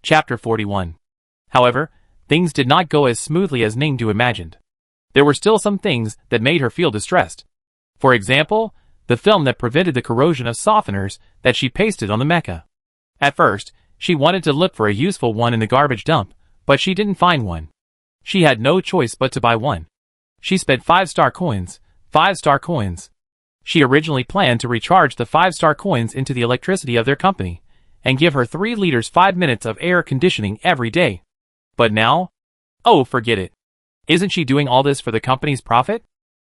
Chapter 41. However, things did not go as smoothly as Ningdu imagined. There were still some things that made her feel distressed. For example, the film that prevented the corrosion of softeners that she pasted on the mecha. At first, she wanted to look for a useful one in the garbage dump, but she didn't find one. She had no choice but to buy one. She spent 5-star coins. 5-star coins. She originally planned to recharge the 5-star coins into the electricity of their company, and give her 3 liters 5 minutes of air conditioning every day. But now? Oh, forget it. Isn't she doing all this for the company's profit?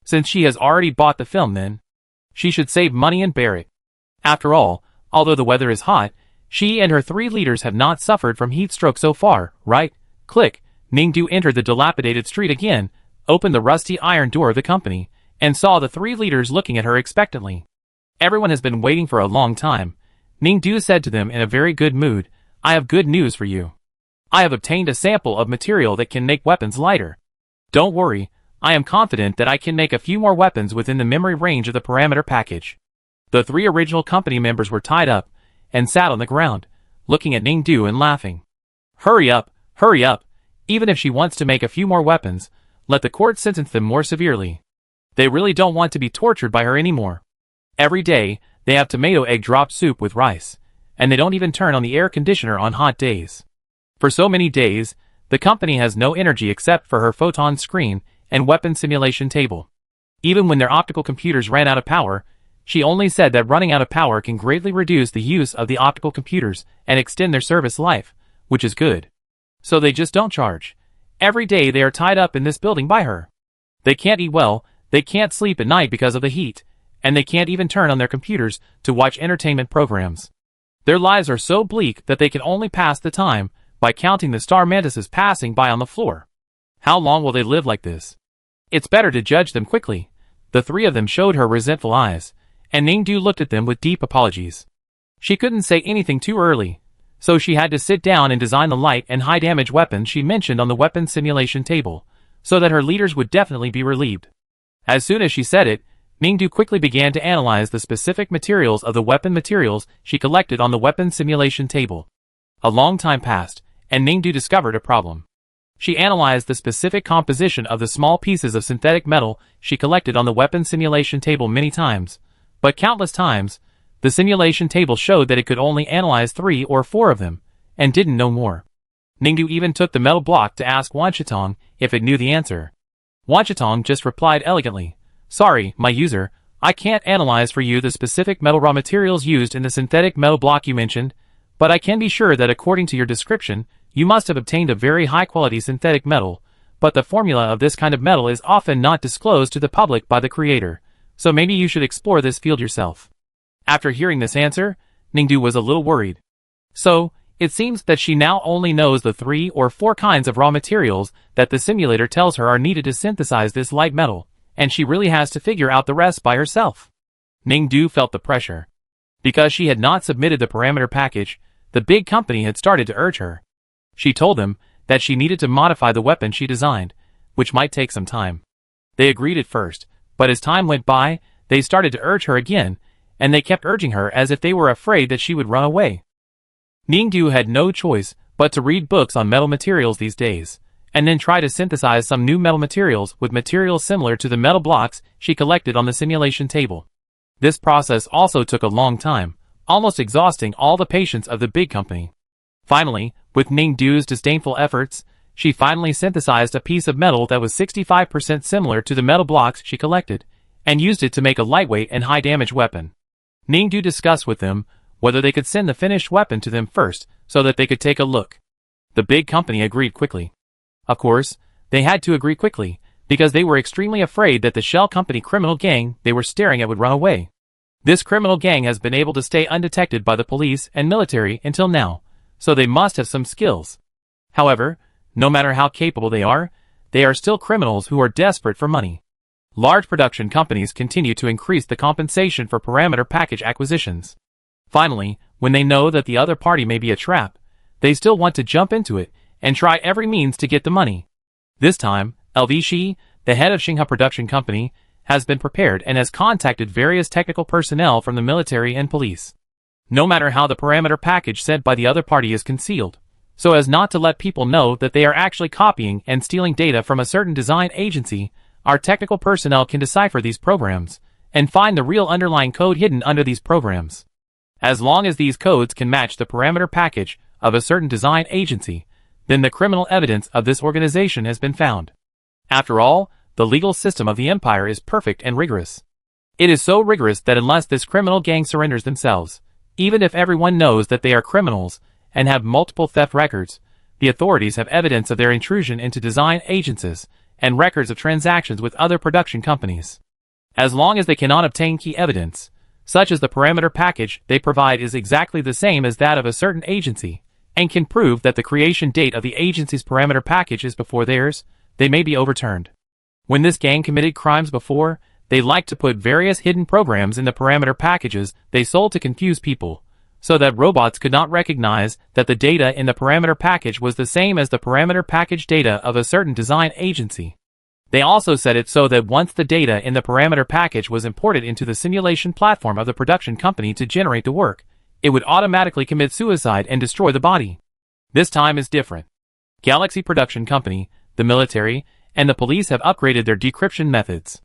Since she has already bought the film then, she should save money and bear it. After all, although the weather is hot, she and her 3 liters have not suffered from heat stroke so far, right? Click. Ningdu entered the dilapidated street again, opened the rusty iron door of the company, and saw the 3 liters looking at her expectantly. Everyone has been waiting for a long time. Ningdu said to them in a very good mood, "I have good news for you. I have obtained a sample of material that can make weapons lighter. Don't worry, I am confident that I can make a few more weapons within the memory range of the parameter package." The 3 original company members were tied up and sat on the ground, looking at Ningdu and laughing. Hurry up, hurry up. Even if she wants to make a few more weapons, let the court sentence them more severely. They really don't want to be tortured by her anymore. Every day, they have tomato egg drop soup with rice, and they don't even turn on the air conditioner on hot days. For so many days, the company has no energy except for her photon screen and weapon simulation table. Even when their optical computers ran out of power, she only said that running out of power can greatly reduce the use of the optical computers and extend their service life, which is good. So they just don't charge. Every day they are tied up in this building by her. They can't eat well, they can't sleep at night because of the heat, and they can't even turn on their computers to watch entertainment programs. Their lives are so bleak that they can only pass the time by counting the star mantises passing by on the floor. How long will they live like this? It's better to judge them quickly. The 3 of them showed her resentful eyes, and Ningdu looked at them with deep apologies. She couldn't say anything too early, so she had to sit down and design the light and high damage weapons she mentioned on the weapon simulation table, so that her leaders would definitely be relieved. As soon as she said it, Ningdu quickly began to analyze the specific materials of the weapon materials she collected on the weapon simulation table. A long time passed, and Ningdu discovered a problem. She analyzed the specific composition of the small pieces of synthetic metal she collected on the weapon simulation table many times, but countless times, the simulation table showed that it could only analyze 3 or 4 of them, and didn't know more. Ningdu even took the metal block to ask Wanchitong if it knew the answer. Wanchitong just replied elegantly, "Sorry, my user, I can't analyze for you the specific metal raw materials used in the synthetic metal block you mentioned, but I can be sure that according to your description, you must have obtained a very high-quality synthetic metal, but the formula of this kind of metal is often not disclosed to the public by the creator, so maybe you should explore this field yourself." After hearing this answer, Ningdu was a little worried. So, it seems that she now only knows the 3 or 4 kinds of raw materials that the simulator tells her are needed to synthesize this light metal, and she really has to figure out the rest by herself. Ningdu felt the pressure. Because she had not submitted the parameter package, the big company had started to urge her. She told them that she needed to modify the weapon she designed, which might take some time. They agreed at first, but as time went by, they started to urge her again, and they kept urging her as if they were afraid that she would run away. Ningdu had no choice but to read books on metal materials these days, and then try to synthesize some new metal materials with materials similar to the metal blocks she collected on the simulation table. This process also took a long time, almost exhausting all the patience of the big company. Finally, with Ningdu's disdainful efforts, she finally synthesized a piece of metal that was 65% similar to the metal blocks she collected, and used it to make a lightweight and high-damage weapon. Ningdu discussed with them whether they could send the finished weapon to them first so that they could take a look. The big company agreed quickly. Of course, they had to agree quickly, because they were extremely afraid that the shell company criminal gang they were staring at would run away. This criminal gang has been able to stay undetected by the police and military until now, so they must have some skills. However, no matter how capable they are still criminals who are desperate for money. Large production companies continue to increase the compensation for parameter package acquisitions. Finally, when they know that the other party may be a trap, they still want to jump into it and try every means to get the money. This time, LV Shi, the head of Xinghe Production Company, has been prepared and has contacted various technical personnel from the military and police. No matter how the parameter package sent by the other party is concealed, so as not to let people know that they are actually copying and stealing data from a certain design agency. Our technical personnel can decipher these programs and find the real underlying code hidden under these programs. As long as these codes can match the parameter package of a certain design agency, then the criminal evidence of this organization has been found. After all, the legal system of the empire is perfect and rigorous. It is so rigorous that unless this criminal gang surrenders themselves, even if everyone knows that they are criminals and have multiple theft records, the authorities have evidence of their intrusion into design agencies and records of transactions with other production companies. As long as they cannot obtain key evidence, such as the parameter package they provide is exactly the same as that of a certain agency, and can prove that the creation date of the agency's parameter package is before theirs, they may be overturned. When this gang committed crimes before, they liked to put various hidden programs in the parameter packages they sold to confuse people, so that robots could not recognize that the data in the parameter package was the same as the parameter package data of a certain design agency. They also set it so that once the data in the parameter package was imported into the simulation platform of the production company to generate the work, it would automatically commit suicide and destroy the body. This time is different. Galaxy Production Company, the military, and the police have upgraded their decryption methods.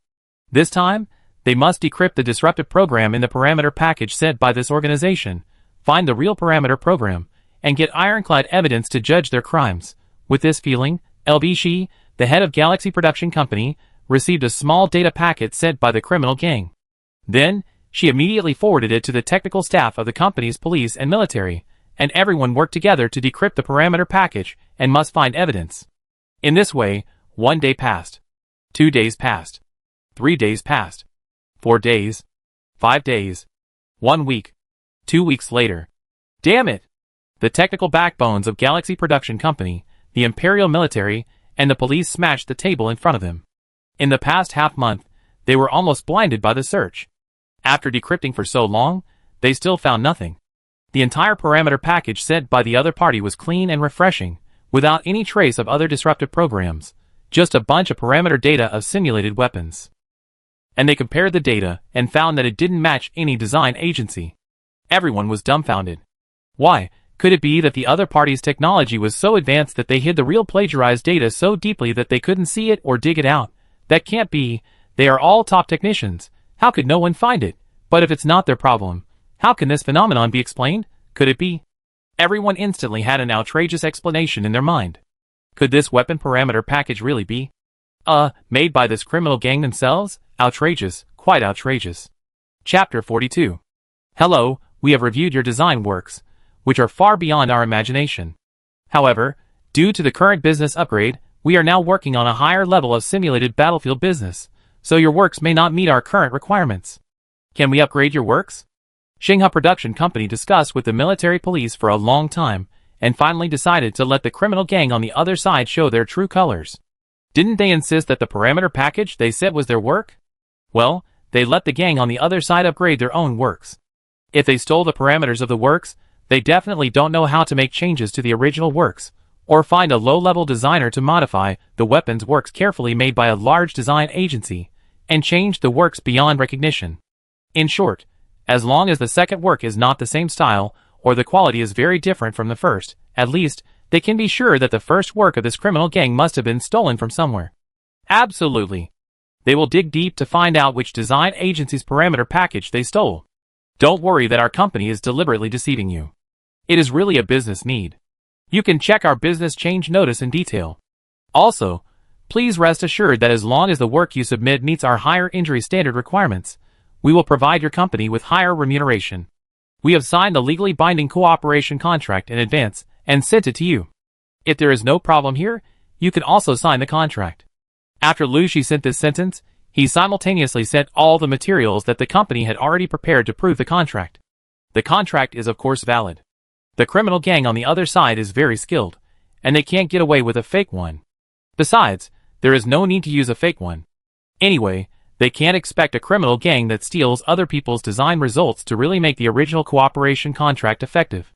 This time, they must decrypt the disruptive program in the parameter package sent by this organization, find the real parameter program, and get ironclad evidence to judge their crimes. With this feeling, LB Shi, the head of Galaxy Production Company, received a small data packet sent by the criminal gang. Then, she immediately forwarded it to the technical staff of the company's police and military, and everyone worked together to decrypt the parameter package and must find evidence. In this way, 1 day passed. 2 days passed. 3 days passed. 4 days. 5 days. 1 week. 2 weeks later. Damn it! The technical backbones of Galaxy Production Company, the Imperial military, and the police smashed the table in front of them. In the past half-month, they were almost blinded by the search. After decrypting for so long, they still found nothing. The entire parameter package sent by the other party was clean and refreshing, without any trace of other disruptive programs, just a bunch of parameter data of simulated weapons. And they compared the data and found that it didn't match any design agency. Everyone was dumbfounded. Why? Could it be that the other party's technology was so advanced that they hid the real plagiarized data so deeply that they couldn't see it or dig it out? That can't be. They are all top technicians. How could no one find it? But if it's not their problem, how can this phenomenon be explained? Could it be? Everyone instantly had an outrageous explanation in their mind. Could this weapon parameter package really be made by this criminal gang themselves? Outrageous, quite outrageous. Chapter 42. Hello, we have reviewed your design works, which are far beyond our imagination. However, due to the current business upgrade, we are now working on a higher level of simulated battlefield business, so your works may not meet our current requirements. Can we upgrade your works? Xinghe Production Company discussed with the military police for a long time, and finally decided to let the criminal gang on the other side show their true colors. Didn't they insist that the parameter package they said was their work? Well, they let the gang on the other side upgrade their own works. If they stole the parameters of the works, they definitely don't know how to make changes to the original works, or find a low-level designer to modify the weapons works carefully made by a large design agency, and change the works beyond recognition. In short, as long as the second work is not the same style, or the quality is very different from the first, at least, they can be sure that the first work of this criminal gang must have been stolen from somewhere. Absolutely. They will dig deep to find out which design agency's parameter package they stole. Don't worry that our company is deliberately deceiving you. It is really a business need. You can check our business change notice in detail. Also, please rest assured that as long as the work you submit meets our higher injury standard requirements, we will provide your company with higher remuneration. We have signed the legally binding cooperation contract in advance and sent it to you. If there is no problem here, you can also sign the contract. After Lu Shi sent this sentence, he simultaneously sent all the materials that the company had already prepared to prove the contract. The contract is of course valid. The criminal gang on the other side is very skilled, and they can't get away with a fake one. Besides, there is no need to use a fake one. Anyway, they can't expect a criminal gang that steals other people's design results to really make the original cooperation contract effective.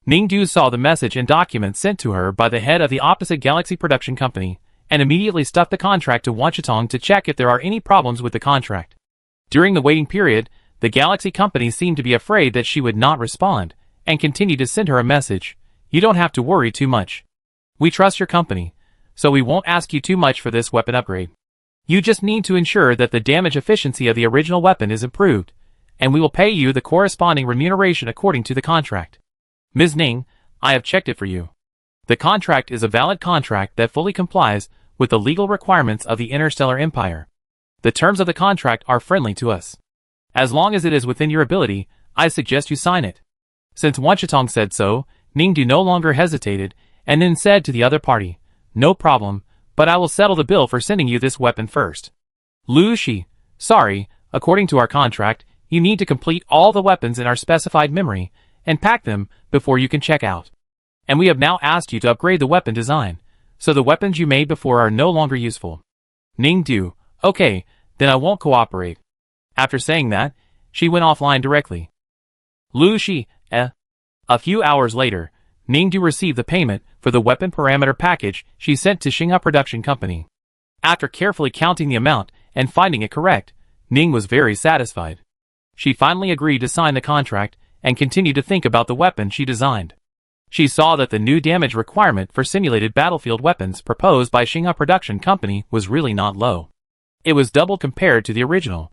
Ningdu saw the message and documents sent to her by the head of the opposite Galaxy Production Company, and immediately stuffed the contract to Wanchitong to check if there are any problems with the contract. During the waiting period, the Galaxy Company seemed to be afraid that she would not respond, and continued to send her a message, You don't have to worry too much. We trust your company, so we won't ask you too much for this weapon upgrade. You just need to ensure that the damage efficiency of the original weapon is improved, and we will pay you the corresponding remuneration according to the contract. Ms. Ning, I have checked it for you. The contract is a valid contract that fully complies with the legal requirements of the Interstellar Empire. The terms of the contract are friendly to us. As long as it is within your ability, I suggest you sign it. Since Wanchitong said so, Ningdu no longer hesitated, and then said to the other party, no problem, but I will settle the bill for sending you this weapon first. Lu Shi, sorry, according to our contract, you need to complete all the weapons in our specified memory, and pack them before you can check out. And we have now asked you to upgrade the weapon design, so the weapons you made before are no longer useful. Ningdu, okay, then I won't cooperate. After saying that, she went offline directly. Lu Shi, A few hours later, Ningdu received the payment for the weapon parameter package she sent to Xinghua Production Company. After carefully counting the amount and finding it correct, Ning was very satisfied. She finally agreed to sign the contract and continued to think about the weapon she designed. She saw that the new damage requirement for simulated battlefield weapons proposed by Xinghua Production Company was really not low. It was double compared to the original.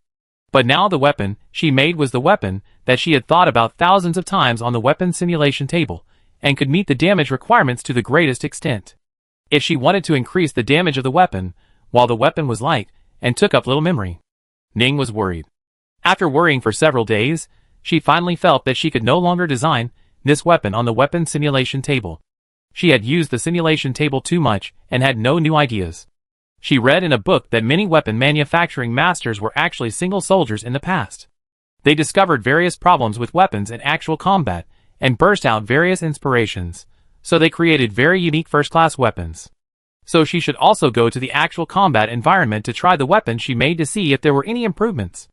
But now the weapon she made was the weapon that she had thought about thousands of times on the weapon simulation table, and could meet the damage requirements to the greatest extent. If she wanted to increase the damage of the weapon, while the weapon was light and took up little memory, Ning was worried. After worrying for several days, she finally felt that she could no longer design this weapon on the weapon simulation table. She had used the simulation table too much and had no new ideas. She read in a book that many weapon manufacturing masters were actually single soldiers in the past. They discovered various problems with weapons in actual combat, and burst out various inspirations, so they created very unique first-class weapons. So she should also go to the actual combat environment to try the weapon she made to see if there were any improvements.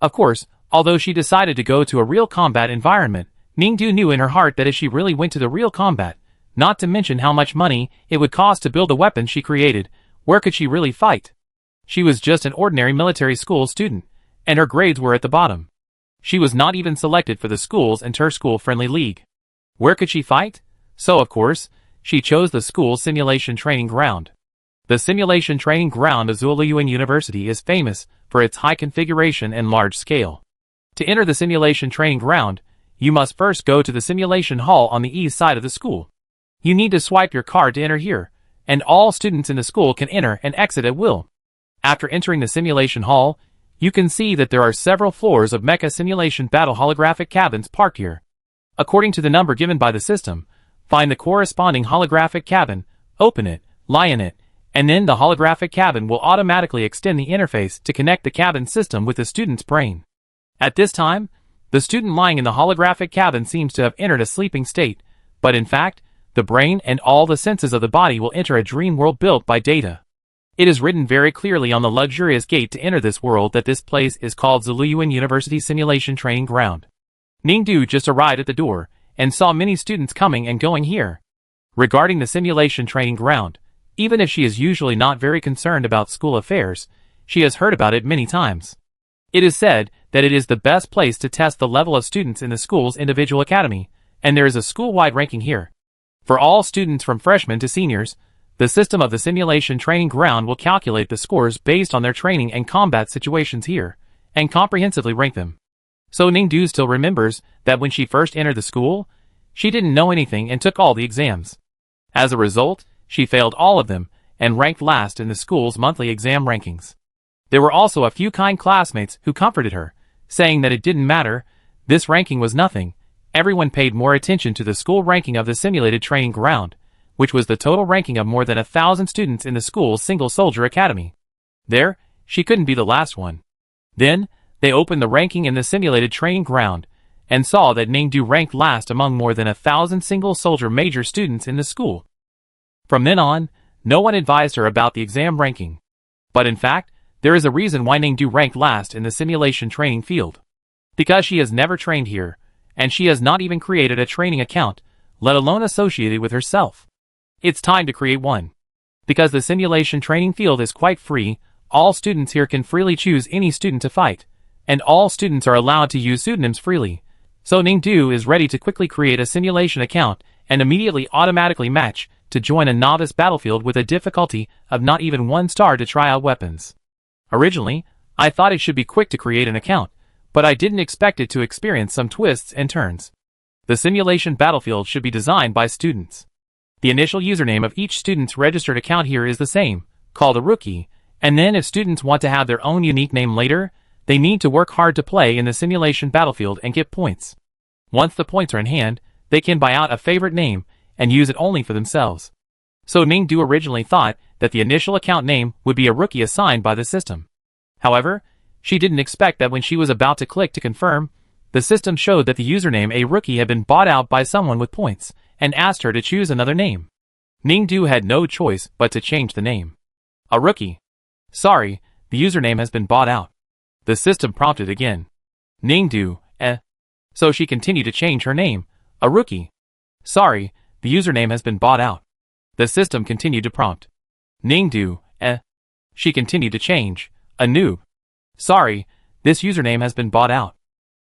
Of course, although she decided to go to a real combat environment, Ningdu knew in her heart that if she really went to the real combat, not to mention how much money it would cost to build the weapon she created, where could she really fight? She was just an ordinary military school student, and her grades were at the bottom. She was not even selected for the school's inter-school friendly league. Where could she fight? So of course, she chose the school's simulation training ground. The simulation training ground of Zuliyuan University is famous for its high configuration and large scale. To enter the simulation training ground, you must first go to the simulation hall on the east side of the school. You need to swipe your card to enter here, and all students in the school can enter and exit at will. After entering the simulation hall, you can see that there are several floors of mecha simulation battle holographic cabins parked here. According to the number given by the system, find the corresponding holographic cabin, open it, lie in it, and then the holographic cabin will automatically extend the interface to connect the cabin system with the student's brain. At this time, the student lying in the holographic cabin seems to have entered a sleeping state, but in fact, the brain and all the senses of the body will enter a dream world built by data. It is written very clearly on the luxurious gate to enter this world that this place is called Zuliyuan University Simulation Training Ground. Ningdu just arrived at the door, and saw many students coming and going here. Regarding the simulation training ground, even if she is usually not very concerned about school affairs, she has heard about it many times. It is said that it is the best place to test the level of students in the school's individual academy, and there is a school-wide ranking here. For all students from freshmen to seniors, the system of the simulation training ground will calculate the scores based on their training and combat situations here, and comprehensively rank them. So Ningdu still remembers that when she first entered the school, she didn't know anything and took all the exams. As a result, she failed all of them, and ranked last in the school's monthly exam rankings. There were also a few kind classmates who comforted her, saying that it didn't matter, this ranking was nothing. Everyone paid more attention to the school ranking of the simulated training ground, which was the total ranking of more than 1,000 students in the school's single soldier academy. There, she couldn't be the last one. Then, they opened the ranking in the simulated training ground, and saw that Ningdu ranked last among more than 1,000 single soldier major students in the school. From then on, no one advised her about the exam ranking. But in fact, there is a reason why Ningdu ranked last in the simulation training field. Because she has never trained here, and she has not even created a training account, let alone associated with herself. It's time to create one. Because the simulation training field is quite free, all students here can freely choose any student to fight, and all students are allowed to use pseudonyms freely. So Ningdu is ready to quickly create a simulation account and immediately automatically match to join a novice battlefield with a difficulty of not even 1 star to try out weapons. Originally, I thought it should be quick to create an account, but I didn't expect it to experience some twists and turns. The simulation battlefield should be designed by students. The initial username of each student's registered account here is the same, called a rookie, and then if students want to have their own unique name later, they need to work hard to play in the simulation battlefield and get points. Once the points are in hand, they can buy out a favorite name and use it only for themselves. So Ningdu originally thought that the initial account name would be a rookie assigned by the system. However, she didn't expect that when she was about to click to confirm, the system showed that the username a rookie had been bought out by someone with points, and asked her to choose another name. Ningdu had no choice but to change the name. A rookie. Sorry, the username has been bought out. The system prompted again. Ningdu, So she continued to change her name. A rookie. Sorry, the username has been bought out. The system continued to prompt. Ningdu, She continued to change. A noob. Sorry, this username has been bought out.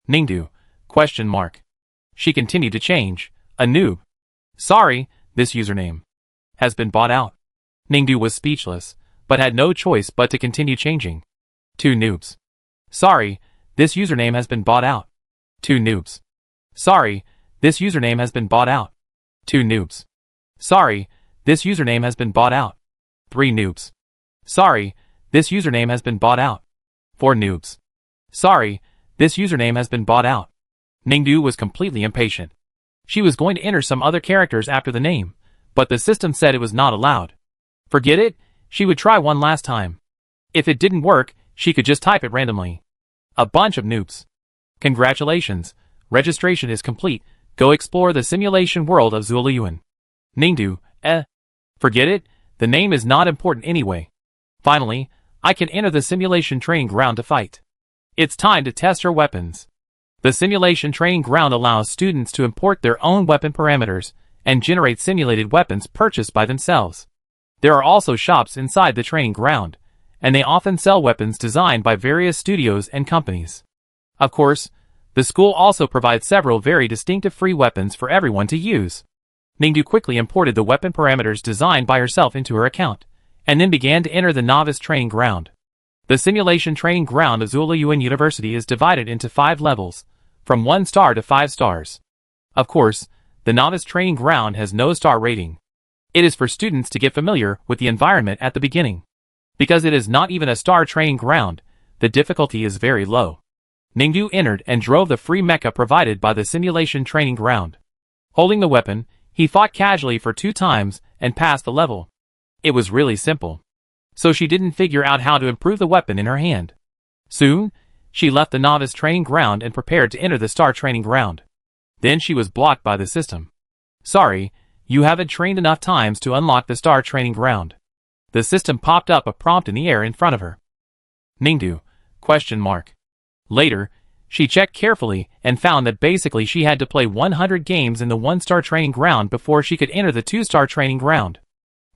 Ningdu, ? She continued to change. A noob. Sorry, this username has been bought out. Ningdu was speechless, but had no choice but to continue changing. 2 noobs. Sorry, this username has been bought out. 2 noobs. Sorry, this username has been bought out. 2 noobs. Sorry, this username has been bought out. 3 noobs. Sorry, this username has been bought out. 4 noobs. Sorry, this username has been bought out. Ningdu was completely impatient. She was going to enter some other characters after the name, but the system said it was not allowed. Forget it, she would try one last time. If it didn't work, she could just type it randomly. A bunch of noobs. Congratulations, registration is complete, go explore the simulation world of Zuliyuan. Ningdu, Forget it, the name is not important anyway. Finally, I can enter the simulation training ground to fight. It's time to test her weapons. The simulation training ground allows students to import their own weapon parameters and generate simulated weapons purchased by themselves. There are also shops inside the training ground, and they often sell weapons designed by various studios and companies. Of course, the school also provides several very distinctive free weapons for everyone to use. Ningdu quickly imported the weapon parameters designed by herself into her account, and then began to enter the novice training ground. The simulation training ground of Zuliyuan University is divided into 5 levels, from 1 star to 5 stars. Of course, the novice training ground has no star rating. It is for students to get familiar with the environment at the beginning. Because it is not even a star training ground, the difficulty is very low. Ningdu entered and drove the free mecha provided by the simulation training ground. Holding the weapon, he fought casually for 2 times and passed the level. It was really simple. So she didn't figure out how to improve the weapon in her hand. Soon, she left the novice training ground and prepared to enter the star training ground. Then she was blocked by the system. Sorry, you haven't trained enough times to unlock the star training ground. The system popped up a prompt in the air in front of her. Ningdu, ? Later, she checked carefully and found that basically she had to play 100 games in the 1-star training ground before she could enter the 2-star training ground.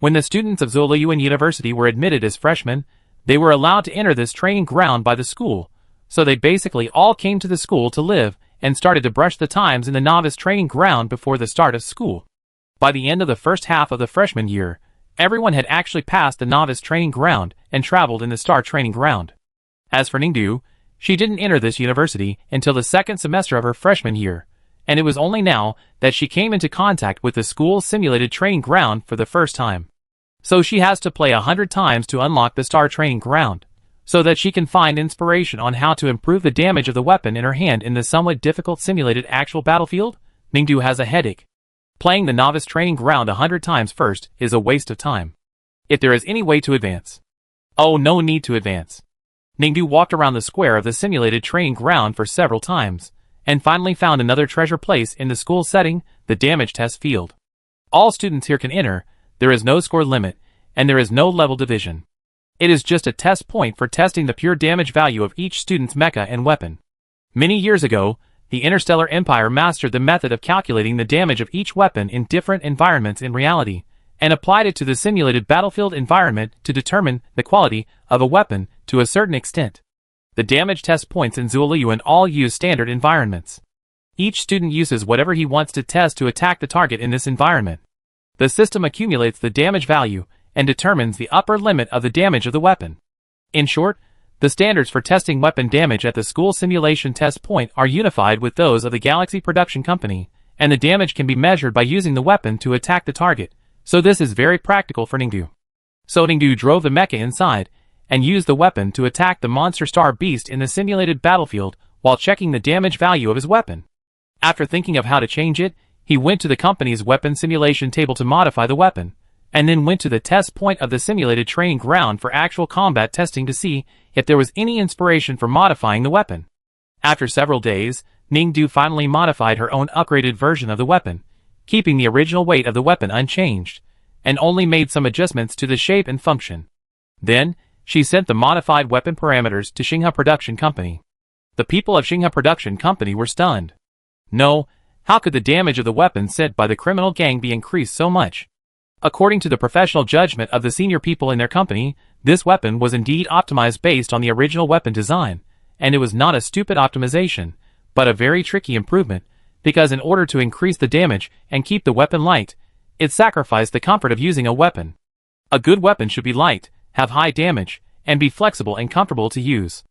When the students of Zuliyuan University were admitted as freshmen, they were allowed to enter this training ground by the school, so they basically all came to the school to live and started to brush the times in the novice training ground before the start of school. By the end of the first half of the freshman year, everyone had actually passed the novice training ground and traveled in the star training ground. As for Ningdu, she didn't enter this university until the 2nd semester of her freshman year, and it was only now that she came into contact with the school's simulated training ground for the first time. So she has to play 100 times to unlock the star training ground, so that she can find inspiration on how to improve the damage of the weapon in her hand in the somewhat difficult simulated actual battlefield. Ningdu has a headache. Playing the novice training ground 100 times first is a waste of time. If there is any way to advance. Oh, no need to advance. Ningdu walked around the square of the simulated training ground for several times, and finally found another treasure place in the school setting, the damage test field. All students here can enter, there is no score limit, and there is no level division. It is just a test point for testing the pure damage value of each student's mecha and weapon. Many years ago, the Interstellar Empire mastered the method of calculating the damage of each weapon in different environments in reality, and applied it to the simulated battlefield environment to determine the quality of a weapon to a certain extent. The damage test points in Zuliyuan all use standard environments. Each student uses whatever he wants to test to attack the target in this environment. The system accumulates the damage value and determines the upper limit of the damage of the weapon. In short, the standards for testing weapon damage at the school simulation test point are unified with those of the Galaxy Production Company, and the damage can be measured by using the weapon to attack the target, so this is very practical for Ningdu. So Ningdu drove the mecha inside, and used the weapon to attack the monster star beast in the simulated battlefield while checking the damage value of his weapon. After thinking of how to change it, he went to the company's weapon simulation table to modify the weapon, and then went to the test point of the simulated training ground for actual combat testing to see if there was any inspiration for modifying the weapon. After several days, Ningdu finally modified her own upgraded version of the weapon, keeping the original weight of the weapon unchanged, and only made some adjustments to the shape and function. Then, she sent the modified weapon parameters to Xinghe Production Company. The people of Xinghe Production Company were stunned. No, how could the damage of the weapon sent by the criminal gang be increased so much? According to the professional judgment of the senior people in their company, this weapon was indeed optimized based on the original weapon design, and it was not a stupid optimization, but a very tricky improvement, because in order to increase the damage and keep the weapon light, it sacrificed the comfort of using a weapon. A good weapon should be light, have high damage, and be flexible and comfortable to use.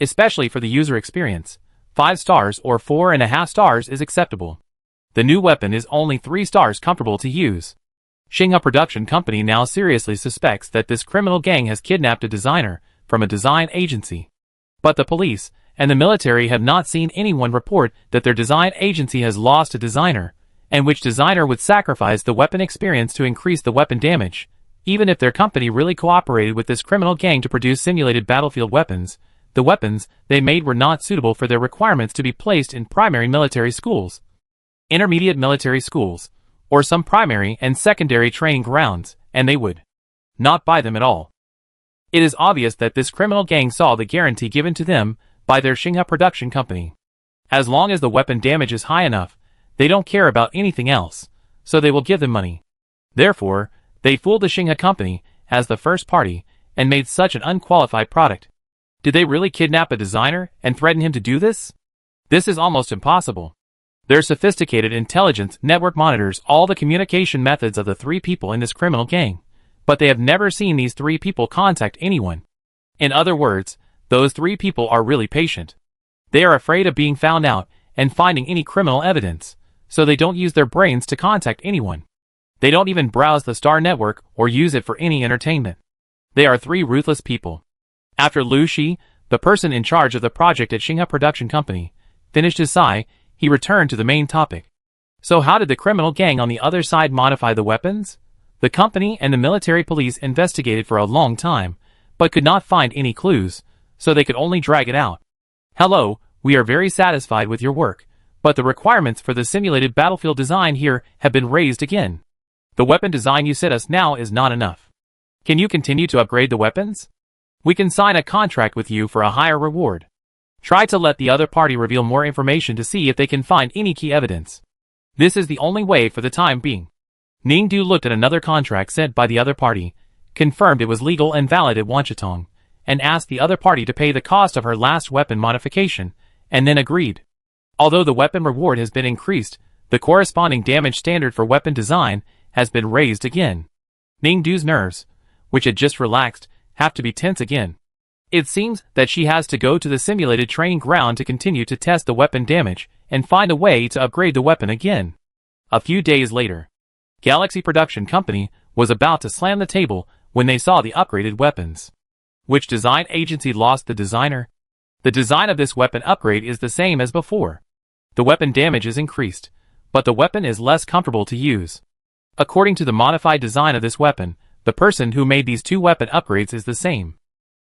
Especially for the user experience, 5 stars or 4.5 stars is acceptable. The new weapon is only 3 stars comfortable to use. Xinghe Production Company now seriously suspects that this criminal gang has kidnapped a designer from a design agency. But the police and the military have not seen anyone report that their design agency has lost a designer, and which designer would sacrifice the weapon experience to increase the weapon damage. Even if their company really cooperated with this criminal gang to produce simulated battlefield weapons, the weapons they made were not suitable for their requirements to be placed in primary military schools, intermediate military schools, or some primary and secondary training grounds, and they would not buy them at all. It is obvious that this criminal gang saw the guarantee given to them by their Xinghe Production Company. As long as the weapon damage is high enough, they don't care about anything else, so they will give them money. Therefore, they fooled the Xinghe Company as the first party and made such an unqualified product. Did they really kidnap a designer and threaten him to do this? This is almost impossible. Their sophisticated intelligence network monitors all the communication methods of the 3 people in this criminal gang, but they have never seen these 3 people contact anyone. In other words, those 3 people are really patient. They are afraid of being found out and finding any criminal evidence, so they don't use their brains to contact anyone. They don't even browse the star network or use it for any entertainment. They are 3 ruthless people. After Lu Shi, the person in charge of the project at Xinghe Production Company, finished his sigh, he returned to the main topic. So how did the criminal gang on the other side modify the weapons? The company and the military police investigated for a long time, but could not find any clues, so they could only drag it out. Hello, we are very satisfied with your work, but the requirements for the simulated battlefield design here have been raised again. The weapon design you sent us now is not enough. Can you continue to upgrade the weapons? We can sign a contract with you for a higher reward. Try to let the other party reveal more information to see if they can find any key evidence. This is the only way for the time being. Ningdu looked at another contract sent by the other party, confirmed it was legal and valid at Wanchitong, and asked the other party to pay the cost of her last weapon modification, and then agreed. Although the weapon reward has been increased, the corresponding damage standard for weapon design has been raised again. Ningdu's nerves, which had just relaxed, have to be tense again. It seems that she has to go to the simulated training ground to continue to test the weapon damage and find a way to upgrade the weapon again. A few days later, Galaxy Production Company was about to slam the table when they saw the upgraded weapons. Which design agency lost the designer? The design of this weapon upgrade is the same as before. The weapon damage is increased, but the weapon is less comfortable to use. According to the modified design of this weapon, the person who made these 2 weapon upgrades is the same.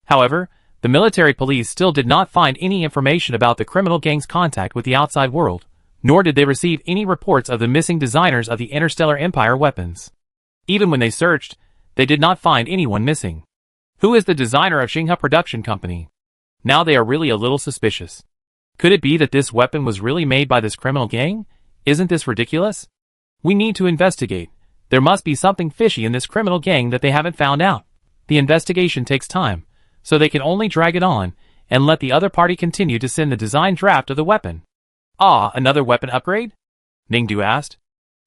However, the military police still did not find any information about the criminal gang's contact with the outside world, nor did they receive any reports of the missing designers of the Interstellar Empire weapons. Even when they searched, they did not find anyone missing. Who is the designer of Xinghe Production Company? Now they are really a little suspicious. Could it be that this weapon was really made by this criminal gang? Isn't this ridiculous? We need to investigate. There must be something fishy in this criminal gang that they haven't found out. The investigation takes time, so they can only drag it on and let the other party continue to send the design draft of the weapon. Ah, another weapon upgrade? Ningdu asked.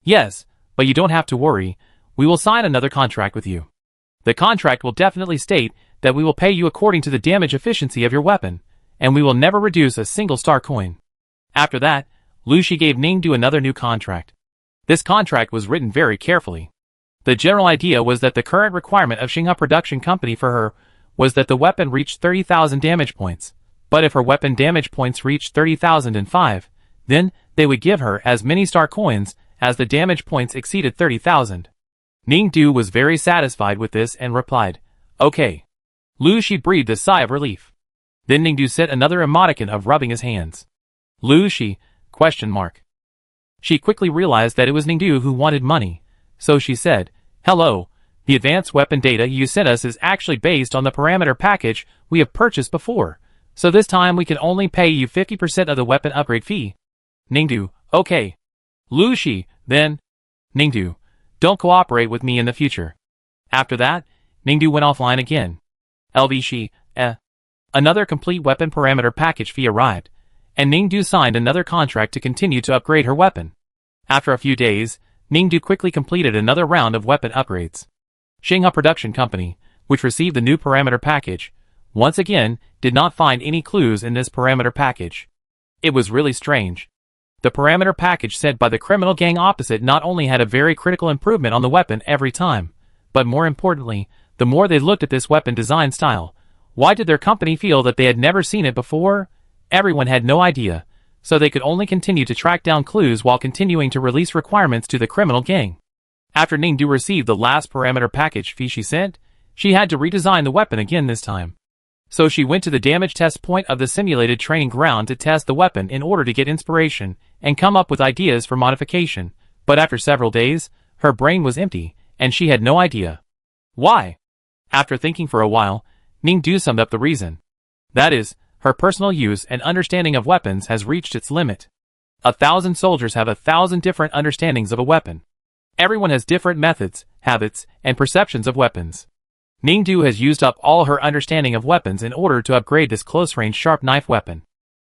Yes, but you don't have to worry. We will sign another contract with you. The contract will definitely state that we will pay you according to the damage efficiency of your weapon, and we will never reduce a single star coin. After that, Lu Shi gave Ningdu another new contract. This contract was written very carefully. The general idea was that the current requirement of Xinghe Production Company for her was that the weapon reach 30,000 damage points, but if her weapon damage points reached 30,005, then they would give her as many star coins as the damage points exceeded 30,000. Ningdu was very satisfied with this and replied, "Okay." Lu Shi breathed a sigh of relief. Then Ningdu sent another emoticon of rubbing his hands. Lu Shi? ? She quickly realized that it was Ningdu who wanted money, so she said, "Hello, the advanced weapon data you sent us is actually based on the parameter package we have purchased before, so this time we can only pay you 50% of the weapon upgrade fee." Ningdu, "Okay." Lu Shi, then, "Ningdu, don't cooperate with me in the future." After that, Ningdu went offline again. LV Shi, Another complete weapon parameter package fee arrived, and Ningdu signed another contract to continue to upgrade her weapon. After a few days, Ningdu quickly completed another round of weapon upgrades. Xinghe Production Company, which received the new parameter package, once again did not find any clues in this parameter package. It was really strange. The parameter package sent by the criminal gang opposite not only had a very critical improvement on the weapon every time, but more importantly, the more they looked at this weapon design style, why did their company feel that they had never seen it before? Everyone had no idea, so they could only continue to track down clues while continuing to release requirements to the criminal gang. After Ningdu received the last parameter package fee she sent, she had to redesign the weapon again this time. So she went to the damage test point of the simulated training ground to test the weapon in order to get inspiration and come up with ideas for modification, but after several days, her brain was empty, and she had no idea. Why? After thinking for a while, Ningdu summed up the reason. That is, her personal use and understanding of weapons has reached its limit. 1,000 soldiers have 1,000 different understandings of a weapon. Everyone has different methods, habits, and perceptions of weapons. Ningdu has used up all her understanding of weapons in order to upgrade this close-range sharp knife weapon.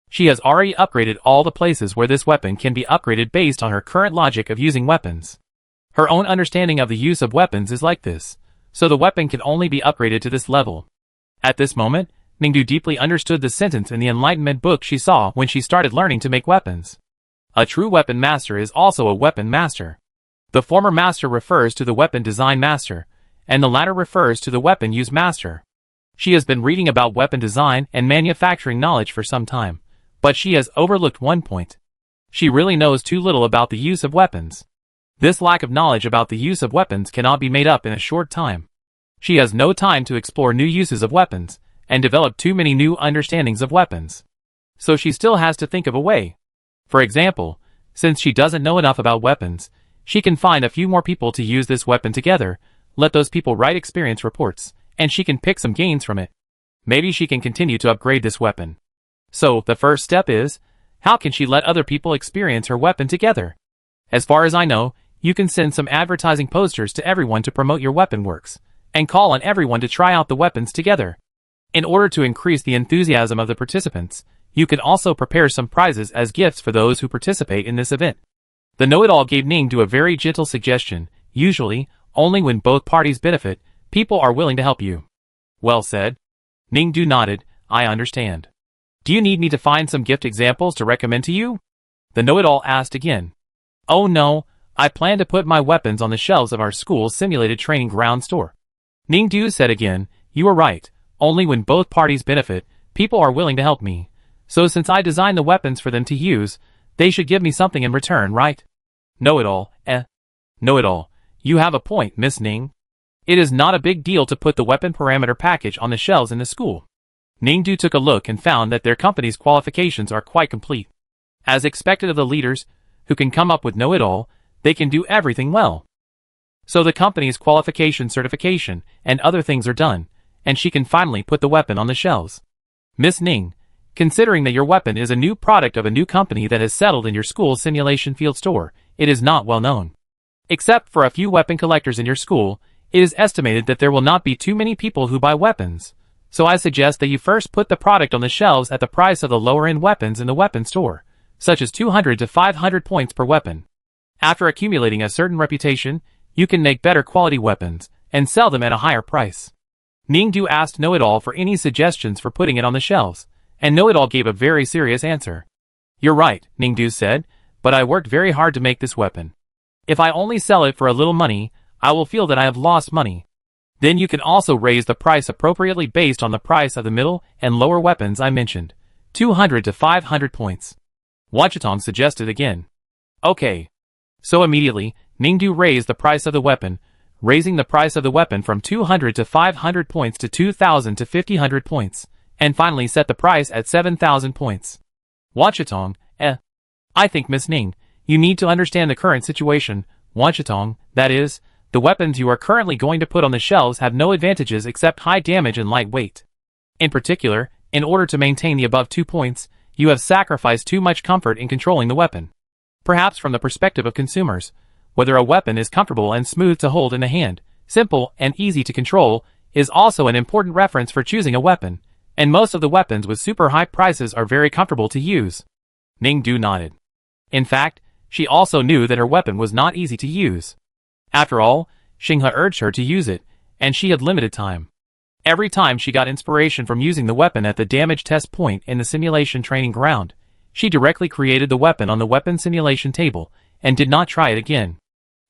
She has already upgraded all the places where this weapon can be upgraded based on her current logic of using weapons. Her own understanding of the use of weapons is like this, so the weapon can only be upgraded to this level. At this moment, Ningdu deeply understood the sentence in the Enlightenment book she saw when she started learning to make weapons. A true weapon master is also a weapon master. The former master refers to the weapon design master, and the latter refers to the weapon use master. She has been reading about weapon design and manufacturing knowledge for some time, but she has overlooked one point. She really knows too little about the use of weapons. This lack of knowledge about the use of weapons cannot be made up in a short time. She has no time to explore new uses of weapons, and develop too many new understandings of weapons. So she still has to think of a way. For example, since she doesn't know enough about weapons, she can find a few more people to use this weapon together, let those people write experience reports, and she can pick some gains from it. Maybe she can continue to upgrade this weapon. So, the first step is, how can she let other people experience her weapon together? As far as I know, you can send some advertising posters to everyone to promote your weapon works, and call on everyone to try out the weapons together. In order to increase the enthusiasm of the participants, you can also prepare some prizes as gifts for those who participate in this event. The know-it-all gave Ningdu a very gentle suggestion. Usually, only when both parties benefit, people are willing to help you. Well said. Ningdu nodded, I understand. Do you need me to find some gift examples to recommend to you? The know-it-all asked again. Oh no, I plan to put my weapons on the shelves of our school's simulated training ground store. Ningdu said again, you are right, only when both parties benefit, people are willing to help me. So since I designed the weapons for them to use, they should give me something in return, right? Know-it-all, Know-it-all, you have a point, Miss Ning. It is not a big deal to put the weapon parameter package on the shelves in the school. Ningdu took a look and found that their company's qualifications are quite complete. As expected of the leaders, who can come up with know-it-all, they can do everything well. So the company's qualification certification and other things are done, and she can finally put the weapon on the shelves. Miss Ning, considering that your weapon is a new product of a new company that has settled in your school's simulation field store, it is not well known. Except for a few weapon collectors in your school, it is estimated that there will not be too many people who buy weapons. So I suggest that you first put the product on the shelves at the price of the lower-end weapons in the weapon store, such as 200 to 500 points per weapon. After accumulating a certain reputation, you can make better quality weapons and sell them at a higher price. Ningdu asked Know-It-All for any suggestions for putting it on the shelves, and Know-It-All gave a very serious answer. "You're right," Ningdu said, "but I worked very hard to make this weapon. If I only sell it for a little money, I will feel that I have lost money. Then you can also raise the price appropriately based on the price of the middle and lower weapons I mentioned, 200 to 500 points." Wachitong suggested again. Okay. So immediately, Ningdu raised the price of the weapon, raising the price of the weapon from 200 to 500 points to 2,000 to 500 points, and finally set the price at 7,000 points. Wachitong, I think Miss Ning, you need to understand the current situation, Wachitong, that is, the weapons you are currently going to put on the shelves have no advantages except high damage and light weight. In particular, in order to maintain the above 2 points, you have sacrificed too much comfort in controlling the weapon. Perhaps from the perspective of consumers, whether a weapon is comfortable and smooth to hold in the hand, simple and easy to control, is also an important reference for choosing a weapon, and most of the weapons with super high prices are very comfortable to use. Ningdu nodded. In fact, she also knew that her weapon was not easy to use. After all, Xinghe urged her to use it, and she had limited time. Every time she got inspiration from using the weapon at the damage test point in the simulation training ground, she directly created the weapon on the weapon simulation table, and did not try it again.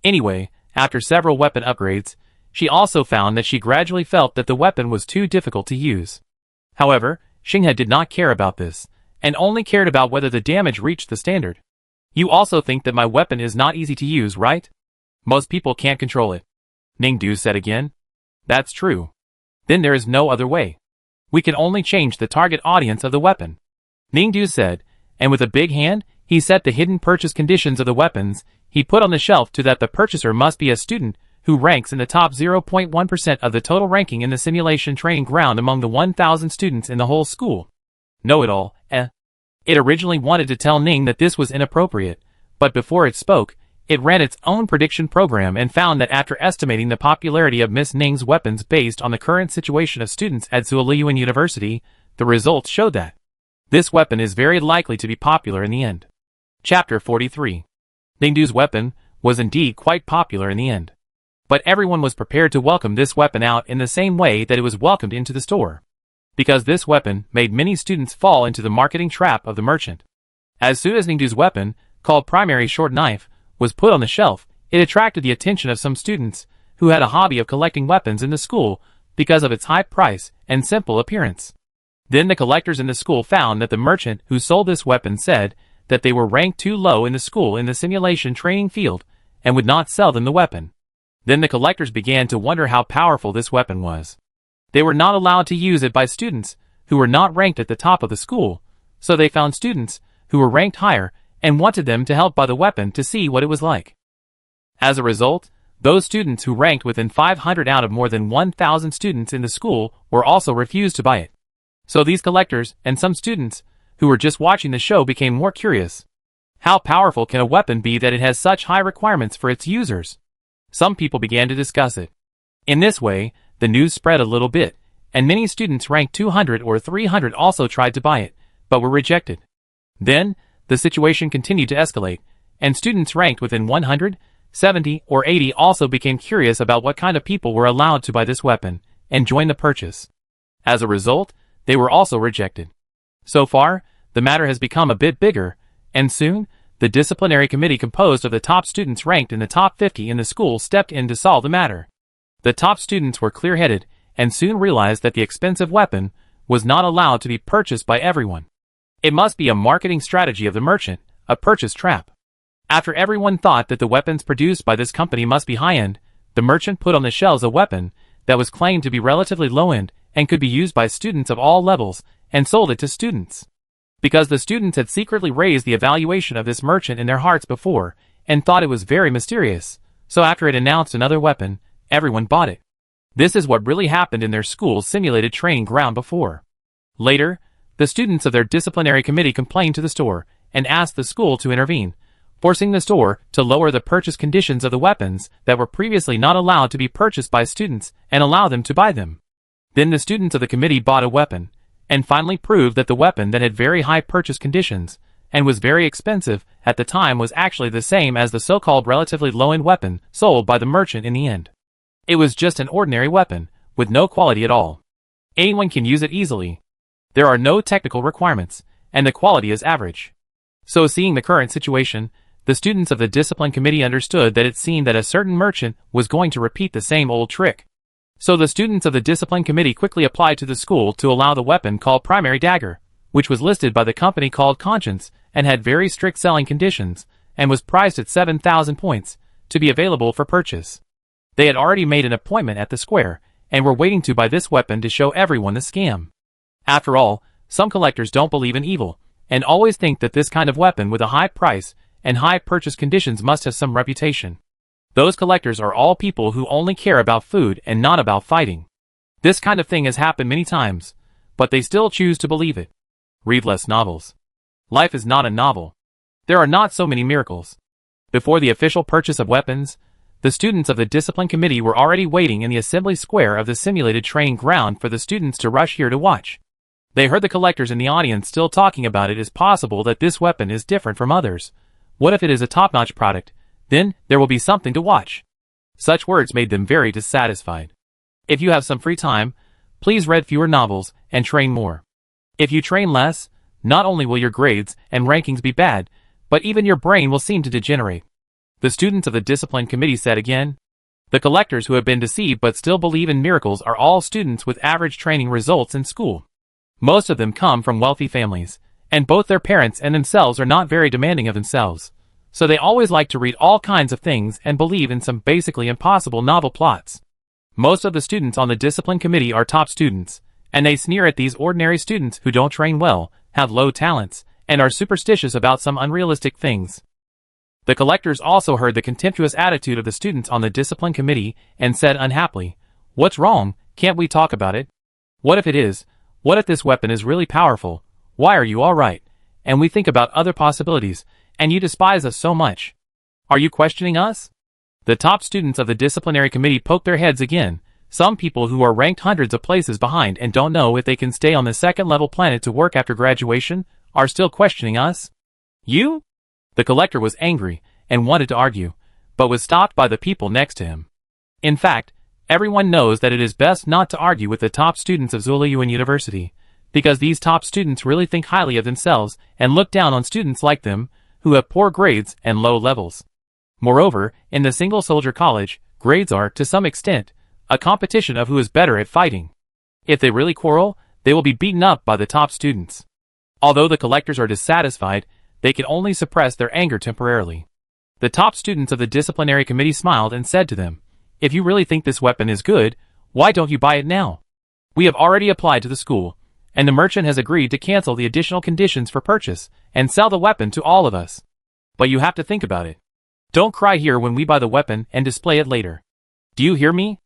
Anyway, after several weapon upgrades, she also found that she gradually felt that the weapon was too difficult to use. However, Xinghe did not care about this, and only cared about whether the damage reached the standard. You also think that my weapon is not easy to use, right? Most people can't control it. Ningdu said again. That's true. Then there is no other way. We can only change the target audience of the weapon. Ningdu said, and with a big hand, he set the hidden purchase conditions of the weapons he put on the shelf to that the purchaser must be a student who ranks in the top 0.1% of the total ranking in the simulation training ground among the 1,000 students in the whole school. Know-It-All, It originally wanted to tell Ning that this was inappropriate, but before it spoke, it ran its own prediction program and found that after estimating the popularity of Miss Ning's weapons based on the current situation of students at Zuoliyuan University, the results showed that this weapon is very likely to be popular in the end. Chapter 43. Ningdu's weapon was indeed quite popular in the end. But everyone was prepared to welcome this weapon out in the same way that it was welcomed into the store. Because this weapon made many students fall into the marketing trap of the merchant. As soon as Ningdu's weapon, called Primary Short Knife, was put on the shelf, it attracted the attention of some students who had a hobby of collecting weapons in the school because of its high price and simple appearance. Then the collectors in the school found that the merchant who sold this weapon said that they were ranked too low in the school in the simulation training field and would not sell them the weapon. Then the collectors began to wonder how powerful this weapon was. They were not allowed to use it by students who were not ranked at the top of the school, so they found students who were ranked higher and wanted them to help buy the weapon to see what it was like. As a result, those students who ranked within 500 out of more than 1,000 students in the school were also refused to buy it. So these collectors and some students who were just watching the show became more curious. How powerful can a weapon be that it has such high requirements for its users? Some people began to discuss it. In this way, the news spread a little bit, and many students ranked 200 or 300 also tried to buy it, but were rejected. Then, the situation continued to escalate, and students ranked within 100, 70, or 80 also became curious about what kind of people were allowed to buy this weapon, and join the purchase. As a result, they were also rejected. So far, the matter has become a bit bigger, and soon, the disciplinary committee composed of the top students ranked in the top 50 in the school stepped in to solve the matter. The top students were clear-headed, and soon realized that the expensive weapon was not allowed to be purchased by everyone. It must be a marketing strategy of the merchant, a purchase trap. After everyone thought that the weapons produced by this company must be high-end, the merchant put on the shelves a weapon that was claimed to be relatively low-end and could be used by students of all levels, and sold it to students. Because the students had secretly raised the evaluation of this merchant in their hearts before, and thought it was very mysterious, so after it announced another weapon, everyone bought it. This is what really happened in their school's simulated training ground before. Later, the students of their disciplinary committee complained to the store, and asked the school to intervene, forcing the store to lower the purchase conditions of the weapons that were previously not allowed to be purchased by students and allow them to buy them. Then the students of the committee bought a weapon, and finally proved that the weapon that had very high purchase conditions and was very expensive at the time, was actually the same as the so-called relatively low-end weapon sold by the merchant in the end. It was just an ordinary weapon, with no quality at all. Anyone can use it easily. There are no technical requirements, and the quality is average. So seeing the current situation, the students of the discipline committee understood that it seemed that a certain merchant was going to repeat the same old trick. So the students of the discipline committee quickly applied to the school to allow the weapon called Primary Dagger, which was listed by the company called Conscience and had very strict selling conditions, and was priced at 7,000 points, to be available for purchase. They had already made an appointment at the square, and were waiting to buy this weapon to show everyone the scam. After all, some collectors don't believe in evil, and always think that this kind of weapon with a high price and high purchase conditions must have some reputation. Those collectors are all people who only care about food and not about fighting. This kind of thing has happened many times, but they still choose to believe it. Read less novels. Life is not a novel. There are not so many miracles. Before the official purchase of weapons, the students of the discipline committee were already waiting in the assembly square of the simulated training ground for the students to rush here to watch. They heard the collectors in the audience still talking about it is possible that this weapon is different from others. What if it is a top-notch product? Then there will be something to watch. Such words made them very dissatisfied. If you have some free time, please read fewer novels and train more. If you train less, not only will your grades and rankings be bad, but even your brain will seem to degenerate. The students of the discipline committee said again. The collectors who have been deceived but still believe in miracles are all students with average training results in school. Most of them come from wealthy families, and both their parents and themselves are not very demanding of themselves. So they always like to read all kinds of things and believe in some basically impossible novel plots. Most of the students on the discipline committee are top students, and they sneer at these ordinary students who don't train well, have low talents, and are superstitious about some unrealistic things. The collectors also heard the contemptuous attitude of the students on the discipline committee and said unhappily, "What's wrong? Can't we talk about it? What if it is? What if this weapon is really powerful? Why are you all right? And we think about other possibilities, and you despise us so much. Are you questioning us?" The top students of the disciplinary committee poked their heads again. Some people who are ranked hundreds of places behind and don't know if they can stay on the second-level planet to work after graduation are still questioning us? You? The collector was angry and wanted to argue, but was stopped by the people next to him. In fact, everyone knows that it is best not to argue with the top students of Zhuoyuan University, because these top students really think highly of themselves and look down on students like them, who have poor grades and low levels. Moreover, in the single soldier college, grades are, to some extent, a competition of who is better at fighting. If they really quarrel, they will be beaten up by the top students. Although the collectors are dissatisfied, they can only suppress their anger temporarily. The top students of the disciplinary committee smiled and said to them, "If you really think this weapon is good, why don't you buy it now? We have already applied to the school, and the merchant has agreed to cancel the additional conditions for purchase and sell the weapon to all of us. But you have to think about it. Don't cry here when we buy the weapon and display it later. Do you hear me?"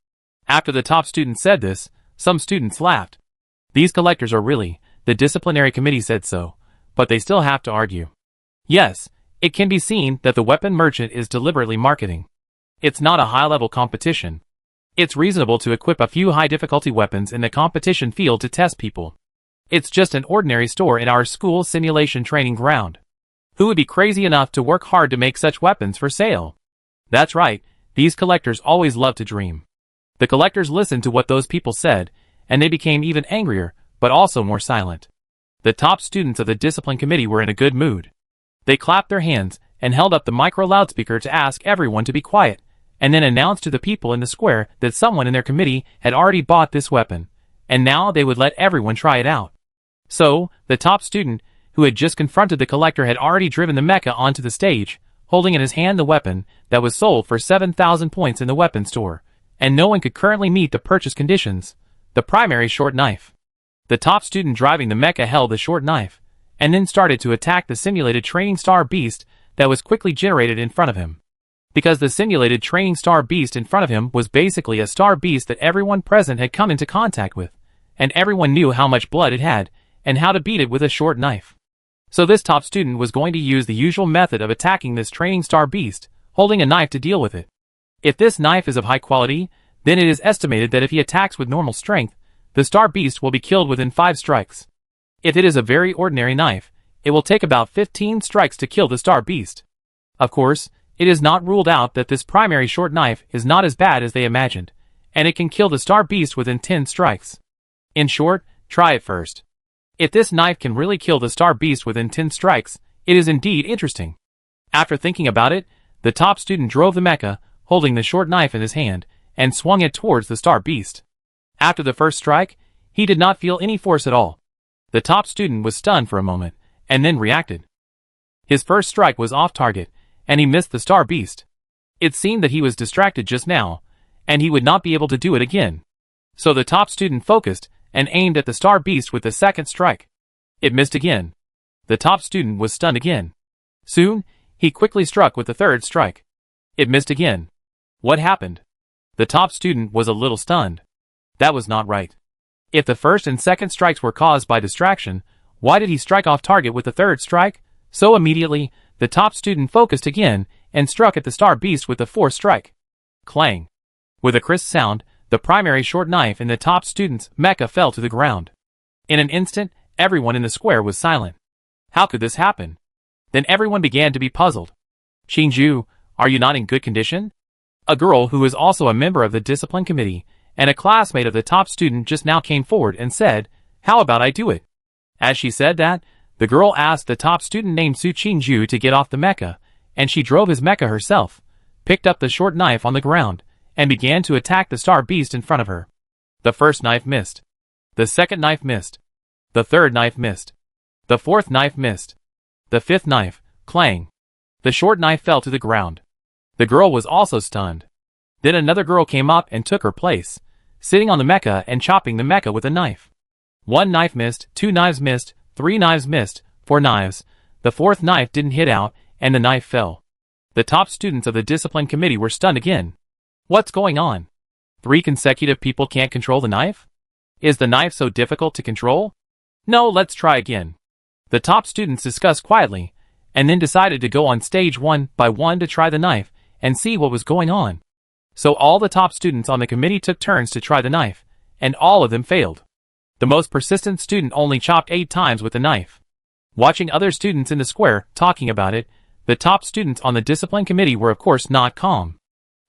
After the top student said this, some students laughed. These collectors are really, the disciplinary committee said so, but they still have to argue. Yes, it can be seen that the weapon merchant is deliberately marketing. It's not a high-level competition. It's reasonable to equip a few high-difficulty weapons in the competition field to test people. It's just an ordinary store in our school simulation training ground. Who would be crazy enough to work hard to make such weapons for sale? That's right, these collectors always love to dream. The collectors listened to what those people said, and they became even angrier, but also more silent. The top students of the discipline committee were in a good mood. They clapped their hands and held up the micro loudspeaker to ask everyone to be quiet, and then announced to the people in the square that someone in their committee had already bought this weapon, and now they would let everyone try it out. So, the top student, who had just confronted the collector, had already driven the mecha onto the stage, holding in his hand the weapon that was sold for 7,000 points in the weapon store, and no one could currently meet the purchase conditions, the primary short knife. The top student driving the mecha held the short knife, and then started to attack the simulated training star beast that was quickly generated in front of him. Because the simulated training star beast in front of him was basically a star beast that everyone present had come into contact with, and everyone knew how much blood it had, and how to beat it with a short knife. So this top student was going to use the usual method of attacking this training star beast, holding a knife to deal with it. If this knife is of high quality, then it is estimated that if he attacks with normal strength, the star beast will be killed within 5 strikes. If it is a very ordinary knife, It will take about 15 strikes to kill the star beast. Of course, it is not ruled out that this primary short knife is not as bad as they imagined, and it can kill the star beast within 10 strikes. In short, try it first. If this knife can really kill the star beast within 10 strikes, it is indeed interesting. After thinking about it, the top student drove the mecha, holding the short knife in his hand, and swung it towards the star beast. After the first strike, he did not feel any force at all. The top student was stunned for a moment, and then reacted. His first strike was off target, and he missed the star beast. It seemed that he was distracted just now, and he would not be able to do it again. So the top student focused and aimed at the star beast with the second strike. It missed again. The top student was stunned again. Soon, he quickly struck with the third strike. It missed again. What happened? The top student was a little stunned. That was not right. If the first and second strikes were caused by distraction, why did he strike off target with the third strike? So immediately, the top student focused again and struck at the star beast with the fourth strike. Clang. With a crisp sound, the primary short knife in the top student's mecha fell to the ground. In an instant, everyone in the square was silent. How could this happen? Then everyone began to be puzzled. Qingju, are you not in good condition? A girl who is also a member of the discipline committee and a classmate of the top student just now came forward and said, "How about I do it?" As she said that, the girl asked the top student named Su Qingju to get off the mecha, and she drove his mecha herself, picked up the short knife on the ground, and began to attack the star beast in front of her. The first knife missed. The second knife missed. The third knife missed. The fourth knife missed. The fifth knife, clang. The short knife fell to the ground. The girl was also stunned. Then another girl came up and took her place, sitting on the mecha and chopping the mecha with a knife. One knife missed, two knives missed, three knives missed, four knives. The fourth knife didn't hit out, and the knife fell. The top students of the discipline committee were stunned again. What's going on? 3 consecutive people can't control the knife? Is the knife so difficult to control? No, let's try again. The top students discussed quietly, and then decided to go on stage one by one to try the knife and see what was going on. So all the top students on the committee took turns to try the knife, and all of them failed. The most persistent student only chopped 8 times with the knife. Watching other students in the square talking about it, the top students on the discipline committee were of course not calm.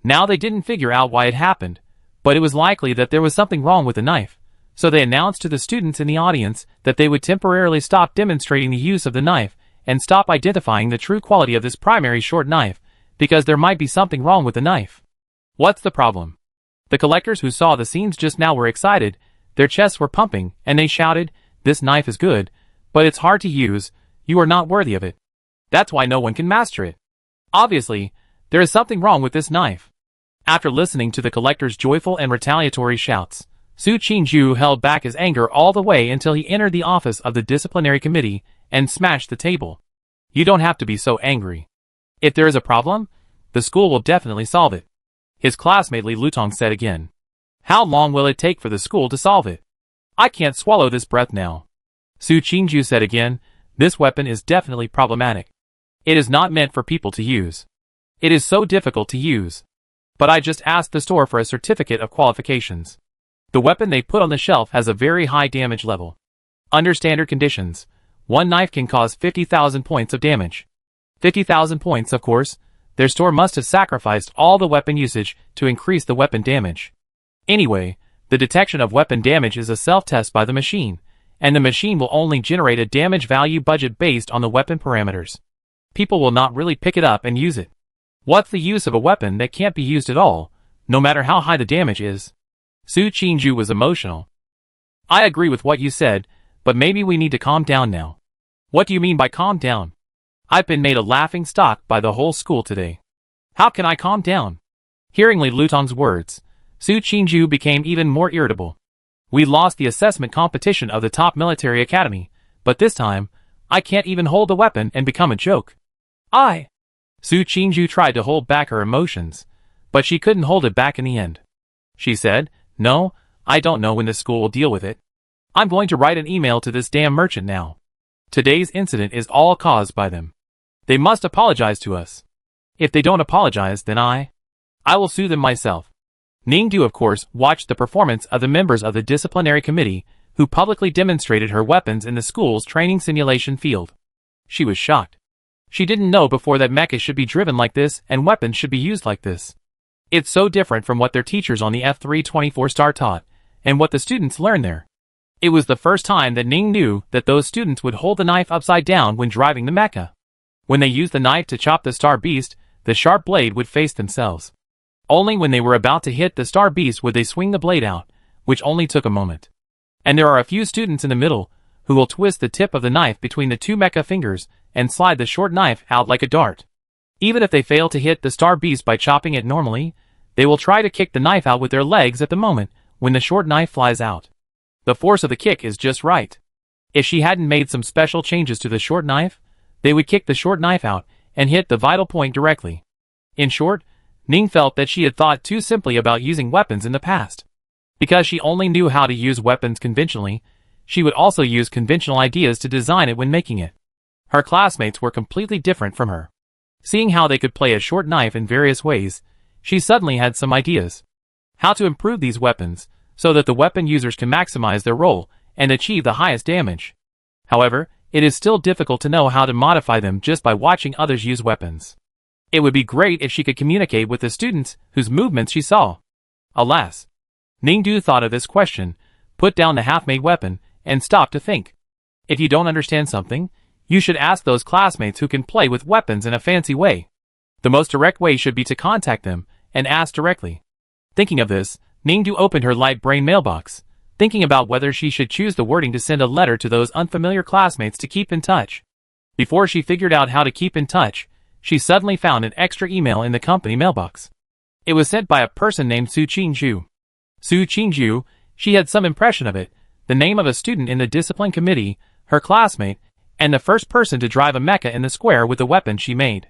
Now they didn't figure out why it happened, but it was likely that there was something wrong with the knife, so they announced to the students in the audience that they would temporarily stop demonstrating the use of the knife and stop identifying the true quality of this primary short knife, because there might be something wrong with the knife. What's the problem? The collectors who saw the scenes just now were excited, their chests were pumping, and they shouted, "This knife is good, but it's hard to use, you are not worthy of it. That's why no one can master it. Obviously, there is something wrong with this knife." After listening to the collector's joyful and retaliatory shouts, Su Qingju held back his anger all the way until he entered the office of the disciplinary committee and smashed the table. You don't have to be so angry. If there is a problem, the school will definitely solve it. His classmate Li Lutong said again. How long will it take for the school to solve it? I can't swallow this breath now. Su Qingju said again, this weapon is definitely problematic. It is not meant for people to use. It is so difficult to use. But I just asked the store for a certificate of qualifications. The weapon they put on the shelf has a very high damage level. Under standard conditions, one knife can cause 50,000 points of damage. 50,000 points, of course. Their store must have sacrificed all the weapon usage to increase the weapon damage. Anyway, the detection of weapon damage is a self-test by the machine, and the machine will only generate a damage value budget based on the weapon parameters. People will not really pick it up and use it. What's the use of a weapon that can't be used at all, no matter how high the damage is? Su Qingju was emotional. I agree with what you said, but maybe we need to calm down now. What do you mean by calm down? I've been made a laughing stock by the whole school today. How can I calm down? Hearing Li Lutong's words, Su Qingju became even more irritable. We lost the assessment competition of the top military academy, but this time, I can't even hold a weapon and become a joke. Su Qingju tried to hold back her emotions, but she couldn't hold it back in the end. She said, no, I don't know when the school will deal with it. I'm going to write an email to this damn merchant now. Today's incident is all caused by them. They must apologize to us. If they don't apologize, then I will sue them myself. Ningdu, of course, watched the performance of the members of the disciplinary committee, who publicly demonstrated her weapons in the school's training simulation field. She was shocked. She didn't know before that mechas should be driven like this and weapons should be used like this. It's so different from what their teachers on the F324 star taught, and what the students learned there. It was the first time that Ning knew that those students would hold the knife upside down when driving the mecha. When they used the knife to chop the star beast, the sharp blade would face themselves. Only when they were about to hit the star beast would they swing the blade out, which only took a moment. And there are a few students in the middle who will twist the tip of the knife between the two mecha fingers and slide the short knife out like a dart. Even if they fail to hit the star beast by chopping it normally, they will try to kick the knife out with their legs at the moment when the short knife flies out. The force of the kick is just right. If she hadn't made some special changes to the short knife, they would kick the short knife out and hit the vital point directly. In short, Ning felt that she had thought too simply about using weapons in the past. Because she only knew how to use weapons conventionally, she would also use conventional ideas to design it when making it. Her classmates were completely different from her. Seeing how they could play a short knife in various ways, she suddenly had some ideas. How to improve these weapons, so that the weapon users can maximize their role and achieve the highest damage. However, it is still difficult to know how to modify them just by watching others use weapons. It would be great if she could communicate with the students whose movements she saw. Alas, Ningdu thought of this question, put down the half-made weapon, and stopped to think. If you don't understand something, you should ask those classmates who can play with weapons in a fancy way. The most direct way should be to contact them and ask directly. Thinking of this, Ningdu opened her light brain mailbox, thinking about whether she should choose the wording to send a letter to those unfamiliar classmates to keep in touch. Before she figured out how to keep in touch, she suddenly found an extra email in the company mailbox. It was sent by a person named Su Qingju. Su Qingju, she had some impression of it, the name of a student in the discipline committee, her classmate, and the first person to drive a mecha in the square with the weapon she made.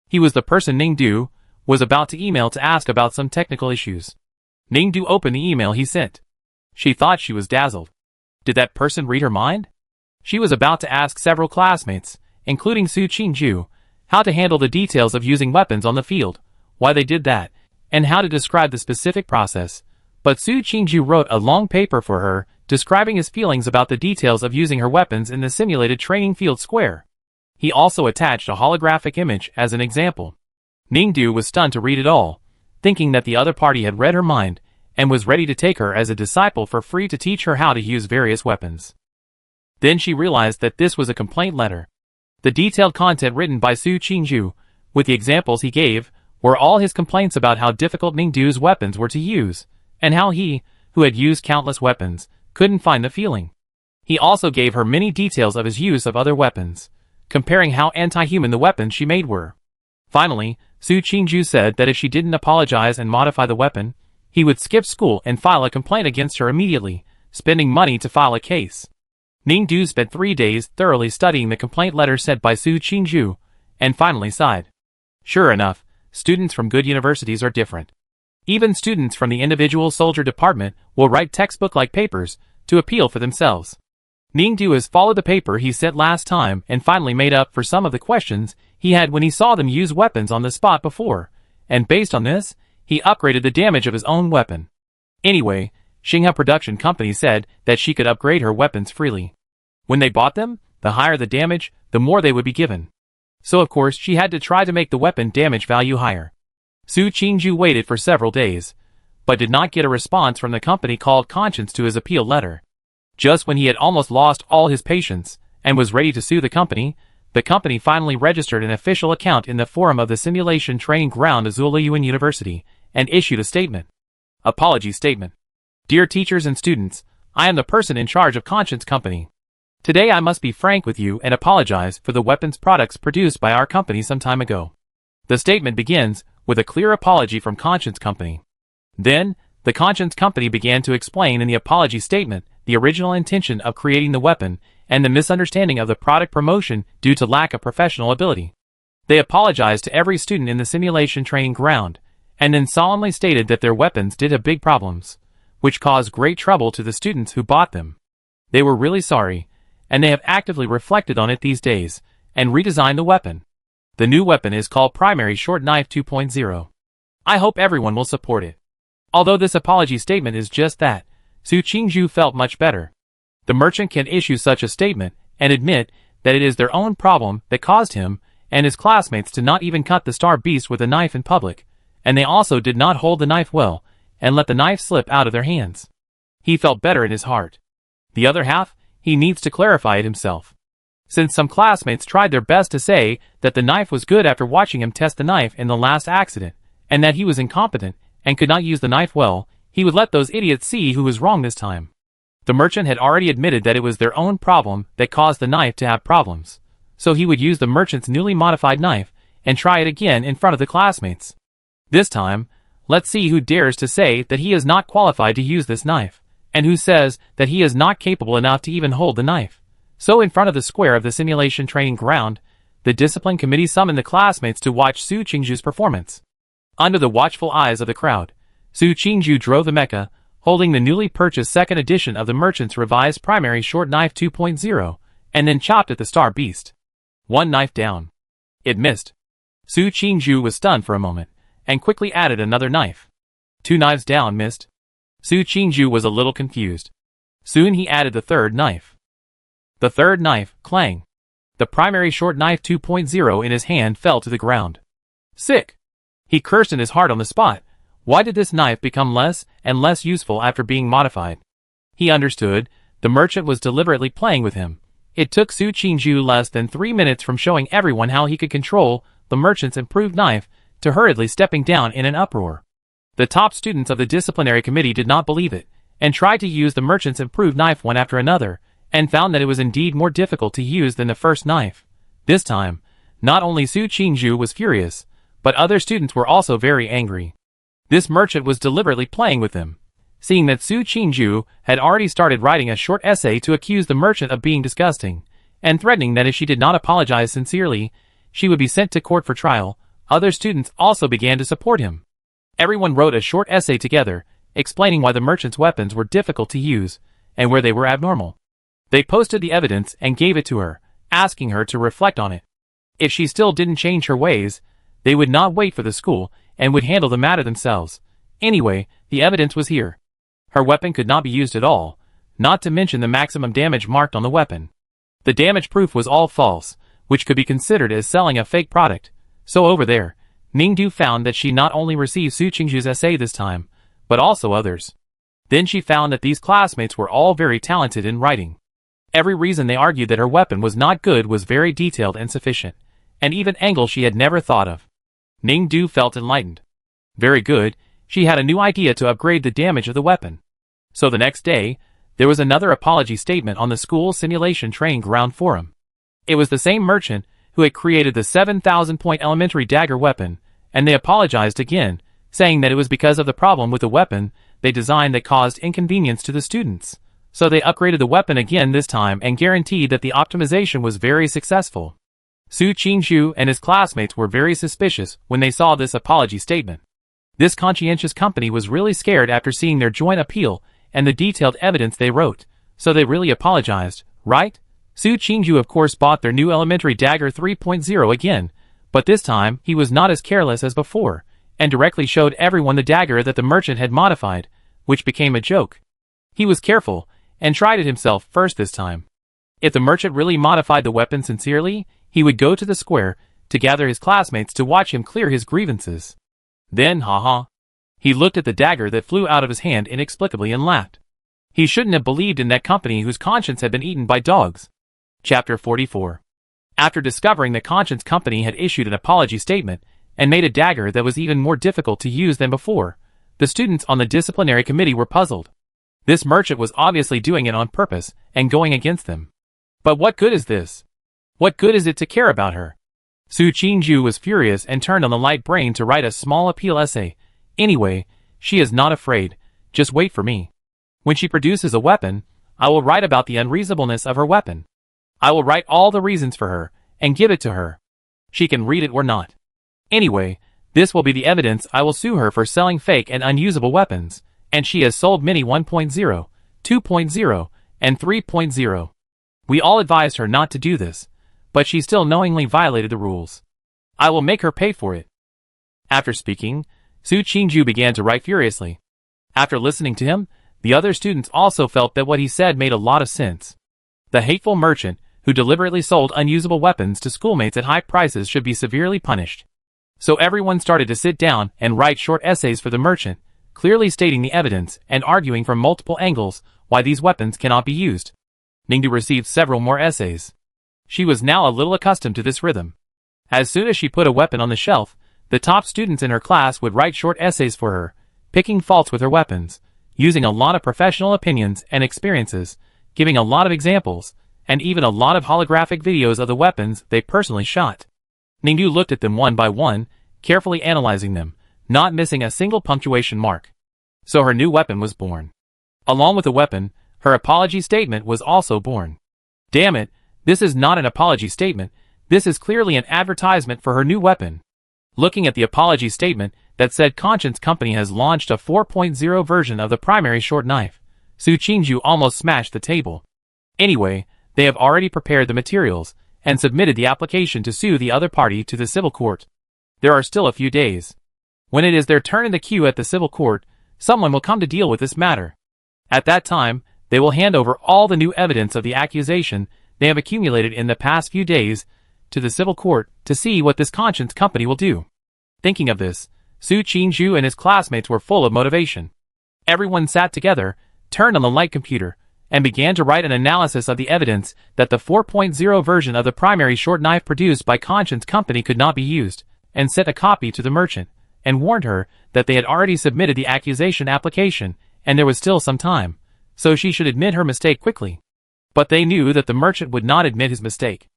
He was the person Ningdu was about to email to ask about some technical issues. Ningdu opened the email he sent. She thought she was dazzled. Did that person read her mind? She was about to ask several classmates, including Su Qingju, how to handle the details of using weapons on the field, why they did that, and how to describe the specific process. But Su Qingju wrote a long paper for her, describing his feelings about the details of using her weapons in the simulated training field square. He also attached a holographic image as an example. Ningdu was stunned to read it all, thinking that the other party had read her mind, and was ready to take her as a disciple for free to teach her how to use various weapons. Then she realized that this was a complaint letter. The detailed content written by Su Qingju, with the examples he gave, were all his complaints about how difficult Ningdu's weapons were to use, and how he, who had used countless weapons, couldn't find the feeling. He also gave her many details of his use of other weapons, comparing how anti-human the weapons she made were. Finally, Su Qingju said that if she didn't apologize and modify the weapon, he would skip school and file a complaint against her immediately, spending money to file a case. Ningdu spent 3 days thoroughly studying the complaint letter sent by Su Qingju, and finally sighed. Sure enough, students from good universities are different. Even students from the individual soldier department will write textbook-like papers to appeal for themselves. Ningdu has followed the paper he sent last time and finally made up for some of the questions he had when he saw them use weapons on the spot before, and based on this, he upgraded the damage of his own weapon. Anyway, Xinghe Production Company said that she could upgrade her weapons freely. When they bought them, the higher the damage, the more they would be given. So of course she had to try to make the weapon damage value higher. Su Qingju waited for several days, but did not get a response from the company called Conscience to his appeal letter. Just when he had almost lost all his patience, and was ready to sue the company finally registered an official account in the forum of the simulation training ground Azula Yuan University, and issued a statement. Apology statement. Dear teachers and students, I am the person in charge of Conscience Company. Today I must be frank with you and apologize for the weapons products produced by our company some time ago. The statement begins with a clear apology from Conscience Company. Then, the Conscience Company began to explain in the apology statement the original intention of creating the weapon and the misunderstanding of the product promotion due to lack of professional ability. They apologized to every student in the simulation training ground, and then solemnly stated that their weapons did have big problems, which caused great trouble to the students who bought them. They were really sorry, and they have actively reflected on it these days, and redesigned the weapon. The new weapon is called Primary Short Knife 2.0. I hope everyone will support it. Although this apology statement is just that, Su Qingju felt much better. The merchant can issue such a statement and admit that it is their own problem that caused him and his classmates to not even cut the star beast with a knife in public, and they also did not hold the knife well and let the knife slip out of their hands. He felt better in his heart. The other half, he needs to clarify it himself. Since some classmates tried their best to say that the knife was good after watching him test the knife in the last accident, and that he was incompetent and could not use the knife well, he would let those idiots see who was wrong this time. The merchant had already admitted that it was their own problem that caused the knife to have problems, so he would use the merchant's newly modified knife and try it again in front of the classmates. This time, let's see who dares to say that he is not qualified to use this knife, and who says that he is not capable enough to even hold the knife. So in front of the square of the simulation training ground, the discipline committee summoned the classmates to watch Su Qingju's performance. Under the watchful eyes of the crowd, Su Qingju drove the mecha, holding the newly purchased second edition of the merchant's revised primary short knife 2.0, and then chopped at the star beast. One knife down. It missed. Su Qingju was stunned for a moment, and quickly added another knife. Two knives down missed. Su Qingju was a little confused. Soon he added the third knife. The third knife, clang. The primary short knife 2.0 in his hand fell to the ground. Sick! He cursed in his heart on the spot. Why did this knife become less and less useful after being modified? He understood. The merchant was deliberately playing with him. It took Su Qingju less than 3 minutes from showing everyone how he could control the merchant's improved knife to hurriedly stepping down in an uproar. The top students of the disciplinary committee did not believe it, and tried to use the merchant's improved knife one after another, and found that it was indeed more difficult to use than the first knife. This time, not only Su Qingju was furious, but other students were also very angry. This merchant was deliberately playing with them. Seeing that Su Qingju had already started writing a short essay to accuse the merchant of being disgusting, and threatening that if she did not apologize sincerely, she would be sent to court for trial, other students also began to support him. Everyone wrote a short essay together, explaining why the merchant's weapons were difficult to use, and where they were abnormal. They posted the evidence and gave it to her, asking her to reflect on it. If she still didn't change her ways, they would not wait for the school, and would handle the matter themselves. Anyway, the evidence was here. Her weapon could not be used at all, not to mention the maximum damage marked on the weapon. The damage proof was all false, which could be considered as selling a fake product. So over there, Ningdu found that she not only received Su Qingju's essay this time, but also others. Then she found that these classmates were all very talented in writing. Every reason they argued that her weapon was not good was very detailed and sufficient, and even angles she had never thought of. Ningdu felt enlightened. Very good, she had a new idea to upgrade the damage of the weapon. So the next day, there was another apology statement on the school simulation training ground forum. It was the same merchant who had created the 7,000-point elementary dagger weapon, and they apologized again, saying that it was because of the problem with the weapon they designed that caused inconvenience to the students. So they upgraded the weapon again this time and guaranteed that the optimization was very successful. Su Qingju and his classmates were very suspicious when they saw this apology statement. This conscientious company was really scared after seeing their joint appeal and the detailed evidence they wrote, so they really apologized, right? Su Qingju of course bought their new elementary dagger 3.0 again, but this time he was not as careless as before, and directly showed everyone the dagger that the merchant had modified, which became a joke. He was careful, and tried it himself first this time. If the merchant really modified the weapon sincerely, he would go to the square to gather his classmates to watch him clear his grievances. Then, haha. He looked at the dagger that flew out of his hand inexplicably and laughed. He shouldn't have believed in that company whose conscience had been eaten by dogs. Chapter 44. After discovering that Conscience Company had issued an apology statement and made a dagger that was even more difficult to use than before, the students on the disciplinary committee were puzzled. This merchant was obviously doing it on purpose and going against them. But what good is this? What good is it to care about her? Su Qingju was furious and turned on the light brain to write a small appeal essay. Anyway, she is not afraid. Just wait for me. When she produces a weapon, I will write about the unreasonableness of her weapon. I will write all the reasons for her, and give it to her. She can read it or not. Anyway, this will be the evidence. I will sue her for selling fake and unusable weapons, and she has sold many 1.0, 2.0, and 3.0. We all advised her not to do this, but she still knowingly violated the rules. I will make her pay for it. After speaking, Su Qingju began to write furiously. After listening to him, the other students also felt that what he said made a lot of sense. The hateful merchant, who deliberately sold unusable weapons to schoolmates at high prices should be severely punished. So everyone started to sit down and write short essays for the merchant, clearly stating the evidence and arguing from multiple angles why these weapons cannot be used. Ningdu received several more essays. She was now a little accustomed to this rhythm. As soon as she put a weapon on the shelf, the top students in her class would write short essays for her, picking faults with her weapons, using a lot of professional opinions and experiences, giving a lot of examples, and even a lot of holographic videos of the weapons they personally shot. Ningdu looked at them one by one, carefully analyzing them, not missing a single punctuation mark. So her new weapon was born. Along with the weapon, her apology statement was also born. Damn it, this is not an apology statement, this is clearly an advertisement for her new weapon. Looking at the apology statement that said Conscience Company has launched a 4.0 version of the primary short knife, Su Qingju almost smashed the table. Anyway, they have already prepared the materials and submitted the application to sue the other party to the civil court. There are still a few days. When it is their turn in the queue at the civil court, someone will come to deal with this matter. At that time, they will hand over all the new evidence of the accusation they have accumulated in the past few days to the civil court to see what this Conscience Company will do. Thinking of this, Su Qingju and his classmates were full of motivation. Everyone sat together, turned on the light computer, and began to write an analysis of the evidence that the 4.0 version of the primary short knife produced by Conscience Company could not be used, and sent a copy to the merchant, and warned her that they had already submitted the accusation application, and there was still some time, so she should admit her mistake quickly. But they knew that the merchant would not admit his mistake.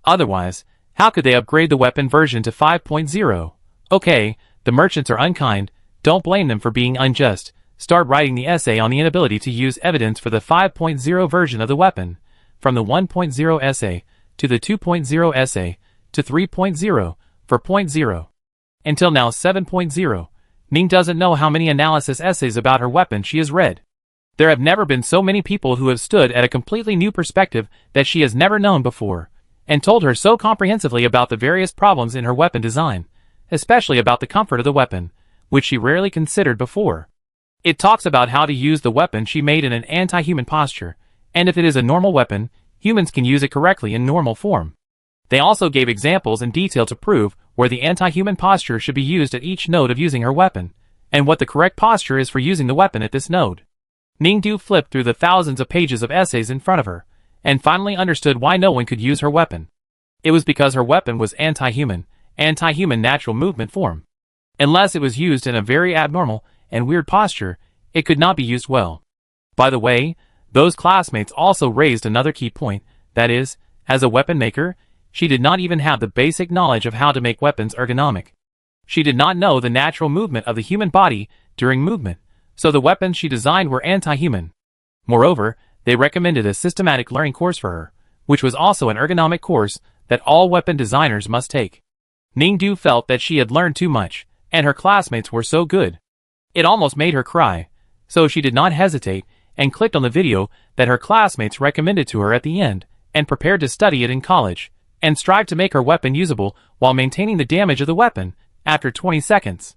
Otherwise, how could they upgrade the weapon version to 5.0? Okay, the merchants are unkind, don't blame them for being unjust. Start writing the essay on the inability to use evidence for the 5.0 version of the weapon, from the 1.0 essay, to the 2.0 essay, to 3.0, for 0.0. Until now 7.0, Ning doesn't know how many analysis essays about her weapon she has read. There have never been so many people who have stood at a completely new perspective that she has never known before, and told her so comprehensively about the various problems in her weapon design, especially about the comfort of the weapon, which she rarely considered before. It talks about how to use the weapon she made in an anti-human posture, and if it is a normal weapon, humans can use it correctly in normal form. They also gave examples in detail to prove where the anti-human posture should be used at each node of using her weapon, and what the correct posture is for using the weapon at this node. Ningdu flipped through the thousands of pages of essays in front of her, and finally understood why no one could use her weapon. It was because her weapon was anti-human natural movement form. Unless it was used in a very abnormal and weird posture, it could not be used well. By the way, those classmates also raised another key point, that is, as a weapon maker, she did not even have the basic knowledge of how to make weapons ergonomic. She did not know the natural movement of the human body during movement, so the weapons she designed were anti-human. Moreover, they recommended a systematic learning course for her, which was also an ergonomic course that all weapon designers must take. Ningdu felt that she had learned too much, and her classmates were so good. It almost made her cry, so she did not hesitate and clicked on the video that her classmates recommended to her at the end, and prepared to study it in college, and strive to make her weapon usable while maintaining the damage of the weapon after 20 seconds.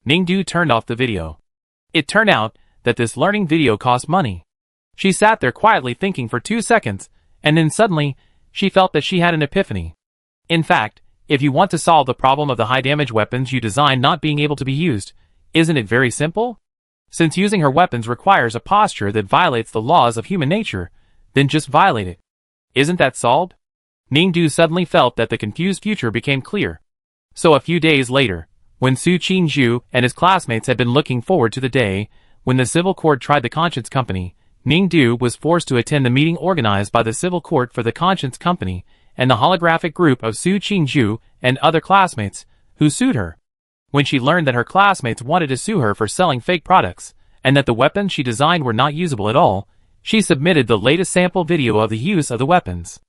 Ningdu turned off the video. It turned out that this learning video cost money. She sat there quietly thinking for 2 seconds, and then suddenly, she felt that she had an epiphany. In fact, if you want to solve the problem of the high-damage weapons you design not being able to be used, isn't it very simple? Since using her weapons requires a posture that violates the laws of human nature, then just violate it. Isn't that solved? Ningdu suddenly felt that the confused future became clear. So a few days later, when Su Qingju and his classmates had been looking forward to the day when the civil court tried the Conscience Company, Ningdu was forced to attend the meeting organized by the civil court for the Conscience Company and the holographic group of Su Qingju and other classmates who sued her. When she learned that her classmates wanted to sue her for selling fake products, and that the weapons she designed were not usable at all, she submitted the latest sample video of the use of the weapons.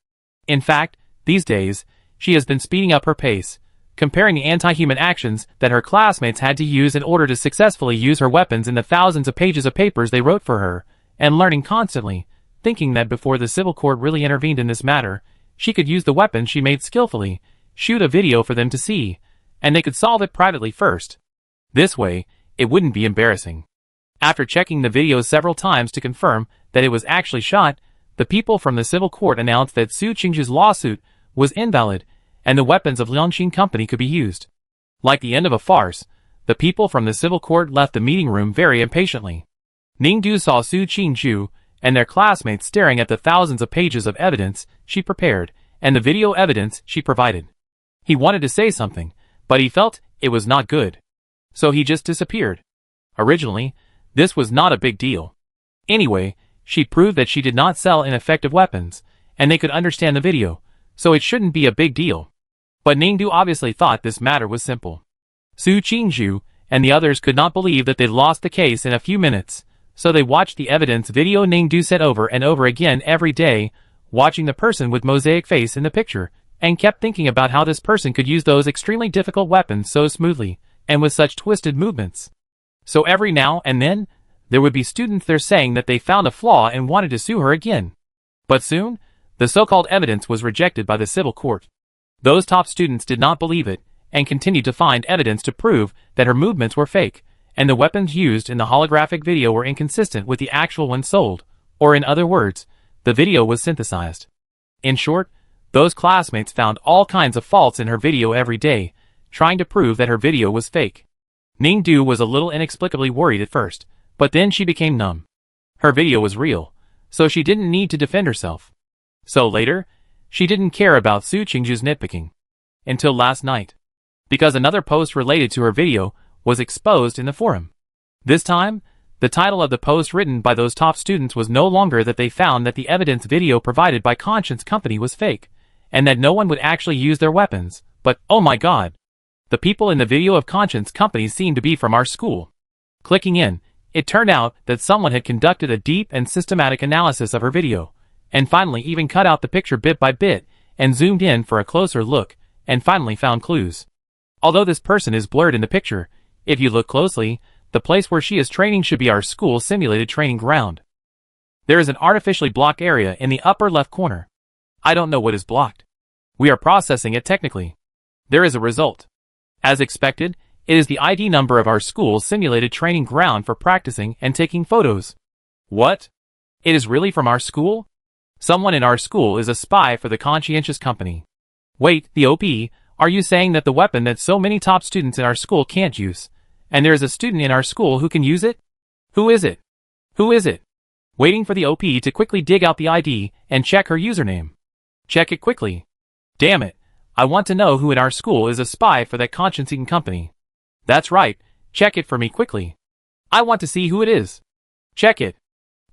In fact, these days, she has been speeding up her pace, comparing the anti-human actions that her classmates had to use in order to successfully use her weapons in the thousands of pages of papers they wrote for her, and learning constantly, thinking that before the civil court really intervened in this matter, she could use the weapons she made skillfully, shoot a video for them to see, and they could solve it privately first. This way, it wouldn't be embarrassing. After checking the video several times to confirm that it was actually shot, the people from the civil court announced that Su Qingzhu's lawsuit was invalid and the weapons of Liangxin Company could be used. Like the end of a farce, the people from the civil court left the meeting room very impatiently. Ningdu saw Su Qingzhu and their classmates staring at the thousands of pages of evidence she prepared and the video evidence she provided. He wanted to say something, but he felt it was not good. So he just disappeared. Originally, this was not a big deal. Anyway, she proved that she did not sell ineffective weapons, and they could understand the video, so it shouldn't be a big deal. But Ningdu obviously thought this matter was simple. Su Qingzhu and the others could not believe that they'd lost the case in a few minutes, so they watched the evidence video Ningdu said over and over again every day, watching the person with mosaic face in the picture, and kept thinking about how this person could use those extremely difficult weapons so smoothly, and with such twisted movements. So every now and then, there would be students there saying that they found a flaw and wanted to sue her again. But soon, the so-called evidence was rejected by the civil court. Those top students did not believe it, and continued to find evidence to prove that her movements were fake, and the weapons used in the holographic video were inconsistent with the actual ones sold, or in other words, the video was synthesized. In short, those classmates found all kinds of faults in her video every day, trying to prove that her video was fake. Ningdu was a little inexplicably worried at first, but then she became numb. Her video was real, so she didn't need to defend herself. So later, she didn't care about Su Qingzhu's nitpicking. Until last night. Because another post related to her video was exposed in the forum. This time, the title of the post written by those top students was no longer that they found that the evidence video provided by Conscience Company was fake, and that no one would actually use their weapons, but, oh my god! The people in the video of Conscience Company seemed to be from our school. Clicking in, it turned out that someone had conducted a deep and systematic analysis of her video, and finally even cut out the picture bit by bit, and zoomed in for a closer look, and finally found clues. Although this person is blurred in the picture, if you look closely, the place where she is training should be our school's simulated training ground. There is an artificially blocked area in the upper left corner. I don't know what is blocked. We are processing it technically. There is a result. As expected, it is the ID number of our school's simulated training ground for practicing and taking photos. What? It is really from our school? Someone in our school is a spy for the Conscientious Company. Wait, the OP, are you saying that the weapon that so many top students in our school can't use, and there is a student in our school who can use it? Who is it? Who is it? Waiting for the OP to quickly dig out the ID and check her username. Check it quickly. Damn it, I want to know who in our school is a spy for that Conscience-Eating Company. That's right, check it for me quickly. I want to see who it is. Check it.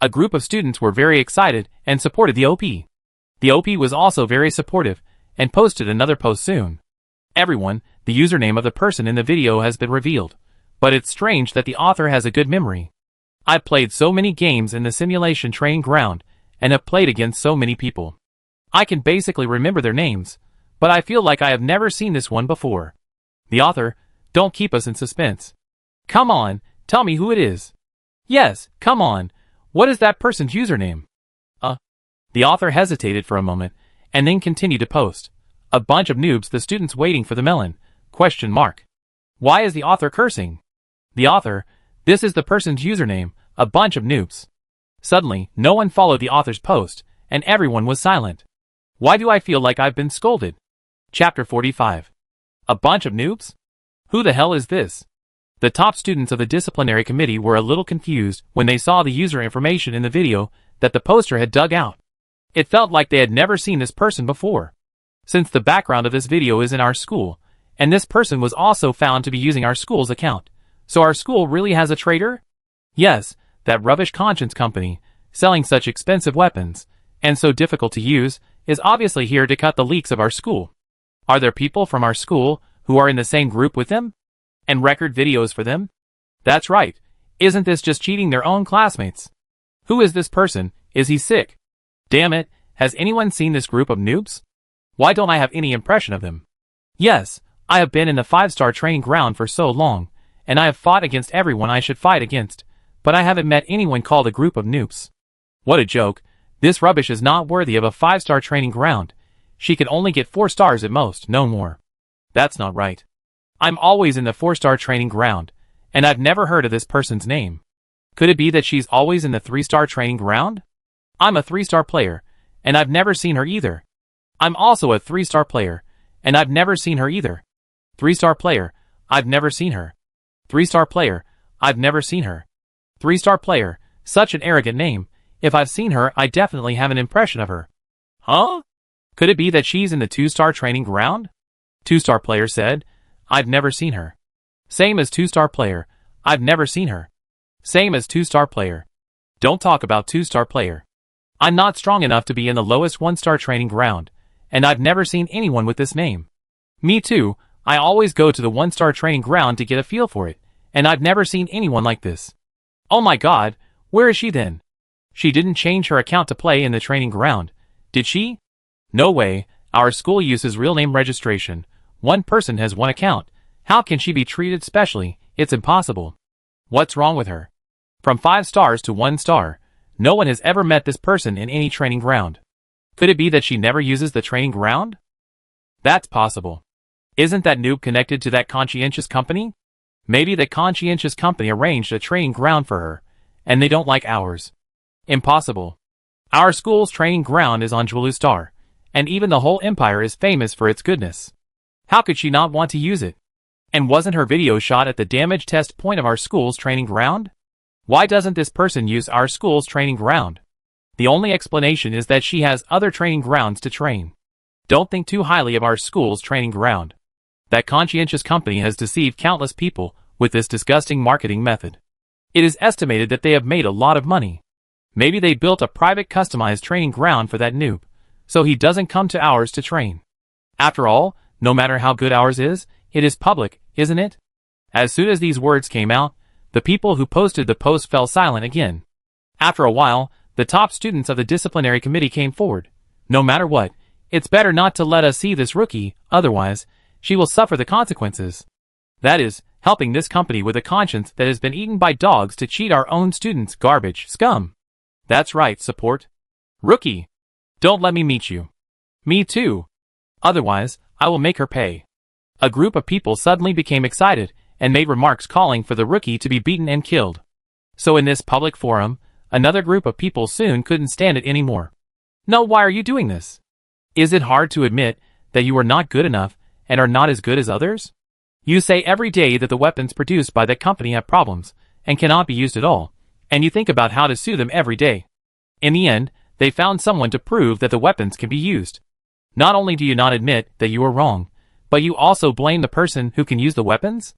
A group of students were very excited and supported the OP. The OP was also very supportive and posted another post soon. Everyone, the username of the person in the video has been revealed, but it's strange that the author has a good memory. I've played so many games in the simulation training ground and have played against so many people. I can basically remember their names, but I feel like I have never seen this one before. The author, don't keep us in suspense. Come on, tell me who it is. Yes, come on, what is that person's username? The author hesitated for a moment, and then continued to post. A bunch of noobs, the students waiting for the melon, ? Why is the author cursing? The author, this is the person's username, a bunch of noobs. Suddenly, no one followed the author's post, and everyone was silent. Why do I feel like I've been scolded? Chapter 45. A bunch of noobs? Who the hell is this? The top students of the disciplinary committee were a little confused when they saw the user information in the video that the poster had dug out. It felt like they had never seen this person before. Since the background of this video is in our school, and this person was also found to be using our school's account, so our school really has a traitor? Yes, that rubbish Conscience Company, selling such expensive weapons, and so difficult to use, is obviously here to cut the leaks of our school. Are there people from our school who are in the same group with them? And record videos for them? That's right, isn't this just cheating their own classmates? Who is this person? Is he sick? Damn it, has anyone seen this group of noobs? Why don't I have any impression of them? Yes, I have been in the 5-star training ground for so long, and I have fought against everyone I should fight against, but I haven't met anyone called a group of noobs. What a joke, this rubbish is not worthy of a 5-star training ground. She could only get 4 stars at most, no more. That's not right. I'm always in the 4-star training ground, and I've never heard of this person's name. Could it be that she's always in the 3-star training ground? I'm a 3-star player, and I've never seen her either. I'm also a 3-star player, and I've never seen her either. 3-star player, I've never seen her. 3-star player, I've never seen her. 3-star player, such an arrogant name. If I've seen her, I definitely have an impression of her. Huh? Could it be that she's in the 2-star training ground? 2-star player said, I've never seen her. Same as 2-star player, I've never seen her. Same as 2-star player. Don't talk about 2-star player. I'm not strong enough to be in the lowest 1-star training ground, and I've never seen anyone with this name. Me too, I always go to the 1-star training ground to get a feel for it, and I've never seen anyone like this. Oh my god, where is she then? She didn't change her account to play in the training ground, did she? No way, our school uses real name registration. One person has one account. How can she be treated specially? It's impossible. What's wrong with her? From 5 stars to 1 star, no one has ever met this person in any training ground. Could it be that she never uses the training ground? That's possible. Isn't that noob connected to that conscientious company? Maybe the conscientious company arranged a training ground for her, and they don't like ours. Impossible. Our school's training ground is on Jewelu Star, and even the whole empire is famous for its goodness. How could she not want to use it? And wasn't her video shot at the damage test point of our school's training ground? Why doesn't this person use our school's training ground? The only explanation is that she has other training grounds to train. Don't think too highly of our school's training ground. That conscientious company has deceived countless people with this disgusting marketing method. It is estimated that they have made a lot of money. Maybe they built a private customized training ground for that noob, so he doesn't come to ours to train. After all, no matter how good ours is, it is public, isn't it? As soon as these words came out, the people who posted the post fell silent again. After a while, the top students of the disciplinary committee came forward. No matter what, it's better not to let us see this rookie, otherwise, she will suffer the consequences. That is, helping this company with a conscience that has been eaten by dogs to cheat our own students. Garbage, scum. That's right, support. Rookie. Don't let me meet you. Me too. Otherwise, I will make her pay. A group of people suddenly became excited and made remarks calling for the rookie to be beaten and killed. So in this public forum, another group of people soon couldn't stand it anymore. No, why are you doing this? Is it hard to admit that you are not good enough and are not as good as others? You say every day that the weapons produced by that company have problems and cannot be used at all, and you think about how to sue them every day. In the end, they found someone to prove that the weapons can be used. Not only do you not admit that you are wrong, but you also blame the person who can use the weapons?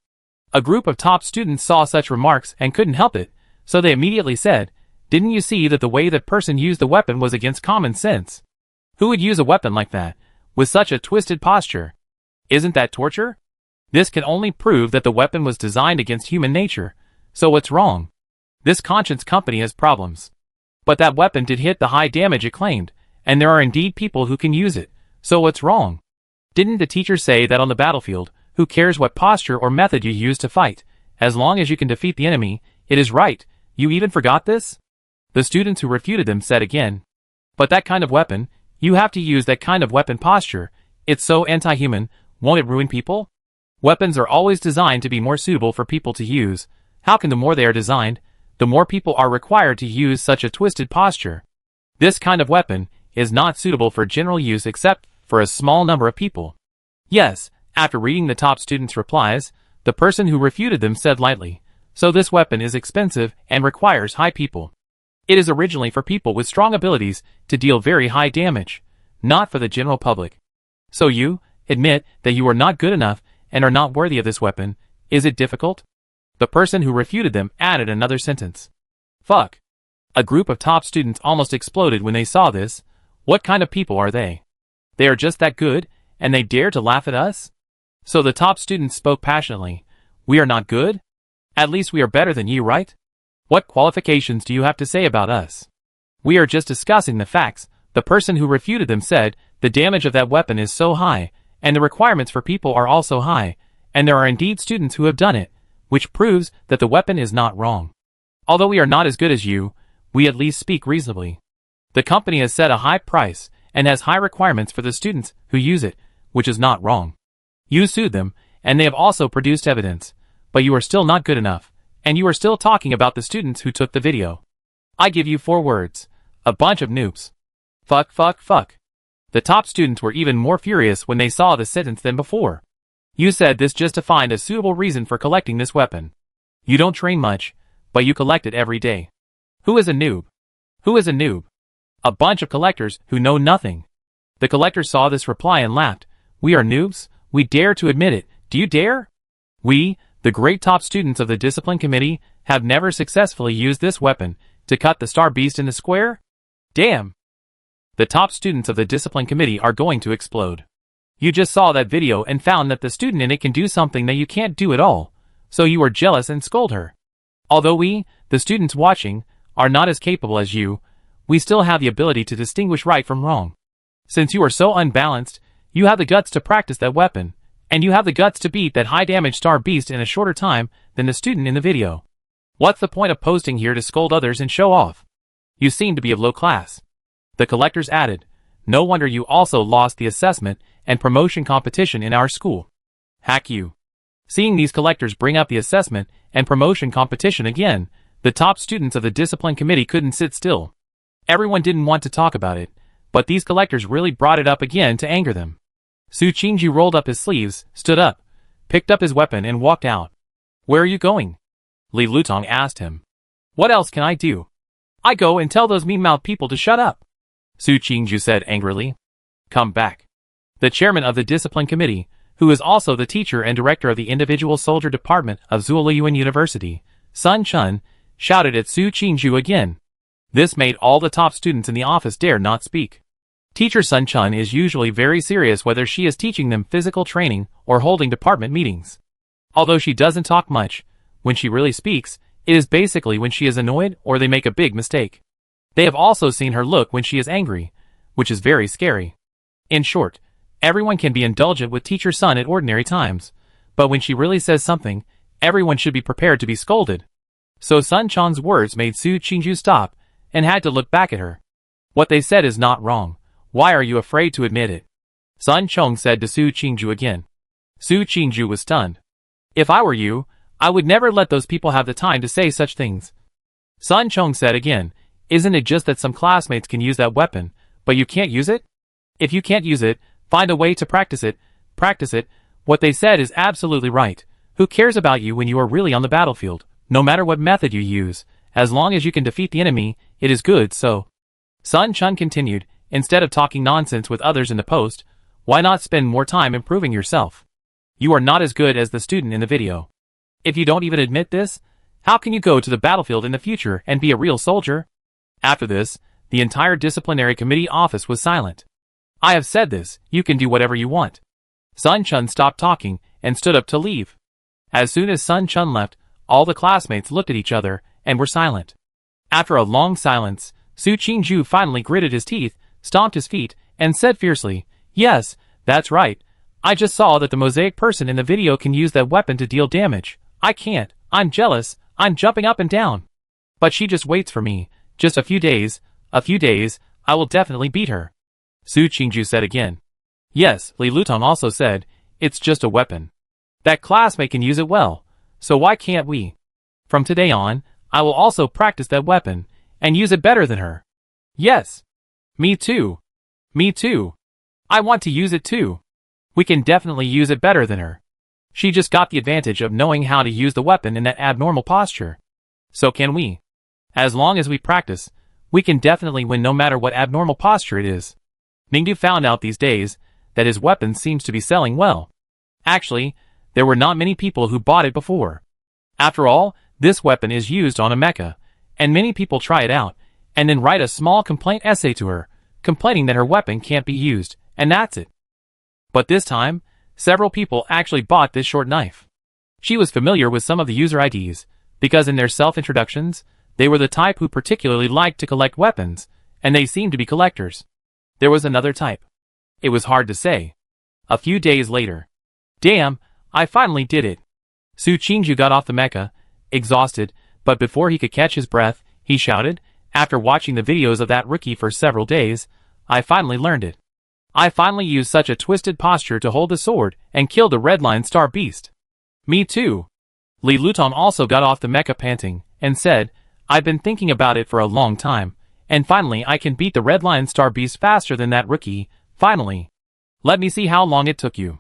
A group of top students saw such remarks and couldn't help it, so they immediately said, "Didn't you see that the way that person used the weapon was against common sense? Who would use a weapon like that, with such a twisted posture? Isn't that torture? This can only prove that the weapon was designed against human nature, so what's wrong? This conscience company has problems. But that weapon did hit the high damage it claimed, and there are indeed people who can use it, so what's wrong? Didn't the teacher say that on the battlefield, who cares what posture or method you use to fight, as long as you can defeat the enemy, it is right? You even forgot this?" The students who refuted them said again, "But that kind of weapon, you have to use that kind of weapon posture. It's so anti-human, won't it ruin people? Weapons are always designed to be more suitable for people to use. How can the more they are designed, the more people are required to use such a twisted posture? This kind of weapon is not suitable for general use except for a small number of people." Yes, after reading the top students' replies, the person who refuted them said lightly, "So this weapon is expensive and requires high people. It is originally for people with strong abilities to deal very high damage, not for the general public. So you admit that you are not good enough and are not worthy of this weapon. Is it difficult?" The person who refuted them added another sentence. Fuck. A group of top students almost exploded when they saw this. What kind of people are they? They are just that good, and they dare to laugh at us? So the top students spoke passionately. "We are not good? At least we are better than you, right? What qualifications do you have to say about us? We are just discussing the facts." The person who refuted them said, "The damage of that weapon is so high, and the requirements for people are also high, and there are indeed students who have done it, which proves that the weapon is not wrong. Although we are not as good as you, we at least speak reasonably. The company has set a high price and has high requirements for the students who use it, which is not wrong. You sued them, and they have also produced evidence, but you are still not good enough, and you are still talking about the students who took the video. I give you 4 words. A bunch of noobs. Fuck, fuck, fuck. The top students were even more furious when they saw the sentence than before. You said this just to find a suitable reason for collecting this weapon. You don't train much, but you collect it every day. Who is a noob? Who is a noob? A bunch of collectors who know nothing. The collectors saw this reply and laughed. We are noobs? We dare to admit it. Do you dare? We, the great top students of the discipline committee, have never successfully used this weapon to cut the star beast in the square? Damn. The top students of the discipline committee are going to explode. You just saw that video and found that the student in it can do something that you can't do at all, so you are jealous and scold her. Although we, the students watching, are not as capable as you, we still have the ability to distinguish right from wrong. Since you are so unbalanced, you have the guts to practice that weapon, and you have the guts to beat that high-damage star beast in a shorter time than the student in the video. What's the point of posting here to scold others and show off? You seem to be of low class. The collectors added, no wonder you also lost the assessment and promotion competition in our school. Hack you. Seeing these collectors bring up the assessment and promotion competition again, the top students of the discipline committee couldn't sit still. Everyone didn't want to talk about it, but these collectors really brought it up again to anger them. Su Qingju rolled up his sleeves, stood up, picked up his weapon and walked out. Where are you going? Li Lutong asked him. What else can I do? I go and tell those mean-mouthed people to shut up. Su Qingju said angrily. Come back. The chairman of the discipline committee, who is also the teacher and director of the individual soldier department of Zuoyuan University, Sun Chun, shouted at Su Qingju again. This made all the top students in the office dare not speak. Teacher Sun Chun is usually very serious whether she is teaching them physical training or holding department meetings. Although she doesn't talk much, when she really speaks, it is basically when she is annoyed or they make a big mistake. They have also seen her look when she is angry, which is very scary. In short, everyone can be indulgent with Teacher Sun at ordinary times, but when she really says something, everyone should be prepared to be scolded. So Sun Chun's words made Su Qingju stop and had to look back at her. What they said is not wrong. Why are you afraid to admit it? Sun Chong said to Su Qingju again. Su Qingju was stunned. If I were you, I would never let those people have the time to say such things. Sun Chong said again, isn't it just that some classmates can use that weapon, but you can't use it? If you can't use it, find a way to practice it. Practice it. What they said is absolutely right. Who cares about you when you are really on the battlefield? No matter what method you use, as long as you can defeat the enemy, it is good. So, Sun Chun continued, instead of talking nonsense with others in the post, why not spend more time improving yourself? You are not as good as the student in the video. If you don't even admit this, how can you go to the battlefield in the future and be a real soldier? After this, the entire disciplinary committee office was silent. I have said this, you can do whatever you want. Sun Chun stopped talking and stood up to leave. As soon as Sun Chun left, all the classmates looked at each other and were silent. After a long silence, Su Qingju finally gritted his teeth, stomped his feet, and said fiercely, yes, that's right. I just saw that the mosaic person in the video can use that weapon to deal damage. I can't. I'm jealous. I'm jumping up and down. But she just waits for me. Just a few days, I will definitely beat her. Su Qingju said again. Yes, Li Lutong also said, it's just a weapon. That classmate can use it well, so why can't we? From today on, I will also practice that weapon, and use it better than her. Yes. Me too. Me too. I want to use it too. We can definitely use it better than her. She just got the advantage of knowing how to use the weapon in that abnormal posture. So can we. As long as we practice, we can definitely win no matter what abnormal posture it is. Ningdu found out these days that his weapon seems to be selling well. Actually, there were not many people who bought it before. After all, this weapon is used on a mecha, and many people try it out, and then write a small complaint essay to her, complaining that her weapon can't be used, and that's it. But this time, several people actually bought this short knife. She was familiar with some of the user IDs, because in their self-introductions, they were the type who particularly liked to collect weapons, and they seemed to be collectors. There was another type. It was hard to say. A few days later. Damn, I finally did it. Su Qingju got off the mecha, exhausted, but before he could catch his breath, he shouted, after watching the videos of that rookie for several days, I finally learned it. I finally used such a twisted posture to hold the sword and kill the red line star beast. Me too. Li Lutong also got off the mecha panting, and said, I've been thinking about it for a long time, And finally I can beat the Red Lion Star Beast faster than that rookie, finally. Let me see how long it took you.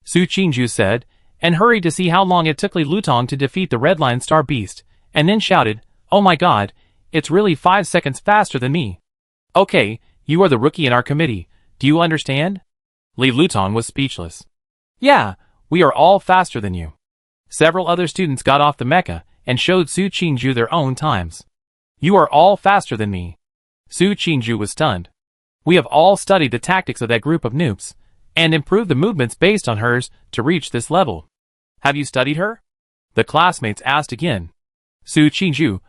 Su Qingju said, and hurried to see how long it took Li Lutong to defeat the Red Lion Star Beast, and then shouted, "Oh my god, it's really 5 seconds faster than me. Okay, you are the rookie in our committee, do you understand?" Li Lutong was speechless. "Yeah, we are all faster than you." Several other students got off the mecha and showed Su Qingju their own times. "You are all faster than me." Su Qingju was stunned. "We have all studied the tactics of that group of noobs, and improved the movements based on hers to reach this level. Have you studied her?" The classmates asked again. Su Qingju,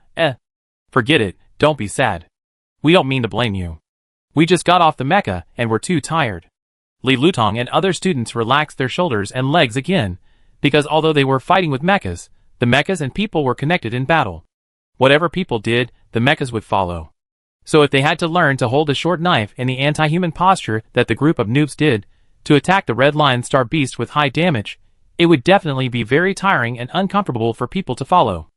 Forget it, don't be sad. We don't mean to blame you. We just got off the mecha and were too tired." Li Lutong and other students relaxed their shoulders and legs again, because although they were fighting with mechas, the mechas and people were connected in battle. Whatever people did, the mechas would follow. So if they had to learn to hold a short knife in the anti-human posture that the group of noobs did, to attack the Red Lion Star Beast with high damage, it would definitely be very tiring and uncomfortable for people to follow.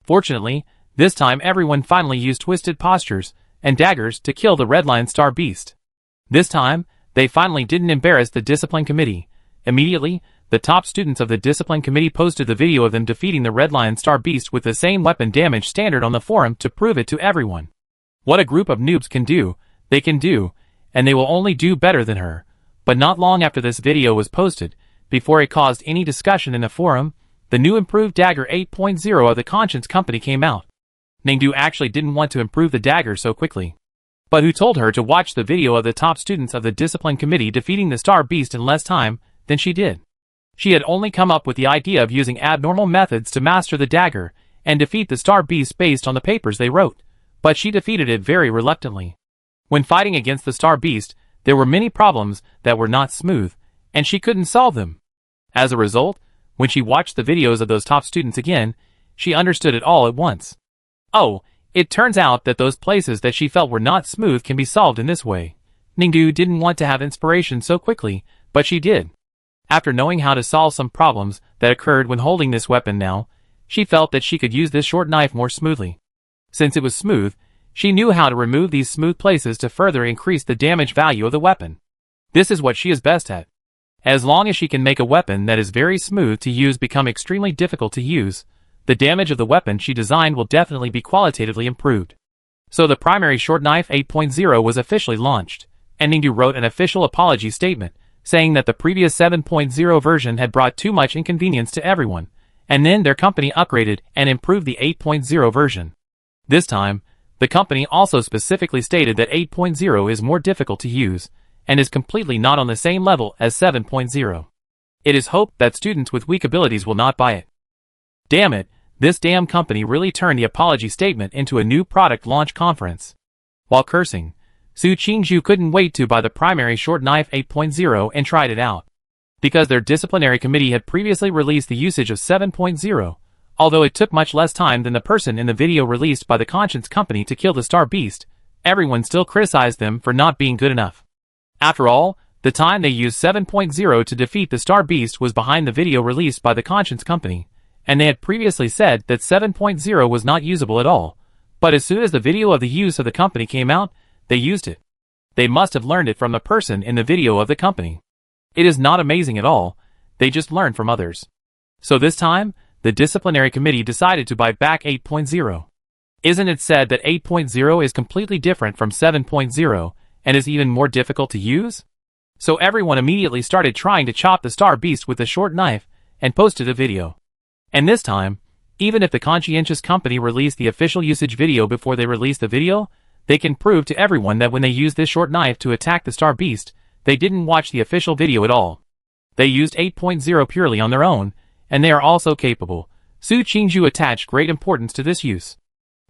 Fortunately, this time everyone finally used twisted postures and daggers to kill the Red Lion Star Beast. This time, they finally didn't embarrass the discipline committee. Immediately, the top students of the discipline committee posted the video of them defeating the Red Lion Star Beast with the same weapon damage standard on the forum to prove it to everyone. What a group of noobs can do, they can do, and they will only do better than her. But not long after this video was posted, before it caused any discussion in the forum, the new improved dagger 8.0 of the Conscience Company came out. Ningdu actually didn't want to improve the dagger so quickly. But who told her to watch the video of the top students of the discipline committee defeating the Star Beast in less time than she did? She had only come up with the idea of using abnormal methods to master the dagger and defeat the Star Beast based on the papers they wrote, but she defeated it very reluctantly. When fighting against the Star Beast, there were many problems that were not smooth, and she couldn't solve them. As a result, when she watched the videos of those top students again, she understood it all at once. Oh, it turns out that those places that she felt were not smooth can be solved in this way. Ningdu didn't want to have inspiration so quickly, but she did. After knowing how to solve some problems that occurred when holding this weapon now, she felt that she could use this short knife more smoothly. Since it was smooth, she knew how to remove these smooth places to further increase the damage value of the weapon. This is what she is best at. As long as she can make a weapon that is very smooth to use become extremely difficult to use, the damage of the weapon she designed will definitely be qualitatively improved. So the primary short knife 8.0 was officially launched, and Ningdu wrote an official apology statement, saying that the previous 7.0 version had brought too much inconvenience to everyone, and then their company upgraded and improved the 8.0 version. This time, the company also specifically stated that 8.0 is more difficult to use, and is completely not on the same level as 7.0. It is hoped that students with weak abilities will not buy it. Damn it, this damn company really turned the apology statement into a new product launch conference. While cursing, Su Qingju couldn't wait to buy the primary short knife 8.0 and tried it out. Because their disciplinary committee had previously released the usage of 7.0, although it took much less time than the person in the video released by the Conscience Company to kill the Star Beast, everyone still criticized them for not being good enough. After all, the time they used 7.0 to defeat the Star Beast was behind the video released by the Conscience Company, and they had previously said that 7.0 was not usable at all, but as soon as the video of the use of the company came out, they used it. They must have learned it from the person in the video of the company. It is not amazing at all, they just learned from others. So this time, the disciplinary committee decided to buy back 8.0. Isn't it said that 8.0 is completely different from 7.0, and is even more difficult to use? So everyone immediately started trying to chop the Star Beast with a short knife, and posted a video. And this time, even if the conscientious company released the official usage video before they released the video, they can prove to everyone that when they used this short knife to attack the Star Beast, they didn't watch the official video at all. They used 8.0 purely on their own, and they are also capable. Su Qingju attached great importance to this use.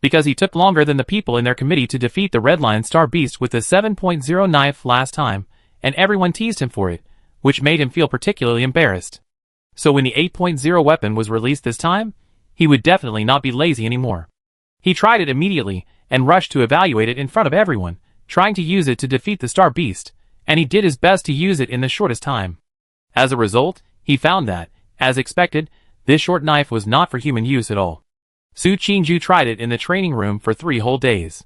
Because he took longer than the people in their committee to defeat the Red Lion Star Beast with the 7.0 knife last time, and everyone teased him for it, which made him feel particularly embarrassed. So when the 8.0 weapon was released this time, he would definitely not be lazy anymore. He tried it immediately, and rushed to evaluate it in front of everyone, trying to use it to defeat the Star Beast, and he did his best to use it in the shortest time. As a result, he found that, as expected, this short knife was not for human use at all. Su Qingju tried it in the training room for 3 whole days.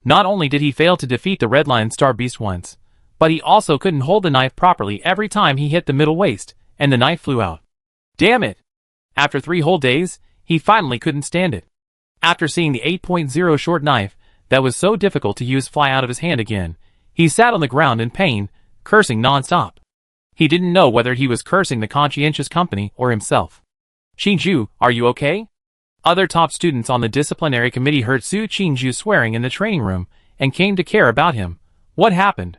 Not only did he fail to defeat the Red Lion Star Beast once, but he also couldn't hold the knife properly every time he hit the middle waist, and the knife flew out. Damn it! After 3 whole days, he finally couldn't stand it. After seeing the 8.0 short knife that was so difficult to use fly out of his hand again, he sat on the ground in pain, cursing non-stop. He didn't know whether he was cursing the conscientious company or himself. Qingju, are you okay? Other top students on the disciplinary committee heard Su Qingju swearing in the training room and came to care about him. What happened?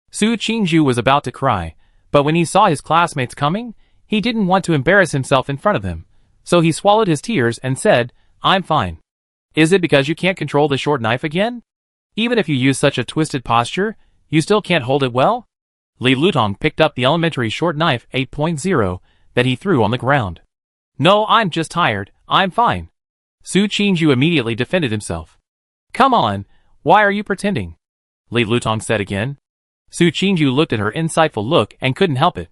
Su Qingju was about to cry, but when he saw his classmates coming, he didn't want to embarrass himself in front of them, so he swallowed his tears and said, I'm fine. Is it because you can't control the short knife again? Even if you use such a twisted posture, you still can't hold it well? Li Lutong picked up the elementary short knife 8.0 that he threw on the ground. No, I'm just tired, I'm fine. Su Qingju immediately defended himself. Come on, why are you pretending? Li Lutong said again. Su Qingju looked at her insightful look and couldn't help it.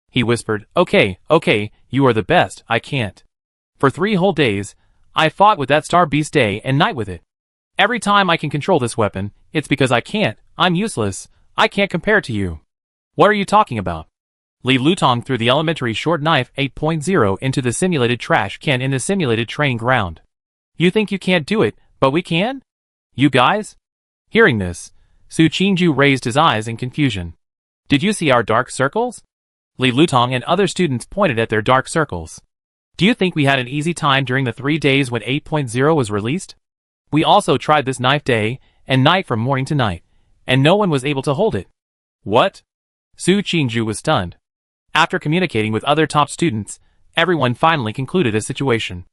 He whispered, okay, you are the best, I can't. For 3 whole days, I fought with that Star Beast day and night with it. Every time I can control this weapon, it's because I can't, I'm useless, I can't compare to you. What are you talking about? Li Lutong threw the elementary short knife 8.0 into the simulated trash can in the simulated training ground. You think you can't do it, but we can? You guys? Hearing this, Su Qingju raised his eyes in confusion. Did you see our dark circles? Li Lutong and other students pointed at their dark circles. Do you think we had an easy time during the 3 days when 8.0 was released? We also tried this knife day and night from morning to night, and no one was able to hold it. What? Su Qingju was stunned. After communicating with other top students, everyone finally concluded a situation.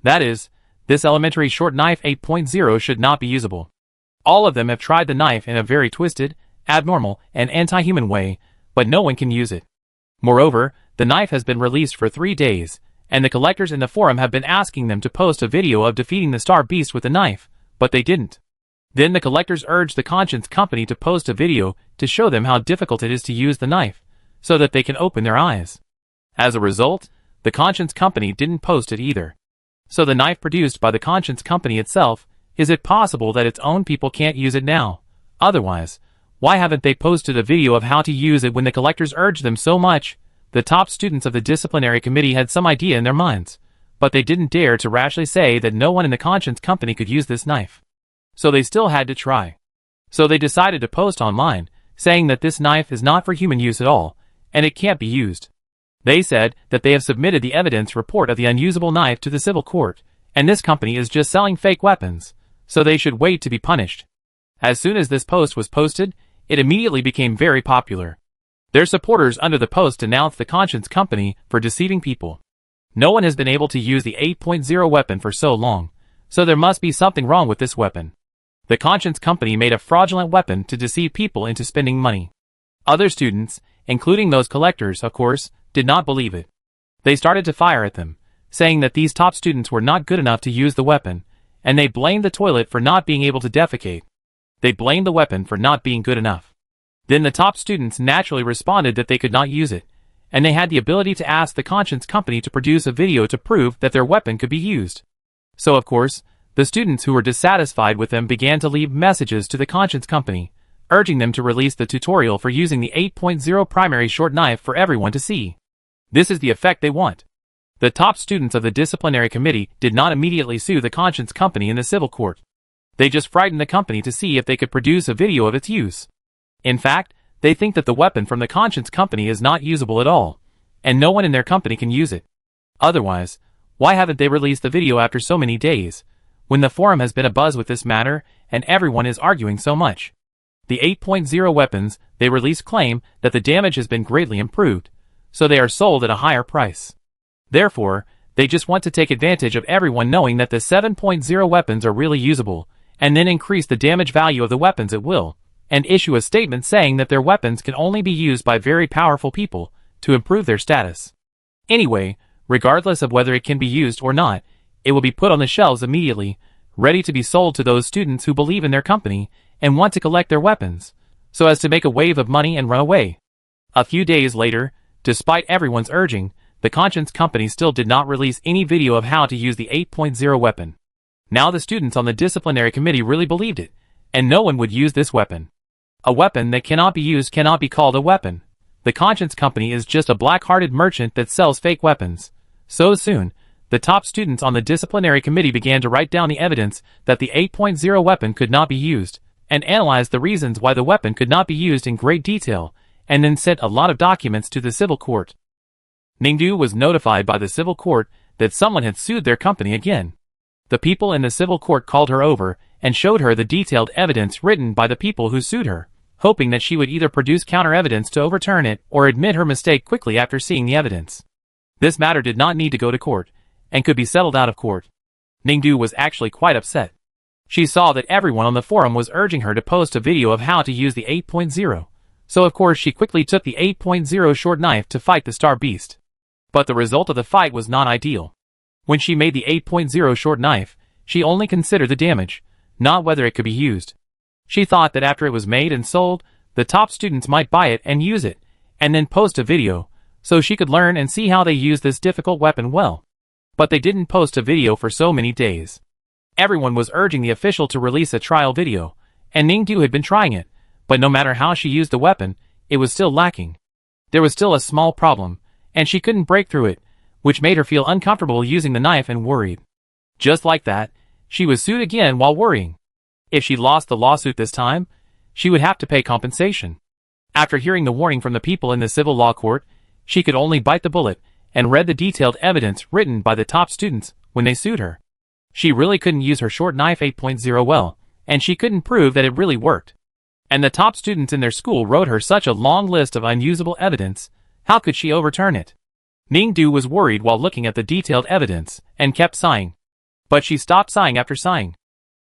That is, this elementary short knife 8.0 should not be usable. All of them have tried the knife in a very twisted, abnormal, and anti-human way, but no one can use it. Moreover, the knife has been released for 3 days, and the collectors in the forum have been asking them to post a video of defeating the Star Beast with the knife, but they didn't. Then the collectors urged the Conscience Company to post a video to show them how difficult it is to use the knife, so that they can open their eyes. As a result, the Conscience Company didn't post it either. So the knife produced by the Conscience Company itself, is it possible that its own people can't use it now? Otherwise, why haven't they posted a video of how to use it when the collectors urged them so much? The top students of the disciplinary committee had some idea in their minds, but they didn't dare to rashly say that no one in the Conscience Company could use this knife. So they still had to try. So they decided to post online, saying that this knife is not for human use at all, and it can't be used. They said that they have submitted the evidence report of the unusable knife to the civil court, and this company is just selling fake weapons, so they should wait to be punished. As soon as this post was posted, it immediately became very popular. Their supporters under the post denounced the Conscience Company for deceiving people. No one has been able to use the 8.0 weapon for so long, so there must be something wrong with this weapon. The Conscience Company made a fraudulent weapon to deceive people into spending money. Other students, including those collectors, of course, did not believe it. They started to fire at them, saying that these top students were not good enough to use the weapon, and they blamed the toilet for not being able to defecate. They blamed the weapon for not being good enough. Then the top students naturally responded that they could not use it, and they had the ability to ask the Conscience Company to produce a video to prove that their weapon could be used. So of course, the students who were dissatisfied with them began to leave messages to the Conscience Company, urging them to release the tutorial for using the 8.0 primary short knife for everyone to see. This is the effect they want. The top students of the disciplinary committee did not immediately sue the Conscience Company in the civil court. They just frightened the company to see if they could produce a video of its use. In fact, they think that the weapon from the Conscience Company is not usable at all, and no one in their company can use it. Otherwise, why haven't they released the video after so many days, when the forum has been abuzz with this matter and everyone is arguing so much? The 8.0 weapons they released claim that the damage has been greatly improved, so they are sold at a higher price. Therefore, they just want to take advantage of everyone knowing that the 7.0 weapons are really usable, and then increase the damage value of the weapons at will, and issue a statement saying that their weapons can only be used by very powerful people to improve their status. Anyway, regardless of whether it can be used or not, it will be put on the shelves immediately, ready to be sold to those students who believe in their company and want to collect their weapons, so as to make a wave of money and run away. A few days later, despite everyone's urging, the Conscience Company still did not release any video of how to use the 8.0 weapon. Now the students on the disciplinary committee really believed it, And no one would use this weapon. A weapon that cannot be used cannot be called a weapon. The Conscience Company is just a black-hearted merchant that sells fake weapons. So soon, the top students on the disciplinary committee began to write down the evidence that the 8.0 weapon could not be used, and analyzed the reasons why the weapon could not be used in great detail, and then sent a lot of documents to the civil court. Ningdu was notified by the civil court that someone had sued their company again. The people in the civil court called her over and showed her the detailed evidence written by the people who sued her, hoping that she would either produce counter-evidence to overturn it or admit her mistake quickly after seeing the evidence. This matter did not need to go to court, and could be settled out of court. Ningdu was actually quite upset. She saw that everyone on the forum was urging her to post a video of how to use the 8.0, so of course she quickly took the 8.0 short knife to fight the star beast. But the result of the fight was not ideal. When she made the 8.0 short knife, she only considered the damage, not whether it could be used. She thought that after it was made and sold, the top students might buy it and use it, and then post a video, so she could learn and see how they use this difficult weapon well. But they didn't post a video for so many days. Everyone was urging the official to release a trial video, and Ningdu had been trying it, but no matter how she used the weapon, it was still lacking. There was still a small problem, and she couldn't break through it, which made her feel uncomfortable using the knife and worried. Just like that, she was sued again while worrying. If she lost the lawsuit this time, she would have to pay compensation. After hearing the warning from the people in the civil law court, she could only bite the bullet and read the detailed evidence written by the top students when they sued her. She really couldn't use her short knife 8.0 well, and she couldn't prove that it really worked. And the top students in their school wrote her such a long list of unusable evidence, how could she overturn it? Ningdu was worried while looking at the detailed evidence, and kept sighing. But she stopped sighing after sighing.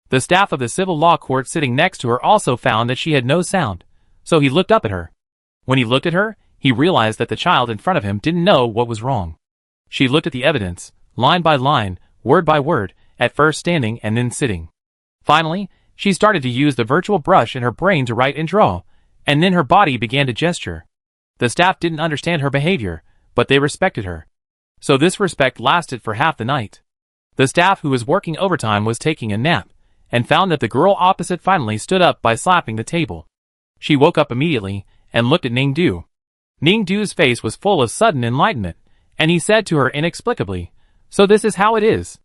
The staff of the civil law court sitting next to her also found that she had no sound, so he looked up at her. When he looked at her, he realized that the child in front of him didn't know what was wrong. She looked at the evidence, line by line, word by word, at first standing and then sitting. Finally, she started to use the virtual brush in her brain to write and draw, and then her body began to gesture. The staff didn't understand her behavior, but they respected her. So this respect lasted for half the night. The staff who was working overtime was taking a nap, and found that the girl opposite finally stood up by slapping the table. She woke up immediately, and looked at Ningdu. Ningdu's face was full of sudden enlightenment, and he said to her inexplicably, "So this is how it is."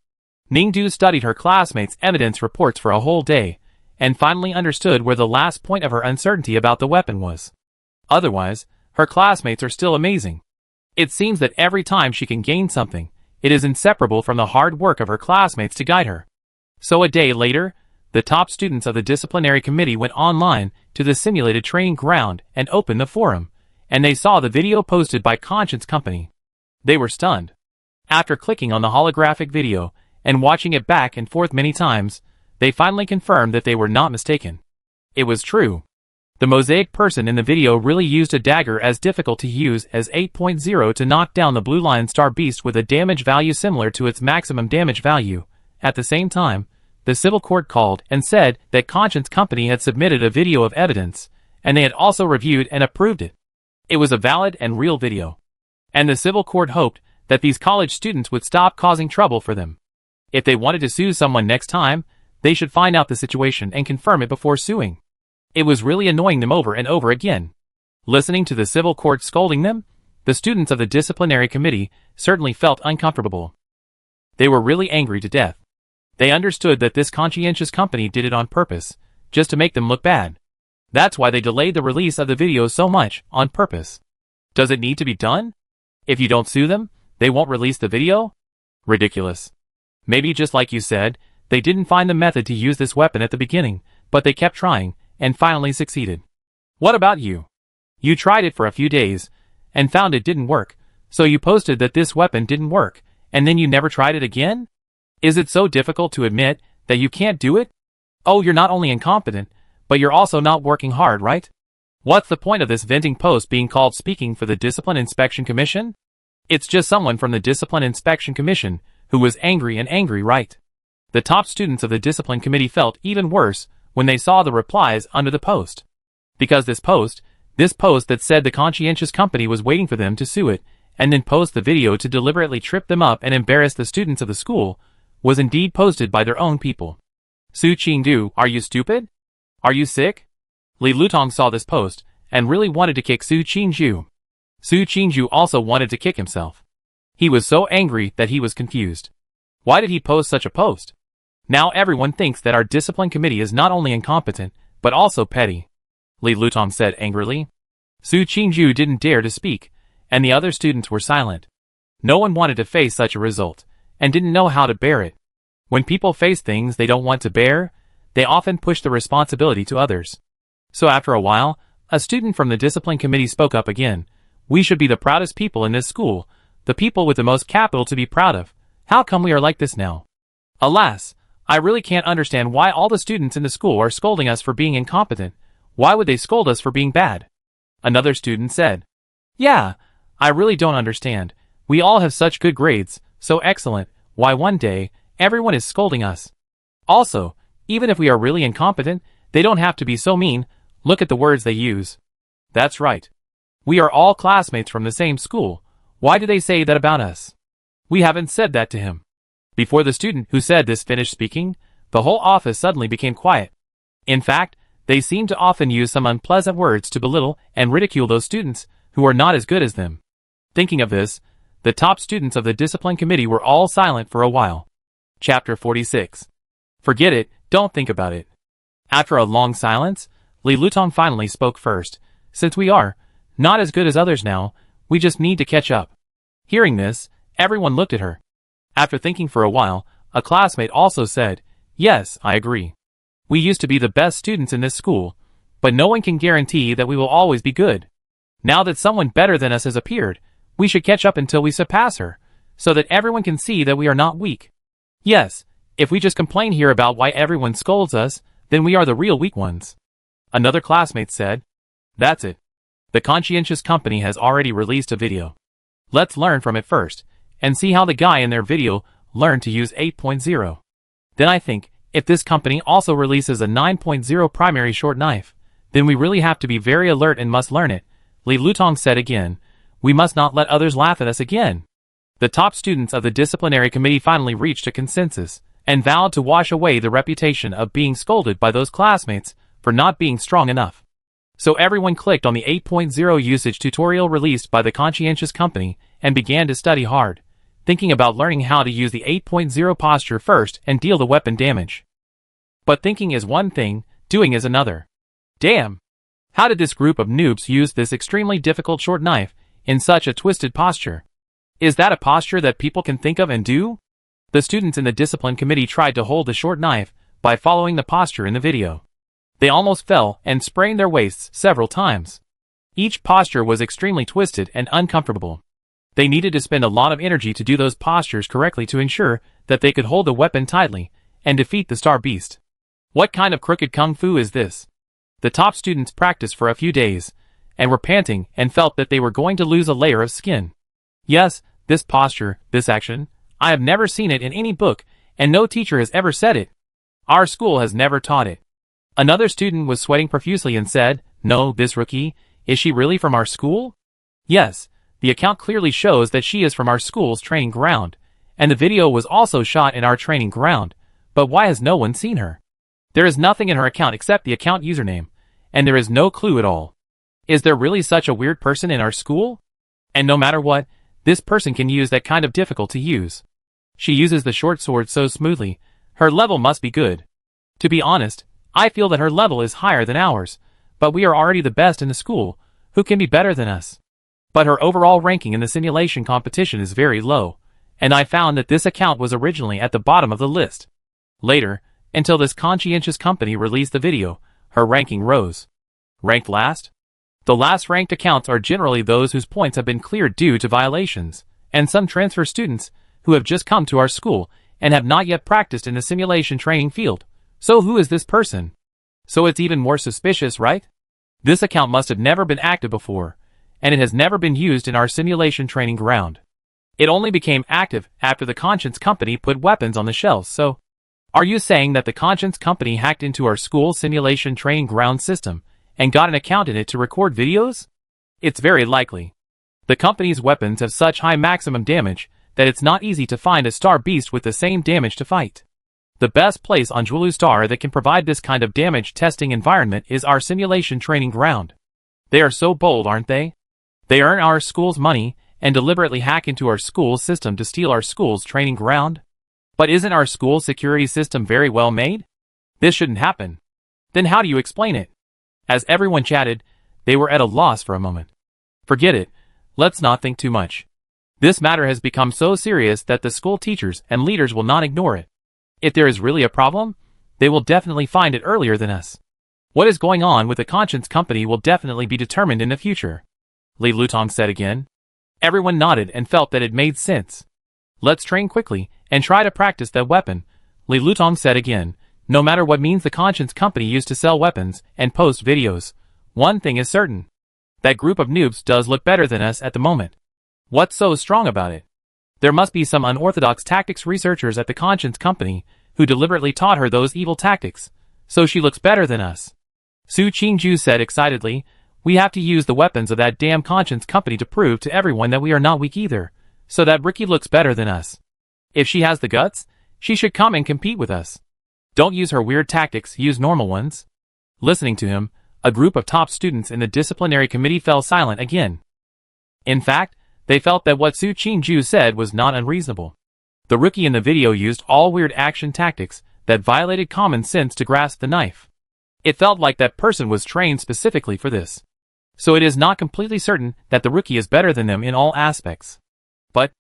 Ningdu studied her classmates' evidence reports for a whole day, and finally understood where the last point of her uncertainty about the weapon was. Otherwise, her classmates are still amazing. It seems that every time she can gain something, it is inseparable from the hard work of her classmates to guide her. So a day later, the top students of the disciplinary committee went online to the simulated training ground and opened the forum, and they saw the video posted by Conscience Company. They were stunned. After clicking on the holographic video and watching it back and forth many times, they finally confirmed that they were not mistaken. It was true. The mosaic person in the video really used a dagger as difficult to use as 8.0 to knock down the blue lion star beast with a damage value similar to its maximum damage value. At the same time, the civil court called and said that Conscience Company had submitted a video of evidence, and they had also reviewed and approved it. It was a valid and real video. And the civil court hoped that these college students would stop causing trouble for them. If they wanted to sue someone next time, they should find out the situation and confirm it before suing. It was really annoying them over and over again. Listening to the civil court scolding them, the students of the disciplinary committee certainly felt uncomfortable. They were really angry to death. They understood that this conscientious company did it on purpose, just to make them look bad. That's why they delayed the release of the video so much, on purpose. Does it need to be done? If you don't sue them, they won't release the video? Ridiculous. Maybe just like you said, they didn't find the method to use this weapon at the beginning, but they kept trying, and finally succeeded. What about you? You tried it for a few days, and found it didn't work, so you posted that this weapon didn't work, and then you never tried it again? Is it so difficult to admit that you can't do it? Oh, you're not only incompetent, but you're also not working hard, right? What's the point of this venting post being called speaking for the Discipline Inspection Commission? It's just someone from the Discipline Inspection Commission who was angry and angry, right? The top students of the Discipline Committee felt even worse when they saw the replies under the post. Because this post that said the conscientious company was waiting for them to sue it, and then post the video to deliberately trip them up and embarrass the students of the school, was indeed posted by their own people. Su Qingdu, are you stupid? Are you sick? Li Lutong saw this post and really wanted to kick Su Qingju. Su Qingju also wanted to kick himself. He was so angry that he was confused. Why did he post such a post? Now everyone thinks that our discipline committee is not only incompetent, but also petty. Li Lutong said angrily. Su Qingju didn't dare to speak, and the other students were silent. No one wanted to face such a result, and didn't know how to bear it. When people face things they don't want to bear, they often push the responsibility to others. So after a while, a student from the discipline committee spoke up again. We should be the proudest people in this school, the people with the most capital to be proud of. How come we are like this now? Alas, I really can't understand why all the students in the school are scolding us for being incompetent. Why would they scold us for being bad? Another student said. Yeah, I really don't understand. We all have such good grades, so excellent. Why one day, everyone is scolding us? Also, even if we are really incompetent, they don't have to be so mean. Look at the words they use. That's right. We are all classmates from the same school. Why do they say that about us? We haven't said that to him. Before the student who said this finished speaking, the whole office suddenly became quiet. In fact, they seemed to often use some unpleasant words to belittle and ridicule those students who are not as good as them. Thinking of this, the top students of the discipline committee were all silent for a while. Chapter 46. Forget it, don't think about it. After a long silence, Li Lutong finally spoke first. Since we are not as good as others now, we just need to catch up. Hearing this, everyone looked at her. After thinking for a while, a classmate also said, Yes, I agree. We used to be the best students in this school, but no one can guarantee that we will always be good. Now that someone better than us has appeared, we should catch up until we surpass her, so that everyone can see that we are not weak. Yes, if we just complain here about why everyone scolds us, then we are the real weak ones. Another classmate said. That's it. The conscientious company has already released a video. Let's learn from it first, and see how the guy in their video learned to use 8.0. Then I think, if this company also releases a 9.0 primary short knife, then we really have to be very alert and must learn it. Li Lutong said again. We must not let others laugh at us again. The top students of the disciplinary committee finally reached a consensus, and vowed to wash away the reputation of being scolded by those classmates for not being strong enough. So everyone clicked on the 8.0 usage tutorial released by the conscientious company and began to study hard, thinking about learning how to use the 8.0 posture first and deal the weapon damage. But thinking is one thing, doing is another. Damn! How did this group of noobs use this extremely difficult short knife in such a twisted posture? Is that a posture that people can think of and do? The students in the discipline committee tried to hold the short knife by following the posture in the video. They almost fell and sprained their waists several times. Each posture was extremely twisted and uncomfortable. They needed to spend a lot of energy to do those postures correctly to ensure that they could hold the weapon tightly and defeat the star beast. What kind of crooked kung fu is this? The top students practiced for a few days, and were panting and felt that they were going to lose a layer of skin. Yes, this posture, this action, I have never seen it in any book, and no teacher has ever said it. Our school has never taught it. Another student was sweating profusely and said, No, this rookie, is she really from our school? Yes, the account clearly shows that she is from our school's training ground, and the video was also shot in our training ground, but why has no one seen her? There is nothing in her account except the account username, and there is no clue at all. Is there really such a weird person in our school? And no matter what, this person can use that kind of difficult to use. She uses the short sword so smoothly, her level must be good. To be honest, I feel that her level is higher than ours, but we are already the best in the school, who can be better than us? But her overall ranking in the simulation competition is very low, and I found that this account was originally at the bottom of the list. Later, until this conscientious company released the video, her ranking rose. Ranked last? The last ranked accounts are generally those whose points have been cleared due to violations, and some transfer students who have just come to our school and have not yet practiced in the simulation training field. So who is this person? So it's even more suspicious, right? This account must have never been active before, and it has never been used in our simulation training ground. It only became active after the Conscience Company put weapons on the shelves, so... Are you saying that the Conscience Company hacked into our school simulation training ground system and got an account in it to record videos? It's very likely. The company's weapons have such high maximum damage that it's not easy to find a star beast with the same damage to fight. The best place on Juelu Star that can provide this kind of damage testing environment is our simulation training ground. They are so bold, aren't they? They earn our school's money and deliberately hack into our school's system to steal our school's training ground. But isn't our school's security system very well made? This shouldn't happen. Then how do you explain it? As everyone chatted, they were at a loss for a moment. Forget it. Let's not think too much. This matter has become so serious that the school teachers and leaders will not ignore it. If there is really a problem, they will definitely find it earlier than us. What is going on with the conscience company will definitely be determined in the future, Li Lutong said again. Everyone nodded and felt that it made sense. Let's train quickly and try to practice that weapon, Li Lutong said again. No matter what means the conscience company used to sell weapons and post videos, one thing is certain. That group of noobs does look better than us at the moment. What's so strong about it? There must be some unorthodox tactics researchers at the conscience company who deliberately taught her those evil tactics, so she looks better than us. Su Qingju said excitedly. We have to use the weapons of that damn conscience company to prove to everyone that we are not weak either, so that Ricky looks better than us. If she has the guts, she should come and compete with us. Don't use her weird tactics, use normal ones. Listening to him, a group of top students in the disciplinary committee fell silent again. In fact, they felt that what Su Qingju said was not unreasonable. The rookie in the video used all weird action tactics that violated common sense to grasp the knife. It felt like that person was trained specifically for this. So it is not completely certain that the rookie is better than them in all aspects. But,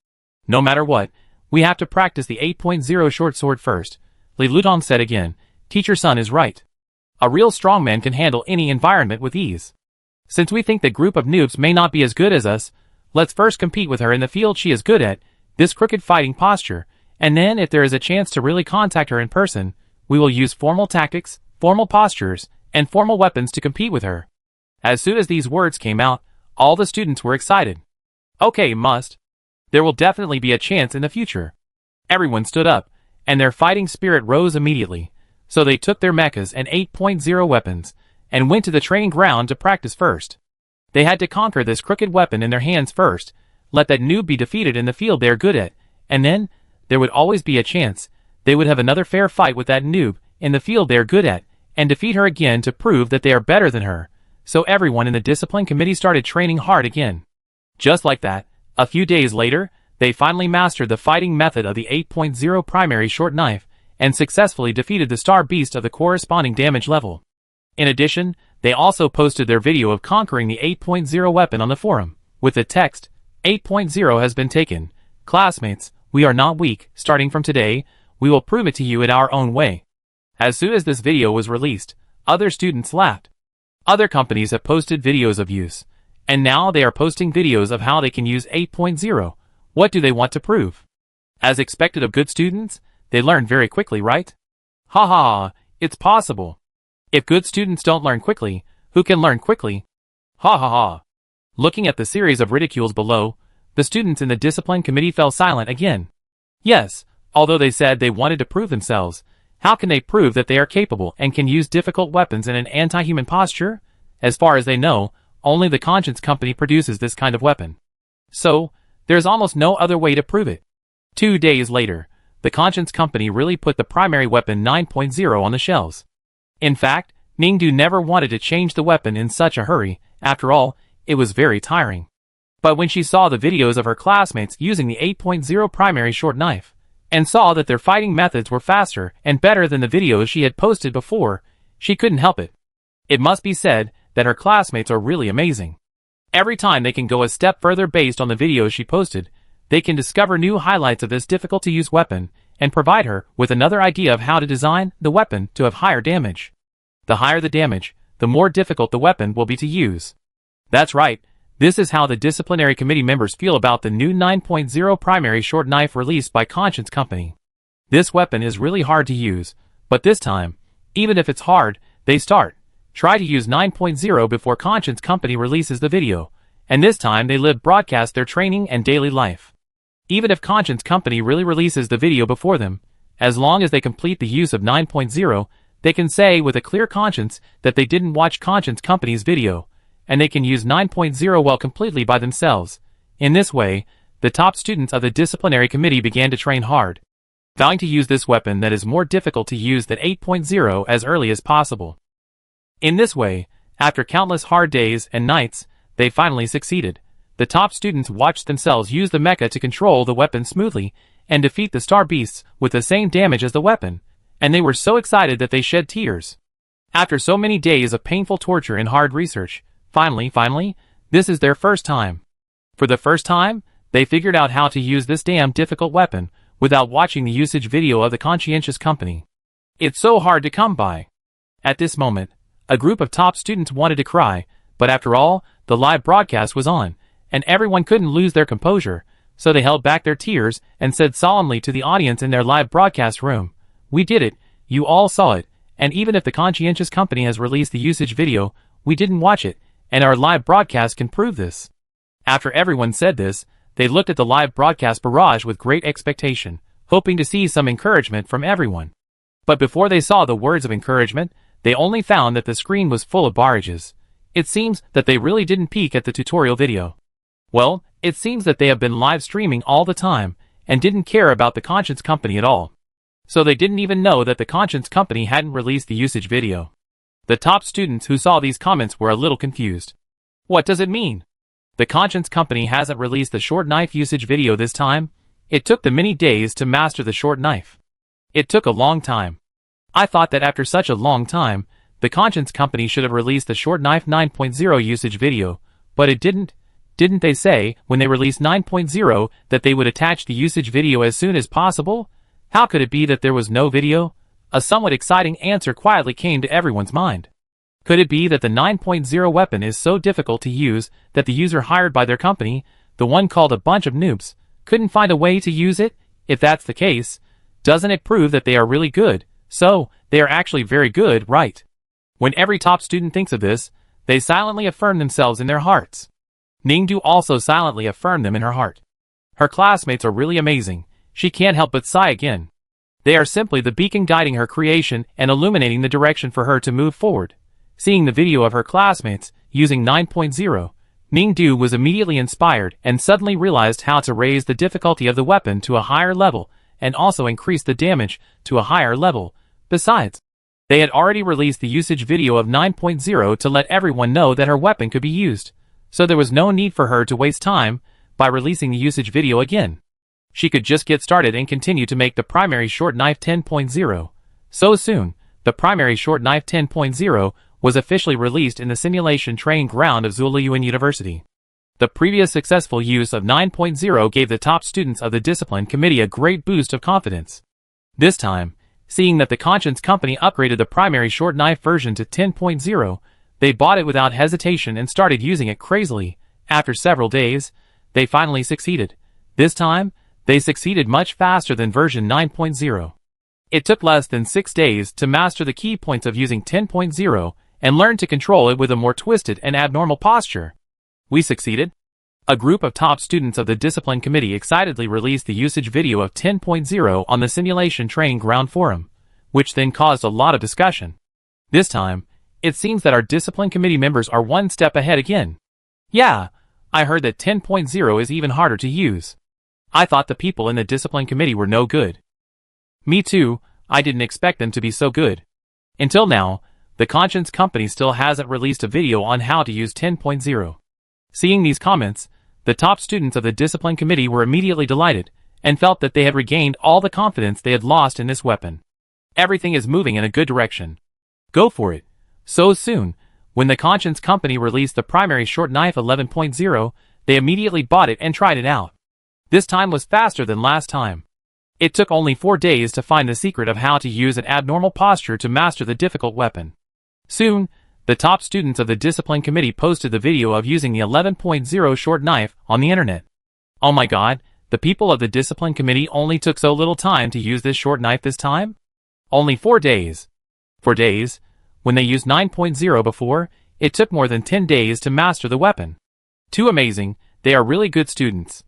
no matter what, we have to practice the 8.0 short sword first, Li Lutong said again. Teacher Sun is right. A real strongman can handle any environment with ease. Since we think the group of noobs may not be as good as us, let's first compete with her in the field she is good at, this crooked fighting posture, and then if there is a chance to really contact her in person, we will use formal tactics, formal postures, and formal weapons to compete with her. As soon as these words came out, all the students were excited. Okay, must. There will definitely be a chance in the future. Everyone stood up, and their fighting spirit rose immediately, so they took their mechas and 8.0 weapons, and went to the training ground to practice first. They had to conquer this crooked weapon in their hands first, let that noob be defeated in the field they are good at, and then, there would always be a chance, they would have another fair fight with that noob in the field they are good at, and defeat her again to prove that they are better than her. So everyone in the discipline committee started training hard again. Just like that, a few days later, they finally mastered the fighting method of the 8.0 primary short knife, and successfully defeated the star beast of the corresponding damage level. In addition, they also posted their video of conquering the 8.0 weapon on the forum, with the text, 8.0 has been taken. Classmates, we are not weak. Starting from today, we will prove it to you in our own way. As soon as this video was released, other students laughed. Other companies have posted videos of use, and now they are posting videos of how they can use 8.0. What do they want to prove? As expected of good students, they learn very quickly, right? Ha ha ha, it's possible. If good students don't learn quickly, who can learn quickly? Ha ha ha. Looking at the series of ridicules below, the students in the discipline committee fell silent again. Yes, although they said they wanted to prove themselves, how can they prove that they are capable and can use difficult weapons in an anti-human posture? As far as they know, only the conscience company produces this kind of weapon. So, there's almost no other way to prove it. 2 days later, the conscience company really put the primary weapon 9.0 on the shelves. In fact, Ningdu never wanted to change the weapon in such a hurry. After all, it was very tiring. But when she saw the videos of her classmates using the 8.0 primary short knife, and saw that their fighting methods were faster and better than the videos she had posted before, she couldn't help it. It must be said that her classmates are really amazing. Every time they can go a step further based on the videos she posted, they can discover new highlights of this difficult-to-use weapon and provide her with another idea of how to design the weapon to have higher damage. The higher the damage, the more difficult the weapon will be to use. That's right, this is how the disciplinary committee members feel about the new 9.0 primary short knife released by Conscience Company. This weapon is really hard to use, but this time, even if it's hard, they try to use 9.0 before Conscience Company releases the video, and this time they broadcast their training and daily life. Even if Conscience Company really releases the video before them, as long as they complete the use of 9.0, they can say with a clear conscience that they didn't watch Conscience Company's video, and they can use 9.0 well completely by themselves. In this way, the top students of the disciplinary committee began to train hard. vowing to use this weapon that is more difficult to use than 8.0 as early as possible. In this way, after countless hard days and nights, they finally succeeded. The top students watched themselves use the mecha to control the weapon smoothly and defeat the star beasts with the same damage as the weapon, and they were so excited that they shed tears. After so many days of painful torture and hard research, finally, this is their first time. For the first time, they figured out how to use this damn difficult weapon without watching the usage video of the conscientious company. It's so hard to come by. At this moment, a group of top students wanted to cry, but after all, the live broadcast was on, and everyone couldn't lose their composure, so they held back their tears and said solemnly to the audience in their live broadcast room, "We did it, you all saw it, and even if the conscientious company has released the usage video, we didn't watch it, and our live broadcast can prove this." After everyone said this, they looked at the live broadcast barrage with great expectation, hoping to see some encouragement from everyone. But before they saw the words of encouragement, they only found that the screen was full of barrages. It seems that they really didn't peek at the tutorial video. Well, it seems that they have been live streaming all the time, and didn't care about the Conscience Company at all. So they didn't even know that the Conscience Company hadn't released the usage video. The top students who saw these comments were a little confused. What does it mean? The Conscience Company hasn't released the short knife usage video this time? It took them many days to master the short knife. It took a long time. I thought that after such a long time, the Conscience Company should have released the short knife 9.0 usage video, but it didn't. Didn't they say, when they released 9.0, that they would attach the usage video as soon as possible? How could it be that there was no video? A somewhat exciting answer quietly came to everyone's mind. Could it be that the 9.0 weapon is so difficult to use that the user hired by their company, the one called a bunch of noobs, couldn't find a way to use it? If that's the case, doesn't it prove that they are really good? So, they are actually very good, right? When every top student thinks of this, they silently affirm themselves in their hearts. Ningdu also silently affirmed them in her heart. Her classmates are really amazing. She can't help but sigh again. They are simply the beacon guiding her creation and illuminating the direction for her to move forward. Seeing the video of her classmates using 9.0, Ningdu was immediately inspired and suddenly realized how to raise the difficulty of the weapon to a higher level and also increase the damage to a higher level. Besides, they had already released the usage video of 9.0 to let everyone know that her weapon could be used, so there was no need for her to waste time by releasing the usage video again. She could just get started and continue to make the primary short knife 10.0. So soon, the primary short knife 10.0 was officially released in the simulation training ground of Zhuoyuan University. The previous successful use of 9.0 gave the top students of the discipline committee a great boost of confidence. This time, seeing that the Conscience Company upgraded the primary short knife version to 10.0, they bought it without hesitation and started using it crazily. After several days, they finally succeeded. This time, they succeeded much faster than version 9.0. It took less than 6 days to master the key points of using 10.0 and learn to control it with a more twisted and abnormal posture. We succeeded. A group of top students of the discipline committee excitedly released the usage video of 10.0 on the simulation training ground forum, which then caused a lot of discussion. This time, it seems that our discipline committee members are one step ahead again. Yeah, I heard that 10.0 is even harder to use. I thought the people in the discipline committee were no good. Me too, I didn't expect them to be so good. Until now, the Conscience Company still hasn't released a video on how to use 10.0. Seeing these comments, the top students of the discipline committee were immediately delighted, and felt that they had regained all the confidence they had lost in this weapon. Everything is moving in a good direction. Go for it. So soon, when the Conscience Company released the primary short knife 11.0, they immediately bought it and tried it out. This time was faster than last time. It took only 4 days to find the secret of how to use an abnormal posture to master the difficult weapon. Soon, the top students of the discipline committee posted the video of using the 11.0 short knife on the internet. Oh my god, the people of the discipline committee only took so little time to use this short knife this time? Only 4 days. 4 days? When they used 9.0 before, it took more than 10 days to master the weapon. Too amazing, they are really good students.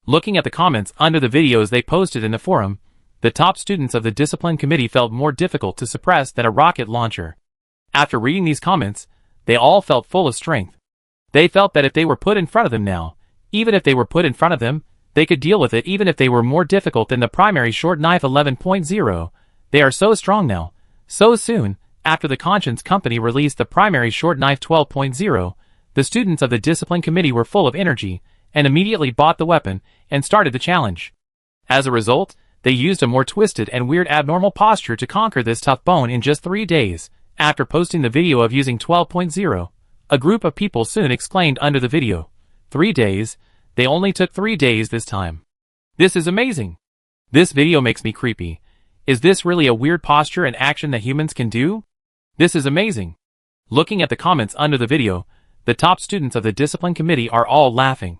Looking at the comments under the videos they posted in the forum, the top students of the discipline committee felt more difficult to suppress than a rocket launcher. After reading these comments, they all felt full of strength. They felt that if they were put in front of them now, even if they were put in front of them, They could deal with it even if they were more difficult than the primary short knife 11.0. They are so strong now. So soon, after the Conscience Company released the primary short knife 12.0, the students of the discipline committee were full of energy and immediately bought the weapon and started the challenge. As a result, they used a more twisted and weird abnormal posture to conquer this tough bone in just 3 days. After posting the video of using 12.0, a group of people soon exclaimed under the video, 3 days? They only took 3 days this time. This is amazing. This video makes me creepy. Is this really a weird posture and action that humans can do? This is amazing. Looking at the comments under the video, the top students of the discipline committee are all laughing.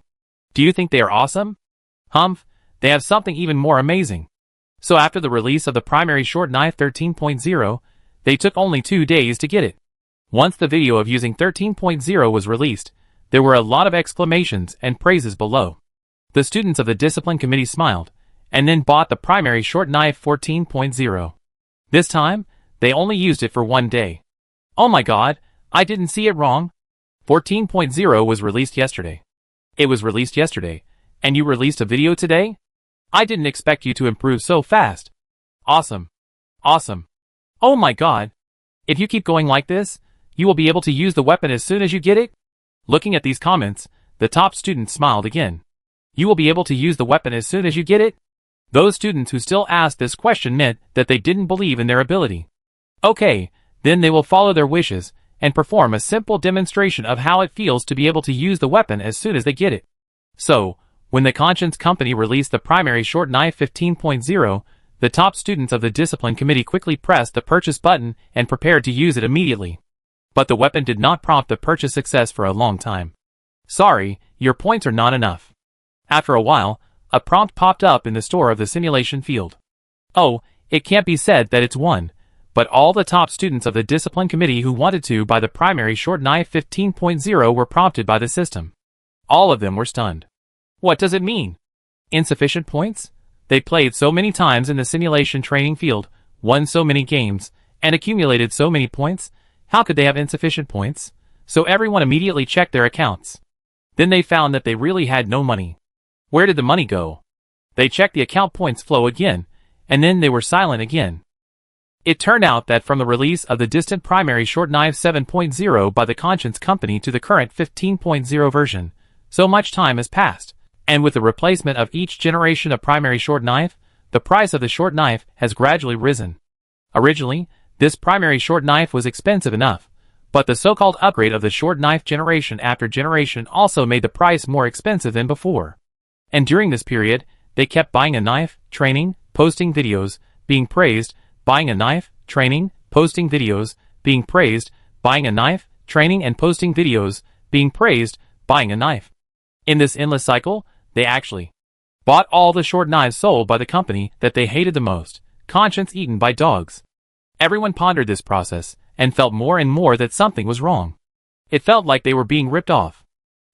Do you think they are awesome? Humph, they have something even more amazing. So after the release of the primary short knife 13.0, they took only 2 days to get it. Once the video of using 13.0 was released, there were a lot of exclamations and praises below. The students of the discipline committee smiled, and then bought the primary short knife 14.0. This time, they only used it for 1 day. Oh my god, I didn't see it wrong. 14.0 was released yesterday. It was released yesterday, and you released a video today? I didn't expect you to improve so fast. Awesome. Awesome. Oh my god. If you keep going like this, you will be able to use the weapon as soon as you get it? Looking at these comments, the top student smiled again. You will be able to use the weapon as soon as you get it? Those students who still asked this question meant that they didn't believe in their ability. Okay, then they will follow their wishes and perform a simple demonstration of how it feels to be able to use the weapon as soon as they get it. So, when the Conscience Company released the primary short knife 15.0, the top students of the discipline committee quickly pressed the purchase button and prepared to use it immediately. But the weapon did not prompt the purchase success for a long time. Sorry, your points are not enough. After a while, a prompt popped up in the store of the simulation field. Oh, it can't be said that it's won, but all the top students of the discipline committee who wanted to buy the primary short knife 15.0 were prompted by the system. All of them were stunned. What does it mean? Insufficient points? They played so many times in the simulation training field, won so many games, and accumulated so many points. How could they have insufficient points? So everyone immediately checked their accounts. Then they found that they really had no money. Where did the money go? They checked the account points flow again, and then they were silent again. It turned out that from the release of the distant primary short knife 7.0 by the Conscience Company to the current 15.0 version, so much time has passed, and with the replacement of each generation of primary short knife, the price of the short knife has gradually risen. Originally, this primary short knife was expensive enough, but the so-called upgrade of the short knife generation after generation also made the price more expensive than before. And during this period, they kept buying a knife, training, posting videos, being praised, buying a knife, training, posting videos, being praised, buying a knife, training and posting videos, being praised, buying a knife. In this endless cycle, they actually bought all the short knives sold by the company that they hated the most, Conscience eaten by dogs. Everyone pondered this process and felt more and more that something was wrong. It felt like they were being ripped off.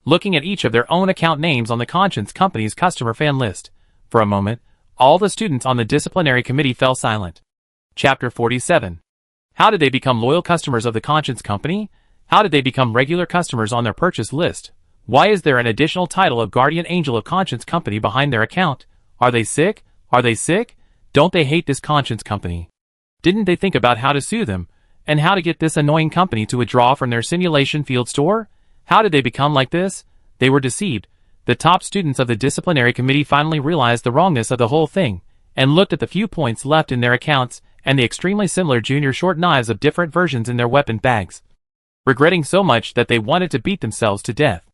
Looking at each of their own account names on the Conscience Company's customer fan list, for a moment, all the students on the disciplinary committee fell silent. Chapter 47. How did they become loyal customers of the Conscience Company? How did they become regular customers on their purchase list? Why is there an additional title of Guardian Angel of Conscience Company behind their account? Are they sick? Are they sick? Don't they hate this Conscience Company? Didn't they think about how to sue them, and how to get this annoying company to withdraw from their simulation field store? How did they become like this? They were deceived. The top students of the disciplinary committee finally realized the wrongness of the whole thing, and looked at the few points left in their accounts, and the extremely similar junior short knives of different versions in their weapon bags, regretting so much that they wanted to beat themselves to death.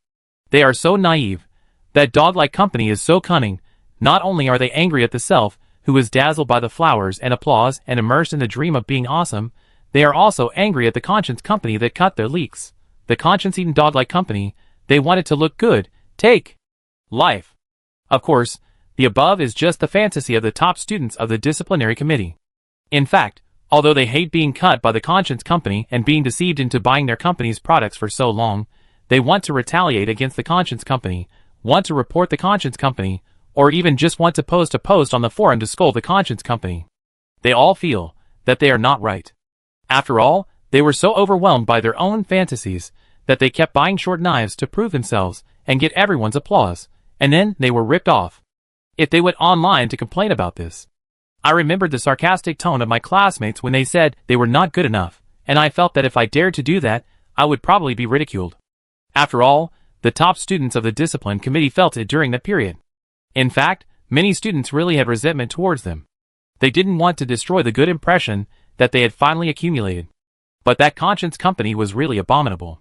They are so naive. That dog-like company is so cunning. Not only are they angry at the self, who is dazzled by the flowers and applause and immersed in the dream of being awesome, they are also angry at the Conscience Company that cut their leaks. The conscience-eaten dog-like company, they wanted to look good, take life. Of course, the above is just the fantasy of the top students of the disciplinary committee. In fact, although they hate being cut by the Conscience Company and being deceived into buying their company's products for so long, they want to retaliate against the Conscience Company, want to report the Conscience Company, or even just want to post a post on the forum to scold the Conscience Company. They all feel that they are not right. After all, they were so overwhelmed by their own fantasies that they kept buying short knives to prove themselves and get everyone's applause, and then they were ripped off. if they went online to complain about this. I remembered the sarcastic tone of my classmates when they said they were not good enough, and I felt that if I dared to do that, I would probably be ridiculed. After all, the top students of the discipline committee felt it during that period. In fact, many students really had resentment towards them. They didn't want to destroy the good impression that they had finally accumulated. But that conscience company was really abominable.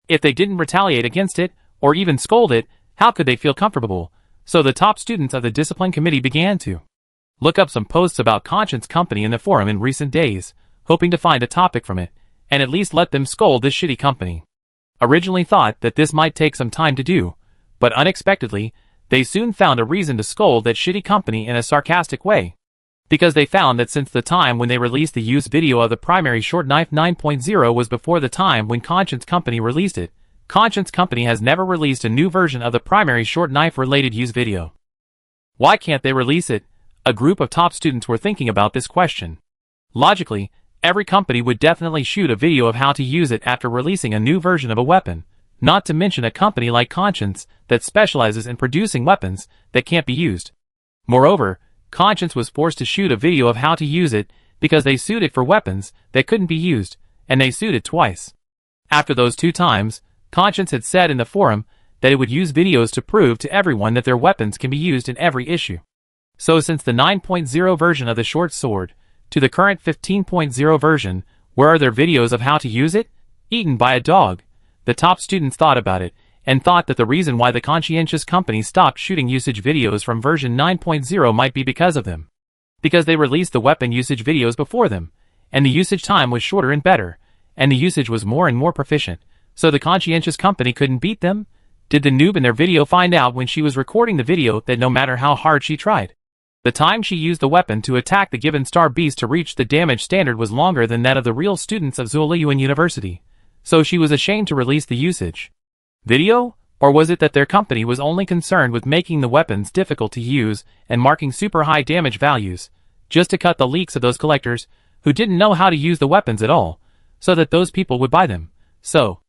If they didn't retaliate against it, or even scold it, how could they feel comfortable? So the top students of the discipline committee began to look up some posts about conscience company in the forum in recent days, hoping to find a topic from it, and at least let them scold this shitty company. Originally thought that this might take some time to do, but unexpectedly, they soon found a reason to scold that shitty company in a sarcastic way. Because they found that since the time when they released the used video of the primary short knife 9.0 was before the time when Conscience Company released it, Conscience Company has never released a new version of the primary short knife related used video. Why can't they release it? A group of top students were thinking about this question. Logically, every company would definitely shoot a video of how to use it after releasing a new version of a weapon, not to mention a company like Conscience that specializes in producing weapons that can't be used. Moreover, Conscience was forced to shoot a video of how to use it because they sued it for weapons that couldn't be used, and they sued it twice. After those 2 times, Conscience had said in the forum that it would use videos to prove to everyone that their weapons can be used in every issue. So since the 9.0 version of the short sword, to the current 15.0 version, where are their videos of how to use it? Eaten by a dog. The top students thought about it, and thought that the reason why the conscientious company stopped shooting usage videos from version 9.0 might be because of them. Because they released the weapon usage videos before them, and the usage time was shorter and better, and the usage was more and more proficient, so the conscientious company couldn't beat them? Did the noob in their video find out when she was recording the video that no matter how hard she tried, the time she used the weapon to attack the given star beast to reach the damage standard was longer than that of the real students of Zuoliuan University, so she was ashamed to release the usage video? Or was it that their company was only concerned with making the weapons difficult to use and marking super high damage values, just to cut the leaks of those collectors who didn't know how to use the weapons at all, so that those people would buy them? So,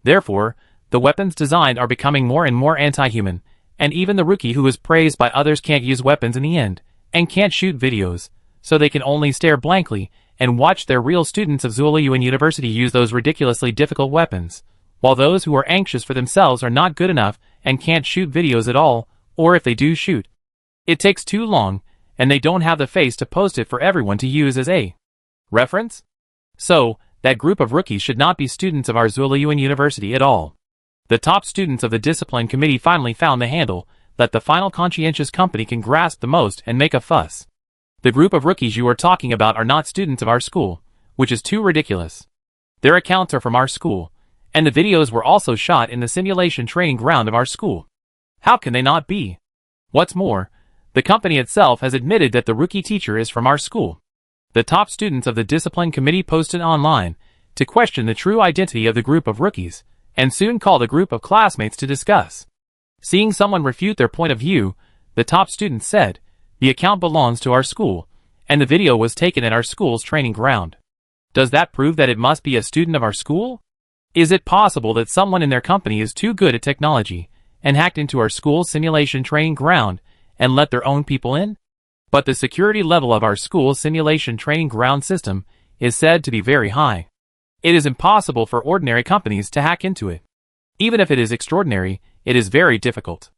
therefore, the weapons designed are becoming more and more anti-human, and even the rookie who is praised by others can't use weapons in the end, and can't shoot videos, so they can only stare blankly and watch their real students of Zuoliuan University use those ridiculously difficult weapons, while those who are anxious for themselves are not good enough and can't shoot videos at all, or if they do shoot, it takes too long, and they don't have the face to post it for everyone to use as a reference? So, that group of rookies should not be students of our Zuoliuan University at all. The top students of the discipline committee finally found the handle that the final conscientious company can grasp the most and make a fuss. The group of rookies you are talking about are not students of our school, which is too ridiculous. Their accounts are from our school, and the videos were also shot in the simulation training ground of our school. How can they not be? What's more, the company itself has admitted that the rookie teacher is from our school. The top students of the discipline committee posted online to question the true identity of the group of rookies, and soon called a group of classmates to discuss. Seeing someone refute their point of view, the top students said, "The account belongs to our school, and the video was taken at our school's training ground. Does that prove that it must be a student of our school? Is it possible that someone in their company is too good at technology, and hacked into our school's simulation training ground, and let their own people in? But the security level of our school's simulation training ground system is said to be very high. It is impossible for ordinary companies to hack into it. Even if it is extraordinary, it is very difficult.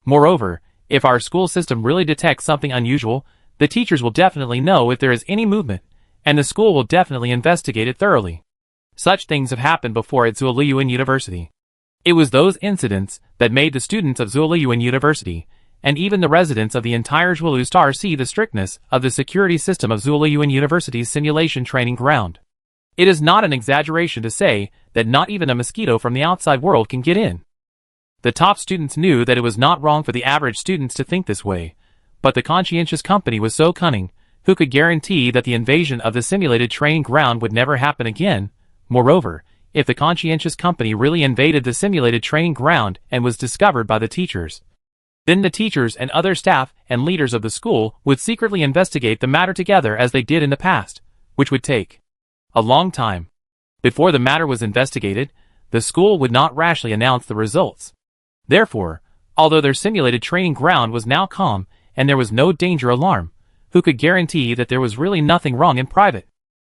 Moreover, if our school system really detects something unusual, the teachers will definitely know if there is any movement, and the school will definitely investigate it thoroughly. Such things have happened before at Zuoliuan University. It was those incidents that made the students of Zuoliuan University, and even the residents of the entire Zhuolu Star see the strictness of the security system of Zuoliuan University's simulation training ground. It is not an exaggeration to say that not even a mosquito from the outside world can get in. The top students knew that it was not wrong for the average students to think this way, but the conscientious company was so cunning, who could guarantee that the invasion of the simulated training ground would never happen again? Moreover, if the conscientious company really invaded the simulated training ground and was discovered by the teachers, then the teachers and other staff and leaders of the school would secretly investigate the matter together as they did in the past, which would take a long time. Before the matter was investigated, the school would not rashly announce the results. Therefore, although their simulated training ground was now calm and there was no danger alarm, who could guarantee that there was really nothing wrong in private?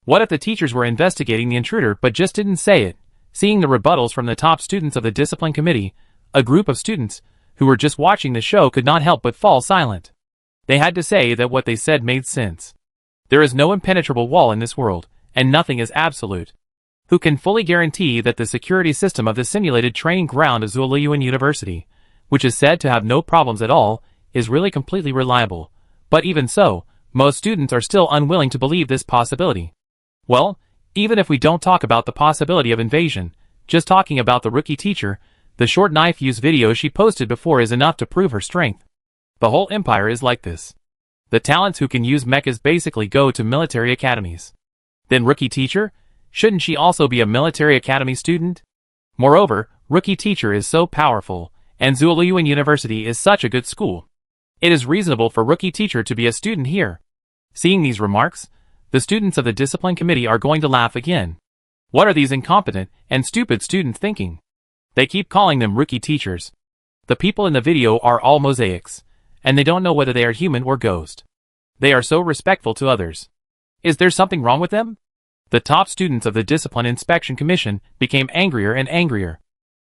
What if the teachers were investigating the intruder but just didn't say it? Seeing the rebuttals from the top students of the discipline committee, a group of students who were just watching the show could not help but fall silent. They had to say that what they said made sense. There is no impenetrable wall in this world, and nothing is absolute. Who can fully guarantee that the security system of the simulated training ground of Zhuoyuan University, which is said to have no problems at all, is really completely reliable? But even so, most students are still unwilling to believe this possibility. Well, even if we don't talk about the possibility of invasion, just talking about the rookie teacher, the short knife use video she posted before is enough to prove her strength. The whole empire is like this. The talents who can use mechas basically go to military academies. Then rookie teacher? Shouldn't she also be a military academy student? Moreover, rookie teacher is so powerful, and Zhuoyuan University is such a good school. It is reasonable for rookie teacher to be a student here. Seeing these remarks, the students of the discipline committee are going to laugh again. What are these incompetent and stupid students thinking? They keep calling them rookie teachers. The people in the video are all mosaics, and they don't know whether they are human or ghost. They are so respectful to others. Is there something wrong with them? The top students of the Discipline Inspection Commission became angrier and angrier.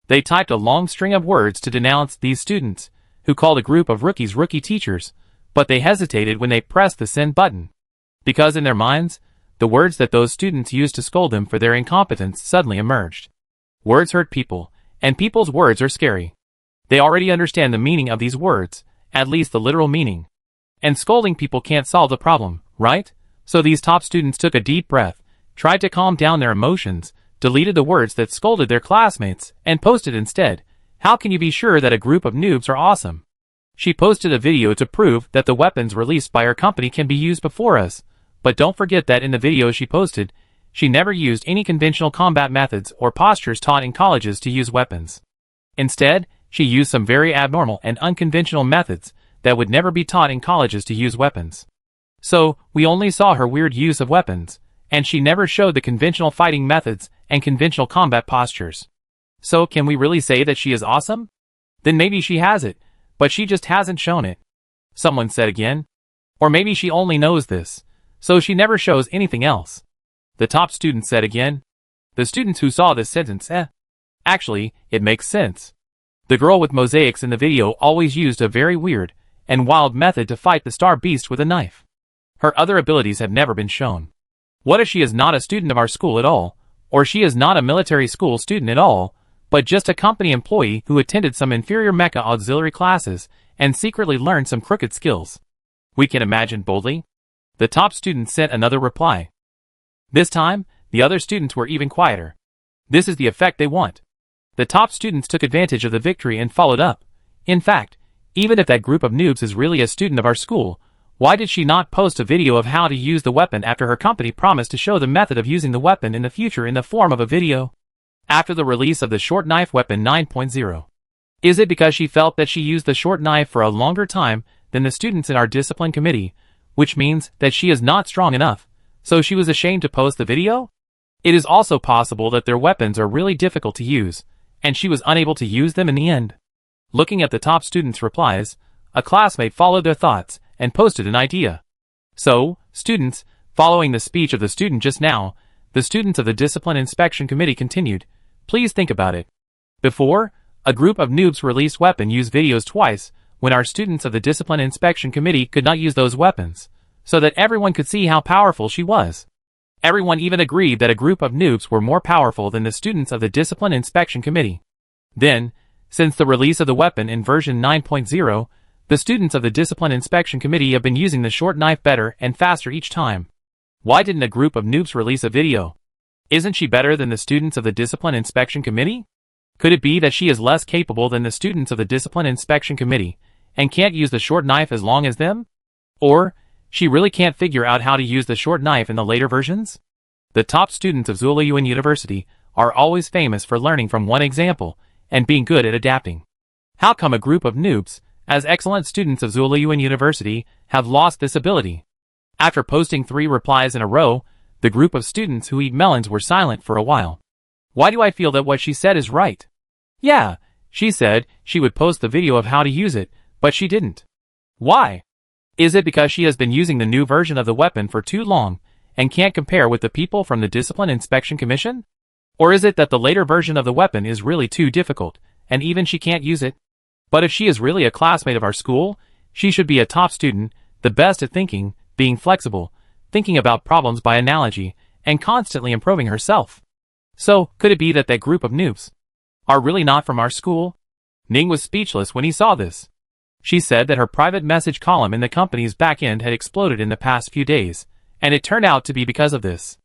They typed a long string of words to denounce these students, who called a group of rookies rookie teachers, but they hesitated when they pressed the send button. Because in their minds, the words that those students used to scold them for their incompetence suddenly emerged. Words hurt people, and people's words are scary. They already understand the meaning of these words, at least the literal meaning. And scolding people can't solve the problem, right? So these top students took a deep breath, tried to calm down their emotions, deleted the words that scolded their classmates, and posted instead, "How can you be sure that a group of noobs are awesome?" She posted a video to prove that the weapons released by her company can be used before us, but don't forget that in the video she posted, she never used any conventional combat methods or postures taught in colleges to use weapons. Instead, she used some very abnormal and unconventional methods that would never be taught in colleges to use weapons. So, we only saw her weird use of weapons, and she never showed the conventional fighting methods and conventional combat postures. So can we really say that she is awesome? Then maybe she has it, but she just hasn't shown it. Someone said again. Or maybe she only knows this, so she never shows anything else. The top student said again. The students who saw this sentence, actually, it makes sense. The girl with mosaics in the video always used a very weird and wild method to fight the star beast with a knife. Her other abilities have never been shown. What if she is not a student of our school at all, or she is not a military school student at all, but just a company employee who attended some inferior mecha auxiliary classes and secretly learned some crooked skills? We can imagine boldly. The top student sent another reply. This time, the other students were even quieter. This is the effect they want. The top students took advantage of the victory and followed up. In fact, even if that group of noobs is really a student of our school, why did she not post a video of how to use the weapon after her company promised to show the method of using the weapon in the future in the form of a video? After the release of the short knife weapon 9.0. Is it because she felt that she used the short knife for a longer time than the students in our discipline committee, which means that she is not strong enough, so she was ashamed to post the video? It is also possible that their weapons are really difficult to use, and she was unable to use them in the end. Looking at the top students' replies, a classmate followed their thoughts and posted an idea. So, students, following the speech of the student just now, the students of the Discipline Inspection Committee continued, please think about it. Before, a group of noobs released weapon use videos twice when our students of the Discipline Inspection Committee could not use those weapons, so that everyone could see how powerful she was. Everyone even agreed that a group of noobs were more powerful than the students of the Discipline Inspection Committee. Then, since the release of the weapon in version 9.0, the students of the Discipline Inspection Committee have been using the short knife better and faster each time. Why didn't a group of noobs release a video? Isn't she better than the students of the Discipline Inspection Committee? Could it be that she is less capable than the students of the Discipline Inspection Committee, and can't use the short knife as long as them? Or, she really can't figure out how to use the short knife in the later versions? The top students of Zhuoyuan University are always famous for learning from one example and being good at adapting. How come a group of noobs, as excellent students of Zhuoyuan University, have lost this ability? After posting 3 replies in a row, the group of students who eat melons were silent for a while. Why do I feel that what she said is right? Yeah, she said she would post the video of how to use it, but she didn't. Why? Is it because she has been using the new version of the weapon for too long and can't compare with the people from the Discipline Inspection Commission? Or is it that the later version of the weapon is really too difficult, and even she can't use it? But if she is really a classmate of our school, she should be a top student, the best at thinking, being flexible, thinking about problems by analogy, and constantly improving herself. So, could it be that that group of noobs are really not from our school? Ning was speechless when he saw this. She said that her private message column in the company's back end had exploded in the past few days, and it turned out to be because of this.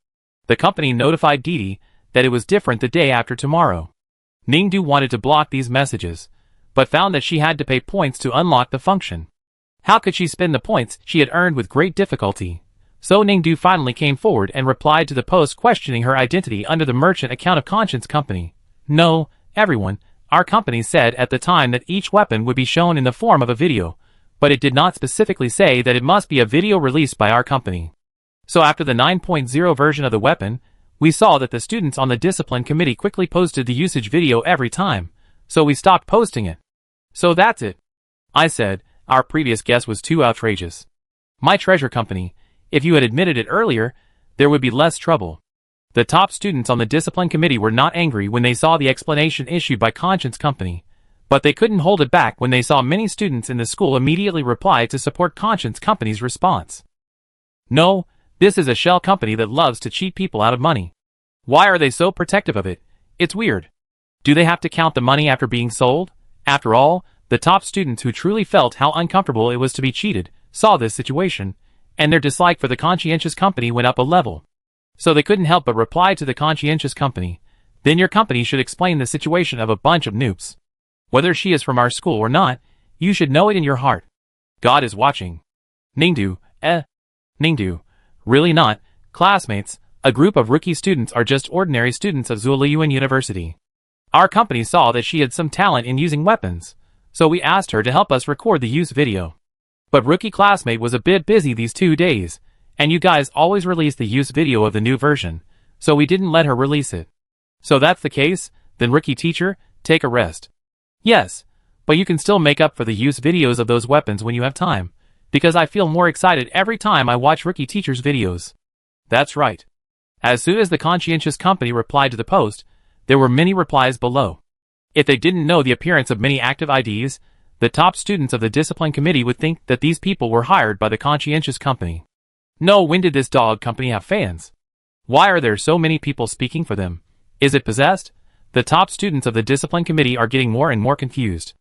The company notified Didi that it was different the day after tomorrow. Ningdu wanted to block these messages, but found that she had to pay points to unlock the function. How could she spend the points she had earned with great difficulty? So Ningdu finally came forward and replied to the post questioning her identity under the Merchant Account of Conscience Company. No, everyone, our company said at the time that each weapon would be shown in the form of a video, but it did not specifically say that it must be a video released by our company. So after the 9.0 version of the weapon, we saw that the students on the discipline committee quickly posted the usage video every time, so we stopped posting it. So that's it. I said, our previous guess was too outrageous. My treasure company, if you had admitted it earlier, there would be less trouble. The top students on the discipline committee were not angry when they saw the explanation issued by Conscience Company, but they couldn't hold it back when they saw many students in the school immediately reply to support Conscience Company's response. No, this is a shell company that loves to cheat people out of money. Why are they so protective of it? It's weird. Do they have to count the money after being sold? After all, the top students who truly felt how uncomfortable it was to be cheated saw this situation, and their dislike for the conscientious company went up a level. So they couldn't help but reply to the conscientious company. Then your company should explain the situation of a bunch of noobs. Whether she is from our school or not, you should know it in your heart. God is watching. Ningdu, Ningdu. Really not, classmates, a group of rookie students are just ordinary students of Zuoliyuan University. Our company saw that she had some talent in using weapons, so we asked her to help us record the use video. But rookie classmate was a bit busy these 2 days, and you guys always release the use video of the new version, so we didn't let her release it. So that's the case, then rookie teacher, take a rest. Yes, but you can still make up for the use videos of those weapons when you have time, because I feel more excited every time I watch rookie teacher's videos. That's right. As soon as the conscientious company replied to the post, there were many replies below. If they didn't know the appearance of many active IDs, the top students of the discipline committee would think that these people were hired by the conscientious company. No, when did this dog company have fans? Why are there so many people speaking for them? Is it possessed? The top students of the discipline committee are getting more and more confused.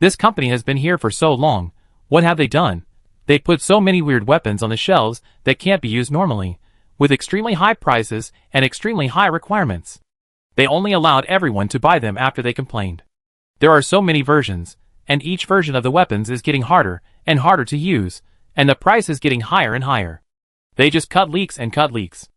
This company has been here for so long. What have they done? They put so many weird weapons on the shelves that can't be used normally, with extremely high prices and extremely high requirements. They only allowed everyone to buy them after they complained. There are so many versions, and each version of the weapons is getting harder and harder to use, and the price is getting higher and higher. They just cut leaks and cut leaks.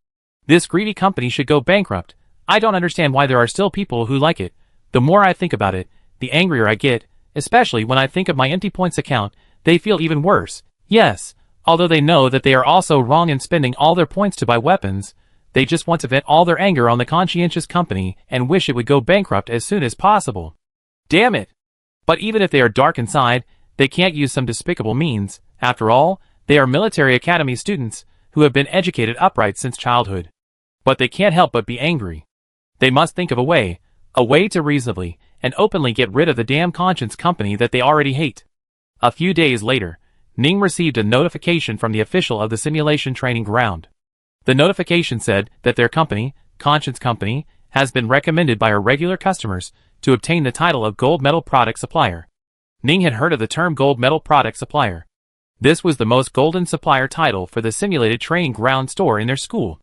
This greedy company should go bankrupt. I don't understand why there are still people who like it. The more I think about it, the angrier I get, especially when I think of my empty points account. They feel even worse. Yes, although they know that they are also wrong in spending all their points to buy weapons, they just want to vent all their anger on the conscientious company and wish it would go bankrupt as soon as possible. Damn it! But even if they are dark inside, they can't use some despicable means. After all, they are military academy students who have been educated upright since childhood. But they can't help but be angry. They must think of a way to reasonably and openly get rid of the damn conscience company that they already hate. A few days later, Ning received a notification from the official of the simulation training ground. The notification said that their company, Conscience Company, has been recommended by our regular customers to obtain the title of Gold Medal Product Supplier. Ning had heard of the term Gold Medal Product Supplier. This was the most golden supplier title for the simulated training ground store in their school.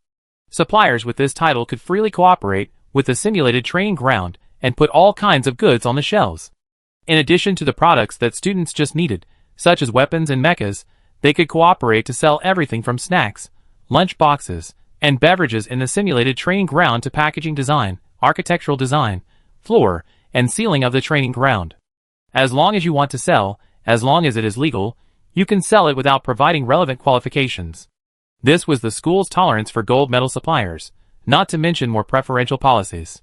Suppliers with this title could freely cooperate with the simulated training ground and put all kinds of goods on the shelves. In addition to the products that students just needed, such as weapons and mechas, they could cooperate to sell everything from snacks, lunch boxes, and beverages in the simulated training ground to packaging design, architectural design, floor, and ceiling of the training ground. As long as you want to sell, as long as it is legal, you can sell it without providing relevant qualifications. This was the school's tolerance for gold medal suppliers, not to mention more preferential policies.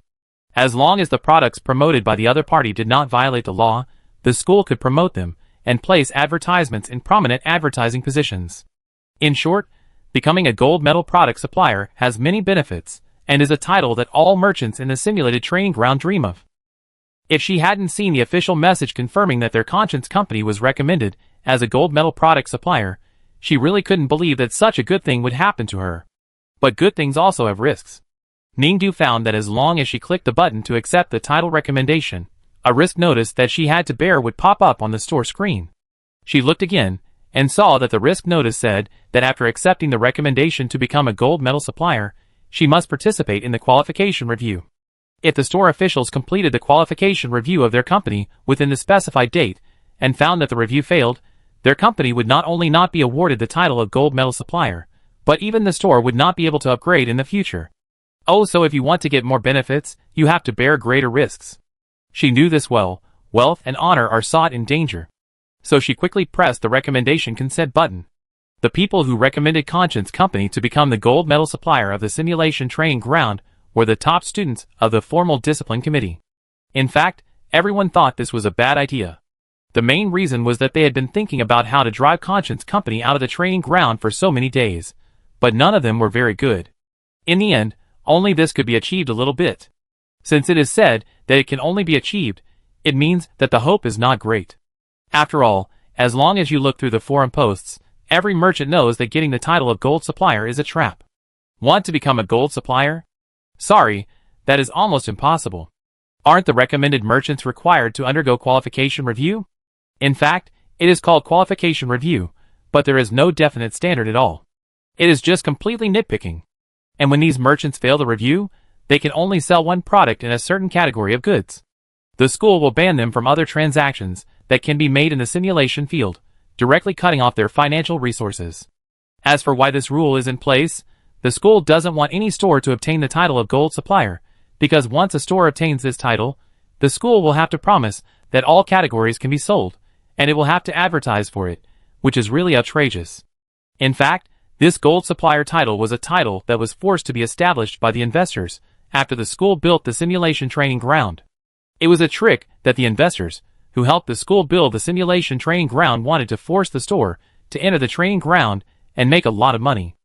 As long as the products promoted by the other party did not violate the law, the school could promote them, and place advertisements in prominent advertising positions. In short, becoming a gold medal product supplier has many benefits and is a title that all merchants in the simulated training ground dream of. If she hadn't seen the official message confirming that their conscience company was recommended as a gold medal product supplier, she really couldn't believe that such a good thing would happen to her. But good things also have risks. Ningdu found that as long as she clicked the button to accept the title recommendation, a risk notice that she had to bear would pop up on the store screen. She looked again, and saw that the risk notice said that after accepting the recommendation to become a gold medal supplier, she must participate in the qualification review. If the store officials completed the qualification review of their company within the specified date, and found that the review failed, their company would not only not be awarded the title of gold medal supplier, but even the store would not be able to upgrade in the future. Oh, so if you want to get more benefits, you have to bear greater risks. She knew this well. Wealth and honor are sought in danger. So she quickly pressed the recommendation consent button. The people who recommended Conscience Company to become the gold medal supplier of the simulation training ground were the top students of the formal discipline committee. In fact, everyone thought this was a bad idea. The main reason was that they had been thinking about how to drive Conscience Company out of the training ground for so many days, but none of them were very good. In the end, only this could be achieved a little bit. Since it is said that it can only be achieved, it means that the hope is not great. After all, as long as you look through the forum posts, every merchant knows that getting the title of gold supplier is a trap. Want to become a gold supplier? Sorry, that is almost impossible. Aren't the recommended merchants required to undergo qualification review? In fact, it is called qualification review, but there is no definite standard at all. It is just completely nitpicking. And when these merchants fail the review, they can only sell one product in a certain category of goods. The school will ban them from other transactions that can be made in the simulation field, directly cutting off their financial resources. As for why this rule is in place, the school doesn't want any store to obtain the title of gold supplier, because once a store obtains this title, the school will have to promise that all categories can be sold, and it will have to advertise for it, which is really outrageous. In fact, this gold supplier title was a title that was forced to be established by the investors after the school built the simulation training ground. It was a trick that the investors, who helped the school build the simulation training ground, wanted to force the store to enter the training ground and make a lot of money.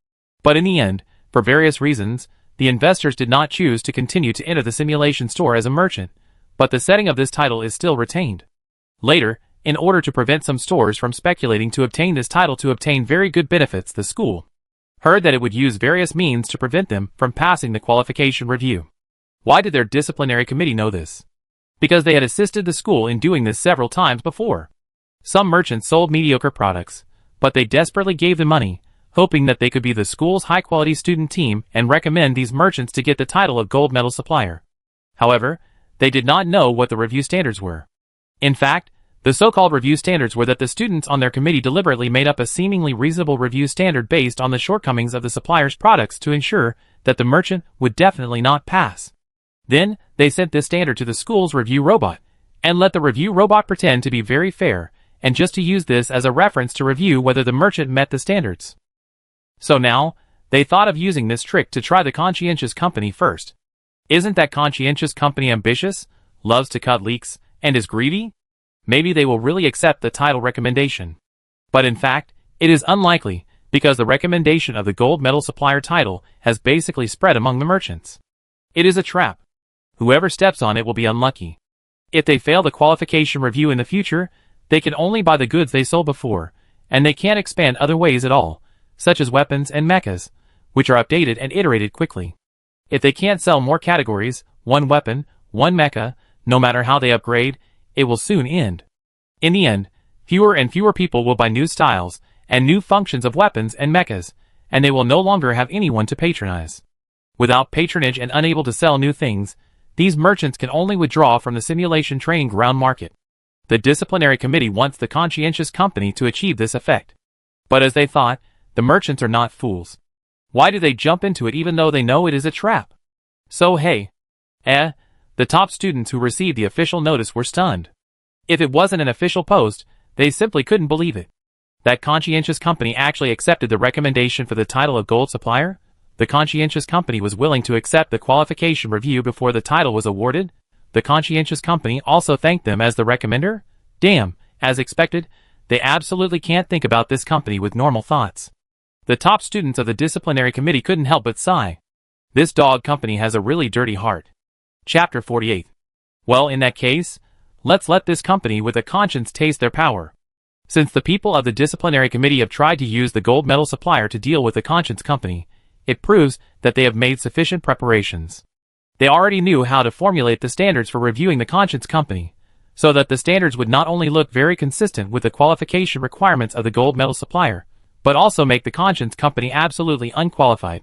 But in the end, for various reasons, the investors did not choose to continue to enter the simulation store as a merchant, but the setting of this title is still retained. Later, in order to prevent some stores from speculating to obtain this title to obtain very good benefits, the school heard that it would use various means to prevent them from passing the qualification review. Why did their disciplinary committee know this? Because they had assisted the school in doing this several times before. Some merchants sold mediocre products, but they desperately gave them money, hoping that they could be the school's high-quality student team and recommend these merchants to get the title of gold medal supplier. However, they did not know what the review standards were. In fact, the so-called review standards were that the students on their committee deliberately made up a seemingly reasonable review standard based on the shortcomings of the supplier's products to ensure that the merchant would definitely not pass. Then, they sent this standard to the school's review robot, and let the review robot pretend to be very fair, and just to use this as a reference to review whether the merchant met the standards. So now, they thought of using this trick to try the conscientious company first. Isn't that conscientious company ambitious, loves to cut leaks, and is greedy? Maybe they will really accept the title recommendation. But in fact, it is unlikely, because the recommendation of the gold medal supplier title has basically spread among the merchants. It is a trap. Whoever steps on it will be unlucky. If they fail the qualification review in the future, they can only buy the goods they sold before, and they can't expand other ways at all, such as weapons and mechas, which are updated and iterated quickly. If they can't sell more categories, one weapon, one mecha, no matter how they upgrade, it will soon end. In the end, fewer and fewer people will buy new styles and new functions of weapons and mechas, and they will no longer have anyone to patronize. Without patronage and unable to sell new things, these merchants can only withdraw from the simulation training ground market. The disciplinary committee wants the conscientious company to achieve this effect. But as they thought, the merchants are not fools. Why do they jump into it even though they know it is a trap? So hey, the top students who received the official notice were stunned. If it wasn't an official post, they simply couldn't believe it. That conscientious company actually accepted the recommendation for the title of gold supplier? The conscientious company was willing to accept the qualification review before the title was awarded? The conscientious company also thanked them as the recommender? Damn, as expected, they absolutely can't think about this company with normal thoughts. The top students of the disciplinary committee couldn't help but sigh. This dog company has a really dirty heart. Chapter 48. Well, in that case, let's let this company with a conscience taste their power. Since the people of the disciplinary committee have tried to use the gold medal supplier to deal with the conscience company, it proves that they have made sufficient preparations. They already knew how to formulate the standards for reviewing the conscience company, so that the standards would not only look very consistent with the qualification requirements of the gold medal supplier, but also make the conscience company absolutely unqualified.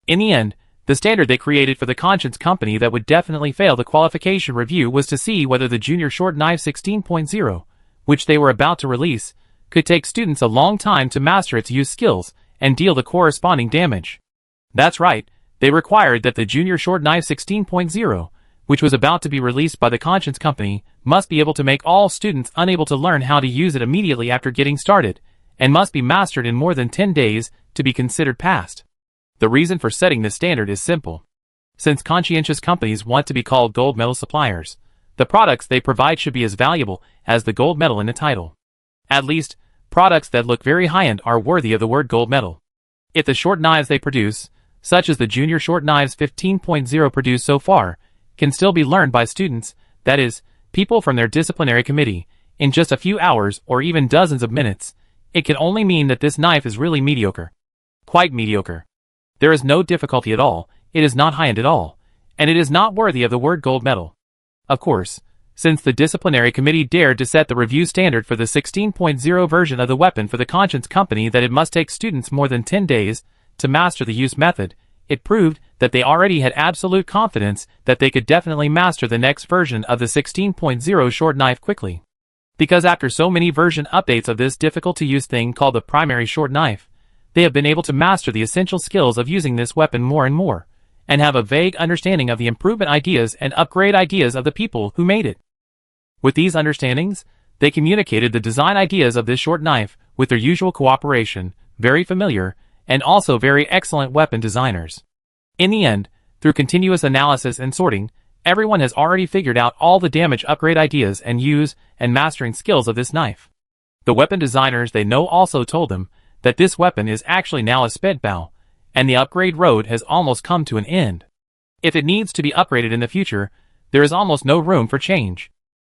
In the end, the standard they created for the conscience company that would definitely fail the qualification review was to see whether the Junior Short Knife 16.0, which they were about to release, could take students a long time to master its use skills and deal the corresponding damage. That's right, they required that the Junior Short Knife 16.0, which was about to be released by the conscience company, must be able to make all students unable to learn how to use it immediately after getting started, and must be mastered in more than 10 days to be considered passed. The reason for setting this standard is simple. Since conscientious companies want to be called gold medal suppliers, the products they provide should be as valuable as the gold medal in the title. At least, products that look very high-end are worthy of the word gold medal. If the short knives they produce, such as the Junior Short Knives 15.0 produced so far, can still be learned by students, that is, people from their disciplinary committee, in just a few hours or even dozens of minutes, it can only mean that this knife is really mediocre. Quite mediocre. There is no difficulty at all, it is not high-end at all, and it is not worthy of the word gold medal. Of course, since the disciplinary committee dared to set the review standard for the 16.0 version of the weapon for the conscience company that it must take students more than 10 days to master the use method, it proved that they already had absolute confidence that they could definitely master the next version of the 16.0 short knife quickly. Because after so many version updates of this difficult-to-use thing called the primary short knife, they have been able to master the essential skills of using this weapon more and more, and have a vague understanding of the improvement ideas and upgrade ideas of the people who made it. With these understandings, they communicated the design ideas of this short knife with their usual cooperation, very familiar, and also very excellent weapon designers. In the end, through continuous analysis and sorting, everyone has already figured out all the damage upgrade ideas and use and mastering skills of this knife. The weapon designers they know also told them that this weapon is actually now a sped bow, and the upgrade road has almost come to an end. If it needs to be upgraded in the future, there is almost no room for change.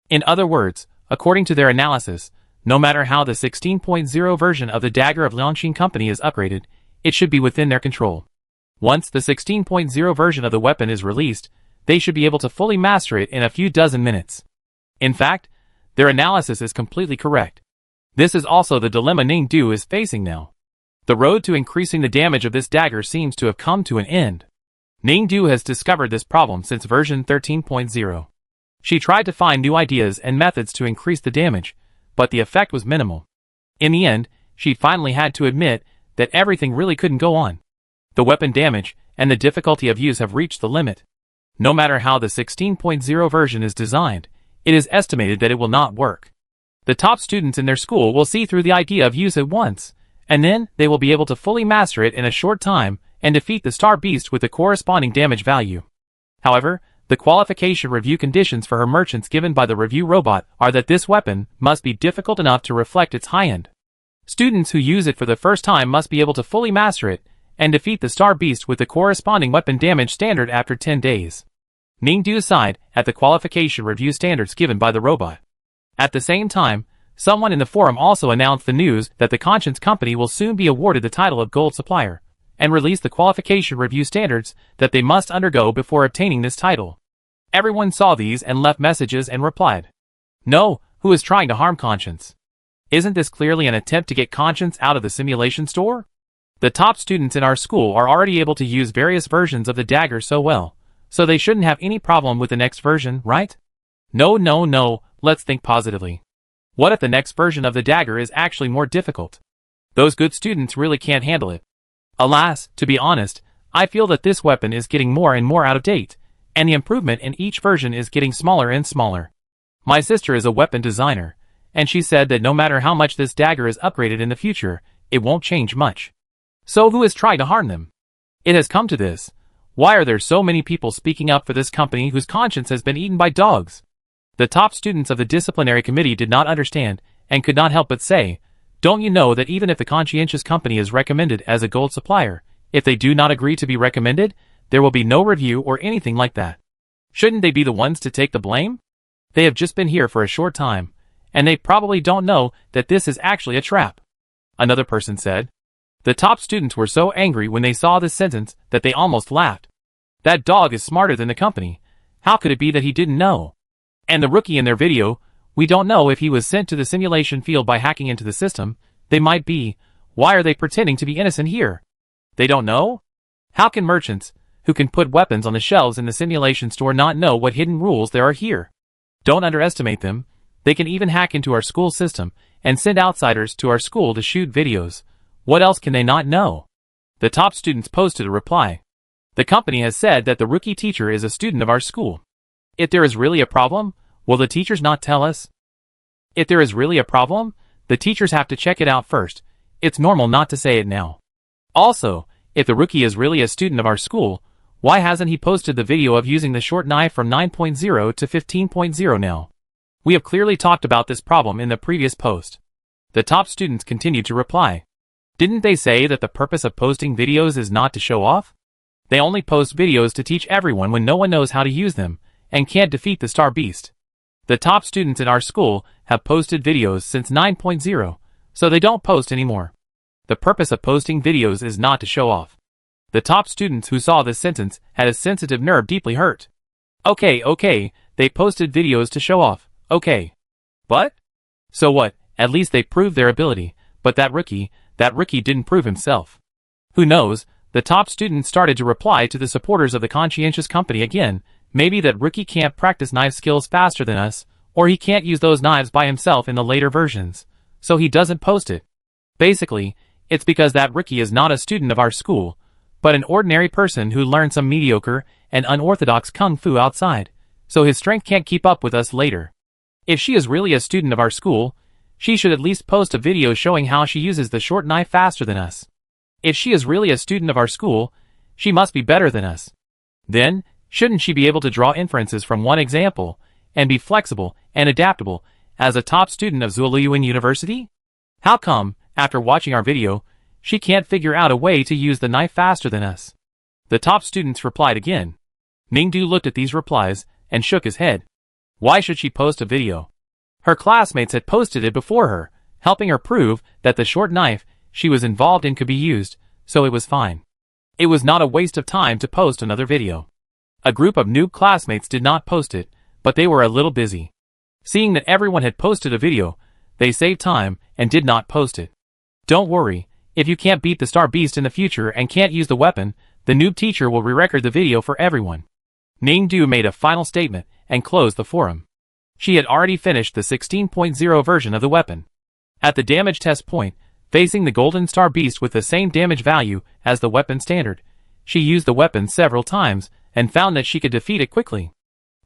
In other words, according to their analysis, no matter how the 16.0 version of the Dagger of Liaoqing Company is upgraded, it should be within their control. Once the 16.0 version of the weapon is released, they should be able to fully master it in a few dozen minutes. In fact, their analysis is completely correct. This is also the dilemma Ning Du is facing now. The road to increasing the damage of this dagger seems to have come to an end. Ning Du has discovered this problem since version 13.0. She tried to find new ideas and methods to increase the damage, but the effect was minimal. In the end, she finally had to admit that everything really couldn't go on. The weapon damage and the difficulty of use have reached the limit. No matter how the 16.0 version is designed, it is estimated that it will not work. The top students in their school will see through the idea of use at once, and then they will be able to fully master it in a short time and defeat the star beast with the corresponding damage value. However, the qualification review conditions for her merchants given by the review robot are that this weapon must be difficult enough to reflect its high end. Students who use it for the first time must be able to fully master it and defeat the star beast with the corresponding weapon damage standard after 10 days. Ning Du sighed at the qualification review standards given by the robot. At the same time, someone in the forum also announced the news that the conscience company will soon be awarded the title of gold supplier, and release the qualification review standards that they must undergo before obtaining this title. Everyone saw these and left messages and replied, "No, who is trying to harm conscience? Isn't this clearly an attempt to get conscience out of the simulation store? The top students in our school are already able to use various versions of the dagger so well, so they shouldn't have any problem with the next version, right? No, let's think positively. What if the next version of the dagger is actually more difficult? Those good students really can't handle it. Alas, to be honest, I feel that this weapon is getting more and more out of date, and the improvement in each version is getting smaller and smaller. My sister is a weapon designer, and she said that no matter how much this dagger is upgraded in the future, it won't change much. So who is trying to harm them? It has come to this. Why are there so many people speaking up for this company whose conscience has been eaten by dogs? The top students of the disciplinary committee did not understand, and could not help but say, "Don't you know that even if the conscientious company is recommended as a gold supplier, if they do not agree to be recommended, there will be no review or anything like that? Shouldn't they be the ones to take the blame? They have just been here for a short time, and they probably don't know that this is actually a trap." Another person said. The top students were so angry when they saw this sentence that they almost laughed. That dog is smarter than the company. How could it be that he didn't know? And the rookie in their video, we don't know if he was sent to the simulation field by hacking into the system. They might be. Why are they pretending to be innocent here? They don't know? How can merchants, who can put weapons on the shelves in the simulation store, not know what hidden rules there are here? Don't underestimate them. They can even hack into our school system and send outsiders to our school to shoot videos. What else can they not know? The top students posted a reply. The company has said that the rookie teacher is a student of our school. If there is really a problem, will the teachers not tell us? If there is really a problem, the teachers have to check it out first. It's normal not to say it now. Also, if the rookie is really a student of our school, why hasn't he posted the video of using the short knife from 9.0 to 15.0 now? We have clearly talked about this problem in the previous post. The top students continued to reply. Didn't they say that the purpose of posting videos is not to show off? They only post videos to teach everyone when no one knows how to use them, and can't defeat the Star Beast. The top students in our school have posted videos since 9.0, so they don't post anymore. The purpose of posting videos is not to show off. The top students who saw this sentence had a sensitive nerve deeply hurt. Okay, they posted videos to show off, okay. But? So what, at least they proved their ability, but that rookie didn't prove himself. Who knows, the top student started to reply to the supporters of the conscientious company again. Maybe that rookie can't practice knife skills faster than us, or he can't use those knives by himself in the later versions, so he doesn't post it. Basically, it's because that rookie is not a student of our school, but an ordinary person who learned some mediocre and unorthodox kung fu outside, so his strength can't keep up with us later. If she is really a student of our school, she should at least post a video showing how she uses the short knife faster than us. If she is really a student of our school, she must be better than us. Then, shouldn't she be able to draw inferences from one example, and be flexible and adaptable as a top student of Zhuoyuan University? How come, after watching our video, she can't figure out a way to use the knife faster than us? The top students replied again. Mingdu looked at these replies and shook his head. Why should she post a video? Her classmates had posted it before her, helping her prove that the short knife she was involved in could be used, so it was fine. It was not a waste of time to post another video. A group of noob classmates did not post it, but they were a little busy. Seeing that everyone had posted a video, they saved time and did not post it. Don't worry, if you can't beat the Star Beast in the future and can't use the weapon, the noob teacher will re-record the video for everyone. Mingdu made a final statement and closed the forum. She had already finished the 16.0 version of the weapon. At the damage test point, facing the Golden Star Beast with the same damage value as the weapon standard, she used the weapon several times and found that she could defeat it quickly.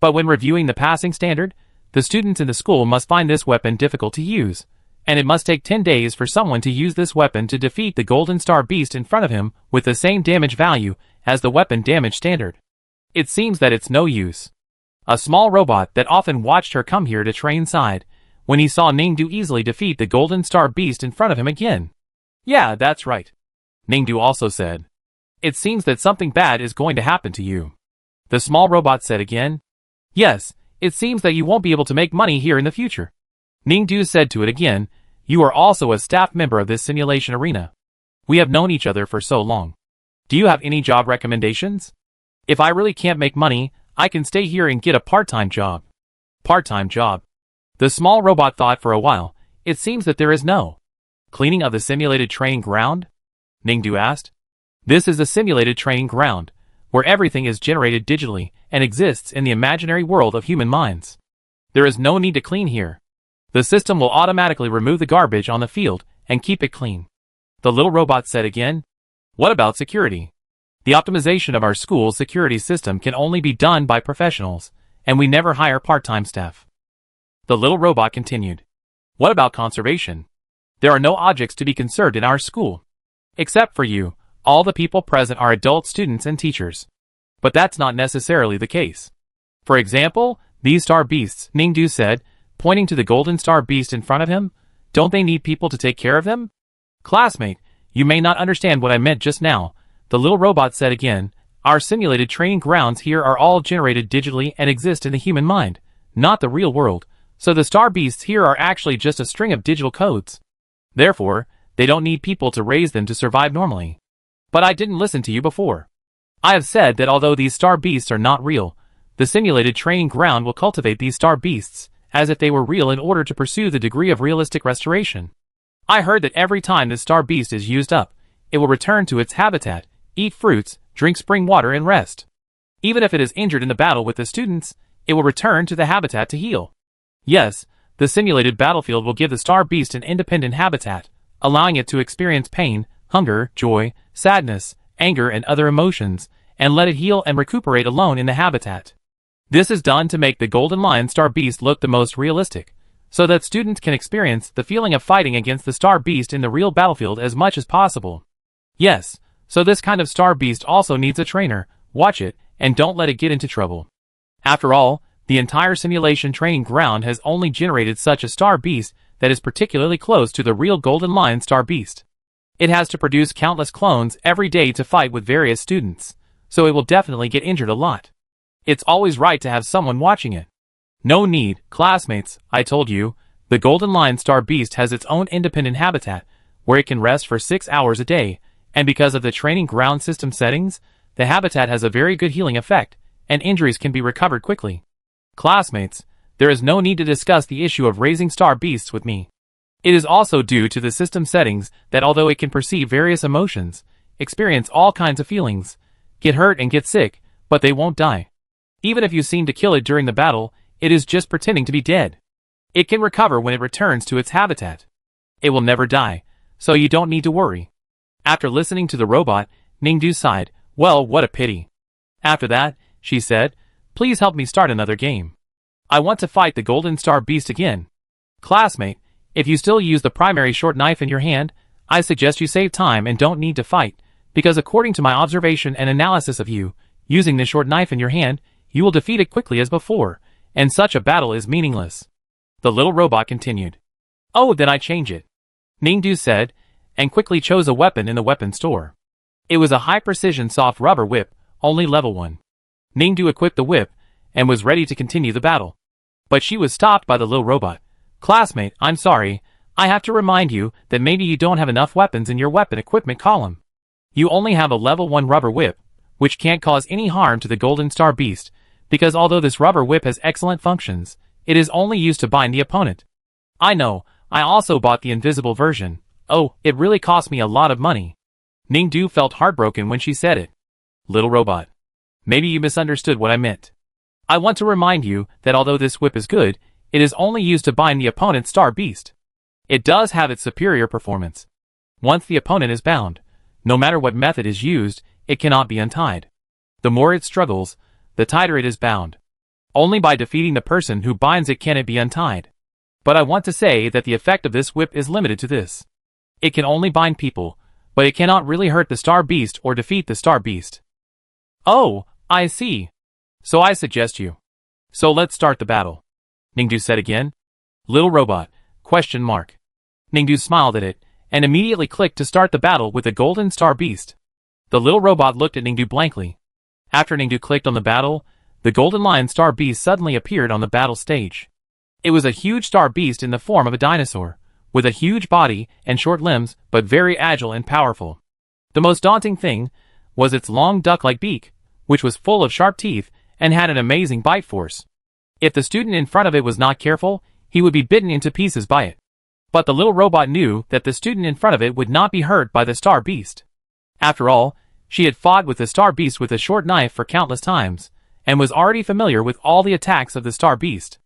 But when reviewing the passing standard, the students in the school must find this weapon difficult to use, and it must take 10 days for someone to use this weapon to defeat the Golden Star Beast in front of him with the same damage value as the weapon damage standard. It seems that it's no use. A small robot that often watched her come here to train sighed when he saw Ningdu easily defeat the Golden Star Beast in front of him again. Yeah, that's right. Ningdu also said. It seems that something bad is going to happen to you. The small robot said again. Yes, it seems that you won't be able to make money here in the future. Ningdu said to it again, you are also a staff member of this simulation arena. We have known each other for so long. Do you have any job recommendations? If I really can't make money, I can stay here and get a part-time job. Part-time job. The small robot thought for a while. It seems that there is no. Cleaning of the simulated training ground? Ningdu asked. This is a simulated training ground, where everything is generated digitally and exists in the imaginary world of human minds. There is no need to clean here. The system will automatically remove the garbage on the field and keep it clean. The little robot said again. What about security? The optimization of our school's security system can only be done by professionals, and we never hire part-time staff. The little robot continued. What about conservation? There are no objects to be conserved in our school. Except for you, all the people present are adult students and teachers. But that's not necessarily the case. For example, these star beasts, Ningdu said, pointing to the Golden Star Beast in front of him, Don't they need people to take care of them? Classmate, you may not understand what I meant just now, the little robot said again. Our simulated training grounds here are all generated digitally and exist in the human mind, not the real world, so the star beasts here are actually just a string of digital codes. Therefore, they don't need people to raise them to survive normally. But I didn't listen to you before. I have said that although these star beasts are not real, the simulated training ground will cultivate these star beasts as if they were real in order to pursue the degree of realistic restoration. I heard that every time this star beast is used up, it will return to its habitat, eat fruits, drink spring water and rest. Even if it is injured in the battle with the students, it will return to the habitat to heal. Yes, the simulated battlefield will give the star beast an independent habitat, allowing it to experience pain, hunger, joy, sadness, anger and other emotions, and let it heal and recuperate alone in the habitat. This is done to make the Golden Lion Star Beast look the most realistic, so that students can experience the feeling of fighting against the Star Beast in the real battlefield as much as possible. Yes, so this kind of Star Beast also needs a trainer. Watch it, and don't let it get into trouble. After all, the entire simulation training ground has only generated such a Star Beast that is particularly close to the real Golden Lion Star Beast. It has to produce countless clones every day to fight with various students, so it will definitely get injured a lot. It's always right to have someone watching it. No need, classmates, I told you, the Golden Lion Star Beast has its own independent habitat, where it can rest for 6 hours a day, and because of the training ground system settings, the habitat has a very good healing effect, and injuries can be recovered quickly. Classmates, there is no need to discuss the issue of raising star beasts with me. It is also due to the system settings that although it can perceive various emotions, experience all kinds of feelings, get hurt and get sick, but they won't die. Even if you seem to kill it during the battle, it is just pretending to be dead. It can recover when it returns to its habitat. It will never die, so you don't need to worry. After listening to the robot, Ningdu sighed. Well, what a pity. After that, she said, please help me start another game. I want to fight the Golden Star Beast again. Classmate, if you still use the primary short knife in your hand, I suggest you save time and don't need to fight, because according to my observation and analysis of you, using the short knife in your hand, you will defeat it quickly as before, and such a battle is meaningless. The little robot continued. Oh, then I change it. Ningdu said, and quickly chose a weapon in the weapon store. It was a high-precision soft rubber whip, only level 1. Ningdu equipped the whip, and was ready to continue the battle. But she was stopped by the little robot. Classmate, I'm sorry, I have to remind you that maybe you don't have enough weapons in your weapon equipment column. You only have a level 1 rubber whip, which can't cause any harm to the Golden Star Beast, because although this rubber whip has excellent functions, it is only used to bind the opponent. I know, I also bought the invisible version. Oh, it really cost me a lot of money. Ningdu felt heartbroken when she said it. Little robot. Maybe you misunderstood what I meant. I want to remind you that although this whip is good, it is only used to bind the opponent's Star Beast. It does have its superior performance. Once the opponent is bound, no matter what method is used, it cannot be untied. The more it struggles, the tighter it is bound. Only by defeating the person who binds it can it be untied. But I want to say that the effect of this whip is limited to this. It can only bind people, but it cannot really hurt the Star Beast or defeat the Star Beast. Oh, I see. So I suggest you. So let's start the battle. Ningdu said again. Little robot, question mark. Ningdu smiled at it, and immediately clicked to start the battle with the Golden Star Beast. The little robot looked at Ningdu blankly. After Ningdu clicked on the battle, the Golden Lion Star Beast suddenly appeared on the battle stage. It was a huge star beast in the form of a dinosaur, with a huge body and short limbs, but very agile and powerful. The most daunting thing was its long duck-like beak, which was full of sharp teeth and had an amazing bite force. If the student in front of it was not careful, he would be bitten into pieces by it. But the little robot knew that the student in front of it would not be hurt by the Star Beast. After all, she had fought with the Star Beast with a short knife for countless times, and was already familiar with all the attacks of the Star Beast.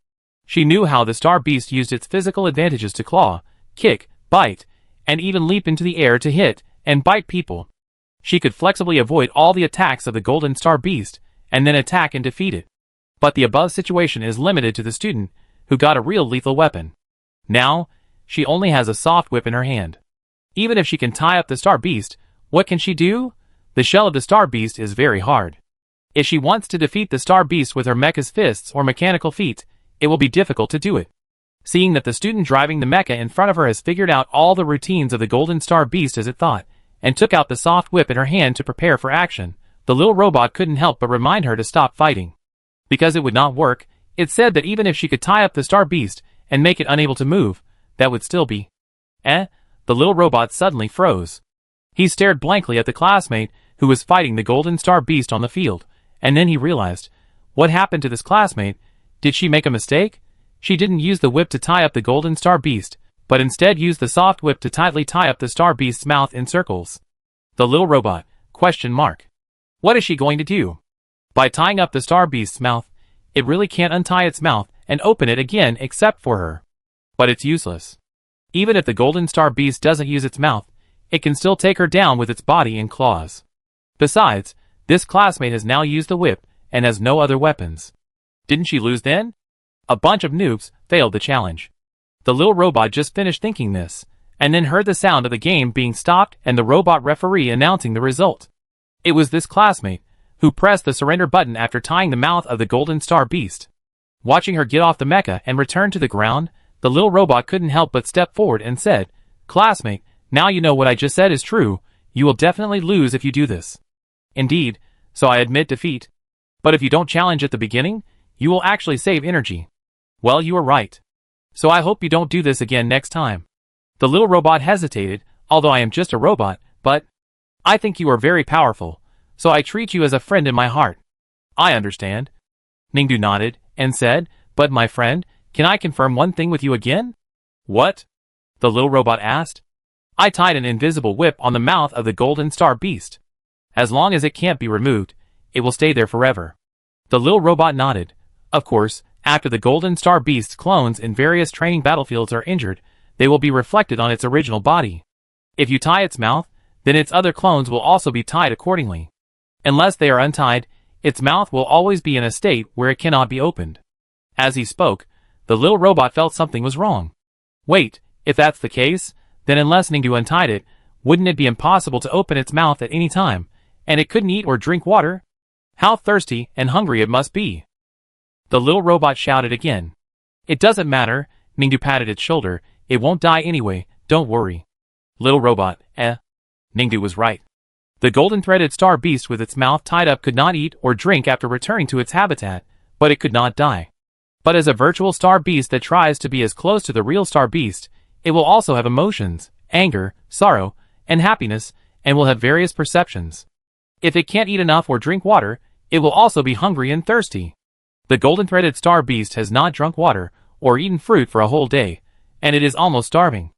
She knew how the Star Beast used its physical advantages to claw, kick, bite, and even leap into the air to hit and bite people. She could flexibly avoid all the attacks of the Golden Star Beast, and then attack and defeat it. But the above situation is limited to the student, who got a real lethal weapon. Now, she only has a soft whip in her hand. Even if she can tie up the Star Beast, what can she do? The shell of the Star Beast is very hard. If she wants to defeat the Star Beast with her mecha's fists or mechanical feet, it will be difficult to do it. Seeing that the student driving the mecha in front of her has figured out all the routines of the Golden Star Beast as it thought, and took out the soft whip in her hand to prepare for action, the little robot couldn't help but remind her to stop fighting. Because it would not work, it said that even if she could tie up the Star Beast and make it unable to move, that would still be. The little robot suddenly froze. He stared blankly at the classmate who was fighting the Golden Star Beast on the field, and then he realized, what happened to this classmate? Did she make a mistake? She didn't use the whip to tie up the Golden Star Beast, but instead used the soft whip to tightly tie up the Star Beast's mouth in circles. The little robot, ? What is she going to do? By tying up the Star Beast's mouth, it really can't untie its mouth and open it again except for her. But it's useless. Even if the Golden Star Beast doesn't use its mouth, it can still take her down with its body and claws. Besides, this classmate has now used the whip and has no other weapons. Didn't she lose then? A bunch of noobs failed the challenge. The little robot just finished thinking this, and then heard the sound of the game being stopped and the robot referee announcing the result. It was this classmate who pressed the surrender button after tying the mouth of the Golden Star Beast. Watching her get off the mecha and return to the ground, the little robot couldn't help but step forward and said, "Classmate, now you know what I just said is true. You will definitely lose if you do this." "Indeed, so I admit defeat. But if you don't challenge at the beginning, you will actually save energy." "Well, you are right. So I hope you don't do this again next time." The little robot hesitated, "Although I am just a robot, but I think you are very powerful, so I treat you as a friend in my heart." "I understand." Ningdu nodded and said, "But my friend, can I confirm one thing with you again?" "What?" the little robot asked. "I tied an invisible whip on the mouth of the Golden Star Beast. As long as it can't be removed, it will stay there forever." The little robot nodded. Of course, after the Golden Star Beast's clones in various training battlefields are injured, they will be reflected on its original body. If you tie its mouth, then its other clones will also be tied accordingly. Unless they are untied, its mouth will always be in a state where it cannot be opened. As he spoke, the little robot felt something was wrong. Wait, if that's the case, then unless Ningdu untied it, wouldn't it be impossible to open its mouth at any time, and it couldn't eat or drink water? How thirsty and hungry it must be. The little robot shouted again. "It doesn't matter," Ningdu patted its shoulder. "It won't die anyway, don't worry." Little robot, Ningdu was right. The golden-threaded Star Beast with its mouth tied up could not eat or drink after returning to its habitat, but it could not die. But as a virtual Star Beast that tries to be as close to the real Star Beast, it will also have emotions, anger, sorrow, and happiness, and will have various perceptions. If it can't eat enough or drink water, it will also be hungry and thirsty. The golden-threaded Star Beast has not drunk water or eaten fruit for a whole day, and it is almost starving.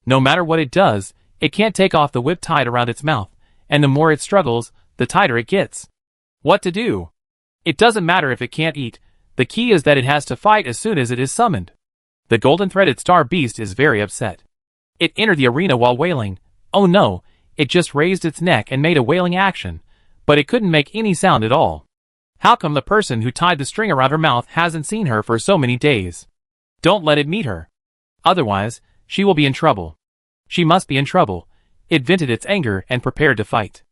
No matter what it does, it can't take off the whip tied around its mouth, and the more it struggles, the tighter it gets. What to do? It doesn't matter if it can't eat, the key is that it has to fight as soon as it is summoned. The golden-threaded Star Beast is very upset. It entered the arena while wailing. Oh no, it just raised its neck and made a wailing action, but it couldn't make any sound at all. How come the person who tied the string around her mouth hasn't seen her for so many days? Don't let it meet her. Otherwise, she will be in trouble. She must be in trouble. It vented its anger and prepared to fight.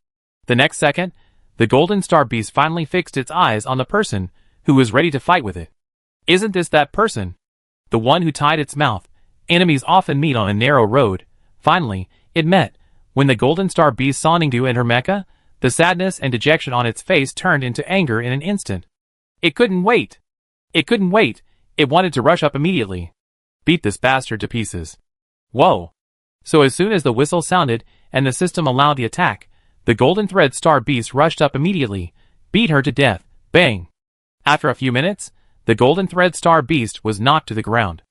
The next second, the Golden Star Beast finally fixed its eyes on the person who was ready to fight with it. Isn't this that person? The one who tied its mouth. Enemies often meet on a narrow road. Finally, it met. When the Golden Star Beast saw Ningdu and her mecha, the sadness and dejection on its face turned into anger in an instant. It couldn't wait. It couldn't wait. It wanted to rush up immediately. Beat this bastard to pieces. Whoa. So as soon as the whistle sounded and the system allowed the attack, the Golden Thread Star Beast rushed up immediately, beat her to death, bang. After a few minutes, the Golden Thread Star Beast was knocked to the ground.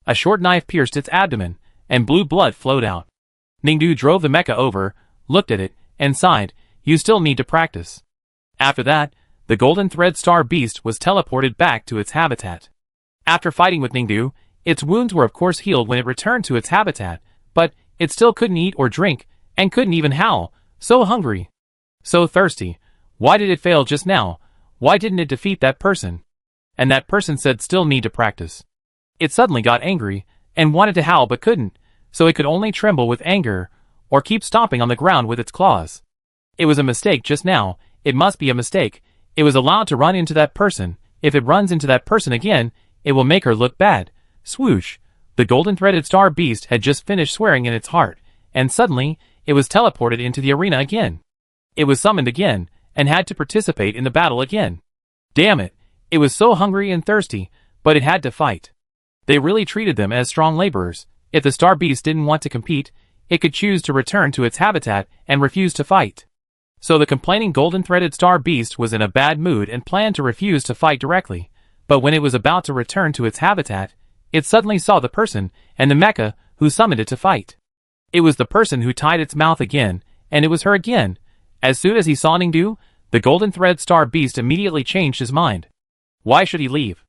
A short knife pierced its abdomen, and blue blood flowed out. Ningdu drove the mecha over, looked at it, and sighed, "You still need to practice." After that, the Golden Thread Star Beast was teleported back to its habitat. After fighting with Ningdu, its wounds were of course healed when it returned to its habitat, but it still couldn't eat or drink, and couldn't even howl, so hungry. So thirsty. Why did it fail just now? Why didn't it defeat that person? And that person said still need to practice. It suddenly got angry, and wanted to howl but couldn't, so it could only tremble with anger, or keep stomping on the ground with its claws. It was a mistake just now, it must be a mistake. It was allowed to run into that person. If it runs into that person again, it will make her look bad. Swoosh, The golden-threaded star beast had just finished swearing in its heart, and suddenly, it was teleported into the arena again. It was summoned again, and had to participate in the battle again. Damn it, it was so hungry and thirsty, but it had to fight. They really treated them as strong laborers. If the star beast didn't want to compete, it could choose to return to its habitat and refuse to fight. So the complaining golden-threaded star beast was in a bad mood and planned to refuse to fight directly, but when it was about to return to its habitat, it suddenly saw the person and the mecha who summoned it to fight. It was the person who tied its mouth again, and it was her again. As soon as he saw Ningdu, the golden thread star beast immediately changed his mind. Why should he leave?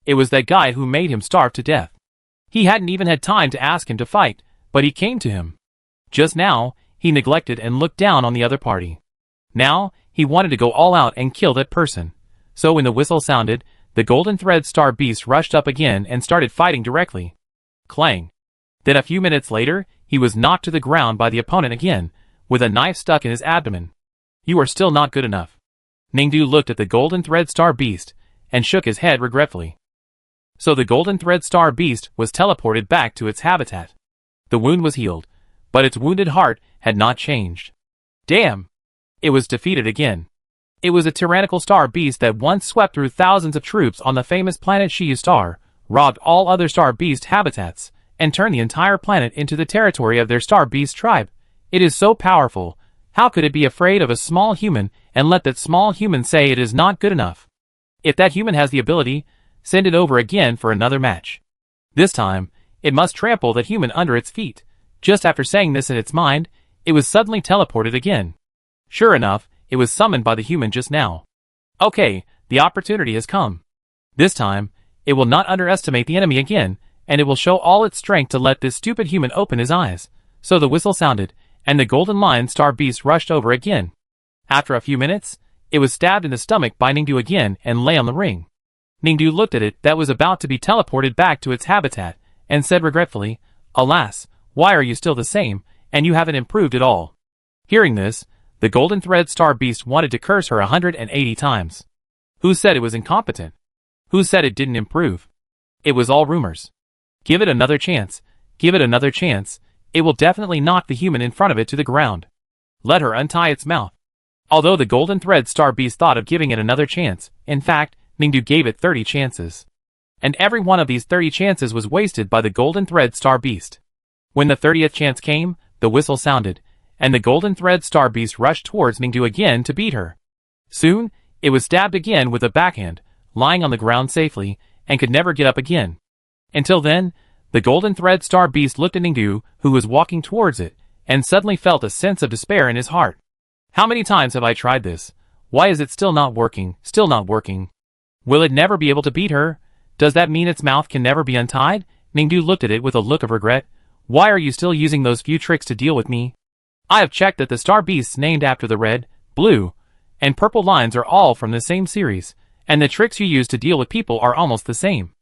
It was that guy who made him starve to death. He hadn't even had time to ask him to fight, but he came to him. Just now, he neglected and looked down on the other party. Now, he wanted to go all out and kill that person. So when the whistle sounded, the golden thread star beast rushed up again and started fighting directly. Clang. Then a few minutes later, he was knocked to the ground by the opponent again, with a knife stuck in his abdomen. You are still not good enough. Ningdu looked at the golden thread star beast, and shook his head regretfully. So the golden thread star beast was teleported back to its habitat. The wound was healed, but its wounded heart had not changed. Damn! It was defeated again. It was a tyrannical star beast that once swept through thousands of troops on the famous planet Shiyu Star, robbed all other star beast habitats, and turned the entire planet into the territory of their star beast tribe. It is so powerful. How could it be afraid of a small human and let that small human say it is not good enough? If that human has the ability, send it over again for another match. This time, it must trample that human under its feet. Just after saying this in its mind, it was suddenly teleported again. Sure enough, it was summoned by the human just now. Okay, the opportunity has come. This time, it will not underestimate the enemy again, and it will show all its strength to let this stupid human open his eyes. So the whistle sounded, and the golden lion star beast rushed over again. After a few minutes, it was stabbed in the stomach by Ningdu again and lay on the ring. Ningdu looked at it that was about to be teleported back to its habitat, and said regretfully, Alas, why are you still the same, and you haven't improved at all? Hearing this, the golden thread star beast wanted to curse her 180 times. Who said it was incompetent? Who said it didn't improve? It was all rumors. Give it another chance. Give it another chance. It will definitely knock the human in front of it to the ground. Let her untie its mouth. Although the golden thread star beast thought of giving it another chance, in fact, Ningdu gave it 30 chances. And every one of these 30 chances was wasted by the golden thread star beast. When the 30th chance came, the whistle sounded, and the golden thread star beast rushed towards Ningdu again to beat her. Soon, it was stabbed again with a backhand, lying on the ground safely, and could never get up again. Until then, the golden thread star beast looked at Ningdu, who was walking towards it, and suddenly felt a sense of despair in his heart. How many times have I tried this? Why is it still not working, still not working? Will it never be able to beat her? Does that mean its mouth can never be untied? Ningdu looked at it with a look of regret. Why are you still using those few tricks to deal with me? I have checked that the star beasts named after the red, blue, and purple lines are all from the same series, and the tricks you use to deal with people are almost the same.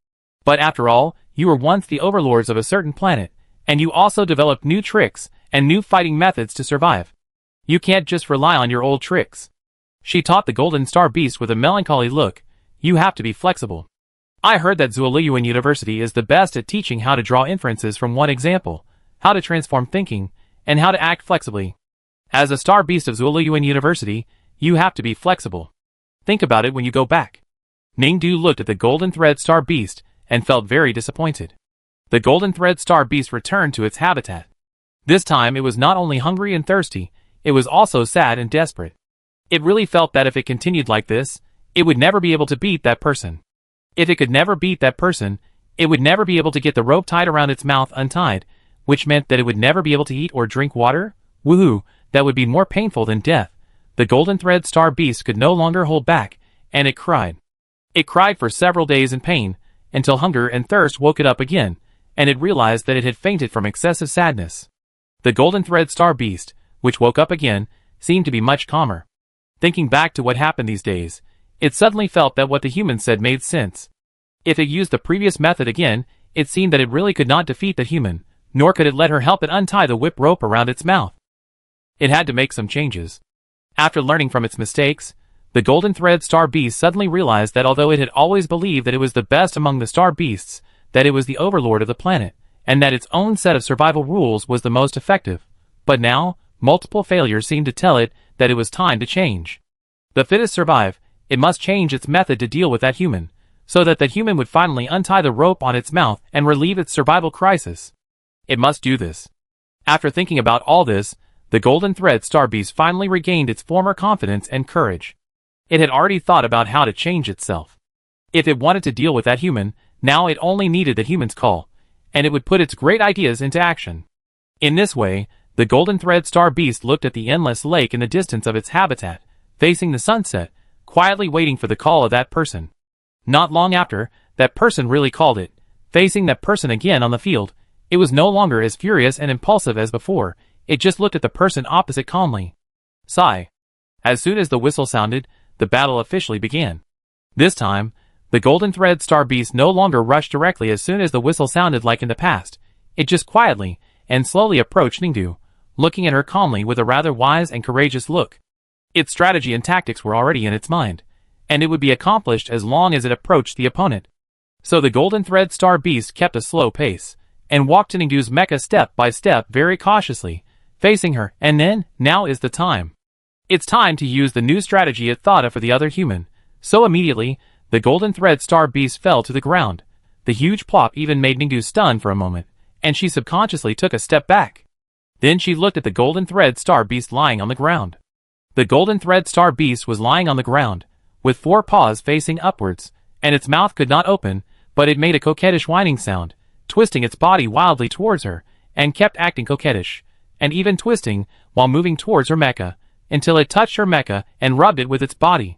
But after all, you were once the overlords of a certain planet, and you also developed new tricks and new fighting methods to survive. You can't just rely on your old tricks. She taught the golden star beast with a melancholy look. You have to be flexible. I heard that Zuoliyuan University is the best at teaching how to draw inferences from one example, how to transform thinking, and how to act flexibly. As a star beast of Zuoliyuan University, you have to be flexible. Think about it when you go back. Ningdu looked at the golden thread star beast and felt very disappointed. The golden thread star beast returned to its habitat. This time it was not only hungry and thirsty, it was also sad and desperate. It really felt that if it continued like this, it would never be able to beat that person. If it could never beat that person, it would never be able to get the rope tied around its mouth untied, which meant that it would never be able to eat or drink water. Woohoo, that would be more painful than death. The golden thread star beast could no longer hold back, and it cried. It cried for several days in pain, until hunger and thirst woke it up again, and it realized that it had fainted from excessive sadness. The golden thread star beast, which woke up again, seemed to be much calmer. Thinking back to what happened these days, it suddenly felt that what the human said made sense. If it used the previous method again, it seemed that it really could not defeat the human, nor could it let her help it untie the whip rope around its mouth. It had to make some changes. After learning from its mistakes, the golden thread star beast suddenly realized that although it had always believed that it was the best among the star beasts, that it was the overlord of the planet, and that its own set of survival rules was the most effective. But now, multiple failures seemed to tell it that it was time to change. The fittest survive, it must change its method to deal with that human, so that the human would finally untie the rope on its mouth and relieve its survival crisis. It must do this. After thinking about all this, the Golden Thread Star Beast finally regained its former confidence and courage. It had already thought about how to change itself. If it wanted to deal with that human, now it only needed the human's call, and it would put its great ideas into action. In this way, the Golden Thread Star Beast looked at the endless lake in the distance of its habitat, facing the sunset, quietly waiting for the call of that person. Not long after, that person really called it. Facing that person again on the field, it was no longer as furious and impulsive as before, it just looked at the person opposite calmly. Sigh. As soon as the whistle sounded, the battle officially began. This time, the Golden Thread Star Beast no longer rushed directly as soon as the whistle sounded like in the past. It just quietly and slowly approached Ningdu, looking at her calmly with a rather wise and courageous look. Its strategy and tactics were already in its mind, and it would be accomplished as long as it approached the opponent. So the Golden Thread Star Beast kept a slow pace, and walked to Ningdu's mecha step by step very cautiously, facing her, and then, now is the time. It's time to use the new strategy it thought of for the other human. So immediately, the Golden Thread Star Beast fell to the ground. The huge plop even made Ningdu stun for a moment, and she subconsciously took a step back. Then she looked at the Golden Thread Star Beast lying on the ground. The Golden Thread Star Beast was lying on the ground, with 4 paws facing upwards, and its mouth could not open, but it made a coquettish whining sound, twisting its body wildly towards her, and kept acting coquettish, and even twisting, while moving towards her mecha, until it touched her mecha and rubbed it with its body.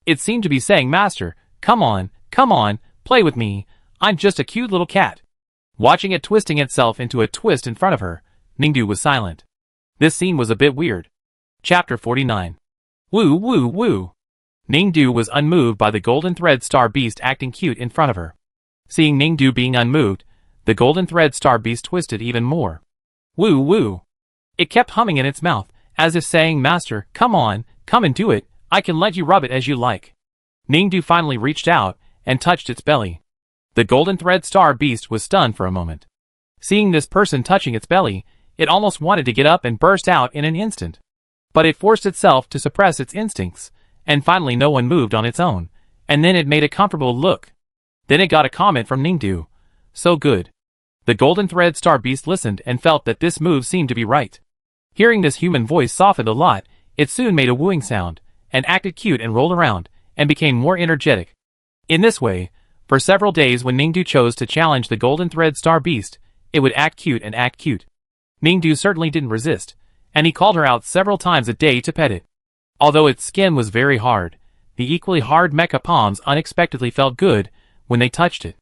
It seemed to be saying, "Master, come on, play with me, I'm just a cute little cat." Watching it twisting itself into a twist in front of her, Ningdu was silent. This scene was a bit weird. Chapter 49. Woo woo woo. Ningdu was unmoved by the Golden Thread Star Beast acting cute in front of her. Seeing Ningdu being unmoved, the Golden Thread Star Beast twisted even more. Woo woo. It kept humming in its mouth, as if saying, "Master, come on, come and do it, I can let you rub it as you like." Ningdu finally reached out and touched its belly. The Golden Thread Star Beast was stunned for a moment. Seeing this person touching its belly, it almost wanted to get up and burst out in an instant. But it forced itself to suppress its instincts, and finally no one moved on its own, and then it made a comfortable look. Then it got a comment from Ningdu. So good. The Golden Thread Star Beast listened and felt that this move seemed to be right. Hearing this human voice softened a lot, it soon made a wooing sound, and acted cute and rolled around, and became more energetic. In this way, for several days when Ningdu chose to challenge the Golden Thread Star Beast, it would act cute and act cute. Ningdu certainly didn't resist, and he called her out several times a day to pet it. Although its skin was very hard, the equally hard mecha palms unexpectedly felt good when they touched it.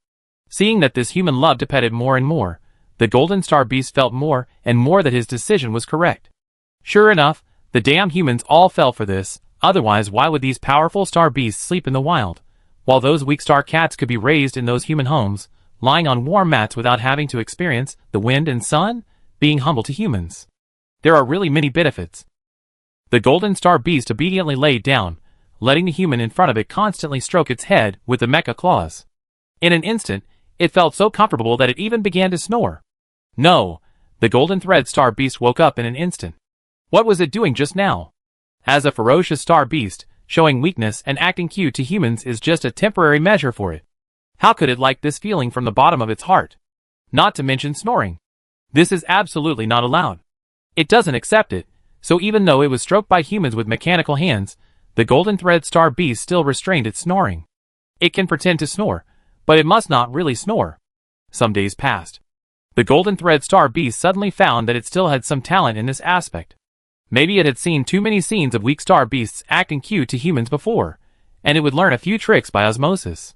Seeing that this human loved to pet it more and more, the Golden Star Beast felt more and more that his decision was correct. Sure enough, the damn humans all fell for this, otherwise why would these powerful star beasts sleep in the wild, while those weak star cats could be raised in those human homes, lying on warm mats without having to experience the wind and sun, being humble to humans. There are really many benefits. The Golden Star Beast obediently laid down, letting the human in front of it constantly stroke its head with the mecha claws. In an instant, it felt so comfortable that it even began to snore. No, the Golden Thread Star Beast woke up in an instant. What was it doing just now? As a ferocious star beast, showing weakness and acting cute to humans is just a temporary measure for it. How could it like this feeling from the bottom of its heart? Not to mention snoring. This is absolutely not allowed. It doesn't accept it, so even though it was stroked by humans with mechanical hands, the Golden Thread Star Beast still restrained its snoring. It can pretend to snore, but it must not really snore. Some days passed. The Golden Thread Star Beast suddenly found that it still had some talent in this aspect. Maybe it had seen too many scenes of weak star beasts acting cute to humans before, and it would learn a few tricks by osmosis.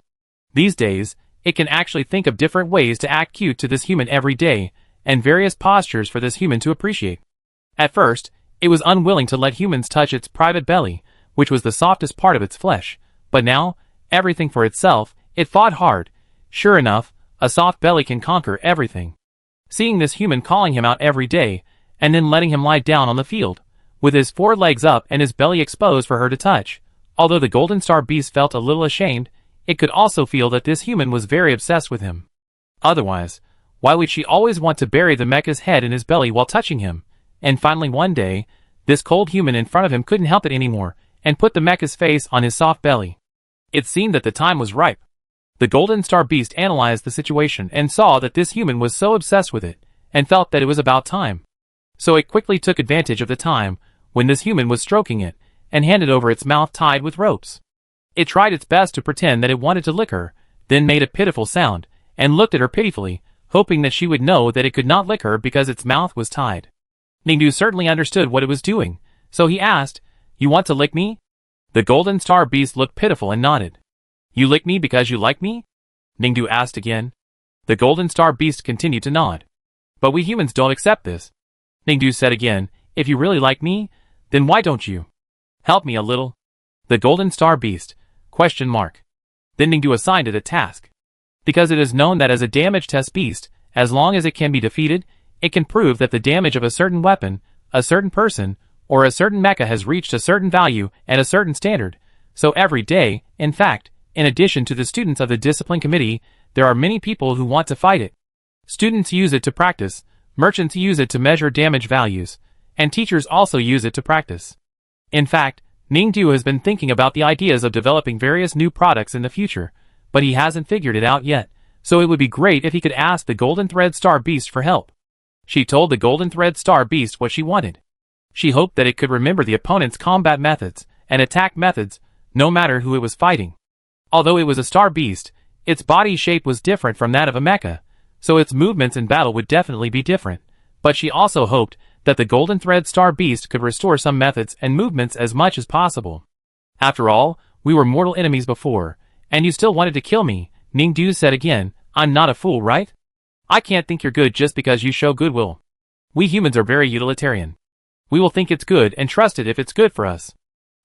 These days, it can actually think of different ways to act cute to this human every day, and various postures for this human to appreciate. At first, it was unwilling to let humans touch its private belly, which was the softest part of its flesh, but now, everything for itself, it fought hard. Sure enough, a soft belly can conquer everything. Seeing this human calling him out every day, and then letting him lie down on the field, with his 4 legs up and his belly exposed for her to touch, although the Golden Star Beast felt a little ashamed, it could also feel that this human was very obsessed with him. Otherwise, Why would she always want to bury the mecha's head in his belly while touching him? And finally one day, this cold human in front of him couldn't help it anymore, and put the mecha's face on his soft belly. It seemed that the time was ripe. The Golden Star Beast analyzed the situation and saw that this human was so obsessed with it, and felt that it was about time. So it quickly took advantage of the time, when this human was stroking it, and handed over its mouth tied with ropes. It tried its best to pretend that it wanted to lick her, then made a pitiful sound, and looked at her pitifully, hoping that she would know that it could not lick her because its mouth was tied. Ningdu certainly understood what it was doing, so he asked, "You want to lick me?" The Golden Star Beast looked pitiful and nodded. "You lick me because you like me?" Ningdu asked again. The Golden Star Beast continued to nod. "But we humans don't accept this." Ningdu said again, "If you really like me, then why don't you help me a little?" The Golden Star Beast, ? Then Ningdu assigned it a task. Because it is known that as a damage test beast, as long as it can be defeated, it can prove that the damage of a certain weapon, a certain person, or a certain mecha has reached a certain value and a certain standard. So every day, in fact, in addition to the students of the discipline committee, there are many people who want to fight it. Students use it to practice, merchants use it to measure damage values, and teachers also use it to practice. In fact, Ningdu has been thinking about the ideas of developing various new products in the future, but he hasn't figured it out yet, so it would be great if he could ask the Golden Thread Star Beast for help. She told the Golden Thread Star Beast what she wanted. She hoped that it could remember the opponent's combat methods and attack methods, no matter who it was fighting. Although it was a star beast, its body shape was different from that of a mecha, so its movements in battle would definitely be different, but she also hoped that the Golden Thread Star Beast could restore some methods and movements as much as possible. "After all, we were mortal enemies before, and you still wanted to kill me," Ningdu said again. "I'm not a fool, right? I can't think you're good just because you show goodwill. We humans are very utilitarian. We will think it's good and trust it if it's good for us.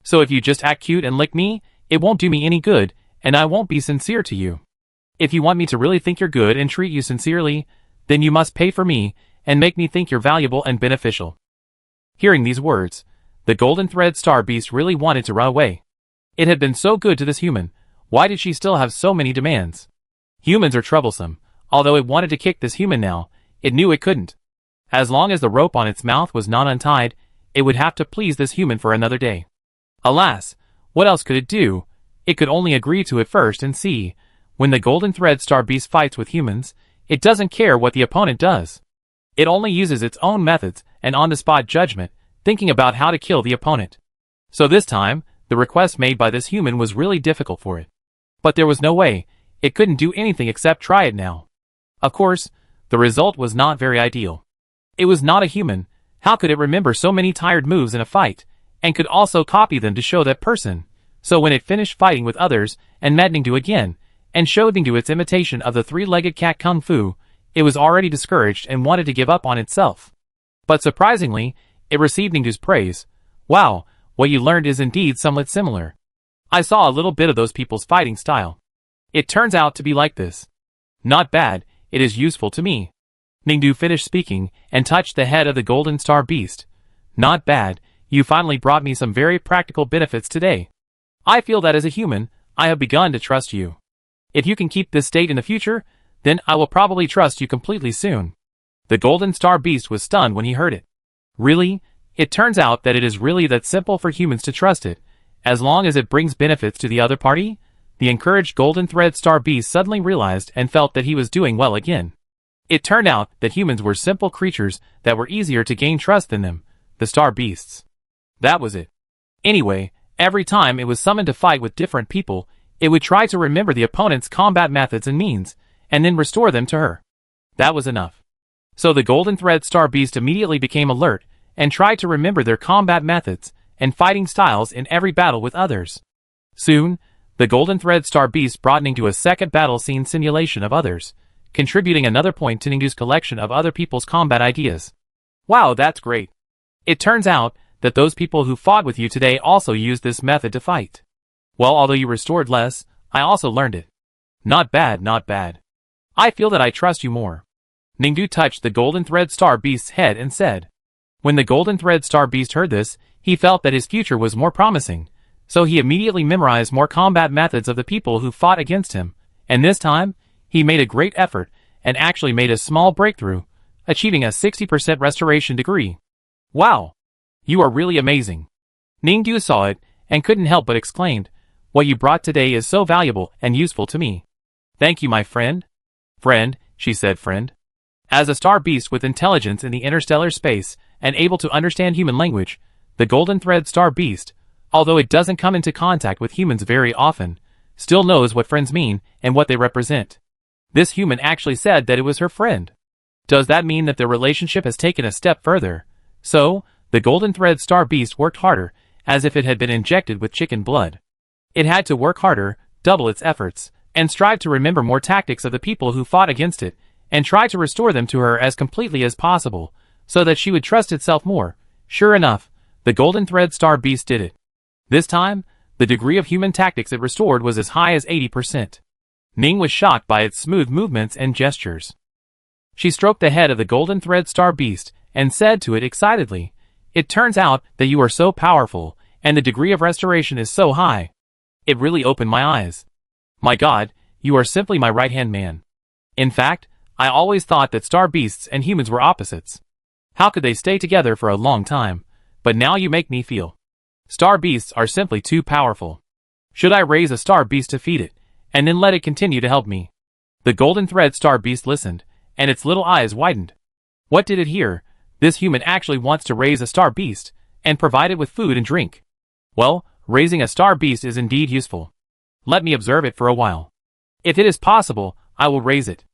So if you just act cute and lick me, it won't do me any good, and I won't be sincere to you. If you want me to really think you're good and treat you sincerely, then you must pay for me, and make me think you're valuable and beneficial." Hearing these words, the Golden Thread Star Beast really wanted to run away. It had been so good to this human. Why did she still have so many demands? Humans are troublesome. Although it wanted to kick this human now, it knew it couldn't. As long as the rope on its mouth was not untied, it would have to please this human for another day. Alas, what else could it do? It could only agree to it first and see. When the Golden Thread Star Beast fights with humans, it doesn't care what the opponent does. It only uses its own methods and on-the-spot judgment, thinking about how to kill the opponent. So this time, the request made by this human was really difficult for it. But there was no way. It couldn't do anything except try it now. Of course, the result was not very ideal. It was not a human. How could it remember so many tired moves in a fight, and could also copy them to show that person? So when it finished fighting with others, and met Ningdu again, and showed Ningdu its imitation of the three-legged cat kung fu, it was already discouraged and wanted to give up on itself. But surprisingly, it received Ningdu's praise. "Wow, what you learned is indeed somewhat similar. I saw a little bit of those people's fighting style. It turns out to be like this. Not bad, it is useful to me." Ningdu finished speaking and touched the head of the Golden Star Beast. "Not bad, you finally brought me some very practical benefits today. I feel that as a human, I have begun to trust you. If you can keep this state in the future, then I will probably trust you completely soon." The Golden Star Beast was stunned when he heard it. Really? It turns out that it is really that simple for humans to trust it, as long as it brings benefits to the other party? The encouraged Golden Thread Star Beast suddenly realized and felt that he was doing well again. It turned out that humans were simple creatures that were easier to gain trust than them, the Star Beasts. That was it. Anyway, every time it was summoned to fight with different people, it would try to remember the opponent's combat methods and means, and then restore them to her. That was enough. So the Golden Thread Star Beast immediately became alert, and tried to remember their combat methods and fighting styles in every battle with others. Soon, the Golden Thread Star Beast brought Ningdu a second battle scene simulation of others, contributing another point to Ningdu's collection of other people's combat ideas. "Wow, that's great. It turns out that those people who fought with you today also used this method to fight. Well, although you restored less, I also learned it. Not bad, not bad. I feel that I trust you more." Ningdu touched the Golden Thread Star Beast's head and said. When the Golden Thread Star Beast heard this, he felt that his future was more promising, so he immediately memorized more combat methods of the people who fought against him, and this time, he made a great effort, and actually made a small breakthrough, achieving a 60% restoration degree. Wow! You are really amazing. Ningdu saw it, and couldn't help but exclaimed, "What you brought today is so valuable and useful to me. Thank you, my friend." "Friend," she said, "friend." As a star beast with intelligence in the interstellar space and able to understand human language, the Golden Thread Star Beast, although it doesn't come into contact with humans very often, still knows what friends mean and what they represent. This human actually said that it was her friend. Does that mean that their relationship has taken a step further? So, the Golden Thread Star Beast worked harder, as if it had been injected with chicken blood. It had to work harder, double its efforts, and strive to remember more tactics of the people who fought against it, and try to restore them to her as completely as possible, so that she would trust itself more. Sure enough, the Golden Thread Star Beast did it. This time, the degree of human tactics it restored was as high as 80%. Ning was shocked by its smooth movements and gestures. She stroked the head of the Golden Thread Star Beast and said to it excitedly, "It turns out that you are so powerful, and the degree of restoration is so high. It really opened my eyes. My God, you are simply my right-hand man. In fact, I always thought that star beasts and humans were opposites. How could they stay together for a long time? But now you make me feel. Star beasts are simply too powerful. Should I raise a star beast to feed it, and then let it continue to help me?" The Golden Thread Star Beast listened, and its little eyes widened. What did it hear? This human actually wants to raise a star beast, and provide it with food and drink. Well, raising a star beast is indeed useful. Let me observe it for a while. If it is possible, I will raise it.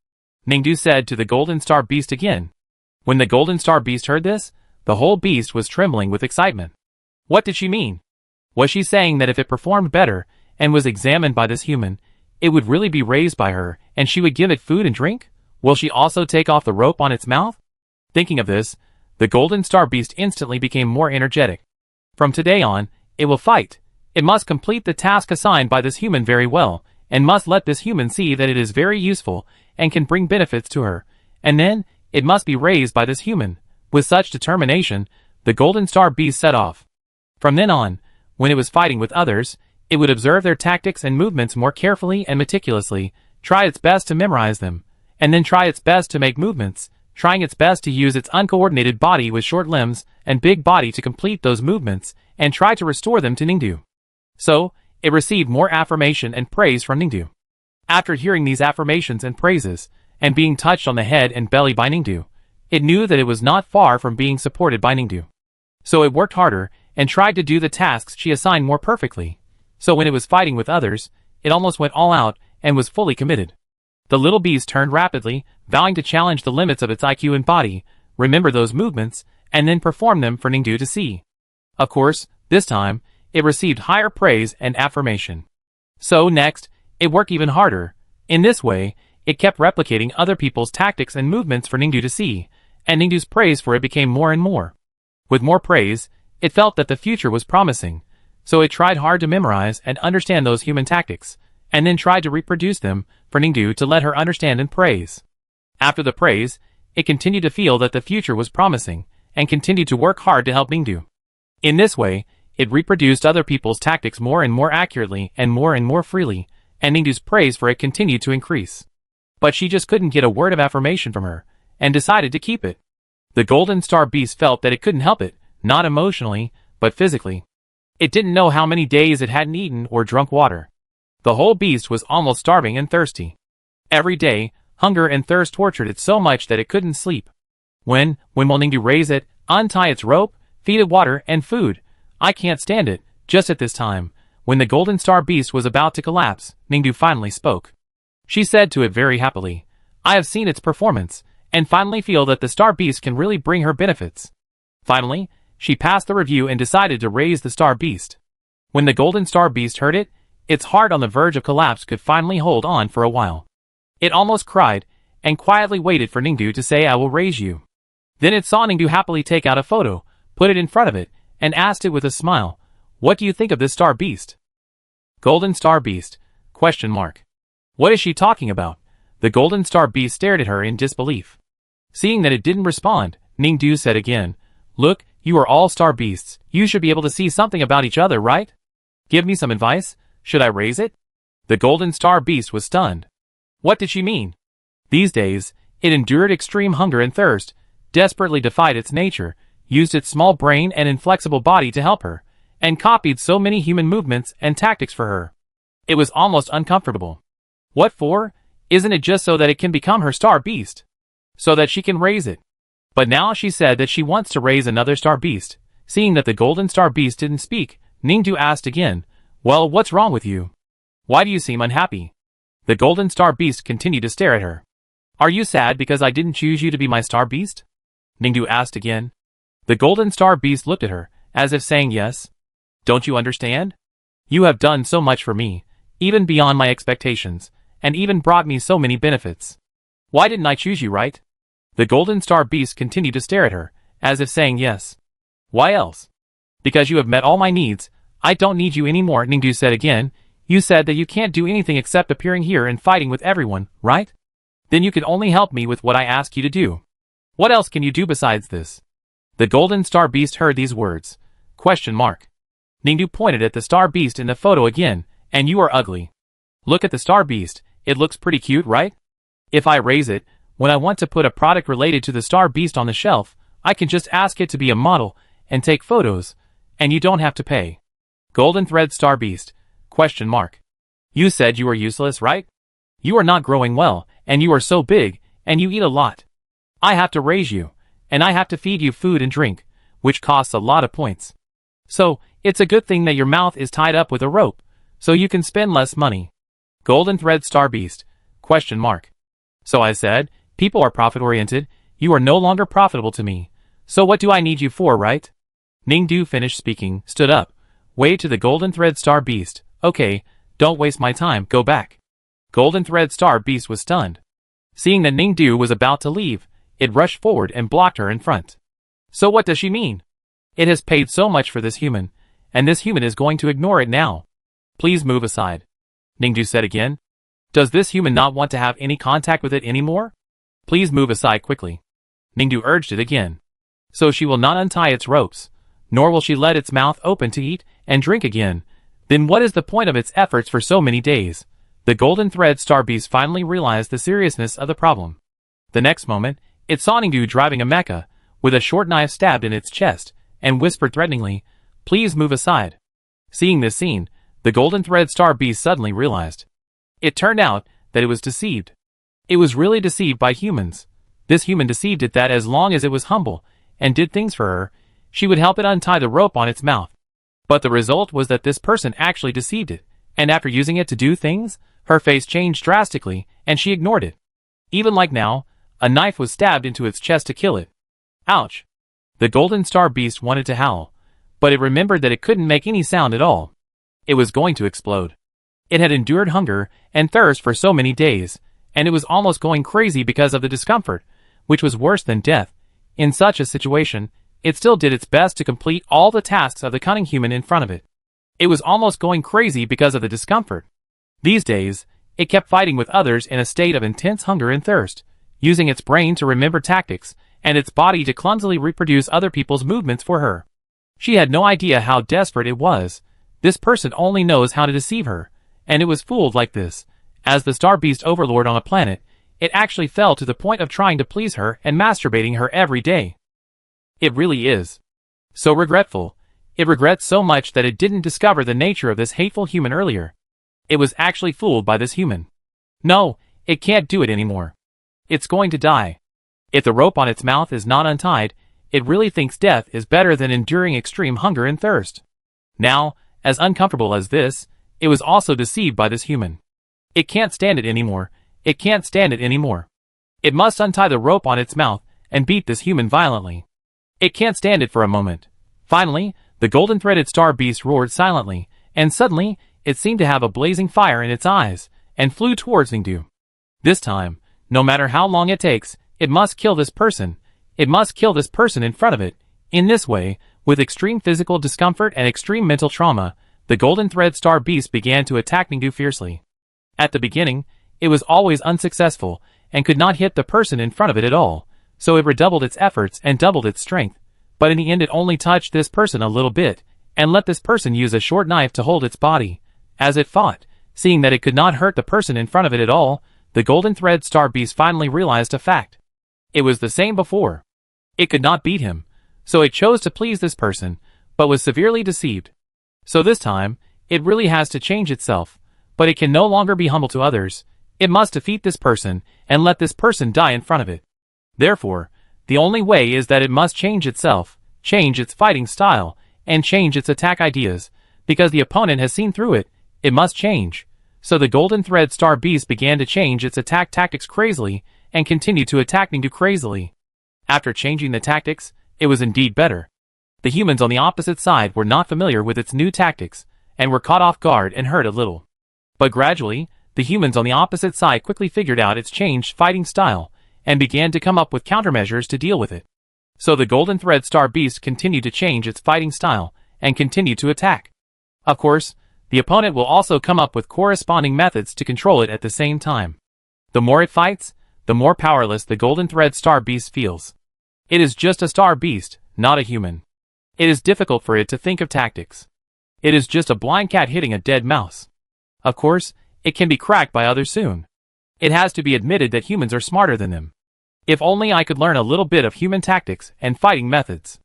Ningdu said to the Golden Star Beast again. When the Golden Star Beast heard this, the whole beast was trembling with excitement. What did she mean? Was she saying that if it performed better, and was examined by this human, it would really be raised by her, and she would give it food and drink? Will she also take off the rope on its mouth? Thinking of this, the Golden Star Beast instantly became more energetic. From today on, it will fight. It must complete the task assigned by this human very well, and must let this human see that it is very useful, and can bring benefits to her, and then, it must be raised by this human. With such determination, the Golden Star Beast set off. From then on, when it was fighting with others, it would observe their tactics and movements more carefully and meticulously, try its best to memorize them, and then try its best to make movements, trying its best to use its uncoordinated body with short limbs and big body to complete those movements, and try to restore them to Ningdu. So, it received more affirmation and praise from Ningdu. After hearing these affirmations and praises, and being touched on the head and belly by Ningdu, it knew that it was not far from being supported by Ningdu. So it worked harder, and tried to do the tasks she assigned more perfectly. So when it was fighting with others, it almost went all out, and was fully committed. The little beast turned rapidly, vowing to challenge the limits of its IQ and body, remember those movements, and then perform them for Ningdu to see. Of course, this time, it received higher praise and affirmation. So next, it worked even harder. In this way, it kept replicating other people's tactics and movements for Ningdu to see, and Ningdu's praise for it became more and more. With more praise, it felt that the future was promising, so it tried hard to memorize and understand those human tactics, and then tried to reproduce them for Ningdu to let her understand and praise. After the praise, it continued to feel that the future was promising, and continued to work hard to help Ningdu. In this way, it reproduced other people's tactics more and more accurately and more freely, and Ningdu's praise for it continued to increase. But she just couldn't get a word of affirmation from her, and decided to keep it. The Golden Star Beast felt that it couldn't help it, not emotionally, but physically. It didn't know how many days it hadn't eaten or drunk water. The whole beast was almost starving and thirsty. Every day, hunger and thirst tortured it so much that it couldn't sleep. When will Ningdu raise it, untie its rope, feed it water and food? I can't stand it. Just at this time, when the Golden Star Beast was about to collapse, Ningdu finally spoke. She said to it very happily, "I have seen its performance, and finally feel that the Star Beast can really bring her benefits." Finally, she passed the review and decided to raise the Star Beast. When the Golden Star Beast heard it, its heart on the verge of collapse could finally hold on for a while. It almost cried, and quietly waited for Ningdu to say, "I will raise you." Then it saw Ningdu happily take out a photo, put it in front of it, and asked it with a smile, "What do you think of this Star Beast?" Golden Star Beast? ? What is she talking about? The Golden Star Beast stared at her in disbelief. Seeing that it didn't respond, Ningdu said again, "Look, you are all star beasts. You should be able to see something about each other, right? Give me some advice. Should I raise it?" The Golden Star Beast was stunned. What did she mean? These days, It endured extreme hunger and thirst, desperately defied its nature, used its small brain and inflexible body to help her, and copied so many human movements and tactics for her. It was almost uncomfortable. What for? Isn't it just so that it can become her star beast? So that she can raise it. But now she said that she wants to raise another star beast. Seeing that the golden star beast didn't speak, Ningdu asked again, "Well, what's wrong with you? Why do you seem unhappy?" The golden star beast continued to stare at her. "Are you sad because I didn't choose you to be my star beast?" Ningdu asked again. The golden star beast looked at her, as if saying yes. "Don't you understand? You have done so much for me, even beyond my expectations, and even brought me so many benefits. Why didn't I choose you, right?" The golden star beast continued to stare at her, as if saying yes. "Why else?" "Because you have met all my needs. I don't need you anymore," Ningdu said again. "You said that you can't do anything except appearing here and fighting with everyone, right? Then you can only help me with what I ask you to do. What else can you do besides this?" The golden star beast heard these words. Ningdu pointed at the star beast in the photo again. "And you are ugly. Look at the star beast, it looks pretty cute, right? If I raise it, when I want to put a product related to the star beast on the shelf, I can just ask it to be a model and take photos, and you don't have to pay." Golden thread star beast. "You said you were useless, right? You are not growing well, and you are so big, and you eat a lot. I have to raise you, and I have to feed you food and drink, which costs a lot of points. So, it's a good thing that your mouth is tied up with a rope, so you can spend less money." Golden thread star beast. "So I said, people are profit-oriented, you are no longer profitable to me. So what do I need you for, right?" Ningdu finished speaking, stood up, waved to the golden thread star beast. "Okay, don't waste my time, go back." Golden thread star beast was stunned. Seeing that Ningdu was about to leave, it rushed forward and blocked her in front. So what does she mean? It has paid so much for this human, and this human is going to ignore it now. "Please move aside," Ningdu said again. "Does this human not want to have any contact with it anymore? Please move aside quickly." Ningdu urged it again. So she will not untie its ropes, nor will she let its mouth open to eat and drink again. Then what is the point of its efforts for so many days? The golden thread star beast finally realized the seriousness of the problem. The next moment, it saw Ningdu driving a mecha, with a short knife stabbed in its chest, and whispered threateningly, "Please move aside." Seeing this scene, the golden thread star beast suddenly realized. It turned out that it was deceived. It was really deceived by humans. This human deceived it that as long as it was humble and did things for her, she would help it untie the rope on its mouth. But the result was that this person actually deceived it, and after using it to do things, her face changed drastically, and she ignored it. Even like now, a knife was stabbed into its chest to kill it. Ouch! The golden star beast wanted to howl, but it remembered that it couldn't make any sound at all. It was going to explode. It had endured hunger and thirst for so many days, and it was almost going crazy because of the discomfort, which was worse than death. In such a situation, it still did its best to complete all the tasks of the cunning human in front of it. It was almost going crazy because of the discomfort. These days, it kept fighting with others in a state of intense hunger and thirst, using its brain to remember tactics, and its body to clumsily reproduce other people's movements for her. She had no idea how desperate it was. This person only knows how to deceive her, and it was fooled like this. As the star beast overlord on a planet, it actually fell to the point of trying to please her and masturbating her every day. It really is so regretful. It regrets so much that it didn't discover the nature of this hateful human earlier. It was actually fooled by this human. No, it can't do it anymore. It's going to die. If the rope on its mouth is not untied, it really thinks death is better than enduring extreme hunger and thirst. Now, as uncomfortable as this, it was also deceived by this human. It can't stand it anymore. It can't stand it anymore. It must untie the rope on its mouth and beat this human violently. It can't stand it for a moment. Finally, the golden-threaded star beast roared silently, and suddenly, it seemed to have a blazing fire in its eyes, and flew towards Ningdu. This time, no matter how long it takes, it must kill this person. It must kill this person in front of it. In this way, with extreme physical discomfort and extreme mental trauma, the golden thread star beast began to attack Ningdu fiercely. At the beginning, it was always unsuccessful, and could not hit the person in front of it at all, so it redoubled its efforts and doubled its strength. But in the end it only touched this person a little bit, and let this person use a short knife to hold its body. As it fought, seeing that it could not hurt the person in front of it at all, the Golden Thread Star Beast finally realized a fact. It was the same before. It could not beat him, so it chose to please this person, but was severely deceived. So this time, it really has to change itself, but it can no longer be humble to others. It must defeat this person, and let this person die in front of it. Therefore, the only way is that it must change itself, change its fighting style, and change its attack ideas, because the opponent has seen through it. It must change. So the Golden Thread Star Beast began to change its attack tactics crazily, and continued to attack Ningdu crazily. After changing the tactics, it was indeed better. The humans on the opposite side were not familiar with its new tactics, and were caught off guard and hurt a little. But gradually, the humans on the opposite side quickly figured out its changed fighting style, and began to come up with countermeasures to deal with it. So the Golden Thread Star Beast continued to change its fighting style, and continued to attack. Of course, the opponent will also come up with corresponding methods to control it at the same time. The more it fights, the more powerless the Golden Thread Star Beast feels. It is just a star beast, not a human. It is difficult for it to think of tactics. It is just a blind cat hitting a dead mouse. Of course, it can be cracked by others soon. It has to be admitted that humans are smarter than them. If only I could learn a little bit of human tactics and fighting methods.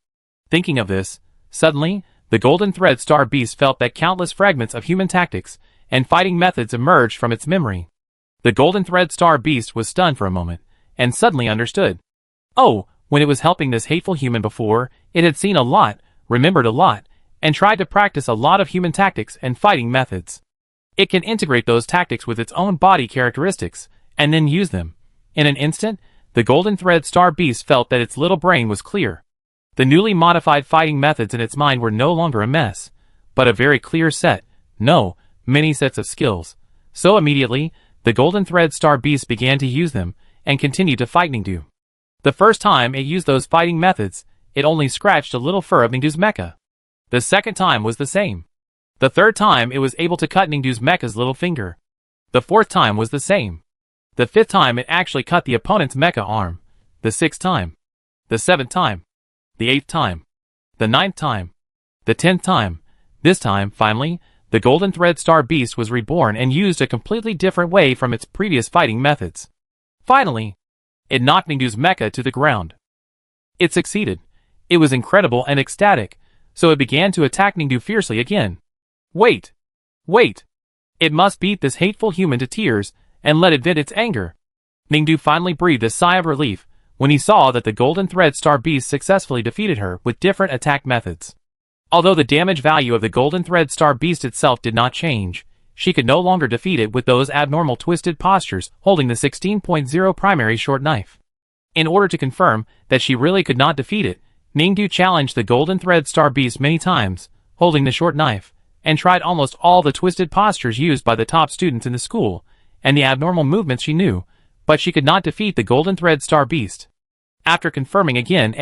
Thinking of this, suddenly, the Golden Thread Star Beast felt that countless fragments of human tactics and fighting methods emerged from its memory. The Golden Thread Star Beast was stunned for a moment, and suddenly understood. Oh, when it was helping this hateful human before, it had seen a lot, remembered a lot, and tried to practice a lot of human tactics and fighting methods. It can integrate those tactics with its own body characteristics, and then use them. In an instant, the Golden Thread Star Beast felt that its little brain was clear. The newly modified fighting methods in its mind were no longer a mess, but a very clear set, no, many sets of skills. So immediately, the Golden Thread Star Beast began to use them, and continued to fight Ningdu. The first time it used those fighting methods, it only scratched a little fur of Ningdu's mecha. The second time was the same. The third time it was able to cut Ningdu's mecha's little finger. The fourth time was the same. The fifth time it actually cut the opponent's mecha arm. The sixth time. The seventh time. The eighth time. The ninth time. The 10th time. This time, finally, the Golden Thread Star Beast was reborn and used a completely different way from its previous fighting methods. Finally, it knocked Ningdu's mecha to the ground. It succeeded. It was incredible and ecstatic, so it began to attack Ningdu fiercely again. Wait! Wait! It must beat this hateful human to tears, and let it vent its anger. Ningdu finally breathed a sigh of relief, when he saw that the Golden Thread Star Beast successfully defeated her with different attack methods. Although the damage value of the Golden Thread Star Beast itself did not change, she could no longer defeat it with those abnormal twisted postures holding the 16.0 primary short knife. In order to confirm that she really could not defeat it, Ningdu challenged the Golden Thread Star Beast many times, holding the short knife, and tried almost all the twisted postures used by the top students in the school, and the abnormal movements she knew, but she could not defeat the Golden Thread Star Beast. After confirming again,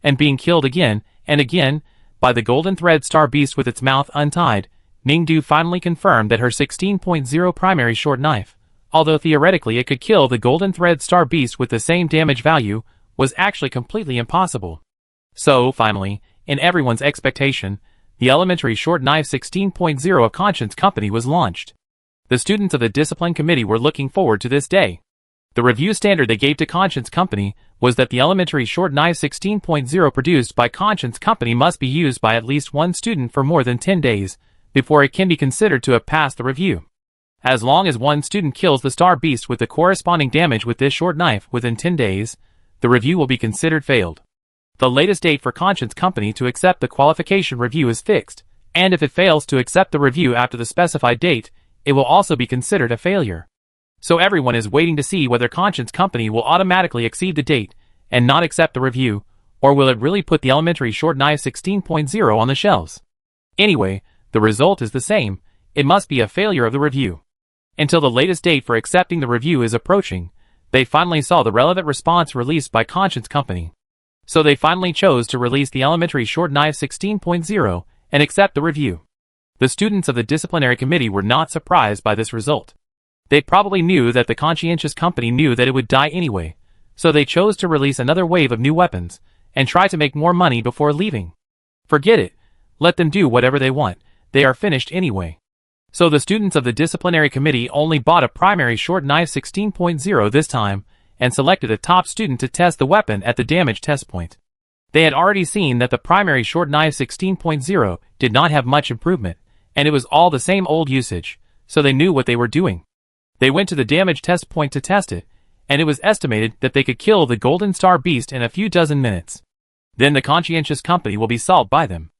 and being killed again and again, by the Golden Thread Star Beast with its mouth untied, Ningdu finally confirmed that her 16.0 primary short knife, although theoretically it could kill the Golden Thread Star Beast with the same damage value, was actually completely impossible. So, finally, in everyone's expectation, the elementary short knife 16.0 of Conscience Company was launched. The students of the discipline committee were looking forward to this day. The review standard they gave to Conscience Company was that the elementary short knife 16.0 produced by Conscience Company must be used by at least one student for more than 10 days, before it can be considered to have passed the review. As long as one student kills the Star Beast with the corresponding damage with this short knife within 10 days, the review will be considered failed. The latest date for Conscience Company to accept the qualification review is fixed, and if it fails to accept the review after the specified date, it will also be considered a failure. So everyone is waiting to see whether Conscience Company will automatically exceed the date and not accept the review, or will it really put the elementary short knife 16.0 on the shelves. Anyway, the result is the same. It must be a failure of the review. Until the latest date for accepting the review is approaching, they finally saw the relevant response released by Conscience Company. So they finally chose to release the elementary short knife 16.0 and accept the review. The students of the disciplinary committee were not surprised by this result. They probably knew that the conscientious company knew that it would die anyway, so they chose to release another wave of new weapons and try to make more money before leaving. Forget it. Let them do whatever they want. They are finished anyway. So the students of the disciplinary committee only bought a primary short knife 16.0 this time, and selected a top student to test the weapon at the damage test point. They had already seen that the primary short knife 16.0 did not have much improvement, and it was all the same old usage, so they knew what they were doing. They went to the damage test point to test it, and it was estimated that they could kill the Golden Star Beast in a few dozen minutes. Then the conscientious company will be solved by them.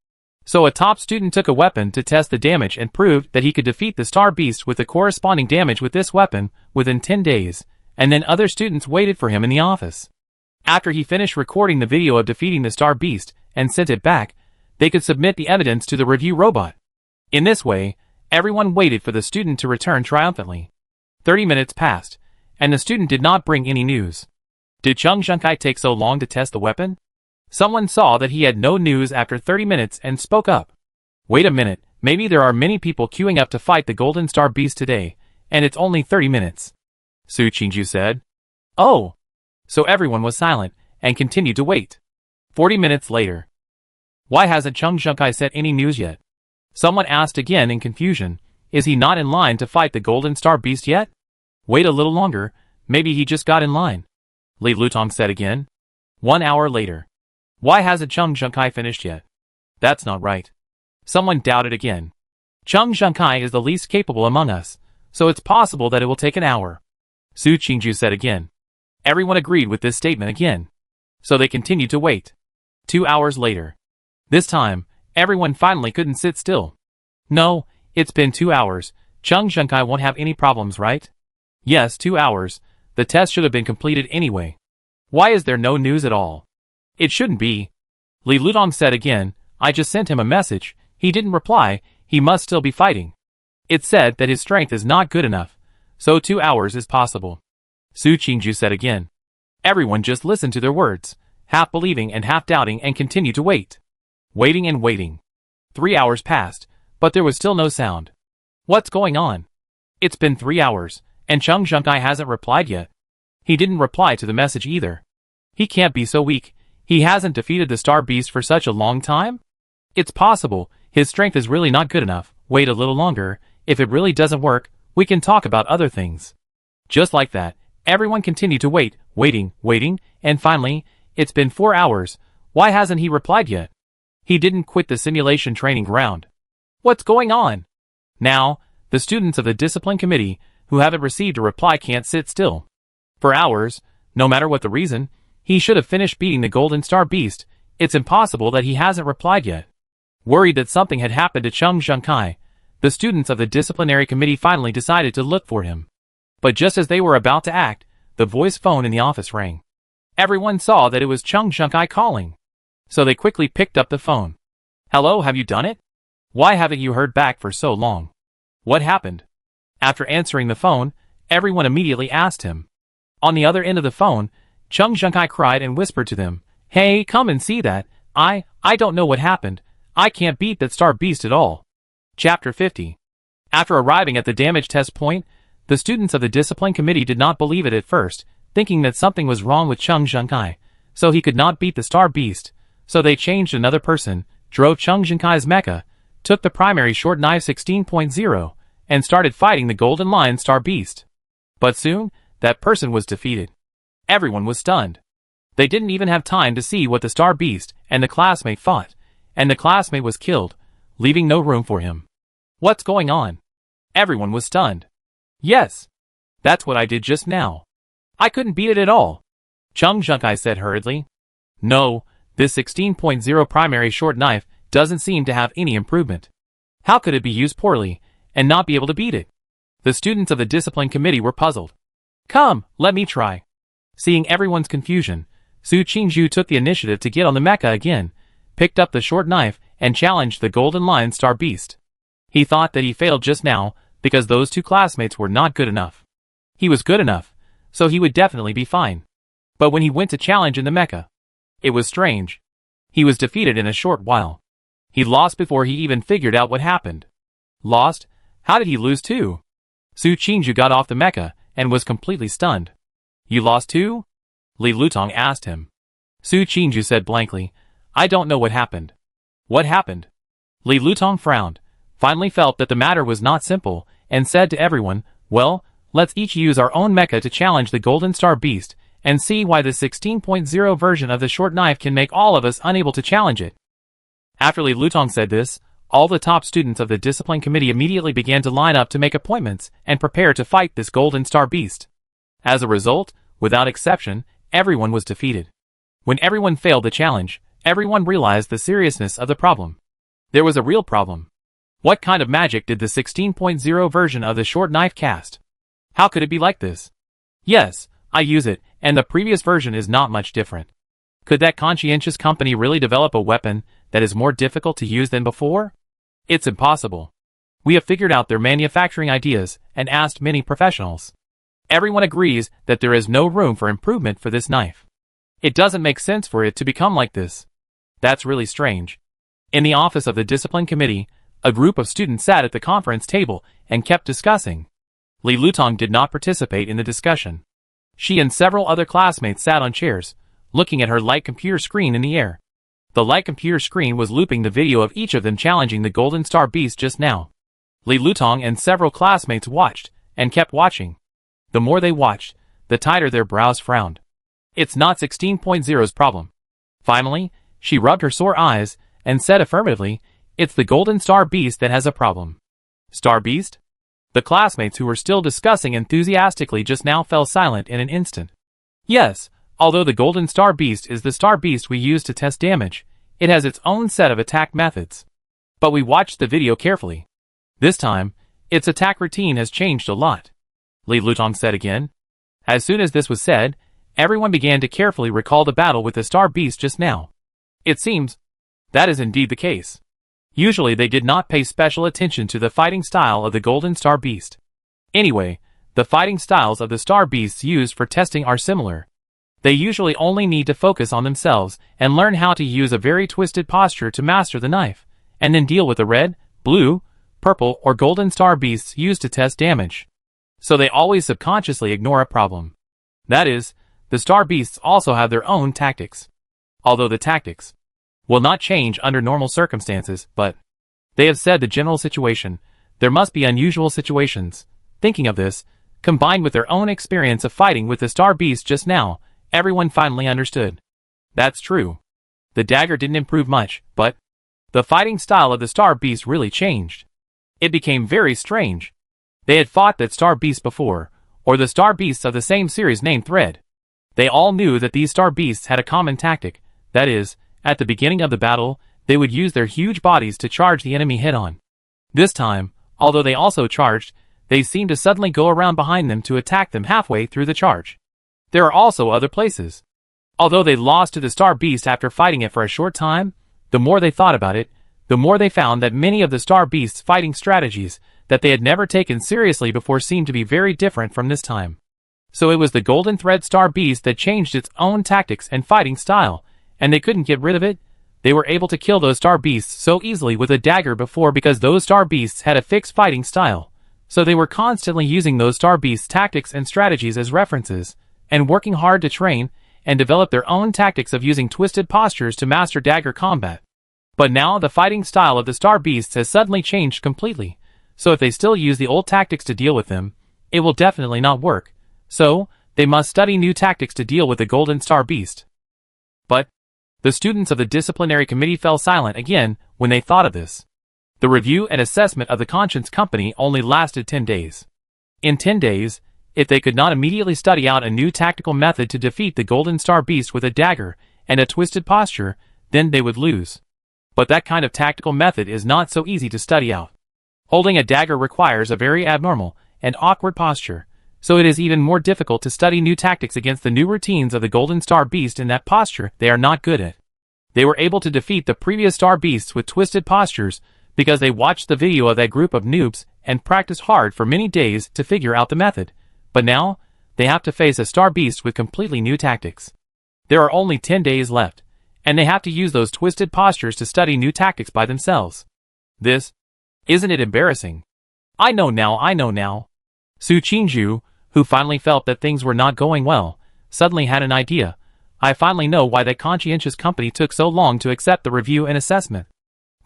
So a top student took a weapon to test the damage and proved that he could defeat the Star Beast with the corresponding damage with this weapon within 10 days, and then other students waited for him in the office. After he finished recording the video of defeating the Star Beast and sent it back, they could submit the evidence to the review robot. In this way, everyone waited for the student to return triumphantly. 30 minutes passed, and the student did not bring any news. Did Chung Junkai take so long to test the weapon? Someone saw that he had no news after 30 minutes and spoke up. Wait a minute, maybe there are many people queuing up to fight the Golden Star Beast today, and it's only 30 minutes. Su Qingju said. Oh! So everyone was silent, and continued to wait. 40 minutes later. Why hasn't Chung Junkai sent any news yet? Someone asked again in confusion. Is he not in line to fight the Golden Star Beast yet? Wait a little longer, maybe he just got in line. Li Lutong said again. 1 hour later. Why hasn't Chung Junkai finished yet? That's not right. Someone doubted again. Chung Junkai is the least capable among us, so it's possible that it will take an hour. Su Qingju said again. Everyone agreed with this statement again. So they continued to wait. 2 hours later. This time, everyone finally couldn't sit still. No, it's been 2 hours. Chung Junkai won't have any problems, right? Yes, 2 hours. The test should have been completed anyway. Why is there no news at all? It shouldn't be. Li Lutong said again. I just sent him a message. He didn't reply. He must still be fighting. It said that his strength is not good enough, so 2 hours is possible. Su Qingju said again. Everyone just listened to their words, half believing and half doubting, and continued to wait. Waiting and waiting. 3 hours passed, but there was still no sound. What's going on? It's been 3 hours, and Chung Junkai hasn't replied yet. He didn't reply to the message either. He can't be so weak. He hasn't defeated the Star Beast for such a long time? It's possible. His strength is really not good enough. Wait a little longer. If it really doesn't work, we can talk about other things. Just like that, everyone continued to wait, waiting, and finally, it's been 4 hours. Why hasn't he replied yet? He didn't quit the simulation training ground. What's going on? Now, the students of the discipline committee who haven't received a reply can't sit still. For hours, no matter what the reason, he should have finished beating the Golden Star Beast. It's impossible that he hasn't replied yet. Worried that something had happened to Chung Junkai, the students of the disciplinary committee finally decided to look for him. But just as they were about to act, the voice phone in the office rang. Everyone saw that it was Chung Junkai calling. So they quickly picked up the phone. Hello, have you done it? Why haven't you heard back for so long? What happened? After answering the phone, everyone immediately asked him. On the other end of the phone, Chung Junkai cried and whispered to them, Hey, come and see that. I don't know what happened. I can't beat that Star Beast at all. Chapter 50. After arriving at the damage test point, the students of the discipline committee did not believe it at first, thinking that something was wrong with Chung Junkai, so he could not beat the Star Beast. So they changed another person, drove Chung Junkai's mecha, took the primary short knife 16.0, and started fighting the Golden Lion Star Beast. But soon, that person was defeated. Everyone was stunned. They didn't even have time to see what the Star Beast and the classmate fought, and the classmate was killed, leaving no room for him. What's going on? Everyone was stunned. Yes. That's what I did just now. I couldn't beat it at all. Chung Junkai said hurriedly. No, this 16.0 primary short knife doesn't seem to have any improvement. How could it be used poorly and not be able to beat it? The students of the discipline committee were puzzled. Come, let me try. Seeing everyone's confusion, Su Qingju took the initiative to get on the mecha again, picked up the short knife, and challenged the Golden Lion Star Beast. He thought that he failed just now because those two classmates were not good enough. He was good enough, so he would definitely be fine. But when he went to challenge in the mecha, it was strange. He was defeated in a short while. He lost before he even figured out what happened. Lost? How did he lose too? Su Qingju got off the mecha and was completely stunned. You lost too? Li Lutong asked him. Su Qingju said blankly, I don't know what happened. What happened? Li Lutong frowned, finally felt that the matter was not simple, and said to everyone, "Well, let's each use our own mecha to challenge the Golden Star Beast, and see why the 16.0 version of the short knife can make all of us unable to challenge it." After Li Lutong said this, all the top students of the discipline committee immediately began to line up to make appointments and prepare to fight this Golden Star Beast. As a result, without exception, everyone was defeated. When everyone failed the challenge, everyone realized the seriousness of the problem. There was a real problem. What kind of magic did the 16.0 version of the short knife cast? How could it be like this? Yes, I use it, and the previous version is not much different. Could that conscientious company really develop a weapon that is more difficult to use than before? It's impossible. We have figured out their manufacturing ideas and asked many professionals. Everyone agrees that there is no room for improvement for this knife. It doesn't make sense for it to become like this. That's really strange. In the office of the discipline committee, a group of students sat at the conference table and kept discussing. Li Lutong did not participate in the discussion. She and several other classmates sat on chairs, looking at her light computer screen in the air. The light computer screen was looping the video of each of them challenging the Golden Star Beast just now. Li Lutong and several classmates watched, and kept watching. The more they watched, the tighter their brows frowned. It's not 16.0's problem. Finally, she rubbed her sore eyes, and said affirmatively, "It's the Golden Star Beast that has a problem." Star Beast? The classmates who were still discussing enthusiastically just now fell silent in an instant. Yes, although the Golden Star Beast is the Star Beast we use to test damage, it has its own set of attack methods. But we watched the video carefully. This time, its attack routine has changed a lot, Li Lutong said again. As soon as this was said, everyone began to carefully recall the battle with the Star Beast just now. It seems that is indeed the case. Usually they did not pay special attention to the fighting style of the Golden Star Beast. Anyway, the fighting styles of the Star Beasts used for testing are similar. They usually only need to focus on themselves and learn how to use a very twisted posture to master the knife, and then deal with the red, blue, purple, or golden Star Beasts used to test damage. So they always subconsciously ignore a problem. That is, the Star Beasts also have their own tactics. Although the tactics will not change under normal circumstances, but they have said the general situation, there must be unusual situations. Thinking of this, combined with their own experience of fighting with the Star Beast just now, everyone finally understood. That's true. The dagger didn't improve much, but the fighting style of the Star Beast really changed. It became very strange. They had fought that Star Beast before, or the Star Beasts of the same series named Thread. They all knew that these Star Beasts had a common tactic, that is, at the beginning of the battle, they would use their huge bodies to charge the enemy head-on. This time, although they also charged, they seemed to suddenly go around behind them to attack them halfway through the charge. There are also other places. Although they lost to the Star Beast after fighting it for a short time, the more they thought about it, the more they found that many of the Star Beast's fighting strategies that they had never taken seriously before seemed to be very different from this time. So it was the Golden Thread Star Beast that changed its own tactics and fighting style, and they couldn't get rid of it. They were able to kill those Star Beasts so easily with a dagger before because those Star Beasts had a fixed fighting style, so they were constantly using those Star Beasts' tactics and strategies as references, and working hard to train and develop their own tactics of using twisted postures to master dagger combat. But now the fighting style of the Star Beasts has suddenly changed completely, so if they still use the old tactics to deal with them, it will definitely not work. So, they must study new tactics to deal with the Golden Star Beast. But the students of the disciplinary committee fell silent again when they thought of this. The review and assessment of the Conscience Company only lasted 10 days. In 10 days, if they could not immediately study out a new tactical method to defeat the Golden Star Beast with a dagger and a twisted posture, then they would lose. But that kind of tactical method is not so easy to study out. Holding a dagger requires a very abnormal and awkward posture, so it is even more difficult to study new tactics against the new routines of the Golden Star Beast in that posture they are not good at. They were able to defeat the previous Star Beasts with twisted postures because they watched the video of that group of noobs and practiced hard for many days to figure out the method. But now, they have to face a Star Beast with completely new tactics. There are only 10 days left, and they have to use those twisted postures to study new tactics by themselves. Isn't it embarrassing? I know now. Su Qingju, who finally felt that things were not going well, suddenly had an idea. I finally know why that conscientious company took so long to accept the review and assessment.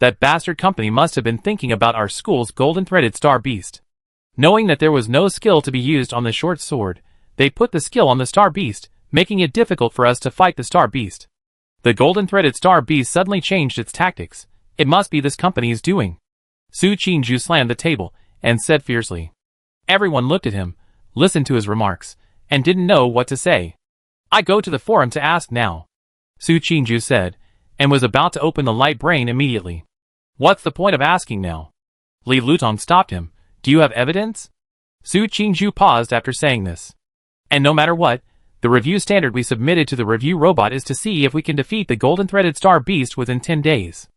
That bastard company must have been thinking about our school's golden-threaded star beast. Knowing that there was no skill to be used on the short sword, they put the skill on the star beast, making it difficult for us to fight the star beast. The golden-threaded star beast suddenly changed its tactics. It must be this company's doing. Su Qingju slammed the table and said fiercely. Everyone looked at him, listened to his remarks, and didn't know what to say. I go to the forum to ask now, Su Qingju said, and was about to open the light brain immediately. What's the point of asking now? Li Lutong stopped him. Do you have evidence? Su Qingju paused after saying this. And no matter what, the review standard we submitted to the review robot is to see if we can defeat the golden-threaded star beast within 10 days.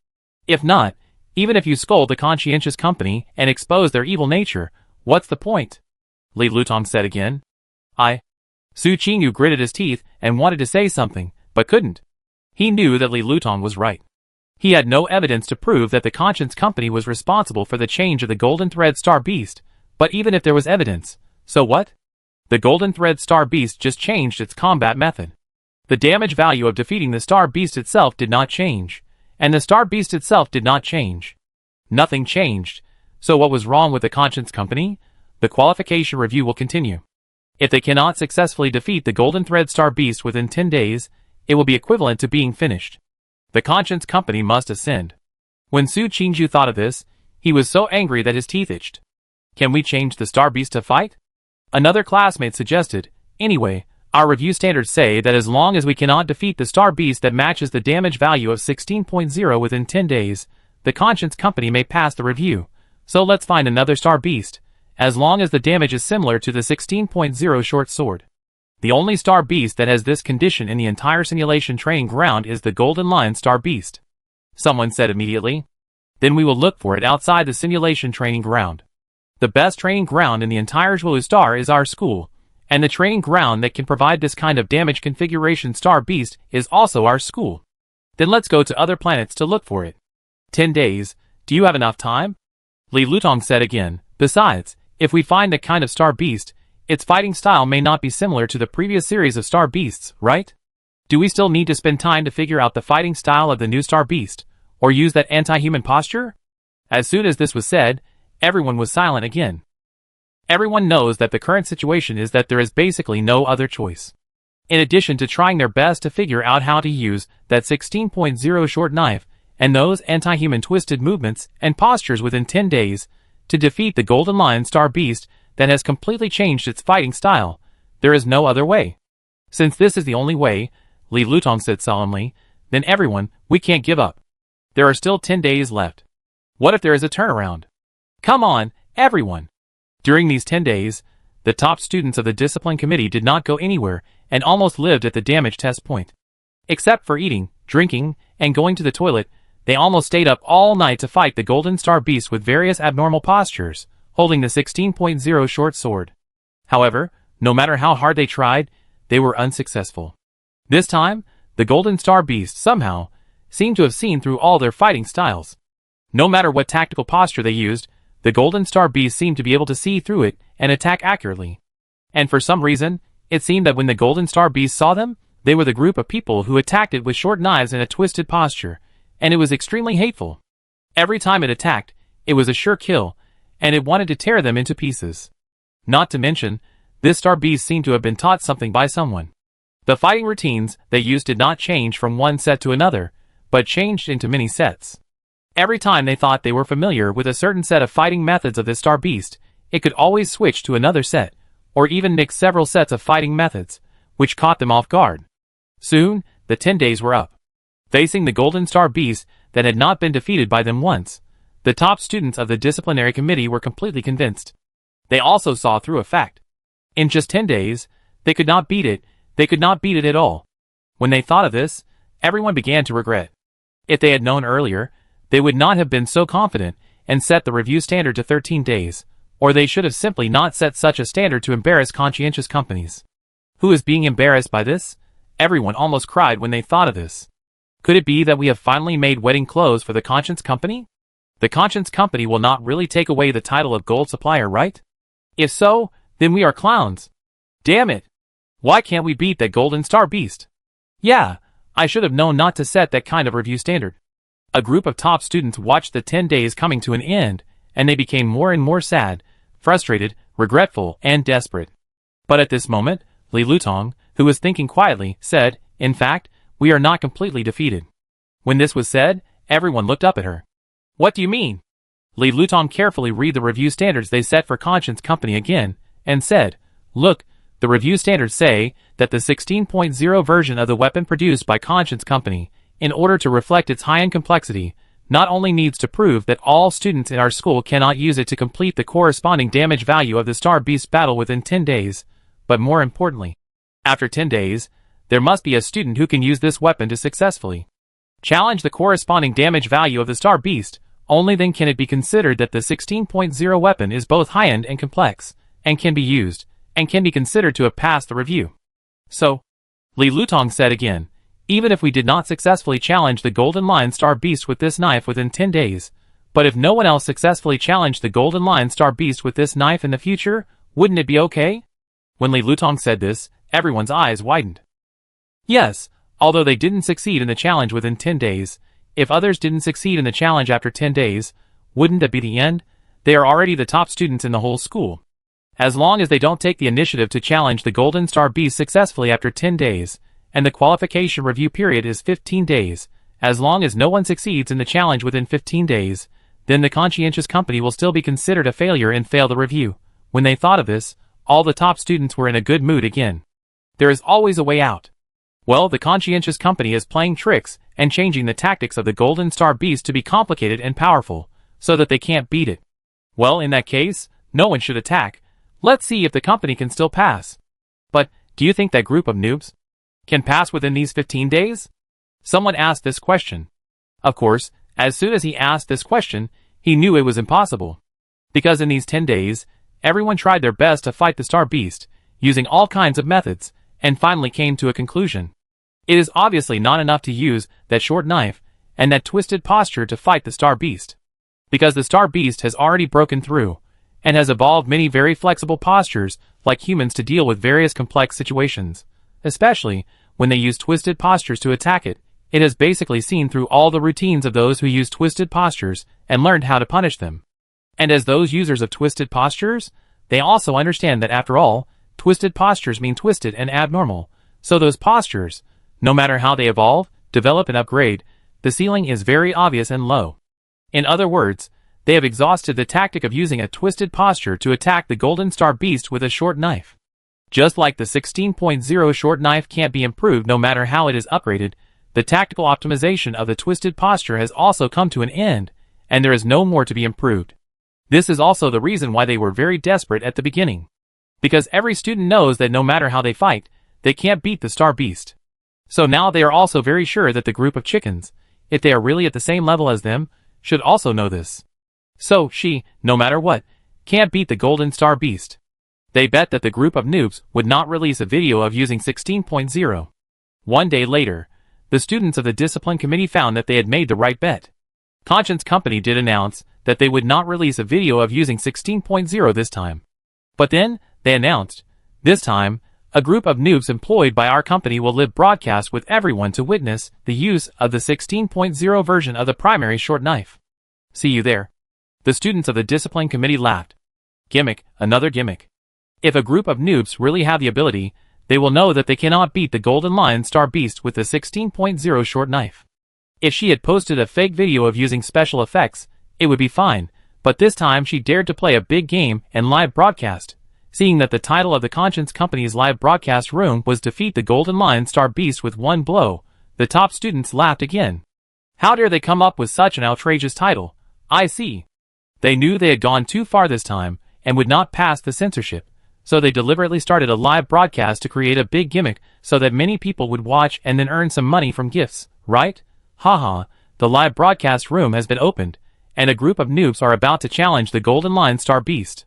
If not, even if you scold the conscientious company and expose their evil nature, what's the point? Li Lutong said again. Su Qingyu gritted his teeth and wanted to say something, but couldn't. He knew that Li Lutong was right. He had no evidence to prove that the Conscience Company was responsible for the change of the Golden Thread Star Beast, but even if there was evidence, so what? The Golden Thread Star Beast just changed its combat method. The damage value of defeating the Star Beast itself did not change, and the Star Beast itself did not change. Nothing changed, so what was wrong with the Conscience Company? The qualification review will continue. If they cannot successfully defeat the Golden Thread Star Beast within 10 days, it will be equivalent to being finished. The Conscience Company must ascend. When Su Qingju thought of this, he was so angry that his teeth itched. Can we change the Star Beast to fight? Another classmate suggested. Anyway, our review standards say that as long as we cannot defeat the Star Beast that matches the damage value of 16.0 within 10 days, the Conscience Company may pass the review. So let's find another Star Beast, as long as the damage is similar to the 16.0 short sword. The only Star Beast that has this condition in the entire simulation training ground is the Golden Lion Star Beast. Someone said immediately. Then we will look for it outside the simulation training ground. The best training ground in the entire Zhuelu Star is our school, and the training ground that can provide this kind of damage configuration Star Beast is also our school. Then let's go to other planets to look for it. 10 days, do you have enough time? Li Lutong said again. Besides, if we find that kind of Star Beast, its fighting style may not be similar to the previous series of Star Beasts, right? Do we still need to spend time to figure out the fighting style of the new Star Beast, or use that anti-human posture? As soon as this was said, everyone was silent again. Everyone knows that the current situation is that there is basically no other choice. In addition to trying their best to figure out how to use that 16.0 short knife, and those anti-human twisted movements and postures within 10 days, to defeat the Golden Lion Star Beast that has completely changed its fighting style, there is no other way. Since this is the only way, Li Lutong said solemnly, then everyone, we can't give up. There are still 10 days left. What if there is a turnaround? Come on, everyone! During these 10 days, the top students of the discipline committee did not go anywhere and almost lived at the damage test point. Except for eating, drinking, and going to the toilet, they almost stayed up all night to fight the Golden Star Beast with various abnormal postures, holding the 16.0 short sword. However, no matter how hard they tried, they were unsuccessful. This time, the Golden Star Beast somehow seemed to have seen through all their fighting styles. No matter what tactical posture they used, the Golden Star Beast seemed to be able to see through it and attack accurately. And for some reason, it seemed that when the Golden Star Beast saw them, they were the group of people who attacked it with short knives in a twisted posture, and it was extremely hateful. Every time it attacked, it was a sure kill, and it wanted to tear them into pieces. Not to mention, this Star Beast seemed to have been taught something by someone. The fighting routines they used did not change from one set to another, but changed into many sets. Every time they thought they were familiar with a certain set of fighting methods of this Star Beast, it could always switch to another set, or even mix several sets of fighting methods, which caught them off guard. Soon, the 10 days were up. Facing the Golden Star Beast that had not been defeated by them once, the top students of the disciplinary committee were completely convinced. They also saw through a fact. In just 10 days, they could not beat it, they could not beat it at all. When they thought of this, everyone began to regret. If they had known earlier, they would not have been so confident and set the review standard to 13 days, or they should have simply not set such a standard to embarrass conscientious companies. Who is being embarrassed by this? Everyone almost cried when they thought of this. Could it be that we have finally made wedding clothes for the Conscience Company? The Conscience Company will not really take away the title of gold supplier, right? If so, then we are clowns. Damn it! Why can't we beat that Golden Star Beast? Yeah, I should have known not to set that kind of review standard. A group of top students watched the 10 days coming to an end, and they became more and more sad, frustrated, regretful, and desperate. But at this moment, Li Lutong, who was thinking quietly, said, "In fact, we are not completely defeated." When this was said, everyone looked up at her. "What do you mean?" Li Lutong carefully read the review standards they set for Conscience Company again, and said, "Look, the review standards say that the 16.0 version of the weapon produced by Conscience Company, in order to reflect its high-end complexity, not only needs to prove that all students in our school cannot use it to complete the corresponding damage value of the Star Beast battle within 10 days, but more importantly, after 10 days, there must be a student who can use this weapon to successfully challenge the corresponding damage value of the Star Beast. Only then can it be considered that the 16.0 weapon is both high-end and complex, and can be used, and can be considered to have passed the review." So, Li Lutong said again, "Even if we did not successfully challenge the Golden Lion Star Beast with this knife within 10 days, but if no one else successfully challenged the Golden Lion Star Beast with this knife in the future, wouldn't it be okay?" When Li Lutong said this, everyone's eyes widened. Yes, although they didn't succeed in the challenge within 10 days, if others didn't succeed in the challenge after 10 days, wouldn't that be the end? They are already the top students in the whole school. As long as they don't take the initiative to challenge the Golden Star Beast successfully after 10 days, and the qualification review period is 15 days, as long as no one succeeds in the challenge within 15 days, then the Conscientious Company will still be considered a failure and fail the review. When they thought of this, all the top students were in a good mood again. There is always a way out. Well, the Conscientious Company is playing tricks and changing the tactics of the Golden Star Beast to be complicated and powerful, so that they can't beat it. Well, in that case, no one should attack. Let's see if the company can still pass. But, do you think that group of noobs can pass within these 15 days? Someone asked this question. Of course, as soon as he asked this question, he knew it was impossible. Because in these 10 days, everyone tried their best to fight the Star Beast, using all kinds of methods, and finally came to a conclusion. It is obviously not enough to use that short knife and that twisted posture to fight the Star Beast. Because the Star Beast has already broken through, and has evolved many very flexible postures like humans to deal with various complex situations. Especially, when they use twisted postures to attack it, it has basically seen through all the routines of those who use twisted postures and learned how to punish them. And as those users of twisted postures, they also understand that after all, twisted postures mean twisted and abnormal, so those postures, no matter how they evolve, develop and upgrade, the ceiling is very obvious and low. In other words, they have exhausted the tactic of using a twisted posture to attack the Golden Star Beast with a short knife. Just like the 16.0 short knife can't be improved no matter how it is upgraded, the tactical optimization of the twisted posture has also come to an end, and there is no more to be improved. This is also the reason why they were very desperate at the beginning. Because every student knows that no matter how they fight, they can't beat the Star Beast. So now they are also very sure that the group of chickens, if they are really at the same level as them, should also know this. So she, no matter what, can't beat the Golden Star Beast. They bet that the group of noobs would not release a video of using 16.0. One day later, the students of the Discipline Committee found that they had made the right bet. Conscience Company did announce that they would not release a video of using 16.0 this time. But then, they announced, this time, a group of noobs employed by our company will live broadcast with everyone to witness the use of the 16.0 version of the primary short knife. See you there. The students of the Discipline Committee laughed. Gimmick, another gimmick. If a group of noobs really have the ability, they will know that they cannot beat the Golden Lion Star Beast with the 16.0 short knife. If she had posted a fake video of using special effects, it would be fine, but this time she dared to play a big game and live broadcast. Seeing that the title of the Conscience Company's live broadcast room was Defeat the Golden Lion Star Beast with one blow, the top students laughed again. How dare they come up with such an outrageous title? I see. They knew they had gone too far this time, and would not pass the censorship, so they deliberately started a live broadcast to create a big gimmick so that many people would watch and then earn some money from gifts, right? Haha, the live broadcast room has been opened, and a group of noobs are about to challenge the Golden Lion Star Beast.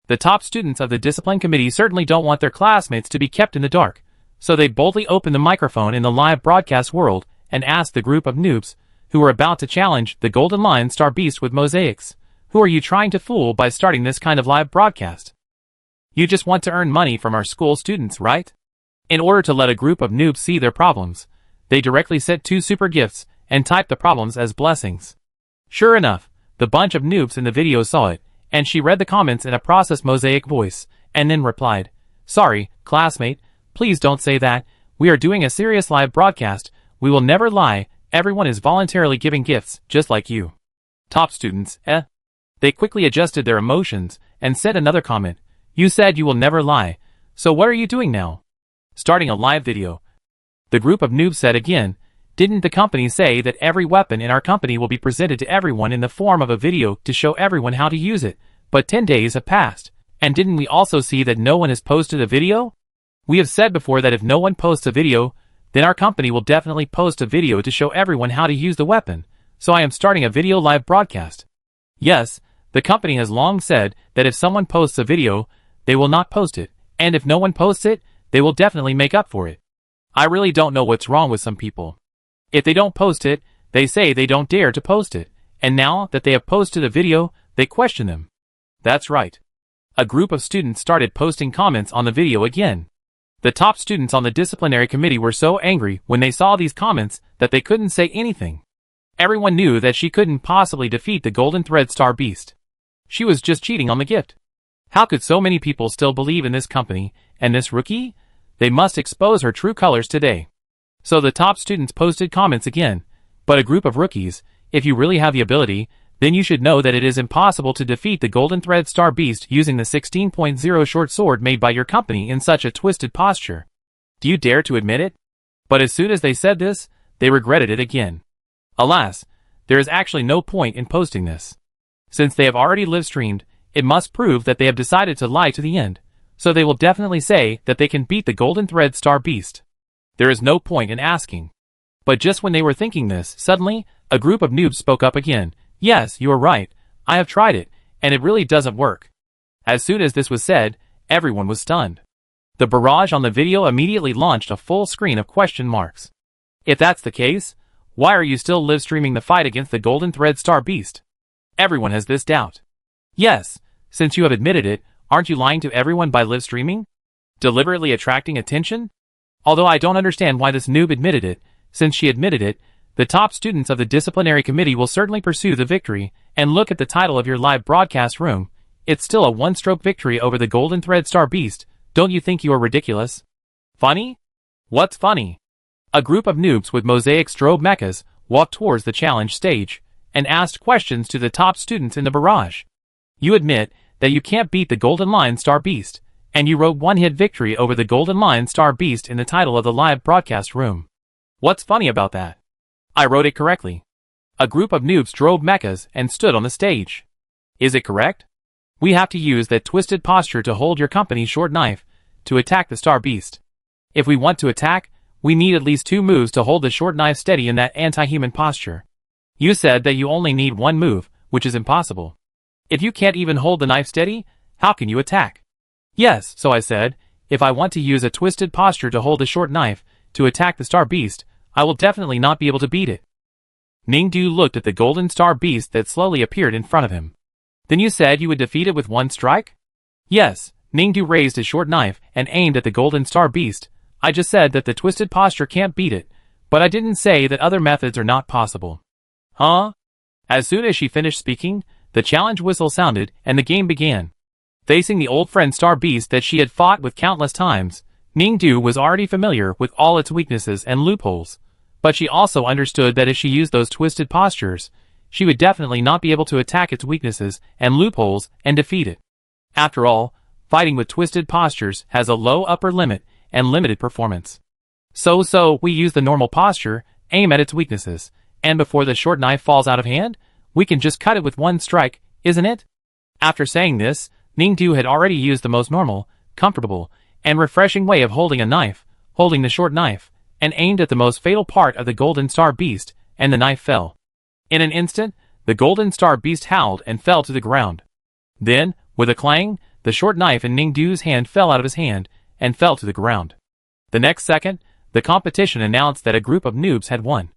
The top students of the Discipline Committee certainly don't want their classmates to be kept in the dark, so they boldly open the microphone in the live broadcast world and ask the group of noobs, who are about to challenge the Golden Lion Star Beast with mosaics, who are you trying to fool by starting this kind of live broadcast? You just want to earn money from our school students, right? In order to let a group of noobs see their problems, they directly sent 2 super gifts and typed the problems as blessings. Sure enough, the bunch of noobs in the video saw it, and she read the comments in a processed Mosaic voice, and then replied, "Sorry, classmate, please don't say that. We are doing a serious live broadcast. We will never lie. Everyone is voluntarily giving gifts, just like you." Top students, They quickly adjusted their emotions and said another comment. "You said you will never lie. So what are you doing now?" "Starting a live video." The group of noobs said again, "Didn't the company say that every weapon in our company will be presented to everyone in the form of a video to show everyone how to use it? But 10 days have passed. And didn't we also see that no one has posted a video? We have said before that if no one posts a video, then our company will definitely post a video to show everyone how to use the weapon. So I am starting a video live broadcast." Yes, the company has long said that if someone posts a video, they will not post it, and if no one posts it, they will definitely make up for it. I really don't know what's wrong with some people. If they don't post it, they say they don't dare to post it, and now that they have posted a video, they question them. That's right. A group of students started posting comments on the video again. The top students on the disciplinary committee were so angry when they saw these comments that they couldn't say anything. Everyone knew that she couldn't possibly defeat the Golden Thread Star Beast. She was just cheating on the gift. How could so many people still believe in this company and this rookie? They must expose her true colors today. So the top students posted comments again. But a group of rookies, if you really have the ability, then you should know that it is impossible to defeat the Golden Thread Star Beast using the 16.0 short sword made by your company in such a twisted posture. Do you dare to admit it? But as soon as they said this, they regretted it again. Alas, there is actually no point in posting this. Since they have already live-streamed, it must prove that they have decided to lie to the end, so they will definitely say that they can beat the Golden Thread Star Beast. There is no point in asking. But just when they were thinking this, suddenly, a group of noobs spoke up again. "Yes, you are right. I have tried it, and it really doesn't work." As soon as this was said, everyone was stunned. The barrage on the video immediately launched a full screen of question marks. If that's the case, why are you still live-streaming the fight against the Golden Thread Star Beast? Everyone has this doubt. Yes, since you have admitted it, aren't you lying to everyone by live-streaming? Deliberately attracting attention? Although I don't understand why this noob admitted it, since she admitted it, the top students of the disciplinary committee will certainly pursue the victory, and look at the title of your live broadcast room. It's still a one-stroke victory over the Golden Thread Star Beast. Don't you think you are ridiculous? Funny? What's funny? A group of noobs with Mosaic strobe mechas walked towards the challenge stage, and asked questions to the top students in the barrage. You admit that you can't beat the Golden Lion Star Beast, and you wrote one-hit victory over the Golden Lion Star Beast in the title of the live broadcast room. What's funny about that? I wrote it correctly. A group of noobs drove mechas and stood on the stage. Is it correct? We have to use that twisted posture to hold your company's short knife to attack the Star Beast. If we want to attack, we need at least 2 moves to hold the short knife steady in that anti-human posture. You said that you only need 1 move, which is impossible. If you can't even hold the knife steady, how can you attack? Yes, so I said, if I want to use a twisted posture to hold the short knife to attack the Star Beast, I will definitely not be able to beat it. Ningdu looked at the Golden Star Beast that slowly appeared in front of him. Then you said you would defeat it with 1 strike? Yes, Ningdu raised his short knife and aimed at the Golden Star Beast. I just said that the twisted posture can't beat it, but I didn't say that other methods are not possible. Huh? As soon as she finished speaking, the challenge whistle sounded and the game began. Facing the old friend Star Beast that she had fought with countless times, Ningdu was already familiar with all its weaknesses and loopholes, but she also understood that if she used those twisted postures, she would definitely not be able to attack its weaknesses and loopholes and defeat it. After all, fighting with twisted postures has a low upper limit and limited performance. So we use the normal posture, aim at its weaknesses, and before the short knife falls out of hand, we can just cut it with 1 strike, isn't it? After saying this, Ningdu had already used the most normal, comfortable, and refreshing way of holding a knife, holding the short knife, and aimed at the most fatal part of the Golden Star Beast, and the knife fell. In an instant, the Golden Star Beast howled and fell to the ground. Then, with a clang, the short knife in Ningdu's hand fell out of his hand, and fell to the ground. The next second, the competition announced that a group of noobs had won.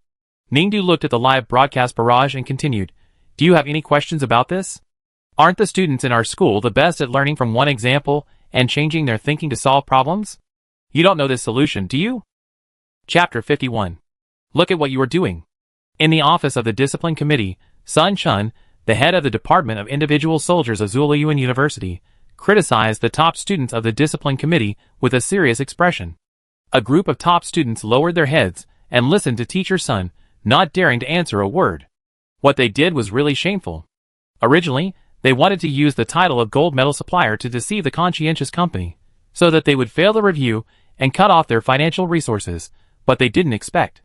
Ningdu looked at the live broadcast barrage and continued, "Do you have any questions about this? Aren't the students in our school the best at learning from one example and changing their thinking to solve problems? You don't know this solution, do you?" Chapter 51. Look at what you are doing. In the office of the discipline committee, Sun Chun, the head of the Department of Individual Soldiers of Zhuoyuan University, criticized the top students of the discipline committee with a serious expression. A group of top students lowered their heads and listened to Teacher Sun, not daring to answer a word. What they did was really shameful. Originally, they wanted to use the title of gold medal supplier to deceive the conscientious company, so that they would fail the review and cut off their financial resources, but they didn't expect.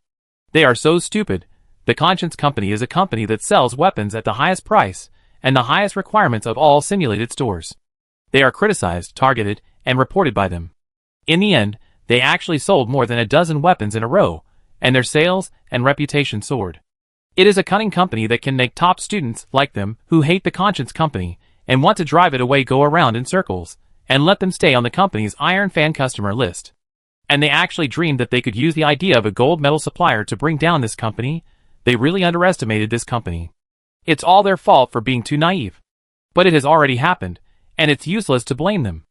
They are so stupid. The Conscience Company is a company that sells weapons at the highest price and the highest requirements of all simulated stores. They are criticized, targeted, and reported by them. In the end, they actually sold more than a dozen weapons in a row, and their sales and reputation soared. It is a cunning company that can make top students like them who hate the Conscience Company and want to drive it away go around in circles and let them stay on the company's Iron Fan customer list. And they actually dreamed that they could use the idea of a gold medal supplier to bring down this company. They really underestimated this company. It's all their fault for being too naive. But it has already happened, and it's useless to blame them.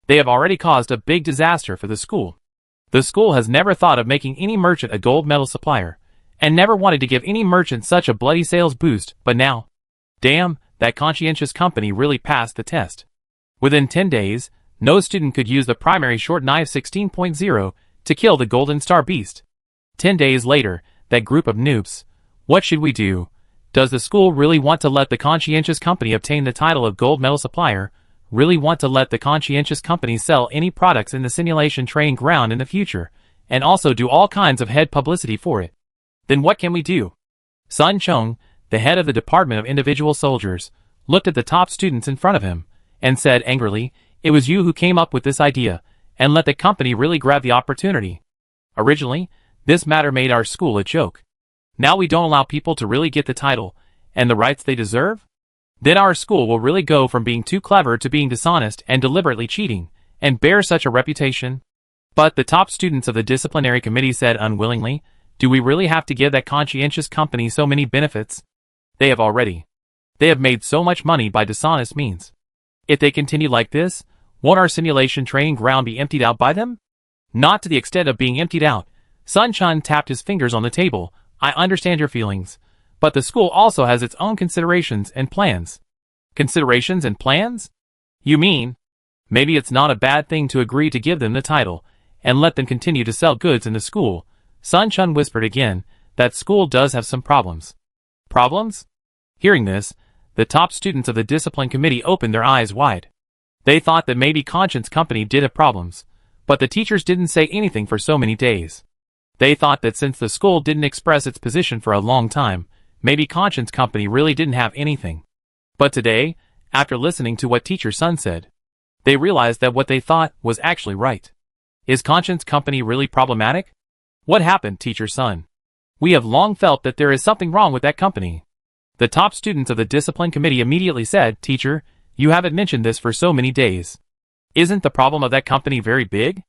They have already caused a big disaster for the school. The school has never thought of making any merchant a gold medal supplier, and never wanted to give any merchant such a bloody sales boost, but now, damn, that conscientious company really passed the test. Within 10 days, no student could use the primary short knife 16.0 to kill the Golden Star Beast. 10 days later, that group of noobs. What should we do? Does the school really want to let the conscientious company obtain the title of gold medal supplier? Really want to let the conscientious company sell any products in the simulation training ground in the future, and also do all kinds of head publicity for it? Then what can we do? Sun Chung, the head of the Department of Individual Soldiers, looked at the top students in front of him, and said angrily, "It was you who came up with this idea, and let the company really grab the opportunity. Originally, this matter made our school a joke. Now we don't allow people to really get the title, and the rights they deserve? Then our school will really go from being too clever to being dishonest and deliberately cheating, and bear such a reputation." But the top students of the disciplinary committee said unwillingly, "Do we really have to give that conscientious company so many benefits? They have made so much money by dishonest means. If they continue like this, won't our simulation training ground be emptied out by them?" "Not to the extent of being emptied out." Sun Chun tapped his fingers on the table. "I understand your feelings, but the school also has its own considerations and plans." "Considerations and plans? You mean, maybe it's not a bad thing to agree to give them the title, and let them continue to sell goods in the school." Sun Chun whispered again, "That school does have some problems." "Problems?" Hearing this, the top students of the discipline committee opened their eyes wide. They thought that maybe Conscience Company did have problems, but the teachers didn't say anything for so many days. They thought that since the school didn't express its position for a long time, maybe Conscience Company really didn't have anything. But today, after listening to what Teacher Sun said, they realized that what they thought was actually right. Is Conscience Company really problematic? What happened, Teacher Sun? We have long felt that there is something wrong with that company. The top students of the discipline committee immediately said, "Teacher, you haven't mentioned this for so many days. Isn't the problem of that company very big?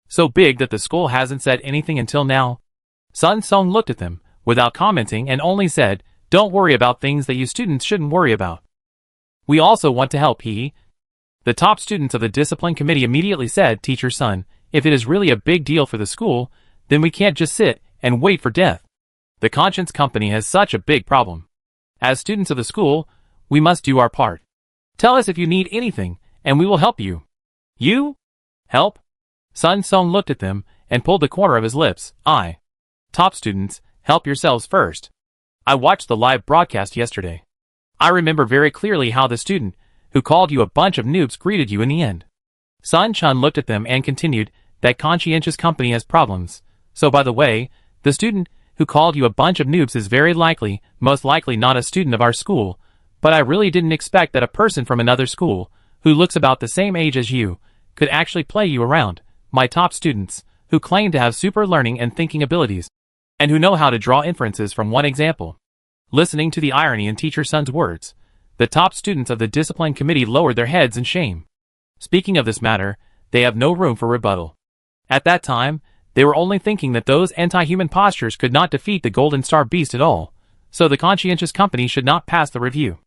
So big that the school hasn't said anything until now?" Sun Song looked at them, without commenting, and only said, "Don't worry about things that you students shouldn't worry about. We also want to help, he." The top students of the discipline committee immediately said, "Teacher Sun, if it is really a big deal for the school, then we can't just sit and wait for death. The Conscience Company has such a big problem. As students of the school, we must do our part. Tell us if you need anything, and we will help you." "You? Help?" Sun Song looked at them, and pulled the corner of his lips. "I." "Top students, help yourselves first. I watched the live broadcast yesterday. I remember very clearly how the student, who called you a bunch of noobs, greeted you in the end." Sun Chun looked at them and continued, "That conscientious company has problems. So by the way, the student who called you a bunch of noobs is very likely, most likely not a student of our school, but I really didn't expect that a person from another school, who looks about the same age as you, could actually play you around. My top students, who claim to have super learning and thinking abilities, and who know how to draw inferences from one example." Listening to the irony in Teacher Sun's words, the top students of the discipline committee lowered their heads in shame. Speaking of this matter, they have no room for rebuttal. At that time, they were only thinking that those anti-human postures could not defeat the Golden Star Beast at all, so the conscientious company should not pass the review.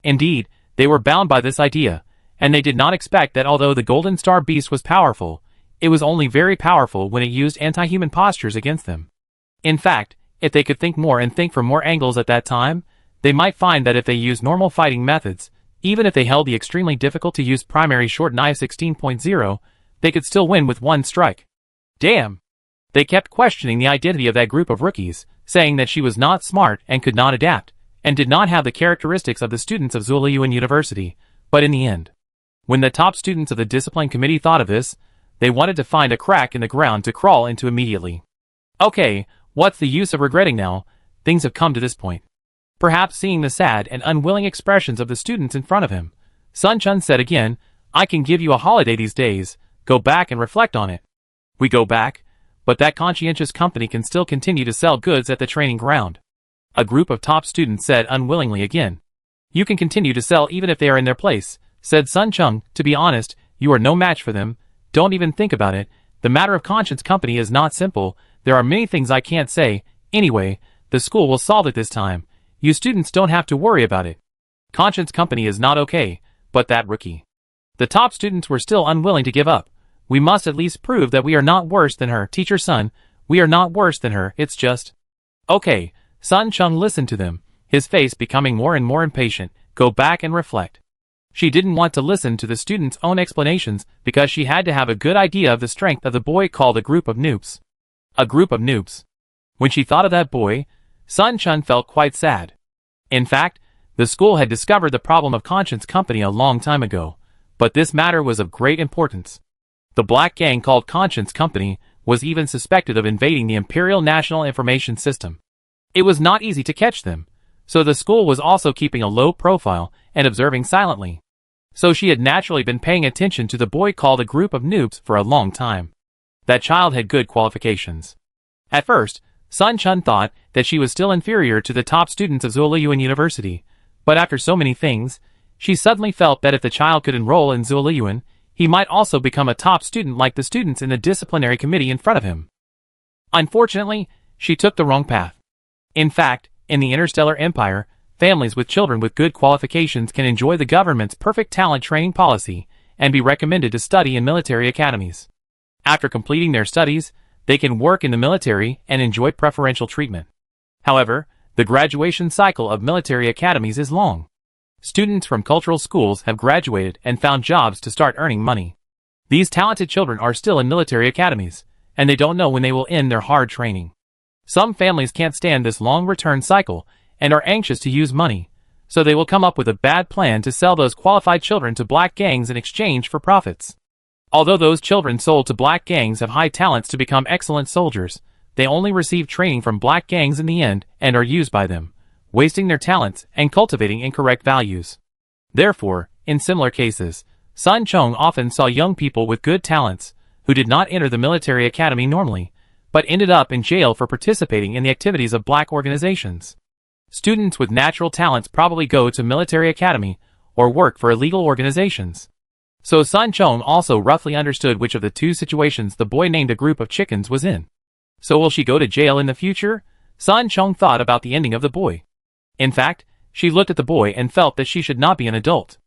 Indeed, they were bound by this idea, and they did not expect that although the Golden Star Beast was powerful, it was only very powerful when it used anti-human postures against them. In fact, If they could think more and think from more angles at that time, they might find that if they used normal fighting methods, even if they held the extremely difficult to use primary short knife 16.0, they could still win with one strike. Damn! They kept questioning the identity of that group of rookies, saying that she was not smart and could not adapt, and did not have the characteristics of the students of Zuoleiyuan University, but in the end, when the top students of the discipline committee thought of this, they wanted to find a crack in the ground to crawl into immediately. Okay, what's the use of regretting now? Things have come to this point. Perhaps seeing the sad and unwilling expressions of the students in front of him, Sun Chun said again, I can give you a holiday these days, go back and reflect on it. We go back, but that conscientious company can still continue to sell goods at the training ground. A group of top students said unwillingly again. You can continue to sell even if they are in their place, said Sun Chung, to be honest, you are no match for them, don't even think about it, the matter of conscience company is not simple, there are many things I can't say, anyway, the school will solve it this time, you students don't have to worry about it. Conscience company is not okay, but that rookie. The top students were still unwilling to give up. We must at least prove that we are not worse than her, teacher Sun, we are not worse than her, it's just. Okay, Sun Chung listened to them, his face becoming more and more impatient, go back and reflect. She didn't want to listen to the students' own explanations because she had to have a good idea of the strength of the boy called a group of noobs. A group of noobs. When she thought of that boy, Sun Chun felt quite sad. In fact, the school had discovered the problem of conscience company a long time ago, but this matter was of great importance. The black gang called Conscience Company was even suspected of invading the Imperial National Information System. It was not easy to catch them, so the school was also keeping a low profile and observing silently. So she had naturally been paying attention to the boy called a group of noobs for a long time. That child had good qualifications. At first, Sun Chun thought that she was still inferior to the top students of Zuoleiyuan University, but after so many things, she suddenly felt that if the child could enroll in Zuoleiyuan, he might also become a top student like the students in the disciplinary committee in front of him. Unfortunately, she took the wrong path. In fact, in the interstellar empire, families with children with good qualifications can enjoy the government's perfect talent training policy and be recommended to study in military academies. After completing their studies, they can work in the military and enjoy preferential treatment. However, the graduation cycle of military academies is long. Students from cultural schools have graduated and found jobs to start earning money. These talented children are still in military academies, and they don't know when they will end their hard training. Some families can't stand this long return cycle and are anxious to use money, so they will come up with a bad plan to sell those qualified children to black gangs in exchange for profits. Although those children sold to black gangs have high talents to become excellent soldiers, they only receive training from black gangs in the end and are used by them, wasting their talents and cultivating incorrect values. Therefore, in similar cases, Sun Chong often saw young people with good talents, who did not enter the military academy normally, but ended up in jail for participating in the activities of black organizations. Students with natural talents probably go to military academy or work for illegal organizations. So Sun Chong also roughly understood which of the two situations the boy named a group of chickens was in. So will she go to jail in the future? Sun Chong thought about the ending of the boy. In fact, she looked at the boy and felt that she should not be an adult.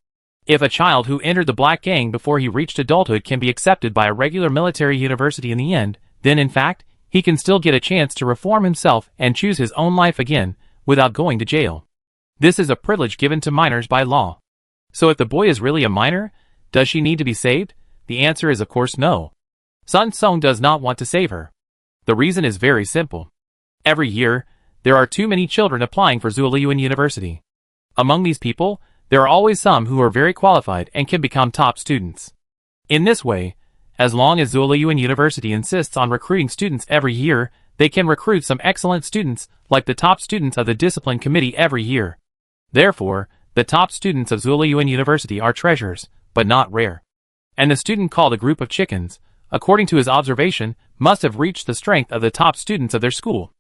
If a child who entered the black gang before he reached adulthood can be accepted by a regular military university in the end, then in fact, he can still get a chance to reform himself and choose his own life again, without going to jail. This is a privilege given to minors by law. So if the boy is really a minor, does she need to be saved? The answer is of course no. Sun Song does not want to save her. The reason is very simple. Every year, there are too many children applying for Zuoleiyuan University. Among these people, there are always some who are very qualified and can become top students. In this way, as long as Zuoleiyuan University insists on recruiting students every year, they can recruit some excellent students, like the top students of the discipline committee every year. Therefore, the top students of Zuoleiyuan University are treasures, but not rare. And the student called a group of chickens, according to his observation, must have reached the strength of the top students of their school.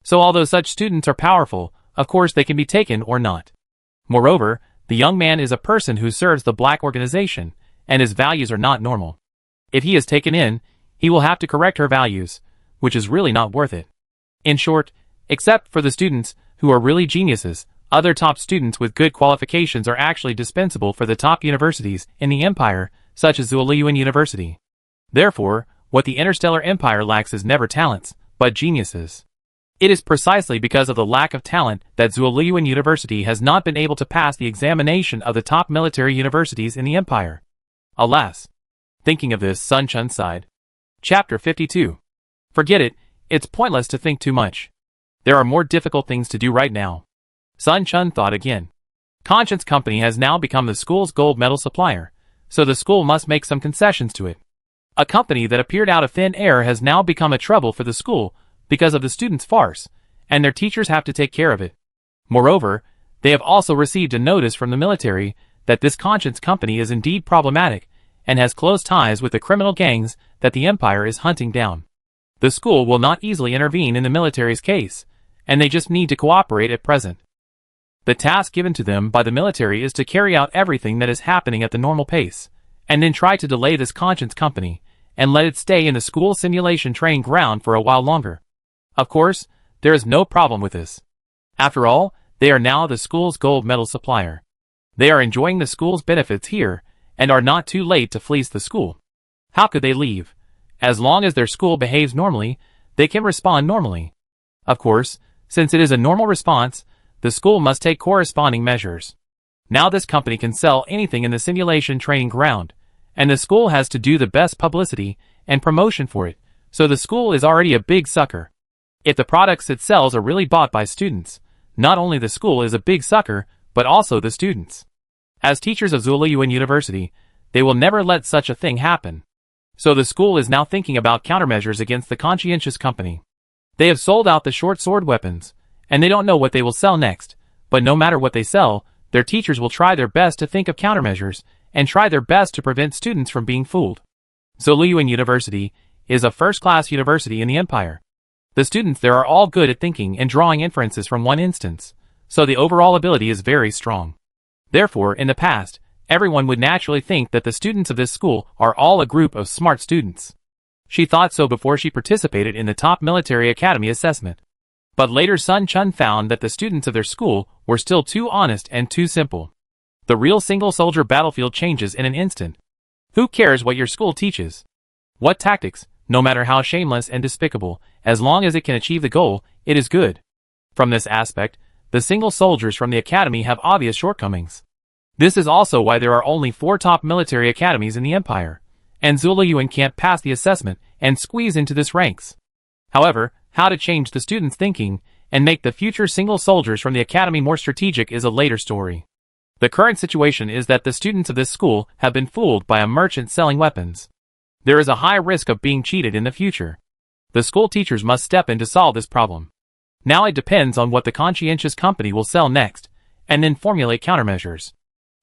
So although such students are powerful, of course they can be taken or not. Moreover, the young man is a person who serves the black organization, and his values are not normal. If he is taken in, he will have to correct her values, which is really not worth it. In short, except for the students who are really geniuses, other top students with good qualifications are actually dispensable for the top universities in the empire, such as Zuoleiyuan University. Therefore, what the interstellar empire lacks is never talents, but geniuses. It is precisely because of the lack of talent that Zuoliuan University has not been able to pass the examination of the top military universities in the empire. Alas. Thinking of this, Sun Chun sighed. Chapter 52. Forget it, it's pointless to think too much. There are more difficult things to do right now. Sun Chun thought again. Conscience Company has now become the school's gold medal supplier, so the school must make some concessions to it. A company that appeared out of thin air has now become a trouble for the school because of the students' farce, and their teachers have to take care of it. Moreover, they have also received a notice from the military that this Conscience Company is indeed problematic and has close ties with the criminal gangs that the empire is hunting down. The school will not easily intervene in the military's case, and they just need to cooperate at present. The task given to them by the military is to carry out everything that is happening at the normal pace, and then try to delay this Conscience Company and let it stay in the school simulation training ground for a while longer. Of course, there is no problem with this. After all, they are now the school's gold medal supplier. They are enjoying the school's benefits here and are not too late to fleece the school. How could they leave? As long as their school behaves normally, they can respond normally. Of course, since it is a normal response, the school must take corresponding measures. Now this company can sell anything in the simulation training ground, and the school has to do the best publicity and promotion for it, so the school is already a big sucker. If the products it sells are really bought by students, not only the school is a big sucker, but also the students. As teachers of Zuoliuan University, they will never let such a thing happen. So the school is now thinking about countermeasures against the Conscientious Company. They have sold out the short sword weapons, and they don't know what they will sell next, but no matter what they sell, their teachers will try their best to think of countermeasures, and try their best to prevent students from being fooled. Zuoliuan University is a first-class university in the empire. The students there are all good at thinking and drawing inferences from one instance, so the overall ability is very strong. Therefore, in the past, everyone would naturally think that the students of this school are all a group of smart students. She thought so before she participated in the top military academy assessment. But later Sun Chun found that the students of their school were still too honest and too simple. The real single-soldier battlefield changes in an instant. Who cares what your school teaches? What tactics, no matter how shameless and despicable, as long as it can achieve the goal, it is good. From this aspect, the single soldiers from the academy have obvious shortcomings. This is also why there are only 4 top military academies in the empire, and Zuoliuan can't pass the assessment and squeeze into this ranks. However, how to change the students' thinking and make the future single soldiers from the academy more strategic is a later story. The current situation is that the students of this school have been fooled by a merchant selling weapons. There is a high risk of being cheated in the future. The school teachers must step in to solve this problem. Now it depends on what the Conscientious Company will sell next, and then formulate countermeasures.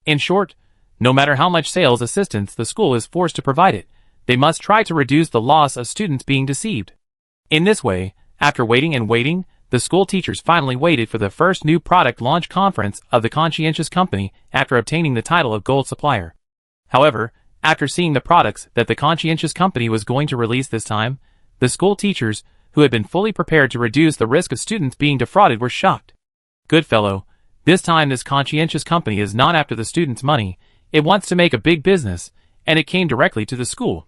In short, no matter how much sales assistance the school is forced to provide it, they must try to reduce the loss of students being deceived. In this way, after waiting and waiting, the school teachers finally waited for the first new product launch conference of the Conscientious Company after obtaining the title of gold supplier. However, after seeing the products that the Conscientious Company was going to release this time, the school teachers, who had been fully prepared to reduce the risk of students being defrauded, were shocked. Good fellow, this time this Conscientious Company is not after the students' money, it wants to make a big business, and it came directly to the school.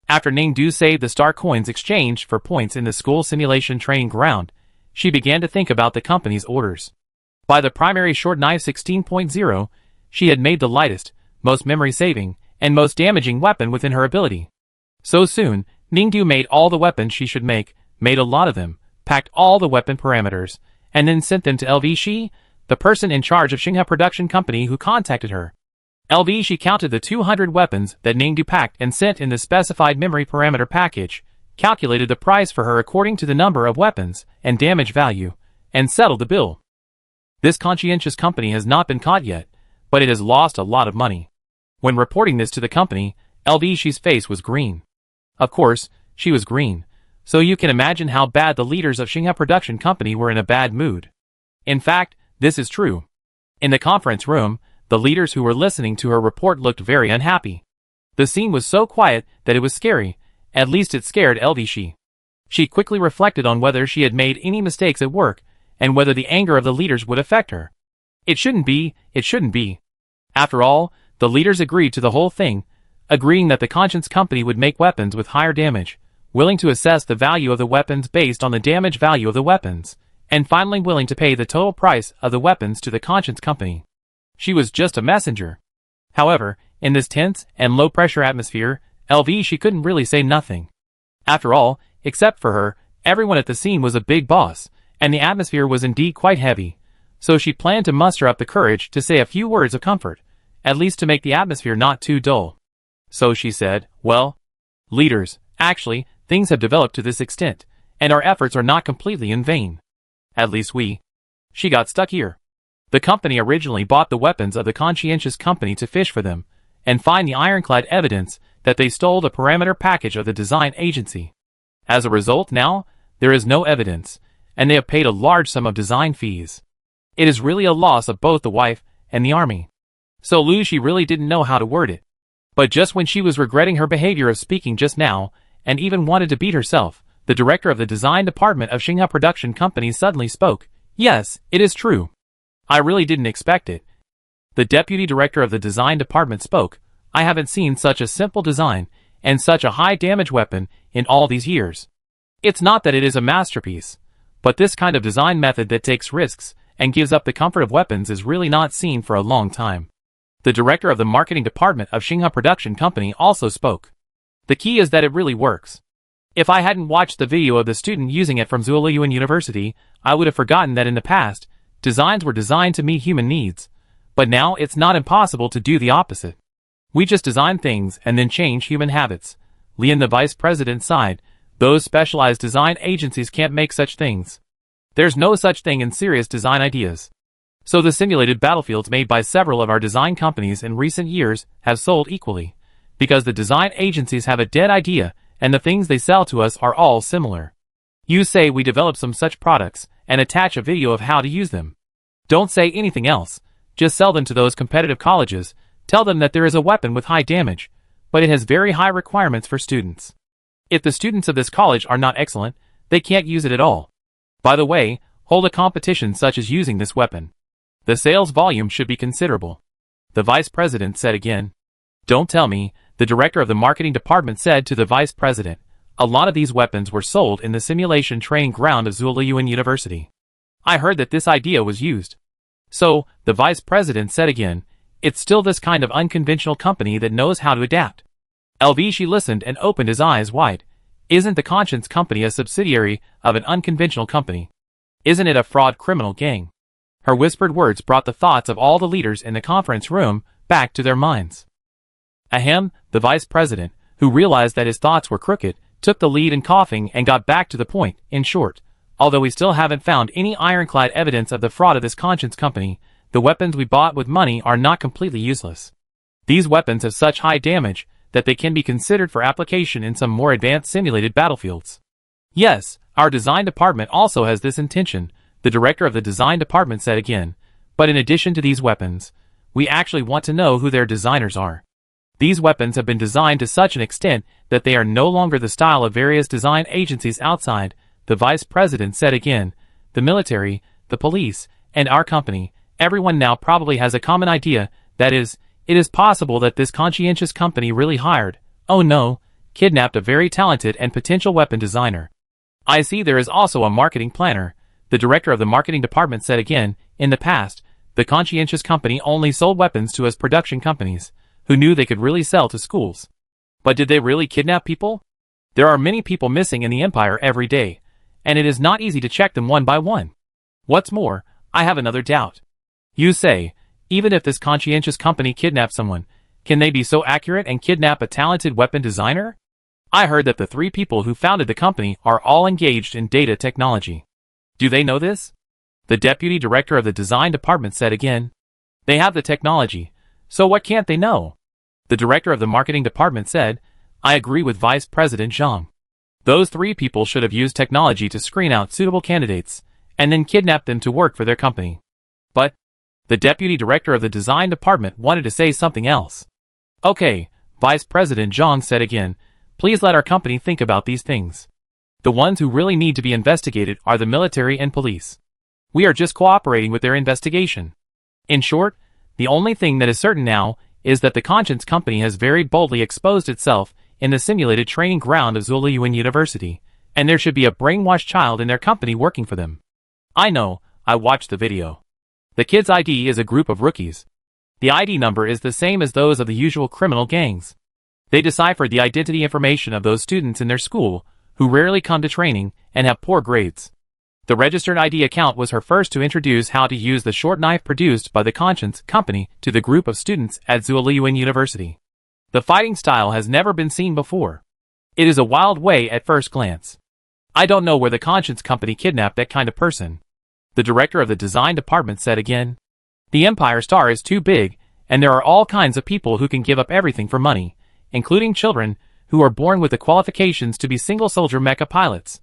After Ningdu saved the star coins exchanged for points in the school simulation training ground, she began to think about the company's orders. By the primary short knife 16.0, she had made the lightest, most memory-saving, and most damaging weapon within her ability. So soon, Ningdu made all the weapons she should make, made a lot of them, packed all the weapon parameters, and then sent them to LV Shi, the person in charge of Xinghe Production Company who contacted her. LV Shi counted the 200 weapons that Ningdu packed and sent in the specified memory parameter package, calculated the price for her according to the number of weapons and damage value, and settled the bill. This Conscientious Company has not been caught yet, but it has lost a lot of money. When reporting this to the company, LV Shi's face was green. Of course, she was green, so you can imagine how bad the leaders of Xinghe Production Company were in a bad mood. In fact, this is true. In the conference room, the leaders who were listening to her report looked very unhappy. The scene was so quiet that it was scary, at least it scared LV Shi. She quickly reflected on whether she had made any mistakes at work, and whether the anger of the leaders would affect her. It shouldn't be. After all, the leaders agreed to the whole thing, agreeing that the Conscience Company would make weapons with higher damage, willing to assess the value of the weapons based on the damage value of the weapons, and finally willing to pay the total price of the weapons to the conscience company. She was just a messenger. However, in this tense and low-pressure atmosphere, she couldn't really say nothing. After all, except for her, everyone at the scene was a big boss, and the atmosphere was indeed quite heavy, so she planned to muster up the courage to say a few words of comfort, at least to make the atmosphere not too dull. So she said, well, leaders, actually, things have developed to this extent, and our efforts are not completely in vain. At least she got stuck here. The company originally bought the weapons of the conscientious company to fish for them, and find the ironclad evidence that they stole the parameter package of the design agency. As a result now, there is no evidence, and they have paid a large sum of design fees. It is really a loss of both the wife and the army. So she really didn't know how to word it. But just when she was regretting her behavior of speaking just now, and even wanted to beat herself, the director of the design department of Xinghua Production Company suddenly spoke. Yes, it is true. I really didn't expect it. The deputy director of the design department spoke. I haven't seen such a simple design, and such a high damage weapon, in all these years. It's not that it is a masterpiece, but this kind of design method that takes risks, and gives up the comfort of weapons is really not seen for a long time. The director of the marketing department of Xinghua Production Company also spoke. The key is that it really works. If I hadn't watched the video of the student using it from Zhuoyuan University, I would have forgotten that in the past, designs were designed to meet human needs. But now it's not impossible to do the opposite. We just design things and then change human habits. Lian, the vice president, sighed. Those specialized design agencies can't make such things. There's no such thing in serious design ideas. So the simulated battlefields made by several of our design companies in recent years have sold equally, because the design agencies have a dead idea, and the things they sell to us are all similar. You say we develop some such products, and attach a video of how to use them. Don't say anything else, just sell them to those competitive colleges, tell them that there is a weapon with high damage, but it has very high requirements for students. If the students of this college are not excellent, they can't use it at all. By the way, hold a competition such as using this weapon. The sales volume should be considerable. The vice president said again. Don't tell me, the director of the marketing department said to the vice president. A lot of these weapons were sold in the simulation training ground of Zhuoyuan University. I heard that this idea was used. So, the vice president said again, it's still this kind of unconventional company that knows how to adapt. She listened and opened his eyes wide. Isn't the conscience company a subsidiary of an unconventional company? Isn't it a fraud criminal gang? Her whispered words brought the thoughts of all the leaders in the conference room back to their minds. Ahem, the vice president, who realized that his thoughts were crooked, took the lead in coughing and got back to the point. In short, although we still haven't found any ironclad evidence of the fraud of this conscience company, the weapons we bought with money are not completely useless. These weapons have such high damage that they can be considered for application in some more advanced simulated battlefields. Yes, our design department also has this intention, the director of the design department said again, but in addition to these weapons, we actually want to know who their designers are. These weapons have been designed to such an extent that they are no longer the style of various design agencies outside, the vice president said again. The military, the police, and our company, everyone now probably has a common idea, that is, it is possible that this conscientious company really hired, oh no, kidnapped a very talented and potential weapon designer. I see there is also a marketing planner, the director of the marketing department said again. In the past, the conscientious company only sold weapons to us production companies, who knew they could really sell to schools. But did they really kidnap people? There are many people missing in the empire every day, and it is not easy to check them one by one. What's more, I have another doubt. You say, even if this conscientious company kidnaps someone, can they be so accurate and kidnap a talented weapon designer? I heard that the 3 people who founded the company are all engaged in data technology. Do they know this? The deputy director of the design department said again. They have the technology, so what can't they know? The director of the marketing department said, I agree with Vice President Zhang. Those 3 people should have used technology to screen out suitable candidates, and then kidnap them to work for their company. But the deputy director of the design department wanted to say something else. Okay, Vice President Zhang said again, please let our company think about these things. The ones who really need to be investigated are the military and police. We are just cooperating with their investigation. In short, the only thing that is certain now is that the conscience company has very boldly exposed itself in the simulated training ground of Zuoyuan University, and there should be a brainwashed child in their company working for them. I know, I watched the video. The kid's ID is a group of rookies. The ID number is the same as those of the usual criminal gangs. They deciphered the identity information of those students in their school, who rarely come to training and have poor grades. The registered ID account was her first to introduce how to use the short knife produced by the Conscience Company to the group of students at Zuoyuan University. The fighting style has never been seen before. It is a wild way at first glance. I don't know where the Conscience Company kidnapped that kind of person. The director of the design department said again. The Empire Star is too big, and there are all kinds of people who can give up everything for money, including children who are born with the qualifications to be single-soldier mecha pilots.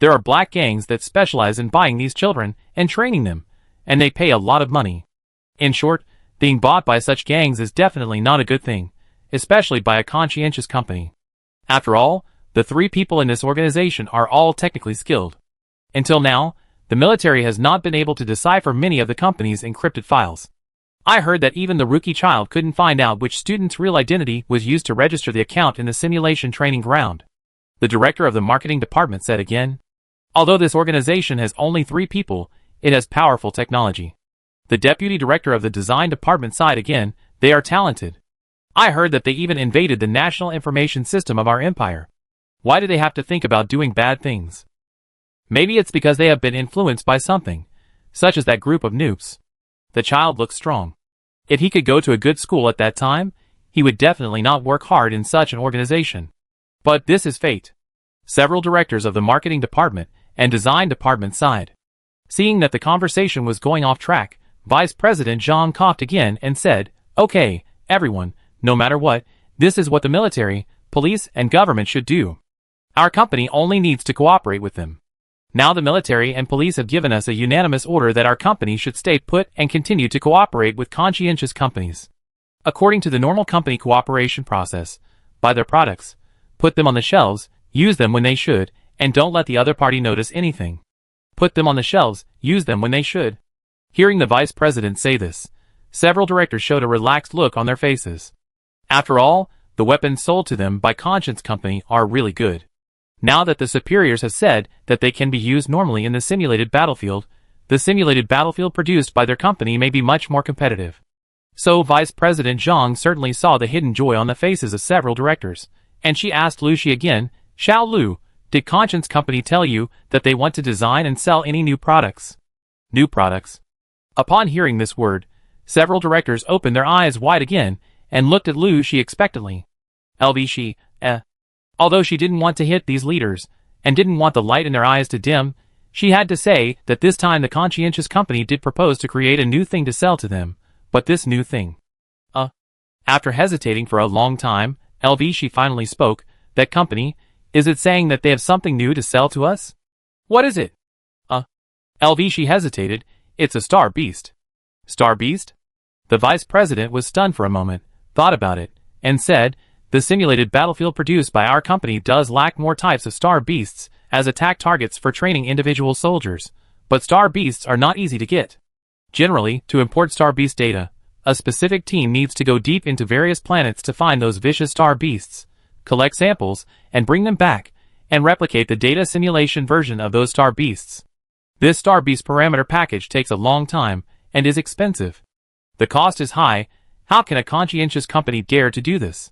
There are black gangs that specialize in buying these children and training them, and they pay a lot of money. In short, being bought by such gangs is definitely not a good thing, especially by a conscientious company. After all, the 3 people in this organization are all technically skilled. Until now, the military has not been able to decipher many of the company's encrypted files. I heard that even the rookie child couldn't find out which student's real identity was used to register the account in the simulation training ground. The director of the marketing department said again. Although this organization has only 3 people, it has powerful technology. The deputy director of the design department sighed again. They are talented. I heard that they even invaded the national information system of our empire. Why do they have to think about doing bad things? Maybe it's because they have been influenced by something, such as that group of noobs. The child looks strong. If he could go to a good school at that time, he would definitely not work hard in such an organization. But this is fate. Several directors of the marketing department and design department sighed. Seeing that the conversation was going off track, Vice President Zhang coughed again and said, "Okay, everyone, no matter what, this is what the military, police, and government should do. Our company only needs to cooperate with them. Now the military and police have given us a unanimous order that our company should stay put and continue to cooperate with conscientious companies. According to the normal company cooperation process, buy their products, put them on the shelves, use them when they should, and don't let the other party notice anything. Put them on the shelves, use them when they should." Hearing the vice president say this, several directors showed a relaxed look on their faces. After all, the weapons sold to them by Conscience Company are really good. Now that the superiors have said that they can be used normally in the simulated battlefield, the simulated battlefield produced by their company may be much more competitive. So Vice President Zhang certainly saw the hidden joy on the faces of several directors, and she asked Lu Shi again, "Xiao Lu, did Conscience Company tell you that they want to design and sell any new products?" New products. Upon hearing this word, several directors opened their eyes wide again and looked at Lu Shi expectantly. LV Shi, Although she didn't want to hit these leaders, and didn't want the light in their eyes to dim, she had to say that this time the conscientious company did propose to create a new thing to sell to them, but this new thing. After hesitating for a long time, LV Shi finally spoke, "That company, is it saying that they have something new to sell to us? What is it?" LV Shi hesitated. "It's a star beast." Star beast? The vice president was stunned for a moment, thought about it, and said, "The simulated battlefield produced by our company does lack more types of star beasts as attack targets for training individual soldiers, but star beasts are not easy to get. Generally, to import star beast data, a specific team needs to go deep into various planets to find those vicious star beasts, collect samples, and bring them back, and replicate the data simulation version of those star beasts. This star beast parameter package takes a long time, and is expensive. The cost is high. How can a conscientious company dare to do this?"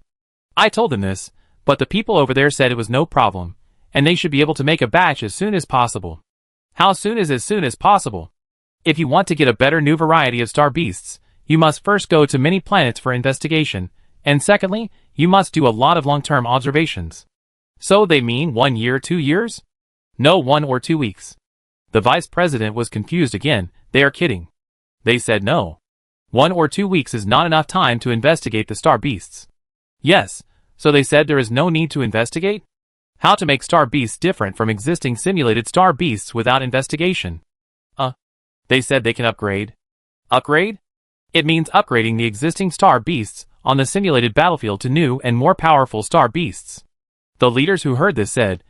I told them this, but the people over there said it was no problem, and they should be able to make a batch as soon as possible. How soon is as soon as possible? If you want to get a better new variety of star beasts, you must first go to many planets for investigation, and secondly, you must do a lot of long-term observations. So they mean 1 year, 2 years? No, 1 or 2 weeks. The vice president was confused again. They are kidding. They said no. 1 or 2 weeks is not enough time to investigate the star beasts. Yes, so they said there is no need to investigate? How to make star beasts different from existing simulated star beasts without investigation? They said they can upgrade. Upgrade? It means upgrading the existing star beasts on the simulated battlefield to new and more powerful star beasts. The leaders who heard this said, ?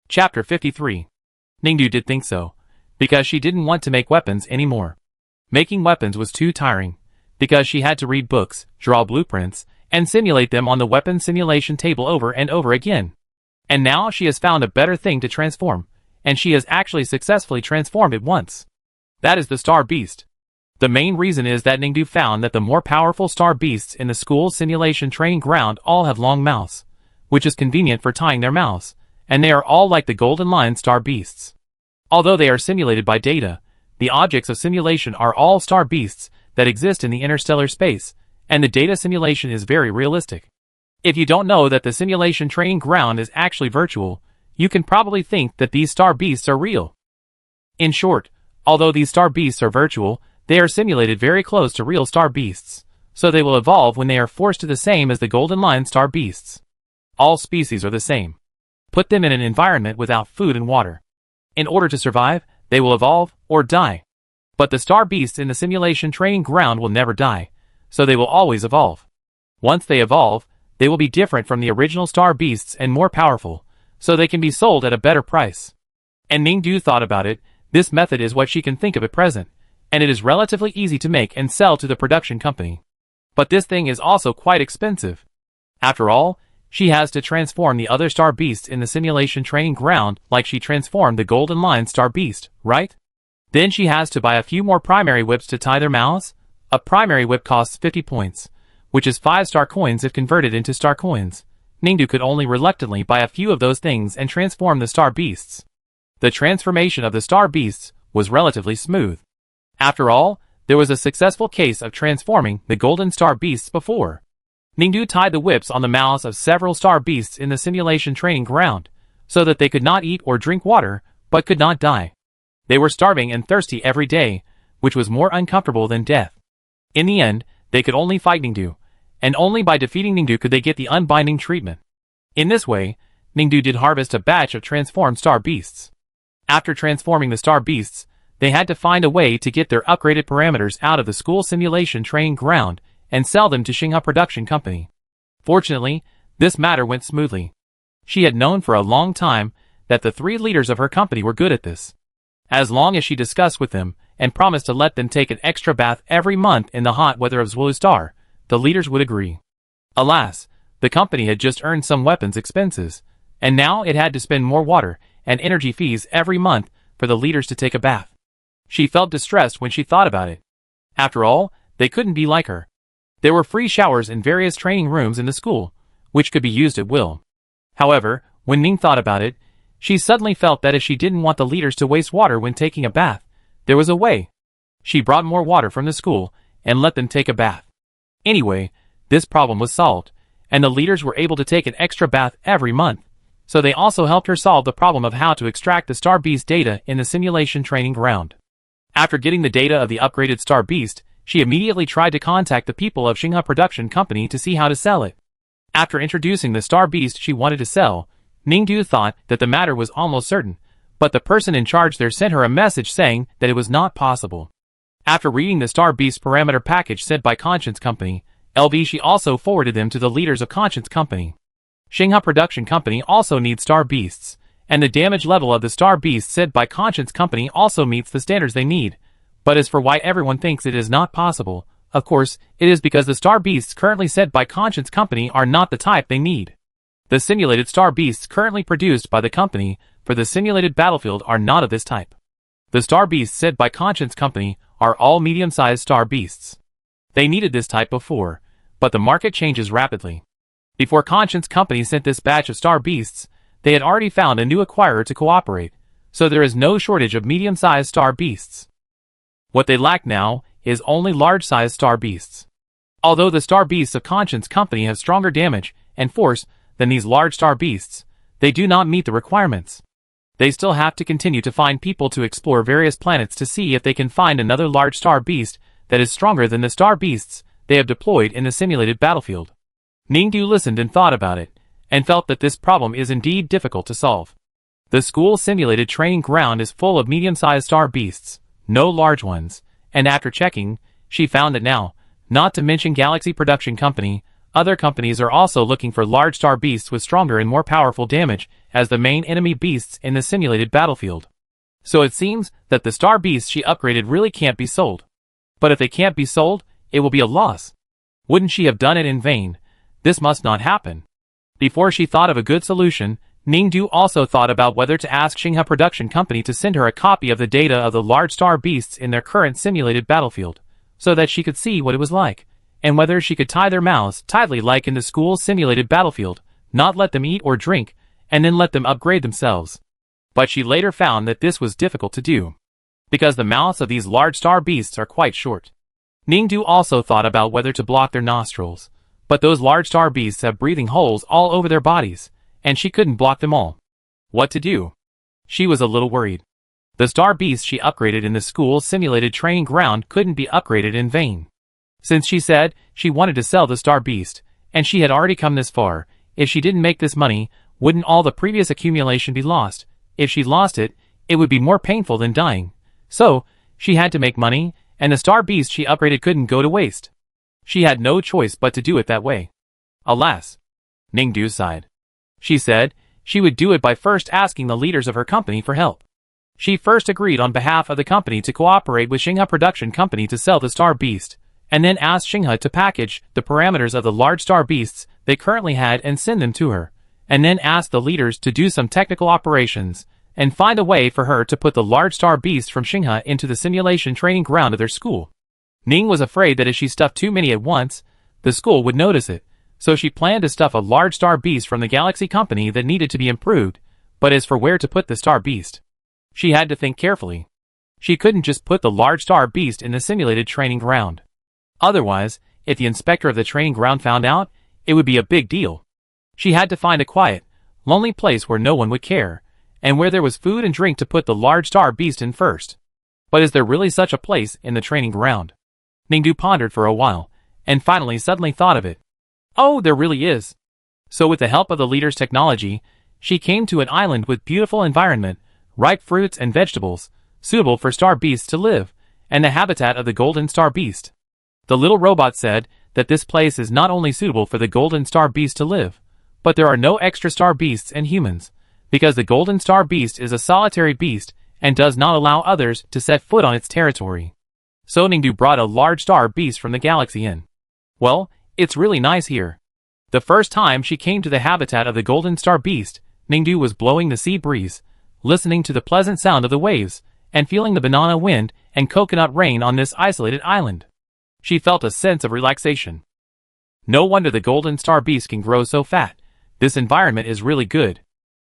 Chapter 53. Ningdu did think so, because she didn't want to make weapons anymore. Making weapons was too tiring, because she had to read books, draw blueprints, and simulate them on the weapon simulation table over and over again. And now she has found a better thing to transform, and she has actually successfully transformed it once. That is the Star Beast. The main reason is that Ningdu found that the more powerful Star Beasts in the school simulation training ground all have long mouths, which is convenient for tying their mouths, and they are all like the Golden Lion Star Beasts. Although they are simulated by data, the objects of simulation are all Star Beasts that exist in the interstellar space, and the data simulation is very realistic. If you don't know that the simulation training ground is actually virtual, you can probably think that these Star Beasts are real. In short, although these Star Beasts are virtual, they are simulated very close to real Star Beasts, so they will evolve when they are forced to the same as the Golden Lion Star Beasts. All species are the same. Put them in an environment without food and water. In order to survive, they will evolve or die. But the Star Beasts in the simulation training ground will never die, so they will always evolve. Once they evolve, they will be different from the original Star Beasts and more powerful, so they can be sold at a better price. And Ningdu thought about it. This method is what she can think of at present, and it is relatively easy to make and sell to the production company. But this thing is also quite expensive. After all, she has to transform the other Star Beasts in the simulation training ground like she transformed the Golden Lion Star Beast, right? Then she has to buy a few more primary whips to tie their mouths. A primary whip costs 50 points, which is 5 star coins if converted into star coins. Ningdu could only reluctantly buy a few of those things and transform the Star Beasts. The transformation of the Star Beasts was relatively smooth. After all, there was a successful case of transforming the Golden Star Beasts before. Ningdu tied the whips on the mouths of several Star Beasts in the simulation training ground, so that they could not eat or drink water, but could not die. They were starving and thirsty every day, which was more uncomfortable than death. In the end, they could only fight Ningdu, and only by defeating Ningdu could they get the unbinding treatment. In this way, Ningdu did harvest a batch of transformed Star Beasts. After transforming the Star Beasts, they had to find a way to get their upgraded parameters out of the school simulation training ground and sell them to Xinghe Production Company. Fortunately, this matter went smoothly. She had known for a long time that the 3 leaders of her company were good at this. As long as she discussed with them and promised to let them take an extra bath every month in the hot weather of Zulu Star, the leaders would agree. Alas, the company had just earned some weapons expenses, and now it had to spend more water and energy fees every month for the leaders to take a bath. She felt distressed when she thought about it. After all, they couldn't be like her. There were free showers in various training rooms in the school, which could be used at will. However, when Ning thought about it, she suddenly felt that if she didn't want the leaders to waste water when taking a bath, there was a way. She brought more water from the school and let them take a bath. Anyway, this problem was solved, and the leaders were able to take an extra bath every month, so they also helped her solve the problem of how to extract the Star Beast data in the simulation training ground. After getting the data of the upgraded Star Beast, she immediately tried to contact the people of Xinghe Production Company to see how to sell it. After introducing the Star Beast she wanted to sell, Ningdu thought that the matter was almost certain, but the person in charge there sent her a message saying that it was not possible. After reading the Star Beast parameter package sent by Conscience Company, LV, she also forwarded them to the leaders of Conscience Company. Xinghe Production Company also needs Star Beasts, and the damage level of the Star Beast said by Conscience Company also meets the standards they need. But as for why everyone thinks it is not possible, of course, it is because the Star Beasts currently said by Conscience Company are not the type they need. The simulated Star Beasts currently produced by the company for the simulated battlefield are not of this type. The Star Beasts said by Conscience Company are all medium-sized Star Beasts. They needed this type before, but the market changes rapidly. Before Conscience Company sent this batch of Star Beasts, they had already found a new acquirer to cooperate, so there is no shortage of medium-sized Star Beasts. What they lack now is only large-sized Star Beasts. Although the Star Beasts of Conscience Company have stronger damage and force than these large Star Beasts, they do not meet the requirements. They still have to continue to find people to explore various planets to see if they can find another large Star Beast that is stronger than the Star Beasts they have deployed in the simulated battlefield. Ningdu listened and thought about it, and felt that this problem is indeed difficult to solve. The school simulated training ground is full of medium-sized Star Beasts, no large ones, and after checking, she found that now, not to mention Galaxy Production Company, other companies are also looking for large Star Beasts with stronger and more powerful damage as the main enemy beasts in the simulated battlefield. So it seems that the Star Beasts she upgraded really can't be sold. But if they can't be sold, it will be a loss. Wouldn't she have done it in vain? This must not happen. Before she thought of a good solution, Ningdu also thought about whether to ask Xinghe Production Company to send her a copy of the data of the large star beasts in their current simulated battlefield, so that she could see what it was like, and whether she could tie their mouths tightly like in the school's simulated battlefield, not let them eat or drink, and then let them upgrade themselves. But she later found that this was difficult to do, because the mouths of these large star beasts are quite short. Ningdu also thought about whether to block their nostrils, but those large star beasts have breathing holes all over their bodies, and she couldn't block them all. What to do? She was a little worried. The star beasts she upgraded in the school's simulated training ground couldn't be upgraded in vain. Since she said she wanted to sell the star beast, and she had already come this far, if she didn't make this money, wouldn't all the previous accumulation be lost? If she lost it, it would be more painful than dying. So, she had to make money, and the star beast she upgraded couldn't go to waste. She had no choice but to do it that way. Alas! Ningdu sighed. She said she would do it by first asking the leaders of her company for help. She first agreed on behalf of the company to cooperate with Xinghe Production Company to sell the star beast, and then asked Xinghe to package the parameters of the large star beasts they currently had and send them to her, and then asked the leaders to do some technical operations, and find a way for her to put the large star beast from Xinghe into the simulation training ground of their school. Ning was afraid that if she stuffed too many at once, the school would notice it, so she planned to stuff a large star beast from the Galaxy Company that needed to be improved, but as for where to put the star beast, she had to think carefully. She couldn't just put the large star beast in the simulated training ground. Otherwise, if the inspector of the training ground found out, it would be a big deal. She had to find a quiet, lonely place where no one would care, and where there was food and drink to put the large star beast in first. But is there really such a place in the training ground? Ningdu pondered for a while, and finally suddenly thought of it. Oh, there really is. So with the help of the leader's technology, she came to an island with beautiful environment, ripe fruits and vegetables, suitable for star beasts to live, and the habitat of the golden star beast. The little robot said that this place is not only suitable for the golden star beast to live, but there are no extra star beasts and humans, because the golden star beast is a solitary beast and does not allow others to set foot on its territory. So Ningdu brought a large star beast from the galaxy in. Well, it's really nice here. The first time she came to the habitat of the golden star beast, Ningdu was blowing the sea breeze, listening to the pleasant sound of the waves, and feeling the banana wind and coconut rain on this isolated island. She felt a sense of relaxation. No wonder the golden star beast can grow so fat. This environment is really good.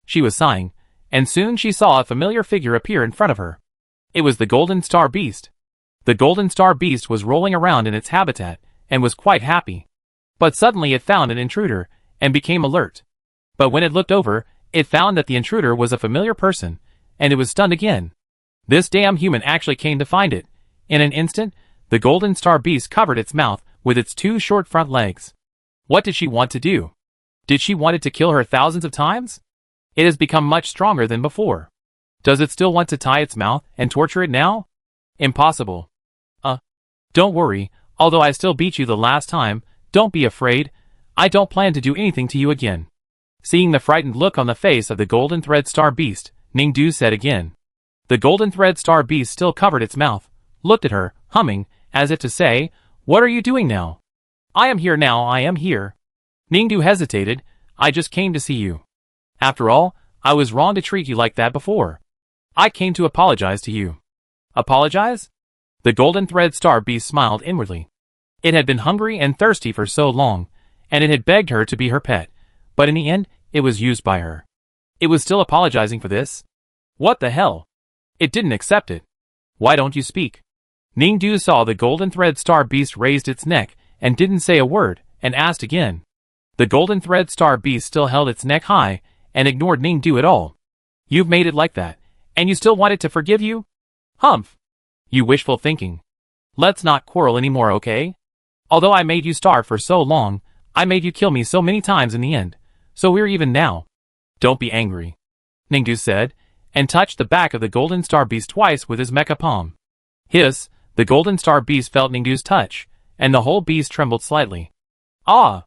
She was sighing, and soon she saw a familiar figure appear in front of her. It was the golden star beast. The golden star beast was rolling around in its habitat, and was quite happy. But suddenly it found an intruder, and became alert. But when it looked over, it found that the intruder was a familiar person, and it was stunned again. This damn human actually came to find it. In an instant, the golden star beast covered its mouth with its two short front legs. What did she want to do? Did she want it to kill her thousands of times? It has become much stronger than before. Does it still want to tie its mouth and torture it now? Impossible. Don't worry, although I still beat you the last time, don't be afraid. I don't plan to do anything to you again. Seeing the frightened look on the face of the golden thread star beast, Ningdu said again. The golden thread star beast still covered its mouth, looked at her, humming, as if to say, "What are you doing now?" "I am here now, I am here." Ningdu hesitated. "I just came to see you. After all, I was wrong to treat you like that before. I came to apologize to you." Apologize? The golden thread star beast smiled inwardly. It had been hungry and thirsty for so long, and it had begged her to be her pet, but in the end, it was used by her. It was still apologizing for this? What the hell? It didn't accept it. Why don't you speak? Ningdu saw the golden thread star beast raised its neck and didn't say a word, and asked again. The golden thread star beast still held its neck high and ignored Ningdu at all. You've made it like that, and you still want it to forgive you? Humph! You wishful thinking. Let's not quarrel anymore, okay? Although I made you starve for so long, I made you kill me so many times in the end, so we're even now. Don't be angry, Ningdu said, and touched the back of the golden star beast twice with his mecha palm. Hiss, the golden star beast felt Ningdu's touch, and the whole beast trembled slightly. Ah!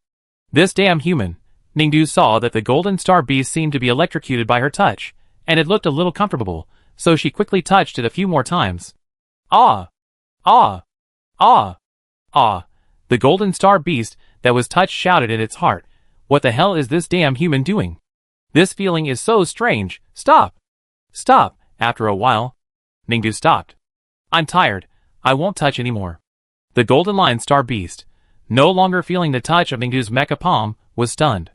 This damn human. Ningdu saw that the golden star beast seemed to be electrocuted by her touch, and it looked a little comfortable, so she quickly touched it a few more times. Ah! Ah! Ah! Ah! The golden star beast that was touched shouted in its heart, "What the hell is this damn human doing? This feeling is so strange. Stop! Stop!" After a while, Ningdu stopped. "I'm tired. I won't touch anymore." The Golden Lion Star Beast, no longer feeling the touch of Ningdu's mecha palm, was stunned.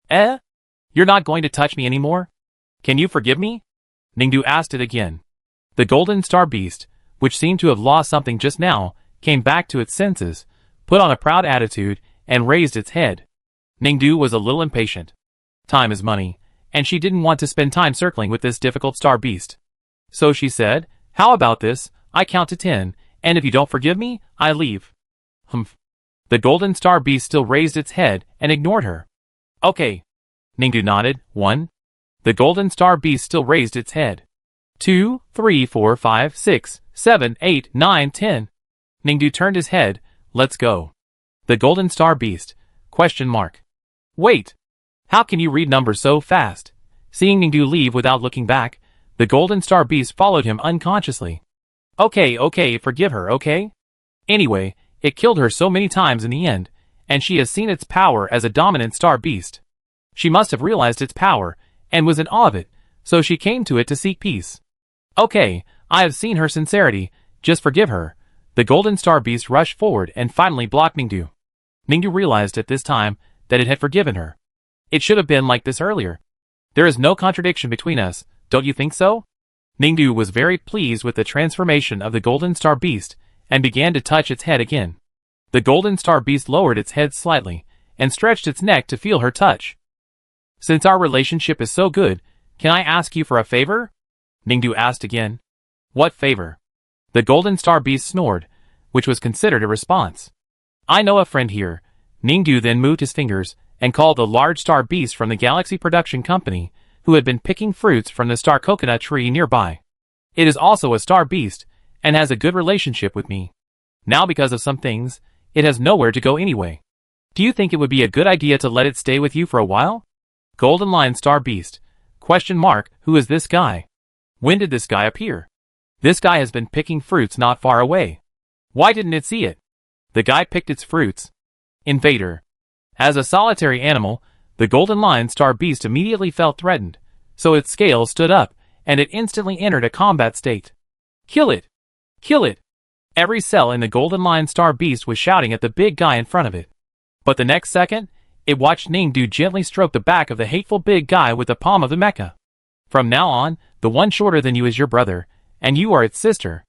"Eh? You're not going to touch me anymore? Can you forgive me?" Ningdu asked it again. The Golden Star Beast, which seemed to have lost something just now, came back to its senses, put on a proud attitude, and raised its head. Ningdu was a little impatient. Time is money, and she didn't want to spend time circling with this difficult star beast. So she said, "How about this? I count to 10, and if you don't forgive me, I leave." Humph. The Golden Star Beast still raised its head and ignored her. "Okay." Ningdu nodded. 1. The Golden Star Beast still raised its head. 2, 3, 4, 5, 6, 7, 8, 9, 10. Ningdu turned his head. "Let's go." The Golden Star Beast. ? Wait. How can you read numbers so fast? Seeing Ningdu leave without looking back, the Golden Star Beast followed him unconsciously. Okay, forgive her, okay? Anyway, it killed her so many times in the end, and she has seen its power as a dominant star beast. She must have realized its power, and was in awe of it, so she came to it to seek peace. Okay, I have seen her sincerity, just forgive her. The Golden Star Beast rushed forward and finally blocked Ningdu. Ningdu realized at this time that it had forgiven her. It should have been like this earlier. There is no contradiction between us, don't you think so? Ningdu was very pleased with the transformation of the Golden Star Beast, and began to touch its head again. The Golden Star Beast lowered its head slightly, and stretched its neck to feel her touch. "Since our relationship is so good, can I ask you for a favor?" Ningdu asked again. "What favor?" The Golden Star Beast snored, which was considered a response. "I know a friend here." Ningdu then moved his fingers, and called the large star beast from the Galaxy Production Company, who had been picking fruits from the star coconut tree nearby. "It is also a star beast, and has a good relationship with me. Now because of some things, it has nowhere to go anyway. Do you think it would be a good idea to let it stay with you for a while?" Golden Lion Star Beast. ? Who is this guy? When did this guy appear? This guy has been picking fruits not far away. Why didn't it see it? The guy picked its fruits. Invader. As a solitary animal, the Golden Lion Star Beast immediately felt threatened, so its scales stood up, and it instantly entered a combat state. "Kill it! Kill it!" Every cell in the Golden Lion Star Beast was shouting at the big guy in front of it. But the next second, it watched Ningdu gently stroke the back of the hateful big guy with the palm of the mecha. "From now on, the one shorter than you is your brother, and you are its sister.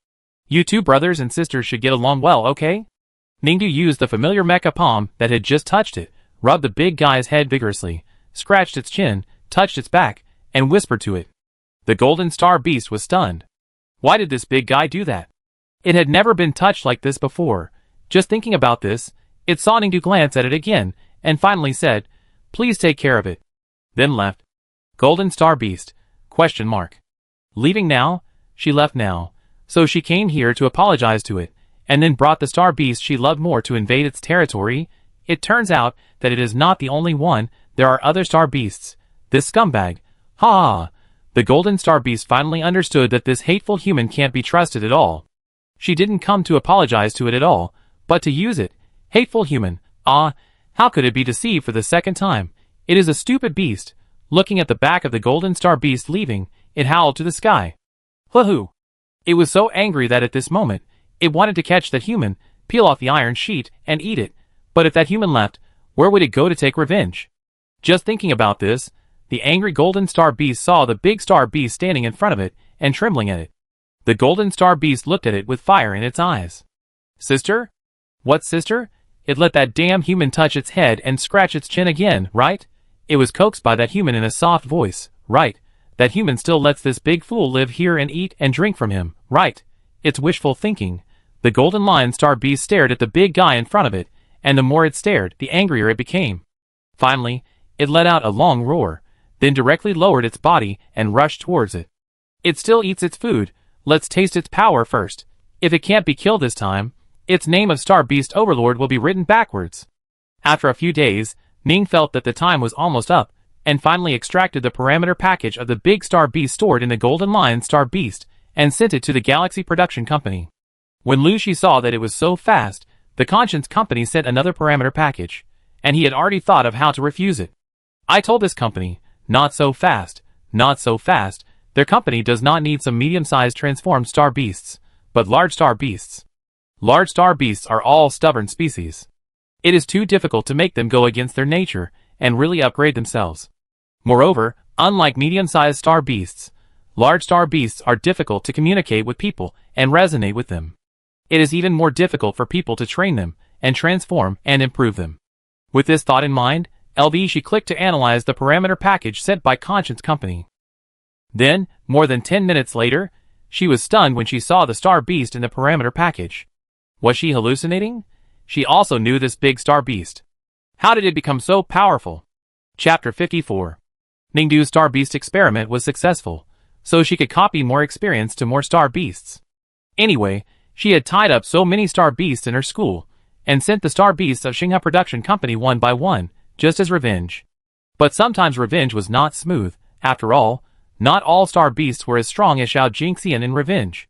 You two brothers and sisters should get along well, okay?" Ningdu used the familiar mecha palm that had just touched it, rubbed the big guy's head vigorously, scratched its chin, touched its back, and whispered to it. The Golden Star Beast was stunned. Why did this big guy do that? It had never been touched like this before. Just thinking about this, it saw Ningdu glance at it again, and finally said, "Please take care of it." Then left. Golden Star Beast. ? Leaving now? She left now. So she came here to apologize to it, and then brought the star beast she loved more to invade its territory? It turns out that it is not the only one, there are other star beasts. This scumbag. Ha ha! The Golden Star Beast finally understood that this hateful human can't be trusted at all. She didn't come to apologize to it at all, but to use it. Hateful human. Ah, how could it be deceived for the second time? It is a stupid beast. Looking at the back of the Golden Star Beast leaving, it howled to the sky. Hoo-hoo! It was so angry that at this moment, it wanted to catch that human, peel off the iron sheet, and eat it. But if that human left, where would it go to take revenge? Just thinking about this, the angry Golden Star Beast saw the big Star Beast standing in front of it, and trembling at it. The Golden Star Beast looked at it with fire in its eyes. "Sister? What sister? It let that damn human touch its head and scratch its chin again, right? It was coaxed by that human in a soft voice, right? That human still lets this big fool live here and eat and drink from him, right? It's wishful thinking." The Golden Lion Star Beast stared at the big guy in front of it, and the more it stared, the angrier it became. Finally, it let out a long roar, then directly lowered its body and rushed towards it. It still eats its food. Let's taste its power first. If it can't be killed this time, its name of Star Beast Overlord will be written backwards. After a few days, Ning felt that the time was almost up, and finally extracted the parameter package of the big Star Beast stored in the Golden Lion Star Beast, and sent it to the Galaxy Production Company. When Lu Shi saw that it was so fast, the Conscience Company sent another parameter package. and he had already thought of how to refuse it. I told this company, not so fast, not so fast. Their company does not need some medium-sized transformed star beasts, but large star beasts. Large star beasts are all stubborn species. It is too difficult to make them go against their nature and really upgrade themselves. Moreover, unlike medium-sized star beasts, large star beasts are difficult to communicate with people and resonate with them. It is even more difficult for people to train them and transform and improve them. With this thought in mind, she clicked to analyze the parameter package sent by Conscience Company. Then, more than 10 minutes later, she was stunned when she saw the star beast in the parameter package. Was she hallucinating? She also knew this big star beast. How did it become so powerful? Chapter 54. Ningdu's star beast experiment was successful, so she could copy more experience to more star beasts. Anyway, she had tied up so many star beasts in her school, and sent the star beasts of Xinghe Production Company one by one, just as revenge. But sometimes revenge was not smooth. After all, not all star beasts were as strong as Xiao Jingxian in revenge.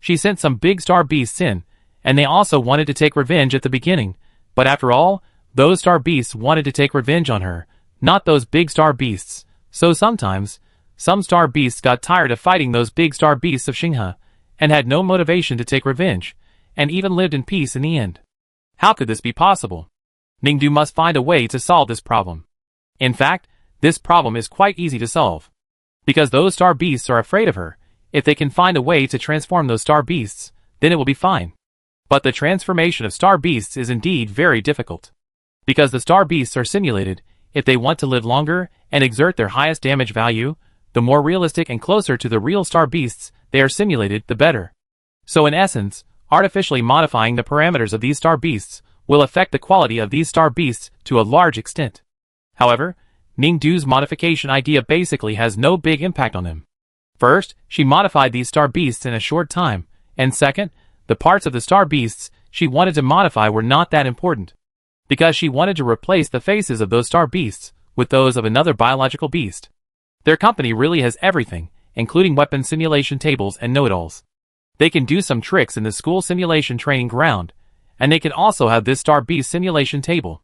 She sent some big star beasts in, and they also wanted to take revenge at the beginning, but after all, those star beasts wanted to take revenge on her, not those big star beasts. So sometimes, some star beasts got tired of fighting those big star beasts of Xinghe, and had no motivation to take revenge, and even lived in peace in the end. How could this be possible? Ningdu must find a way to solve this problem. In fact, this problem is quite easy to solve. Because those star beasts are afraid of her, if they can find a way to transform those star beasts, then it will be fine. But the transformation of star beasts is indeed very difficult. Because the star beasts are simulated, if they want to live longer and exert their highest damage value, the more realistic and closer to the real star beasts they are simulated, the better. So in essence, artificially modifying the parameters of these star beasts will affect the quality of these star beasts to a large extent. However, Ningdu's modification idea basically has no big impact on them. First, she modified these star beasts in a short time, and second, the parts of the star beasts she wanted to modify were not that important. Because she wanted to replace the faces of those star beasts with those of another biological beast. Their company really has everything, including weapon simulation tables and know-it-alls. They can do some tricks in the school simulation training ground, and they can also have this star beast simulation table.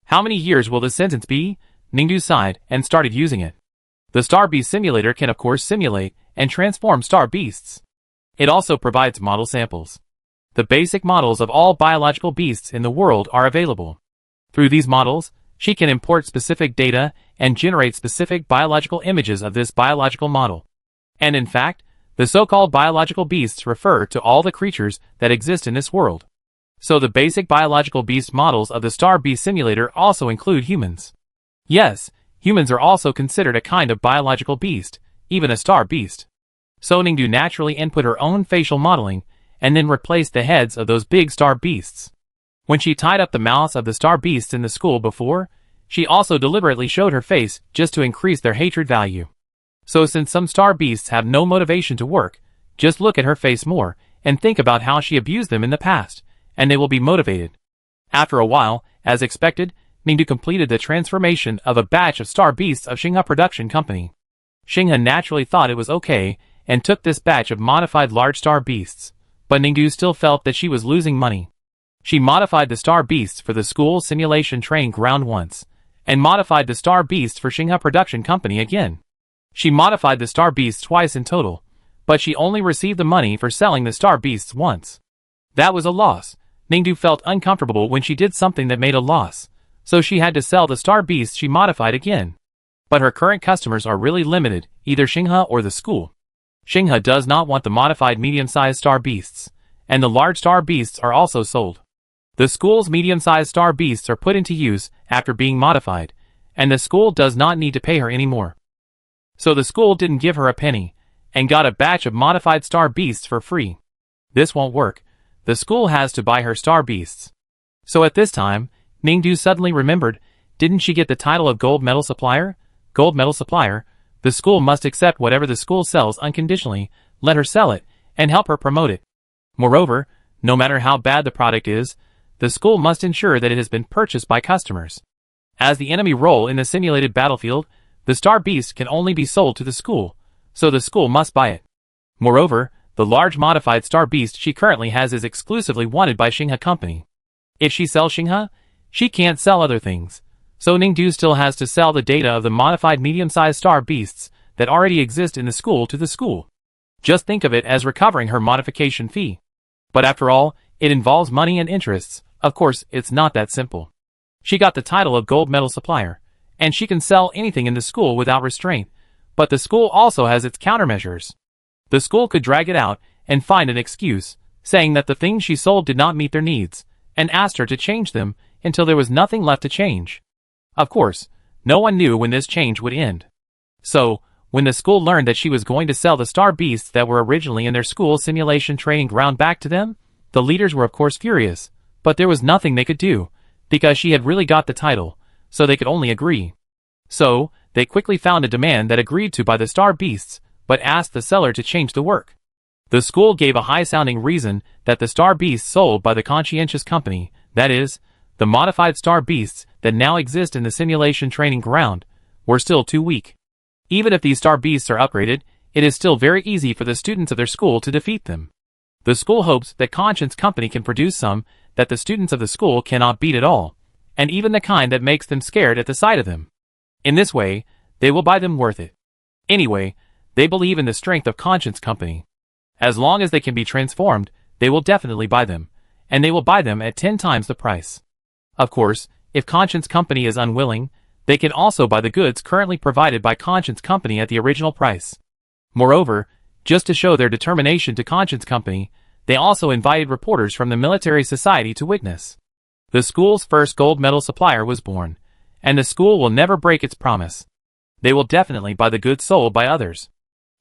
How many years will this sentence be? Ningdu sighed and started using it. The star beast simulator can of course simulate and transform star beasts. It also provides model samples. The basic models of all biological beasts in the world are available. Through these models, she can import specific data and generate specific biological images of this biological model. And in fact, the so-called biological beasts refer to all the creatures that exist in this world. So the basic biological beast models of the star beast simulator also include humans. Yes, humans are also considered a kind of biological beast, even a star beast. So Ningdu naturally input her own facial modeling, and then replaced the heads of those big star beasts. When she tied up the mouths of the star beasts in the school before, she also deliberately showed her face just to increase their hatred value. So since some star beasts have no motivation to work, just look at her face more, and think about how she abused them in the past, and they will be motivated. After a while, as expected, Ningdu completed the transformation of a batch of star beasts of Xinghe Production Company. Xinghe naturally thought it was okay, and took this batch of modified large star beasts, but Ningdu still felt that she was losing money. She modified the star beasts for the school simulation training ground once, and modified the star beasts for Xinghe Production Company again. She modified the star beasts twice in total, but she only received the money for selling the star beasts once. That was a loss. Ningdu felt uncomfortable when she did something that made a loss, so she had to sell the star beasts she modified again. But her current customers are really limited, either Xinghe or the school. Xinghe does not want the modified medium-sized star beasts, and the large star beasts are also sold. The school's medium-sized star beasts are put into use after being modified, and the school does not need to pay her anymore. So the school didn't give her a penny, and got a batch of modified star beasts for free. This won't work. The school has to buy her star beasts. So at this time, Ningdu suddenly remembered, didn't she get the title of gold medal supplier? Gold medal supplier, the school must accept whatever the school sells unconditionally, let her sell it, and help her promote it. Moreover, no matter how bad the product is, the school must ensure that it has been purchased by customers. As the enemy role in the simulated battlefield, the star beast can only be sold to the school, so the school must buy it. Moreover, the large modified star beast she currently has is exclusively wanted by Xinghe Company. If she sells Xinghe, she can't sell other things, So Ningdu still has to sell the data of the modified medium-sized star beasts that already exist in the school to the school. Just think of it as recovering her modification fee. But after all, it involves money and interests. Of course, it's not that simple. She got the title of gold medal supplier, and she can sell anything in the school without restraint, but the school also has its countermeasures. The school could drag it out and find an excuse, saying that the things she sold did not meet their needs, and asked her to change them until there was nothing left to change. Of course, no one knew when this change would end. So, when the school learned that she was going to sell the star beasts that were originally in their school simulation training ground back to them, the leaders were of course furious, but there was nothing they could do, because she had really got the title, so they could only agree. So, they quickly found a demand that agreed to by the star beasts, but asked the seller to change the work. The school gave a high-sounding reason that the star beasts sold by the conscientious company, that is, the modified star beasts that now exist in the simulation training ground, were still too weak. Even if these star beasts are upgraded, it is still very easy for the students of their school to defeat them. The school hopes that Conscience Company can produce some that the students of the school cannot beat at all, and even the kind that makes them scared at the sight of them. In this way, they will buy them worth it. Anyway, they believe in the strength of Conscience Company. As long as they can be transformed, they will definitely buy them, and they will buy them at 10 times the price. Of course, if Conscience Company is unwilling, they can also buy the goods currently provided by Conscience Company at the original price. Moreover, just to show their determination to Conscience Company, they also invited reporters from the military society to witness. The school's first gold medal supplier was born, and the school will never break its promise. They will definitely buy the goods sold by others.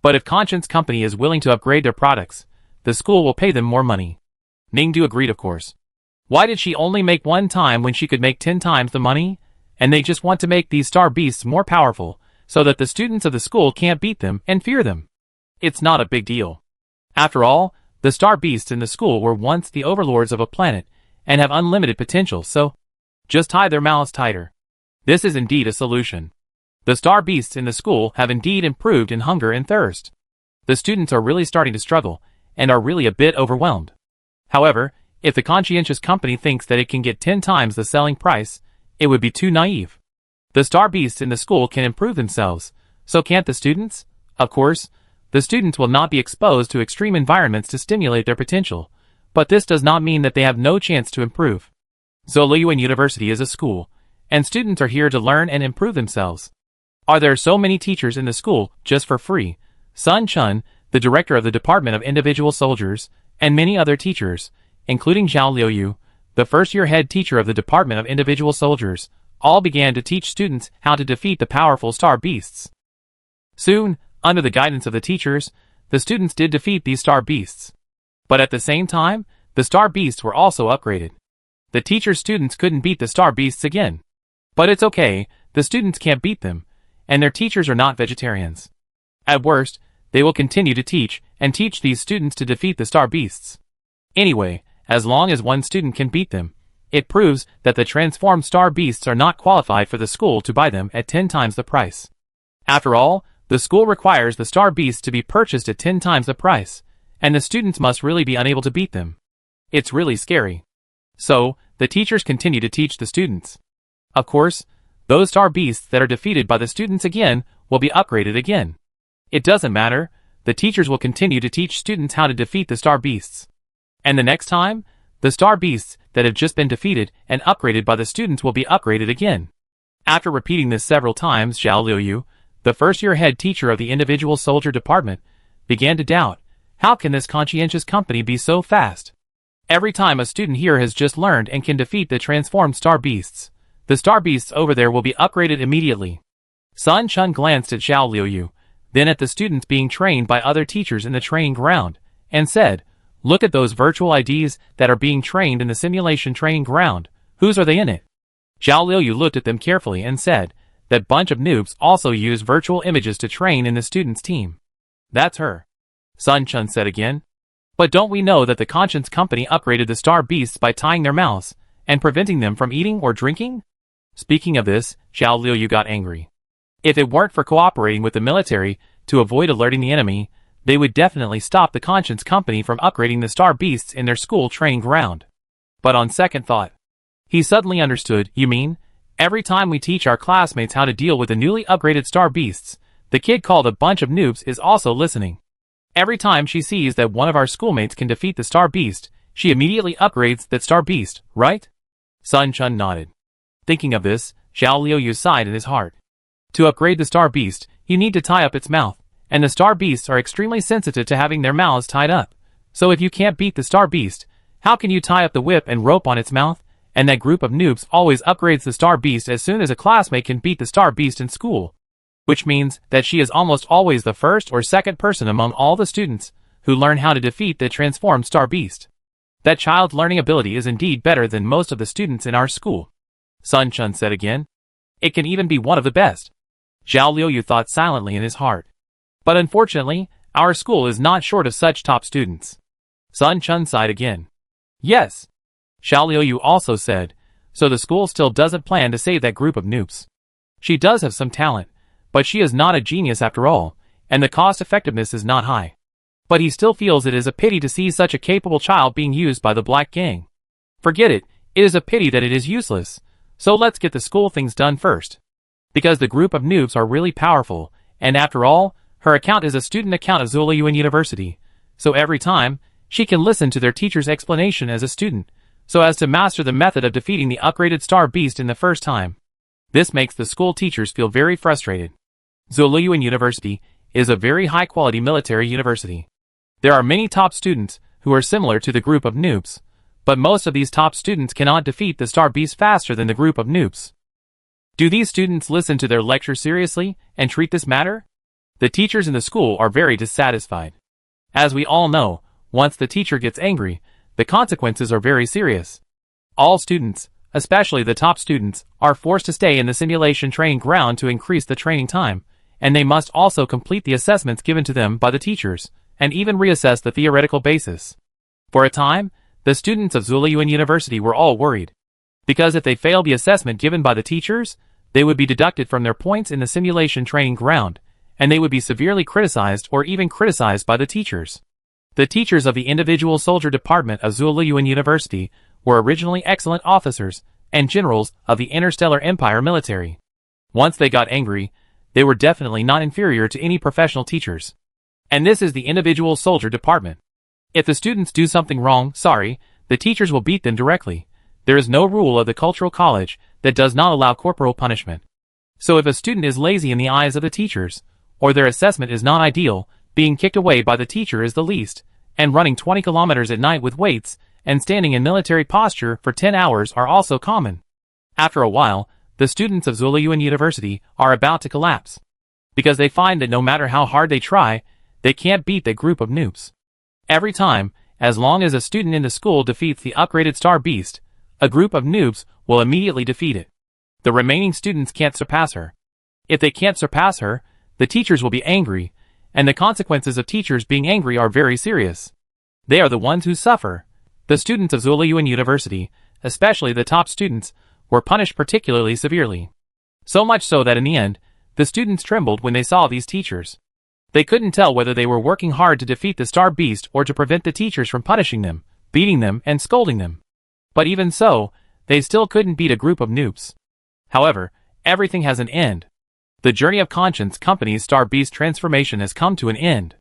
But if Conscience Company is willing to upgrade their products, the school will pay them more money. Ningdu agreed, of course. Why did she only make one time when she could make 10 times the money? And they just want to make these star beasts more powerful, so that the students of the school can't beat them and fear them. It's not a big deal. After all, the star beasts in the school were once the overlords of a planet, and have unlimited potential, so just tie their mouths tighter. This is indeed a solution. The star beasts in the school have indeed improved in hunger and thirst. The students are really starting to struggle, and are really a bit overwhelmed. However, if the conscientious company thinks that it can get 10 times the selling price, it would be too naive. The star beasts in the school can improve themselves, so can't the students? Of course, the students will not be exposed to extreme environments to stimulate their potential, but this does not mean that they have no chance to improve. Zoliyuan University is a school, and students are here to learn and improve themselves. Are there so many teachers in the school just for free? Sun Chun, the director of the Department of Individual Soldiers, and many other teachers, including Zhao Liuyu, the first-year head teacher of the Department of Individual Soldiers, all began to teach students how to defeat the powerful star beasts. Soon, under the guidance of the teachers, the students did defeat these star beasts. But at the same time, the star beasts were also upgraded. The teacher's students couldn't beat the star beasts again. But it's okay, the students can't beat them, and their teachers are not vegetarians. At worst, they will continue to teach, and teach these students to defeat the star beasts. Anyway, as long as one student can beat them, it proves that the transformed star beasts are not qualified for the school to buy them at 10 times the price. After all, the school requires the star beasts to be purchased at 10 times the price, and the students must really be unable to beat them. It's really scary. So, the teachers continue to teach the students. Of course, those star beasts that are defeated by the students again will be upgraded again. It doesn't matter, the teachers will continue to teach students how to defeat the star beasts. And the next time, the star beasts that have just been defeated and upgraded by the students will be upgraded again. After repeating this several times, Zhao Liuyu, the first-year head teacher of the Individual Soldier Department, began to doubt, how can this conscientious company be so fast? Every time a student here has just learned and can defeat the transformed star beasts, the star beasts over there will be upgraded immediately. Sun Chun glanced at Zhao Liuyu, then at the students being trained by other teachers in the training ground, and said, look at those virtual IDs that are being trained in the simulation training ground. Whose are they in it? Zhao Liuyu looked at them carefully and said, that bunch of noobs also use virtual images to train in the students' team. That's her. Sun Chun said again. But don't we know that the Conscience Company upgraded the star beasts by tying their mouths, and preventing them from eating or drinking? Speaking of this, Zhao Liuyu got angry. If it weren't for cooperating with the military to avoid alerting the enemy, they would definitely stop the Conscience Company from upgrading the star beasts in their school training ground. But on second thought, he suddenly understood, you mean, Every time we teach our classmates how to deal with the newly upgraded star beasts, the kid called a bunch of noobs is also listening. Every time she sees that one of our schoolmates can defeat the star beast, she immediately upgrades that star beast, right? Sun Chun nodded. Thinking of this, Xiao Liuyu sighed in his heart. To upgrade the star beast, you need to tie up its mouth, and the star beasts are extremely sensitive to having their mouths tied up. So if you can't beat the star beast, how can you tie up the whip and rope on its mouth? And that group of noobs always upgrades the star beast as soon as a classmate can beat the star beast in school. Which means that she is almost always the first or second person among all the students who learn how to defeat the transformed star beast. That child's learning ability is indeed better than most of the students in our school. Sun Chun said again. It can even be one of the best. Xiao Liuyu thought silently in his heart. But unfortunately, our school is not short of such top students. Sun Chun sighed again. Yes. Xiao Liuyu also said, so the school still doesn't plan to save that group of noobs. She does have some talent, but she is not a genius after all, and the cost effectiveness is not high. But he still feels it is a pity to see such a capable child being used by the Black Gang. Forget it, it is a pity that it is useless, so let's get the school things done first. Because the group of noobs are really powerful, and after all, her account is a student account of Zuliyuan University, so every time, she can listen to their teacher's explanation as a student, so as to master the method of defeating the upgraded star beast in the first time. This makes the school teachers feel very frustrated. Zuliyuan University is a very high-quality military university. There are many top students who are similar to the group of noobs, but most of these top students cannot defeat the star beast faster than the group of noobs. Do these students listen to their lecture seriously and treat this matter? The teachers in the school are very dissatisfied. As we all know, once the teacher gets angry, the consequences are very serious. All students, especially the top students, are forced to stay in the simulation training ground to increase the training time, and they must also complete the assessments given to them by the teachers, and even reassess the theoretical basis. For a time, the students of Zuliyuan University were all worried. Because if they failed the assessment given by the teachers, they would be deducted from their points in the simulation training ground, and they would be severely criticized or even criticized by the teachers. The teachers of the individual soldier department of Zuliyuan University were originally excellent officers and generals of the Interstellar Empire military. Once they got angry, they were definitely not inferior to any professional teachers. And this is the individual soldier department. If the students do something wrong, the teachers will beat them directly. There is no rule of the cultural college that does not allow corporal punishment. So if a student is lazy in the eyes of the teachers, or their assessment is not ideal, being kicked away by the teacher is the least, and running 20 kilometers at night with weights, and standing in military posture for 10 hours are also common. After a while, the students of Zuliyuan University are about to collapse. Because they find that no matter how hard they try, they can't beat the group of noobs. Every time, as long as a student in the school defeats the upgraded star beast, a group of noobs will immediately defeat it. The remaining students can't surpass her. If they can't surpass her, the teachers will be angry, and the consequences of teachers being angry are very serious. They are the ones who suffer. The students of Zuliyuan University, especially the top students, were punished particularly severely. So much so that in the end, the students trembled when they saw these teachers. They couldn't tell whether they were working hard to defeat the star beast or to prevent the teachers from punishing them, beating them, and scolding them. But even so, they still couldn't beat a group of noobs. However, everything has an end. The journey of Conscience Company's star beast transformation has come to an end.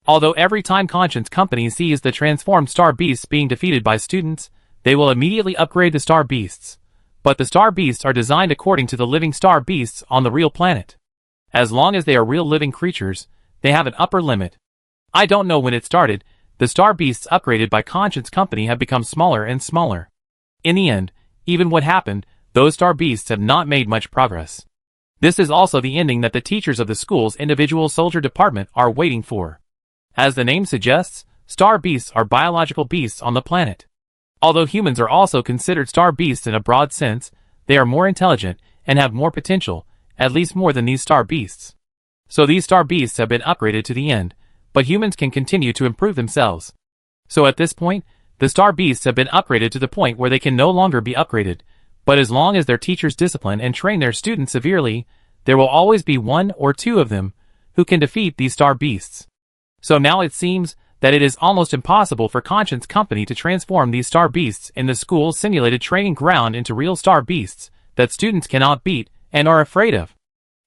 Although every time Conscience Company sees the transformed star beasts being defeated by students, they will immediately upgrade the star beasts. But the star beasts are designed according to the living star beasts on the real planet. As long as they are real living creatures, they have an upper limit. I don't know when it started, the star beasts upgraded by Conscience Company have become smaller and smaller. In the end, even what happened, those star beasts have not made much progress. This is also the ending that the teachers of the school's individual soldier department are waiting for. As the name suggests, star beasts are biological beasts on the planet. Although humans are also considered star beasts in a broad sense, they are more intelligent and have more potential, at least more than these star beasts. So these star beasts have been upgraded to the end, but humans can continue to improve themselves. So at this point, the star beasts have been upgraded to the point where they can no longer be upgraded, but as long as their teachers discipline and train their students severely, there will always be one or two of them who can defeat these star beasts. So now it seems that it is almost impossible for Conscience Company to transform these star beasts in the school's simulated training ground into real star beasts, that students cannot beat and are afraid of.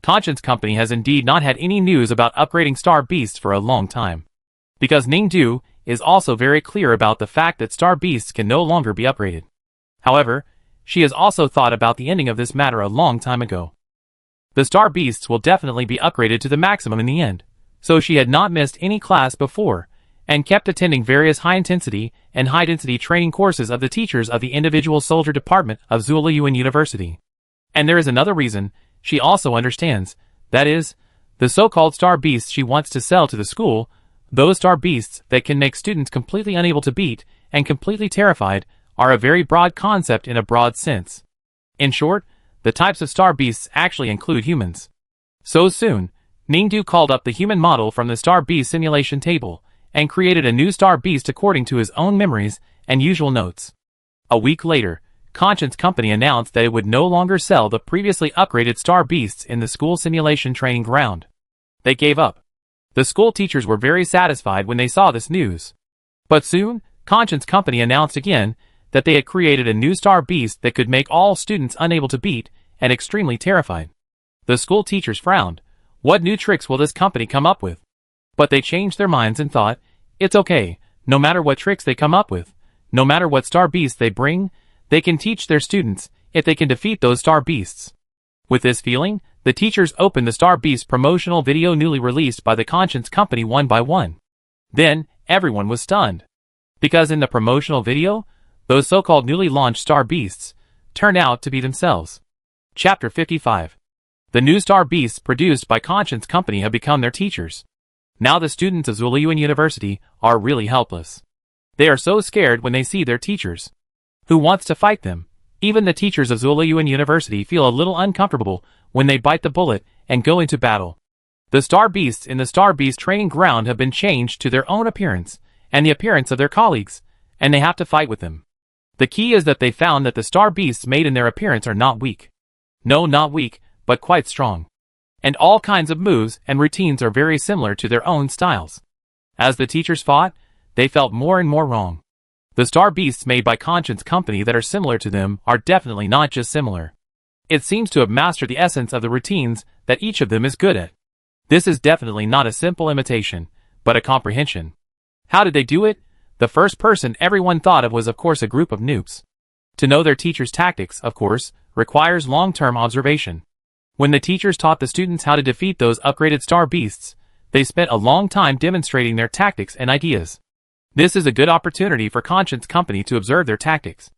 Conscience Company has indeed not had any news about upgrading Star Beasts for a long time. Because Ningdu is also very clear about the fact that Star Beasts can no longer be upgraded. However, she has also thought about the ending of this matter a long time ago. The Star Beasts will definitely be upgraded to the maximum in the end, so she had not missed any class before, and kept attending various high-intensity and high-density training courses of the teachers of the individual soldier department of Zuliyuan University. And there is another reason she also understands, that is, the so-called Star Beasts she wants to sell to the school, those Star Beasts that can make students completely unable to beat and completely terrified, are a very broad concept in a broad sense. In short, the types of Star Beasts actually include humans. So soon, Ningdu called up the human model from the Star Beast simulation table, and created a new Star Beast according to his own memories and usual notes. A week later, Conscience Company announced that it would no longer sell the previously upgraded Star Beasts in the school simulation training ground. They gave up. The school teachers were very satisfied when they saw this news. But soon, Conscience Company announced again that they had created a new Star Beast that could make all students unable to beat and extremely terrified. The school teachers frowned. What new tricks will this company come up with? But they changed their minds and thought, it's okay, no matter what tricks they come up with, no matter what Star Beasts they bring, they can teach their students if they can defeat those Star Beasts. With this feeling, the teachers opened the Star Beast promotional video newly released by the Conscience Company one by one. Then, everyone was stunned. Because in the promotional video, those so-called newly launched Star Beasts turned out to be themselves. Chapter 55. The new Star Beasts produced by Conscience Company have become their teachers. Now the students of Zuliyuan University are really helpless. They are so scared when they see their teachers. Who wants to fight them? Even the teachers of Zuliyuan University feel a little uncomfortable when they bite the bullet and go into battle. The Star Beasts in the Star Beast training ground have been changed to their own appearance and the appearance of their colleagues, and they have to fight with them. The key is that they found that the Star Beasts made in their appearance are not weak. No, not weak, but quite strong. And all kinds of moves and routines are very similar to their own styles. As the teachers fought, they felt more and more wrong. The Star Beasts made by Conscience Company that are similar to them are definitely not just similar. It seems to have mastered the essence of the routines that each of them is good at. This is definitely not a simple imitation, but a comprehension. How did they do it? The first person everyone thought of was of course a group of noobs. To know their teachers' tactics, of course, requires long-term observation. When the teachers taught the students how to defeat those upgraded Star Beasts, they spent a long time demonstrating their tactics and ideas. This is a good opportunity for Conscience Company to observe their tactics.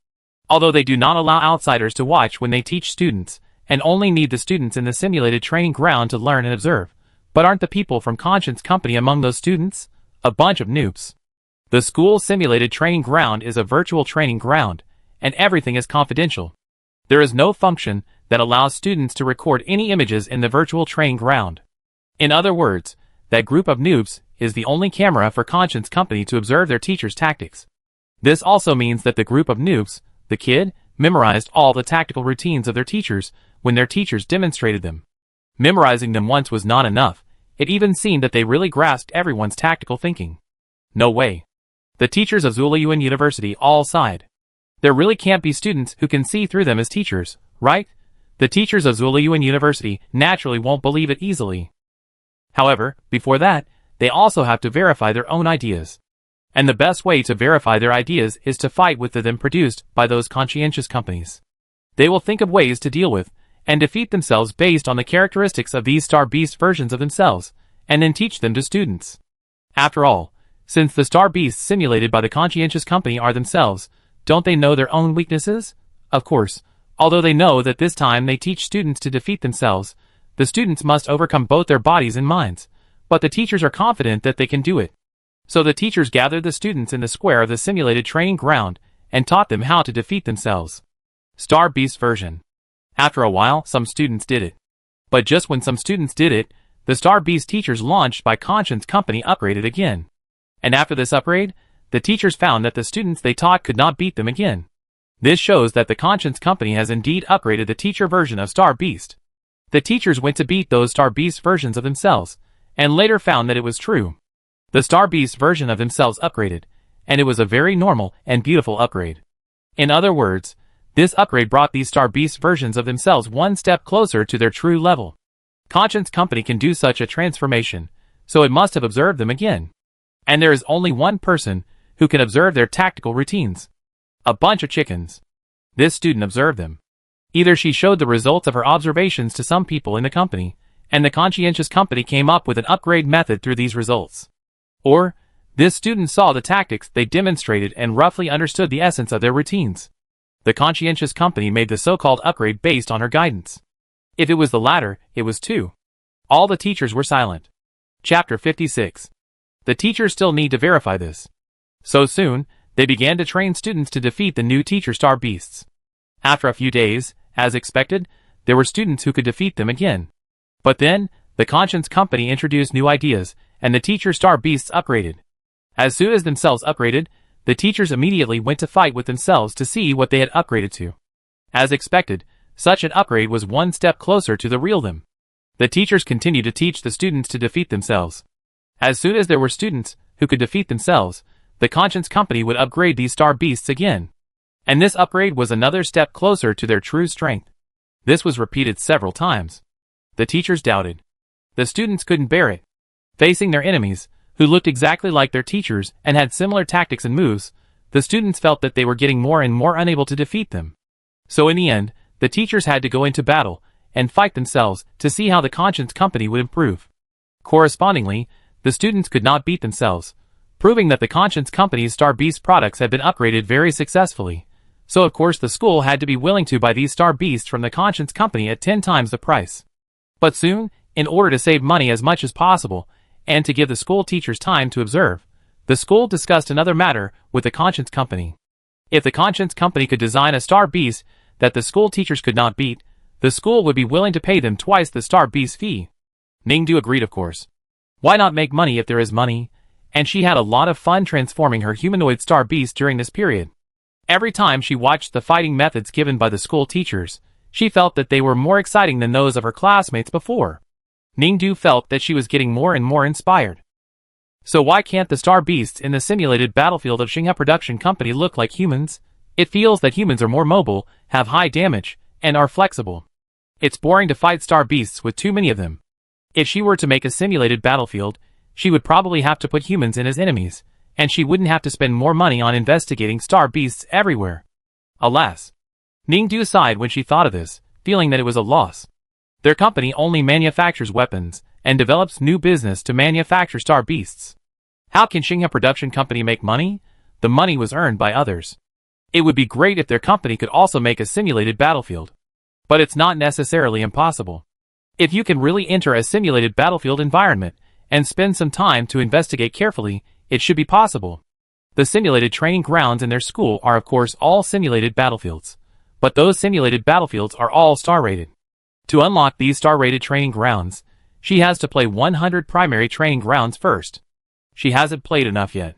Although they do not allow outsiders to watch when they teach students, and only need the students in the simulated training ground to learn and observe. But aren't the people from Conscience Company among those students? A bunch of noobs. The school simulated training ground is a virtual training ground, and everything is confidential. There is no function that allows students to record any images in the virtual training ground. In other words, that group of noobs is the only camera for Conscience Company to observe their teachers' tactics. This also means that the group of noobs, the kid, memorized all the tactical routines of their teachers when their teachers demonstrated them. Memorizing them once was not enough. It even seemed that they really grasped everyone's tactical thinking. No way. The teachers of Zuliyuan University all sighed. There really can't be students who can see through them as teachers, right? The teachers of Zuliyuan University naturally won't believe it easily. However, before that, they also have to verify their own ideas. And the best way to verify their ideas is to fight with them produced by those conscientious companies. They will think of ways to deal with and defeat themselves based on the characteristics of these Star Beast versions of themselves, and then teach them to students. After all, since the Star Beasts simulated by the conscientious company are themselves, don't they know their own weaknesses? Of course, although they know that this time they teach students to defeat themselves, the students must overcome both their bodies and minds, but the teachers are confident that they can do it. So the teachers gathered the students in the square of the simulated training ground and taught them how to defeat themselves. Star Beast version. After a while, some students did it. But just when some students did it, the Star Beast teachers launched by Conscience Company upgraded again. And after this upgrade, the teachers found that the students they taught could not beat them again. This shows that the Conscience Company has indeed upgraded the teacher version of Star Beast. The teachers went to beat those Star Beast versions of themselves, and later found that it was true. The Star Beast version of themselves upgraded, and it was a very normal and beautiful upgrade. In other words, This upgrade brought these Star Beast versions of themselves one step closer to their true level. Conscience Company can do such a transformation, so it must have observed them again. And there is only one person who can observe their tactical routines. A bunch of chickens. This student observed them. Either she showed the results of her observations to some people in the company, and the Conscientious Company came up with an upgrade method through these results. Or, this student saw the tactics they demonstrated and roughly understood the essence of their routines. The Conscientious Company made the so-called upgrade based on her guidance. If it was the latter, it was too. All the teachers were silent. Chapter 56. The teachers still need to verify this. So soon, they began to train students to defeat the new teacher Star Beasts. After a few days, as expected, there were students who could defeat them again. But then, the Conscience Company introduced new ideas, and the teacher Star Beasts upgraded. As soon as themselves upgraded, the teachers immediately went to fight with themselves to see what they had upgraded to. As expected, such an upgrade was one step closer to the real them. The teachers continued to teach the students to defeat themselves. As soon as there were students who could defeat themselves, the Conscience Company would upgrade these Star Beasts again. And this upgrade was another step closer to their true strength. This was repeated several times. The teachers doubted. The students couldn't bear it. Facing their enemies, who looked exactly like their teachers and had similar tactics and moves, the students felt that they were getting more and more unable to defeat them. So in the end, the teachers had to go into battle and fight themselves to see how the Conscience Company would improve. Correspondingly, the students could not beat themselves, proving that the Conscience Company's Star Beast products had been upgraded very successfully. So of course the school had to be willing to buy these Star Beasts from the Conscience Company at 10 times the price. But soon, in order to save money as much as possible, and to give the school teachers time to observe, the school discussed another matter with the Conscience Company. If the Conscience Company could design a Star Beast that the school teachers could not beat, the school would be willing to pay them twice the Star Beast fee. Ningdu agreed, of course. Why not make money if there is money? And she had a lot of fun transforming her humanoid Star Beast during this period. Every time she watched the fighting methods given by the school teachers, she felt that they were more exciting than those of her classmates before. Ningdu felt that she was getting more and more inspired. So why can't the Star Beasts in the simulated battlefield of Xinghe Production Company look like humans? It feels that humans are more mobile, have high damage, and are flexible. It's boring to fight Star Beasts with too many of them. If she were to make a simulated battlefield, she would probably have to put humans in as enemies, and she wouldn't have to spend more money on investigating Star Beasts everywhere. Alas. Ningdu sighed when she thought of this, feeling that it was a loss. Their company only manufactures weapons, and develops new business to manufacture Star Beasts. How can Xinghe Production Company make money? The money was earned by others. It would be great if their company could also make a simulated battlefield. But it's not necessarily impossible. If you can really enter a simulated battlefield environment, and spend some time to investigate carefully, it should be possible. The simulated training grounds in their school are of course all simulated battlefields. But those simulated battlefields are all star-rated. To unlock these star-rated training grounds, she has to play 100 primary training grounds first. She hasn't played enough yet.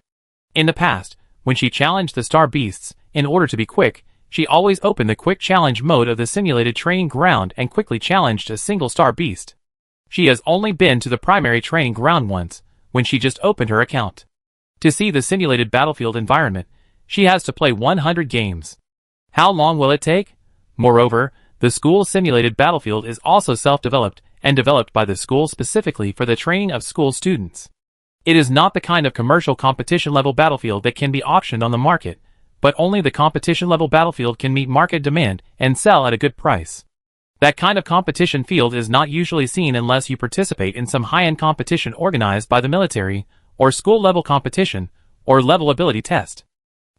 In the past, when she challenged the Star Beasts, in order to be quick, she always opened the quick challenge mode of the simulated training ground and quickly challenged a single Star Beast. She has only been to the primary training ground once, when she just opened her account. To see the simulated battlefield environment, she has to play 100 games. How long will it take? Moreover, the school simulated battlefield is also self-developed and developed by the school specifically for the training of school students. It is not the kind of commercial competition-level battlefield that can be auctioned on the market, but only the competition-level battlefield can meet market demand and sell at a good price. That kind of competition field is not usually seen unless you participate in some high-end competition organized by the military, or school-level competition, or level ability test.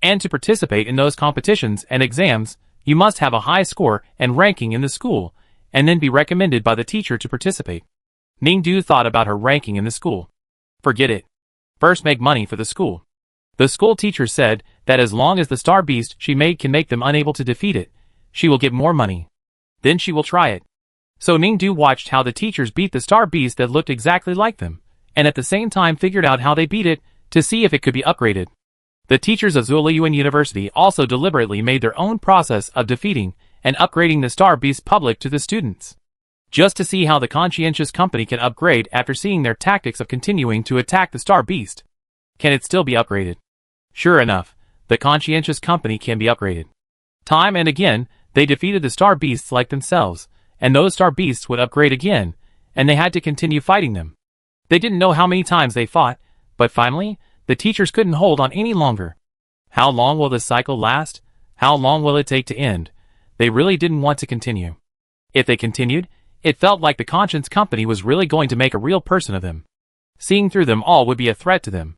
And to participate in those competitions and exams, you must have a high score and ranking in the school, and then be recommended by the teacher to participate. Ningdu thought about her ranking in the school. Forget it. First make money for the school. The school teacher said that as long as the Star Beast she made can make them unable to defeat it, she will get more money. Then she will try it. So Ningdu watched how the teachers beat the Star Beast that looked exactly like them, and at the same time figured out how they beat it, to see if it could be upgraded. The teachers of Zuoyuan University also deliberately made their own process of defeating and upgrading the Star Beast public to the students. Just to see how the Conscientious Company can upgrade after seeing their tactics of continuing to attack the Star Beast. Can it still be upgraded? Sure enough, the Conscientious Company can be upgraded. Time and again, they defeated the star beasts like themselves, and those star beasts would upgrade again, and they had to continue fighting them. They didn't know how many times they fought, but finally, the teachers couldn't hold on any longer. How long will this cycle last? How long will it take to end? They really didn't want to continue. If they continued, it felt like the conscience company was really going to make a real person of them. Seeing through them all would be a threat to them.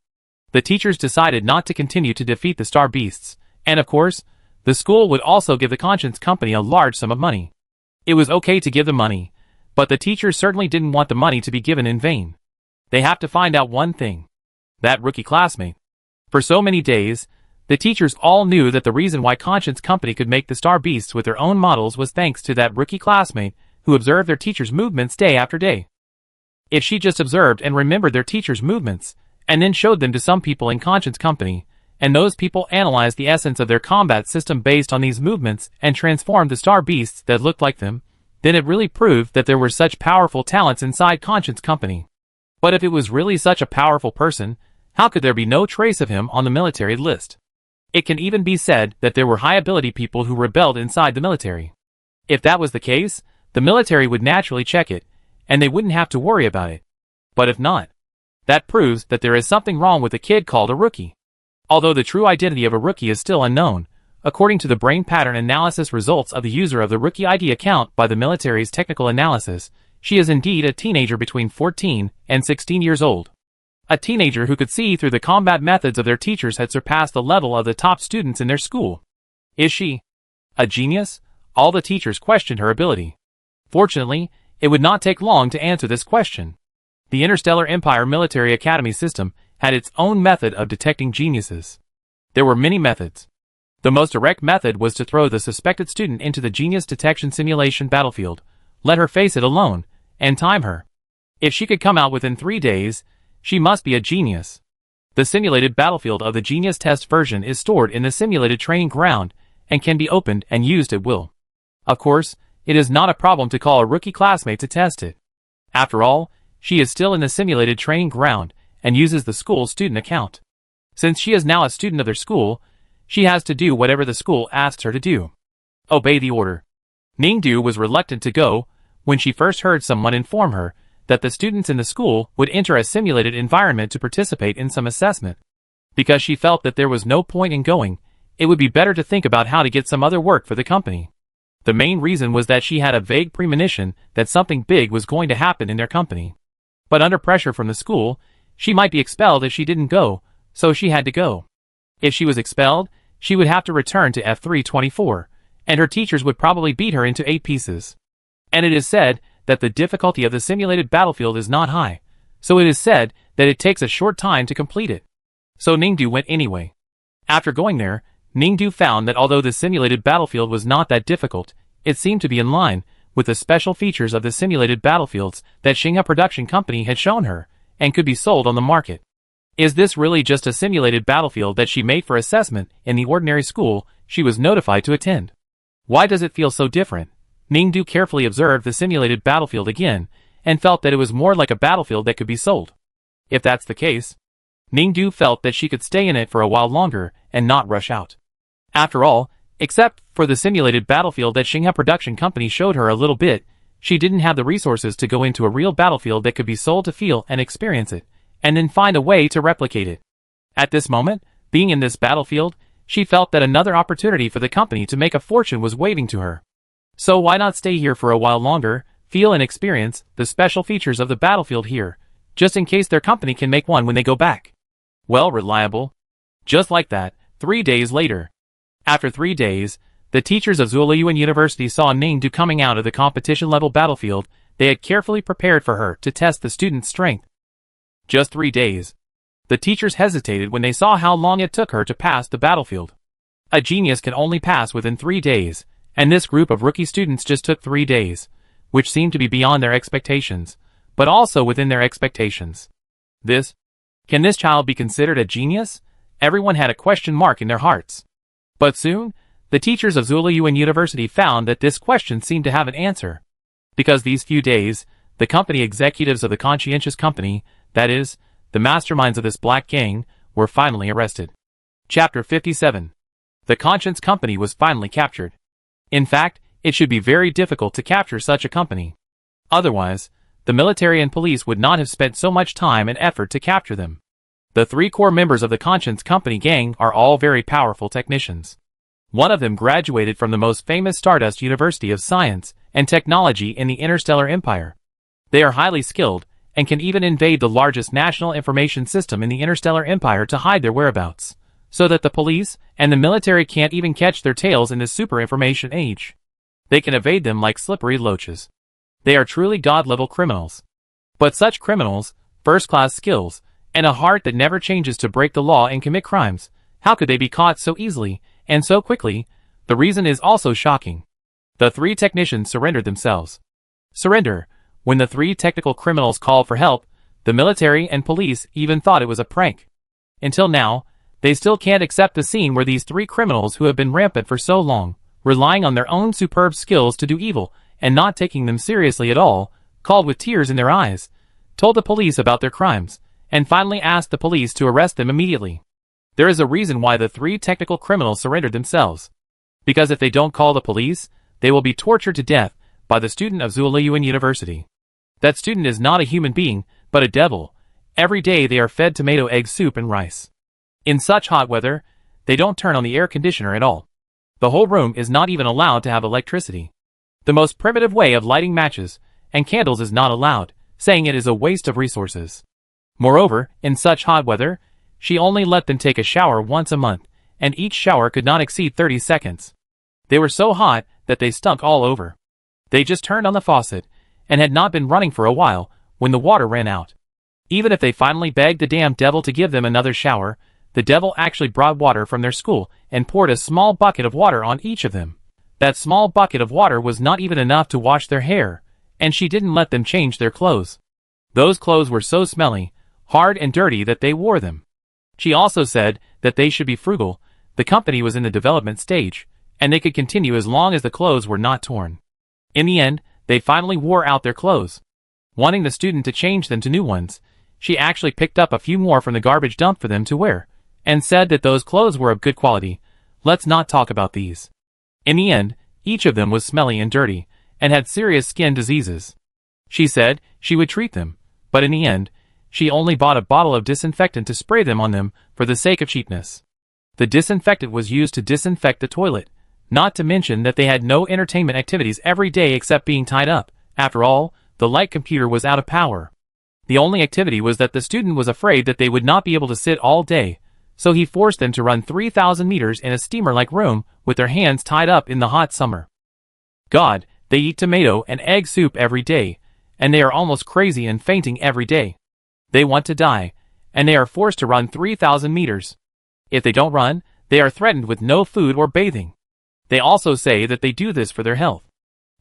The teachers decided not to continue to defeat the star beasts, and of course, the school would also give the conscience company a large sum of money. It was okay to give the money, but the teachers certainly didn't want the money to be given in vain. They have to find out one thing. That rookie classmate. For so many days, the teachers all knew that the reason why Conscience Company could make the star beasts with their own models was thanks to that rookie classmate who observed their teachers' movements day after day. If she just observed and remembered their teachers' movements, and then showed them to some people in Conscience Company, and those people analyzed the essence of their combat system based on these movements and transformed the star beasts that looked like them, then it really proved that there were such powerful talents inside Conscience Company. But if it was really such a powerful person, how could there be no trace of him on the military list? It can even be said that there were high-ability people who rebelled inside the military. If that was the case, the military would naturally check it, and they wouldn't have to worry about it. But if not, that proves that there is something wrong with a kid called a rookie. Although the true identity of a rookie is still unknown, according to the brain pattern analysis results of the user of the Rookie ID account by the military's technical analysis, she is indeed a teenager between 14 and 16 years old. A teenager who could see through the combat methods of their teachers had surpassed the level of the top students in their school. Is she a genius? All the teachers questioned her ability. Fortunately, it would not take long to answer this question. The Interstellar Empire Military Academy system had its own method of detecting geniuses. There were many methods. The most direct method was to throw the suspected student into the genius detection simulation battlefield, let her face it alone, and time her. If she could come out within 3 days, she must be a genius. The simulated battlefield of the genius test version is stored in the simulated training ground and can be opened and used at will. Of course, it is not a problem to call a rookie classmate to test it. After all, she is still in the simulated training ground and uses the school student account. Since she is now a student of their school, she has to do whatever the school asks her to do. Obey the order. Ningdu was reluctant to go when she first heard someone inform her that the students in the school would enter a simulated environment to participate in some assessment. Because she felt that there was no point in going, it would be better to think about how to get some other work for the company. The main reason was that she had a vague premonition that something big was going to happen in their company. But under pressure from the school, she might be expelled if she didn't go, so she had to go. If she was expelled, she would have to return to F324, and her teachers would probably beat her into 8 pieces. And it is said that the difficulty of the simulated battlefield is not high, so it is said that it takes a short time to complete it. So Ningdu went anyway. After going there, Ningdu found that although the simulated battlefield was not that difficult, it seemed to be in line with the special features of the simulated battlefields that Xinghe Production Company had shown her, and could be sold on the market. Is this really just a simulated battlefield that she made for assessment in the ordinary school she was notified to attend? Why does it feel so different? Ningdu carefully observed the simulated battlefield again, and felt that it was more like a battlefield that could be sold. If that's the case, Ningdu felt that she could stay in it for a while longer and not rush out. After all, except for the simulated battlefield that Xinghe Production Company showed her a little bit, she didn't have the resources to go into a real battlefield that could be sold to feel and experience it, and then find a way to replicate it. At this moment, being in this battlefield, she felt that another opportunity for the company to make a fortune was waving to her. So why not stay here for a while longer, feel and experience the special features of the battlefield here, just in case their company can make one when they go back? Well, reliable. Just like that, 3 days later. After 3 days, the teachers of Zuoyuan University saw Ningdu coming out of the competition-level battlefield they had carefully prepared for her to test the student's strength. Just 3 days. The teachers hesitated when they saw how long it took her to pass the battlefield. A genius can only pass within 3 days, and this group of rookie students just took 3 days, which seemed to be beyond their expectations, but also within their expectations. Can this child be considered a genius? Everyone had a question mark in their hearts. But soon, the teachers of Zuoyuan University found that this question seemed to have an answer. Because these few days, the company executives of the conscientious company, that is, the masterminds of this black gang, were finally arrested. Chapter 57. The Conscience Company was finally captured. In fact, it should be very difficult to capture such a company. Otherwise, the military and police would not have spent so much time and effort to capture them. The 3 core members of the Conscience Company gang are all very powerful technicians. One of them graduated from the most famous Stardust University of Science and Technology in the Interstellar Empire. They are highly skilled and can even invade the largest national information system in the Interstellar Empire to hide their whereabouts, so that the police and the military can't even catch their tails in this super information age. They can evade them like slippery loaches. They are truly god-level criminals. But such criminals, first-class skills, and a heart that never changes to break the law and commit crimes, how could they be caught so easily and so quickly? The reason is also shocking. The 3 technicians surrendered themselves. Surrender. When the 3 technical criminals called for help, the military and police even thought it was a prank. Until now, they still can't accept the scene where these 3 criminals who have been rampant for so long, relying on their own superb skills to do evil and not taking them seriously at all, called with tears in their eyes, told the police about their crimes, and finally asked the police to arrest them immediately. There is a reason why the 3 technical criminals surrendered themselves. Because if they don't call the police, they will be tortured to death by the student of Zuoliuan University. That student is not a human being, but a devil. Every day they are fed tomato egg soup and rice. In such hot weather, they don't turn on the air conditioner at all. The whole room is not even allowed to have electricity. The most primitive way of lighting matches and candles is not allowed, saying it is a waste of resources. Moreover, in such hot weather, she only let them take a shower once a month, and each shower could not exceed 30 seconds. They were so hot that they stunk all over. They just turned on the faucet, and had not been running for a while when the water ran out. Even if they finally begged the damn devil to give them another shower, the devil actually brought water from their school and poured a small bucket of water on each of them. That small bucket of water was not even enough to wash their hair, and she didn't let them change their clothes. Those clothes were so smelly, hard and dirty that they wore them. She also said that they should be frugal. The company was in the development stage, and they could continue as long as the clothes were not torn. In the end, they finally wore out their clothes. Wanting the student to change them to new ones, she actually picked up a few more from the garbage dump for them to wear, and said that those clothes were of good quality. Let's not talk about these. In the end, each of them was smelly and dirty, and had serious skin diseases. She said she would treat them, but in the end, she only bought a bottle of disinfectant to spray them on them for the sake of cheapness. The disinfectant was used to disinfect the toilet, not to mention that they had no entertainment activities every day except being tied up. After all, the light computer was out of power. The only activity was that the student was afraid that they would not be able to sit all day, so he forced them to run 3,000 meters in a steamer-like room with their hands tied up in the hot summer. God, they eat tomato and egg soup every day, and they are almost crazy and fainting every day. They want to die, and they are forced to run 3,000 meters. If they don't run, they are threatened with no food or bathing. They also say that they do this for their health.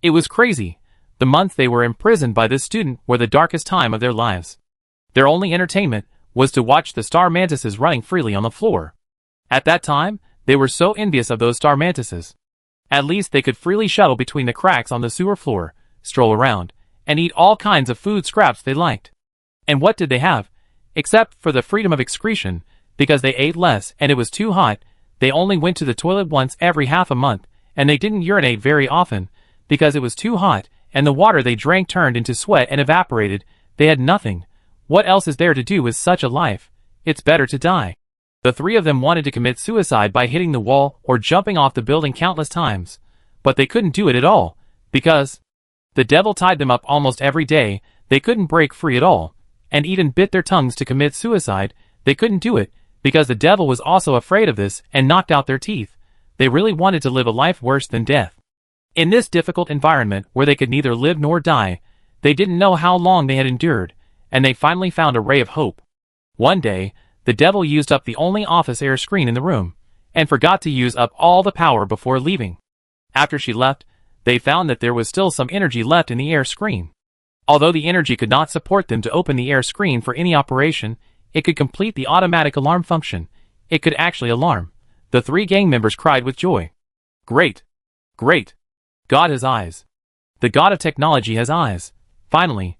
It was crazy. The months they were imprisoned by this student were the darkest time of their lives. Their only entertainment was to watch the star mantises running freely on the floor. At that time, they were so envious of those star mantises. At least they could freely shuttle between the cracks on the sewer floor, stroll around, and eat all kinds of food scraps they liked. And what did they have? Except for the freedom of excretion, because they ate less and it was too hot. They only went to the toilet once every half a month, and they didn't urinate very often, because it was too hot, and the water they drank turned into sweat and evaporated. They had nothing. What else is there to do with such a life? It's better to die. The 3 of them wanted to commit suicide by hitting the wall or jumping off the building countless times, but they couldn't do it at all, because the devil tied them up almost every day. They couldn't break free at all, and even bit their tongues to commit suicide. They couldn't do it, because the devil was also afraid of this and knocked out their teeth. They really wanted to live a life worse than death. In this difficult environment where they could neither live nor die, they didn't know how long they had endured, and they finally found a ray of hope. One day, the devil used up the only office air screen in the room, and forgot to use up all the power before leaving. After she left, they found that there was still some energy left in the air screen. Although the energy could not support them to open the air screen for any operation, it could complete the automatic alarm function. It could actually alarm. The 3 gang members cried with joy. Great! Great! God has eyes. The God of technology has eyes. Finally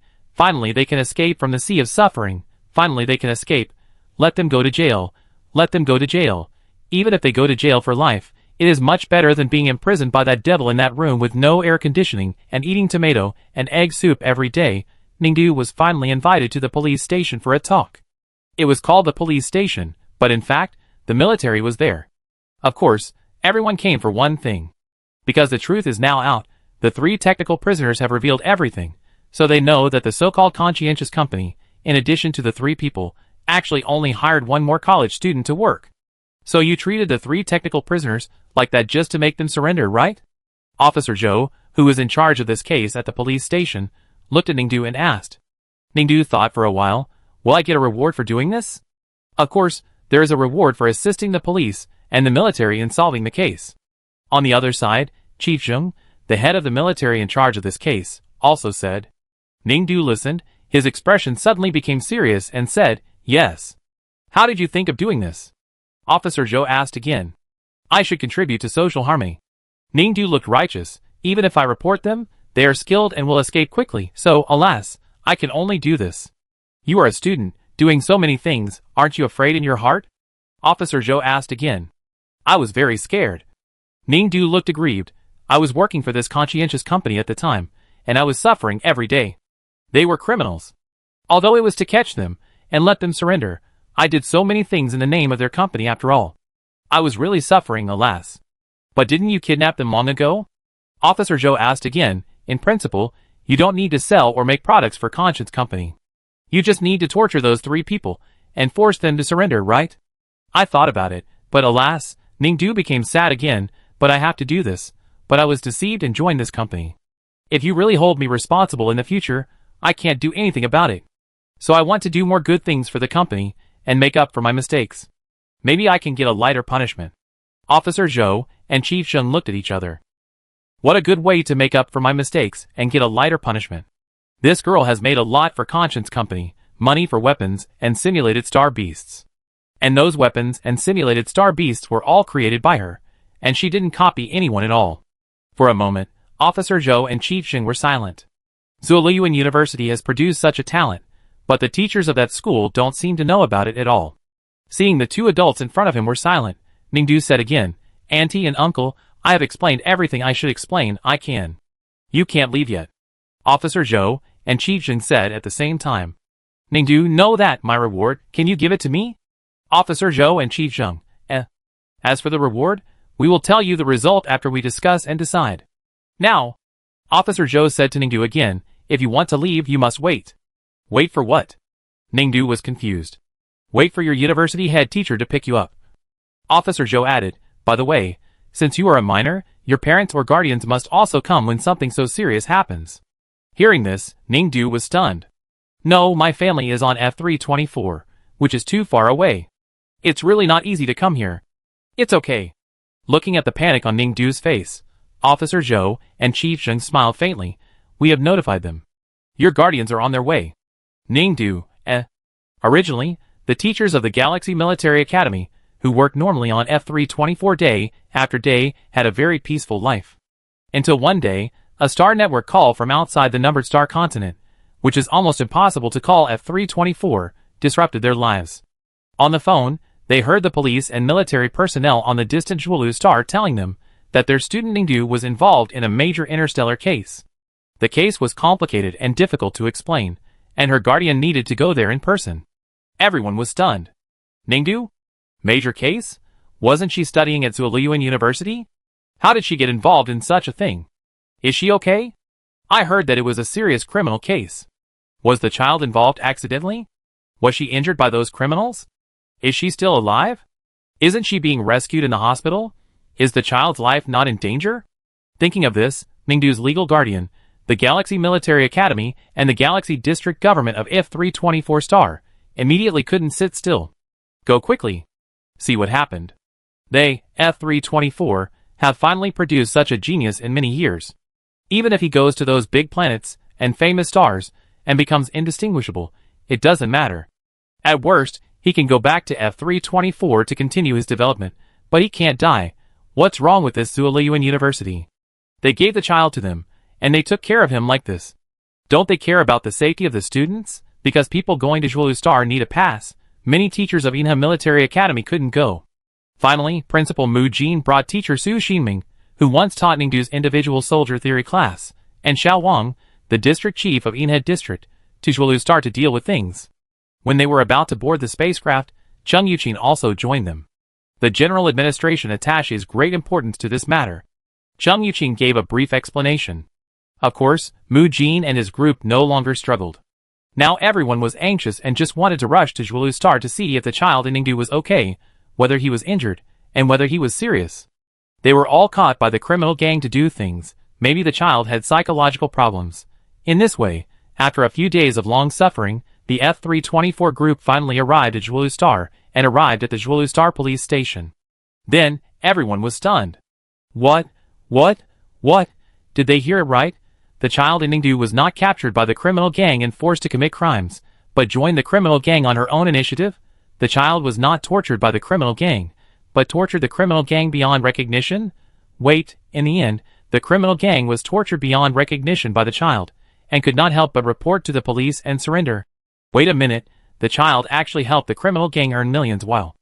they can escape from the sea of suffering. Finally they can escape. Let them go to jail. Let them go to jail. Even if they go to jail for life, It is much better than being imprisoned by that devil in that room with no air conditioning and eating tomato and egg soup every day. Ningdu was finally invited to the police station for a talk. It was called the police station, but in fact, the military was there. Of course, everyone came for one thing. Because the truth is now out, the 3 technical prisoners have revealed everything, so they know that the so-called conscientious company, in addition to the 3 people, actually only hired 1 more college student to work. So you treated the 3 technical prisoners like that just to make them surrender, right? Officer Zhou, who was in charge of this case at the police station, looked at Ningdu and asked. Ningdu thought for a while, will I get a reward for doing this? Of course, there is a reward for assisting the police and the military in solving the case. On the other side, Chief Zheng, the head of the military in charge of this case, also said. Ningdu listened, his expression suddenly became serious and said, yes. How did you think of doing this? Officer Zhou asked again. I should contribute to social harmony. Ningdu looked righteous. Even if I report them, they are skilled and will escape quickly, so, alas, I can only do this. You are a student, doing so many things, aren't you afraid in your heart? Officer Zhou asked again. I was very scared. Ningdu looked aggrieved. I was working for this conscientious company at the time, and I was suffering every day. They were criminals. Although it was to catch them and let them surrender, I did so many things in the name of their company after all. I was really suffering, alas. But didn't you kidnap them long ago? Officer Zhou asked again. In principle, you don't need to sell or make products for Conscience Company. You just need to torture those 3 people and force them to surrender, right? I thought about it, but alas, Ningdu became sad again. But I have to do this. But I was deceived and joined this company. If you really hold me responsible in the future, I can't do anything about it. So I want to do more good things for the company and make up for my mistakes. Maybe I can get a lighter punishment. Officer Zhou and Chief Zheng looked at each other. What a good way to make up for my mistakes and get a lighter punishment. This girl has made a lot for Conscience Company, money for weapons and simulated star beasts. And those weapons and simulated star beasts were all created by her, and she didn't copy anyone at all. For a moment, Officer Zhou and Chief Zheng were silent. Zuoliyuan University has produced such a talent, but the teachers of that school don't seem to know about it at all. Seeing the 2 adults in front of him were silent, Ningdu said again, Auntie and Uncle, I have explained everything I should explain. I can. You can't leave yet. Officer Zhou and Chief Zheng said at the same time. Ningdu, know that, my reward, can you give it to me? Officer Zhou and Chief Zheng, As for the reward, we will tell you the result after we discuss and decide. Now, Officer Zhou said to Ningdu again, if you want to leave, you must wait. Wait for what? Ningdu was confused. Wait for your university head teacher to pick you up. Officer Zhou added, by the way, since you are a minor, your parents or guardians must also come when something so serious happens. Hearing this, Ningdu was stunned. No, my family is on F324, which is too far away. It's really not easy to come here. It's okay. Looking at the panic on Ningdu's face, Officer Zhou and Chief Zheng smiled faintly. We have notified them. Your guardians are on their way. Ningdu, Originally, the teachers of the Galaxy Military Academy, who worked normally on F324 day after day, had a very peaceful life. Until one day, a star network call from outside the numbered star continent, which is almost impossible to call F324, disrupted their lives. On the phone, they heard the police and military personnel on the distant Zhuolu star telling them that their student Ningdu was involved in a major interstellar case. The case was complicated and difficult to explain, and her guardian needed to go there in person. Everyone was stunned. Ningdu? Major case? Wasn't she studying at Zuoliyuan University? How did she get involved in such a thing? Is she okay? I heard that it was a serious criminal case. Was the child involved accidentally? Was she injured by those criminals? Is she still alive? Isn't she being rescued in the hospital? Is the child's life not in danger? Thinking of this, Ningdu's legal guardian, the Galaxy Military Academy, and the Galaxy District Government of F324 Star immediately couldn't sit still. Go quickly. See what happened. They, F324, have finally produced such a genius in many years. Even if he goes to those big planets and famous stars and becomes indistinguishable, it doesn't matter. At worst, he can go back to F324 to continue his development, but he can't die. What's wrong with this Zuoliyuan University? They gave the child to them, and they took care of him like this. Don't they care about the safety of the students? Because people going to Zhuolu Star need a pass. Many teachers of Inha Military Academy couldn't go. Finally, Principal Mu Jin brought teacher Su Xinming, who once taught Ningdu's individual soldier theory class, and Xiao Wang, the district chief of Yinhe District, to Zhuolu Star to deal with things. When they were about to board the spacecraft, Cheng Yuqin also joined them. The general administration attaches great importance to this matter. Cheng Yuqin gave a brief explanation. Of course, Mu Jin and his group no longer struggled. Now everyone was anxious and just wanted to rush to Zhuolu Star to see if the child in Ningdu was okay, whether he was injured, and whether he was serious. They were all caught by the criminal gang to do things. Maybe the child had psychological problems. In this way, after a few days of long suffering, the F324 group finally arrived at Zhuolu Star and arrived at the Zhuolu Star police station. Then, everyone was stunned. What? Did they hear it right? The child in Ningdu was not captured by the criminal gang and forced to commit crimes, but joined the criminal gang on her own initiative? The child was not tortured by the criminal gang, but tortured the criminal gang beyond recognition? Wait, in the end, the criminal gang was tortured beyond recognition by the child, and could not help but report to the police and surrender. Wait a minute, the child actually helped the criminal gang earn millions while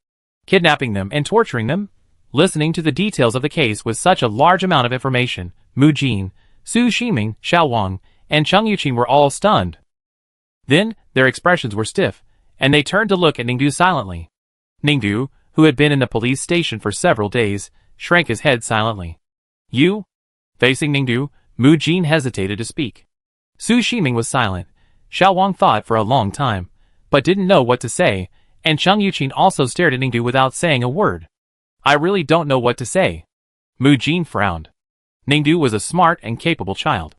kidnapping them and torturing them? Listening to the details of the case with such a large amount of information, Mu Jin, Su Xinming, Xiao Wang, and Cheng Yuqin were all stunned. Then, their expressions were stiff, and they turned to look at Ningdu silently. Ningdu, who had been in the police station for several days, shrank his head silently. You? Facing Ningdu, Mu Jin hesitated to speak. Su Xinming was silent. Xiao Wang thought for a long time, but didn't know what to say, and Cheng Yuqin also stared at Ningdu without saying a word. I really don't know what to say. Mu Jin frowned. Ningdu was a smart and capable child.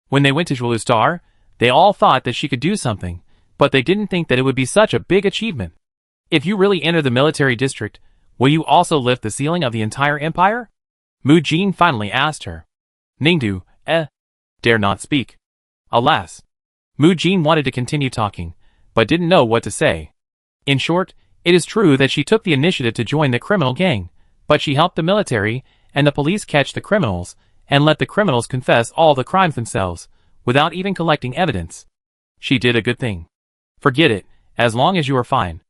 When they went to Zhuolu Star, they all thought that she could do something, but they didn't think that it would be such a big achievement. If you really enter the military district, will you also lift the ceiling of the entire empire? Mu Jin finally asked her. Ningdu, dare not speak. Alas. Mu Jin wanted to continue talking, but didn't know what to say. In short, it is true that she took the initiative to join the criminal gang, but she helped the military and the police catch the criminals, and let the criminals confess all the crimes themselves, without even collecting evidence. She did a good thing. Forget it, as long as you are fine.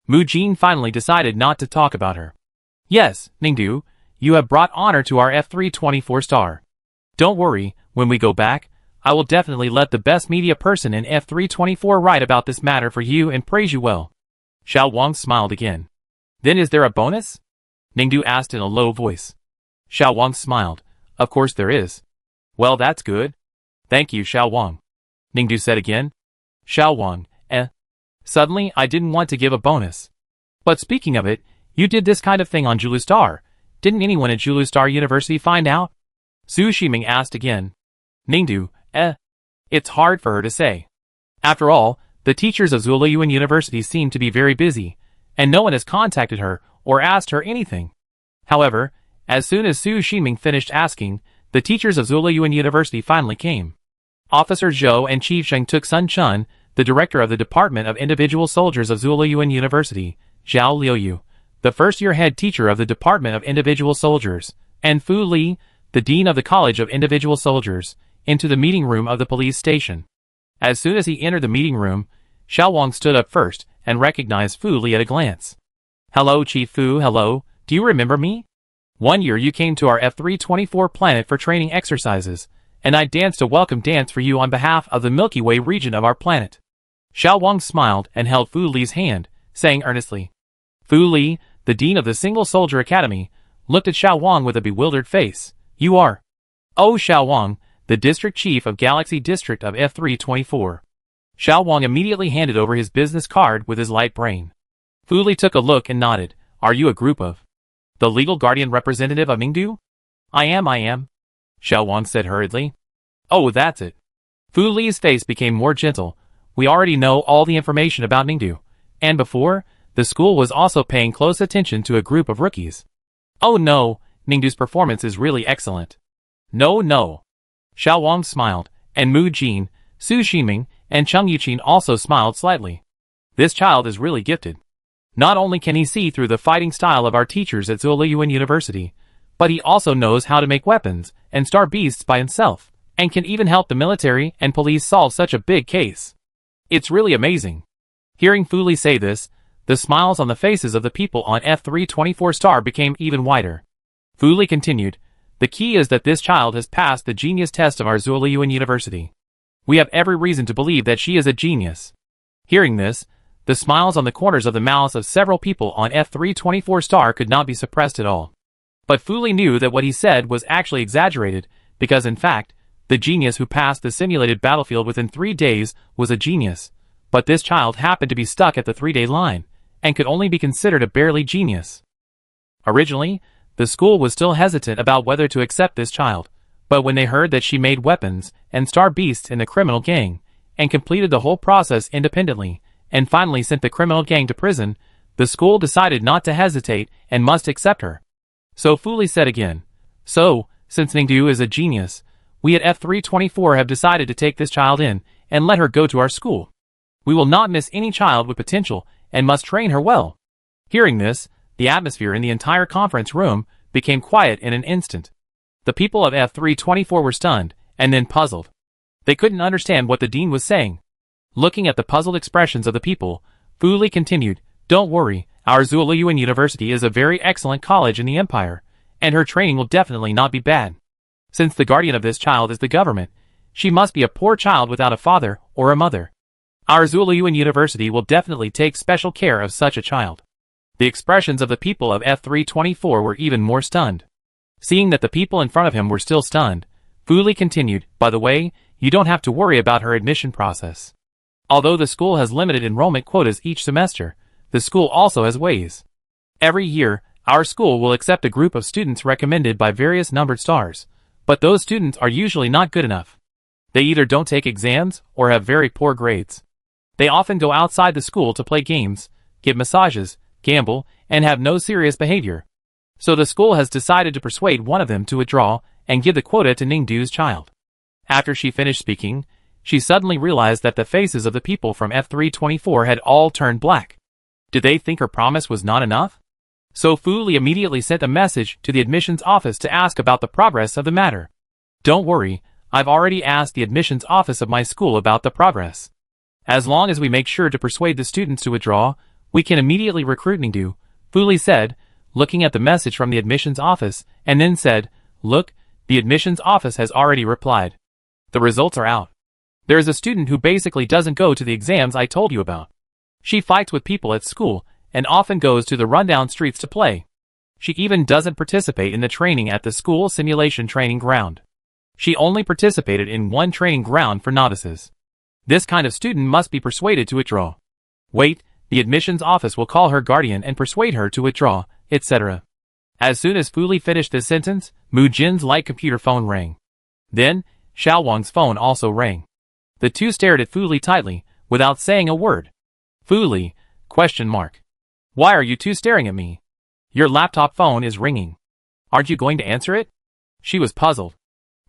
Mu Jin finally decided not to talk about her. Yes, Ningdu, you have brought honor to our F324 star. Don't worry, when we go back, I will definitely let the best media person in F324 write about this matter for you and praise you well. Xiao Wang smiled again. Then is there a bonus? Ningdu asked in a low voice. Xiao Wang smiled. Of course there is. Well, that's good. Thank you, Xiao Wang. Ningdu said again. Xiao Wang, Suddenly, I didn't want to give a bonus. But speaking of it, you did this kind of thing on Zhuolu Star. Didn't anyone at Zhuolu Star University find out? Su Ximing asked again. Ningdu, It's hard for her to say. After all, the teachers of Zhuoyuan University seem to be very busy, and no one has contacted her or asked her anything. However, as soon as Su Ximing finished asking, the teachers of Zhuoyuan University finally came. Officer Zhou and Chief Zheng took Sun Chun, the director of the Department of Individual Soldiers of Zhuoyuan University, Zhao Liuyu, the first-year head teacher of the Department of Individual Soldiers, and Fu Li, the dean of the College of Individual Soldiers, into the meeting room of the police station. As soon as he entered the meeting room, Xiao Wang stood up first and recognized Fu Li at a glance. Hello, Chief Fu, hello, do you remember me? One year you came to our F324 planet for training exercises, and I danced a welcome dance for you on behalf of the Milky Way region of our planet. Xiao Wang smiled and held Fu Li's hand, saying earnestly. Fu Li, the dean of the Single Soldier Academy, looked at Xiao Wang with a bewildered face. You are? Oh, Xiao Wang, the district chief of Galaxy District of F324. Xiao Wang immediately handed over his business card with his light brain. Fu Li took a look and nodded. Are you a group of the legal guardian representative of Ningdu? I am. Xiao Wang said hurriedly. Oh, that's it. Fu Li's face became more gentle. We already know all the information about Ningdu. And before, the school was also paying close attention to a group of rookies. Oh no, Ningdu's performance is really excellent. No. Xiao Wang smiled, and Mu Jin, Su Ximing, and Cheng Yuqin also smiled slightly. This child is really gifted. Not only can he see through the fighting style of our teachers at Zhuoyuan University, but he also knows how to make weapons and star beasts by himself, and can even help the military and police solve such a big case. It's really amazing. Hearing Fu Li say this, The smiles on the faces of the people on F324 star became even wider. Fu Li continued, "The key is that this child has passed the genius test of our Zuoliyuan University. We have every reason to believe that she is a genius." Hearing this, the smiles on the corners of the mouths of several people on F324 star could not be suppressed at all. But Fu Li knew that what he said was actually exaggerated, because in fact, the genius who passed the simulated battlefield within 3 days was a genius, but this child happened to be stuck at the 3-day line, and could only be considered a barely genius. Originally, the school was still hesitant about whether to accept this child, but when they heard that she made weapons and star beasts in the criminal gang, and completed the whole process independently, and finally sent the criminal gang to prison, the school decided not to hesitate and must accept her. So Fu Li said again, "So, since Ningdu is a genius, we at F324 have decided to take this child in and let her go to our school. We will not miss any child with potential and must train her well." Hearing this, the atmosphere in the entire conference room became quiet in an instant. The people of F324 were stunned, and then puzzled. They couldn't understand what the dean was saying. Looking at the puzzled expressions of the people, Fu Li continued, "Don't worry, our Zuoliyuan University is a very excellent college in the empire, and her training will definitely not be bad. Since the guardian of this child is the government, she must be a poor child without a father or a mother. Our Zuoliyuan University will definitely take special care of such a child." The expressions of the people of F324 were even more stunned. Seeing that the people in front of him were still stunned, Fu Li continued, "By the way, you don't have to worry about her admission process. Although the school has limited enrollment quotas each semester, the school also has ways. Every year, our school will accept a group of students recommended by various numbered stars, but those students are usually not good enough. They either don't take exams or have very poor grades. They often go outside the school to play games, give massages, gamble, and have no serious behavior. So the school has decided to persuade one of them to withdraw and give the quota to Ningdu's child." After she finished speaking, she suddenly realized that the faces of the people from F324 had all turned black. Did they think her promise was not enough? So Fu Li immediately sent a message to the admissions office to ask about the progress of the matter. "Don't worry, I've already asked the admissions office of my school about the progress. As long as we make sure to persuade the students to withdraw, we can immediately recruit Ningdu," Fu Li said, looking at the message from the admissions office, and then said, "Look, the admissions office has already replied. The results are out. There is a student who basically doesn't go to the exams I told you about. She fights with people at school, and often goes to the rundown streets to play. She even doesn't participate in the training at the school simulation training ground. She only participated in one training ground for novices. This kind of student must be persuaded to withdraw. Wait, the admissions office will call her guardian and persuade her to withdraw, etc." As soon as Fu Li finished this sentence, Mu Jin's light computer phone rang. Then, Xiao Wang's phone also rang. The two stared at Fu Li tightly, without saying a word. "Fu Li, ? Why are you two staring at me? Your laptop phone is ringing. Aren't you going to answer it?" She was puzzled.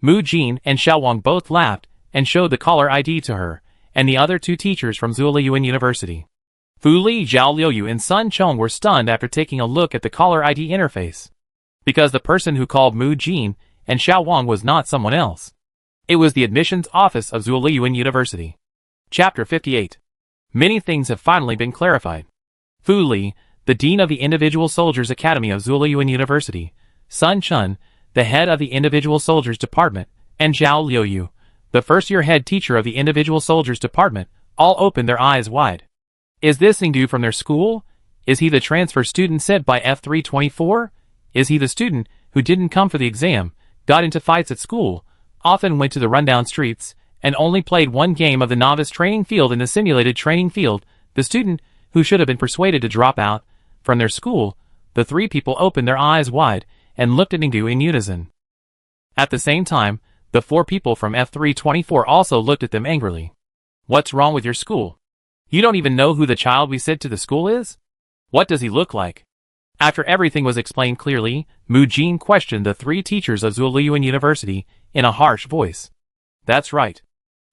Mu Jin and Xiao Wang both laughed and showed the caller ID to her and the other two teachers from Zuoliyuan University. Fu Li, Zhao Liuyu, and Sun Chong were stunned after taking a look at the caller ID interface. Because the person who called Mu Jin and Xiao Wang was not someone else. It was the admissions office of Zuoliyuan University. Chapter 58. Many things have finally been clarified. Fu Li, the dean of the Individual Soldiers Academy of Zuoliyuan University, Sun Chun, the head of the Individual Soldiers Department, and Zhao Liuyu, the first-year head teacher of the Individual Soldiers Department, all opened their eyes wide. Is this Ningdu from their school? Is he the transfer student sent by F324? Is he the student who didn't come for the exam, got into fights at school, often went to the rundown streets, and only played one game of the novice training field in the simulated training field, the student who should have been persuaded to drop out from their school? The three people opened their eyes wide and looked at Ningdu in unison. At the same time, the four people from F324 also looked at them angrily. "What's wrong with your school? You don't even know who the child we sent to the school is? What does he look like?" After everything was explained clearly, Mu Jin questioned the three teachers of Zuoliyuan University in a harsh voice. "That's right.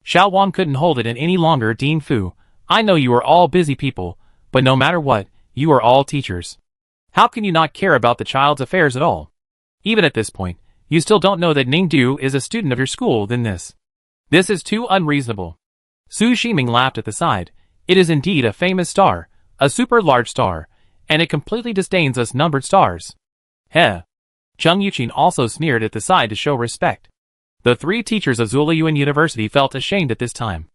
Xiao Wang couldn't hold it in any longer. Dean Fu, I know you are all busy people, but no matter what, you are all teachers. How can you not care about the child's affairs at all? Even at this point, you still don't know that Ningdu is a student of your school. Then this is too unreasonable." Su Shiming laughed at the side. "It is indeed a famous star. a super large star, and it completely disdains us numbered stars. Heh. Chung Yuqin also sneered at the side to show respect. The 3 teachers of Zuliyuan University felt ashamed at this time.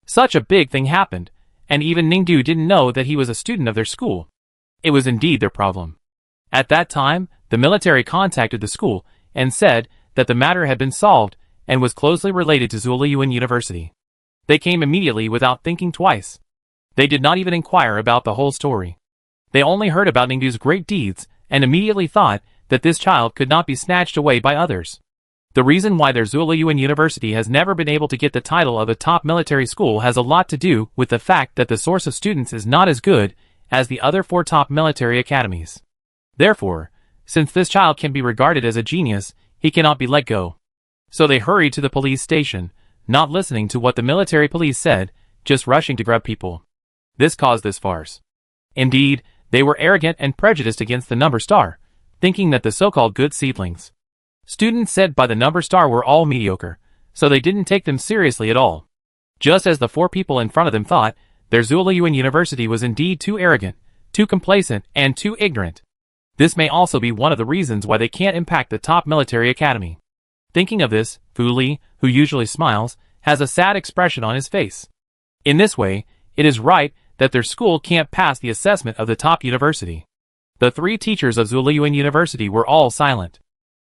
Such a big thing happened, and even Ningdu didn't know that he was a student of their school. It was indeed their problem. At that time, the military contacted the school and said that the matter had been solved and was closely related to Zuliyuan University. They came immediately without thinking twice. They did not even inquire about the whole story. They only heard about Ningdu's great deeds and immediately thought that this child could not be snatched away by others. The reason why their Zuliyuan University has never been able to get the title of a top military school has a lot to do with the fact that the source of students is not as good as the other 4 top military academies. Therefore, since this child can be regarded as a genius, he cannot be let go. So they hurried to the police station, not listening to what the military police said, just rushing to grab people. This caused this farce. Indeed, they were arrogant and prejudiced against the number star, thinking that the so-called good seedlings, students said by the number star, were all mediocre, so they didn't take them seriously at all. Just as the 4 people in front of them thought, their Zuliyuan University was indeed too arrogant, too complacent, and too ignorant. This may also be one of the reasons why they can't impact the top military academy. Thinking of this, Fu Li, who usually smiles, has a sad expression on his face. In this way, it is right that their school can't pass the assessment of the top university. The 3 teachers of Zuliyuan University were all silent.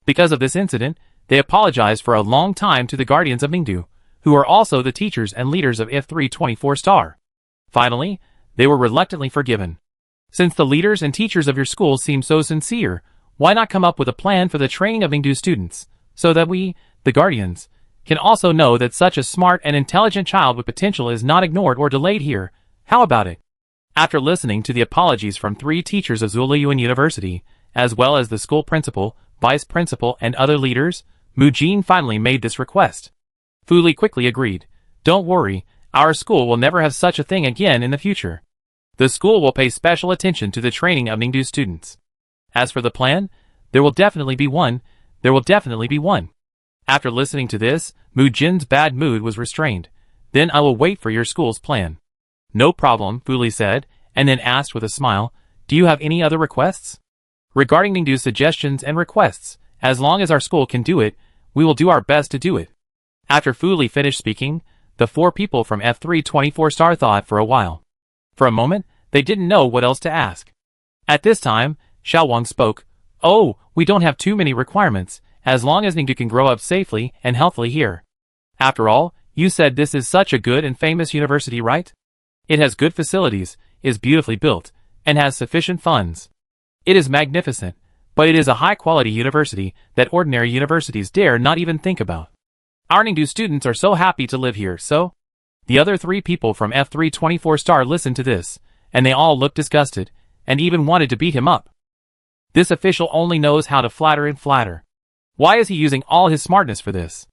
Because of this incident, they apologized for a long time to the guardians of Ningdu, who are also the teachers and leaders of EP41 star. Finally, they were reluctantly forgiven. Since the leaders and teachers of your school seem so sincere, why not come up with a plan for the training of Ningdu students, so that we, the guardians, can also know that such a smart and intelligent child with potential is not ignored or delayed here? How about it? After listening to the apologies from 3 teachers of Zuliyuan University, as well as the school principal, vice principal, and other leaders, Mu Jin finally made this request. Fu Li quickly agreed. Don't worry, our school will never have such a thing again in the future. The school will pay special attention to the training of Ningdu students. As for the plan, there will definitely be one. After listening to this, Mu Jin's bad mood was restrained. Then I will wait for your school's plan. No problem, Fu Li said, and then asked with a smile, do you have any other requests? Regarding Ningdu's suggestions and requests, as long as our school can do it, we will do our best to do it. After Fu Li finished speaking, the 4 people from EP41 star thought for a while. For a moment, they didn't know what else to ask. At this time, Xiao Wang spoke. Oh, we don't have too many requirements, as long as Ningdu can grow up safely and healthily here. After all, you said this is such a good and famous university, right? It has good facilities, is beautifully built, and has sufficient funds. It is magnificent, but it is a high-quality university that ordinary universities dare not even think about. Our Ningdu students are so happy to live here, so? The other 3 people from EP41 star listened to this, and they all looked disgusted, and even wanted to beat him up. This official only knows how to flatter and flatter. Why is he using all his smartness for this?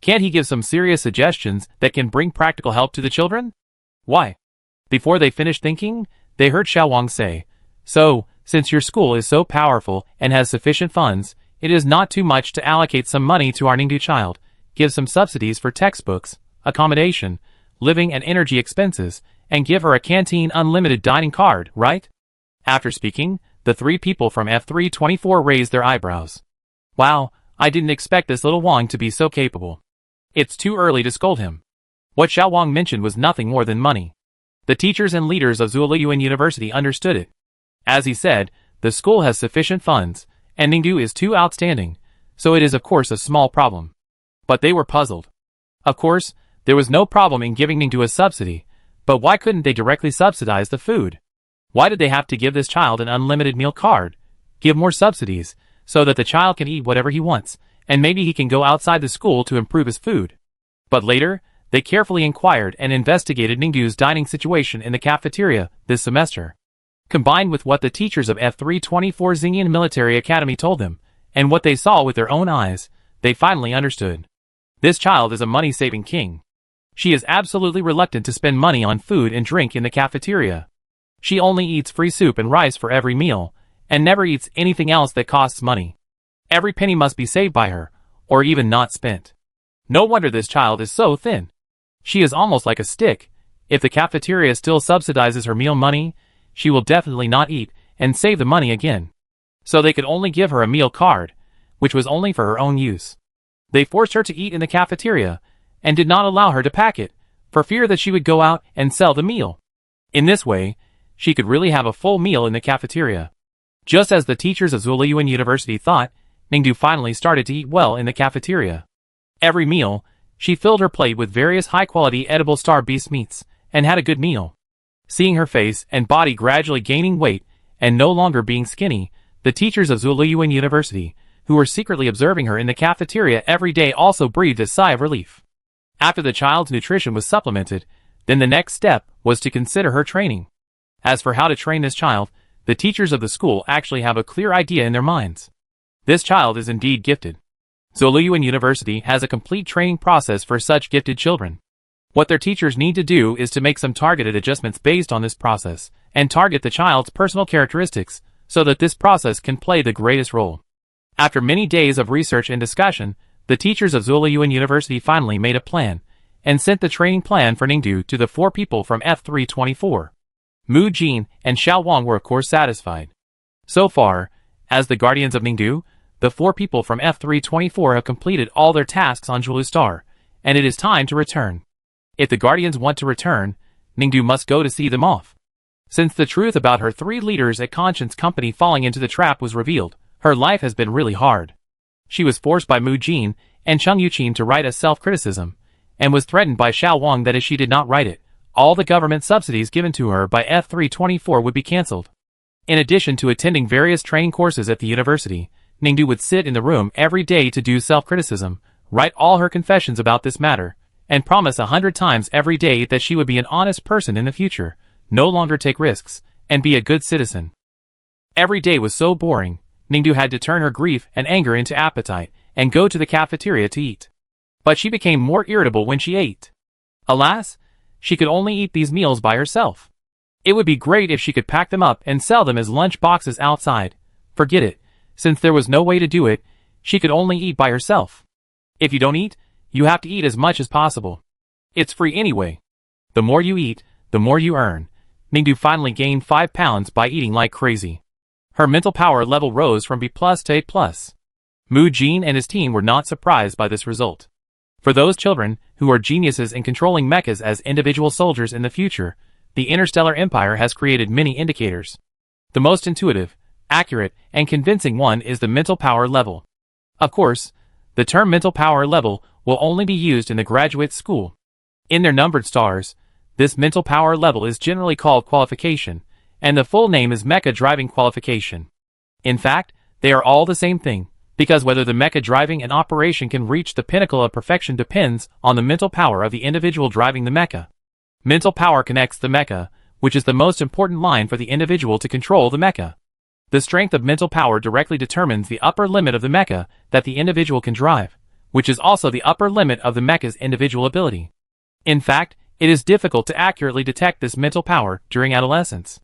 Can't he give some serious suggestions that can bring practical help to the children? Why? Before they finished thinking, they heard Xiao Wang say, so, since your school is so powerful and has sufficient funds, it is not too much to allocate some money to our Ningdu child, give some subsidies for textbooks, accommodation, living and energy expenses, and give her a canteen unlimited dining card, right? After speaking, the 3 people from EP41 raised their eyebrows. Wow, I didn't expect this little Wang to be so capable. It's too early to scold him. What Xiao Wang mentioned was nothing more than money. The teachers and leaders of Zuliyuan University understood it. As he said, the school has sufficient funds, and Ningdu is too outstanding, so it is of course a small problem. But they were puzzled. Of course, there was no problem in giving Ningdu a subsidy, but why couldn't they directly subsidize the food? Why did they have to give this child an unlimited meal card? Give more subsidies, so that the child can eat whatever he wants, and maybe he can go outside the school to improve his food. But later, they carefully inquired and investigated Ningdu's dining situation in the cafeteria this semester. Combined with what the teachers of EP41 Xingyan Military Academy told them, and what they saw with their own eyes, they finally understood. This child is a money-saving king. She is absolutely reluctant to spend money on food and drink in the cafeteria. She only eats free soup and rice for every meal, and never eats anything else that costs money. Every penny must be saved by her, or even not spent. No wonder this child is so thin. She is almost like a stick. If the cafeteria still subsidizes her meal money, she will definitely not eat and save the money again. So they could only give her a meal card, which was only for her own use. They forced her to eat in the cafeteria and did not allow her to pack it, for fear that she would go out and sell the meal. In this way, she could really have a full meal in the cafeteria. Just as the teachers of Zhuoyuan University thought, Ningdu finally started to eat well in the cafeteria. Every meal, she filled her plate with various high-quality edible star beast meats, and had a good meal. Seeing her face and body gradually gaining weight and no longer being skinny, the teachers of Zhuoyuan University, who were secretly observing her in the cafeteria every day, also breathed a sigh of relief. After the child's nutrition was supplemented, then the next step was to consider her training. As for how to train this child, the teachers of the school actually have a clear idea in their minds. This child is indeed gifted. Zhuoyuan University has a complete training process for such gifted children. What their teachers need to do is to make some targeted adjustments based on this process, and target the child's personal characteristics, so that this process can play the greatest role. After many days of research and discussion, the teachers of Zhuoyuan University finally made a plan, and sent the training plan for Ningdu to the 4 people from F324. Mu Jin and Xiao Wang were of course satisfied. So far, as the guardians of Ningdu, the 4 people from F324 have completed all their tasks on Zhuolu Star, and it is time to return. If the guardians want to return, Ningdu must go to see them off. Since the truth about her 3 leaders at Conscience Company falling into the trap was revealed, her life has been really hard. She was forced by Mu Jin and Cheng Yuqin to write a self-criticism, and was threatened by Xiao Wang that if she did not write it, all the government subsidies given to her by F324 would be cancelled. In addition to attending various training courses at the university, Ningdu would sit in the room every day to do self-criticism, write all her confessions about this matter, and promise 100 times every day that she would be an honest person in the future, no longer take risks, and be a good citizen. Every day was so boring, Ningdu had to turn her grief and anger into appetite, and go to the cafeteria to eat. But she became more irritable when she ate. Alas, she could only eat these meals by herself. It would be great if she could pack them up and sell them as lunch boxes outside. Forget it, since there was no way to do it, she could only eat by herself. If you don't eat, you have to eat as much as possible. It's free anyway. The more you eat, the more you earn. Ningdu finally gained 5 pounds by eating like crazy. Her mental power level rose from B+ to A+. Mu Jin and his team were not surprised by this result. For those children who are geniuses in controlling mechas as individual soldiers in the future, the Interstellar Empire has created many indicators. The most intuitive, accurate, and convincing one is the mental power level. Of course, the term mental power level will only be used in the graduate school. In their numbered stars, this mental power level is generally called qualification, and the full name is mecha driving qualification. In fact, they are all the same thing, because whether the mecha driving an operation can reach the pinnacle of perfection depends on the mental power of the individual driving the mecha. Mental power connects the mecha, which is the most important line for the individual to control the mecha. The strength of mental power directly determines the upper limit of the mecha that the individual can drive, which is also the upper limit of the mecha's individual ability. In fact, it is difficult to accurately detect this mental power during adolescence.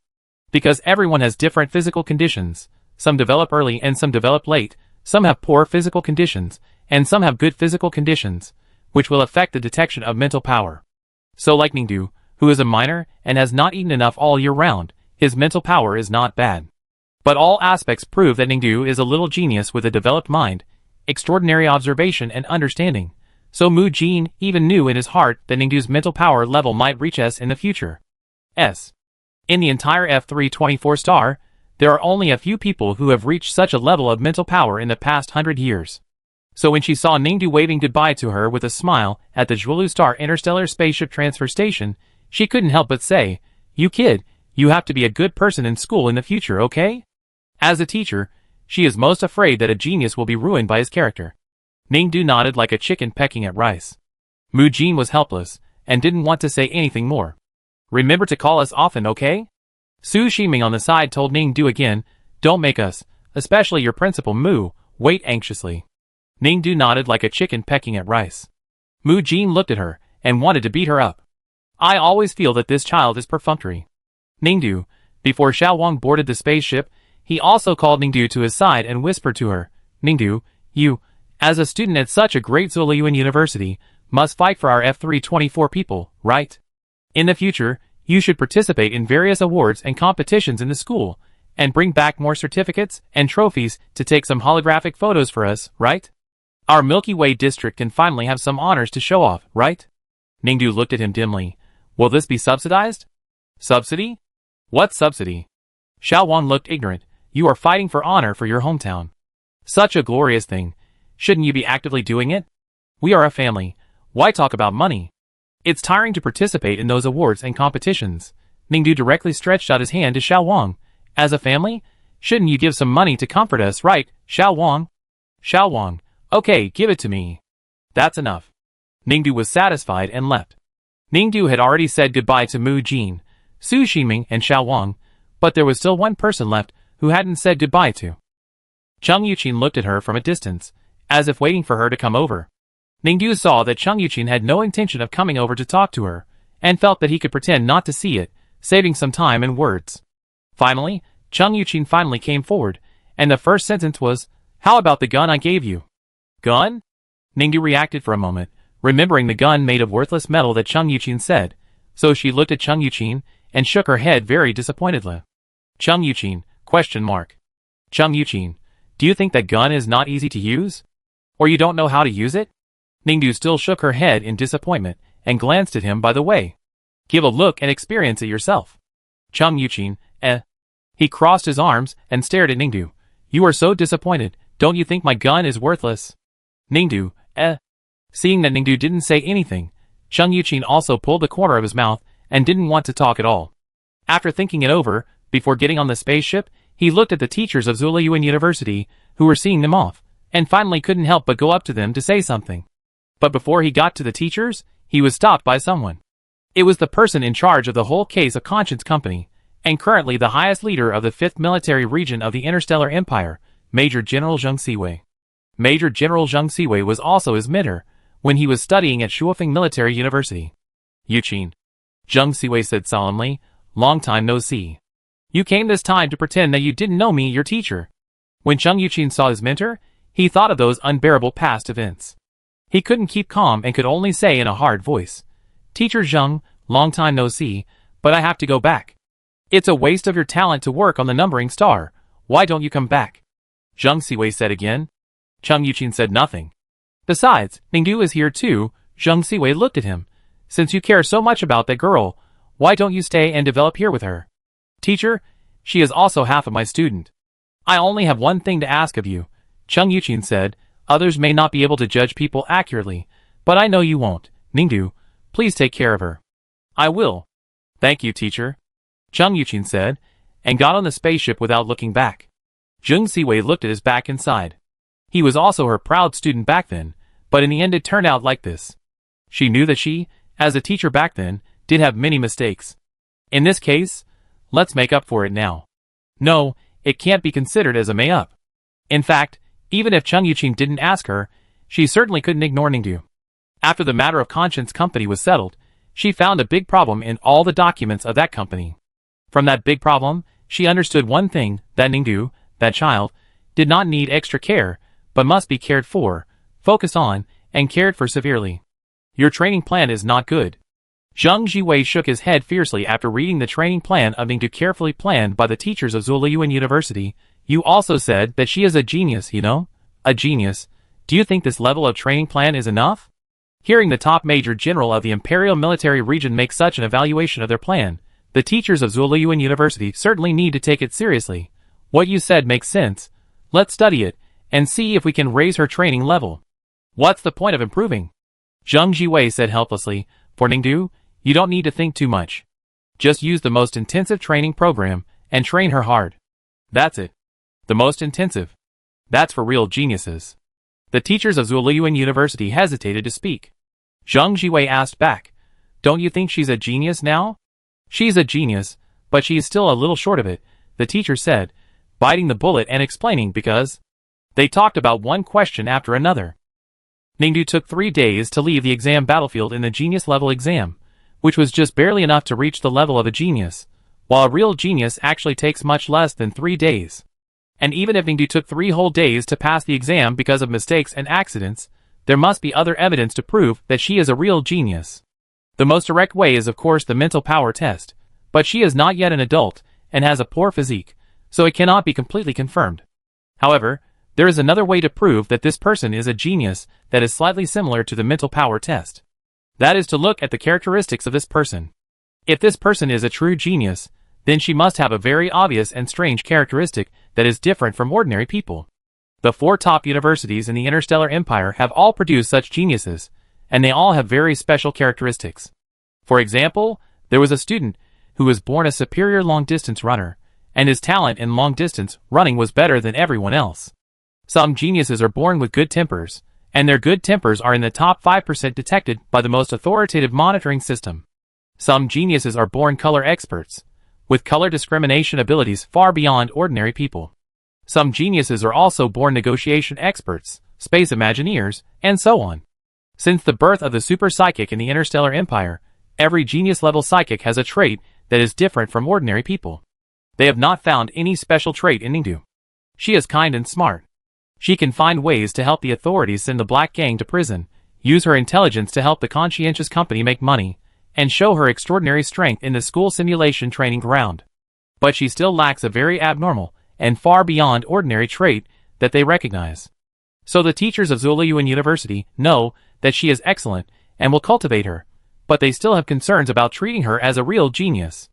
Because everyone has different physical conditions, some develop early and some develop late, some have poor physical conditions, and some have good physical conditions, which will affect the detection of mental power. So like Ningdu, who is a minor and has not eaten enough all year round, his mental power is not bad. But all aspects prove that Ningdu is a little genius with a developed mind, extraordinary observation and understanding, so Mu Jin even knew in his heart that Ningdu's mental power level might reach S in the future. S. In the entire F324 star, there are only a few people who have reached such a level of mental power in the past 100 years. So when she saw Ningdu waving goodbye to her with a smile at the Zhuolu Star Interstellar Spaceship Transfer Station, she couldn't help but say, "You kid, you have to be a good person in school in the future, okay?" As a teacher, she is most afraid that a genius will be ruined by his character. Ningdu nodded like a chicken pecking at rice. Mu Jin was helpless, and didn't want to say anything more. "Remember to call us often, okay?" Su Shiming on the side told Ningdu again, "Don't make us, especially your principal Mu, wait anxiously." Ningdu nodded like a chicken pecking at rice. Mu Jin looked at her, and wanted to beat her up. "I always feel that this child is perfunctory." Ningdu, before Xiao Wang boarded the spaceship, he also called Ningdu to his side and whispered to her, "Ningdu, you, as a student at such a great Zhuoyuan University, must fight for our F324 people, right? In the future, You should participate in various awards and competitions in the school, and bring back more certificates and trophies to take some holographic photos for us, right? Our Milky Way district can finally have some honors to show off, right? Ningdu looked at him dimly. Will this be subsidized? Subsidy? What subsidy? Xiao Wang looked ignorant. You are fighting for honor for your hometown. Such a glorious thing. Shouldn't you be actively doing it? We are a family. Why talk about money? It's tiring to participate in those awards and competitions. Ningdu directly stretched out his hand to Xiao Wang. As a family, shouldn't you give some money to comfort us, right, Xiao Wang? Xiao Wang, okay, give it to me. That's enough. Ningdu was satisfied and left. Ningdu had already said goodbye to Mu Jin, Su Ximing and Xiao Wang, but there was still one person left who hadn't said goodbye to. Cheng Yuqin looked at her from a distance, as if waiting for her to come over. Ningdu saw that Cheng Yuqin had no intention of coming over to talk to her, and felt that he could pretend not to see it, saving some time and words. Finally, Cheng Yuqin finally came forward, and the first sentence was, "How about the gun I gave you?" Gun? Ningdu reacted for a moment, remembering the gun made of worthless metal that Cheng Yuqin said, so she looked at Cheng Yuqin and shook her head very disappointedly. Cheng Yuqin, ? Cheng Yuqin, do you think that gun is not easy to use? Or you don't know how to use it? Ningdu still shook her head in disappointment and glanced at him by the way. Give a look and experience it yourself. Cheng Yuqin, He crossed his arms and stared at Ningdu. You are so disappointed, don't you think my gun is worthless? Ningdu, Seeing that Ningdu didn't say anything, Cheng Yuqin also pulled the corner of his mouth and didn't want to talk at all. After thinking it over, before getting on the spaceship, he looked at the teachers of Zuoyuan University, who were seeing them off, and finally couldn't help but go up to them to say something. But before he got to the teachers, he was stopped by someone. It was the person in charge of the whole case of Conscience Company, and currently the highest leader of the 5th Military Region of the Interstellar Empire, Major General Zheng Siwei. Major General Zheng Siwei was also his mentor, when he was studying at Shuofeng Military University. Yuqin. Zheng Siwei said solemnly, long time no see. You came this time to pretend that you didn't know me, your teacher. When Cheng Yuqin saw his mentor, he thought of those unbearable past events. He couldn't keep calm and could only say in a hard voice, Teacher Zheng, long time no see, but I have to go back. It's a waste of your talent to work on the numbering star. Why don't you come back? Zheng Siwei said again. Cheng Yuqin said nothing. Besides, Ningdu is here too. Zheng Siwei looked at him. Since you care so much about that girl, why don't you stay and develop here with her? Teacher, she is also half of my student. I only have one thing to ask of you, Cheng Yuqin said. Others may not be able to judge people accurately, but I know you won't. Ningdu, please take care of her. I will. Thank you, teacher, Cheng Yuqin said, and got on the spaceship without looking back. Zheng Siwei looked at his back inside. He was also her proud student back then, but in the end it turned out like this. She knew that she, as a teacher back then, did have many mistakes. In this case, let's make up for it now. No, it can't be considered as a make-up. In fact, even if Cheng Yuqin didn't ask her, she certainly couldn't ignore Ningdu. After the matter of Conscience Company was settled, she found a big problem in all the documents of that company. From that big problem, she understood one thing, that Ningdu, that child, did not need extra care, but must be cared for, focused on, and cared for severely. Your training plan is not good. Zheng Siwei shook his head fiercely after reading the training plan of Ningdu carefully planned by the teachers of Zuoyuan University. You also said that she is a genius, you know? A genius. Do you think this level of training plan is enough? Hearing the top major general of the Imperial Military Region make such an evaluation of their plan, the teachers of Zuoyuan University certainly need to take it seriously. What you said makes sense. Let's study it, and see if we can raise her training level. What's the point of improving? Zheng Siwei said helplessly, for Ningdu, you don't need to think too much. Just use the most intensive training program, and train her hard. That's it. The most intensive. That's for real geniuses. The teachers of Zuoyuan University hesitated to speak. Zheng Siwei asked back, don't you think she's a genius now? She's a genius, but she is still a little short of it, the teacher said, biting the bullet and explaining because they talked about one question after another. Ningdu took 3 days to leave the exam battlefield in the genius level exam, which was just barely enough to reach the level of a genius, while a real genius actually takes much less than 3 days. And even if Ningdu took 3 whole days to pass the exam because of mistakes and accidents, there must be other evidence to prove that she is a real genius. The most direct way is of course the mental power test, but she is not yet an adult and has a poor physique, so it cannot be completely confirmed. However, there is another way to prove that this person is a genius that is slightly similar to the mental power test. That is to look at the characteristics of this person. If this person is a true genius, then she must have a very obvious and strange characteristic that is different from ordinary people. The 4 top universities in the interstellar empire have all produced such geniuses, and they all have very special characteristics. For example, there was a student who was born a superior long-distance runner, and his talent in long-distance running was better than everyone else. Some geniuses are born with good tempers, and their good tempers are in the top 5% detected by the most authoritative monitoring system. Some geniuses are born color experts, with color discrimination abilities far beyond ordinary people. Some geniuses are also born negotiation experts, space imagineers, and so on. Since the birth of the super psychic in the interstellar empire, every genius-level psychic has a trait that is different from ordinary people. They have not found any special trait in Ningdu. She is kind and smart. She can find ways to help the authorities send the Black Gang to prison, use her intelligence to help the conscientious company make money, and show her extraordinary strength in the school simulation training ground. But she still lacks a very abnormal and far beyond ordinary trait that they recognize. So the teachers of Zuliyuan University know that she is excellent and will cultivate her, but they still have concerns about treating her as a real genius.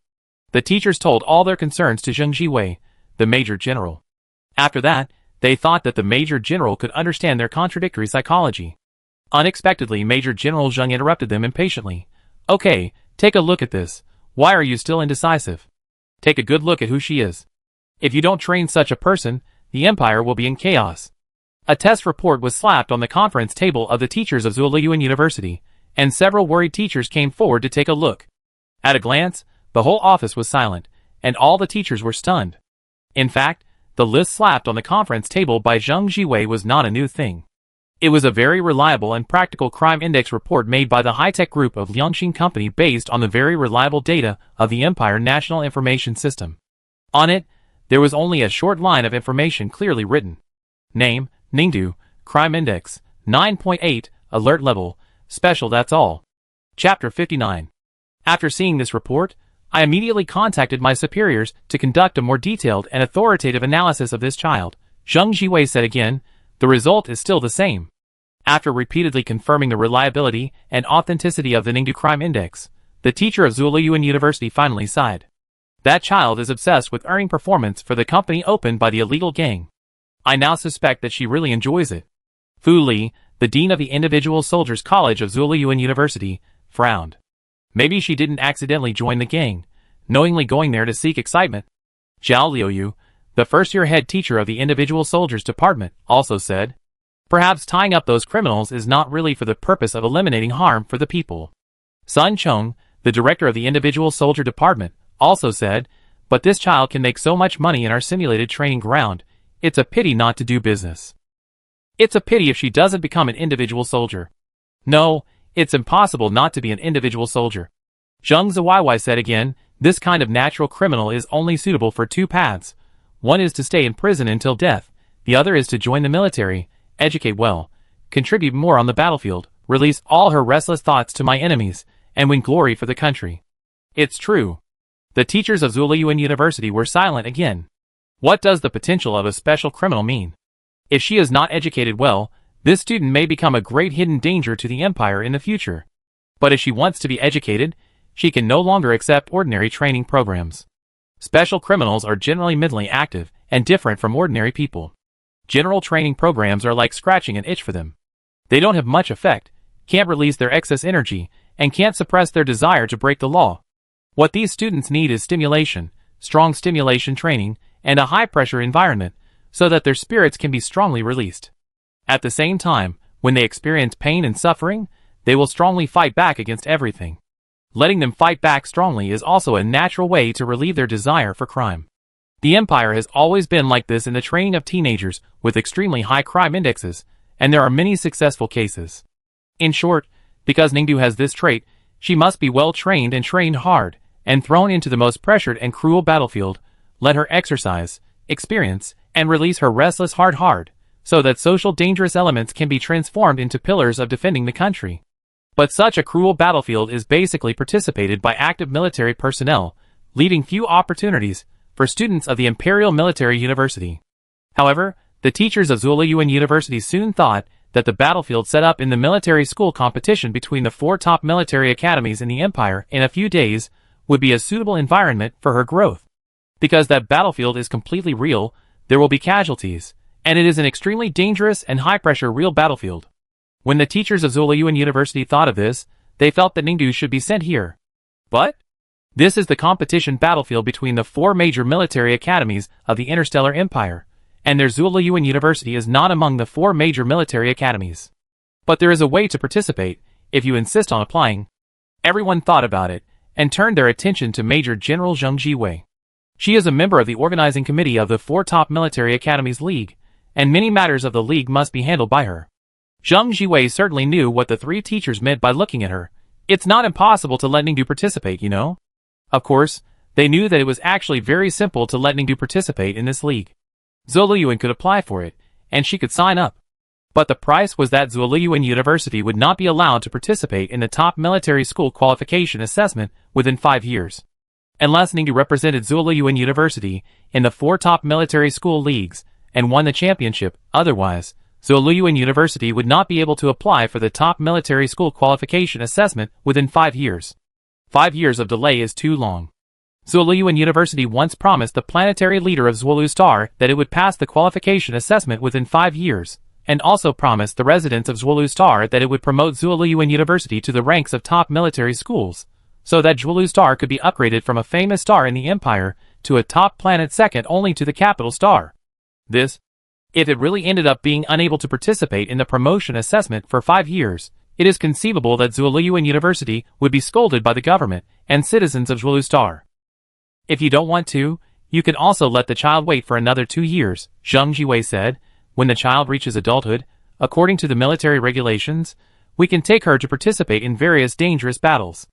The teachers told all their concerns to Zheng Jiwei, the Major General. After that, they thought that the Major General could understand their contradictory psychology. Unexpectedly, Major General Zheng interrupted them impatiently. Okay, take a look at this. Why are you still indecisive? Take a good look at who she is. If you don't train such a person, the empire will be in chaos. A test report was slapped on the conference table of the teachers of Zuliyuan University, and several worried teachers came forward to take a look. At a glance, the whole office was silent, and all the teachers were stunned. In fact, the list slapped on the conference table by Zheng Jiwei was not a new thing. It was a very reliable and practical crime index report made by the high-tech group of Liangxin Company based on the very reliable data of the Empire National Information System. On it, there was only a short line of information clearly written. Name, Ningdu, Crime Index, 9.8, Alert Level, Special, that's all. Chapter 59. After seeing this report, I immediately contacted my superiors to conduct a more detailed and authoritative analysis of this child. Zheng Jiwei said again, the result is still the same. After repeatedly confirming the reliability and authenticity of the Ningdu Crime Index, the teacher of Zuliyuan University finally sighed. That child is obsessed with earning performance for the company opened by the illegal gang. I now suspect that she really enjoys it. Fu Li, the dean of the Individual Soldiers College of Zuliyuan University, frowned. Maybe she didn't accidentally join the gang, knowingly going there to seek excitement. Zhao Liuyu, the first-year head teacher of the Individual Soldiers Department, also said, perhaps tying up those criminals is not really for the purpose of eliminating harm for the people. Sun Chong, the director of the Individual Soldier Department, also said, but this child can make so much money in our simulated training ground, it's a pity not to do business. It's a pity if she doesn't become an individual soldier. No, it's impossible not to be an individual soldier. Zheng Ziwaiwai said again, this kind of natural criminal is only suitable for 2 paths. One is to stay in prison until death, the other is to join the military, educate well, contribute more on the battlefield, release all her restless thoughts to my enemies, and win glory for the country. It's true. The teachers of Zuliyuan University were silent again. What does the potential of a special criminal mean? If she is not educated well, this student may become a great hidden danger to the empire in the future. But if she wants to be educated, she can no longer accept ordinary training programs. Special criminals are generally mentally active and different from ordinary people. General training programs are like scratching an itch for them. They don't have much effect, can't release their excess energy, and can't suppress their desire to break the law. What these students need is stimulation, strong stimulation training, and a high-pressure environment, so that their spirits can be strongly released. At the same time, when they experience pain and suffering, they will strongly fight back against everything. Letting them fight back strongly is also a natural way to relieve their desire for crime. The Empire has always been like this in the training of teenagers with extremely high crime indexes, and there are many successful cases. In short, because Ningdu has this trait, she must be well trained and trained hard, and thrown into the most pressured and cruel battlefield. Let her exercise, experience, and release her restless heart hard, so that social dangerous elements can be transformed into pillars of defending the country. But such a cruel battlefield is basically participated by active military personnel, leaving few opportunities for students of the Imperial Military University. However, the teachers of Zuliyuan University soon thought that the battlefield set up in the military school competition between the 4 top military academies in the Empire in a few days would be a suitable environment for her growth. Because that battlefield is completely real, there will be casualties, and it is an extremely dangerous and high-pressure real battlefield. When the teachers of Zuliyuan University thought of this, they felt that Ningdu should be sent here. But this is the competition battlefield between the 4 major military academies of the Interstellar Empire, and their Zuliyuan University is not among the 4 major military academies. But there is a way to participate, if you insist on applying. Everyone thought about it, and turned their attention to Major General Zheng Jiwei. She is a member of the organizing committee of the 4 top military academies league, and many matters of the league must be handled by her. Zheng Jiwei certainly knew what the 3 teachers meant by looking at her. It's not impossible to let Ningdu participate, you know? Of course, they knew that it was actually very simple to let Ningdu participate in this league. Zuliyuan could apply for it, and she could sign up. But the price was that Zuliyuan University would not be allowed to participate in the top military school qualification assessment within 5 years. Unless Ningdu represented Zuliyuan University in the 4 top military school leagues and won the championship, otherwise, Zuliyuan University would not be able to apply for the top military school qualification assessment within 5 years. 5 years of delay is too long. Zuliyuan University once promised the planetary leader of Zulu Star that it would pass the qualification assessment within 5 years, and also promised the residents of Zulu Star that it would promote Zuliyuan University to the ranks of top military schools, so that Zulu Star could be upgraded from a famous star in the Empire to a top planet second only to the capital star. This, if it really ended up being unable to participate in the promotion assessment for 5 years, it is conceivable that Zuliyuan University would be scolded by the government and citizens of Zulu Star. If you don't want to, you can also let the child wait for another 2 years, Zheng Jiwei said. When the child reaches adulthood, according to the military regulations, we can take her to participate in various dangerous battles.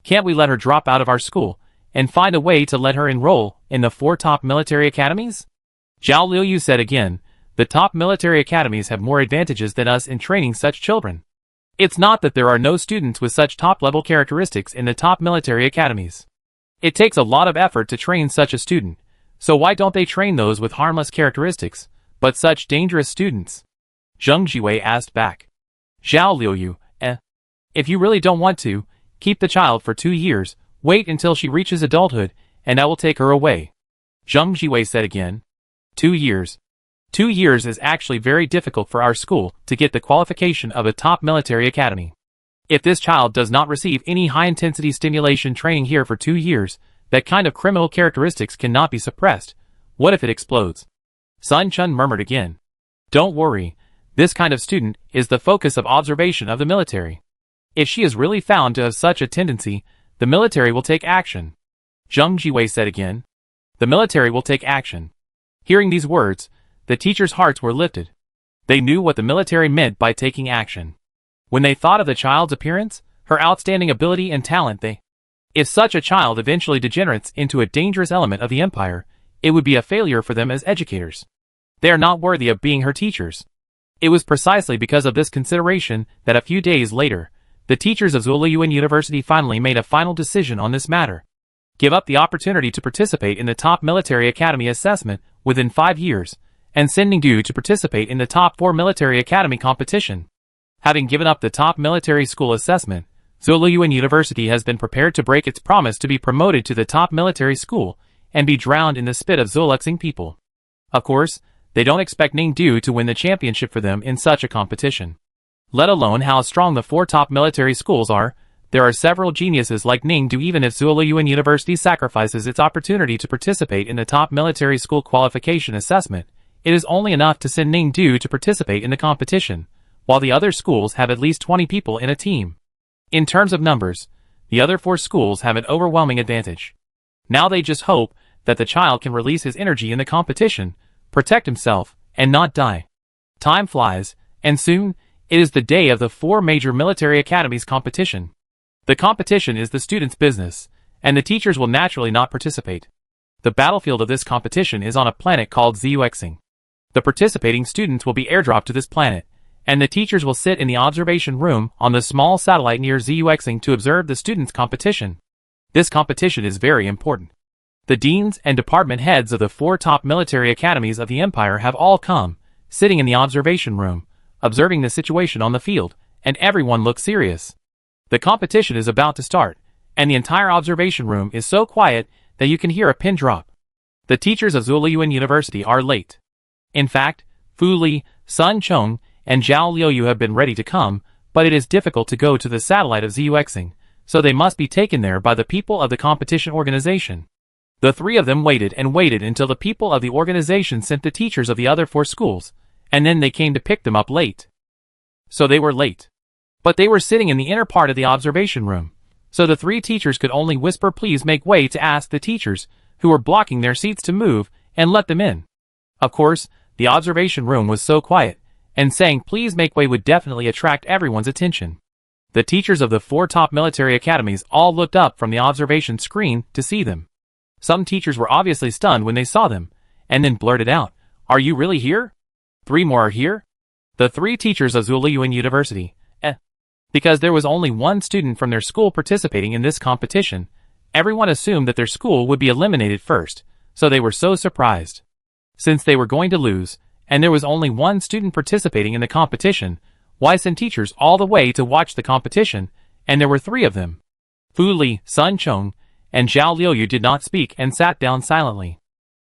Can't we let her drop out of our school and find a way to let her enroll in the 4 top military academies? Zhao Liuyu said again, the top military academies have more advantages than us in training such children. It's not that there are no students with such top-level characteristics in the top military academies. It takes a lot of effort to train such a student, so why don't they train those with harmless characteristics, but such dangerous students? Zheng Jiwei asked back. Zhao Liuyu, if you really don't want to, keep the child for 2 years, wait until she reaches adulthood, and I will take her away. Zheng Jiwei said again. 2 years. 2 years is actually very difficult for our school to get the qualification of a top military academy. If this child does not receive any high-intensity stimulation training here for 2 years, that kind of criminal characteristics cannot be suppressed. What if it explodes? Sun Chun murmured again. Don't worry, this kind of student is the focus of observation of the military. If she is really found to have such a tendency, the military will take action. Zheng Jiwei said again. The military will take action. Hearing these words, the teachers' hearts were lifted. They knew what the military meant by taking action. When they thought of the child's appearance, her outstanding ability and talent, if such a child eventually degenerates into a dangerous element of the empire, it would be a failure for them as educators. They are not worthy of being her teachers. It was precisely because of this consideration that a few days later, the teachers of Zuliyuan University finally made a final decision on this matter. Give up the opportunity to participate in the top military academy assessment within 5 years, and send Ningdu to participate in the top 4 military academy competition. Having given up the top military school assessment, Zuliyuan University has been prepared to break its promise to be promoted to the top military school and be drowned in the spit of Zuluxing people. Of course, they don't expect Ningdu to win the championship for them in such a competition. Let alone how strong the 4 top military schools are, there are several geniuses like Ningdu. Even if Zuliyuan University sacrifices its opportunity to participate in the top military school qualification assessment, it is only enough to send Ningdu to participate in the competition, while the other schools have at least 20 people in a team. In terms of numbers, the other 4 schools have an overwhelming advantage. Now they just hope that the child can release his energy in the competition, protect himself, and not die. Time flies, and soon, it is the day of the 4 major military academies competition. The competition is the students' business, and the teachers will naturally not participate. The battlefield of this competition is on a planet called Zuexing. The participating students will be airdropped to this planet, and the teachers will sit in the observation room on the small satellite near Xuexing to observe the students' competition. This competition is very important. The deans and department heads of the 4 top military academies of the empire have all come, sitting in the observation room, observing the situation on the field, and everyone looks serious. The competition is about to start, and the entire observation room is so quiet that you can hear a pin drop. The teachers of Zuoliyuan University are late. In fact, Fu Li, Sun Chong, and Zhao Liuyu have been ready to come, but it is difficult to go to the satellite of Xuexing, so they must be taken there by the people of the competition organization. The 3 of them waited and waited until the people of the organization sent the teachers of the other 4 schools, and then they came to pick them up late. So they were late. But they were sitting in the inner part of the observation room, so the 3 teachers could only whisper please make way to ask the teachers, who were blocking their seats to move, and let them in. Of course, the observation room was so quiet, and saying please make way would definitely attract everyone's attention. The teachers of the 4 top military academies all looked up from the observation screen to see them. Some teachers were obviously stunned when they saw them, and then blurted out, "Are you really here? 3 more are here?" The 3 teachers of Zuoliyuan University. Because there was only 1 student from their school participating in this competition, everyone assumed that their school would be eliminated first, so they were so surprised. Since they were going to lose, and there was only 1 student participating in the competition, why send teachers all the way to watch the competition, and there were 3 of them? Fu Li, Sun Chong, and Zhao Liuyu did not speak and sat down silently.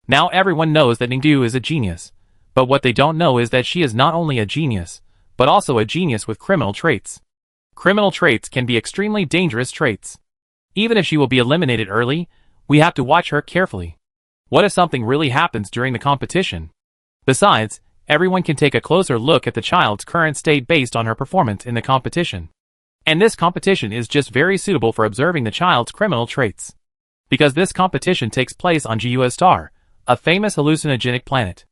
Now everyone knows that Ningdu is a genius, but what they don't know is that she is not only a genius, but also a genius with criminal traits. Criminal traits can be extremely dangerous traits. Even if she will be eliminated early, we have to watch her carefully. What if something really happens during the competition? Besides, everyone can take a closer look at the child's current state based on her performance in the competition. And this competition is just very suitable for observing the child's criminal traits. Because this competition takes place on Gu Star, a famous hallucinogenic planet.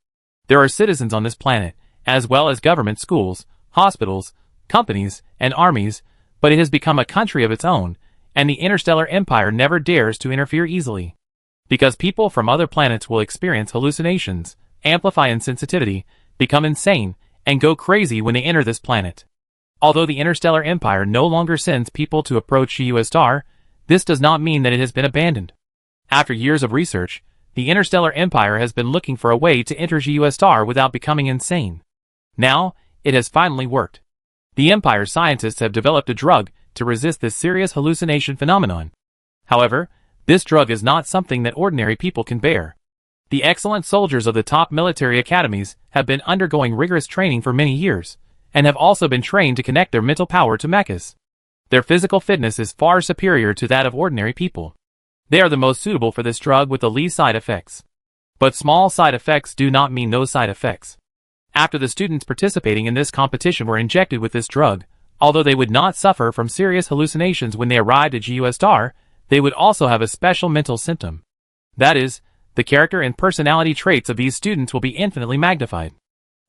There are citizens on this planet, as well as government schools, hospitals, companies, and armies, but it has become a country of its own, and the interstellar empire never dares to interfere easily. Because people from other planets will experience hallucinations, amplify insensitivity, become insane, and go crazy when they enter this planet. Although the interstellar empire no longer sends people to approach Gu Star, this does not mean that it has been abandoned. After years of research, the interstellar empire has been looking for a way to enter Gu Star without becoming insane. Now, it has finally worked. The Empire's scientists have developed a drug to resist this serious hallucination phenomenon. However, this drug is not something that ordinary people can bear. The excellent soldiers of the top military academies have been undergoing rigorous training for many years, and have also been trained to connect their mental power to mechas. Their physical fitness is far superior to that of ordinary people. They are the most suitable for this drug with the least side effects. But small side effects do not mean no side effects. After the students participating in this competition were injected with this drug, although they would not suffer from serious hallucinations when they arrived at Gu Star, they would also have a special mental symptom. That is, the character and personality traits of these students will be infinitely magnified.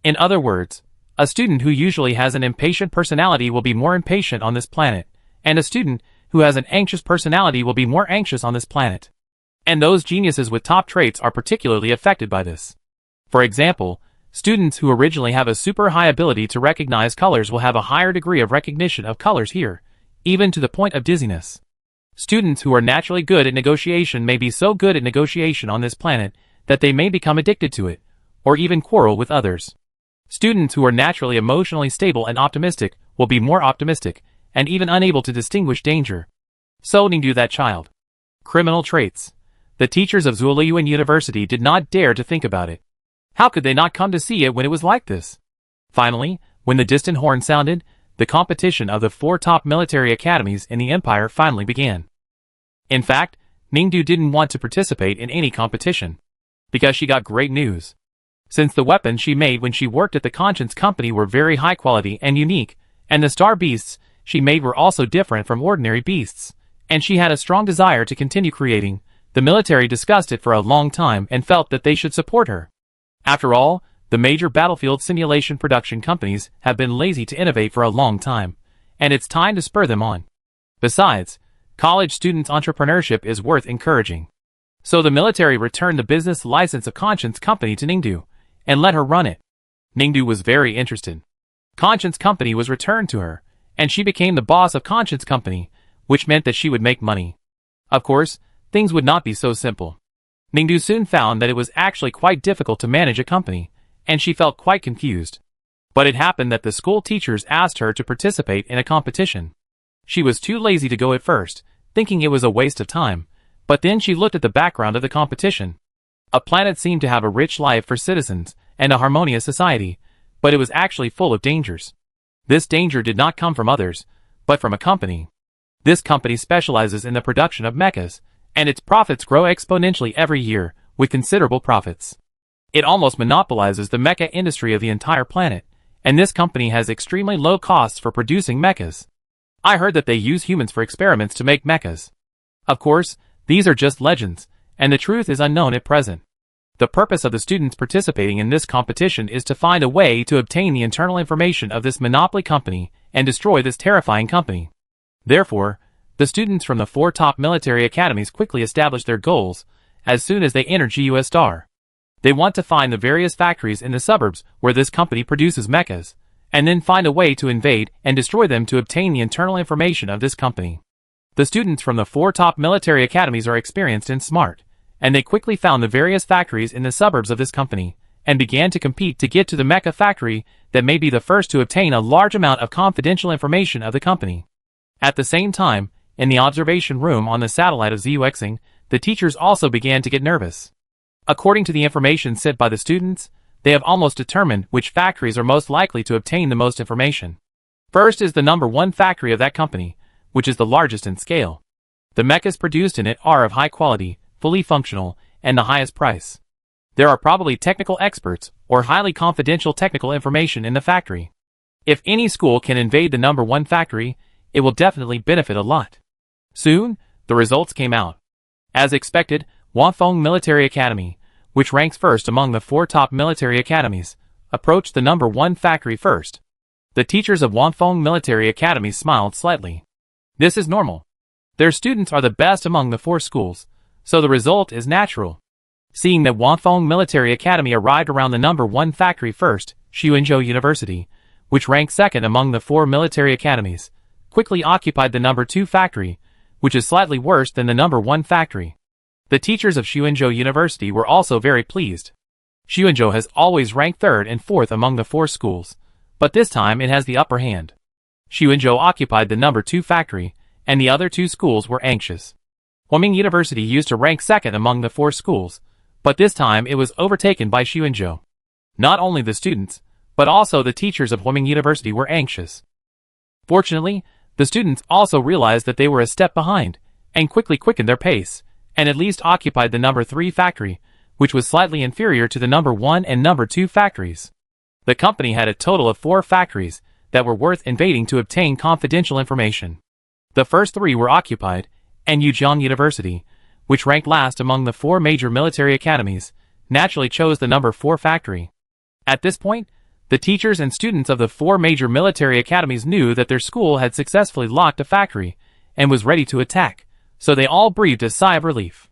In other words, a student who usually has an impatient personality will be more impatient on this planet, and a student who has an anxious personality will be more anxious on this planet. And those geniuses with top traits are particularly affected by this. For example, students who originally have a super high ability to recognize colors will have a higher degree of recognition of colors here, even to the point of dizziness. Students who are naturally good at negotiation may be so good at negotiation on this planet that they may become addicted to it, or even quarrel with others. Students who are naturally emotionally stable and optimistic will be more optimistic, and even unable to distinguish danger. So Ningdu that child. Criminal traits. The teachers of Zuoliyuan University did not dare to think about it. How could they not come to see it when it was like this? Finally, when the distant horn sounded, the competition of the 4 top military academies in the empire finally began. In fact, Ningdu didn't want to participate in any competition, because she got great news. Since the weapons she made when she worked at the Conscience Company were very high quality and unique, and the star beasts she made were also different from ordinary beasts, and she had a strong desire to continue creating, the military discussed it for a long time and felt that they should support her. After all, the major battlefield simulation production companies have been lazy to innovate for a long time, and it's time to spur them on. Besides, college students' entrepreneurship is worth encouraging. So the military returned the business license of Conscience Company to Ningdu, and let her run it. Ningdu was very interested. Conscience Company was returned to her, and she became the boss of Conscience Company, which meant that she would make money. Of course, things would not be so simple. Ningdu soon found that it was actually quite difficult to manage a company, and she felt quite confused. But it happened that the school teachers asked her to participate in a competition. She was too lazy to go at first, thinking it was a waste of time, but then she looked at the background of the competition. A planet seemed to have a rich life for citizens and a harmonious society, but it was actually full of dangers. This danger did not come from others, but from a company. This company specializes in the production of mechas, and its profits grow exponentially every year, with considerable profits. It almost monopolizes the mecha industry of the entire planet, and this company has extremely low costs for producing mechas. I heard that they use humans for experiments to make mechas. Of course, these are just legends, and the truth is unknown at present. The purpose of the students participating in this competition is to find a way to obtain the internal information of this monopoly company and destroy this terrifying company. Therefore, the students from the 4 top military academies quickly establish their goals as soon as they enter GUS Star. They want to find the various factories in the suburbs where this company produces mechas, and then find a way to invade and destroy them to obtain the internal information of this company. The students from the 4 top military academies are experienced and smart, and they quickly found the various factories in the suburbs of this company, and began to compete to get to the mecha factory that may be the first to obtain a large amount of confidential information of the company. At the same time, in the observation room on the satellite of ZUXing, the teachers also began to get nervous. According to the information sent by the students, they have almost determined which factories are most likely to obtain the most information. First is the number 1 factory of that company, which is the largest in scale. The mechas produced in it are of high quality, fully functional, and the highest price. There are probably technical experts or highly confidential technical information in the factory. If any school can invade the number 1 factory, it will definitely benefit a lot. Soon, the results came out. As expected, Wanfeng Military Academy, which ranks first among the 4 top military academies, approached the number 1 factory first. The teachers of Wanfeng Military Academy smiled slightly. This is normal. Their students are the best among the 4 schools, so the result is natural. Seeing that Wanfeng Military Academy arrived around the number 1 factory first, Xuanzhou University, which ranked second among the 4 military academies, quickly occupied the number 2 factory, which is slightly worse than the number 1 factory. The teachers of Xuanzhou University were also very pleased. Xuanzhou has always ranked 3rd and 4th among the 4 schools, but this time it has the upper hand. Xuanzhou occupied the number 2 factory, and the other 2 schools were anxious. Huaming University used to rank 2nd among the 4 schools, but this time it was overtaken by Xuanzhou. Not only the students, but also the teachers of Huaming University were anxious. Fortunately, the students also realized that they were a step behind, and quickly quickened their pace, and at least occupied the number 3 factory, which was slightly inferior to the number 1 and number 2 factories. The company had a total of 4 factories that were worth invading to obtain confidential information. The first 3 were occupied, and Yujiang University, which ranked last among the 4 major military academies, naturally chose the number 4 factory. At this point, the teachers and students of the 4 major military academies knew that their school had successfully locked a factory and was ready to attack, so they all breathed a sigh of relief.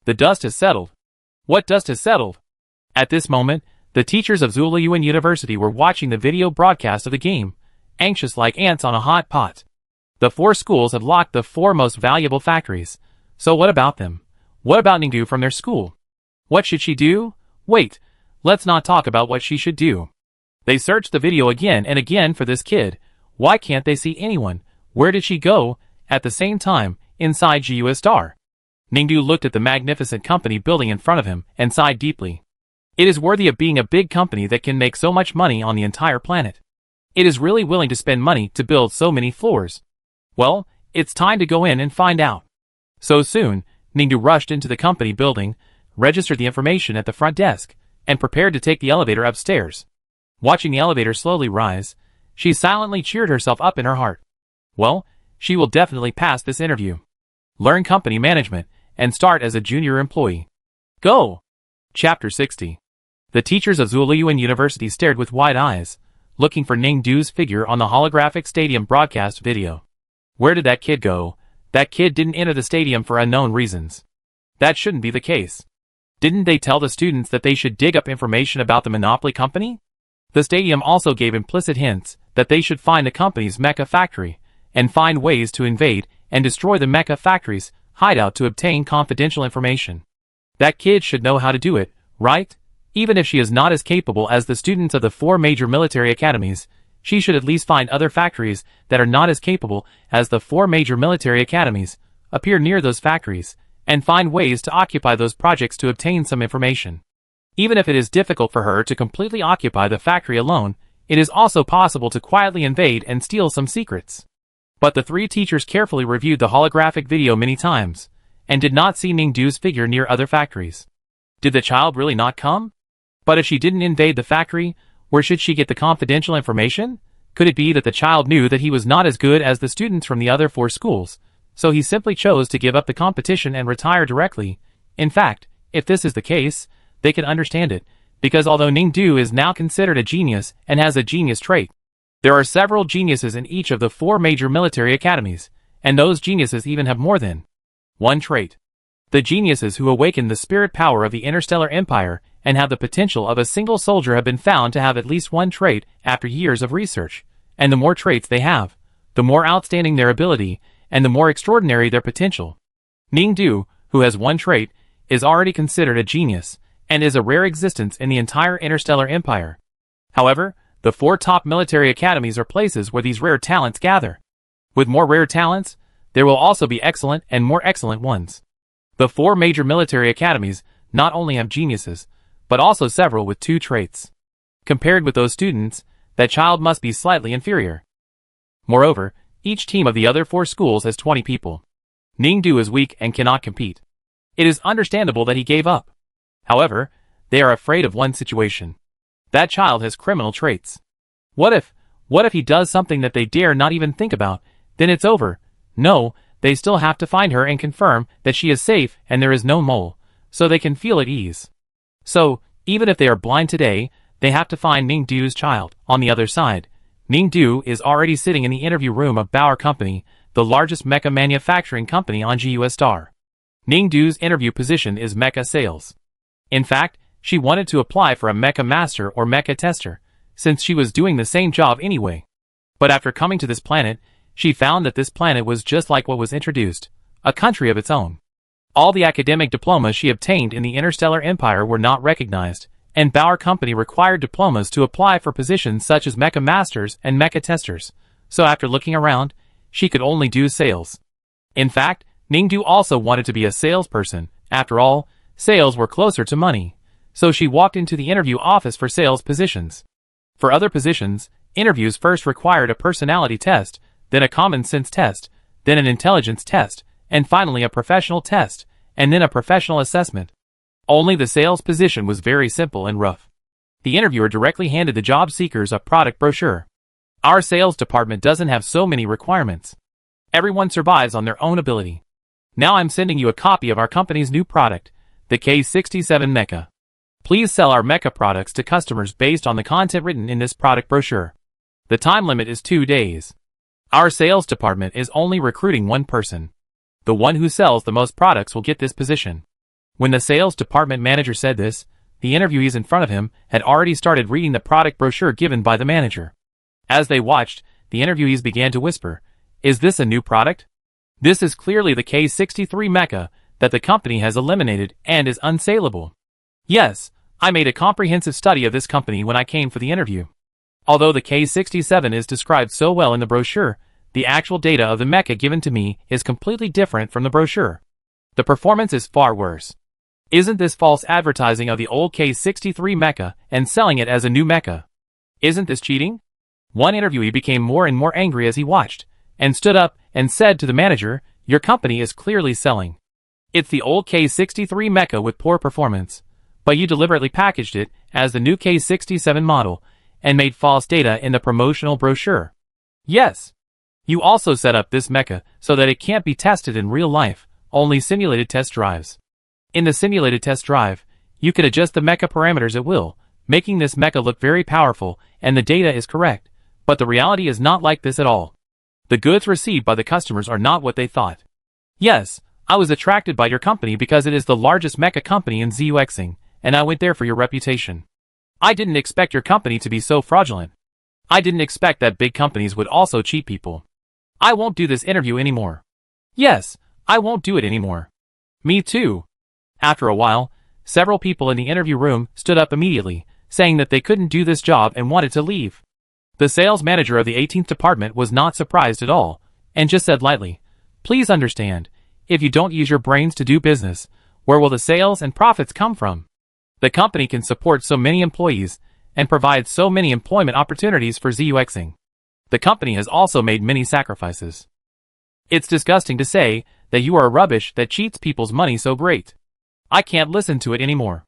The dust has settled. What dust has settled? At this moment, the teachers of Zhuoyuan University were watching the video broadcast of the game, anxious like ants on a hot pot. The 4 schools have locked the 4 most valuable factories, so what about them? What about Ningdu from their school? What should she do? Wait, let's not talk about what she should do. They searched the video again and again for this kid. Why can't they see anyone? Where did she go? At the same time, inside GUS Star, Ningdu looked at the magnificent company building in front of him and sighed deeply. It is worthy of being a big company that can make so much money on the entire planet. It is really willing to spend money to build so many floors. Well, it's time to go in and find out. So soon, Ningdu rushed into the company building, registered the information at the front desk, and prepared to take the elevator upstairs. Watching the elevator slowly rise, she silently cheered herself up in her heart. Well, she will definitely pass this interview. Learn company management, and start as a junior employee. Go! Chapter 60. The teachers of Zhuoyuan University stared with wide eyes, looking for Ningdu's figure on the holographic stadium broadcast video. Where did that kid go? That kid didn't enter the stadium for unknown reasons. That shouldn't be the case. Didn't they tell the students that they should dig up information about the monopoly company? The stadium also gave implicit hints that they should find the company's mecha factory, and find ways to invade and destroy the mecha factory's hideout to obtain confidential information. That kid should know how to do it, right? Even if she is not as capable as the students of the 4 major military academies, she should at least find other factories that are not as capable as the 4 major military academies, appear near those factories, and find ways to occupy those projects to obtain some information. Even if it is difficult for her to completely occupy the factory alone, it is also possible to quietly invade and steal some secrets. But the 3 teachers carefully reviewed the holographic video many times, and did not see Ningdu's figure near other factories. Did the child really not come? But if she didn't invade the factory, where should she get the confidential information? Could it be that the child knew that he was not as good as the students from the other 4 schools, so he simply chose to give up the competition and retire directly? In fact, if this is the case, they can understand it, because although Ningdu is now considered a genius and has a genius trait, there are several geniuses in each of the 4 major military academies, and those geniuses even have more than one trait. The geniuses who awaken the spirit power of the interstellar empire and have the potential of a single soldier have been found to have at least one trait after years of research, and the more traits they have, the more outstanding their ability, and the more extraordinary their potential. Ningdu, who has one trait, is already considered a genius, and is a rare existence in the entire interstellar empire. However, the 4 top military academies are places where these rare talents gather. With more rare talents, there will also be excellent and more excellent ones. The 4 major military academies not only have geniuses, but also several with 2 traits. Compared with those students, that child must be slightly inferior. Moreover, each team of the other 4 schools has 20 people. Ningdu is weak and cannot compete. It is understandable that he gave up. However, they are afraid of one situation. That child has criminal traits. What if he does something that they dare not even think about? Then it's over. No, they still have to find her and confirm that she is safe and there is no mole, so they can feel at ease. So, even if they are blind today, they have to find Ningdu's child. On the other side, Ningdu is already sitting in the interview room of Bauer Company, the largest mecha manufacturing company on GUS Star. Ningdu's interview position is mecha sales. In fact, she wanted to apply for a mecha master or mecha tester, since she was doing the same job anyway. But after coming to this planet, she found that this planet was just like what was introduced, a country of its own. All the academic diplomas she obtained in the interstellar empire were not recognized, and Bauer Company required diplomas to apply for positions such as mecha masters and mecha testers, so after looking around, she could only do sales. In fact, Ningdu also wanted to be a salesperson. After all, sales were closer to money, so she walked into the interview office for sales positions. For other positions, interviews first required a personality test, then a common sense test, then an intelligence test, and finally a professional test, and then a professional assessment. Only the sales position was very simple and rough. The interviewer directly handed the job seekers a product brochure. Our sales department doesn't have so many requirements. Everyone survives on their own ability. Now I'm sending you a copy of our company's new product, the K67 Mecha. Please sell our mecha products to customers based on the content written in this product brochure. The time limit is 2 days. Our sales department is only recruiting one person. The one who sells the most products will get this position. When the sales department manager said this, the interviewees in front of him had already started reading the product brochure given by the manager. As they watched, the interviewees began to whisper, "Is this a new product? This is clearly the K63 Mecha that the company has eliminated and is unsaleable." Yes, I made a comprehensive study of this company when I came for the interview. Although the K67 is described so well in the brochure, the actual data of the mecha given to me is completely different from the brochure. The performance is far worse. Isn't this false advertising of the old K63 mecha and selling it as a new mecha? Isn't this cheating? One interviewee became more and more angry as he watched, and stood up and said to the manager, "Your company is clearly selling. It's the old K63 mecha with poor performance, but you deliberately packaged it as the new K67 model and made false data in the promotional brochure. Yes. You also set up this mecha so that it can't be tested in real life, only simulated test drives. In the simulated test drive, you can adjust the mecha parameters at will, making this mecha look very powerful and the data is correct, but the reality is not like this at all. The goods received by the customers are not what they thought. Yes, I was attracted by your company because it is the largest mecha company in ZUXing, and I went there for your reputation. I didn't expect your company to be so fraudulent. I didn't expect that big companies would also cheat people. I won't do this interview anymore. Yes, I won't do it anymore. Me too. After a while, several people in the interview room stood up immediately, saying that they couldn't do this job and wanted to leave. The sales manager of the 18th department was not surprised at all, and just said lightly, "Please understand, if you don't use your brains to do business, where will the sales and profits come from? The company can support so many employees and provide so many employment opportunities for ZUXing. The company has also made many sacrifices. It's disgusting to say that you are rubbish that cheats people's money so great. I can't listen to it anymore.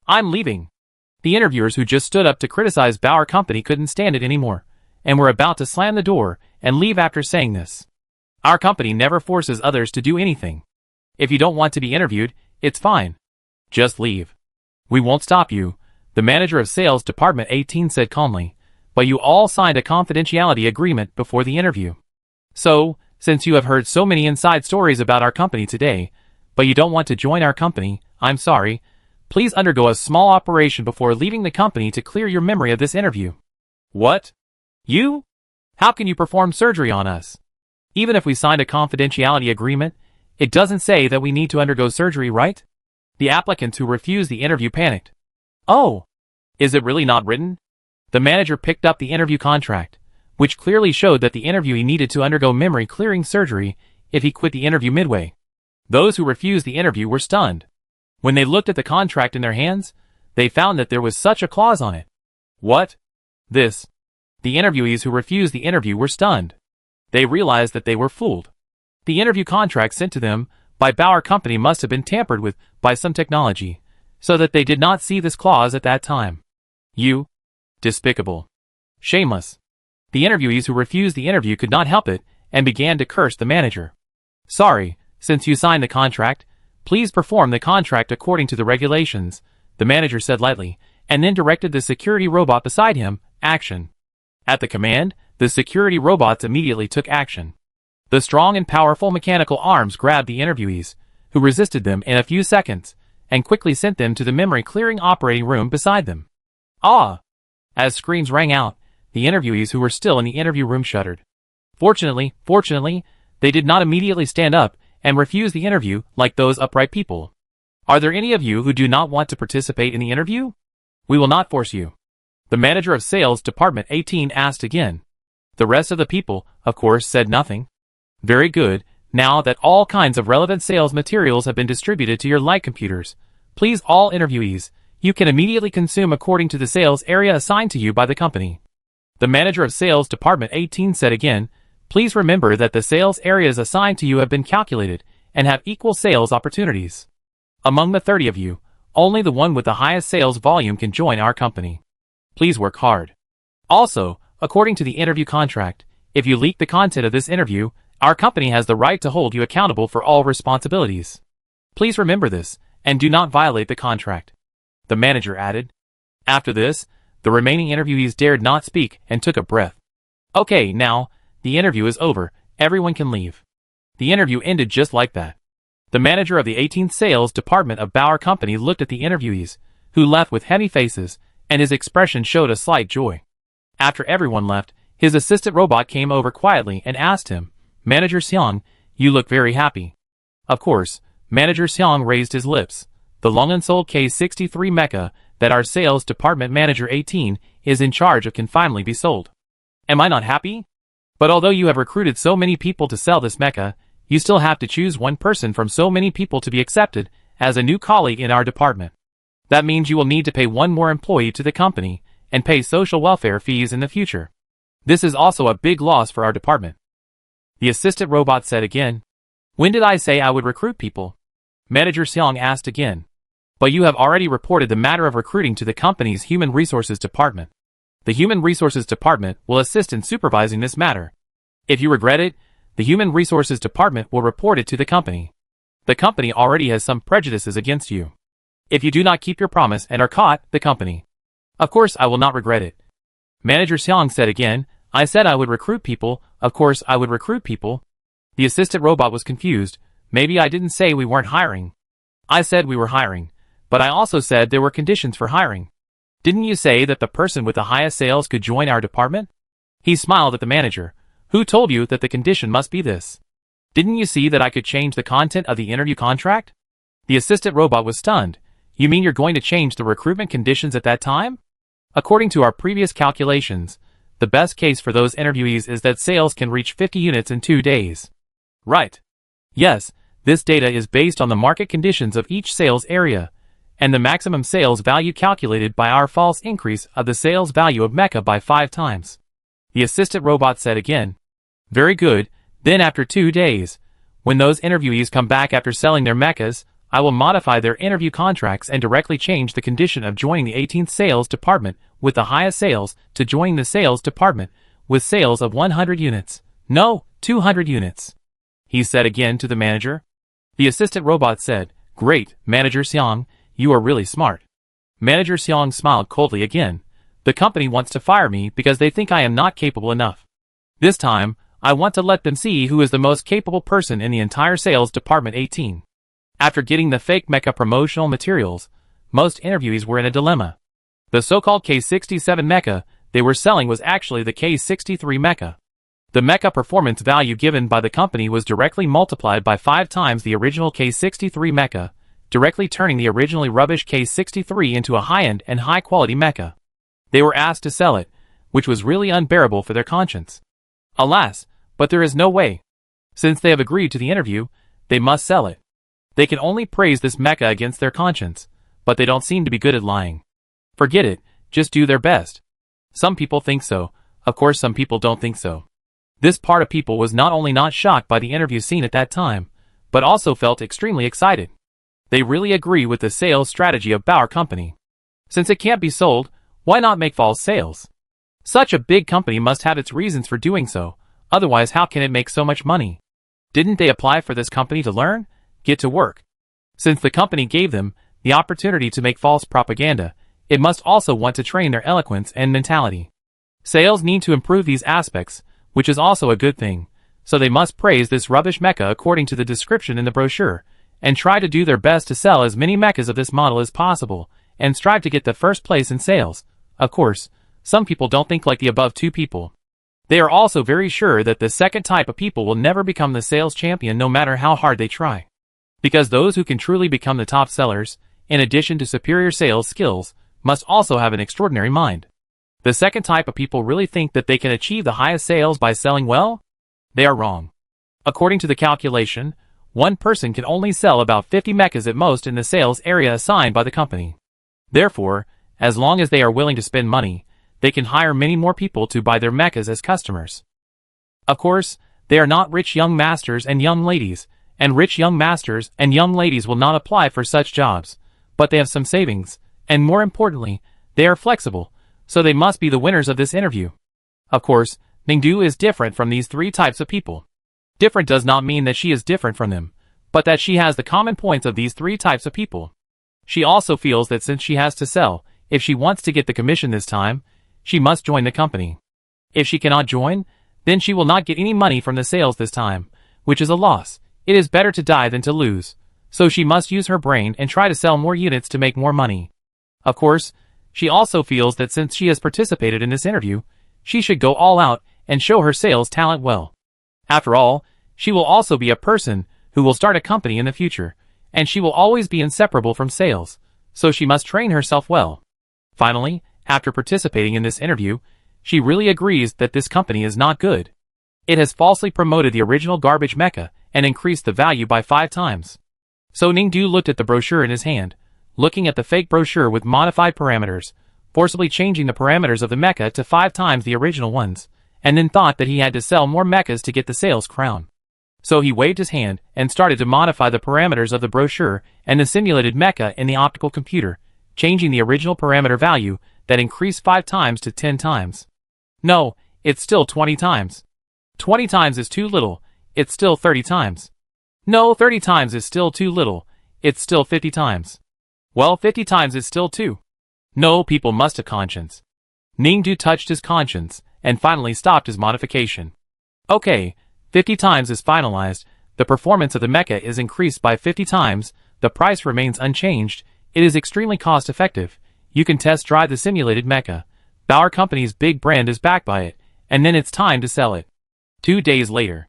I'm leaving." The interviewers who just stood up to criticize Bauer Company couldn't stand it anymore, and were about to slam the door and leave after saying this. Our company never forces others to do anything. If you don't want to be interviewed, it's fine. Just leave. We won't stop you, the manager of Sales Department 18 said calmly, but you all signed a confidentiality agreement before the interview. So, since you have heard so many inside stories about our company today, but you don't want to join our company, I'm sorry. Please undergo a small operation before leaving the company to clear your memory of this interview. What? You? How can you perform surgery on us? Even if we signed a confidentiality agreement, it doesn't say that we need to undergo surgery, right? The applicants who refused the interview panicked. Oh, is it really not written? The manager picked up the interview contract, which clearly showed that the interviewee needed to undergo memory clearing surgery if he quit the interview midway. Those who refused the interview were stunned. When they looked at the contract in their hands, they found that there was such a clause on it. What? This. The interviewees who refused the interview were stunned. They realized that they were fooled. The interview contract sent to them by Bauer Company must have been tampered with by some technology, so that they did not see this clause at that time. You. Despicable. Shameless. The interviewees who refused the interview could not help it and began to curse the manager. Sorry, since you signed the contract, please perform the contract according to the regulations, the manager said lightly, and then directed the security robot beside him, action. At the command, the security robots immediately took action. The strong and powerful mechanical arms grabbed the interviewees, who resisted them in a few seconds, and quickly sent them to the memory-clearing operating room beside them. Ah! As screams rang out, the interviewees who were still in the interview room shuddered. Fortunately, they did not immediately stand up and refuse the interview like those upright people. Are there any of you who do not want to participate in the interview? We will not force you. The manager of Sales Department 18 asked again. The rest of the people, of course, said nothing. Very good, now that all kinds of relevant sales materials have been distributed to your light computers, please all interviewees, you can immediately consume according to the sales area assigned to you by the company. The manager of Sales Department 18 said again, please remember that the sales areas assigned to you have been calculated and have equal sales opportunities. Among the 30 of you, only the one with the highest sales volume can join our company. Please work hard. Also, according to the interview contract, if you leak the content of this interview, our company has the right to hold you accountable for all responsibilities. Please remember this, and do not violate the contract. The manager added. After this, the remaining interviewees dared not speak and took a breath. Okay, now, the interview is over, everyone can leave. The interview ended just like that. The manager of the 18th Sales Department of Bauer Company looked at the interviewees, who left with heavy faces, and his expression showed a slight joy. After everyone left, his assistant robot came over quietly and asked him, Manager Xiang, you look very happy. Of course, Manager Xiang raised his lips. The long-unsold K63 mecha that our Sales Department Manager 18 is in charge of can finally be sold. Am I not happy? But although you have recruited so many people to sell this mecha, you still have to choose one person from so many people to be accepted as a new colleague in our department. That means you will need to pay one more employee to the company and pay social welfare fees in the future. This is also a big loss for our department. The assistant robot said again. When did I say I would recruit people? Manager Xiang asked again. But you have already reported the matter of recruiting to the company's Human Resources Department. The Human Resources Department will assist in supervising this matter. If you regret it, the Human Resources Department will report it to the company. The company already has some prejudices against you. If you do not keep your promise and are caught, the company. Of course I will not regret it. Manager Xiang said again, I said I would recruit people, of course I would recruit people. The assistant robot was confused. Maybe I didn't say we weren't hiring. I said we were hiring, but I also said there were conditions for hiring. Didn't you say that the person with the highest sales could join our department? He smiled at the manager. Who told you that the condition must be this? Didn't you see that I could change the content of the interview contract? The assistant robot was stunned. You mean you're going to change the recruitment conditions at that time? According to our previous calculations, the best case for those interviewees is that sales can reach 50 units in 2 days. Right. Yes, this data is based on the market conditions of each sales area, and the maximum sales value calculated by our false increase of the sales value of mecha by 5 times. The assistant robot said again. Very good, then after 2 days, when those interviewees come back after selling their mechas, I will modify their interview contracts and directly change the condition of joining the 18th sales department with the highest sales to joining the sales department with sales of 100 units. No, 200 units. He said again to the manager. The assistant robot said, Great, Manager Xiang, you are really smart. Manager Xiang smiled coldly again. The company wants to fire me because they think I am not capable enough. This time, I want to let them see who is the most capable person in the entire sales department 18. After getting the fake mecha promotional materials, most interviewees were in a dilemma. The so-called K67 mecha they were selling was actually the K63 mecha. The mecha performance value given by the company was directly multiplied by 5 times the original K63 mecha, directly turning the originally rubbish K63 into a high-end and high-quality mecha. They were asked to sell it, which was really unbearable for their conscience. Alas, but there is no way. Since they have agreed to the interview, they must sell it. They can only praise this mecha against their conscience, but they don't seem to be good at lying. Forget it, just do their best. Some people think so, of course some people don't think so. This part of people was not only not shocked by the interview scene at that time, but also felt extremely excited. They really agree with the sales strategy of Bauer Company. Since it can't be sold, why not make false sales? Such a big company must have its reasons for doing so, otherwise how can it make so much money? Didn't they apply for this company to learn? Get to work. Since the company gave them the opportunity to make false propaganda, it must also want to train their eloquence and mentality. Sales need to improve these aspects, which is also a good thing, so they must praise this rubbish mecha according to the description in the brochure, and try to do their best to sell as many mechas of this model as possible, and strive to get the first place in sales. Of course, some people don't think like the above 2 people. They are also very sure that the second type of people will never become the sales champion no matter how hard they try. Because those who can truly become the top sellers, in addition to superior sales skills, must also have an extraordinary mind. The second type of people really think that they can achieve the highest sales by selling well? They are wrong. According to the calculation, one person can only sell about 50 mechas at most in the sales area assigned by the company. Therefore, as long as they are willing to spend money, they can hire many more people to buy their mechas as customers. Of course, they are not rich young masters and young ladies, and rich young masters and young ladies will not apply for such jobs, but they have some savings, and more importantly, they are flexible, so they must be the winners of this interview. Of course, Ningdu is different from these 3 types of people. Different does not mean that she is different from them, but that she has the common points of these 3 types of people. She also feels that since she has to sell, if she wants to get the commission this time, she must join the company. If she cannot join, then she will not get any money from the sales this time, which is a loss. It is better to die than to lose, so she must use her brain and try to sell more units to make more money. Of course, she also feels that since she has participated in this interview, she should go all out and show her sales talent well. After all, she will also be a person who will start a company in the future, and she will always be inseparable from sales, so she must train herself well. Finally, after participating in this interview, she really agrees that this company is not good. It has falsely promoted the original garbage mecha and increased the value by 5 times. So Ningdu looked at the brochure in his hand, looking at the fake brochure with modified parameters, forcibly changing the parameters of the mecha to 5 times the original ones, and then thought that he had to sell more mechas to get the sales crown. So he waved his hand and started to modify the parameters of the brochure and the simulated mecha in the optical computer, changing the original parameter value that increased 5 times to 10 times. No, it's still 20 times. 20 times is too little, it's still 30 times. No, 30 times is still too little, it's still 50 times. Well, 50 times is still too. No, people must have conscience. Ningdu touched his conscience, and finally stopped his modification. Okay, 50 times is finalized, the performance of the mecha is increased by 50 times, the price remains unchanged, it is extremely cost effective, you can test drive the simulated mecha. Bauer Company's big brand is backed by it, and then it's time to sell it. 2 days later.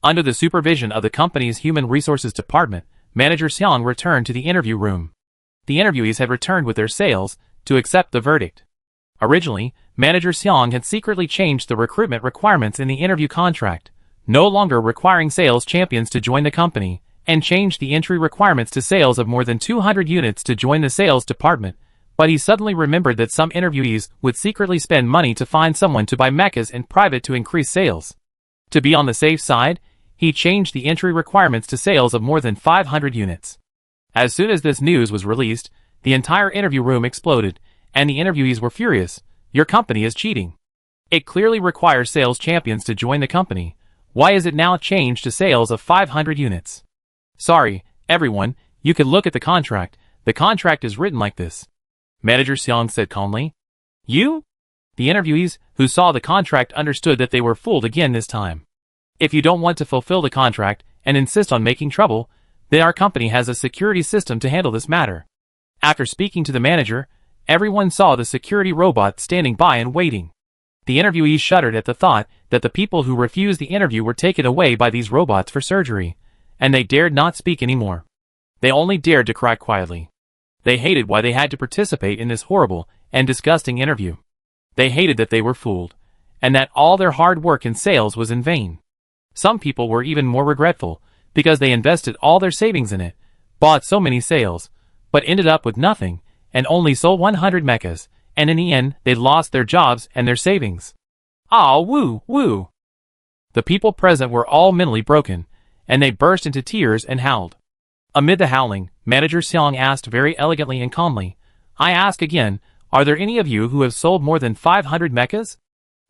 Under the supervision of the company's Human Resources Department, Manager Seong returned to the interview room. The interviewees had returned with their sales to accept the verdict. Originally, Manager Seong had secretly changed the recruitment requirements in the interview contract, no longer requiring sales champions to join the company, and changed the entry requirements to sales of more than 200 units to join the sales department. But he suddenly remembered that some interviewees would secretly spend money to find someone to buy mechas in private to increase sales. To be on the safe side, he changed the entry requirements to sales of more than 500 units. As soon as this news was released, the entire interview room exploded, and the interviewees were furious. Your company is cheating. It clearly requires sales champions to join the company. Why is it now changed to sales of 500 units? Sorry, everyone, you can look at the contract. The contract is written like this. Manager Seong said calmly. You? The interviewees, who saw the contract, understood that they were fooled again this time. If you don't want to fulfill the contract and insist on making trouble, then our company has a security system to handle this matter. After speaking to the manager, everyone saw the security robot standing by and waiting. The interviewees shuddered at the thought that the people who refused the interview were taken away by these robots for surgery, and they dared not speak anymore. They only dared to cry quietly. They hated why they had to participate in this horrible and disgusting interview. They hated that they were fooled, and that all their hard work in sales was in vain. Some people were even more regretful, because they invested all their savings in it, bought so many sales, but ended up with nothing, and only sold 100 mechas, and in the end, they lost their jobs and their savings. Ah, woo, woo! The people present were all mentally broken, and they burst into tears and howled. Amid the howling, Manager Seong asked very elegantly and calmly, I ask again, are there any of you who have sold more than 500 mechas?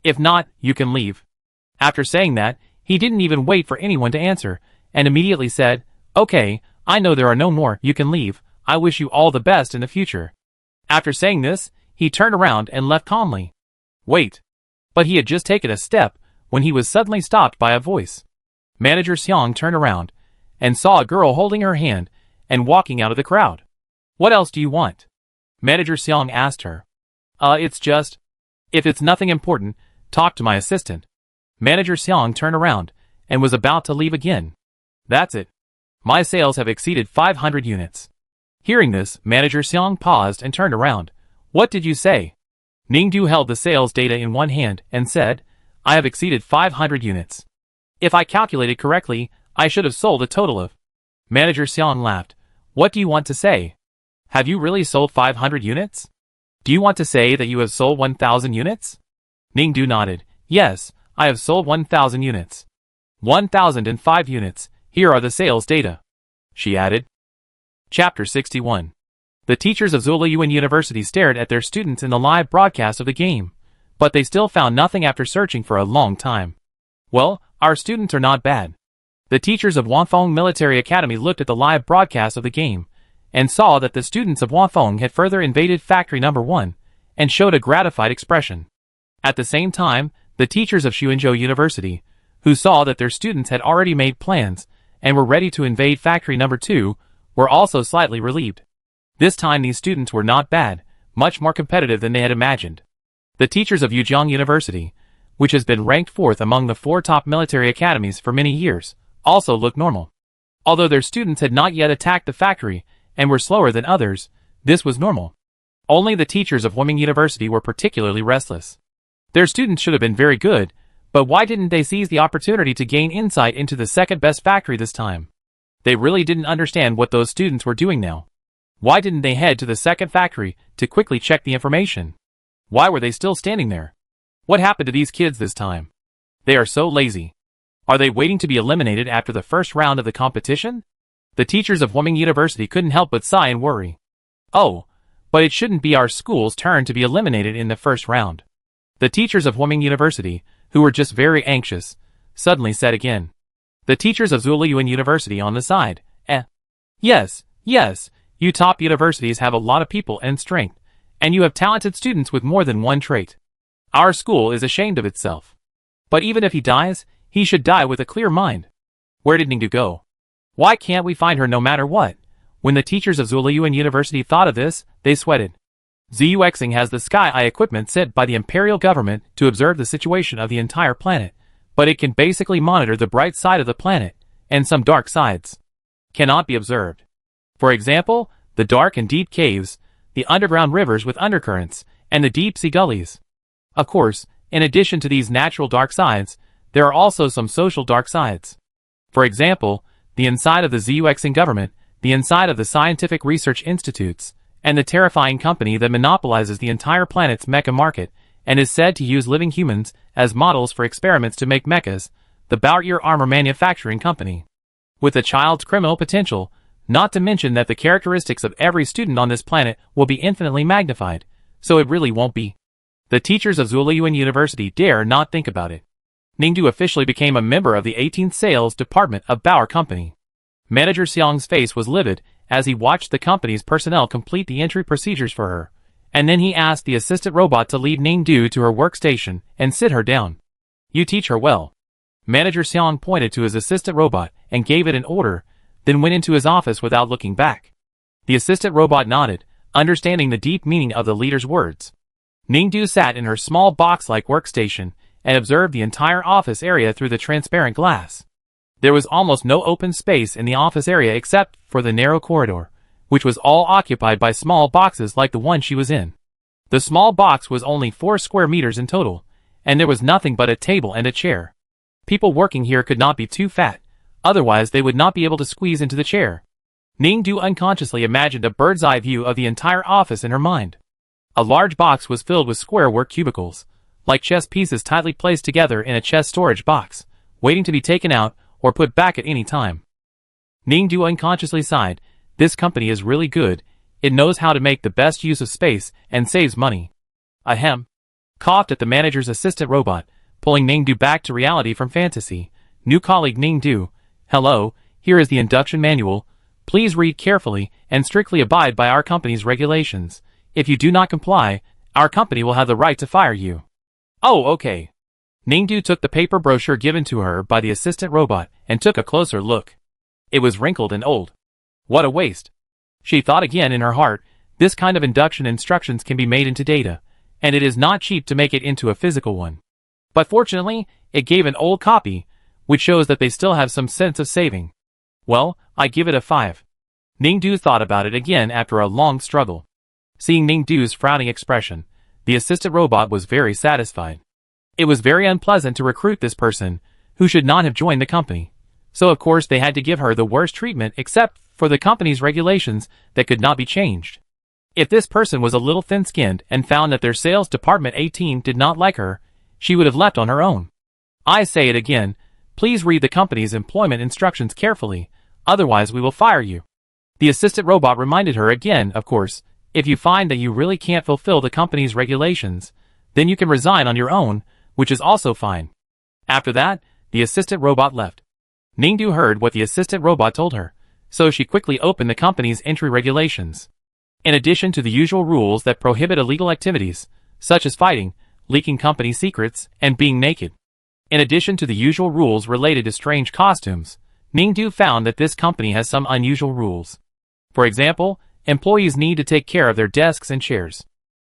If not, you can leave. After saying that, he didn't even wait for anyone to answer, and immediately said, Okay, I know there are no more, you can leave, I wish you all the best in the future. After saying this, he turned around and left calmly. Wait. But he had just taken a step, when he was suddenly stopped by a voice. Manager Seong turned around, and saw a girl holding her hand, and walking out of the crowd. What else do you want? Manager Seong asked her. It's just... If it's nothing important, talk to my assistant. Manager Seong turned around, and was about to leave again. That's it. My sales have exceeded 500 units. Hearing this, Manager Seong paused and turned around. What did you say? Ningdu held the sales data in one hand, and said, I have exceeded 500 units. If I calculated correctly, I should have sold a total of... Manager Seong laughed. What do you want to say? Have you really sold 500 units? Do you want to say that you have sold 1,000 units? Ningdu nodded. Yes, I have sold 1,000 units. 1,005 units. Here are the sales data. She added. Chapter 61. The teachers of Zuliyuan University stared at their students in the live broadcast of the game, but they still found nothing after searching for a long time. Well, our students are not bad. The teachers of Wanfeng Military Academy looked at the live broadcast of the game, and saw that the students of Wanfeng had further invaded Factory Number 1, and showed a gratified expression. At the same time, the teachers of Xuanzhou University, who saw that their students had already made plans, and were ready to invade Factory Number 2, were also slightly relieved. This time these students were not bad, much more competitive than they had imagined. The teachers of Yujiang University, which has been ranked 4th among the 4 top military academies for many years, also looked normal. Although their students had not yet attacked the factory, and were slower than others, this was normal. Only the teachers of Huiming University were particularly restless. Their students should have been very good, but why didn't they seize the opportunity to gain insight into the second best factory this time? They really didn't understand what those students were doing now. Why didn't they head to the second factory to quickly check the information? Why were they still standing there? What happened to these kids this time? They are so lazy. Are they waiting to be eliminated after the first round of the competition? The teachers of Huiming University couldn't help but sigh and worry. Oh, but it shouldn't be our school's turn to be eliminated in the first round. The teachers of Huiming University, who were just very anxious, suddenly said again. The teachers of Zuliyuan University on the side. Yes, you top universities have a lot of people and strength, and you have talented students with more than one trait. Our school is ashamed of itself. But even if he dies, he should die with a clear mind. Where did Ningdu go? Why can't we find her no matter what? When the teachers of Zuliyuan University thought of this, they sweated. ZUXing has the Sky Eye equipment sent by the imperial government to observe the situation of the entire planet, but it can basically monitor the bright side of the planet, and some dark sides cannot be observed. For example, the dark and deep caves, the underground rivers with undercurrents, and the deep sea gullies. Of course, in addition to these natural dark sides, there are also some social dark sides. For example, the inside of the ZUXing government, the inside of the scientific research institutes, and the terrifying company that monopolizes the entire planet's mecha market and is said to use living humans as models for experiments to make mechas, the Bauer Armor Manufacturing Company. With a child's criminal potential, not to mention that the characteristics of every student on this planet will be infinitely magnified, so it really won't be. The teachers of Zuoyuan University dare not think about it. Ningdu officially became a member of the 18th Sales Department of Bauer Company. Manager Xiang's face was livid as he watched the company's personnel complete the entry procedures for her, and then he asked the assistant robot to lead Ningdu to her workstation and sit her down. You teach her well. Manager Xiang pointed to his assistant robot and gave it an order, then went into his office without looking back. The assistant robot nodded, understanding the deep meaning of the leader's words. Ningdu sat in her small box-like workstation and observed the entire office area through the transparent glass. There was almost no open space in the office area except for the narrow corridor, which was all occupied by small boxes like the one she was in. The small box was only 4 square meters in total, and there was nothing but a table and a chair. People working here could not be too fat, otherwise they would not be able to squeeze into the chair. Ningdu unconsciously imagined a bird's-eye view of the entire office in her mind. A large box was filled with square work cubicles, like chess pieces tightly placed together in a chess storage box, waiting to be taken out or put back at any time. Ningdu unconsciously sighed. This company is really good. It knows how to make the best use of space and saves money. Ahem. Coughed at the manager's assistant robot, pulling Ningdu back to reality from fantasy. New colleague Ningdu. Hello, here is the induction manual. Please read carefully and strictly abide by our company's regulations. If you do not comply, our company will have the right to fire you. Oh, okay. Ningdu took the paper brochure given to her by the assistant robot and took a closer look. It was wrinkled and old. What a waste. She thought again in her heart, this kind of induction instructions can be made into data, and it is not cheap to make it into a physical one. But fortunately, it gave an old copy, which shows that they still have some sense of saving. Well, I give it a 5. Ningdu thought about it again after a long struggle. Seeing Ningdu's frowning expression, the assistant robot was very satisfied. It was very unpleasant to recruit this person, who should not have joined the company. So of course they had to give her the worst treatment except for the company's regulations that could not be changed. If this person was a little thin-skinned and found that their sales department 18 did not like her, she would have left on her own. I say it again, please read the company's employment instructions carefully, otherwise we will fire you. The assistant robot reminded her again, of course, if you find that you really can't fulfill the company's regulations, then you can resign on your own, which is also fine. After that, the assistant robot left. Ningdu heard what the assistant robot told her, so she quickly opened the company's entry regulations. In addition to the usual rules that prohibit illegal activities, such as fighting, leaking company secrets, and being naked. In addition to the usual rules related to strange costumes, Ningdu found that this company has some unusual rules. For example, employees need to take care of their desks and chairs.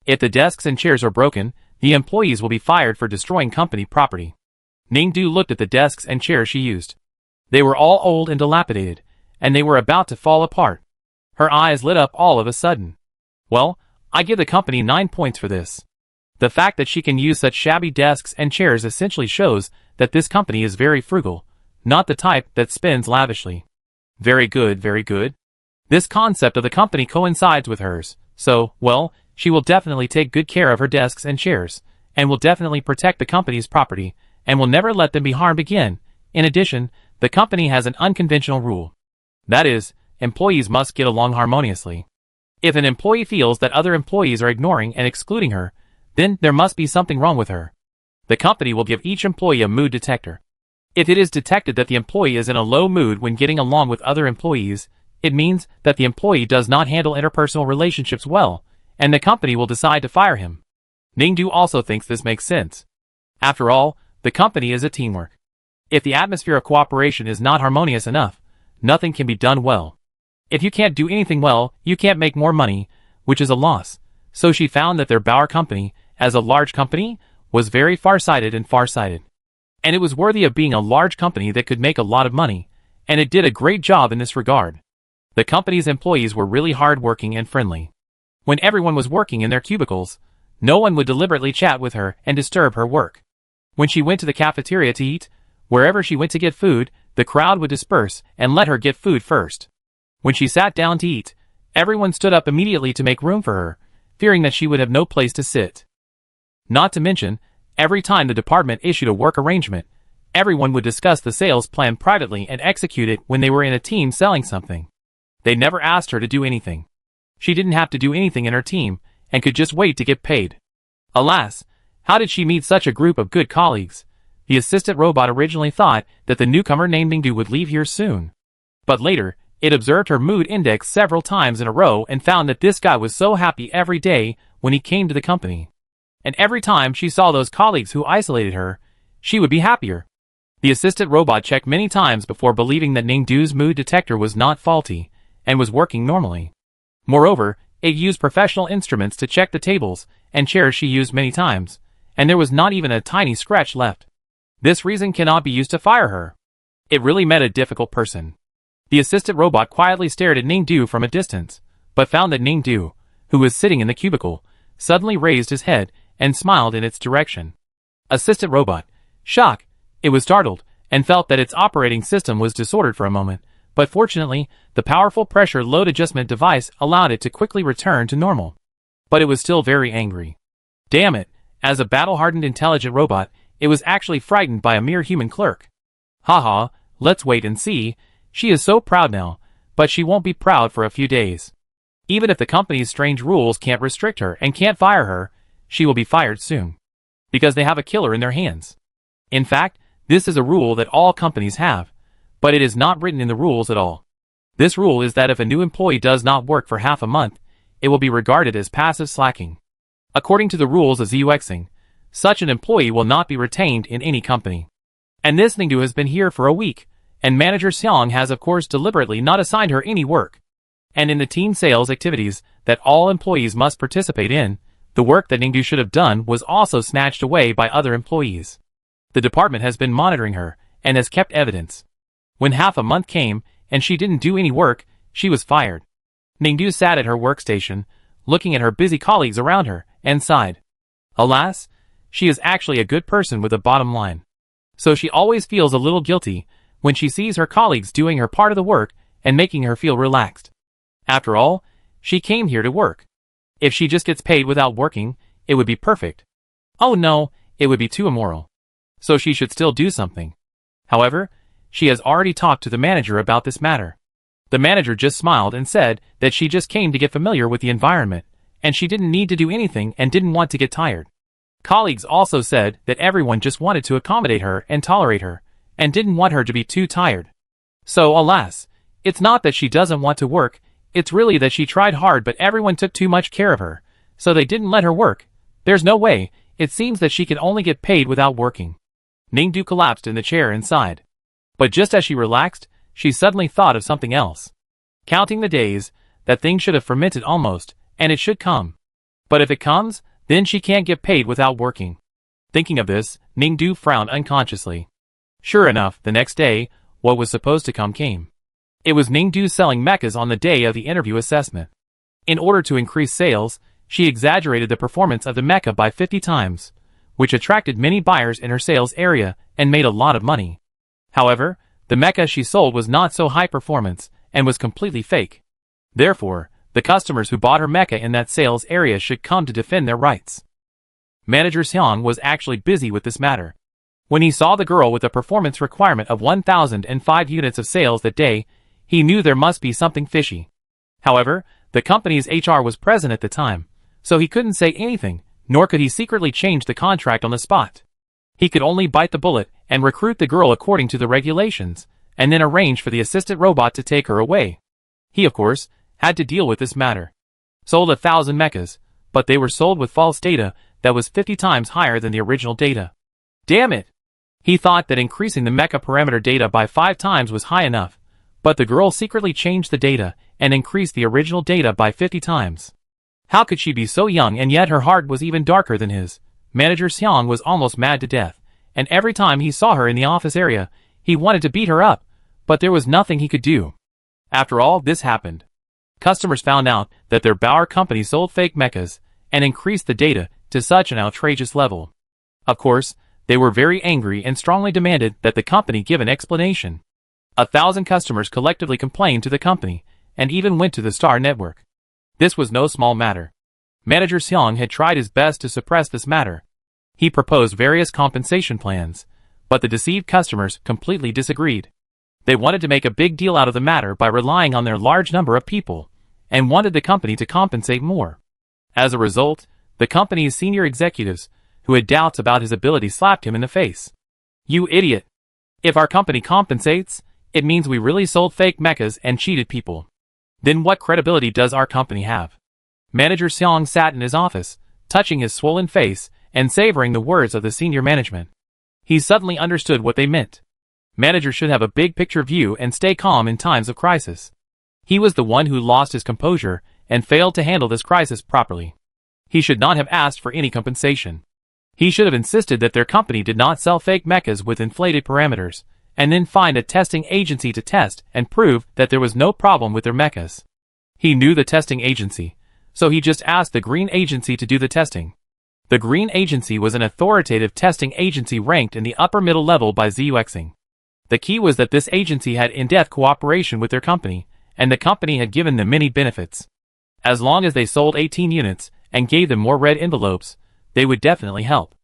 If the desks and chairs are broken, the employees will be fired for destroying company property. Ningdu looked at the desks and chairs she used. They were all old and dilapidated, and they were about to fall apart. Her eyes lit up all of a sudden. Well, I give the company 9 points for this. The fact that she can use such shabby desks and chairs essentially shows that this company is very frugal, not the type that spends lavishly. Very good, very good. This concept of the company coincides with hers, so, well, she will definitely take good care of her desks and chairs, and will definitely protect the company's property, and will never let them be harmed again. In addition, the company has an unconventional rule. That is, employees must get along harmoniously. If an employee feels that other employees are ignoring and excluding her, then there must be something wrong with her. The company will give each employee a mood detector. If it is detected that the employee is in a low mood when getting along with other employees, it means that the employee does not handle interpersonal relationships well, and the company will decide to fire him. Ningdu also thinks this makes sense. After all, the company is a teamwork. If the atmosphere of cooperation is not harmonious enough, nothing can be done well. If you can't do anything well, you can't make more money, which is a loss. So she found that their Bauer company, as a large company, was very far-sighted. And it was worthy of being a large company that could make a lot of money, and it did a great job in this regard. The company's employees were really hard-working and friendly. When everyone was working in their cubicles, no one would deliberately chat with her and disturb her work. When she went to the cafeteria to eat, wherever she went to get food, the crowd would disperse and let her get food first. When she sat down to eat, everyone stood up immediately to make room for her, fearing that she would have no place to sit. Not to mention, every time the department issued a work arrangement, everyone would discuss the sales plan privately and execute it when they were in a team selling something. They never asked her to do anything. She didn't have to do anything in her team, and could just wait to get paid. Alas, how did she meet such a group of good colleagues? The assistant robot originally thought that the newcomer named Ningdu would leave here soon. But later, it observed her mood index several times in a row and found that this guy was so happy every day when he came to the company. And every time she saw those colleagues who isolated her, she would be happier. The assistant robot checked many times before believing that Ningdu's mood detector was not faulty and was working normally. Moreover, it used professional instruments to check the tables and chairs she used many times, and there was not even a tiny scratch left. This reason cannot be used to fire her. It really met a difficult person. The assistant robot quietly stared at Ningdu from a distance, but found that Ningdu, who was sitting in the cubicle, suddenly raised his head and smiled in its direction. Assistant robot, shocked, it was startled, and felt that its operating system was disordered for a moment, but fortunately, the powerful pressure load adjustment device allowed it to quickly return to normal. But it was still very angry. Damn it, as a battle-hardened intelligent robot, it was actually frightened by a mere human clerk. Haha, let's wait and see. She is so proud now, but she won't be proud for a few days. Even if the company's strange rules can't restrict her and can't fire her, she will be fired soon. Because they have a killer in their hands. In fact, this is a rule that all companies have, but it is not written in the rules at all. This rule is that if a new employee does not work for half a month, it will be regarded as passive slacking. According to the rules of ZUXing, such an employee will not be retained in any company. And this Ningdu has been here for a week, and Manager Xiang has of course deliberately not assigned her any work. And in the team sales activities that all employees must participate in, the work that Ningdu should have done was also snatched away by other employees. The department has been monitoring her, and has kept evidence. When half a month came, and she didn't do any work, she was fired. Ningdu sat at her workstation, looking at her busy colleagues around her, and sighed. Alas, she is actually a good person with a bottom line. So she always feels a little guilty when she sees her colleagues doing her part of the work and making her feel relaxed. After all, she came here to work. If she just gets paid without working, it would be perfect. Oh no, it would be too immoral. So she should still do something. However, she has already talked to the manager about this matter. The manager just smiled and said that she just came to get familiar with the environment, and she didn't need to do anything and didn't want to get tired. Colleagues also said that everyone just wanted to accommodate her and tolerate her, and didn't want her to be too tired. So alas, it's not that she doesn't want to work, it's really that she tried hard but everyone took too much care of her, so they didn't let her work. There's no way, it seems that she can only get paid without working. Ningdu collapsed in the chair and sighed. But just as she relaxed, she suddenly thought of something else. Counting the days, that thing should have fermented almost, and it should come. But if it comes, then she can't get paid without working. Thinking of this, Ningdu frowned unconsciously. Sure enough, the next day, what was supposed to come came. It was Ningdu selling mechas on the day of the interview assessment. In order to increase sales, she exaggerated the performance of the mecha by 50 times, which attracted many buyers in her sales area and made a lot of money. However, the mecha she sold was not so high performance and was completely fake. Therefore, the customers who bought her mecha in that sales area should come to defend their rights. Manager Xiang was actually busy with this matter. When he saw the girl with a performance requirement of 1,005 units of sales that day, he knew there must be something fishy. However, the company's HR was present at the time, so he couldn't say anything, nor could he secretly change the contract on the spot. He could only bite the bullet and recruit the girl according to the regulations, and then arrange for the assistant robot to take her away. He, of course, had to deal with this matter. Sold 1,000 mechas, but they were sold with false data that was 50 times higher than the original data. Damn it! He thought that increasing the mecha parameter data by 5 times was high enough, but the girl secretly changed the data and increased the original data by 50 times. How could she be so young and yet her heart was even darker than his? Manager Xiang was almost mad to death, and every time he saw her in the office area, he wanted to beat her up, but there was nothing he could do. After all this happened, customers found out that their Bauer company sold fake mechas and increased the data to such an outrageous level. Of course, they were very angry and strongly demanded that the company give an explanation. 1,000 customers collectively complained to the company and even went to the Star Network. This was no small matter. Manager Xiang had tried his best to suppress this matter. He proposed various compensation plans, but the deceived customers completely disagreed. They wanted to make a big deal out of the matter by relying on their large number of people, and wanted the company to compensate more. As a result, the company's senior executives, who had doubts about his ability, slapped him in the face. "You idiot! If our company compensates, it means we really sold fake mechas and cheated people. Then what credibility does our company have?" Manager Xiang sat in his office, touching his swollen face and savoring the words of the senior management. He suddenly understood what they meant. Managers should have a big picture view and stay calm in times of crisis. He was the one who lost his composure and failed to handle this crisis properly. He should not have asked for any compensation. He should have insisted that their company did not sell fake mechas with inflated parameters, and then find a testing agency to test and prove that there was no problem with their mechas. He knew the testing agency, so he just asked the Green Agency to do the testing. The Green Agency was an authoritative testing agency ranked in the upper middle level by Xuexing. The key was that this agency had in-depth cooperation with their company, and the company had given them many benefits. As long as they sold 18 units and gave them more red envelopes, they would definitely help.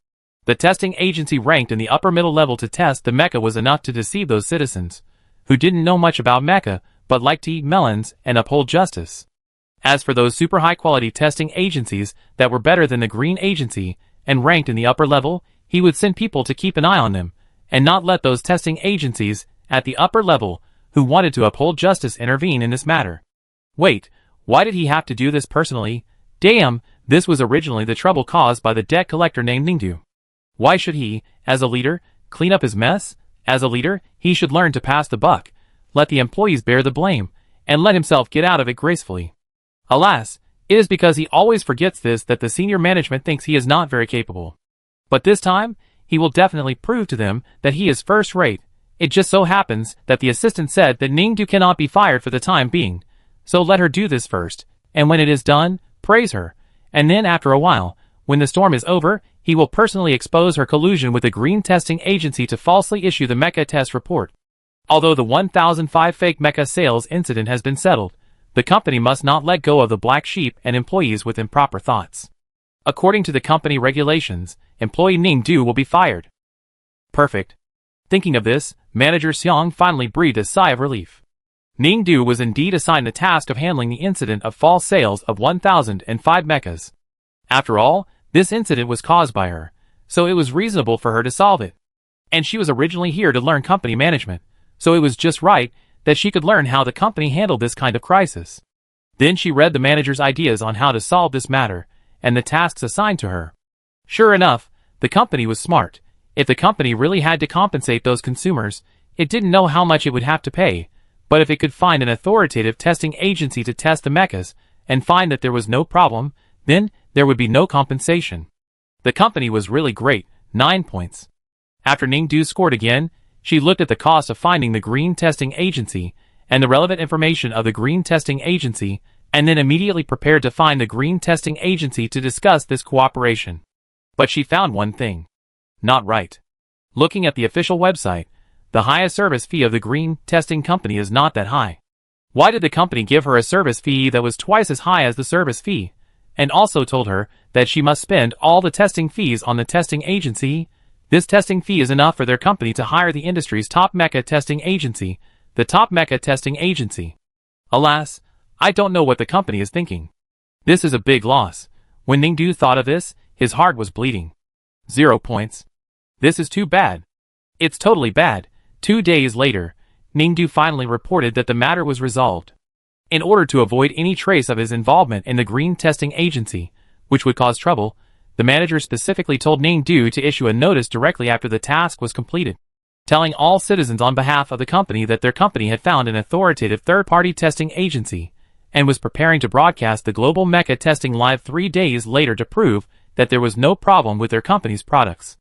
The testing agency ranked in the upper middle level to test the mecha was enough to deceive those citizens, who didn't know much about mecha but liked to eat melons and uphold justice. As for those super high-quality testing agencies that were better than the Green Agency and ranked in the upper level, he would send people to keep an eye on them, and not let those testing agencies at the upper level who wanted to uphold justice intervene in this matter. Wait, why did he have to do this personally? Damn, this was originally the trouble caused by the debt collector named Ningdu. Why should he, as a leader, clean up his mess? As a leader, he should learn to pass the buck, let the employees bear the blame, and let himself get out of it gracefully. Alas, it is because he always forgets this that the senior management thinks he is not very capable. But this time, he will definitely prove to them that he is first-rate. It just so happens that the assistant said that Ningdu cannot be fired for the time being, so let her do this first, and when it is done, praise her, and then after a while, when the storm is over, he will personally expose her collusion with the Green Testing Agency to falsely issue the mecha test report. Although the 1005 fake mecha sales incident has been settled, the company must not let go of the black sheep and employees with improper thoughts. According to the company regulations, employee Ningdu will be fired. Perfect. Thinking of this, Manager Xiang finally breathed a sigh of relief. Ningdu was indeed assigned the task of handling the incident of false sales of 1005 mechas. After all, this incident was caused by her, so it was reasonable for her to solve it. And she was originally here to learn company management, so it was just right that she could learn how the company handled this kind of crisis. Then she read the manager's ideas on how to solve this matter, and the tasks assigned to her. Sure enough, the company was smart. If the company really had to compensate those consumers, it didn't know how much it would have to pay, but if it could find an authoritative testing agency to test the mechas, and find that there was no problem, then there would be no compensation. The company was really great, 9 points. After Ningdu scored again, she looked at the cost of finding the Green Testing Agency, and the relevant information of the Green Testing Agency, and then immediately prepared to find the Green Testing Agency to discuss this cooperation. But she found one thing not right. Looking at the official website, the highest service fee of the Green Testing Company is not that high. Why did the company give her a service fee that was twice as high as the service fee, and also told her that she must spend all the testing fees on the testing agency? This testing fee is enough for their company to hire the industry's top mecha testing agency, the top mecha testing agency. Alas, I don't know what the company is thinking. This is a big loss. When Ningdu thought of this, his heart was bleeding. 0 points. This is too bad. It's totally bad. 2 days later, Ningdu finally reported that the matter was resolved. In order to avoid any trace of his involvement in the Green Testing Agency, which would cause trouble, the manager specifically told Ningdu to issue a notice directly after the task was completed, telling all citizens on behalf of the company that their company had found an authoritative third-party testing agency, and was preparing to broadcast the global mecha testing live 3 days later to prove that there was no problem with their company's products.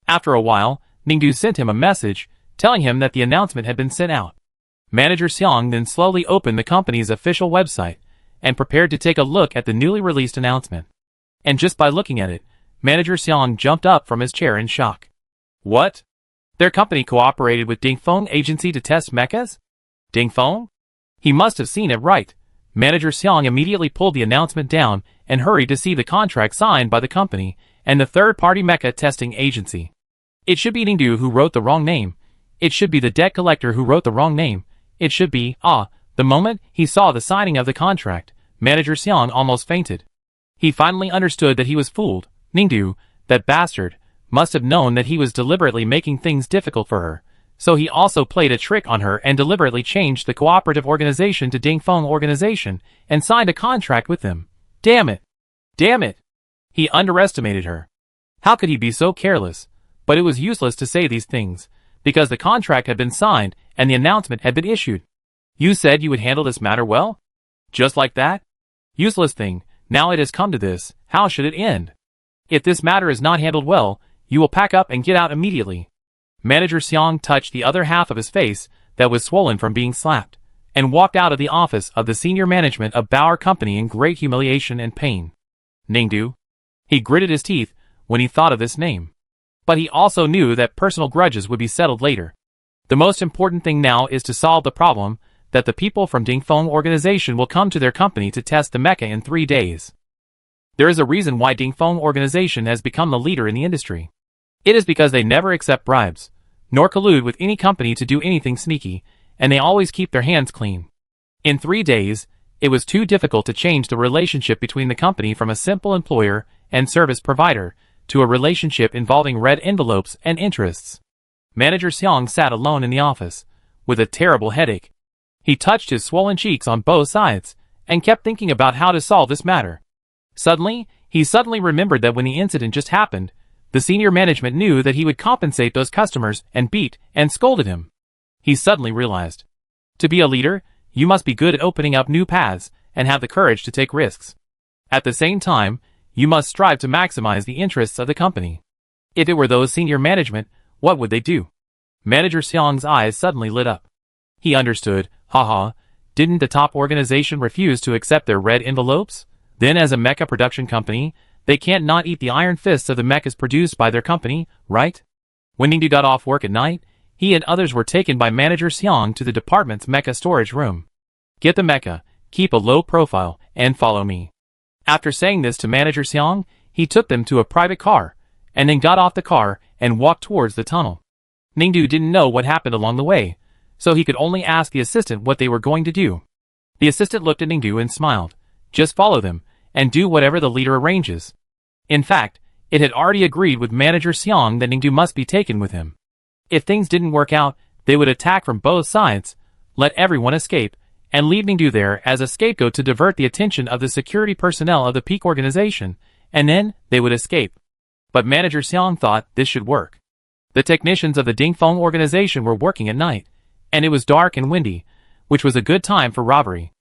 After a while, Ningdu sent him a message telling him that the announcement had been sent out. Manager Xiang then slowly opened the company's official website and prepared to take a look at the newly released announcement. And just by looking at it, Manager Xiang jumped up from his chair in shock. What? Their company cooperated with Dingfeng Agency to test mechas? Dingfeng? He must have seen it right. Manager Xiang immediately pulled the announcement down and hurried to see the contract signed by the company and the third-party mecha testing agency. It should be Ningdu who wrote the wrong name. It should be the debt collector who wrote the wrong name. It should be, the moment he saw the signing of the contract, Manager Xiang almost fainted. He finally understood that he was fooled. Ningdu, that bastard, must have known that he was deliberately making things difficult for her. So he also played a trick on her and deliberately changed the cooperative organization to Dingfeng Organization and signed a contract with them. Damn it! Damn it! He underestimated her. How could he be so careless? But it was useless to say these things, because the contract had been signed and the announcement had been issued. You said you would handle this matter well? Just like that? Useless thing, now it has come to this, how should it end? If this matter is not handled well, you will pack up and get out immediately. Manager Xiang touched the other half of his face that was swollen from being slapped, and walked out of the office of the senior management of Bauer Company in great humiliation and pain. Ningdu. He gritted his teeth when he thought of this name. But he also knew that personal grudges would be settled later. The most important thing now is to solve the problem that the people from Dingfeng Organization will come to their company to test the mecha in 3 days. There is a reason why Dingfeng Organization has become the leader in the industry. It is because they never accept bribes, nor collude with any company to do anything sneaky, and they always keep their hands clean. In 3 days, it was too difficult to change the relationship between the company from a simple employer and service provider to a relationship involving red envelopes and interests. Manager Xiang sat alone in the office, with a terrible headache. He touched his swollen cheeks on both sides, and kept thinking about how to solve this matter. He suddenly remembered that when the incident just happened, the senior management knew that he would compensate those customers and beat and scolded him. He suddenly realized. To be a leader, you must be good at opening up new paths and have the courage to take risks. At the same time, you must strive to maximize the interests of the company. If it were those senior management, what would they do? Manager Xiang's eyes suddenly lit up. He understood. Didn't the top organization refuse to accept their red envelopes? Then as a mecha production company, they can't not eat the iron fists of the mechas produced by their company, right? When Ningdu got off work at night, he and others were taken by Manager Xiang to the department's mecha storage room. Get the mecha, keep a low profile, and follow me. After saying this to Manager Xiang, he took them to a private car, and then got off the car and walked towards the tunnel. Ningdu didn't know what happened along the way, so he could only ask the assistant what they were going to do. The assistant looked at Ningdu and smiled. Just follow them, and do whatever the leader arranges. In fact, it had already agreed with Manager Xiang that Ningdu must be taken with him. If things didn't work out, they would attack from both sides, let everyone escape, and leave Ningdu there as a scapegoat to divert the attention of the security personnel of the Peak organization, and then they would escape. But Manager Xiang thought this should work. The technicians of the Dingfeng organization were working at night, and it was dark and windy, which was a good time for robbery.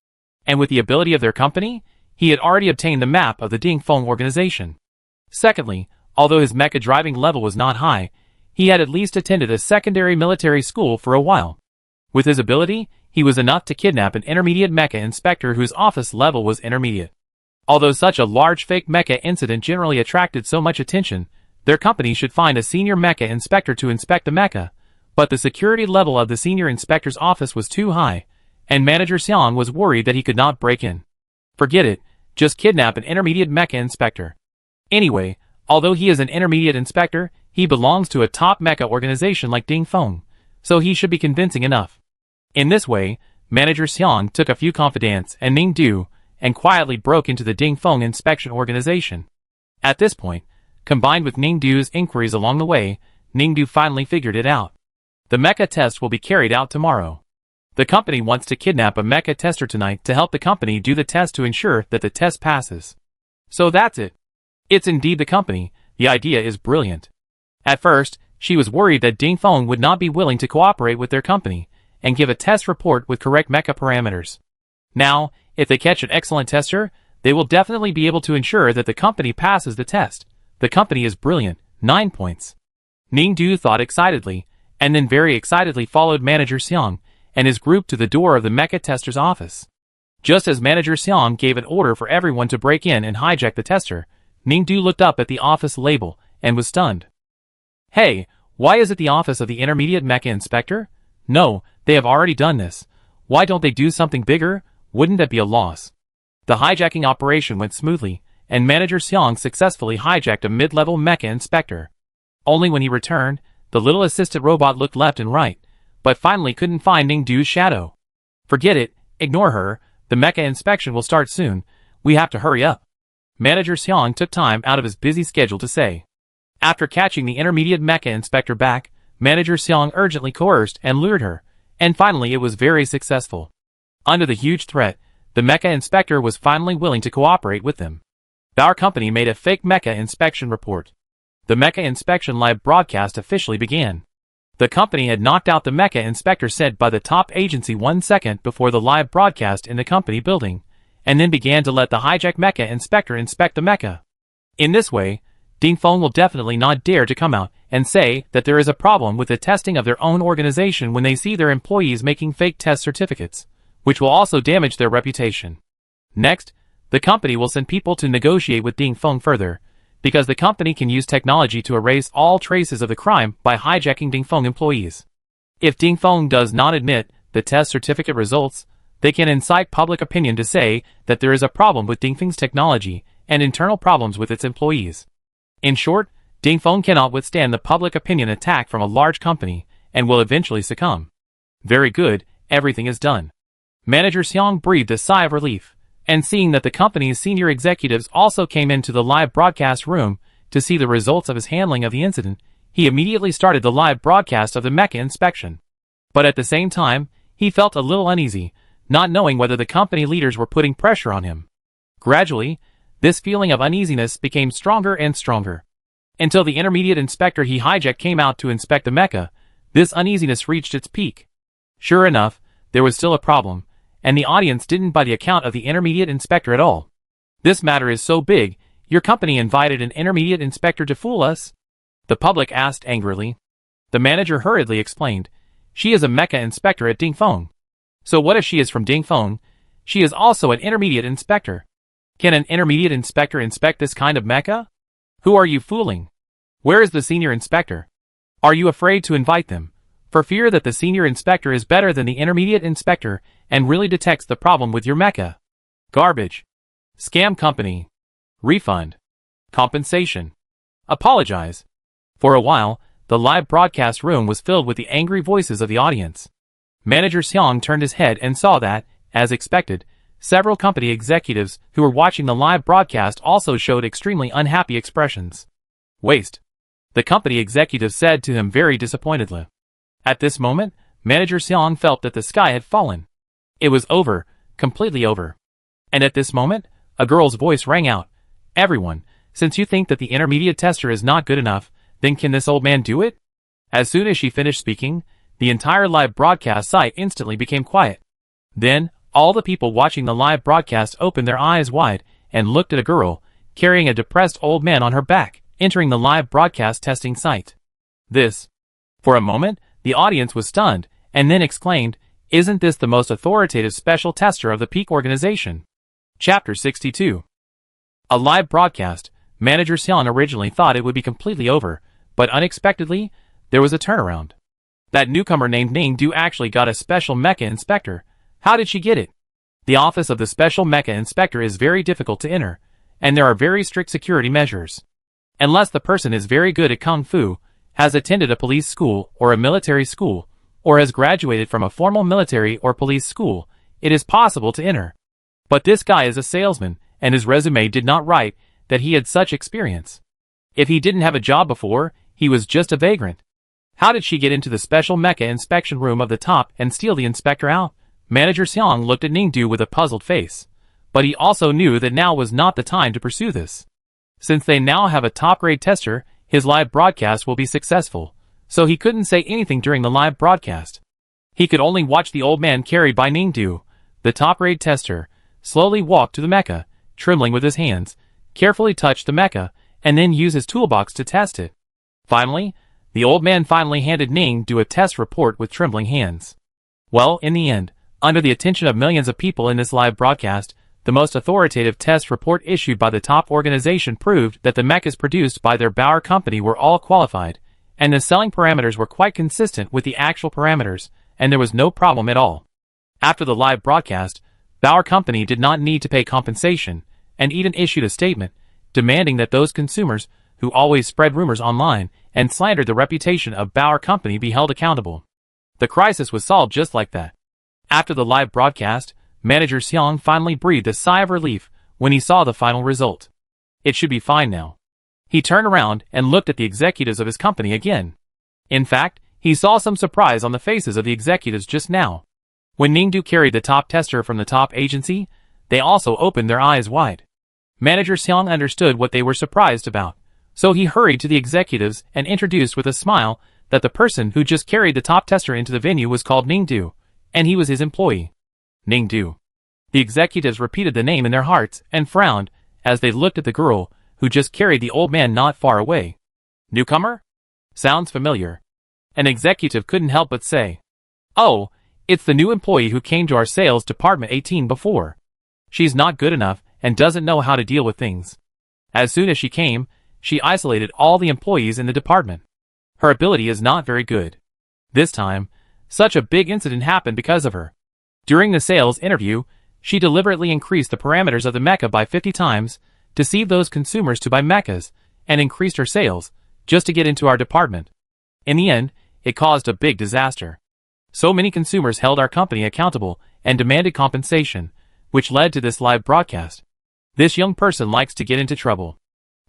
And with the ability of their company, he had already obtained the map of the Dingfeng organization. Secondly, although his mecha driving level was not high, he had at least attended a secondary military school for a while. With his ability, he was enough to kidnap an intermediate mecha inspector whose office level was intermediate. Although such a large fake mecha incident generally attracted so much attention, their company should find a senior mecha inspector to inspect the mecha, but the security level of the senior inspector's office was too high, and Manager Xiang was worried that he could not break in. Forget it, just kidnap an intermediate mecha inspector. Anyway, although he is an intermediate inspector, he belongs to a top mecha organization like Dingfeng, so he should be convincing enough. In this way, Manager Xiang took a few confidants and Ningdu, and quietly broke into the Dingfeng inspection organization. At this point, combined with Ningdu's inquiries along the way, Ningdu finally figured it out. The mecha test will be carried out tomorrow. The company wants to kidnap a mecha tester tonight to help the company do the test to ensure that the test passes. So that's it. It's indeed the company. The idea is brilliant. At first, she was worried that Dingfeng would not be willing to cooperate with their company and give a test report with correct mecha parameters. Now, If they catch an excellent tester, they will definitely be able to ensure that the company passes the test. The company is brilliant. 9 points. Ningdu thought excitedly, and then very excitedly followed Manager Xiang and his group to the door of the mecha tester's office. Just as Manager Xiang gave an order for everyone to break in and hijack the tester, Ningdu looked up at the office label and was stunned. Hey, why is it the office of the intermediate mecha inspector? No, they have already done this. Why don't they do something bigger? Wouldn't that be a loss? The hijacking operation went smoothly, and Manager Xiang successfully hijacked a mid-level mecha inspector. Only when he returned, the little assistant robot looked left and right, but finally couldn't find Ningdu's shadow. Forget it, ignore her, the mecha inspection will start soon, we have to hurry up. Manager Xiang took time out of his busy schedule to say. After catching the intermediate mecha inspector back, Manager Xiang urgently coerced and lured her, and finally it was very successful. Under the huge threat, the mecha inspector was finally willing to cooperate with them. Our company made a fake mecha inspection report. The mecha inspection live broadcast officially began. The company had knocked out the mecha inspector sent by the top agency 1 second before the live broadcast in the company building, and then began to let the hijacked mecha inspector inspect the mecha. In this way, Dingfeng will definitely not dare to come out and say that there is a problem with the testing of their own organization when they see their employees making fake test certificates, which will also damage their reputation. Next, the company will send people to negotiate with Dingfeng further, because the company can use technology to erase all traces of the crime by hijacking Dingfeng employees. If Dingfeng does not admit the test certificate results, they can incite public opinion to say that there is a problem with Dingfeng's technology and internal problems with its employees. In short, Dingfeng cannot withstand the public opinion attack from a large company and will eventually succumb. Very good, everything is done. Manager Xiang breathed a sigh of relief, and seeing that the company's senior executives also came into the live broadcast room to see the results of his handling of the incident, he immediately started the live broadcast of the mecha inspection. But at the same time, he felt a little uneasy, not knowing whether the company leaders were putting pressure on him. Gradually, this feeling of uneasiness became stronger and stronger. Until the intermediate inspector he hijacked came out to inspect the mecha, this uneasiness reached its peak. Sure enough, there was still a problem, and the audience didn't buy the account of the intermediate inspector at all. This matter is so big, your company invited an intermediate inspector to fool us? The public asked angrily. The manager hurriedly explained, she is a mecha inspector at Dingfeng. So what if she is from Dingfeng? She is also an intermediate inspector. Can an intermediate inspector inspect this kind of mecha? Who are you fooling? Where is the senior inspector? Are you afraid to invite them, for fear that the senior inspector is better than the intermediate inspector and really detects the problem with your mecha? Garbage. Scam company. Refund. Compensation. Apologize. For a while, the live broadcast room was filled with the angry voices of the audience. Manager Xiang turned his head and saw that, as expected, several company executives who were watching the live broadcast also showed extremely unhappy expressions. Waste. The company executive said to him very disappointedly. At this moment, Manager Xiang felt that the sky had fallen. It was over, completely over. And at this moment, a girl's voice rang out. Everyone, since you think that the intermediate tester is not good enough, then can this old man do it? As soon as she finished speaking, the entire live broadcast site instantly became quiet. Then, all the people watching the live broadcast opened their eyes wide and looked at a girl, carrying a depressed old man on her back, entering the live broadcast testing site. For a moment, the audience was stunned, and then exclaimed, isn't this the most authoritative special tester of the Peak organization? Chapter 62. A live broadcast. Manager Xiang originally thought it would be completely over, but unexpectedly, there was a turnaround. That newcomer named Ningdu actually got a special mecha inspector. How did she get it? The office of the special mecha inspector is very difficult to enter, and there are very strict security measures. Unless the person is very good at kung fu, has attended a police school or a military school, or has graduated from a formal military or police school, it is possible to enter. But this guy is a salesman, and his resume did not write that he had such experience. If he didn't have a job before, he was just a vagrant. How did she get into the special mecha inspection room of the top and steal the inspector out? Manager Xiang looked at Ningdu with a puzzled face, but he also knew that now was not the time to pursue this. Since they now have a top-grade tester, his live broadcast will be successful, so he couldn't say anything during the live broadcast. He could only watch the old man carried by Ningdu, the top-grade tester, slowly walked to the mecha, trembling with his hands, carefully touched the mecha, and then used his toolbox to test it. Finally, the old man finally handed Ning Du a test report with trembling hands. Well, in the end, under the attention of millions of people in this live broadcast, the most authoritative test report issued by the top organization proved that the mechas produced by their Bauer company were all qualified, and the selling parameters were quite consistent with the actual parameters, and there was no problem at all. After the live broadcast, Bauer company did not need to pay compensation, and even issued a statement, demanding that those consumers who always spread rumors online and slandered the reputation of Bauer company be held accountable. The crisis was solved just like that. After the live broadcast, Manager Xiang finally breathed a sigh of relief when he saw the final result. It should be fine now. He turned around and looked at the executives of his company again. In fact, he saw some surprise on the faces of the executives just now. When Ningdu carried the top tester from the top agency, they also opened their eyes wide. Manager Xiang understood what they were surprised about, so he hurried to the executives and introduced with a smile that the person who just carried the top tester into the venue was called Ningdu, and he was his employee. Ningdu. The executives repeated the name in their hearts and frowned as they looked at the girl who just carried the old man not far away. Newcomer? Sounds familiar. An executive couldn't help but say, "Oh, it's the new employee who came to our sales department 18 before. She's not good enough and doesn't know how to deal with things. As soon as she came, she isolated all the employees in the department. Her ability is not very good. This time, such a big incident happened because of her. During the sales interview, she deliberately increased the parameters of the mecha by 50 times, deceived those consumers to buy mechas, and increased her sales, just to get into our department. In the end, it caused a big disaster. So many consumers held our company accountable and demanded compensation, which led to this live broadcast. This young person likes to get into trouble.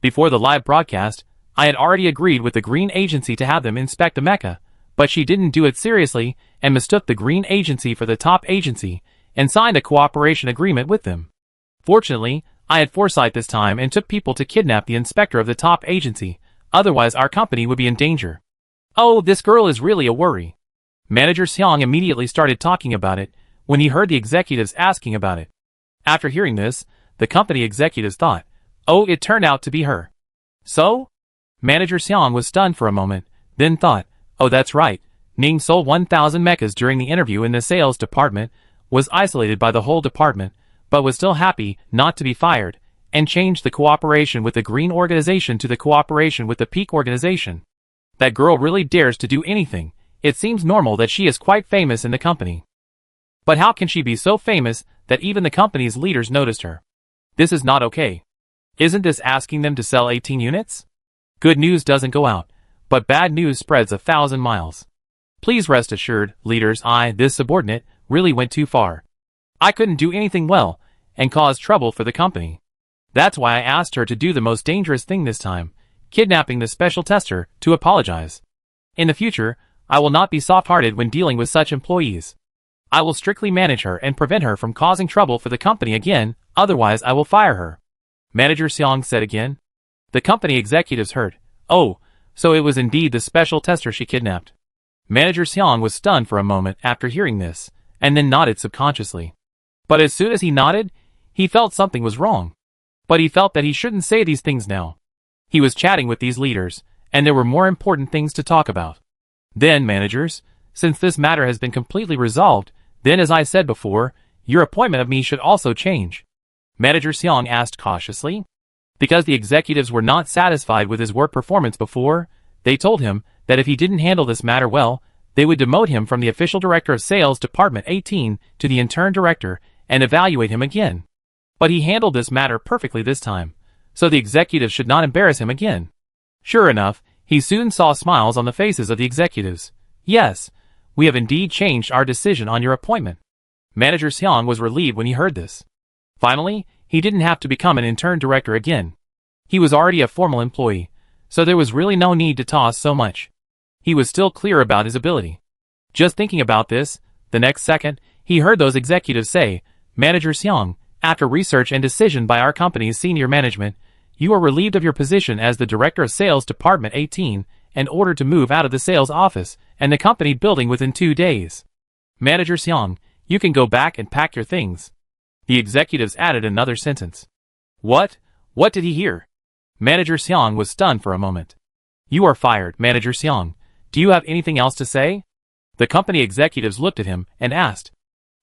Before the live broadcast, I had already agreed with the Green Agency to have them inspect the mecha, but she didn't do it seriously and mistook the Green Agency for the top agency and signed a cooperation agreement with them. Fortunately, I had foresight this time and took people to kidnap the inspector of the top agency, otherwise our company would be in danger. Oh, this girl is really a worry." Manager Xiang immediately started talking about it when he heard the executives asking about it. After hearing this, the company executives thought, "Oh, it turned out to be her." So? Manager Xiang was stunned for a moment, then thought, "Oh, that's right. Ning sold 1,000 mechas during the interview in the sales department, was isolated by the whole department, but was still happy not to be fired, and changed the cooperation with the Green Organization to the cooperation with the Peak Organization. That girl really dares to do anything. It seems normal that she is quite famous in the company. But how can she be so famous that even the company's leaders noticed her? This is not okay. Isn't this asking them to sell 18 units? Good news doesn't go out, but bad news spreads 1,000 miles. Please rest assured, leaders, this subordinate, really went too far. I couldn't do anything well, and caused trouble for the company. That's why I asked her to do the most dangerous thing this time, kidnapping the special tester, to apologize. In the future, I will not be soft-hearted when dealing with such employees. I will strictly manage her and prevent her from causing trouble for the company again, otherwise I will fire her." Manager Xiang said again. The company executives heard. Oh, so it was indeed the special tester she kidnapped. Manager Xiang was stunned for a moment after hearing this, and then nodded subconsciously. But as soon as he nodded, he felt something was wrong. But he felt that he shouldn't say these things now. He was chatting with these leaders, and there were more important things to talk about. Then, managers, since this matter has been completely resolved, then as I said before, your appointment of me should also change. Manager Xiang asked cautiously. Because the executives were not satisfied with his work performance before, they told him that if he didn't handle this matter well, they would demote him from the official director of sales department 18 to the intern director and evaluate him again. But he handled this matter perfectly this time, so the executives should not embarrass him again. Sure enough, he soon saw smiles on the faces of the executives. Yes, we have indeed changed our decision on your appointment. Manager Xiang was relieved when he heard this. Finally, he didn't have to become an intern director again. He was already a formal employee, so there was really no need to toss so much. He was still clear about his ability. Just thinking about this, the next second, he heard those executives say, Manager Xiang, after research and decision by our company's senior management, you are relieved of your position as the Director of Sales Department 18 and ordered to move out of the sales office and the company building within 2 days. Manager Xiang, you can go back and pack your things. The executives added another sentence. What? What did he hear? Manager Xiang was stunned for a moment. You are fired, Manager Xiang. Do you have anything else to say? The company executives looked at him and asked.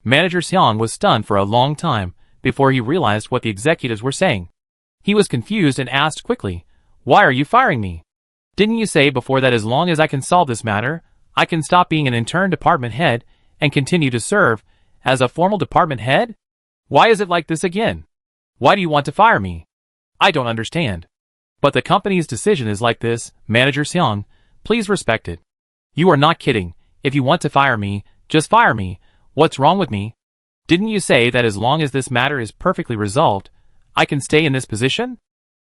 Manager Xiang was stunned for a long time before he realized what the executives were saying. He was confused and asked quickly, Why are you firing me? Didn't you say before that as long as I can solve this matter, I can stop being an intern department head and continue to serve as a formal department head? Why is it like this again? Why do you want to fire me? I don't understand. But the company's decision is like this, Manager Xiang. Please respect it. You are not kidding. If you want to fire me, just fire me. What's wrong with me? Didn't you say that as long as this matter is perfectly resolved, I can stay in this position?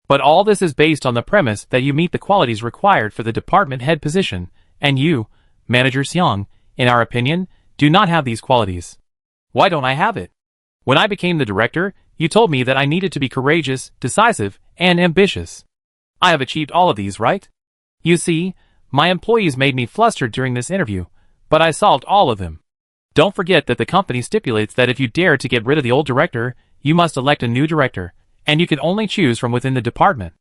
But all this is based on the premise that you meet the qualities required for the department head position, and you, Manager Xiang, in our opinion, do not have these qualities. Why don't I have it? When I became the director, you told me that I needed to be courageous, decisive, and ambitious. I have achieved all of these, right? You see, my employees made me flustered during this interview, but I solved all of them. Don't forget that the company stipulates that if you dare to get rid of the old director, you must elect a new director, and you can only choose from within the department.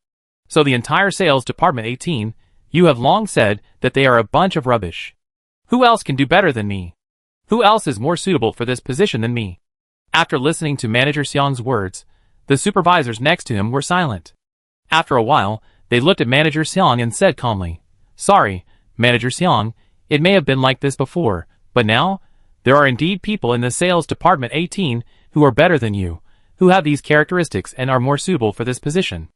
So the entire sales department 18, you have long said that they are a bunch of rubbish. Who else can do better than me? Who else is more suitable for this position than me? After listening to Manager Xiang's words, the supervisors next to him were silent. After a while, they looked at Manager Xiang and said calmly, Sorry, Manager Xiang, it may have been like this before, but now, there are indeed people in the sales department 18 who are better than you, who have these characteristics and are more suitable for this position.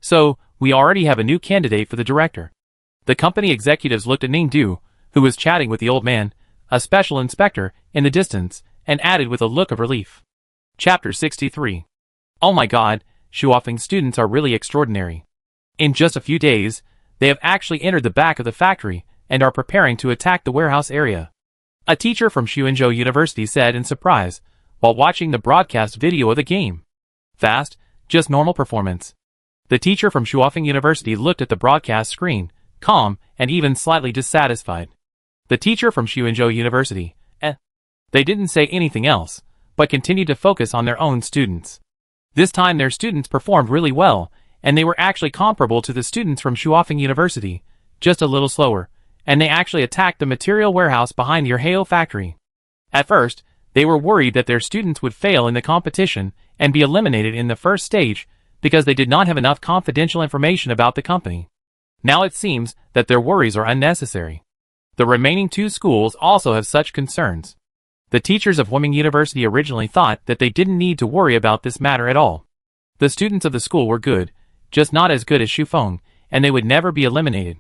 So, we already have a new candidate for the director. The company executives looked at Ning Du, who was chatting with the old man, a special inspector, in the distance, and added with a look of relief. Chapter 63. Oh my god, Shuofeng students are really extraordinary. In just a few days, they have actually entered the back of the factory and are preparing to attack the warehouse area. A teacher from Xuanzhou University said in surprise, while watching the broadcast video of the game. Fast, just normal performance. The teacher from Shuofeng University looked at the broadcast screen, calm and even slightly dissatisfied. The teacher from Xuanzhou University, They didn't say anything else, but continued to focus on their own students. This time their students performed really well, and they were actually comparable to the students from Shuofeng University, just a little slower, and they actually attacked the material warehouse behind the Erheo factory. At first, they were worried that their students would fail in the competition and be eliminated in the first stage because they did not have enough confidential information about the company. Now it seems that their worries are unnecessary. The remaining two schools also have such concerns. The teachers of Huiming University originally thought that they didn't need to worry about this matter at all. The students of the school were good, just not as good as Shufeng, and they would never be eliminated.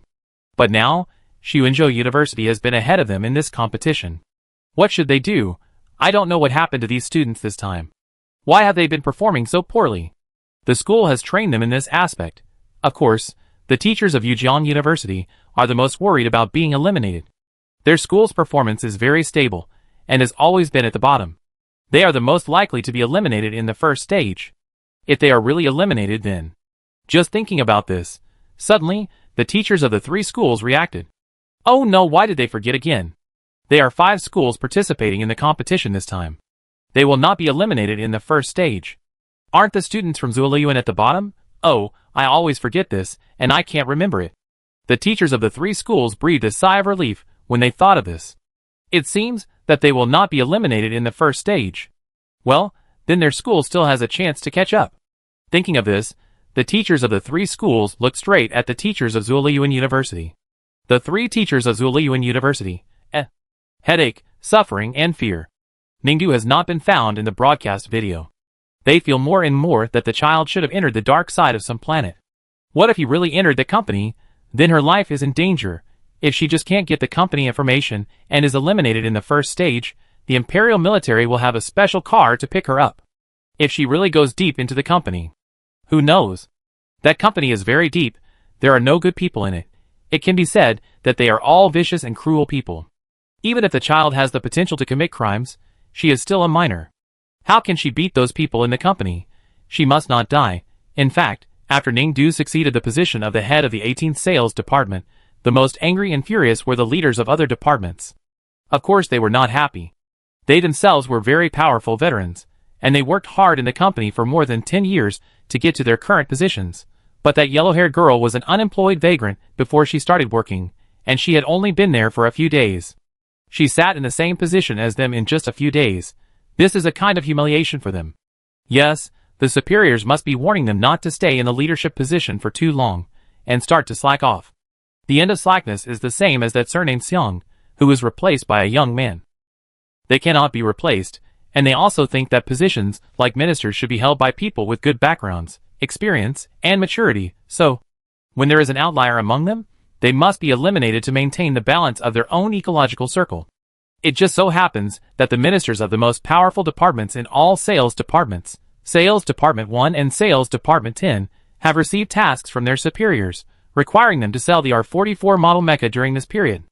But now, Xuanzhou University has been ahead of them in this competition. What should they do? I don't know what happened to these students this time. Why have they been performing so poorly? The school has trained them in this aspect. Of course, the teachers of Yujiang University are the most worried about being eliminated. Their school's performance is very stable, and has always been at the bottom. They are the most likely to be eliminated in the first stage. If they are really eliminated then. Just thinking about this, suddenly, the teachers of the three schools reacted. Oh no, why did they forget again? There are 5 schools participating in the competition this time. They will not be eliminated in the first stage. Aren't the students from Zuoliyuan at the bottom? Oh, I always forget this, and I can't remember it. The teachers of the 3 schools breathed a sigh of relief when they thought of this. It seems that they will not be eliminated in the first stage. Well, then their school still has a chance to catch up. Thinking of this, the teachers of the 3 schools looked straight at the teachers of Zuoliyuan University. The 3 teachers of Zuoliyuan University, headache, suffering, and fear. Ningdu has not been found in the broadcast video. They feel more and more that the child should have entered the dark side of some planet. What if he really entered the company? Then her life is in danger. If she just can't get the company information and is eliminated in the first stage, the Imperial military will have a special car to pick her up. If she really goes deep into the company. Who knows? That company is very deep. There are no good people in it. It can be said that they are all vicious and cruel people. Even if the child has the potential to commit crimes, she is still a minor. How can she beat those people in the company? She must not die. In fact, after Ning Du succeeded the position of the head of the 18th sales department, the most angry and furious were the leaders of other departments. Of course they were not happy. They themselves were very powerful veterans, and they worked hard in the company for more than 10 years to get to their current positions. But that yellow-haired girl was an unemployed vagrant before she started working, and she had only been there for a few days. She sat in the same position as them in just a few days. This is a kind of humiliation for them. Yes, the superiors must be warning them not to stay in the leadership position for too long, and start to slack off. The end of slackness is the same as that surnamed Xiang, who was replaced by a young man. They cannot be replaced, and they also think that positions like ministers should be held by people with good backgrounds, experience, and maturity, so when there is an outlier among them, they must be eliminated to maintain the balance of their own ecological circle. It just so happens that the ministers of the most powerful departments in all sales departments, Sales Department 1 and Sales Department 10, have received tasks from their superiors, requiring them to sell the R44 model mecha during this period.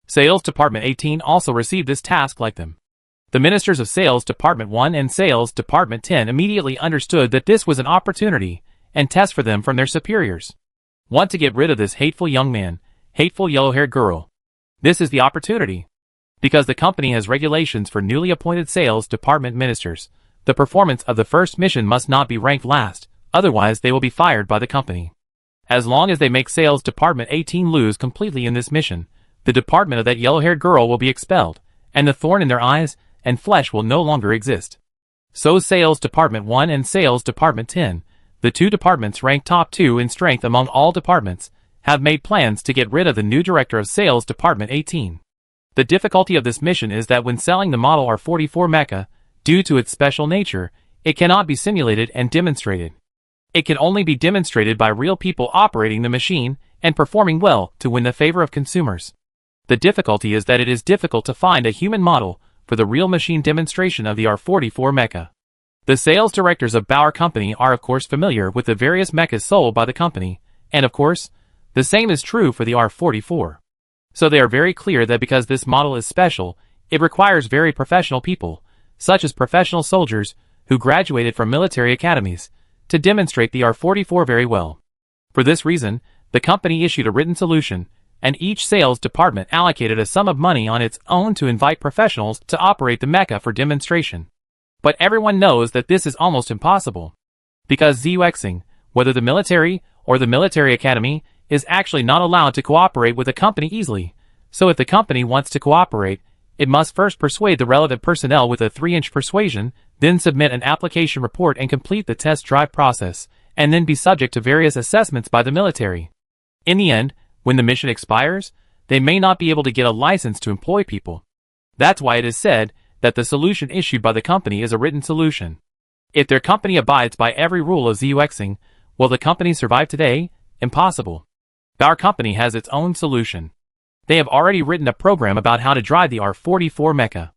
Sales Department 18 also received this task like them. The ministers of Sales Department 1 and Sales Department 10 immediately understood that this was an opportunity and test for them from their superiors. Want to get rid of this hateful young man, hateful yellow-haired girl. This is the opportunity. Because the company has regulations for newly appointed Sales Department ministers, the performance of the first mission must not be ranked last, otherwise they will be fired by the company. As long as they make Sales Department 18 lose completely in this mission, the department of that yellow-haired girl will be expelled, and the thorn in their eyes and flesh will no longer exist. So Sales Department 1 and Sales Department 10, the two departments ranked top 2 in strength among all departments, have made plans to get rid of the new director of Sales Department 18. The difficulty of this mission is that when selling the model R44 mecha, due to its special nature, it cannot be simulated and demonstrated. It can only be demonstrated by real people operating the machine and performing well to win the favor of consumers. The difficulty is that it is difficult to find a human model for the real machine demonstration of the R44 mecha. The sales directors of Bauer Company are of course familiar with the various mechas sold by the company, and of course, the same is true for the R44. So they are very clear that because this model is special, it requires very professional people, such as professional soldiers who graduated from military academies, to demonstrate the R44 very well. For this reason, the company issued a written solution, and each sales department allocated a sum of money on its own to invite professionals to operate the mecha for demonstration. But everyone knows that this is almost impossible. Because ZUXing, whether the military or the military academy, is actually not allowed to cooperate with a company easily. So if the company wants to cooperate, it must first persuade the relevant personnel with a 3-inch persuasion, then submit an application report and complete the test drive process, and then be subject to various assessments by the military. In the end, when the mission expires, they may not be able to get a license to employ people. That's why it is said that the solution issued by the company is a written solution. If their company abides by every rule of ZUXing, will the company survive today? Impossible. Our company has its own solution. They have already written a program about how to drive the R44 mecha.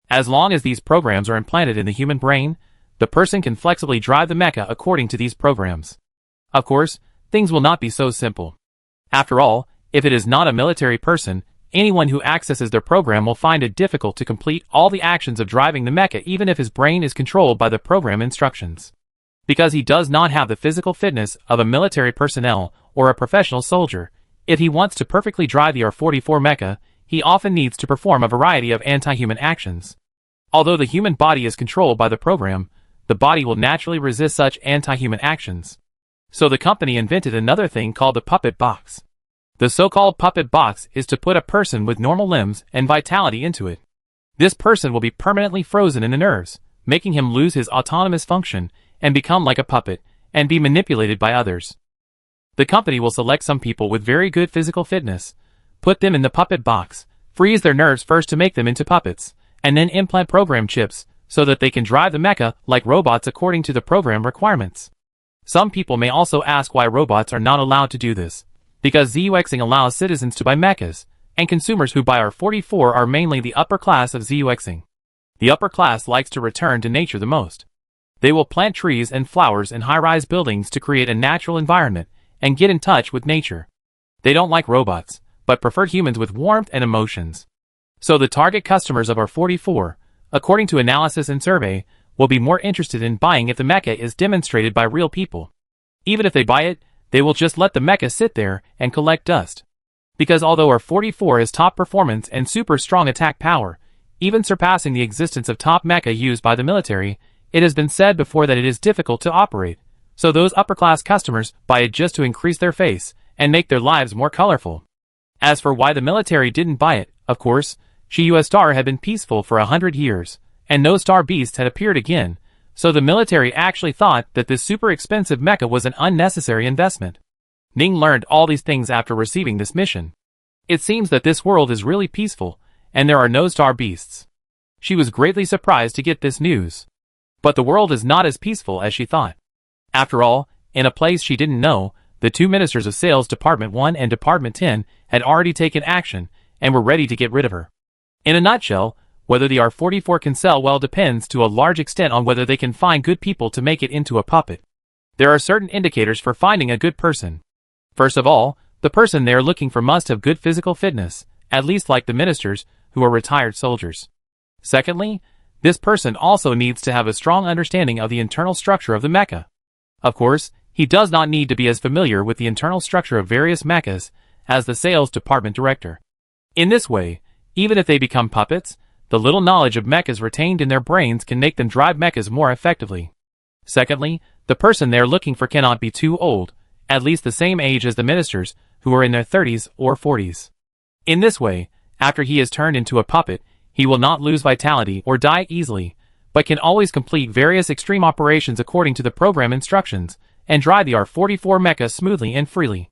As long as these programs are implanted in the human brain, the person can flexibly drive the mecha according to these programs. Of course, things will not be so simple. After all, if it is not a military person, anyone who accesses their program will find it difficult to complete all the actions of driving the mecha even if his brain is controlled by the program instructions. Because he does not have the physical fitness of a military personnel or a professional soldier, if he wants to perfectly drive the R44 mecha, he often needs to perform a variety of anti-human actions. Although the human body is controlled by the program, the body will naturally resist such anti-human actions. So the company invented another thing called the puppet box. The so-called puppet box is to put a person with normal limbs and vitality into it. This person will be permanently frozen in the nerves, making him lose his autonomous function and become like a puppet and be manipulated by others. The company will select some people with very good physical fitness, put them in the puppet box, freeze their nerves first to make them into puppets, and then implant program chips so that they can drive the mecha like robots according to the program requirements. Some people may also ask why robots are not allowed to do this. Because ZUXing allows citizens to buy mechas, and consumers who buy R44 are mainly the upper class of ZUXing. The upper class likes to return to nature the most. They will plant trees and flowers in high-rise buildings to create a natural environment and get in touch with nature. They don't like robots, but prefer humans with warmth and emotions. So the target customers of R44, according to analysis and survey, will be more interested in buying if the mecha is demonstrated by real people. Even if they buy it, they will just let the mecha sit there and collect dust. Because although R44 is top performance and super strong attack power, even surpassing the existence of top mecha used by the military, it has been said before that it is difficult to operate, so those upper-class customers buy it just to increase their face and make their lives more colorful. As for why the military didn't buy it, of course, US Star had been peaceful for 100 years, and no star beasts had appeared again, so the military actually thought that this super expensive mecha was an unnecessary investment. Ning learned all these things after receiving this mission. It seems that this world is really peaceful, and there are no star beasts. She was greatly surprised to get this news. But the world is not as peaceful as she thought. After all, in a place she didn't know, the two ministers of Sales Department 1 and Department 10 had already taken action and were ready to get rid of her. In a nutshell, whether the R44 can sell well depends to a large extent on whether they can find good people to make it into a puppet. There are certain indicators for finding a good person. First of all, the person they are looking for must have good physical fitness, at least like the ministers, who are retired soldiers. Secondly, this person also needs to have a strong understanding of the internal structure of the mecha. Of course, he does not need to be as familiar with the internal structure of various mechas as the sales department director. In this way, even if they become puppets, the little knowledge of mechas retained in their brains can make them drive mechas more effectively. Secondly, the person they are looking for cannot be too old, at least the same age as the ministers, who are in their 30s or 40s. In this way, after he is turned into a puppet, he will not lose vitality or die easily, but can always complete various extreme operations according to the program instructions, and drive the R44 mecha smoothly and freely.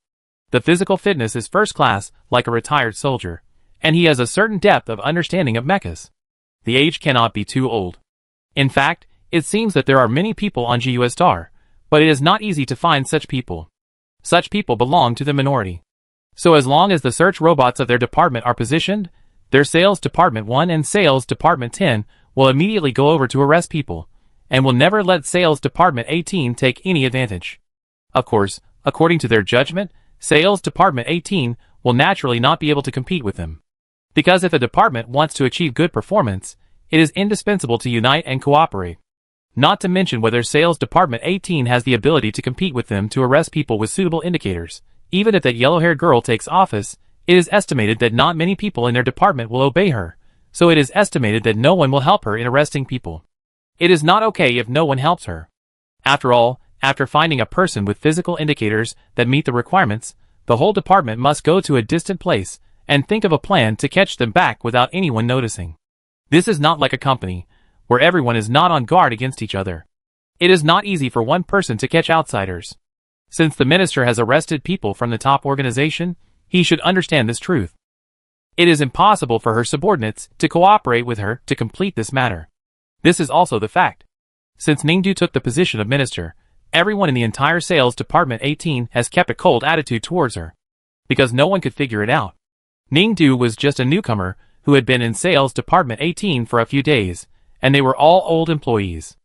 The physical fitness is first class, like a retired soldier, and he has a certain depth of understanding of mechas. The age cannot be too old. In fact, it seems that there are many people on GUS Star, but it is not easy to find such people. Such people belong to the minority. So as long as the search robots of their department are positioned, their Sales Department 1 and Sales Department 10 will immediately go over to arrest people, and will never let Sales Department 18 take any advantage. Of course, according to their judgment, Sales Department 18 will naturally not be able to compete with them. Because if a department wants to achieve good performance, it is indispensable to unite and cooperate. Not to mention whether Sales Department 18 has the ability to compete with them to arrest people with suitable indicators. Even if that yellow-haired girl takes office, it is estimated that not many people in their department will obey her, so it is estimated that no one will help her in arresting people. It is not okay if no one helps her. After all, after finding a person with physical indicators that meet the requirements, the whole department must go to a distant place and think of a plan to catch them back without anyone noticing. This is not like a company, where everyone is not on guard against each other. It is not easy for one person to catch outsiders. Since the minister has arrested people from the top organization, he should understand this truth. It is impossible for her subordinates to cooperate with her to complete this matter. This is also the fact. Since Ningdu took the position of minister, everyone in the entire Sales Department 18 has kept a cold attitude towards her. Because no one could figure it out. Ningdu was just a newcomer who had been in Sales Department 18 for a few days, and they were all old employees.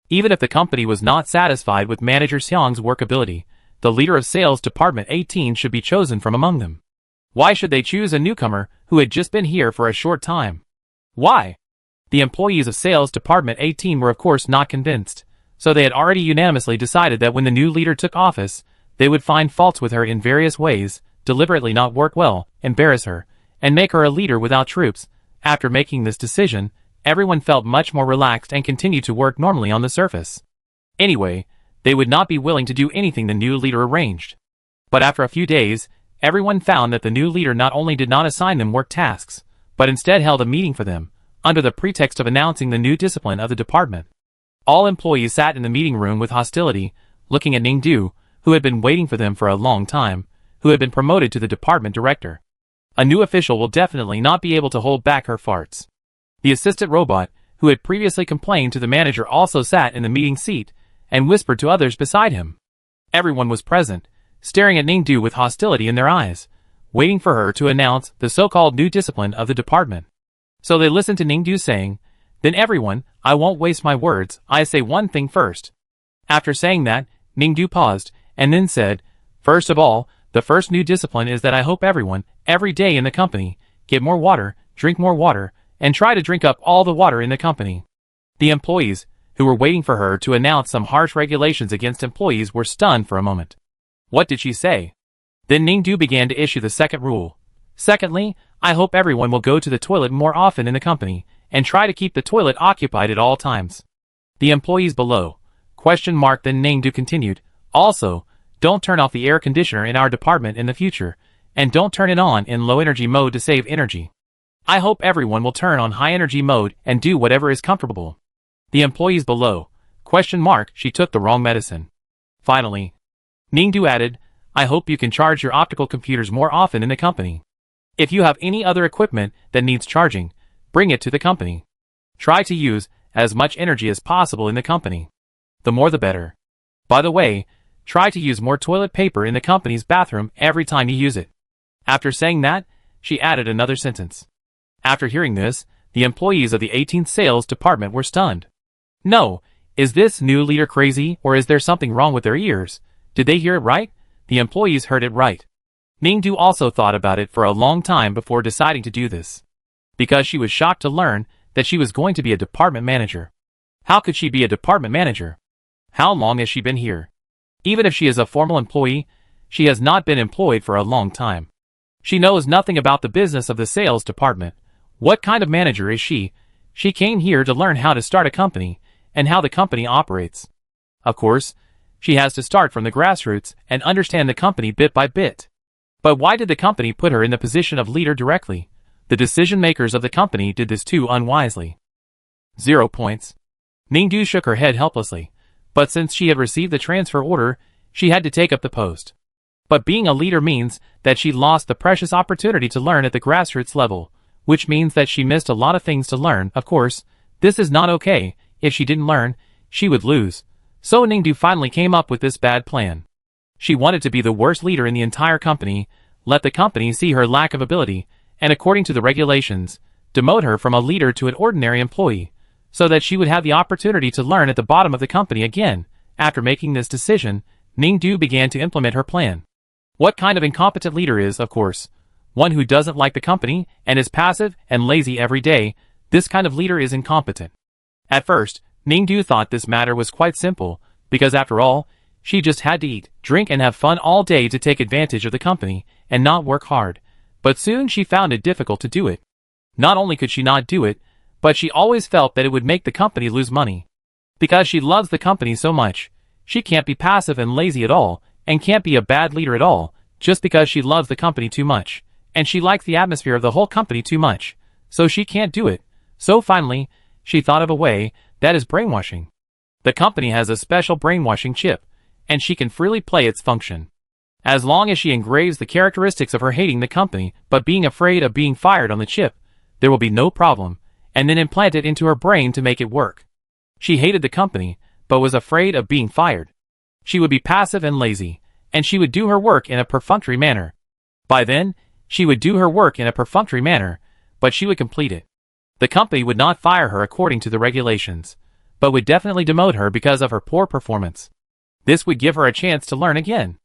Even if the company was not satisfied with Manager Xiang's workability, the leader of Sales Department 18 should be chosen from among them. Why should they choose a newcomer who had just been here for a short time? Why? The employees of Sales Department 18 were of course not convinced, so they had already unanimously decided that when the new leader took office, they would find faults with her in various ways, deliberately not work well, embarrass her, and make her a leader without troops. After making this decision, everyone felt much more relaxed and continued to work normally on the surface. Anyway, they would not be willing to do anything the new leader arranged. But after a few days, everyone found that the new leader not only did not assign them work tasks, but instead held a meeting for them, under the pretext of announcing the new discipline of the department. All employees sat in the meeting room with hostility, looking at Ningdu, who had been waiting for them for a long time, who had been promoted to the department director. A new official will definitely not be able to hold back her farts. The assistant robot, who had previously complained to the manager, also sat in the meeting seat, and whispered to others beside him. Everyone was present, staring at Ningdu with hostility in their eyes, waiting for her to announce the so-called new discipline of the department. So they listened to Ningdu saying, "Then everyone, I won't waste my words, I say one thing first." After saying that, Ningdu paused, and then said, "First of all, the first new discipline is that I hope everyone, every day in the company, get more water, drink more water, and try to drink up all the water in the company." The employees, who were waiting for her to announce some harsh regulations against employees, were stunned for a moment. What did she say? Then Ningdu began to issue the second rule. Secondly, I hope everyone will go to the toilet more often in the company, and try to keep the toilet occupied at all times. The employees below. Then Ningdu continued. Also, don't turn off the air conditioner in our department in the future, and don't turn it on in low energy mode to save energy. I hope everyone will turn on high energy mode and do whatever is comfortable. The employees below. She took the wrong medicine. Finally, Ningdu added, I hope you can charge your optical computers more often in the company. If you have any other equipment that needs charging, bring it to the company. Try to use as much energy as possible in the company. The more the better. By the way, try to use more toilet paper in the company's bathroom every time you use it. After saying that, she added another sentence. After hearing this, the employees of the 18th sales department were stunned. No, is this new leader crazy, or is there something wrong with their ears? Did they hear it right? The employees heard it right. Ningdu also thought about it for a long time before deciding to do this. Because she was shocked to learn that she was going to be a department manager. How could she be a department manager? How long has she been here? Even if she is a formal employee, she has not been employed for a long time. She knows nothing about the business of the sales department. What kind of manager is she? She came here to learn how to start a company, and how the company operates. Of course, she has to start from the grassroots and understand the company bit by bit. But why did the company put her in the position of leader directly? The decision makers of the company did this too unwisely. 0 points. Ningdu shook her head helplessly, but since she had received the transfer order, she had to take up the post. But being a leader means that she lost the precious opportunity to learn at the grassroots level, which means that she missed a lot of things to learn. Of course, this is not okay. If she didn't learn, she would lose. So Ningdu finally came up with this bad plan. She wanted to be the worst leader in the entire company, let the company see her lack of ability, and according to the regulations, demote her from a leader to an ordinary employee, so that she would have the opportunity to learn at the bottom of the company again. After making this decision, Ningdu began to implement her plan. What kind of incompetent leader is, of course, one who doesn't like the company and is passive and lazy every day. This kind of leader is incompetent. At first, Ningdu thought this matter was quite simple, because after all, she just had to eat, drink and have fun all day to take advantage of the company, and not work hard. But soon she found it difficult to do it. Not only could she not do it, but she always felt that it would make the company lose money. Because she loves the company so much, she can't be passive and lazy at all, and can't be a bad leader at all, just because she loves the company too much, and she likes the atmosphere of the whole company too much, so she can't do it. So finally, she thought of a way, that is brainwashing. The company has a special brainwashing chip, and she can freely play its function. As long as she engraves the characteristics of her hating the company, but being afraid of being fired on the chip, there will be no problem, and then implant it into her brain to make it work. She hated the company, but was afraid of being fired. She would be passive and lazy, and she would do her work in a perfunctory manner. By then, she would do her work in a perfunctory manner, but she would complete it. The company would not fire her according to the regulations, but would definitely demote her because of her poor performance. This would give her a chance to learn again.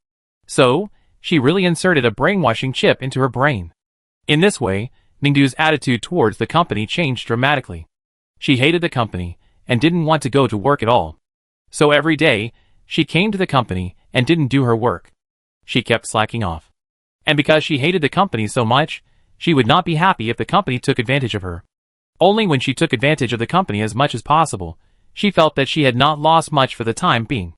So, she really inserted a brainwashing chip into her brain. In this way, Ningdu's attitude towards the company changed dramatically. She hated the company, and didn't want to go to work at all. So every day, she came to the company, and didn't do her work. She kept slacking off. And because she hated the company so much, she would not be happy if the company took advantage of her. Only when she took advantage of the company as much as possible, she felt that she had not lost much for the time being.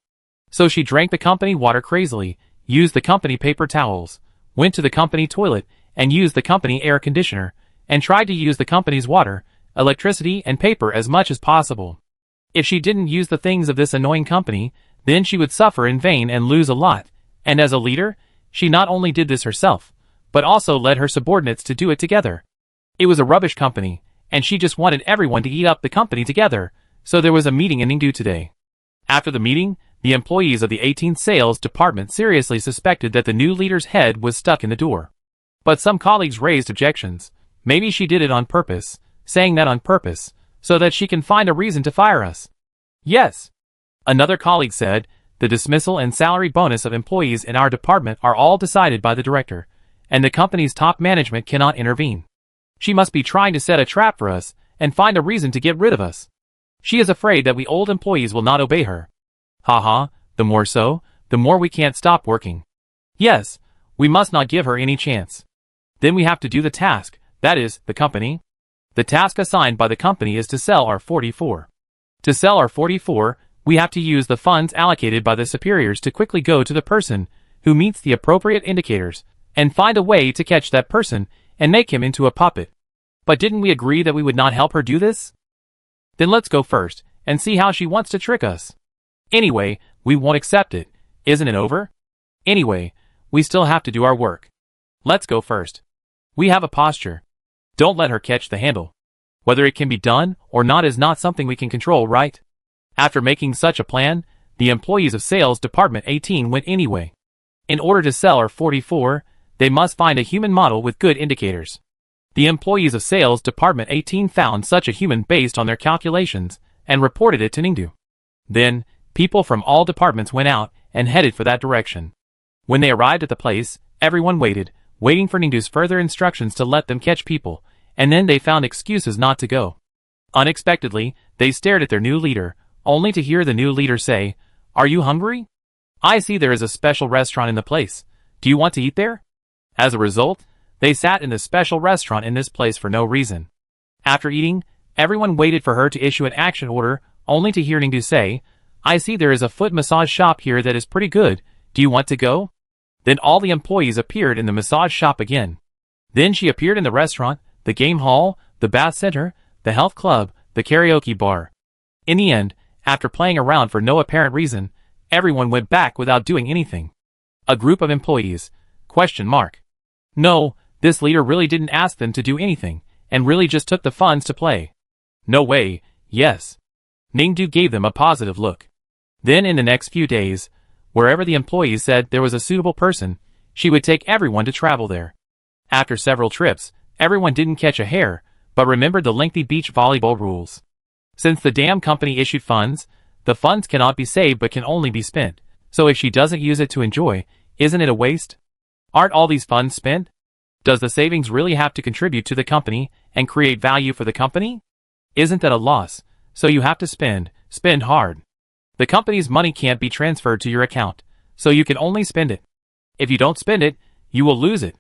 So she drank the company water crazily, used the company paper towels, went to the company toilet, and used the company air conditioner, and tried to use the company's water, electricity, and paper as much as possible. If she didn't use the things of this annoying company, then she would suffer in vain and lose a lot, and as a leader, she not only did this herself, but also led her subordinates to do it together. It was a rubbish company, and she just wanted everyone to eat up the company together, so there was a meeting in Ningdu today. After the meeting, the employees of the 18th sales department seriously suspected that the new leader's head was stuck in the door. But some colleagues raised objections. Maybe she did it on purpose, saying that on purpose, so that she can find a reason to fire us. Yes. Another colleague said, the dismissal and salary bonus of employees in our department are all decided by the director, and the company's top management cannot intervene. She must be trying to set a trap for us, and find a reason to get rid of us. She is afraid that we old employees will not obey her. Haha, the more so, the more we can't stop working. Yes, we must not give her any chance. Then we have to do the task, that is, the company. The task assigned by the company is to sell our 44. To sell our 44, we have to use the funds allocated by the superiors to quickly go to the person who meets the appropriate indicators and find a way to catch that person and make him into a puppet. But didn't we agree that we would not help her do this? Then let's go first and see how she wants to trick us. Anyway, we won't accept it. Isn't it over? Anyway, we still have to do our work. Let's go first. We have a posture. Don't let her catch the handle. Whether it can be done or not is not something we can control, right? After making such a plan, the employees of Sales Department 18 went anyway. In order to sell our 44, they must find a human model with good indicators. The employees of Sales Department 18 found such a human based on their calculations and reported it to Ningdu. Then, people from all departments went out and headed for that direction. When they arrived at the place, everyone waited, waiting for Ningdu's further instructions to let them catch people, and then they found excuses not to go. Unexpectedly, they stared at their new leader, only to hear the new leader say, "Are you hungry? I see there is a special restaurant in the place. Do you want to eat there?" As a result, they sat in the special restaurant in this place for no reason. After eating, everyone waited for her to issue an action order, only to hear Ningdu say, "I see there is a foot massage shop here that is pretty good. Do you want to go?" Then all the employees appeared in the massage shop again. Then she appeared in the restaurant, the game hall, the bath center, the health club, the karaoke bar. In the end, after playing around for no apparent reason, everyone went back without doing anything. A group of employees. ? No, this leader really didn't ask them to do anything, and really just took the funds to play. No way, yes. Ningdu gave them a positive look. Then in the next few days, wherever the employees said there was a suitable person, she would take everyone to travel there. After several trips, everyone didn't catch a hair, but remembered the lengthy beach volleyball rules. Since the dam company issued funds, the funds cannot be saved but can only be spent, so if she doesn't use it to enjoy, isn't it a waste? Aren't all these funds spent? Does the savings really have to contribute to the company and create value for the company? Isn't that a loss? So you have to spend hard. The company's money can't be transferred to your account, so you can only spend it. If you don't spend it, you will lose it.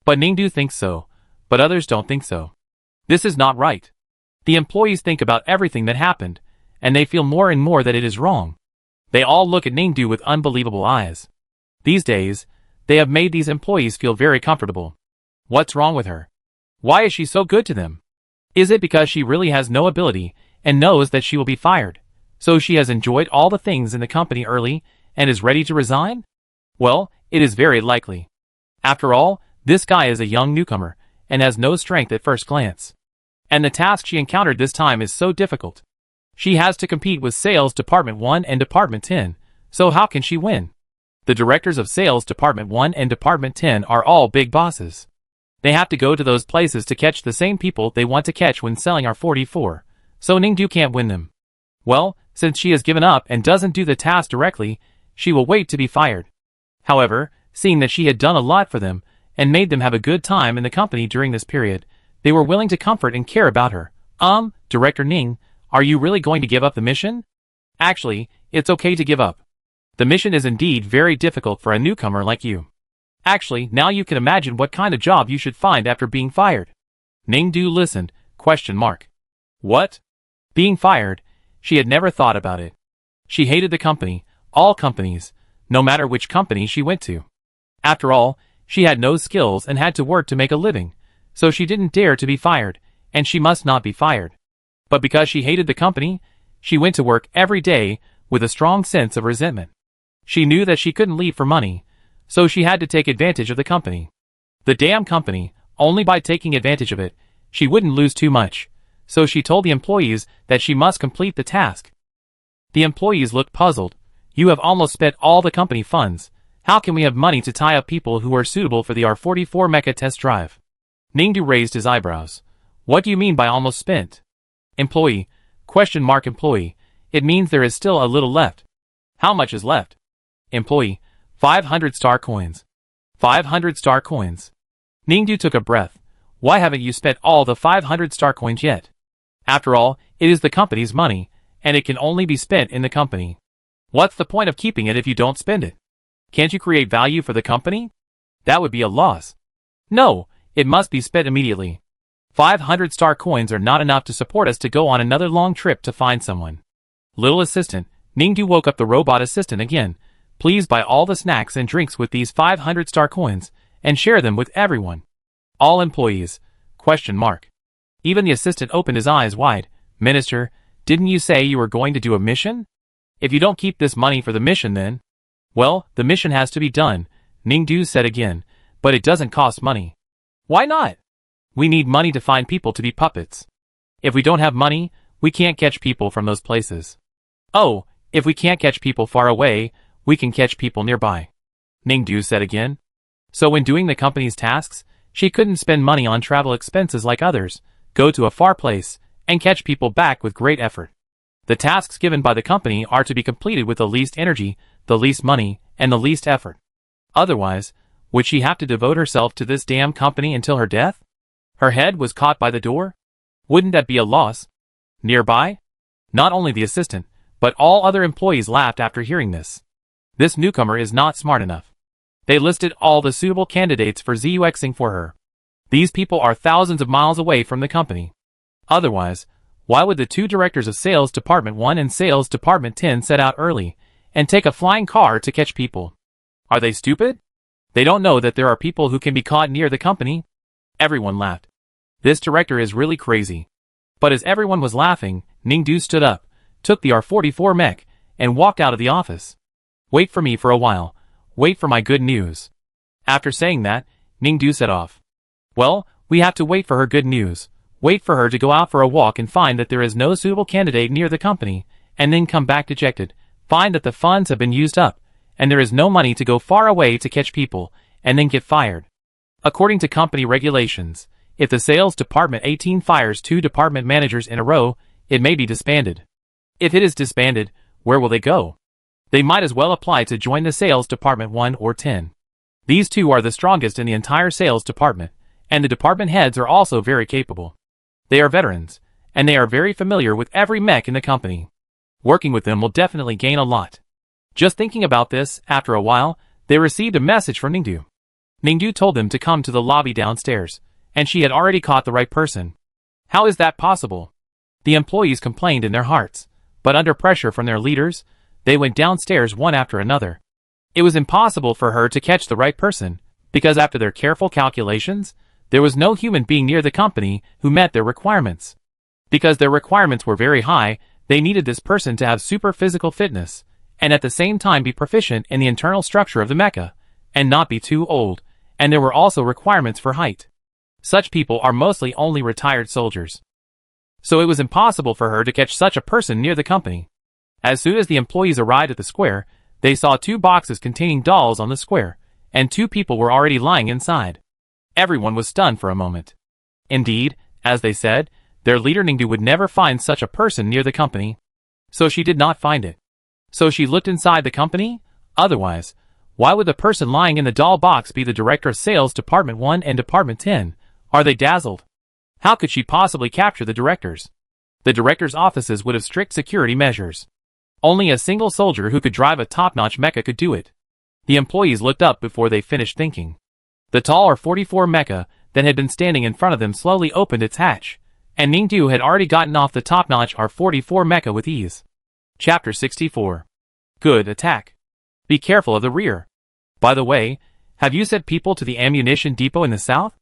But Ningdu thinks so, but others don't think so. This is not right. The employees think about everything that happened, and they feel more and more that it is wrong. They all look at Ningdu with unbelievable eyes. These days, they have made these employees feel very comfortable. What's wrong with her? Why is she so good to them? Is it because she really has no ability and knows that she will be fired, so she has enjoyed all the things in the company early and is ready to resign? Well, it is very likely. After all, this guy is a young newcomer and has no strength at first glance. And the task she encountered this time is so difficult. She has to compete with Sales Department 1 and Department 10, so how can she win? The directors of Sales Department 1 and Department 10 are all big bosses. They have to go to those places to catch the same people they want to catch when selling our 44, so Ningdu can't win them. Well, since she has given up and doesn't do the task directly, she will wait to be fired. However, seeing that she had done a lot for them and made them have a good time in the company during this period, they were willing to comfort and care about her. Director Ning, are you really going to give up the mission? Actually, it's okay to give up. The mission is indeed very difficult for a newcomer like you. Actually, now you can imagine what kind of job you should find after being fired. Ningdu listened, ? What? Being fired? She had never thought about it. She hated the company, all companies, no matter which company she went to. After all, she had no skills and had to work to make a living, so she didn't dare to be fired, and she must not be fired. But because she hated the company, she went to work every day with a strong sense of resentment. She knew that she couldn't leave for money, so she had to take advantage of the company. The damn company, only by taking advantage of it, she wouldn't lose too much, so she told the employees that she must complete the task. The employees looked puzzled. You have almost spent all the company funds. How can we have money to tie up people who are suitable for the R44 mecha test drive? Ningdu raised his eyebrows. What do you mean by almost spent? Employee, ? Employee, it means there is still a little left. How much is left? Employee, 500 star coins. 500 star coins. Ningdu took a breath. Why haven't you spent all the 500 star coins yet? After all, it is the company's money, and it can only be spent in the company. What's the point of keeping it if you don't spend it? Can't you create value for the company? That would be a loss. No, it must be spent immediately. 500 star coins are not enough to support us to go on another long trip to find someone. Little assistant, Ningdu woke up the robot assistant again. Please buy all the snacks and drinks with these 500 star coins, and share them with everyone. All employees. ? Even the assistant opened his eyes wide. Minister, didn't you say you were going to do a mission? If you don't keep this money for the mission then? Well, the mission has to be done, Ningdu said again, but it doesn't cost money. Why not? We need money to find people to be puppets. If we don't have money, we can't catch people from those places. Oh, if we can't catch people far away, we can catch people nearby, Ningdu said again. So when doing the company's tasks, she couldn't spend money on travel expenses like others, go to a far place, and catch people back with great effort. The tasks given by the company are to be completed with the least energy, the least money, and the least effort. Otherwise, would she have to devote herself to this damn company until her death? Her head was caught by the door? Wouldn't that be a loss? Nearby? Not only the assistant, but all other employees laughed after hearing this. This newcomer is not smart enough. They listed all the suitable candidates for ZUXing for her. These people are thousands of miles away from the company. Otherwise, why would the two directors of Sales Department 1 and Sales Department 10 set out early and take a flying car to catch people? Are they stupid? They don't know that there are people who can be caught near the company? Everyone laughed. This director is really crazy. But as everyone was laughing, Ningdu stood up, took the R44 mech, and walked out of the office. Wait for me for a while. Wait for my good news. After saying that, Ningdu set off. Well, we have to wait for her good news. Wait for her to go out for a walk and find that there is no suitable candidate near the company, and then come back dejected, find that the funds have been used up, and there is no money to go far away to catch people, and then get fired. According to company regulations, if the Sales Department 18 fires 2 department managers in a row, it may be disbanded. If it is disbanded, where will they go? They might as well apply to join the Sales Department 1 or 10. These two are the strongest in the entire sales department, and the department heads are also very capable. They are veterans, and they are very familiar with every mech in the company. Working with them will definitely gain a lot. Just thinking about this, after a while, they received a message from Ningdu. Ningdu told them to come to the lobby downstairs, and she had already caught the right person. How is that possible? The employees complained in their hearts, but under pressure from their leaders, they went downstairs one after another. It was impossible for her to catch the right person, because after their careful calculations, there was no human being near the company who met their requirements. Because their requirements were very high, they needed this person to have super physical fitness, and at the same time be proficient in the internal structure of the mecha, and not be too old, and there were also requirements for height. Such people are mostly only retired soldiers. So it was impossible for her to catch such a person near the company. As soon as the employees arrived at the square, they saw 2 boxes containing dolls on the square, and 2 people were already lying inside. Everyone was stunned for a moment. Indeed, as they said, their leader Ningdu would never find such a person near the company. So she did not find it. So she looked inside the company? Otherwise, why would the person lying in the doll box be the director of Sales Department 1 and Department 10? Are they dazzled? How could she possibly capture the directors? The directors' offices would have strict security measures. Only a single soldier who could drive a top-notch mecha could do it. The employees looked up before they finished thinking. The tall R44 mecha that had been standing in front of them slowly opened its hatch, and Ningdu had already gotten off the top-notch R44 mecha with ease. Chapter 64. Good attack. Be careful of the rear. By the way, have you sent people to the ammunition depot in the south?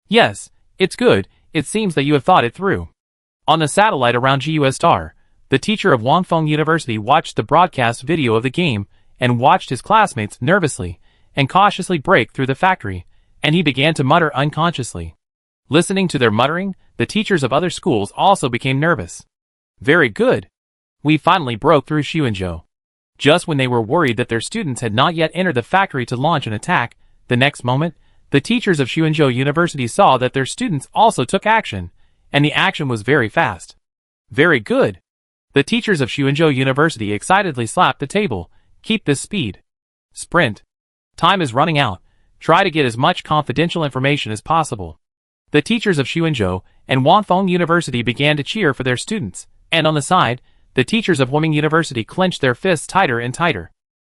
Yes, it's good, it seems that you have thought it through. On the satellite around GUS Star, the teacher of Wangfeng University watched the broadcast video of the game and watched his classmates nervously and cautiously break through the factory, and he began to mutter unconsciously. Listening to their muttering, the teachers of other schools also became nervous. Very good. We finally broke through Xuanzhou. Just when they were worried that their students had not yet entered the factory to launch an attack, the next moment, the teachers of Xuanzhou University saw that their students also took action, and the action was very fast. Very good. The teachers of Xuanzhou University excitedly slapped the table. Keep this speed. Sprint. Time is running out. Try to get as much confidential information as possible. The teachers of Xuanzhou and Wangfeng University began to cheer for their students, and on the side, the teachers of Huaming University clenched their fists tighter and tighter.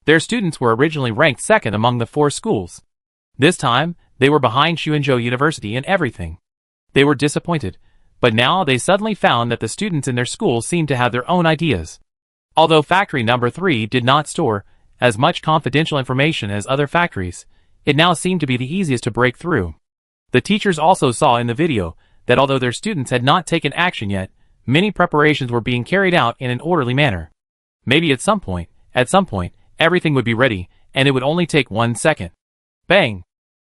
Their students were originally ranked second among the 4 schools. This time, they were behind Xuanzhou University in everything. They were disappointed, but now they suddenly found that the students in their school seemed to have their own ideas. Although factory number 3 did not store as much confidential information as other factories, it now seemed to be the easiest to break through. The teachers also saw in the video that although their students had not taken action yet, many preparations were being carried out in an orderly manner. Maybe at some point, everything would be ready, and it would only take 1 second. Bang!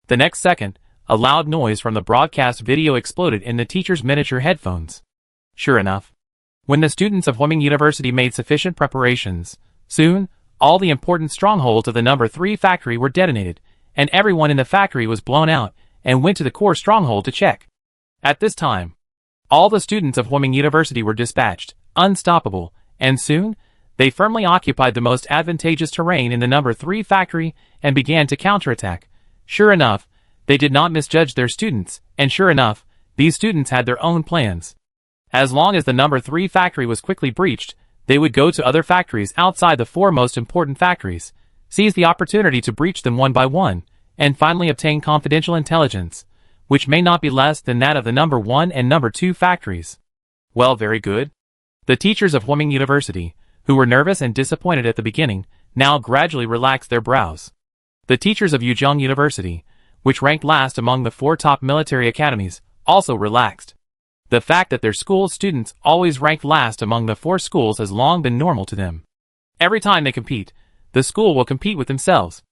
The next second, a loud noise from the broadcast video exploded in the teacher's miniature headphones. Sure enough, when the students of Huiming University made sufficient preparations, soon, all the important strongholds of the number 3 factory were detonated, and everyone in the factory was blown out and went to the core stronghold to check. At this time, all the students of Huiming University were dispatched, unstoppable, and soon, they firmly occupied the most advantageous terrain in the number 3 factory and began to counterattack. Sure enough, they did not misjudge their students, and sure enough, these students had their own plans. As long as the number 3 factory was quickly breached, they would go to other factories outside the 4 most important factories, seize the opportunity to breach them one by one, and finally obtain confidential intelligence, which may not be less than that of the number 1 and number 2 factories. Well, very good. The teachers of Huiming University, who were nervous and disappointed at the beginning, now gradually relaxed their brows. The teachers of Yuzhong University, which ranked last among the 4 top military academies, also relaxed. The fact that their school's students always ranked last among the 4 schools has long been normal to them. Every time they compete, the school will compete with themselves.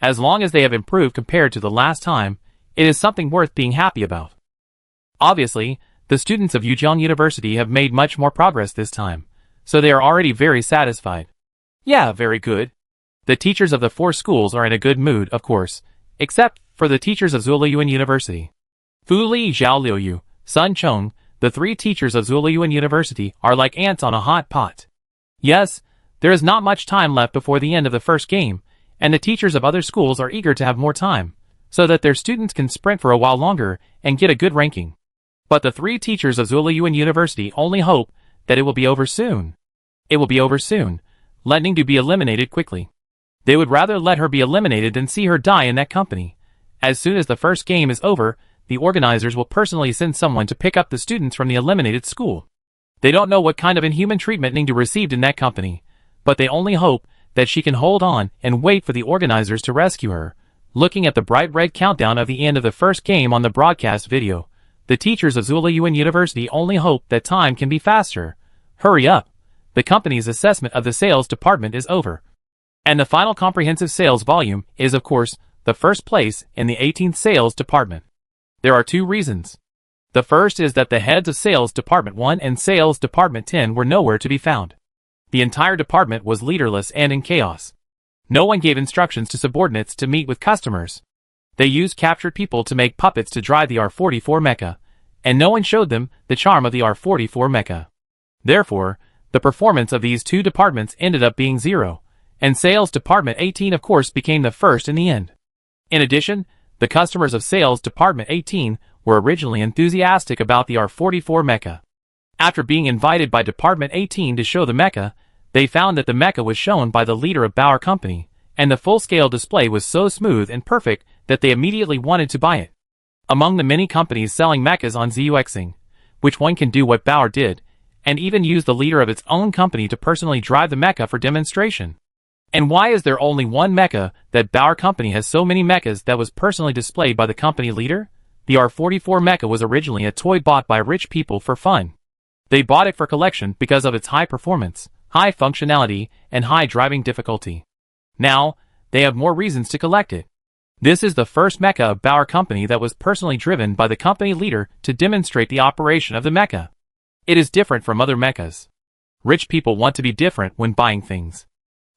As long as they have improved compared to the last time, it is something worth being happy about. Obviously, the students of Yuzhong University have made much more progress this time, so they are already very satisfied. Yeah, very good. The teachers of the 4 schools are in a good mood, of course, except for the teachers of Zuliyuan University. Fu Li, Zhao Liuyu, Sun Chong, the 3 teachers of Zuliyuan University are like ants on a hot pot. Yes, there is not much time left before the end of the first game, and the teachers of other schools are eager to have more time, so that their students can sprint for a while longer and get a good ranking. But the 3 teachers of Zuliyuan University only hope that it will be over soon. It will be over soon, let Ning Du be eliminated quickly. They would rather let her be eliminated than see her die in that company. As soon as the first game is over, the organizers will personally send someone to pick up the students from the eliminated school. They don't know what kind of inhuman treatment Ning Du received in that company, but they only hope that she can hold on and wait for the organizers to rescue her. Looking at the bright red countdown of the end of the first game on the broadcast video, the teachers of Zuliyuan University only hope that time can be faster. Hurry up! The company's assessment of the sales department is over. And the final comprehensive sales volume is, of course, the first place in the 18th sales department. There are 2 reasons. The first is that the heads of Sales Department 1 and Sales Department 10 were nowhere to be found. The entire department was leaderless and in chaos. No one gave instructions to subordinates to meet with customers. They used captured people to make puppets to drive the R-44 mecha, and no one showed them the charm of the R-44 mecha. Therefore, the performance of these 2 departments ended up being 0, and Sales Department 18 of course became the first in the end. In addition, the customers of Sales Department 18 were originally enthusiastic about the R-44 mecha. After being invited by Department 18 to show the mecha, they found that the mecha was shown by the leader of Bauer Company, and the full-scale display was so smooth and perfect that they immediately wanted to buy it. Among the many companies selling mechas on Zuexing, which one can do what Bauer did, and even use the leader of its own company to personally drive the mecha for demonstration. And why is there only one mecha that Bauer Company has so many mechas that was personally displayed by the company leader? The R-44 mecha was originally a toy bought by rich people for fun. They bought it for collection because of its high performance, high functionality, and high driving difficulty. Now, they have more reasons to collect it. This is the first mecha of Bauer Company that was personally driven by the company leader to demonstrate the operation of the mecha. It is different from other mechas. Rich people want to be different when buying things.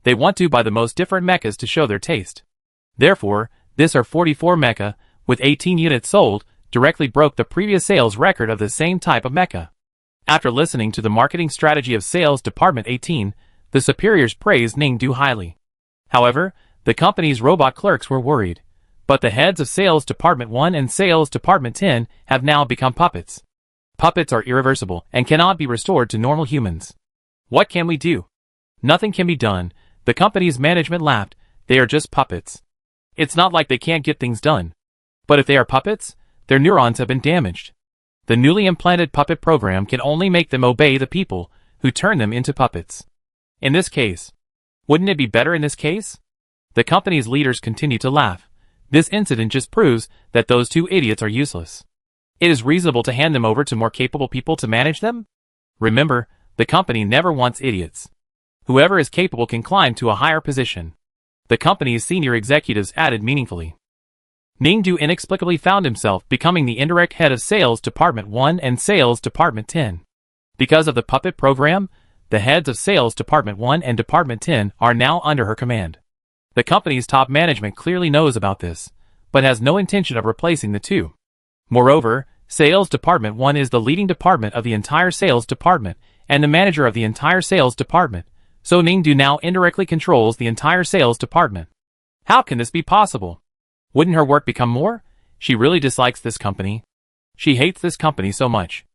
They want to buy the most different mechas to show their taste. Therefore, this R-44 mecha, with 18 units sold, directly broke the previous sales record of the same type of mecha. After listening to the marketing strategy of Sales Department 18, the superiors praised Ning Du highly. However, the company's robot clerks were worried. But the heads of Sales Department 1 and Sales Department 10 have now become puppets. Puppets are irreversible and cannot be restored to normal humans. What can we do? Nothing can be done. The company's management laughed. They are just puppets. It's not like they can't get things done. But if they are puppets, their neurons have been damaged. The newly implanted puppet program can only make them obey the people who turn them into puppets. In this case. Wouldn't it be better in this case? The company's leaders continue to laugh. This incident just proves that those two idiots are useless. It is reasonable to hand them over to more capable people to manage them? Remember, the company never wants idiots. Whoever is capable can climb to a higher position. The company's senior executives added meaningfully. Ningdu inexplicably found himself becoming the indirect head of Sales Department 1 and Sales Department 10. Because of the puppet program, the heads of Sales Department 1 and Department 10 are now under her command. The company's top management clearly knows about this, but has no intention of replacing the two. Moreover, Sales Department 1 is the leading department of the entire sales department and the manager of the entire sales department, so Ningdu now indirectly controls the entire sales department. How can this be possible? Wouldn't her work become more? She really dislikes this company. She hates this company so much.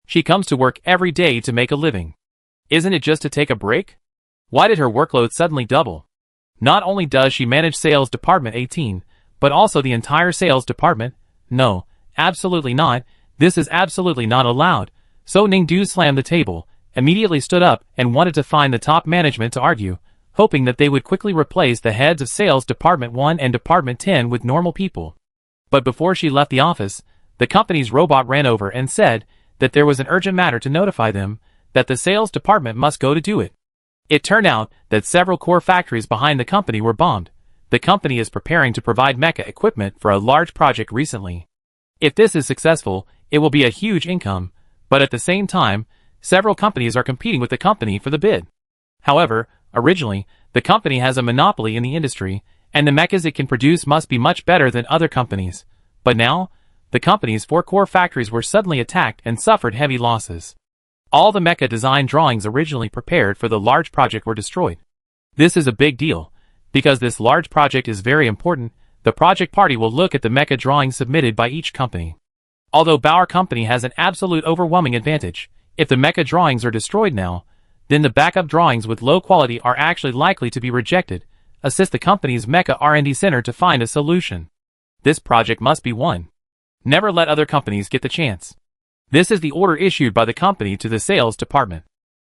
She comes to work every day to make a living. Isn't it just to take a break? Why did her workload suddenly double? Not only does she manage Sales Department 18, but also the entire sales department. No, absolutely not. This is absolutely not allowed. So Ningdu slammed the table, immediately stood up and wanted to find the top management to argue, hoping that they would quickly replace the heads of Sales Department 1 and Department 10 with normal people. But before she left the office, the company's robot ran over and said that there was an urgent matter to notify them that the sales department must go to do it. It turned out that several core factories behind the company were bombed. The company is preparing to provide mecha equipment for a large project recently. If this is successful, it will be a huge income, but at the same time, several companies are competing with the company for the bid. However, originally, the company has a monopoly in the industry, and the mechas it can produce must be much better than other companies. But now, the company's 4 core factories were suddenly attacked and suffered heavy losses. All the mecha design drawings originally prepared for the large project were destroyed. This is a big deal. Because this large project is very important, the project party will look at the mecha drawings submitted by each company. Although Bauer Company has an absolute overwhelming advantage, if the mecha drawings are destroyed now, then the backup drawings with low quality are actually likely to be rejected. Assist the company's mecha R&D center to find a solution. This project must be won. Never let other companies get the chance. This is the order issued by the company to the sales department.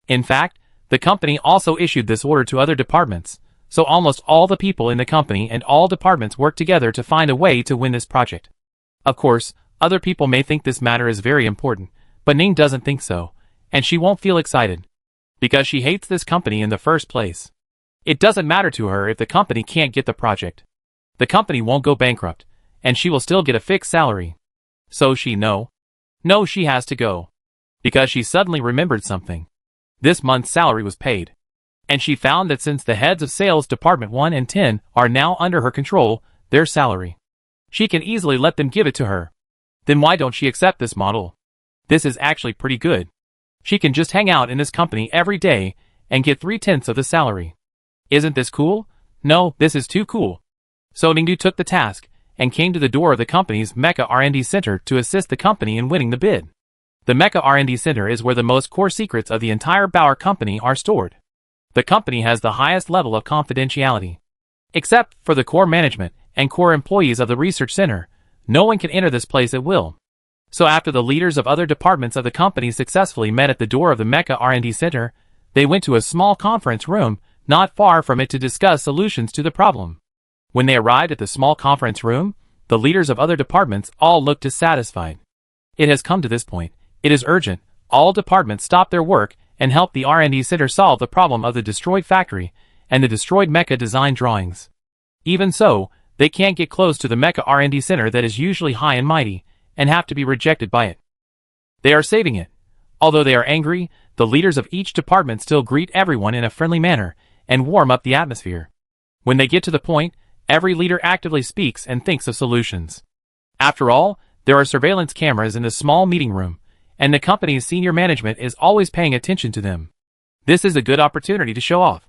In fact, the company also issued this order to other departments, so almost all the people in the company and all departments work together to find a way to win this project. Of course, other people may think this matter is very important, but Ning doesn't think so, and she won't feel excited. Because she hates this company in the first place. It doesn't matter to her if the company can't get the project. The company won't go bankrupt, and she will still get a fixed salary. So she has to go. Because she suddenly remembered something. This month's salary was paid. And she found that since the heads of Sales Department 1 and 10 are now under her control, their salary, she can easily let them give it to her. Then why don't she accept this model? This is actually pretty good. She can just hang out in this company every day and get 3/10 of the salary. Isn't this cool? No, this is too cool. So Ningdu took the task and came to the door of the company's Mecha R&D Center to assist the company in winning the bid. The Mecha R&D Center is where the most core secrets of the entire Bauer company are stored. The company has the highest level of confidentiality. Except for the core management and core employees of the research center, no one can enter this place at will. So after the leaders of other departments of the company successfully met at the door of the Mecha R&D Center, they went to a small conference room not far from it to discuss solutions to the problem. When they arrived at the small conference room, the leaders of other departments all looked dissatisfied. It has come to this point. It is urgent. All departments stop their work and help the R&D Center solve the problem of the destroyed factory and the destroyed mecha design drawings. Even so, they can't get close to the Mecha R&D Center that is usually high and mighty, and have to be rejected by it. They are saving it. Although they are angry, the leaders of each department still greet everyone in a friendly manner and warm up the atmosphere. When they get to the point, every leader actively speaks and thinks of solutions. After all, there are surveillance cameras in the small meeting room, and the company's senior management is always paying attention to them. This is a good opportunity to show off.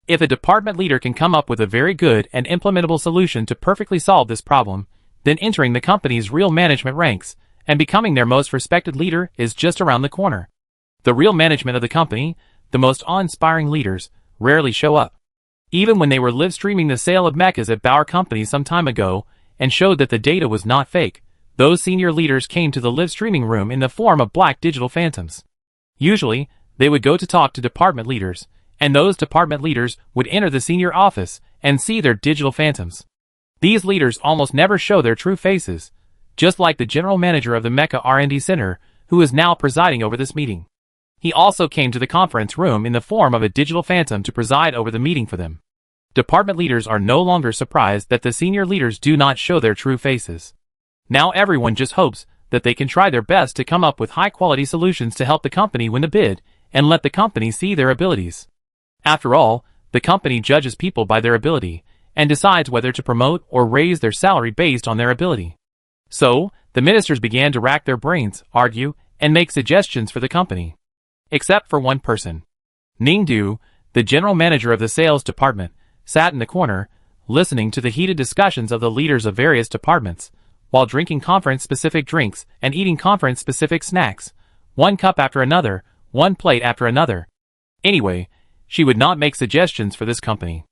If a department leader can come up with a very good and implementable solution to perfectly solve this problem, then entering the company's real management ranks and becoming their most respected leader is just around the corner. The real management of the company, the most awe-inspiring leaders, rarely show up. Even when they were live streaming the sale of mechas at Bauer Company some time ago and showed that the data was not fake, those senior leaders came to the live streaming room in the form of black digital phantoms. Usually, they would go to talk to department leaders, and those department leaders would enter the senior office and see their digital phantoms. These leaders almost never show their true faces, just like the general manager of the Mecha R&D Center, who is now presiding over this meeting. He also came to the conference room in the form of a digital phantom to preside over the meeting for them. Department leaders are no longer surprised that the senior leaders do not show their true faces. Now everyone just hopes that they can try their best to come up with high-quality solutions to help the company win the bid and let the company see their abilities. After all, the company judges people by their ability and decides whether to promote or raise their salary based on their ability. So, the ministers began to rack their brains, argue, and make suggestions for the company. Except for one person. Ningdu, the general manager of the sales department, sat in the corner, listening to the heated discussions of the leaders of various departments, while drinking conference-specific drinks and eating conference-specific snacks, one cup after another, one plate after another. Anyway, she would not make suggestions for this company.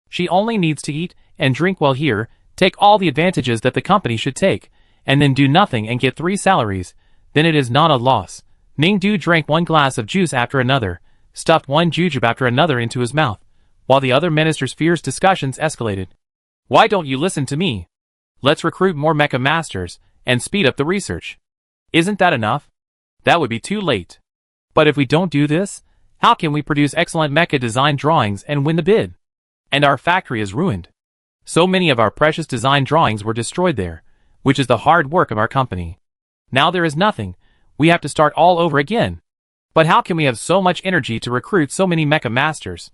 She only needs to eat and drink while here, take all the advantages that the company should take, and then do nothing and get 3 salaries, then it is not a loss. Ningdu drank one glass of juice after another, stuffed one jujube after another into his mouth, while the other ministers' fierce discussions escalated. Why don't you listen to me? Let's recruit more mecha masters and speed up the research. Isn't that enough? That would be too late. But if we don't do this, how can we produce excellent mecha design drawings and win the bid? And our factory is ruined. So many of our precious design drawings were destroyed there, which is the hard work of our company. Now there is nothing. We have to start all over again. But how can we have so much energy to recruit so many mecha masters?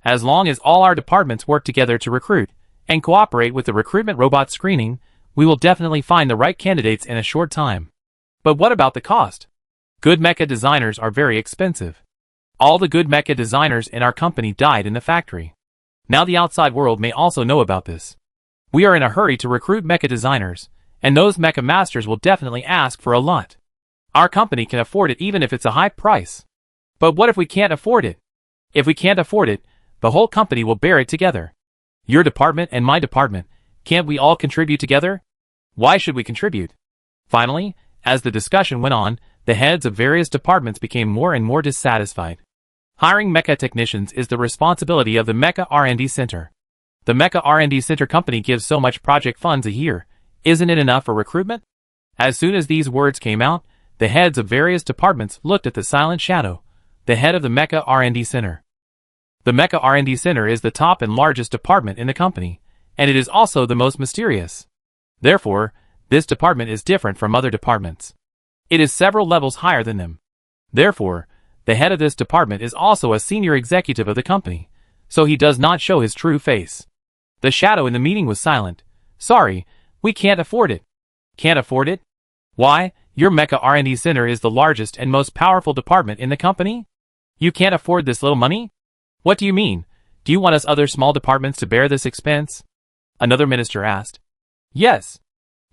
As long as all our departments work together to recruit and cooperate with the recruitment robot screening, we will definitely find the right candidates in a short time. But what about the cost? Good mecha designers are very expensive. All the good mecha designers in our company died in the factory. Now the outside world may also know about this. We are in a hurry to recruit mecha designers, and those mecha masters will definitely ask for a lot. Our company can afford it even if it's a high price. But what if we can't afford it? If we can't afford it, the whole company will bear it together. Your department and my department, can't we all contribute together? Why should we contribute? Finally, as the discussion went on, the heads of various departments became more and more dissatisfied. Hiring mecha technicians is the responsibility of the Mecha R&D Center. The Mecha R&D Center company gives so much project funds a year. Isn't it enough for recruitment? As soon as these words came out, the heads of various departments looked at the silent shadow, the head of the Mecha R&D Center. The Mecha R&D Center is the top and largest department in the company, and it is also the most mysterious. Therefore, this department is different from other departments. It is several levels higher than them. Therefore, the head of this department is also a senior executive of the company, so he does not show his true face. The shadow in the meeting was silent. Sorry, we can't afford it. Can't afford it? Why? Your Mecha R&D Center is the largest and most powerful department in the company? You can't afford this little money? What do you mean? Do you want us other small departments to bear this expense? Another minister asked. Yes.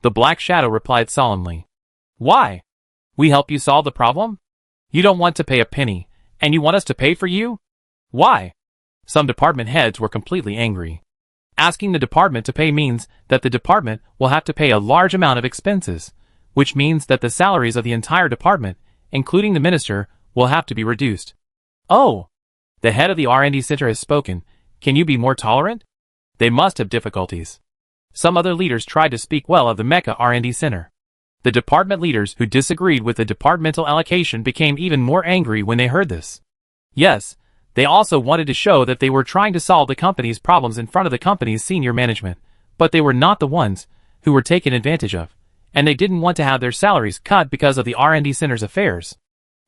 The Black Shadow replied solemnly. Why? We help you solve the problem? You don't want to pay a penny, and you want us to pay for you? Why? Some department heads were completely angry. Asking the department to pay means that the department will have to pay a large amount of expenses, which means that the salaries of the entire department, including the minister, will have to be reduced. Oh! The head of the R&D Center has spoken. Can you be more tolerant? They must have difficulties. Some other leaders tried to speak well of the Mecha R&D Center. The department leaders who disagreed with the departmental allocation became even more angry when they heard this. Yes, they also wanted to show that they were trying to solve the company's problems in front of the company's senior management, but they were not the ones who were taken advantage of, and they didn't want to have their salaries cut because of the R&D Center's affairs.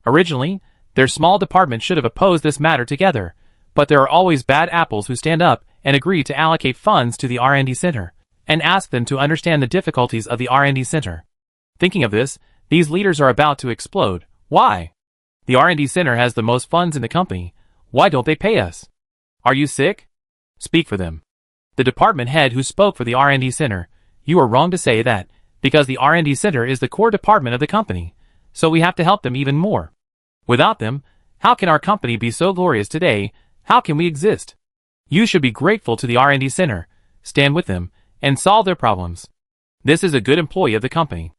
Originally, their small department should have opposed this matter together, but there are always bad apples who stand up and agree to allocate funds to the R&D Center, and ask them to understand the difficulties of the R&D Center. Thinking of this, these leaders are about to explode. Why? The R&D Center has the most funds in the company. Why don't they pay us? Are you sick? Speak for them. The department head who spoke for the R&D Center, you are wrong to say that, because the R&D Center is the core department of the company, so we have to help them even more. Without them, how can our company be so glorious today? How can we exist? You should be grateful to the R&D Center, stand with them, and solve their problems. This is a good employee of the company.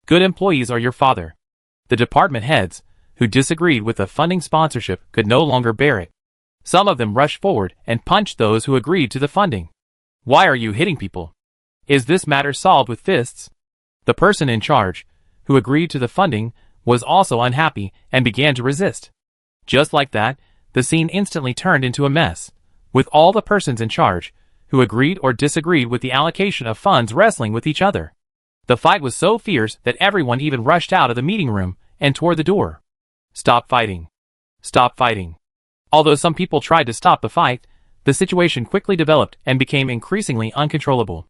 Good employees are your father. The department heads, who disagreed with the funding sponsorship, could no longer bear it. Some of them rushed forward and punched those who agreed to the funding. Why are you hitting people? Is this matter solved with fists? The person in charge, who agreed to the funding, was also unhappy and began to resist. Just like that, the scene instantly turned into a mess, with all the persons in charge, who agreed or disagreed with the allocation of funds wrestling with each other. The fight was so fierce that everyone even rushed out of the meeting room and toward the door. Stop fighting. Stop fighting. Although some people tried to stop the fight, the situation quickly developed and became increasingly uncontrollable.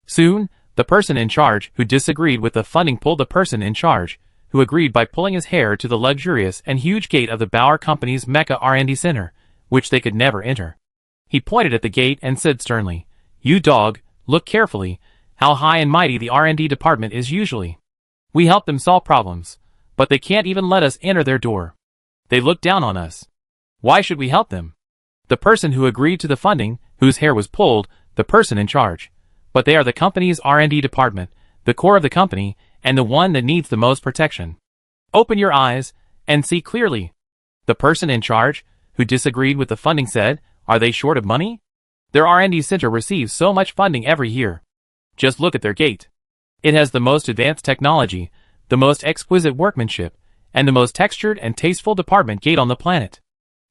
Soon, the person in charge who disagreed with the funding pulled the person in charge, who agreed by pulling his hair to the luxurious and huge gate of the Bauer Company's Mecca R&D Center, which they could never enter. He pointed at the gate and said sternly, "You dog, look carefully, how high and mighty the R&D department is usually. We help them solve problems, but they can't even let us enter their door. They look down on us. Why should we help them?" The person who agreed to the funding, whose hair was pulled, the person in charge. But they are the company's R&D department, the core of the company, and the one that needs the most protection. Open your eyes and see clearly. The person in charge, who disagreed with the funding, said, "Are they short of money? Their R&D center receives so much funding every year. Just look at their gate. It has the most advanced technology, the most exquisite workmanship, and the most textured and tasteful department gate on the planet.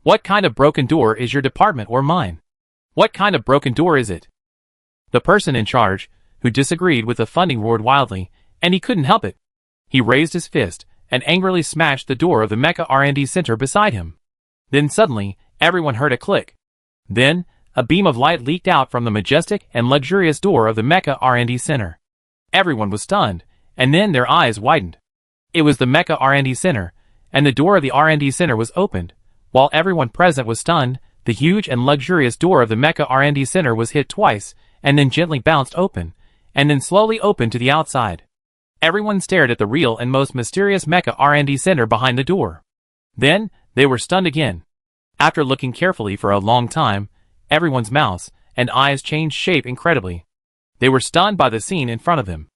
What kind of broken door is your department or mine? What kind of broken door is it?" The person in charge, who disagreed with the funding, roared wildly, and he couldn't help it. He raised his fist and angrily smashed the door of the Mecca R&D Center beside him. Then suddenly, everyone heard a click. Then, a beam of light leaked out from the majestic and luxurious door of the Mecca R&D Center. Everyone was stunned, and then their eyes widened. It was the Mecca R&D Center, and the door of the R&D Center was opened. While everyone present was stunned, the huge and luxurious door of the Mecca R&D Center was hit twice, and then gently bounced open, and then slowly opened to the outside. Everyone stared at the real and most mysterious Mecca R&D Center behind the door. Then, they were stunned again. After looking carefully for a long time, everyone's mouths and eyes changed shape incredibly. They were stunned by the scene in front of them.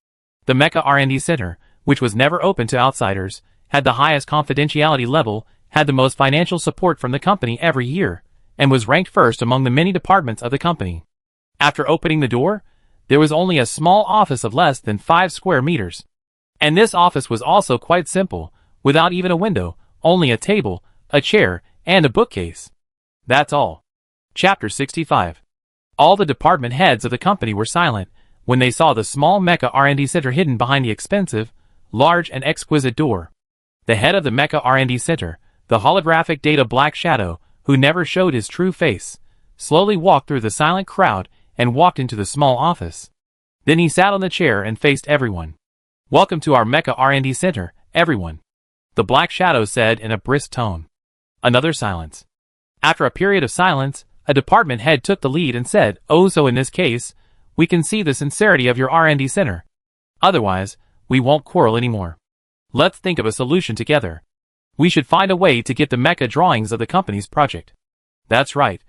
The Mecca R&D Center, which was never open to outsiders, had the highest confidentiality level, had the most financial support from the company every year, and was ranked first among the many departments of the company. After opening the door, there was only a small office of less than 5 square meters. And this office was also quite simple, without even a window, only a table, a chair, and a bookcase. That's all. Chapter 65. All the department heads of the company were silent when they saw the small Mecca R&D Center hidden behind the expensive, large and exquisite door. The head of the Mecca R&D Center, the holographic Data Black Shadow, who never showed his true face, slowly walked through the silent crowd and walked into the small office. Then he sat on the chair and faced everyone. "Welcome to our Mecca R&D Center, everyone," the Black Shadow said in a brisk tone. Another silence. After a period of silence, a department head took the lead and said, "Oh, so in this case, we can see the sincerity of your R&D Center. Otherwise, we won't quarrel anymore. Let's think of a solution together. We should find a way to get the Mecca drawings of the company's project." That's right.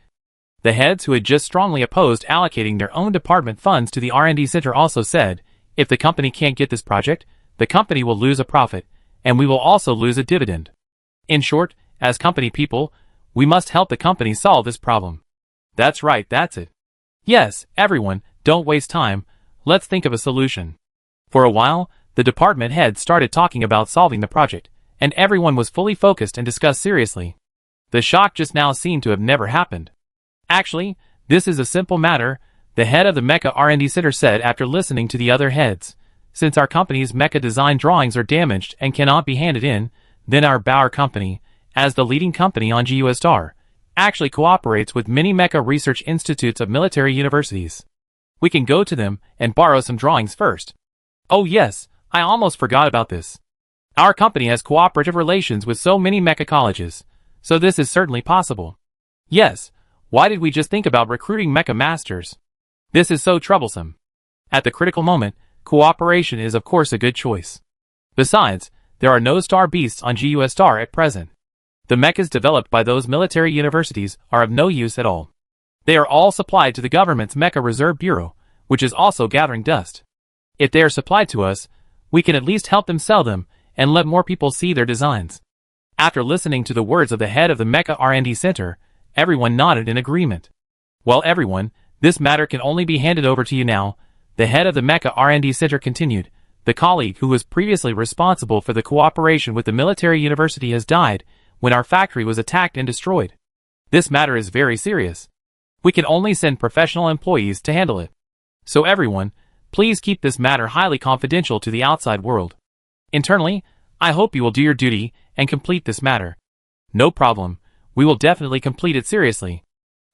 The heads who had just strongly opposed allocating their own department funds to the R&D Center also said, "If the company can't get this project, the company will lose a profit, and we will also lose a dividend. In short, as company people, we must help the company solve this problem." That's right, that's it. Yes, everyone, don't waste time, let's think of a solution. For a while, the department heads started talking about solving the project, and everyone was fully focused and discussed seriously. The shock just now seemed to have never happened. "Actually, this is a simple matter," the head of the Mecca R&D Center said after listening to the other heads. "Since our company's Mecca design drawings are damaged and cannot be handed in, then our Bauer Company, as the leading company on GUSTAR, actually cooperates with many Mecca research institutes of military universities. We can go to them and borrow some drawings first. Oh yes, I almost forgot about this. Our company has cooperative relations with so many Mecca colleges, so this is certainly possible. Yes, why did we just think about recruiting Mecca masters? This is so troublesome. At the critical moment, cooperation is of course a good choice. Besides, there are no star beasts on GUSTAR at present. The Mechas developed by those military universities are of no use at all. They are all supplied to the government's Mecca Reserve Bureau, which is also gathering dust. If they are supplied to us, we can at least help them sell them and let more people see their designs." After listening to the words of the head of the Mecca R&D Center, Everyone nodded in agreement. Well, everyone, this matter can only be handed over to you now, the head of the Mecha R&D Center continued. The colleague who was previously responsible for the cooperation with the military university has died when our factory was attacked and destroyed. This matter is very serious. We can only send professional employees to handle it. So everyone, please keep this matter highly confidential to the outside world. Internally, I hope you will do your duty and complete this matter. No problem. We will definitely complete it seriously.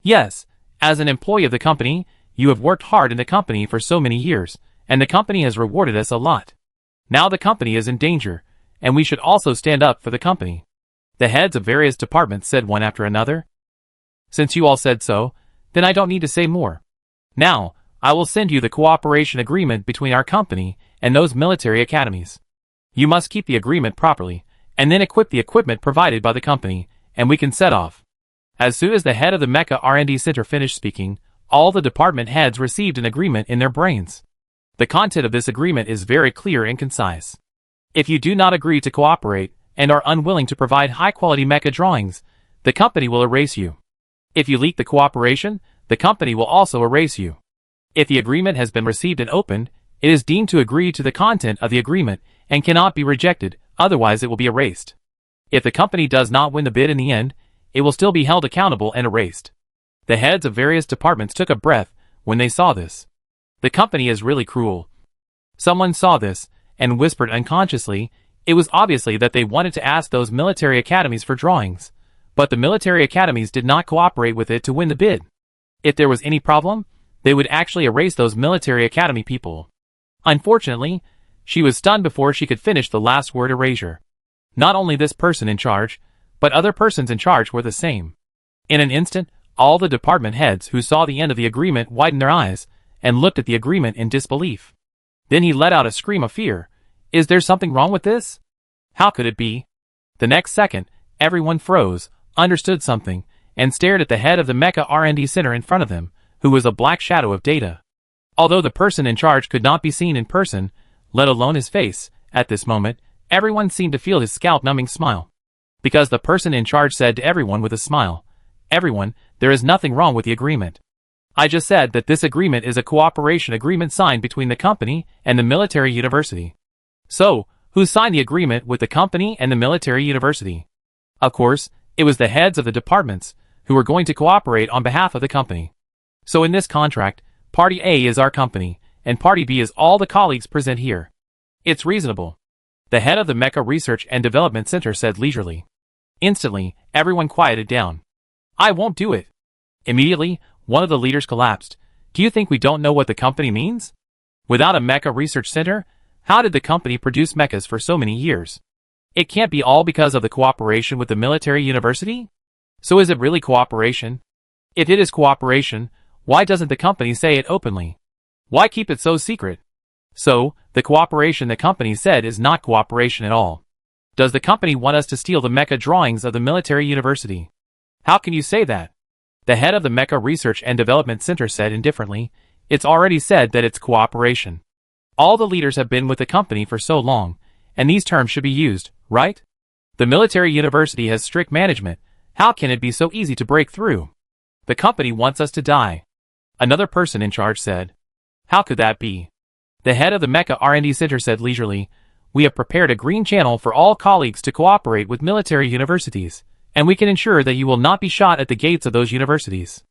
Yes, as an employee of the company, you have worked hard in the company for so many years, and the company has rewarded us a lot. Now the company is in danger, and we should also stand up for the company. The heads of various departments said one after another. Since you all said so, then I don't need to say more. Now, I will send you the cooperation agreement between our company and those military academies. You must keep the agreement properly, and then equip the equipment provided by the company, and we can set off. As soon as the head of the Mecha R&D Center finished speaking, all the department heads received an agreement in their brains. The content of this agreement is very clear and concise. If you do not agree to cooperate and are unwilling to provide high-quality mecha drawings, the company will erase you. If you leak the cooperation, the company will also erase you. If the agreement has been received and opened, it is deemed to agree to the content of the agreement and cannot be rejected, otherwise it will be erased. If the company does not win the bid in the end, it will still be held accountable and erased. The heads of various departments took a breath when they saw this. The company is really cruel. Someone saw this and whispered unconsciously. It was obviously that they wanted to ask those military academies for drawings, but the military academies did not cooperate with it to win the bid. If there was any problem, they would actually erase those military academy people. Unfortunately, she was stunned before she could finish the last word erasure. Not only this person in charge, but other persons in charge were the same. In an instant, all the department heads who saw the end of the agreement widened their eyes and looked at the agreement in disbelief. Then he let out a scream of fear. Is there something wrong with this? How could it be? The next second, everyone froze, understood something, and stared at the head of the Mecha R&D Center in front of them, who was a black shadow of Data. Although the person in charge could not be seen in person, let alone his face, at this moment, everyone seemed to feel his scalp-numbing smile. Because the person in charge said to everyone with a smile, "Everyone, there is nothing wrong with the agreement. I just said that this agreement is a cooperation agreement signed between the company and the military university." So, who signed the agreement with the company and the military university? Of course, it was the heads of the departments, who were going to cooperate on behalf of the company. So in this contract, Party A is our company, and Party B is all the colleagues present here. It's reasonable. The head of the Mecha Research and Development Center said leisurely. Instantly, everyone quieted down. I won't do it. Immediately, one of the leaders collapsed. Do you think we don't know what the company means? Without a Mecha Research Center, how did the company produce mechas for so many years? It can't be all because of the cooperation with the military university? So is it really cooperation? If it is cooperation, why doesn't the company say it openly? Why keep it so secret? So, the cooperation the company said is not cooperation at all. Does the company want us to steal the mecha drawings of the military university? How can you say that? The head of the Mecha Research and Development Center said indifferently, it's already said that it's cooperation. All the leaders have been with the company for so long, and these terms should be used, right? The military university has strict management. How can it be so easy to break through? The company wants us to die. Another person in charge said. How could that be? The head of the Mecha R&D Center said leisurely, we have prepared a green channel for all colleagues to cooperate with military universities, and we can ensure that you will not be shot at the gates of those universities.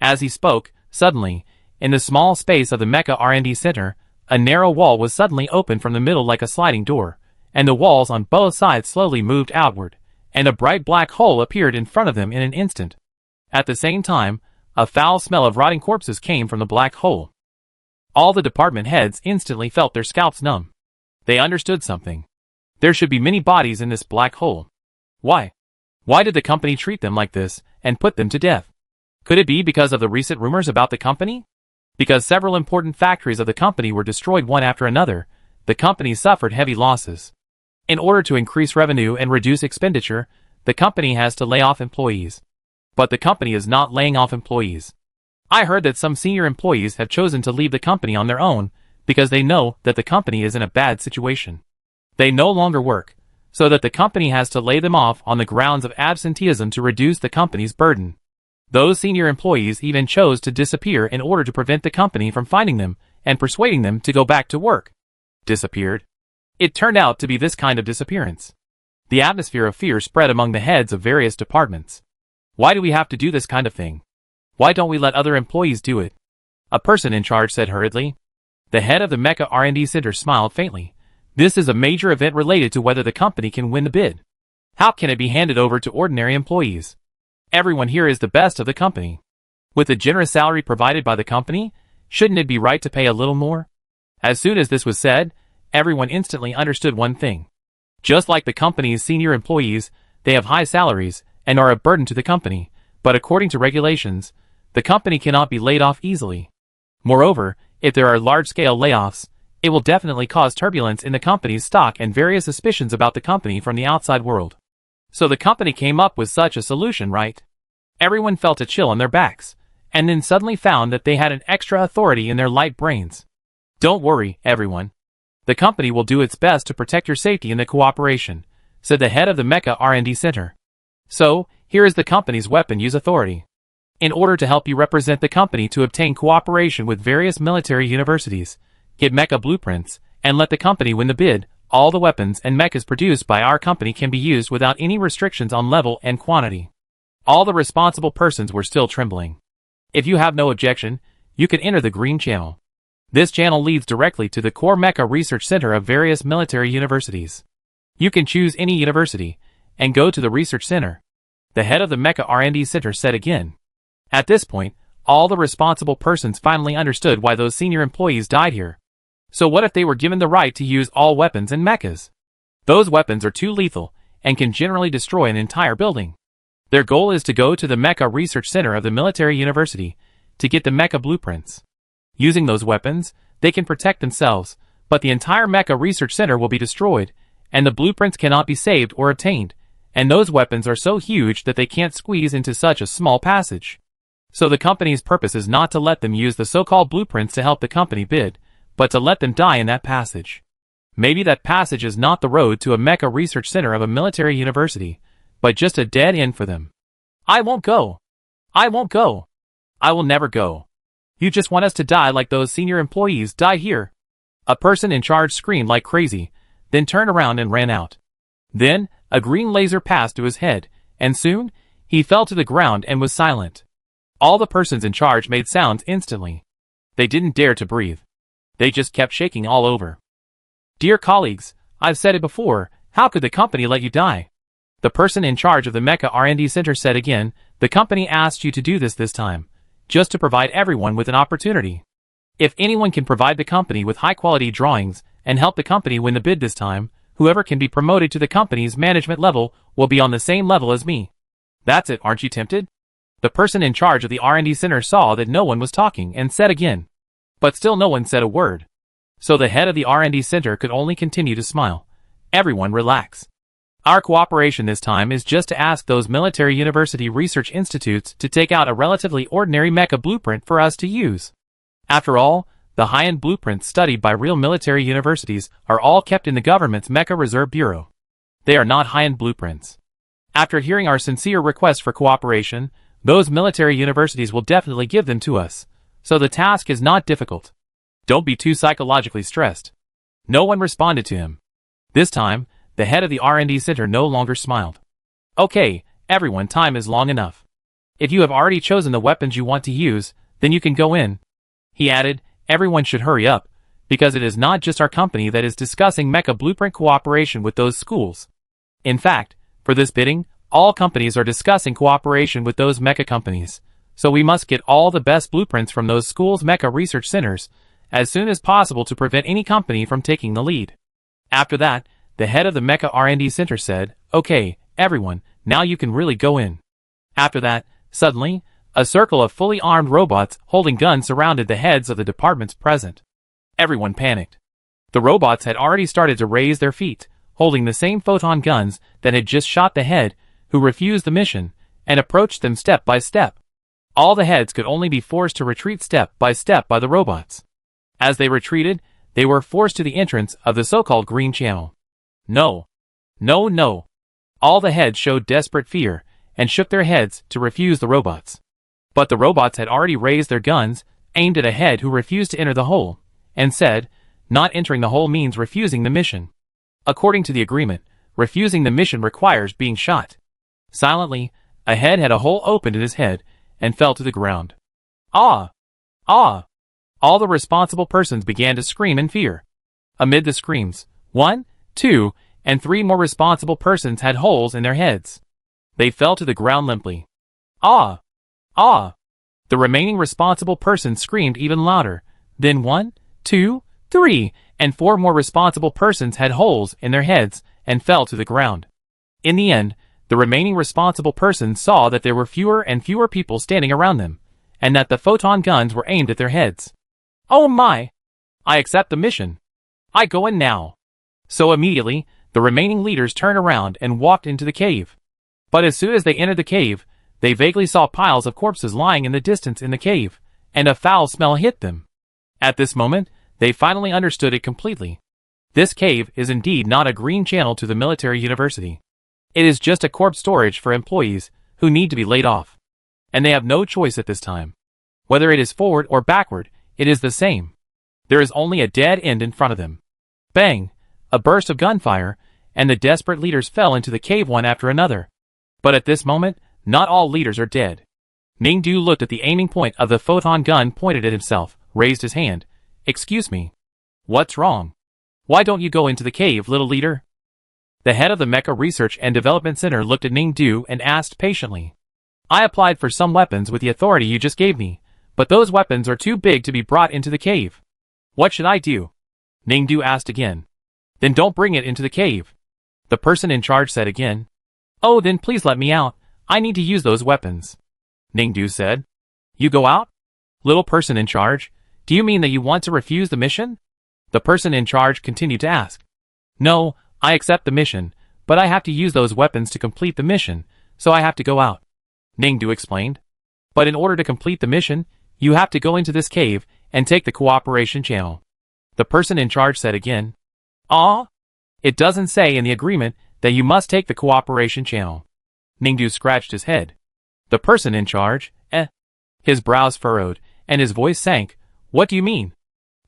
As he spoke, suddenly, in the small space of the Mecha R&D Center, a narrow wall was suddenly opened from the middle like a sliding door, and the walls on both sides slowly moved outward, and a bright black hole appeared in front of them in an instant. At the same time, a foul smell of rotting corpses came from the black hole. All the department heads instantly felt their scalps numb. They understood something. There should be many bodies in this black hole. Why? Why did the company treat them like this and put them to death? Could it be because of the recent rumors about the company? Because several important factories of the company were destroyed one after another, the company suffered heavy losses. In order to increase revenue and reduce expenditure, the company has to lay off employees. But the company is not laying off employees. I heard that some senior employees have chosen to leave the company on their own because they know that the company is in a bad situation. They no longer work, so that the company has to lay them off on the grounds of absenteeism to reduce the company's burden. Those senior employees even chose to disappear in order to prevent the company from finding them and persuading them to go back to work. Disappeared? It turned out to be this kind of disappearance. The atmosphere of fear spread among the heads of various departments. Why do we have to do this kind of thing? Why don't we let other employees do it? A person in charge said hurriedly. The head of the Mecha R&D Center smiled faintly. This is a major event related to whether the company can win the bid. How can it be handed over to ordinary employees? Everyone here is the best of the company. With the generous salary provided by the company, shouldn't it be right to pay a little more? As soon as this was said, everyone instantly understood one thing. Just like the company's senior employees, they have high salaries and are a burden to the company, but according to regulations, the company cannot be laid off easily. Moreover, if there are large-scale layoffs, it will definitely cause turbulence in the company's stock and various suspicions about the company from the outside world. So the company came up with such a solution, right? Everyone felt a chill on their backs, and then suddenly found that they had an extra authority in their light brains. Don't worry, everyone. The company will do its best to protect your safety in the cooperation, said the head of the Mecha R&D Center. So, here is the company's weapon use authority. In order to help you represent the company to obtain cooperation with various military universities, get mecha blueprints, and let the company win the bid, all the weapons and mechas produced by our company can be used without any restrictions on level and quantity. All the responsible persons were still trembling. If you have no objection, you can enter the green channel. This channel leads directly to the core Mecha Research Center of various military universities. You can choose any university, and go to the research center. The head of the Mecha R&D Center said again. At this point, all the responsible persons finally understood why those senior employees died here. So what if they were given the right to use all weapons and mechas? Those weapons are too lethal, and can generally destroy an entire building. Their goal is to go to the Mecha Research Center of the military university, to get the mecha blueprints. Using those weapons, they can protect themselves, but the entire Mecha Research Center will be destroyed, and the blueprints cannot be saved or obtained, and those weapons are so huge that they can't squeeze into such a small passage. So the company's purpose is not to let them use the so-called blueprints to help the company bid, but to let them die in that passage. Maybe that passage is not the road to a Mecha Research Center of a military university, but just a dead end for them. I won't go. I won't go. I will never go. You just want us to die like those senior employees died here. A person in charge screamed like crazy, then turned around and ran out. Then, a green laser passed to his head, and soon, he fell to the ground and was silent. All the persons in charge made sounds instantly. They didn't dare to breathe. They just kept shaking all over. Dear colleagues, I've said it before, how could the company let you die? The person in charge of the Mecha R&D Center said again, the company asked you to do this time, just to provide everyone with an opportunity. If anyone can provide the company with high-quality drawings and help the company win the bid this time, whoever can be promoted to the company's management level will be on the same level as me. That's it, aren't you tempted? The person in charge of the R&D Center saw that no one was talking and said again. But still no one said a word. So the head of the R&D Center could only continue to smile. Everyone relax. Our cooperation this time is just to ask those military university research institutes to take out a relatively ordinary mecha blueprint for us to use. After all, the high-end blueprints studied by real military universities are all kept in the government's Mecha Reserve Bureau. They are not high-end blueprints. After hearing our sincere request for cooperation, those military universities will definitely give them to us, so the task is not difficult. Don't be too psychologically stressed. No one responded to him. This time, the head of the R&D Center no longer smiled. Okay, everyone, time is long enough. If you have already chosen the weapons you want to use, then you can go in. He added, everyone should hurry up, because it is not just our company that is discussing mecha blueprint cooperation with those schools. In fact, for this bidding, all companies are discussing cooperation with those mecha companies, so we must get all the best blueprints from those schools' mecha research centers as soon as possible to prevent any company from taking the lead. After that, the head of the Mecha R&D Center said, okay, everyone, now you can really go in. After that, suddenly, a circle of fully armed robots holding guns surrounded the heads of the departments present. Everyone panicked. The robots had already started to raise their feet, holding the same photon guns that had just shot the head, who refused the mission, and approached them step by step. All the heads could only be forced to retreat step by the robots. As they retreated, they were forced to the entrance of the so-called green channel. No. No, no. All the heads showed desperate fear, and shook their heads to refuse the robots. But the robots had already raised their guns, aimed at a head who refused to enter the hole, and said, not entering the hole means refusing the mission. According to the agreement, refusing the mission requires being shot. Silently, a head had a hole opened in his head, and fell to the ground. Ah! Ah! All the responsible persons began to scream in fear. Amid the screams, 1, 2, and 3 more responsible persons had holes in their heads. They fell to the ground limply. Ah! Ah! The remaining responsible persons screamed even louder. Then 1, 2, 3, and 4 more responsible persons had holes in their heads and fell to the ground. In the end, the remaining responsible persons saw that there were fewer and fewer people standing around them, and that the photon guns were aimed at their heads. Oh my! I accept the mission. I go in now. So immediately, the remaining leaders turned around and walked into the cave. But as soon as they entered the cave, they vaguely saw piles of corpses lying in the distance in the cave, and a foul smell hit them. At this moment, they finally understood it completely. This cave is indeed not a green channel to the military university. It is just a corpse storage for employees who need to be laid off. And they have no choice at this time. Whether it is forward or backward, it is the same. There is only a dead end in front of them. Bang! A burst of gunfire, and the desperate leaders fell into the cave one after another. But at this moment, not all leaders are dead. Ningdu looked at the aiming point of the photon gun pointed at himself, raised his hand. Excuse me. What's wrong? Why don't you go into the cave, little leader? The head of the Mecha Research and Development Center looked at Ningdu and asked patiently. I applied for some weapons with the authority you just gave me, but those weapons are too big to be brought into the cave. What should I do? Ningdu asked again. Then don't bring it into the cave. The person in charge said again. Oh, then please let me out. I need to use those weapons. Ningdu said. You go out? Little person in charge, do you mean that you want to refuse the mission? The person in charge continued to ask. No, I accept the mission, but I have to use those weapons to complete the mission, so I have to go out. Ningdu explained. But in order to complete the mission, you have to go into this cave and take the cooperation channel. The person in charge said again. Ah? It doesn't say in the agreement that you must take the cooperation channel. Ningdu scratched his head. The person in charge, His brows furrowed, and his voice sank. What do you mean?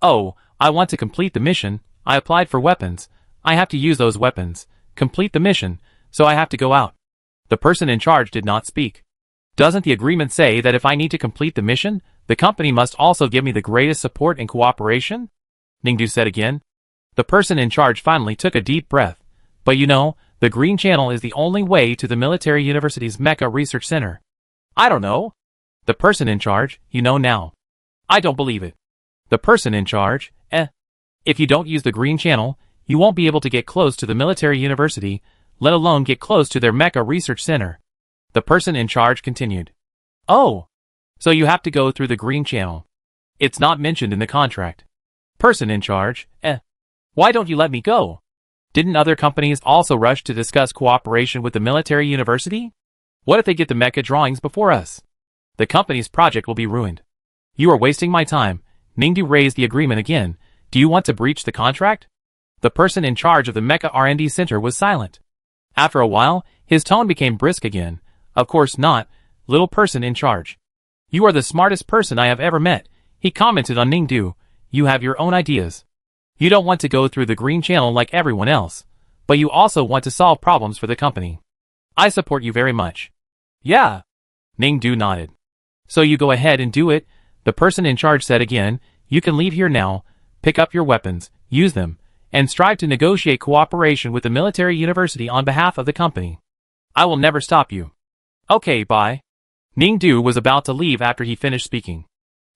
Oh, I want to complete the mission. I applied for weapons. I have to use those weapons, complete the mission, so I have to go out. The person in charge did not speak. Doesn't the agreement say that if I need to complete the mission, the company must also give me the greatest support and cooperation? Ningdu said again. The person in charge finally took a deep breath. But you know, the Green Channel is the only way to the military university's Mecha Research Center. I don't know. The person in charge, you know now. I don't believe it. The person in charge, If you don't use the Green Channel, you won't be able to get close to the military university, let alone get close to their Mecha Research Center. The person in charge continued. Oh, so you have to go through the Green Channel. It's not mentioned in the contract. Person in charge, Why don't you let me go? Didn't other companies also rush to discuss cooperation with the military university? What if they get the mecha drawings before us? The company's project will be ruined. You are wasting my time. Ningdu raised the agreement again. Do you want to breach the contract? The person in charge of the Mecha R&D Center was silent. After a while, his tone became brisk again. Of course not, little person in charge. You are the smartest person I have ever met, he commented on Ningdu. You have your own ideas. You don't want to go through the Green Channel like everyone else, but you also want to solve problems for the company. I support you very much. Yeah. Ningdu nodded. So you go ahead and do it, the person in charge said again. You can leave here now, pick up your weapons, use them, and strive to negotiate cooperation with the military university on behalf of the company. I will never stop you. Okay, bye. Ningdu was about to leave after he finished speaking.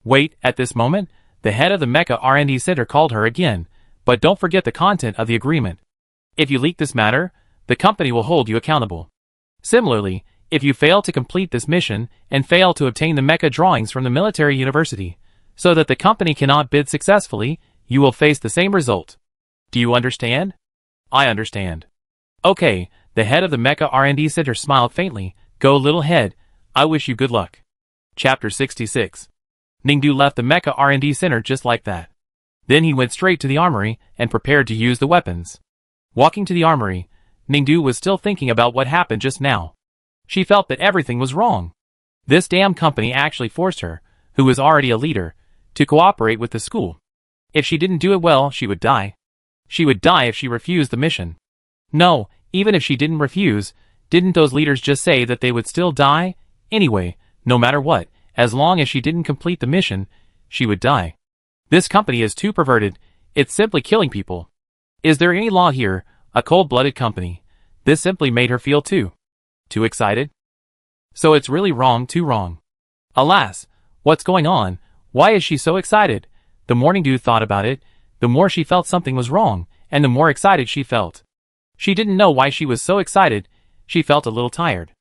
Wait, at this moment, the head of the Mecha R&D Center called her again, but don't forget the content of the agreement. If you leak this matter, the company will hold you accountable. Similarly, if you fail to complete this mission and fail to obtain the mecha drawings from the military university, so that the company cannot bid successfully, you will face the same result. Do you understand? I understand. Okay, the head of the Mecha R&D Center smiled faintly. Go little head, I wish you good luck. Chapter 66. Ningdu left the Mecha R&D Center just like that. Then he went straight to the armory and prepared to use the weapons. Walking to the armory, Ningdu was still thinking about what happened just now. She felt that everything was wrong. This damn company actually forced her, who was already a leader, to cooperate with the school. If she didn't do it well, she would die. She would die if she refused the mission. No, even if she didn't refuse, didn't those leaders just say that they would still die? Anyway, no matter what, as long as she didn't complete the mission, she would die. This company is too perverted, it's simply killing people. Is there any law here? A cold-blooded company. This simply made her feel too excited. So it's really wrong, too wrong. Alas, what's going on? Why is she so excited? The Morning Dew thought about it, the more she felt something was wrong, and the more excited she felt. She didn't know why she was so excited, she felt a little tired.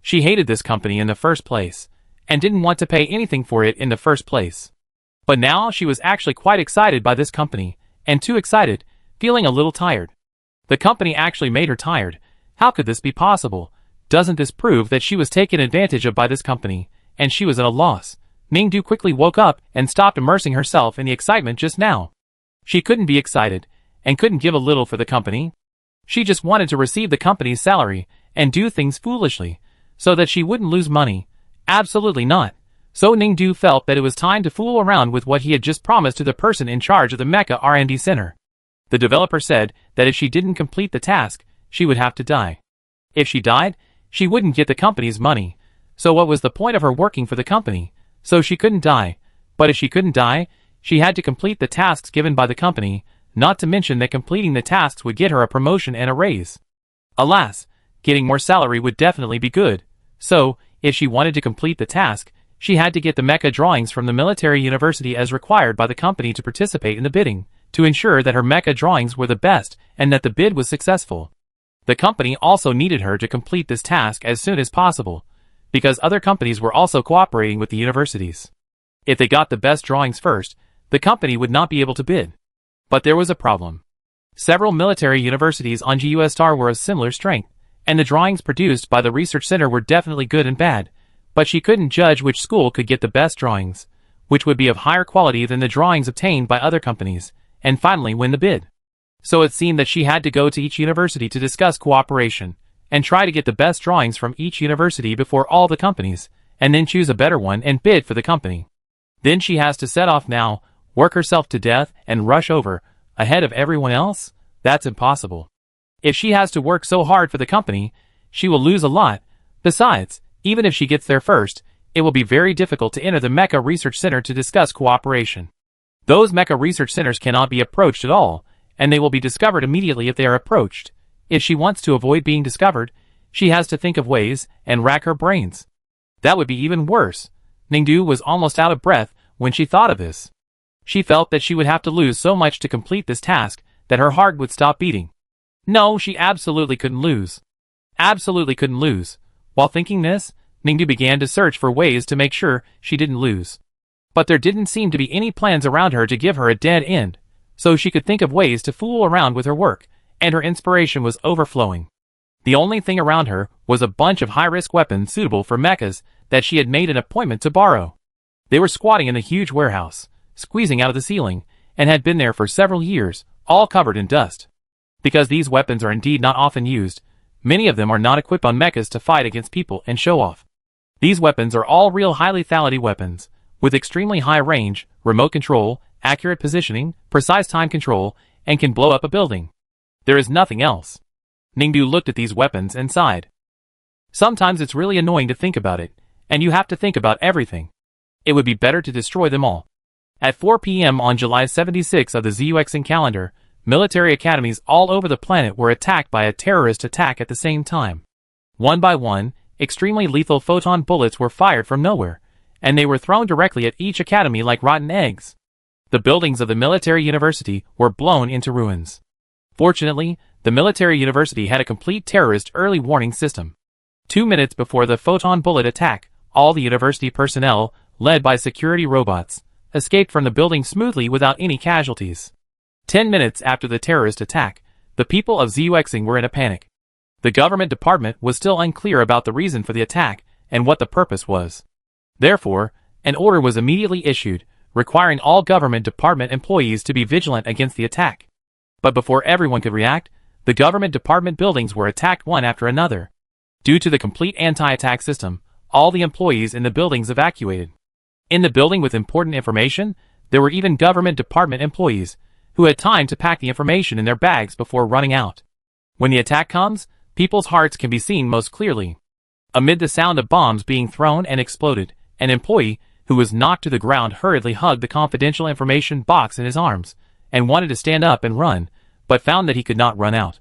She hated this company in the first place, and didn't want to pay anything for it in the first place. But now she was actually quite excited by this company, and too excited, feeling a little tired. The company actually made her tired. How could this be possible? Doesn't this prove that she was taken advantage of by this company, and she was at a loss? Mingdu quickly woke up and stopped immersing herself in the excitement just now. She couldn't be excited, and couldn't give a little for the company. She just wanted to receive the company's salary, and do things foolishly, so that she wouldn't lose money. Absolutely not. So Ningdu felt that it was time to fool around with what he had just promised to the person in charge of the Mecha R&D Center. The developer said that if she didn't complete the task, she would have to die. If she died, she wouldn't get the company's money. So what was the point of her working for the company? So she couldn't die. But if she couldn't die, she had to complete the tasks given by the company, not to mention that completing the tasks would get her a promotion and a raise. Alas, getting more salary would definitely be good. So, if she wanted to complete the task, she had to get the mecha drawings from the military university as required by the company to participate in the bidding, to ensure that her mecha drawings were the best and that the bid was successful. The company also needed her to complete this task as soon as possible, because other companies were also cooperating with the universities. If they got the best drawings first, the company would not be able to bid. But there was a problem. Several military universities on GUS Star were of similar strength, and the drawings produced by the research center were definitely good and bad, but she couldn't judge which school could get the best drawings, which would be of higher quality than the drawings obtained by other companies, and finally win the bid. So it seemed that she had to go to each university to discuss cooperation, and try to get the best drawings from each university before all the companies, and then choose a better one and bid for the company. Then she has to set off now, work herself to death, and rush over, ahead of everyone else? That's impossible. If she has to work so hard for the company, she will lose a lot. Besides, even if she gets there first, it will be very difficult to enter the Mecha Research Center to discuss cooperation. Those Mecha Research Centers cannot be approached at all, and they will be discovered immediately if they are approached. If she wants to avoid being discovered, she has to think of ways and rack her brains. That would be even worse. Ningdu was almost out of breath when she thought of this. She felt that she would have to lose so much to complete this task that her heart would stop beating. No, she absolutely couldn't lose. Absolutely couldn't lose. While thinking this, Ningdu began to search for ways to make sure she didn't lose. But there didn't seem to be any plans around her to give her a dead end, so she could think of ways to fool around with her work, and her inspiration was overflowing. The only thing around her was a bunch of high-risk weapons suitable for mechas that she had made an appointment to borrow. They were squatting in a huge warehouse, squeezing out of the ceiling, and had been there for several years, all covered in dust. Because these weapons are indeed not often used, many of them are not equipped on mechas to fight against people and show off. These weapons are all real high lethality weapons, with extremely high range, remote control, accurate positioning, precise time control, and can blow up a building. There is nothing else. Ningdu looked at these weapons and sighed. Sometimes it's really annoying to think about it, and you have to think about everything. It would be better to destroy them all. At 4 p.m. on July 76 of the ZUXing calendar, military academies all over the planet were attacked by a terrorist attack at the same time. One by one, extremely lethal photon bullets were fired from nowhere, and they were thrown directly at each academy like rotten eggs. The buildings of the military university were blown into ruins. Fortunately, the military university had a complete terrorist early warning system. 2 minutes before the photon bullet attack, all the university personnel, led by security robots, escaped from the building smoothly without any casualties. 10 minutes after the terrorist attack, the people of ZUXing were in a panic. The government department was still unclear about the reason for the attack and what the purpose was. Therefore, an order was immediately issued, requiring all government department employees to be vigilant against the attack. But before everyone could react, the government department buildings were attacked one after another. Due to the complete anti-attack system, all the employees in the buildings evacuated. In the building with important information, there were even government department employees, who had time to pack the information in their bags before running out. When the attack comes, people's hearts can be seen most clearly. Amid the sound of bombs being thrown and exploded, an employee, who was knocked to the ground, hurriedly hugged the confidential information box in his arms, and wanted to stand up and run, but found that he could not run out.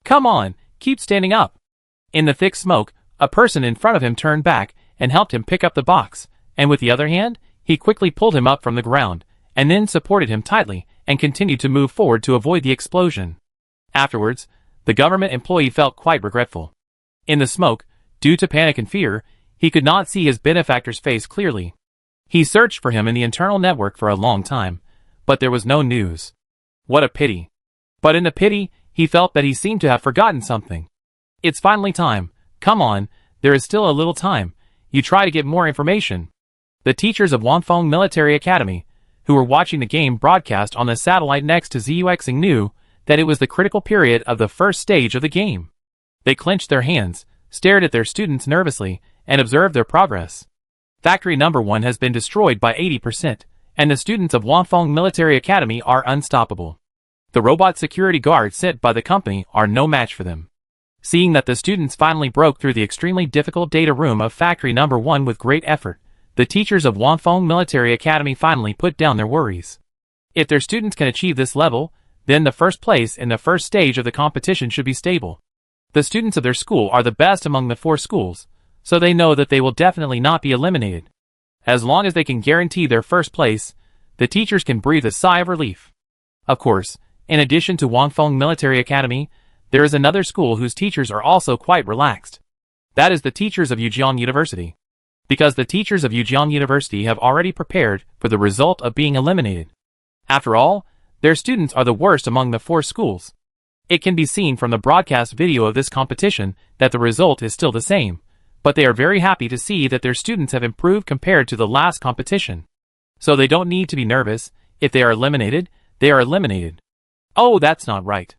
"Come on, keep standing up." In the thick smoke, a person in front of him turned back and helped him pick up the box, and with the other hand, he quickly pulled him up from the ground, and then supported him tightly and continued to move forward to avoid the explosion. Afterwards, the government employee felt quite regretful. In the smoke, due to panic and fear, he could not see his benefactor's face clearly. He searched for him in the internal network for a long time, but there was no news. What a pity. But in the pity, he felt that he seemed to have forgotten something. "It's finally time. Come on, there is still a little time. You try to get more information." The teachers of Wanfeng Military Academy, who were watching the game broadcast on the satellite next to Zuexing, knew that it was the critical period of the first stage of the game. They clenched their hands, stared at their students nervously, and observed their progress. Factory number 1 has been destroyed by 80%, and the students of Wanfeng Military Academy are unstoppable. The robot security guards sent by the company are no match for them. Seeing that the students finally broke through the extremely difficult data room of Factory number 1 with great effort, the teachers of Wanfeng Military Academy finally put down their worries. If their students can achieve this level, then the first place in the first stage of the competition should be stable. The students of their school are the best among the 4 schools, so they know that they will definitely not be eliminated. As long as they can guarantee their first place, the teachers can breathe a sigh of relief. Of course, in addition to Wanfeng Military Academy, there is another school whose teachers are also quite relaxed. That is the teachers of Yujiang University. Because the teachers of Yujiang University have already prepared for the result of being eliminated. After all, their students are the worst among the 4 schools. It can be seen from the broadcast video of this competition that the result is still the same, but they are very happy to see that their students have improved compared to the last competition. So they don't need to be nervous. If they are eliminated, they are eliminated. Oh, that's not right.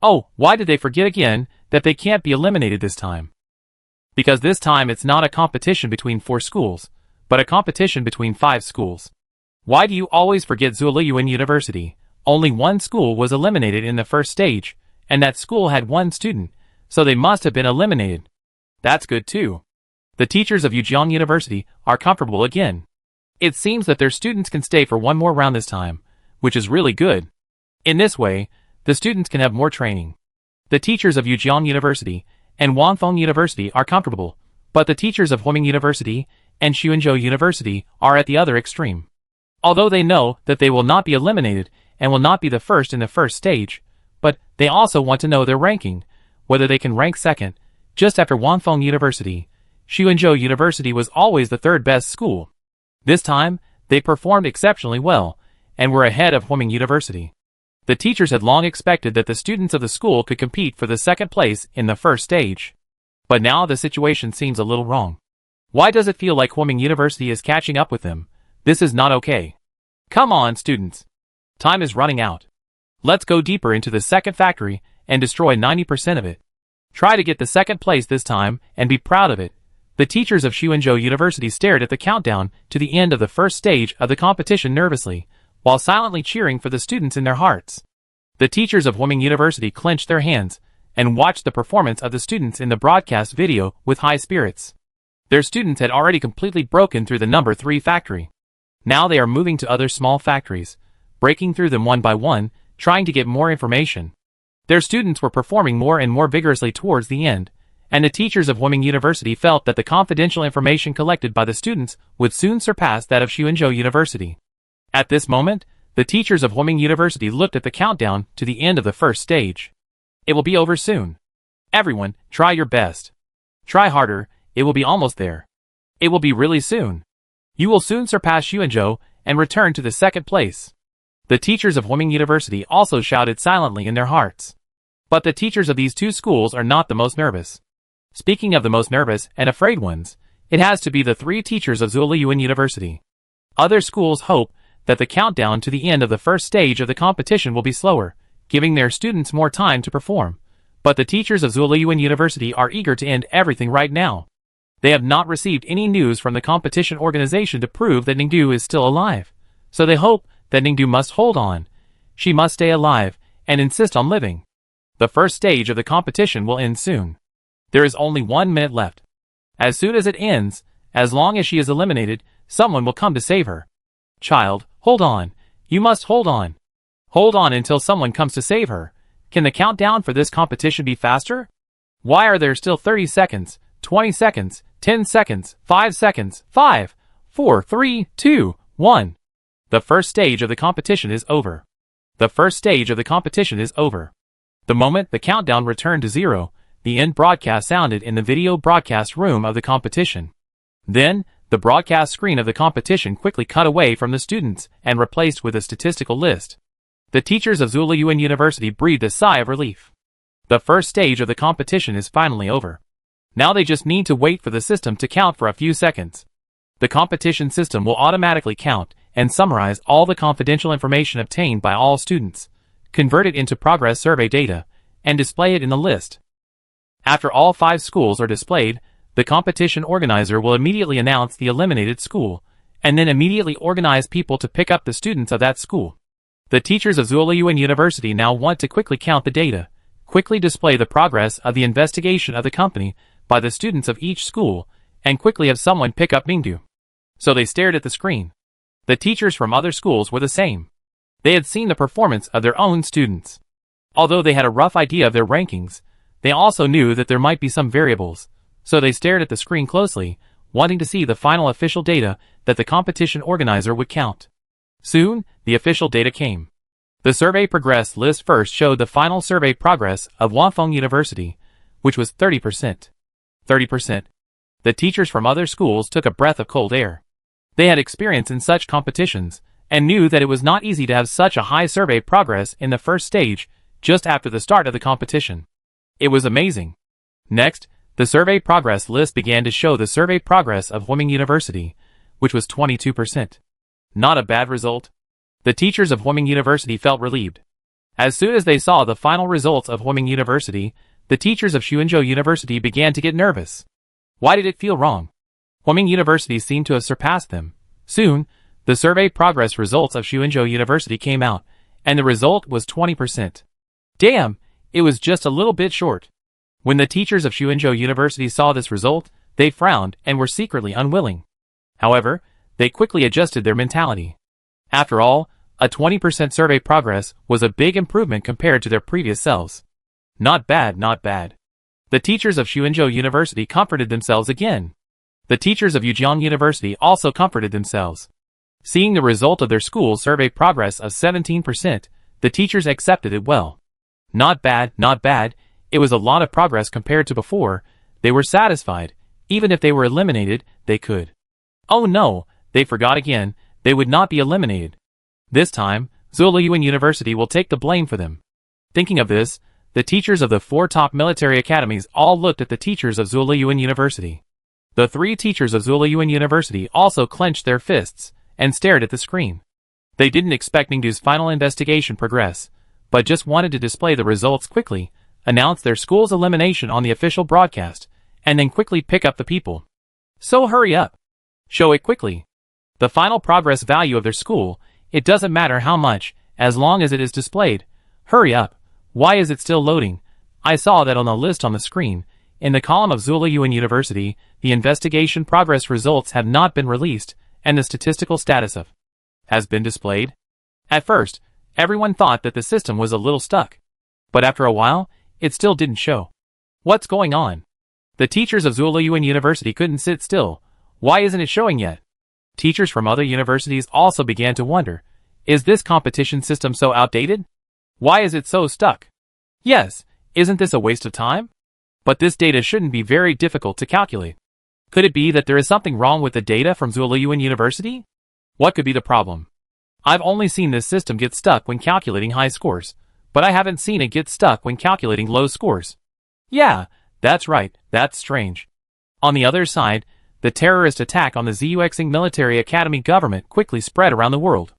Oh, why did they forget again that they can't be eliminated this time? Because this time it's not a competition between 4 schools, but a competition between 5 schools. Why do you always forget Zuoliyuan University? Only 1 school was eliminated in the first stage, and that school had 1 student, so they must have been eliminated. That's good too. The teachers of Yujiang University are comfortable again. It seems that their students can stay for 1 more round this time, which is really good. In this way, the students can have more training. The teachers of Yujiang University and Wanfeng University are comfortable, but the teachers of Huiming University and Xuanzhou University are at the other extreme. Although they know that they will not be eliminated and will not be the first in the first stage, but they also want to know their ranking, whether they can rank second. Just after Wanfeng University, Xuanzhou University was always the 3rd best school. This time, they performed exceptionally well, and were ahead of Huiming University. The teachers had long expected that the students of the school could compete for the 2nd place in the first stage. But now the situation seems a little wrong. Why does it feel like Huiming University is catching up with them? This is not okay. Come on, students. Time is running out. Let's go deeper into the 2nd factory and destroy 90% of it. Try to get the 2nd place this time and be proud of it. The teachers of Xuanzhou University stared at the countdown to the end of the first stage of the competition nervously, while silently cheering for the students in their hearts. The teachers of Huiming University clenched their hands and watched the performance of the students in the broadcast video with high spirits. Their students had already completely broken through the number 3 factory. Now they are moving to other small factories, breaking through them one by one, trying to get more information. Their students were performing more and more vigorously towards the end, and the teachers of Huiming University felt that the confidential information collected by the students would soon surpass that of Xuanzhou University. At this moment, the teachers of Huiming University looked at the countdown to the end of the first stage. It will be over soon. Everyone, try your best. Try harder, it will be almost there. It will be really soon. You will soon surpass Xuanzhou and return to the 2nd place. The teachers of Huiming University also shouted silently in their hearts. But the teachers of these 2 schools are not the most nervous. Speaking of the most nervous and afraid ones, it has to be the 3 teachers of Zuoliyuan University. Other schools hope that the countdown to the end of the first stage of the competition will be slower, giving their students more time to perform. But the teachers of Zuoliyuan University are eager to end everything right now. They have not received any news from the competition organization to prove that Ningdu is still alive, so they hope that Ningdu must hold on. She must stay alive and insist on living. The first stage of the competition will end soon. There is only 1 minute left. As soon as it ends, as long as she is eliminated, someone will come to save her. Child, hold on. You must hold on. Hold on until someone comes to save her. Can the countdown for this competition be faster? Why are there still 30 seconds, 20 seconds, 10 seconds, 5 seconds, 5, 4, 3, 2, 1. The first stage of the competition is over. The first stage of the competition is over. The moment the countdown returned to 0, the end broadcast sounded in the video broadcast room of the competition. Then, the broadcast screen of the competition quickly cut away from the students and replaced with a statistical list. The teachers of Zhuoyuan University breathed a sigh of relief. The first stage of the competition is finally over. Now they just need to wait for the system to count for a few seconds. The competition system will automatically count and summarize all the confidential information obtained by all students, convert it into progress survey data, and display it in the list. After all 5 schools are displayed, the competition organizer will immediately announce the eliminated school, and then immediately organize people to pick up the students of that school. The teachers of Zhuoyuan University now want to quickly count the data, quickly display the progress of the investigation of the company by the students of each school, and quickly have someone pick up Ningdu. So they stared at the screen. The teachers from other schools were the same. They had seen the performance of their own students. Although they had a rough idea of their rankings, they also knew that there might be some variables, so they stared at the screen closely, wanting to see the final official data that the competition organizer would count. Soon, the official data came. The survey progress list first showed the final survey progress of Wafeng University, which was 30%. 30%. The teachers from other schools took a breath of cold air. They had experience in such competitions, and knew that it was not easy to have such a high survey progress in the first stage, just after the start of the competition. It was amazing. Next, the survey progress list began to show the survey progress of Huiming University, which was 22%. Not a bad result. The teachers of Huiming University felt relieved. As soon as they saw the final results of Huiming University, the teachers of Xuanzhou University began to get nervous. Why did it feel wrong? Huiming University seemed to have surpassed them. Soon, the survey progress results of Xuanzhou University came out, and the result was 20%. Damn, it was just a little bit short. When the teachers of Xuanzhou University saw this result, they frowned and were secretly unwilling. However, they quickly adjusted their mentality. After all, a 20% survey progress was a big improvement compared to their previous selves. Not bad, not bad. The teachers of Xuanzhou University comforted themselves again. The teachers of Yujiang University also comforted themselves. Seeing the result of their school's survey progress of 17%, the teachers accepted it well. Not bad, not bad. It was a lot of progress compared to before. They were satisfied. Even if they were eliminated, they could. Oh no, they forgot again. They would not be eliminated. This time, Zhuoyuan University will take the blame for them. Thinking of this, the teachers of the 4 top military academies all looked at the teachers of Zhuoyuan University. The 3 teachers of Zhuoyuan University also clenched their fists and stared at the screen. They didn't expect Ningdu's final investigation progress, but just wanted to display the results quickly, announce their school's elimination on the official broadcast, and then quickly pick up the people. So hurry up. Show it quickly. The final progress value of their school, it doesn't matter how much, as long as it is displayed. Hurry up. Why is it still loading? I saw that on the list on the screen. In the column of Zhuoyuan University, the investigation progress results have not been released, and the statistical status of has been displayed. At first, everyone thought that the system was a little stuck. But after a while, it still didn't show. What's going on? The teachers of Zhuoyuan University couldn't sit still. Why isn't it showing yet? Teachers from other universities also began to wonder, is this competition system so outdated? Why is it so stuck? Yes, isn't this a waste of time? But this data shouldn't be very difficult to calculate. Could it be that there is something wrong with the data from Zhuoyuan University? What could be the problem? I've only seen this system get stuck when calculating high scores, but I haven't seen it get stuck when calculating low scores. Yeah, that's right, that's strange. On the other side, the terrorist attack on the Zhuoxing Military Academy government quickly spread around the world.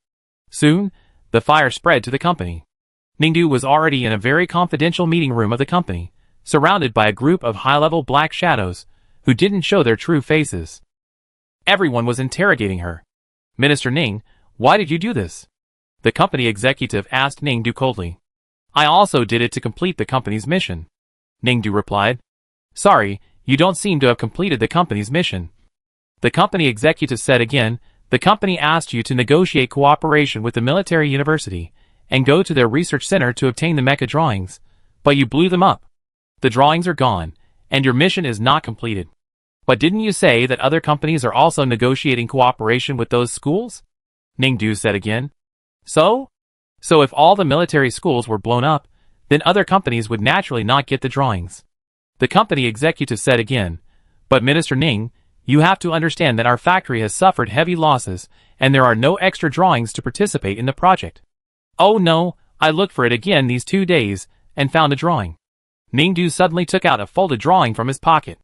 Soon, the fire spread to the company. Ningdu was already in a very confidential meeting room of the company, surrounded by a group of high-level black shadows, who didn't show their true faces. Everyone was interrogating her. Minister Ning, why did you do this? The company executive asked Ningdu coldly. I also did it to complete the company's mission. Ningdu replied. Sorry, you don't seem to have completed the company's mission. The company executive said again, the company asked you to negotiate cooperation with the military university and go to their research center to obtain the mecha drawings, but you blew them up. The drawings are gone, and your mission is not completed. But didn't you say that other companies are also negotiating cooperation with those schools? Ningdu said again. So if all the military schools were blown up, then other companies would naturally not get the drawings. The company executive said again, but Minister Ning, you have to understand that our factory has suffered heavy losses, and there are no extra drawings to participate in the project. Oh no, I looked for it again these 2 days, and found a drawing. Ningdu suddenly took out a folded drawing from his pocket.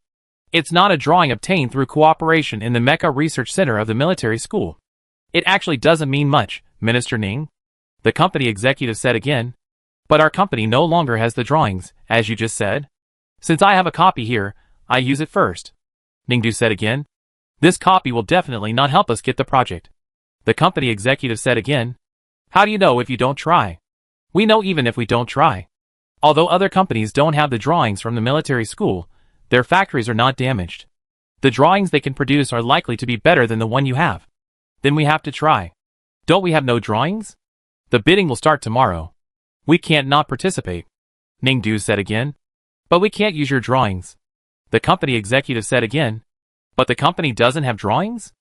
It's not a drawing obtained through cooperation in the Mecha Research Center of the military school. It actually doesn't mean much, Minister Ning. The company executive said again. But our company no longer has the drawings, as you just said. Since I have a copy here, I use it first. Ningdu said again. This copy will definitely not help us get the project. The company executive said again. How do you know if you don't try? We know even if we don't try. Although other companies don't have the drawings from the military school, their factories are not damaged. The drawings they can produce are likely to be better than the one you have. Then we have to try. Don't we have no drawings? The bidding will start tomorrow. We can't not participate. Ningdu said again. But we can't use your drawings. The company executive said again. But the company doesn't have drawings?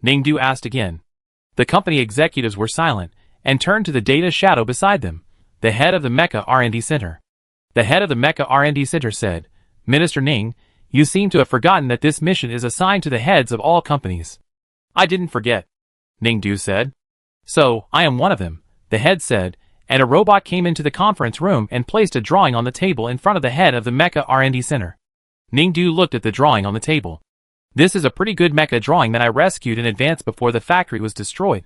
Ningdu asked again. The company executives were silent and turned to the data shadow beside them, the head of the Mecha R&D Center. The head of the Mecha R&D Center said, Minister Ning, you seem to have forgotten that this mission is assigned to the heads of all companies. I didn't forget, Ningdu said. So, I am one of them, the head said, and a robot came into the conference room and placed a drawing on the table in front of the head of the Mecha R&D Center. Ningdu looked at the drawing on the table. This is a pretty good mecha drawing that I rescued in advance before the factory was destroyed.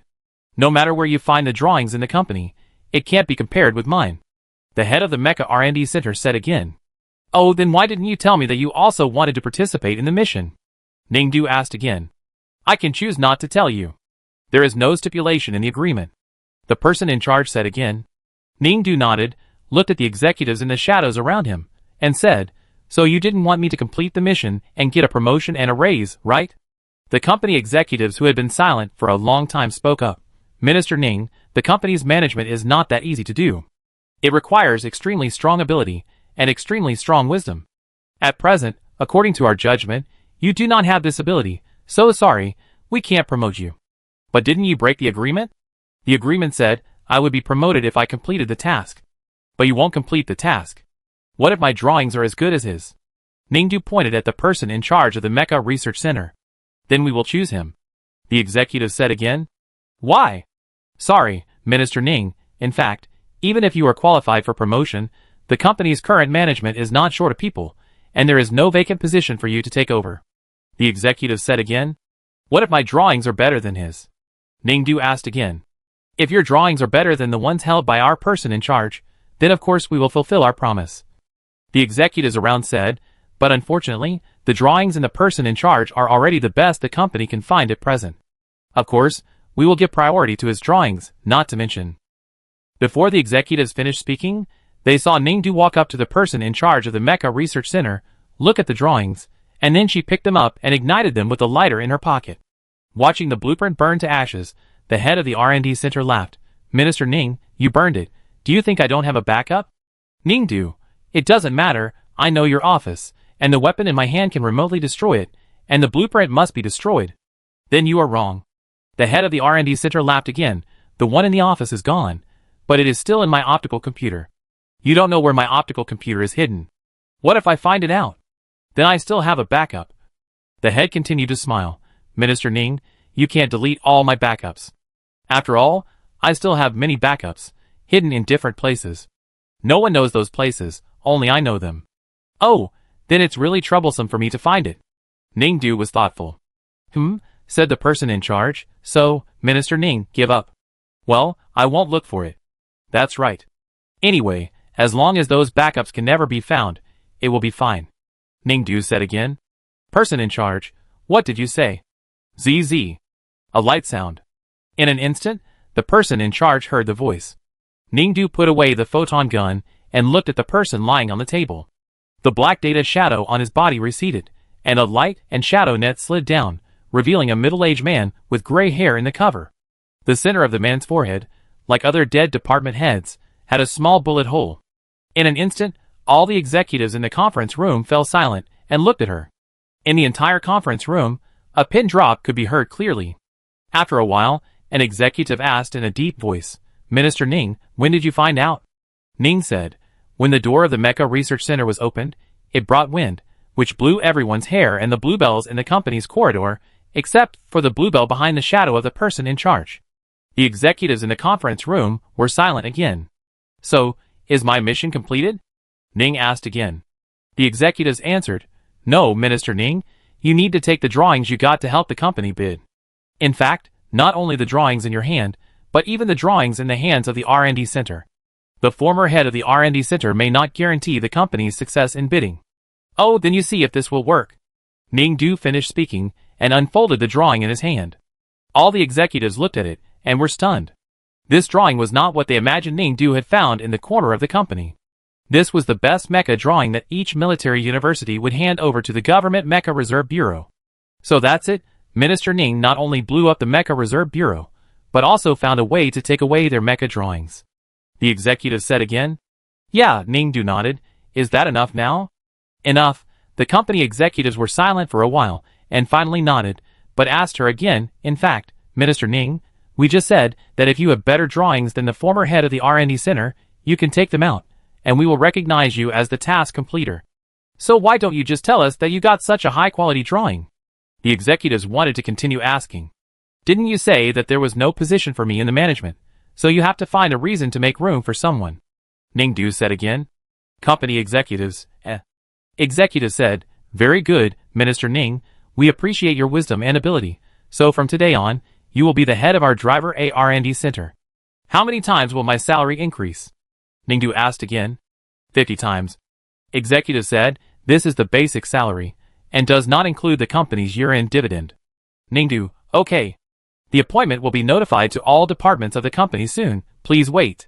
No matter where you find the drawings in the company, it can't be compared with mine. The head of the Mecha R&D Center said again. Oh, then why didn't you tell me that you also wanted to participate in the mission? Ningdu asked again. I can choose not to tell you. There is no stipulation in the agreement. The person in charge said again. Ningdu nodded, looked at the executives in the shadows around him, and said, So you didn't want me to complete the mission and get a promotion and a raise, right? The company executives who had been silent for a long time spoke up. Minister Ning, the company's management is not that easy to do. It requires extremely strong ability and extremely strong wisdom. At present, according to our judgment, you do not have this ability, so sorry, we can't promote you. But didn't you break the agreement? The agreement said, I would be promoted if I completed the task. But you won't complete the task. What if my drawings are as good as his? Ningdu pointed at the person in charge of the Mecha Research Center. Then we will choose him. The executive said again. Why? Sorry, Minister Ning, in fact, even if you are qualified for promotion, the company's current management is not short of people, and there is no vacant position for you to take over. The executive said again. What if my drawings are better than his? Ningdu asked again. If your drawings are better than the ones held by our person in charge, then of course we will fulfill our promise. The executives around said, but unfortunately, the drawings and the person in charge are already the best the company can find at present. Of course, we will give priority to his drawings, not to mention. Before the executives finished speaking, they saw Ningdu walk up to the person in charge of the Mecha Research Center, look at the drawings, and then she picked them up and ignited them with a lighter in her pocket. Watching the blueprint burn to ashes, the head of the R&D Center laughed. Minister Ning, you burned it. Do you think I don't have a backup? Ningdu, it doesn't matter, I know your office, and the weapon in my hand can remotely destroy it, and the blueprint must be destroyed. Then you are wrong. The head of the R&D Center laughed again. The one in the office is gone, but it is still in my optical computer. You don't know where my optical computer is hidden. What if I find it out? Then I still have a backup. The head continued to smile. Minister Ning, you can't delete all my backups. After all, I still have many backups, hidden in different places. No one knows those places, only I know them. Oh, then it's really troublesome for me to find it. Ningdu was thoughtful. Said the person in charge, so, Minister Ning, give up. Well, I won't look for it. That's right. Anyway, as long as those backups can never be found, it will be fine. Ningdu said again. Person in charge, what did you say? ZZ. A light sound. In an instant, the person in charge heard the voice. Ningdu put away the photon gun and looked at the person lying on the table. The black data shadow on his body receded, and a light and shadow net slid down, revealing a middle-aged man with gray hair in the cover. The center of the man's forehead, like other dead department heads, had a small bullet hole. In an instant, all the executives in the conference room fell silent and looked at her. In the entire conference room, a pin drop could be heard clearly. After a while, an executive asked in a deep voice, Minister Ning, when did you find out? Ning said, when the door of the Mecha Research Center was opened, it brought wind, which blew everyone's hair and the bluebells in the company's corridor, except for the bluebell behind the shadow of the person in charge. The executives in the conference room were silent again. So, is my mission completed? Ning asked again. The executives answered, no, Minister Ning, you need to take the drawings you got to help the company bid. In fact, not only the drawings in your hand, but even the drawings in the hands of the R&D Center. The former head of the R&D Center may not guarantee the company's success in bidding. Oh, then you see if this will work. Ningdu finished speaking and unfolded the drawing in his hand. All the executives looked at it and were stunned. This drawing was not what they imagined Ningdu had found in the corner of the company. This was the best mecha drawing that each military university would hand over to the Government Mecha Reserve Bureau. So that's it, Minister Ning not only blew up the Mecha Reserve Bureau, but also found a way to take away their mecha drawings. The executive said again. Yeah, Ningdu nodded. Is that enough now? Enough. The company executives were silent for a while, and finally nodded, but asked her again, in fact, Minister Ning, we just said that if you have better drawings than the former head of the R&D Center, you can take them out, and we will recognize you as the task completer. So why don't you just tell us that you got such a high-quality drawing? The executives wanted to continue asking. Didn't you say that there was no position for me in the management, so you have to find a reason to make room for someone? Ningdu said again. Company executives, Executive said, very good, Minister Ning, we appreciate your wisdom and ability, so from today on, you will be the head of our Driver A R&D Center. How many times will my salary increase? Ningdu asked again. 50 times. Executive said, this is the basic salary, and does not include the company's year-end dividend. Ningdu, okay. The appointment will be notified to all departments of the company soon, please wait.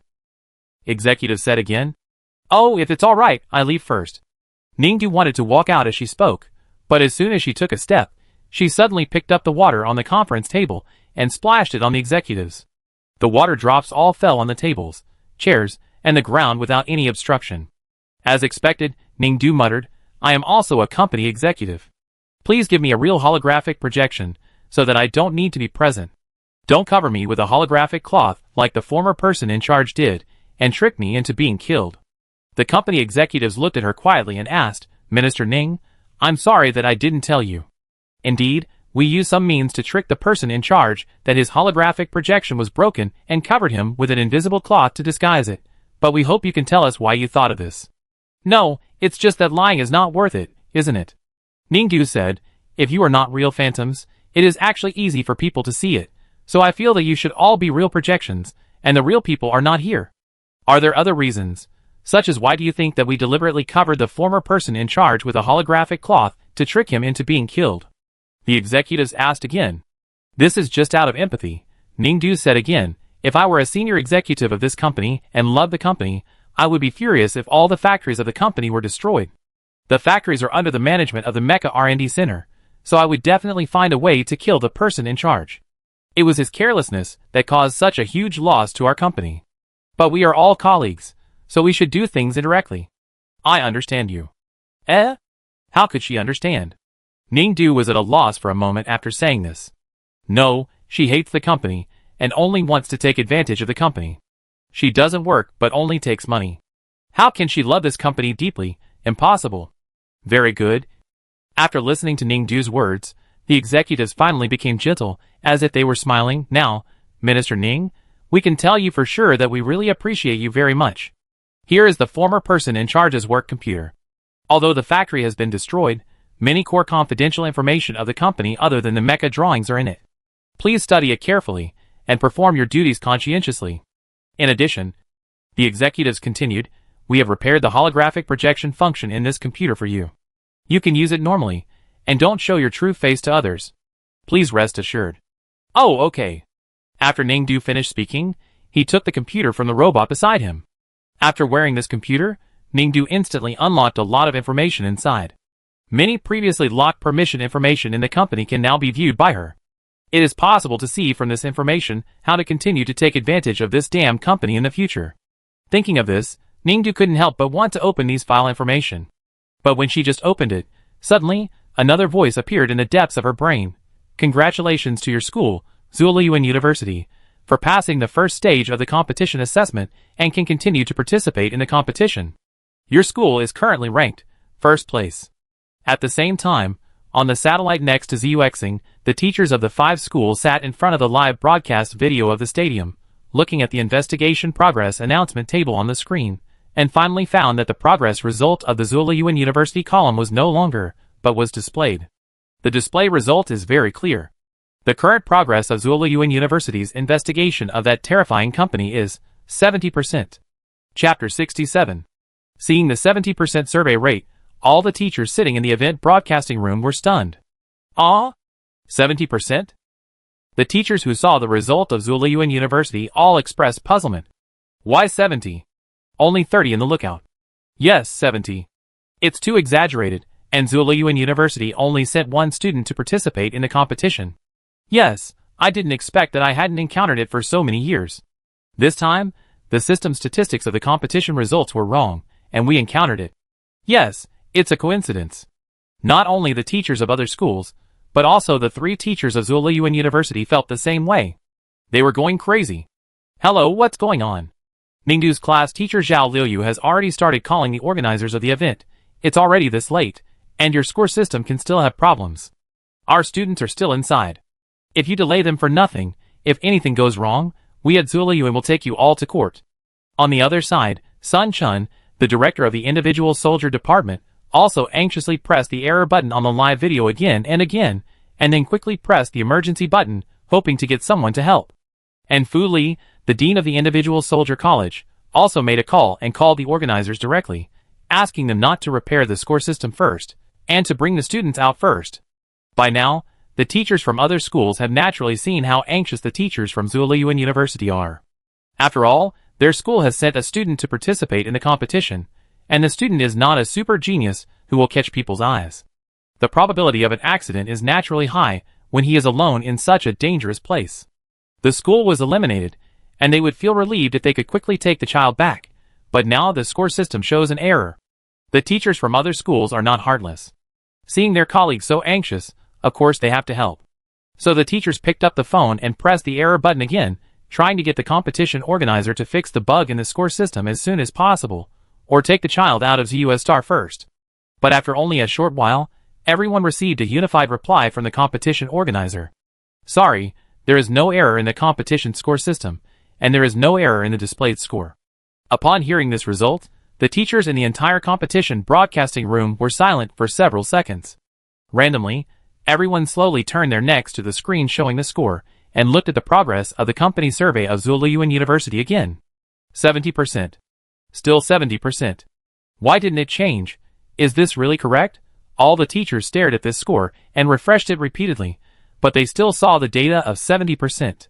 Executive said again. Oh, if it's all right, I leave first. Ningdu wanted to walk out as she spoke, but as soon as she took a step, she suddenly picked up the water on the conference table and splashed it on the executives. The water drops all fell on the tables, chairs, and the ground without any obstruction. As expected, Ningdu muttered, I am also a company executive. Please give me a real holographic projection, so that I don't need to be present. Don't cover me with a holographic cloth like the former person in charge did, and trick me into being killed. The company executives looked at her quietly and asked, Minister Ning, I'm sorry that I didn't tell you. Indeed, we used some means to trick the person in charge that his holographic projection was broken and covered him with an invisible cloth to disguise it, but we hope you can tell us why you thought of this. No, it's just that lying is not worth it, isn't it? Ningdu said, if you are not real phantoms, it is actually easy for people to see it, so I feel that you should all be real projections, and the real people are not here. Are there other reasons, such as why do you think that we deliberately covered the former person in charge with a holographic cloth to trick him into being killed? The executives asked again. This is just out of empathy, Ningdu said again. If I were a senior executive of this company and loved the company, I would be furious if all the factories of the company were destroyed. The factories are under the management of the Mecha R&D Center, so I would definitely find a way to kill the person in charge. It was his carelessness that caused such a huge loss to our company. But we are all colleagues, so we should do things indirectly. I understand you. How could she understand? Ningdu was at a loss for a moment after saying this. No, she hates the company, and only wants to take advantage of the company. She doesn't work but only takes money. How can she love this company deeply? Impossible. Very good. After listening to Ningdu's words, the executives finally became gentle, as if they were smiling. Now, Minister Ning, we can tell you for sure that we really appreciate you very much. Here is the former person in charge's work computer. Although the factory has been destroyed, many core confidential information of the company other than the mecha drawings are in it. Please study it carefully, and perform your duties conscientiously. In addition, the executives continued, we have repaired the holographic projection function in this computer for you. You can use it normally, and don't show your true face to others. Please rest assured. Oh, okay. After Ningdu finished speaking, he took the computer from the robot beside him. After wearing this computer, Ningdu instantly unlocked a lot of information inside. Many previously locked permission information in the company can now be viewed by her. It is possible to see from this information how to continue to take advantage of this damn company in the future. Thinking of this, Ningdu couldn't help but want to open these file information. But when she just opened it, suddenly, another voice appeared in the depths of her brain. Congratulations to your school, Zuolyuan University, for passing the first stage of the competition assessment and can continue to participate in the competition. Your school is currently ranked first place. At the same time, on the satellite next to Zuexing, the teachers of the 5 schools sat in front of the live broadcast video of the stadium, looking at the investigation progress announcement table on the screen, and finally found that the progress result of the Zuolyuan University column was no longer, but was displayed. The display result is very clear. The current progress of Zuolyuan University's investigation of that terrifying company is 70%. Chapter 67. Seeing the 70% survey rate, all the teachers sitting in the event broadcasting room were stunned. Ah? 70%? The teachers who saw the result of Zuolyuan University all expressed puzzlement. Why 70? Only 30 in the lookout. Yes, 70. It's too exaggerated, and Zuolyuan University only sent 1 student to participate in the competition. Yes, I didn't expect that. I hadn't encountered it for so many years. This time, the system statistics of the competition results were wrong, and we encountered it. Yes, it's a coincidence. Not only the teachers of other schools, but also the 3 teachers of Zuolyuan University felt the same way. They were going crazy. Hello, what's going on? Ningdu's class teacher Zhao Liu has already started calling the organizers of the event. It's already this late, and your score system can still have problems. Our students are still inside. If you delay them for nothing, if anything goes wrong, we at Zuolyuan will take you all to court. On the other side, Sun Chun, the director of the individual soldier department, also anxiously pressed the error button on the live video again, and then quickly pressed the emergency button, hoping to get someone to help. And Fu Li, the dean of the individual soldier college, also made a call and called the organizers directly, asking them not to repair the score system first, and to bring the students out first. By now, the teachers from other schools have naturally seen how anxious the teachers from Zuolyuan University are. After all, their school has sent a student to participate in the competition, and the student is not a super genius who will catch people's eyes. The probability of an accident is naturally high when he is alone in such a dangerous place. The school was eliminated, and they would feel relieved if they could quickly take the child back, but now the score system shows an error. The teachers from other schools are not heartless. Seeing their colleagues so anxious, of course they have to help. So the teachers picked up the phone and pressed the error button again, trying to get the competition organizer to fix the bug in the score system as soon as possible, or take the child out of ZUS Star first. But after only a short while, everyone received a unified reply from the competition organizer. Sorry, there is no error in the competition score system, and there is no error in the displayed score. Upon hearing this result, the teachers in the entire competition broadcasting room were silent for several seconds. Randomly, everyone slowly turned their necks to the screen showing the score, and looked at the progress of the company survey of Zuolyuan University again. 70%. Still 70%. Why didn't it change? Is this really correct? All the teachers stared at this score and refreshed it repeatedly, but they still saw the data of 70%.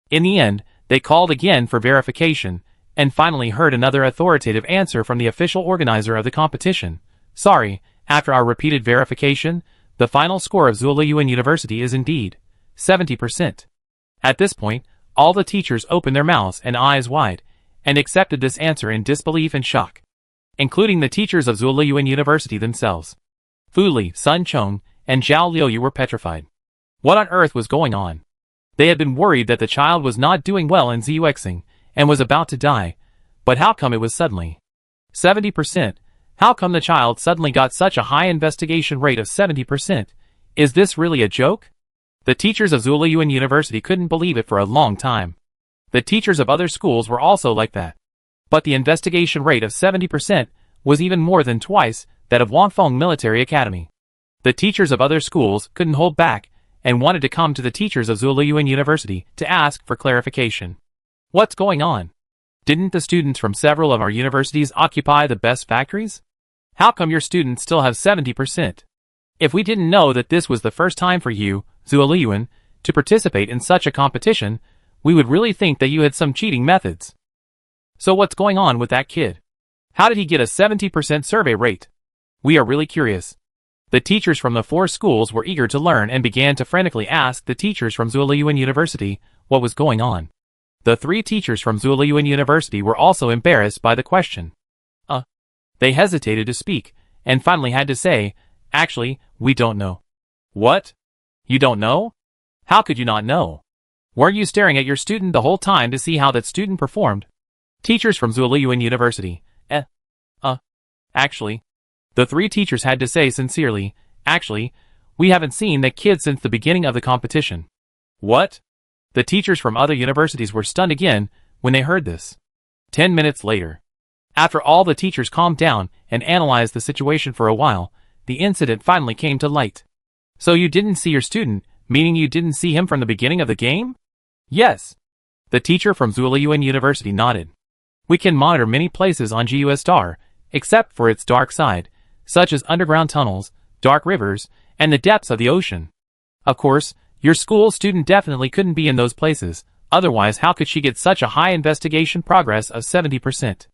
In the end, they called again for verification, and finally heard another authoritative answer from the official organizer of the competition. Sorry, after our repeated verification, the final score of Zuolyuan University is indeed 70%. At this point, all the teachers opened their mouths and eyes wide, and accepted this answer in disbelief and shock, including the teachers of Zuolyuan University themselves. Fu Li, Sun Chong, and Zhao Liu were petrified. What on earth was going on? They had been worried that the child was not doing well in Zuexing, and was about to die, but how come it was suddenly 70%? How come the child suddenly got such a high investigation rate of 70%? Is this really a joke? The teachers of Zuolyuan University couldn't believe it for a long time. The teachers of other schools were also like that. But the investigation rate of 70% was even more than twice that of Wangfeng Military Academy. The teachers of other schools couldn't hold back, and wanted to come to the teachers of Zuolyuan University to ask for clarification. What's going on? Didn't the students from several of our universities occupy the best factories? How come your students still have 70%? If we didn't know that this was the first time for you, Zuoliyuan, to participate in such a competition, we would really think that you had some cheating methods. So what's going on with that kid? How did he get a 70% survey rate? We are really curious. The teachers from the 4 schools were eager to learn and began to frantically ask the teachers from Zuoliyuan University what was going on. The 3 teachers from Zuoliyuan University were also embarrassed by the question. They hesitated to speak, and finally had to say, "Actually, we don't know." What? You don't know? How could you not know? Weren't you staring at your student the whole time to see how that student performed? Teachers from Zuoliyuan University. Actually. The 3 teachers had to say sincerely, "Actually, we haven't seen that kid since the beginning of the competition." What? The teachers from other universities were stunned again when they heard this. 10 minutes later. After all the teachers calmed down and analyzed the situation for a while, the incident finally came to light. So you didn't see your student, meaning you didn't see him from the beginning of the game? Yes. The teacher from Zuoliyuan University nodded. We can monitor many places on GUS Star, except for its dark side, such as underground tunnels, dark rivers, and the depths of the ocean. Of course, your school student definitely couldn't be in those places, otherwise how could she get such a high investigation progress of 70%?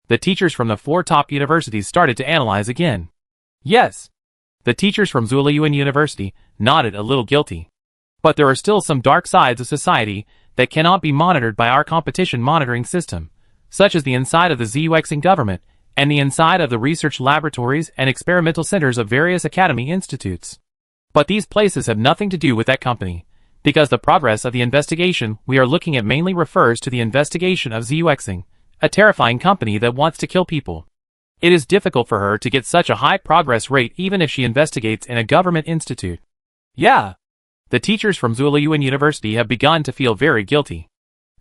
The teachers from the 4 top universities started to analyze again. Yes. The teachers from Zuoliyuan University nodded a little guilty. But there are still some dark sides of society that cannot be monitored by our competition monitoring system, such as the inside of the ZUXing government and the inside of the research laboratories and experimental centers of various academy institutes. But these places have nothing to do with that company, because the progress of the investigation we are looking at mainly refers to the investigation of ZUXing, a terrifying company that wants to kill people. It is difficult for her to get such a high progress rate even if she investigates in a government institute. Yeah. The teachers from Zuoliyuan University have begun to feel very guilty.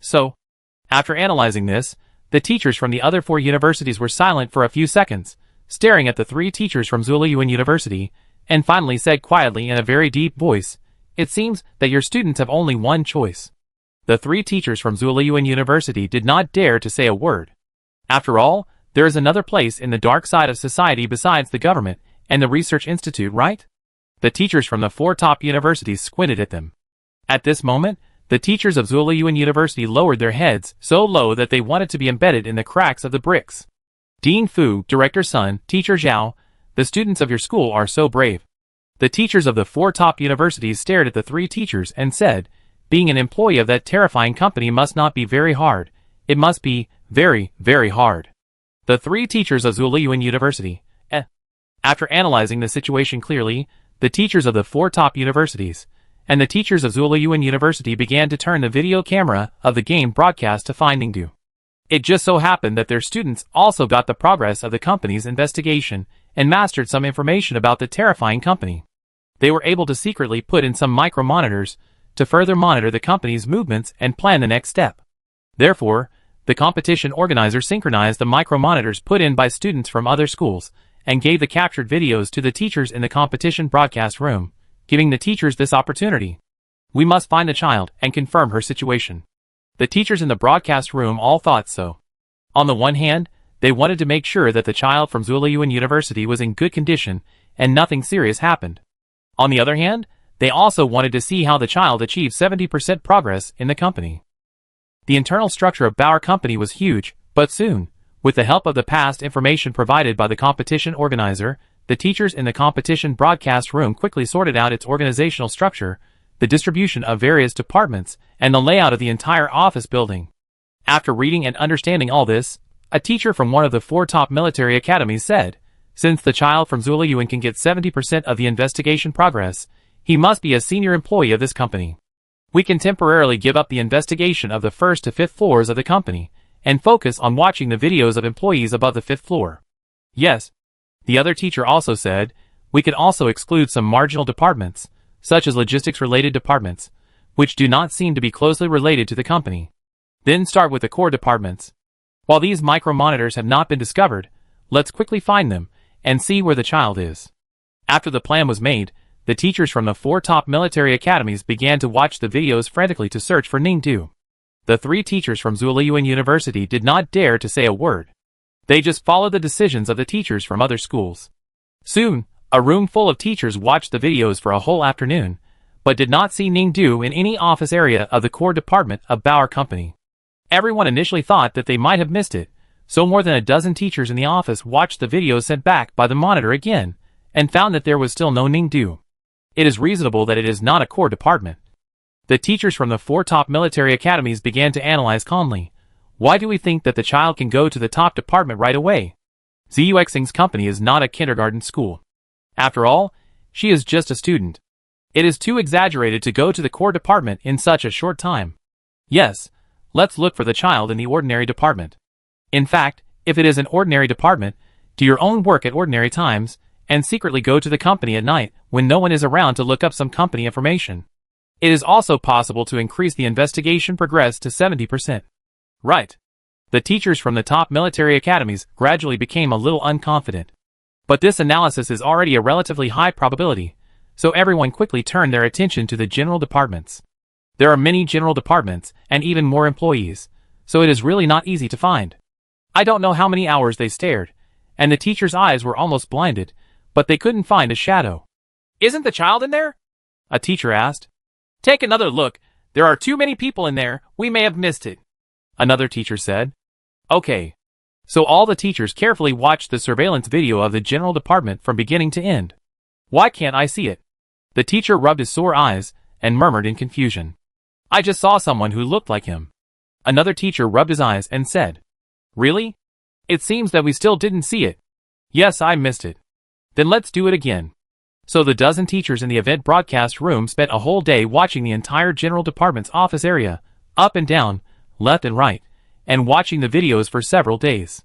So, after analyzing this, the teachers from the other 4 universities were silent for a few seconds, staring at the 3 teachers from Zuoliyuan University, and finally said quietly in a very deep voice, "It seems that your students have only one choice." The 3 teachers from Zuoliyuan University did not dare to say a word. After all, there is another place in the dark side of society besides the government and the research institute, right? The teachers from the 4 top universities squinted at them. At this moment, the teachers of Zuoliyuan University lowered their heads so low that they wanted to be embedded in the cracks of the bricks. Dean Fu, Director Sun, Teacher Zhao, the students of your school are so brave. The teachers of the 4 top universities stared at the 3 teachers and said, "Being an employee of that terrifying company must not be very hard. It must be very, very hard." The 3 teachers of Zuoliyuan University. After analyzing the situation clearly, the teachers of the 4 top universities and the teachers of Zuoliyuan University began to turn the video camera of the game broadcast to Finding Do. It just so happened that their students also got the progress of the company's investigation and mastered some information about the terrifying company. They were able to secretly put in some micro-monitors to further monitor the company's movements and plan the next step. Therefore, the competition organizer synchronized the micro-monitors put in by students from other schools and gave the captured videos to the teachers in the competition broadcast room, giving the teachers this opportunity. We must find the child and confirm her situation. The teachers in the broadcast room all thought so. On the one hand, they wanted to make sure that the child from Zuoliyuan University was in good condition and nothing serious happened. On the other hand, they also wanted to see how the child achieved 70% progress in the company. The internal structure of Bauer Company was huge, but soon, with the help of the past information provided by the competition organizer, the teachers in the competition broadcast room quickly sorted out its organizational structure, the distribution of various departments, and the layout of the entire office building. After reading and understanding all this, a teacher from one of the 4 top military academies said, "Since the child from Zuoliyuan can get 70% of the investigation progress, he must be a senior employee of this company. We can temporarily give up the investigation of the 1st to 5th floors of the company, and focus on watching the videos of employees above the 5th floor." Yes. The other teacher also said, "We can also exclude some marginal departments, such as logistics-related departments, which do not seem to be closely related to the company. Then start with the core departments. While these micro-monitors have not been discovered, let's quickly find them and see where the child is." After the plan was made, the teachers from the 4 top military academies began to watch the videos frantically to search for Ningdu. The 3 teachers from Zuoliyuan University did not dare to say a word. They just followed the decisions of the teachers from other schools. Soon, A room full of teachers watched the videos for a whole afternoon, but did not see Ningdu in any office area of the core department of Bauer Company. Everyone initially thought that they might have missed it, so more than a dozen teachers in the office watched the videos sent back by the monitor again, and found that there was still no Ningdu. It is reasonable that it is not a core department. The teachers from the 4 top military academies began to analyze calmly. Why do we think that the child can go to the top department right away? Xuexing's company is not a kindergarten school. After all, she is just a student. It is too exaggerated to go to the core department in such a short time. Yes, let's look for the child in the ordinary department. In fact, if it is an ordinary department, do your own work at ordinary times, and secretly go to the company at night when no one is around to look up some company information. It is also possible to increase the investigation progress to 70%. Right. The teachers from the top military academies gradually became a little unconfident. But this analysis is already a relatively high probability, so everyone quickly turned their attention to the general departments. There are many general departments and even more employees, so it is really not easy to find. I don't know how many hours they stared, and the teachers' eyes were almost blinded, but they couldn't find a shadow. "Isn't the child in there?" a teacher asked. "Take another look. There are too many people in there. We may have missed it," another teacher said. Okay. So all the teachers carefully watched the surveillance video of the general department from beginning to end. "Why can't I see it?" The teacher rubbed his sore eyes and murmured in confusion. "I just saw someone who looked like him." Another teacher rubbed his eyes and said, "Really? It seems that we still didn't see it." "Yes, I missed it." "Then let's do it again." So the dozen teachers in the event broadcast room spent a whole day watching the entire general department's office area, up and down, left and right, and watching the videos for several days.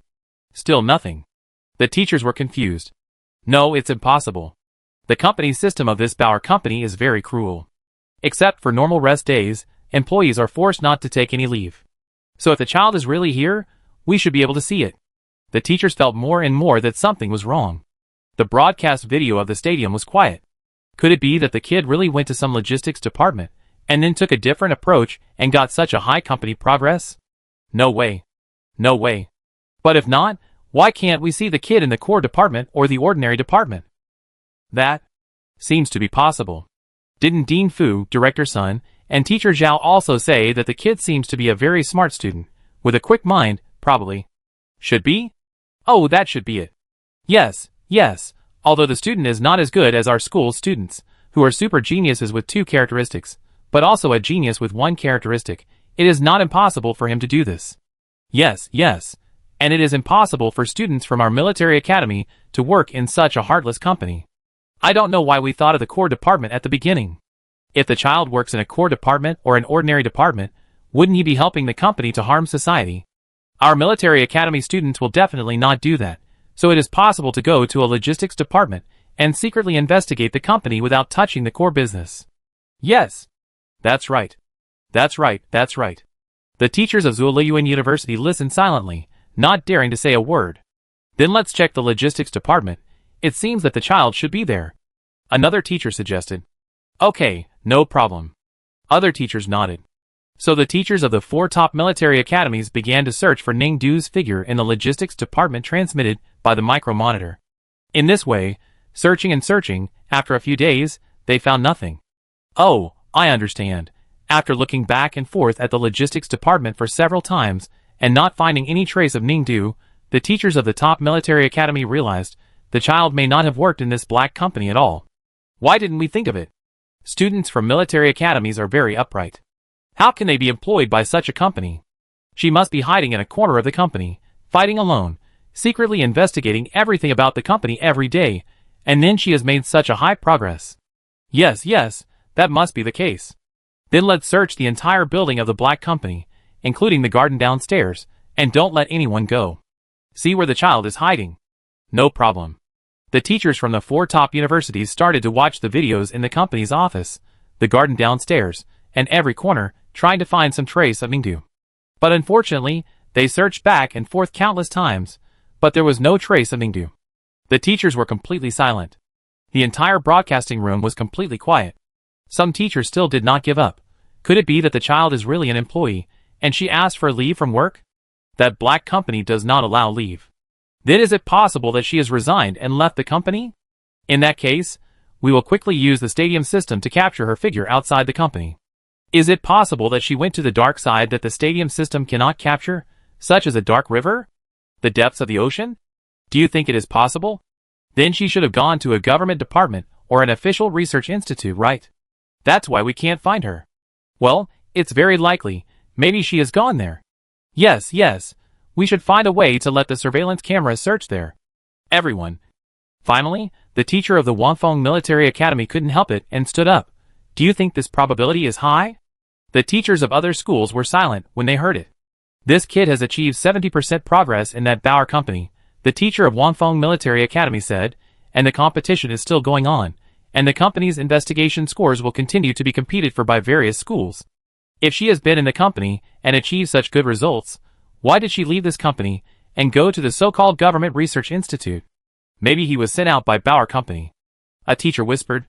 Still nothing. The teachers were confused. No, it's impossible. The company system of this Bauer company is very cruel. Except for normal rest days, employees are forced not to take any leave. So if the child is really here, we should be able to see it. The teachers felt more and more that something was wrong. The broadcast video of the stadium was quiet. Could it be that the kid really went to some logistics department, and then took a different approach and got such a high company progress? No way. No way. But if not, why can't we see the kid in the core department or the ordinary department? That seems to be possible. Didn't Dean Fu, director's son, and teacher Zhao also say that the kid seems to be a very smart student, with a quick mind, probably? Should be? Oh, that should be it. Yes, yes, although the student is not as good as our school's students, who are super geniuses with 2 characteristics, but also a genius with 1 characteristic, it is not impossible for him to do this. Yes, yes, and it is impossible for students from our military academy to work in such a heartless company. I don't know why we thought of the core department at the beginning. If the child works in a core department or an ordinary department, wouldn't he be helping the company to harm society? Our military academy students will definitely not do that, so it is possible to go to a logistics department and secretly investigate the company without touching the core business. Yes. That's right. That's right, that's right. The teachers of Zuoliyuan University listened silently, not daring to say a word. Then let's check the logistics department. It seems that the child should be there. Another teacher suggested. Okay, no problem. Other teachers nodded. So the teachers of the 4 top military academies began to search for Ningdu's figure in the logistics department transmitted by the micro-monitor. In this way, searching and searching, after a few days, they found nothing. Oh, I understand. After looking back and forth at the logistics department for several times, and not finding any trace of Ningdu, the teachers of the top military academy realized the child may not have worked in this black company at all. Why didn't we think of it? Students from military academies are very upright. How can they be employed by such a company? She must be hiding in a corner of the company, fighting alone, secretly investigating everything about the company every day, and then she has made such a high progress. Yes, yes, that must be the case. Then let's search the entire building of the black company, including the garden downstairs, and don't let anyone go. See where the child is hiding. No problem. The teachers from the 4 top universities started to watch the videos in the company's office, the garden downstairs, and every corner, trying to find some trace of Ningdu. But unfortunately, they searched back and forth countless times, but there was no trace of Ningdu. The teachers were completely silent. The entire broadcasting room was completely quiet. Some teachers still did not give up. Could it be that the child is really an employee, and she asked for leave from work? That black company does not allow leave. Then is it possible that she has resigned and left the company? In that case, we will quickly use the stadium system to capture her figure outside the company. Is it possible that she went to the dark side that the stadium system cannot capture, such as a dark river? The depths of the ocean? Do you think it is possible? Then she should have gone to a government department or an official research institute, right? That's why we can't find her. Well, it's very likely. Maybe she has gone there. Yes, we should find a way to let the surveillance cameras search there. Everyone. Finally, the teacher of the Wanfeng Military Academy couldn't help it and stood up. Do you think this probability is high? The teachers of other schools were silent when they heard it. This kid has achieved 70% progress in that Bauer company, the teacher of Wanfeng Military Academy said, and the competition is still going on, and the company's investigation scores will continue to be competed for by various schools. If she has been in the company and achieved such good results, why did she leave this company and go to the so-called Government Research Institute? Maybe he was sent out by Bauer Company. A teacher whispered.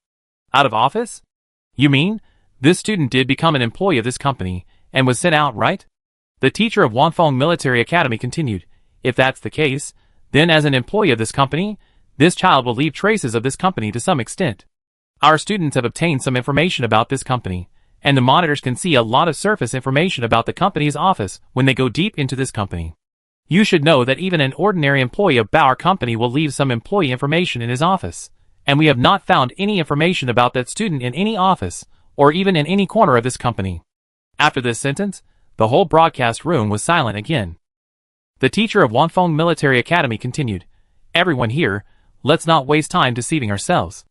Out of office? You mean, this student did become an employee of this company and was sent out, right? The teacher of Wanfeng Military Academy continued. If that's the case, then as an employee of this company, this child will leave traces of this company to some extent. Our students have obtained some information about this company, and the monitors can see a lot of surface information about the company's office when they go deep into this company. You should know that even an ordinary employee of Bauer Company will leave some employee information in his office, and we have not found any information about that student in any office, or even in any corner of this company. After this sentence, the whole broadcast room was silent again. The teacher of Wanfeng Military Academy continued. Everyone here, let's not waste time deceiving ourselves.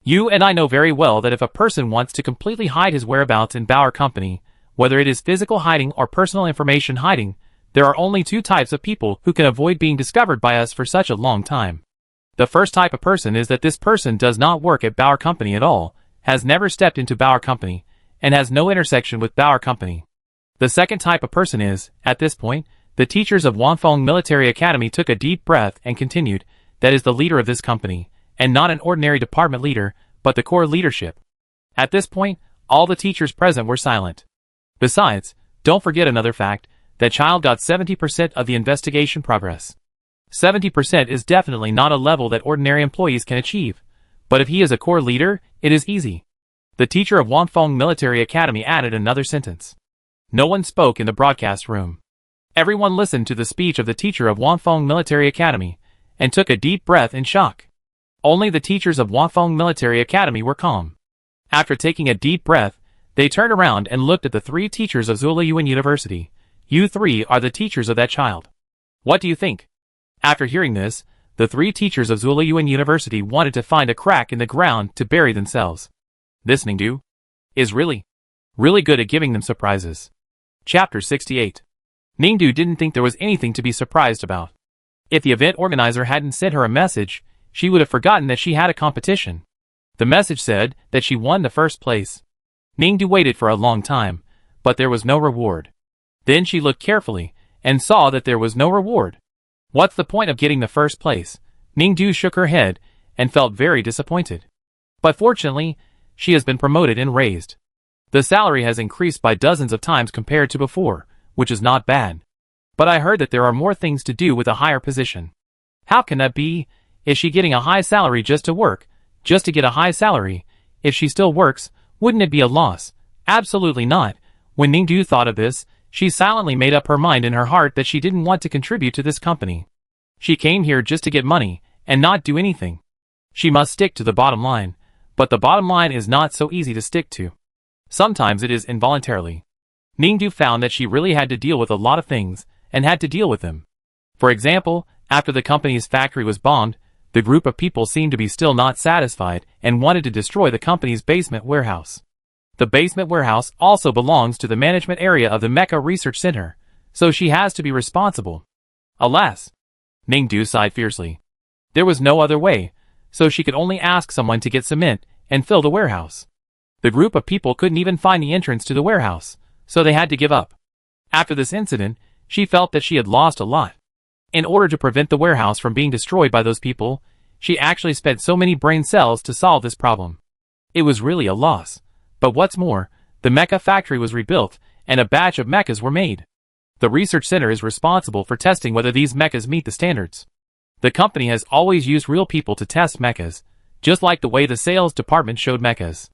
You and I know very well that if a person wants to completely hide his whereabouts in Bauer Company, whether it is physical hiding or personal information hiding, there are only two types of people who can avoid being discovered by us for such a long time. The first type of person is that this person does not work at Bauer Company at all, has never stepped into Bauer Company, and has no intersection with Bauer Company. The second type of person is, at this point, the teachers of Wanfeng Military Academy took a deep breath and continued, that is the leader of this company, and not an ordinary department leader, but the core leadership. At this point, all the teachers present were silent. Besides, don't forget another fact, that child got 70% of the investigation progress. 70% is definitely not a level that ordinary employees can achieve, but if he is a core leader, it is easy. The teacher of Wanfeng Military Academy added another sentence. No one spoke in the broadcast room. Everyone listened to the speech of the teacher of Wanfeng Military Academy, and took a deep breath in shock. Only the teachers of Wanfeng Military Academy were calm. After taking a deep breath, they turned around and looked at the three teachers of Zhuoyuan University. You three are the teachers of that child. What do you think? After hearing this, the three teachers of Zhuoyuan University wanted to find a crack in the ground to bury themselves. This Ningdu is really good at giving them surprises. Chapter 68. Ningdu didn't think there was anything to be surprised about. If the event organizer hadn't sent her a message, she would have forgotten that she had a competition. The message said that she won the first place. Ningdu waited for a long time, but there was no reward. Then she looked carefully, and saw that there was no reward. What's the point of getting the first place? Ningdu shook her head, and felt very disappointed. But fortunately, she has been promoted and raised. The salary has increased by dozens of times compared to before, which is not bad. But I heard that there are more things to do with a higher position. How can that be? Is she getting a high salary just to work? Just to get a high salary? If she still works, wouldn't it be a loss? Absolutely not. When Ningdu thought of this, she silently made up her mind in her heart that she didn't want to contribute to this company. She came here just to get money, and not do anything. She must stick to the bottom line, but the bottom line is not so easy to stick to. Sometimes it is involuntarily. Ningdu found that she really had to deal with a lot of things, and had to deal with them. For example, after the company's factory was bombed, the group of people seemed to be still not satisfied and wanted to destroy the company's basement warehouse. The basement warehouse also belongs to the management area of the Mecha Research Center, so she has to be responsible. Alas! Ningdu sighed fiercely. There was no other way, so she could only ask someone to get cement and fill the warehouse. The group of people couldn't even find the entrance to the warehouse, so they had to give up. After this incident, she felt that she had lost a lot. In order to prevent the warehouse from being destroyed by those people, she actually spent so many brain cells to solve this problem. It was really a loss. But what's more, the mecha factory was rebuilt, and a batch of mechas were made. The research center is responsible for testing whether these mechas meet the standards. The company has always used real people to test mechas, just like the way the sales department showed mechas.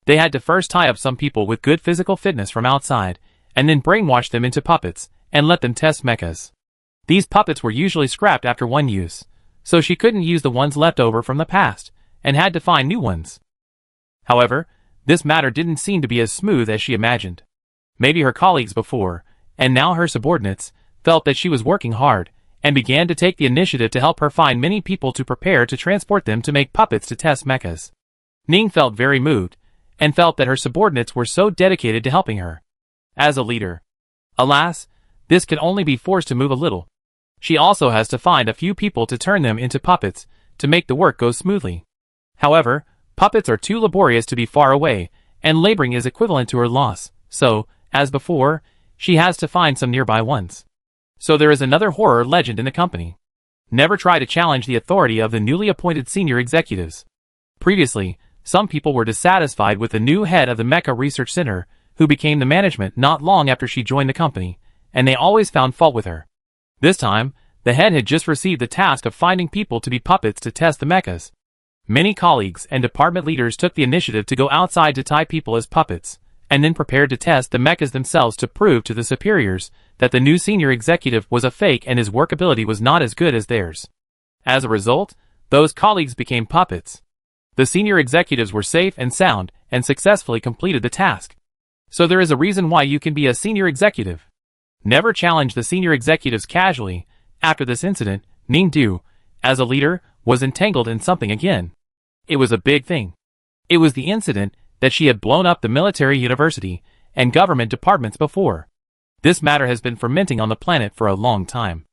They had to first tie up some people with good physical fitness from outside, and then brainwash them into puppets, and let them test mechas. These puppets were usually scrapped after one use, so she couldn't use the ones left over from the past, and had to find new ones. However, this matter didn't seem to be as smooth as she imagined. Maybe her colleagues before, and now her subordinates, felt that she was working hard, and began to take the initiative to help her find many people to prepare to transport them to make puppets to test mechas. Ning felt very moved, and felt that her subordinates were so dedicated to helping her. As a leader, alas, this can only be forced to move a little. She also has to find a few people to turn them into puppets, to make the work go smoothly. However, puppets are too laborious to be far away, and laboring is equivalent to her loss, so, as before, she has to find some nearby ones. So there is another horror legend in the company. Never try to challenge the authority of the newly appointed senior executives. Previously, some people were dissatisfied with the new head of the Mecha Research Center, who became the management not long after she joined the company, and they always found fault with her. This time, the head had just received the task of finding people to be puppets to test the mechas. Many colleagues and department leaders took the initiative to go outside to tie people as puppets, and then prepared to test the mechas themselves to prove to the superiors that the new senior executive was a fake and his work ability was not as good as theirs. As a result, those colleagues became puppets. The senior executives were safe and sound and successfully completed the task. So there is a reason why you can be a senior executive. Never challenge the senior executives casually. After this incident, Ning Du, as a leader, was entangled in something again. It was a big thing. It was the incident that she had blown up the military university and government departments before. This matter has been fermenting on the planet for a long time.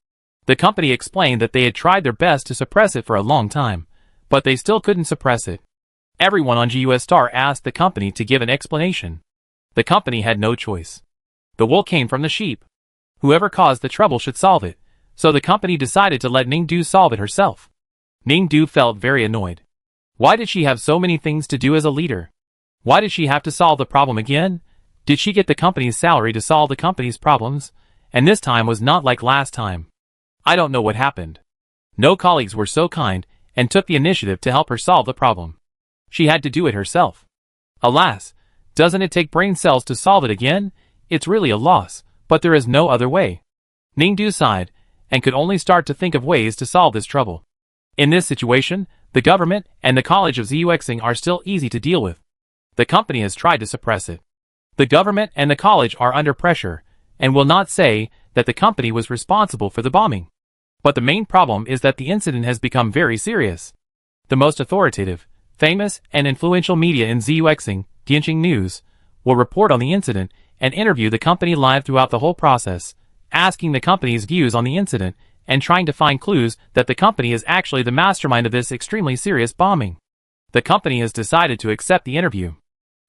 The company explained that they had tried their best to suppress it for a long time, but they still couldn't suppress it. Everyone on GUS Star asked the company to give an explanation. The company had no choice. The wool came from the sheep. Whoever caused the trouble should solve it, so the company decided to let Ning Du solve it herself. Ning Du felt very annoyed. Why did she have so many things to do as a leader? Why did she have to solve the problem again? Did she get the company's salary to solve the company's problems? And this time was not like last time. I don't know what happened. No colleagues were so kind and took the initiative to help her solve the problem. She had to do it herself. Alas, doesn't it take brain cells to solve it again? It's really a loss, but there is no other way. Ning Du sighed, and could only start to think of ways to solve this trouble. In this situation, the government and the College of Zuxing are still easy to deal with. The company has tried to suppress it. The government and the college are under pressure, and will not say that the company was responsible for the bombing. But the main problem is that the incident has become very serious. The most authoritative, famous, and influential media in Zuxing, Dianxing News, will report on the incident and interview the company live throughout the whole process, asking the company's views on the incident and trying to find clues that the company is actually the mastermind of this extremely serious bombing. The company has decided to accept the interview.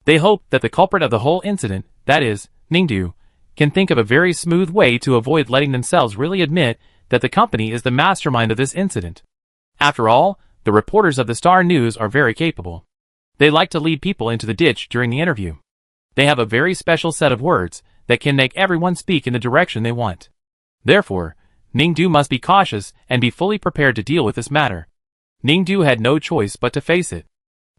They hope that the culprit of the whole incident, that is, Ning Du, can think of a very smooth way to avoid letting themselves really admit that the company is the mastermind of this incident. After all, the reporters of the Star News are very capable. They like to lead people into the ditch during the interview. They have a very special set of words that can make everyone speak in the direction they want. Therefore, Ning Du must be cautious and be fully prepared to deal with this matter. Ning Du had no choice but to face it.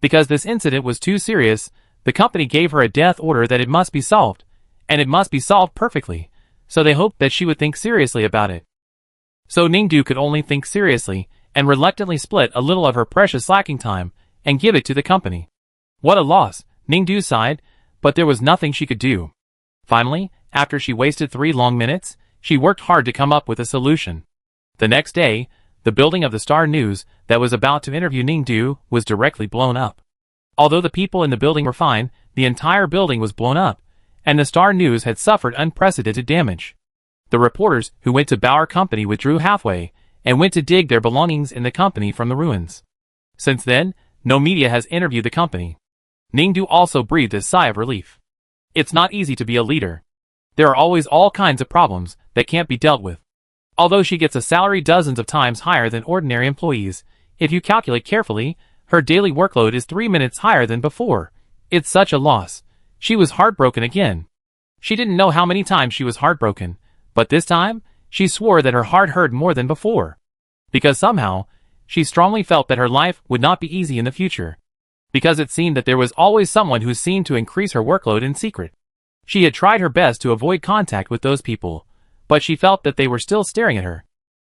Because this incident was too serious, the company gave her a death order that it must be solved, and it must be solved perfectly, so they hoped that she would think seriously about it. So Ning Du could only think seriously, and reluctantly split a little of her precious slacking time, and give it to the company. What a loss, Ning Du sighed, but there was nothing she could do. Finally, after she wasted 3 long minutes, she worked hard to come up with a solution. The next day, the building of the Star News that was about to interview Ning Du was directly blown up. Although the people in the building were fine, the entire building was blown up, and the Star News had suffered unprecedented damage. The reporters who went to Bauer Company withdrew halfway, and went to dig their belongings in the company from the ruins. Since then, no media has interviewed the company. Ning Du also breathed a sigh of relief. It's not easy to be a leader. There are always all kinds of problems that can't be dealt with. Although she gets a salary dozens of times higher than ordinary employees, if you calculate carefully, her daily workload is 3 minutes higher than before. It's such a loss. She was heartbroken again. She didn't know how many times she was heartbroken, but this time, she swore that her heart hurt more than before. Because somehow, she strongly felt that her life would not be easy in the future, because it seemed that there was always someone who seemed to increase her workload in secret. She had tried her best to avoid contact with those people, but she felt that they were still staring at her.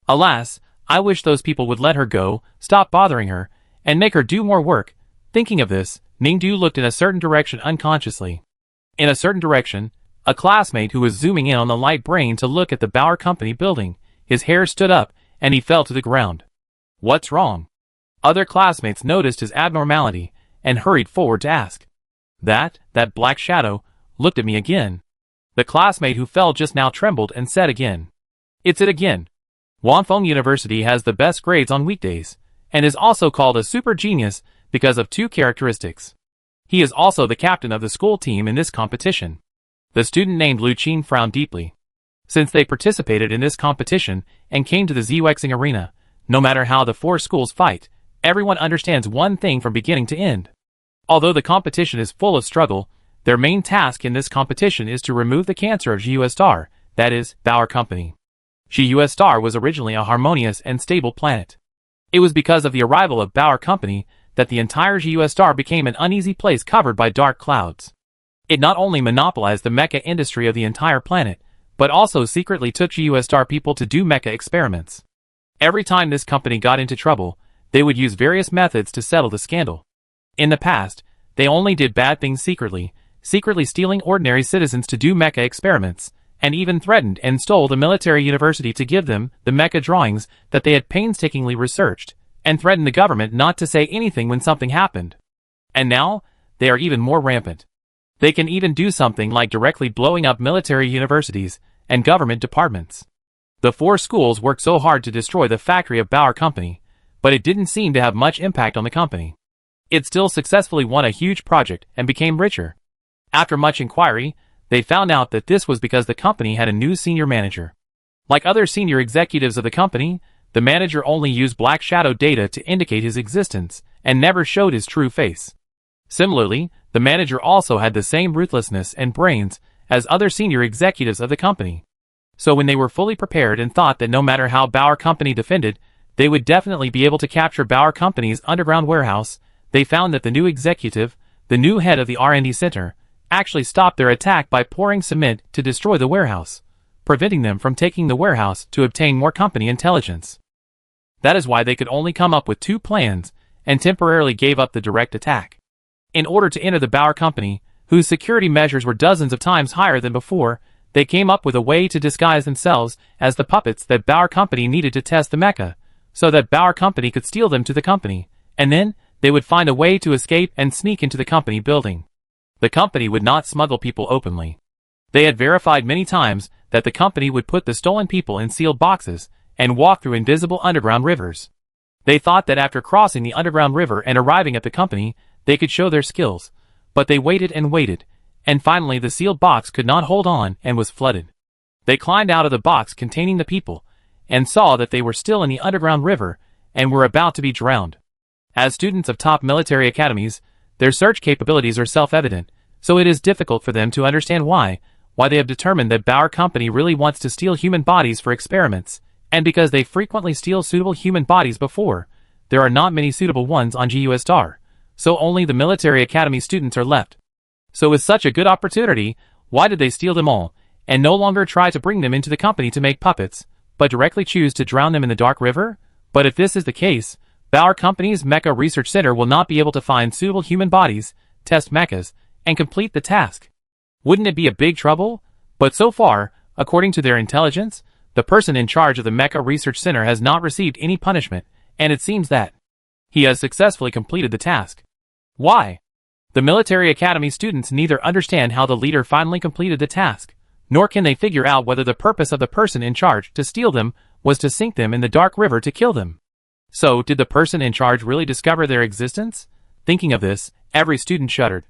Alas, I wish those people would let her go, stop bothering her, and make her do more work. Thinking of this, Ningdu looked in a certain direction unconsciously. In a certain direction, a classmate who was zooming in on the light brain to look at the Bauer Company building, his hair stood up, and he fell to the ground. What's wrong? Other classmates noticed his abnormality, and hurried forward to ask. That black shadow, looked at me again. The classmate who fell just now trembled and said again. It's it again. Wanfeng University has the best grades on weekdays, and is also called a super genius because of two characteristics. He is also the captain of the school team in this competition. The student named Lu Qin frowned deeply. Since they participated in this competition and came to the Zwexing arena, no matter how the four schools fight, everyone understands one thing from beginning to end. Although the competition is full of struggle, their main task in this competition is to remove the cancer of GUS Star, that is, Bauer Company. GUS Star was originally a harmonious and stable planet. It was because of the arrival of Bauer Company that the entire GUS Star became an uneasy place covered by dark clouds. It not only monopolized the mecha industry of the entire planet, but also secretly took GUS Star people to do mecha experiments. Every time this company got into trouble, they would use various methods to settle the scandal. In the past, they only did bad things secretly stealing ordinary citizens to do mecha experiments, and even threatened and stole the military university to give them the mecha drawings that they had painstakingly researched, and threatened the government not to say anything when something happened. And now, they are even more rampant. They can even do something like directly blowing up military universities and government departments. The four schools worked so hard to destroy the factory of Bauer Company, but it didn't seem to have much impact on the company. It still successfully won a huge project and became richer. After much inquiry, they found out that this was because the company had a new senior manager. Like other senior executives of the company, the manager only used black shadow data to indicate his existence and never showed his true face. Similarly, the manager also had the same ruthlessness and brains as other senior executives of the company. So when they were fully prepared and thought that no matter how Bauer Company defended, they would definitely be able to capture Bauer Company's underground warehouse, they found that the new executive, the new head of the R&D center, actually stopped their attack by pouring cement to destroy the warehouse, preventing them from taking the warehouse to obtain more company intelligence. That is why they could only come up with two plans, and temporarily gave up the direct attack. In order to enter the Bauer Company, whose security measures were dozens of times higher than before, they came up with a way to disguise themselves as the puppets that Bauer Company needed to test the mecha, so that Bauer Company could steal them to the company, and then they would find a way to escape and sneak into the company building. The company would not smuggle people openly. They had verified many times that the company would put the stolen people in sealed boxes and walk through invisible underground rivers. They thought that after crossing the underground river and arriving at the company, they could show their skills, but they waited, and finally the sealed box could not hold on and was flooded. They climbed out of the box containing the people, and saw that they were still in the underground river and were about to be drowned. As students of top military academies, their search capabilities are self-evident, so it is difficult for them to understand why they have determined that Bauer Company really wants to steal human bodies for experiments, and because they frequently steal suitable human bodies before, there are not many suitable ones on GUS Star, so only the military academy students are left. So with such a good opportunity, why did they steal them all, and no longer try to bring them into the company to make puppets, but directly choose to drown them in the dark river? But if this is the case, Bauer Company's Mecha Research Center will not be able to find suitable human bodies, test mechas, and complete the task. Wouldn't it be a big trouble? But so far, according to their intelligence, the person in charge of the Mecha Research Center has not received any punishment, and it seems that he has successfully completed the task. Why? The military academy students neither understand how the leader finally completed the task, nor can they figure out whether the purpose of the person in charge to steal them was to sink them in the dark river to kill them. So, did the person in charge really discover their existence? Thinking of this, every student shuddered.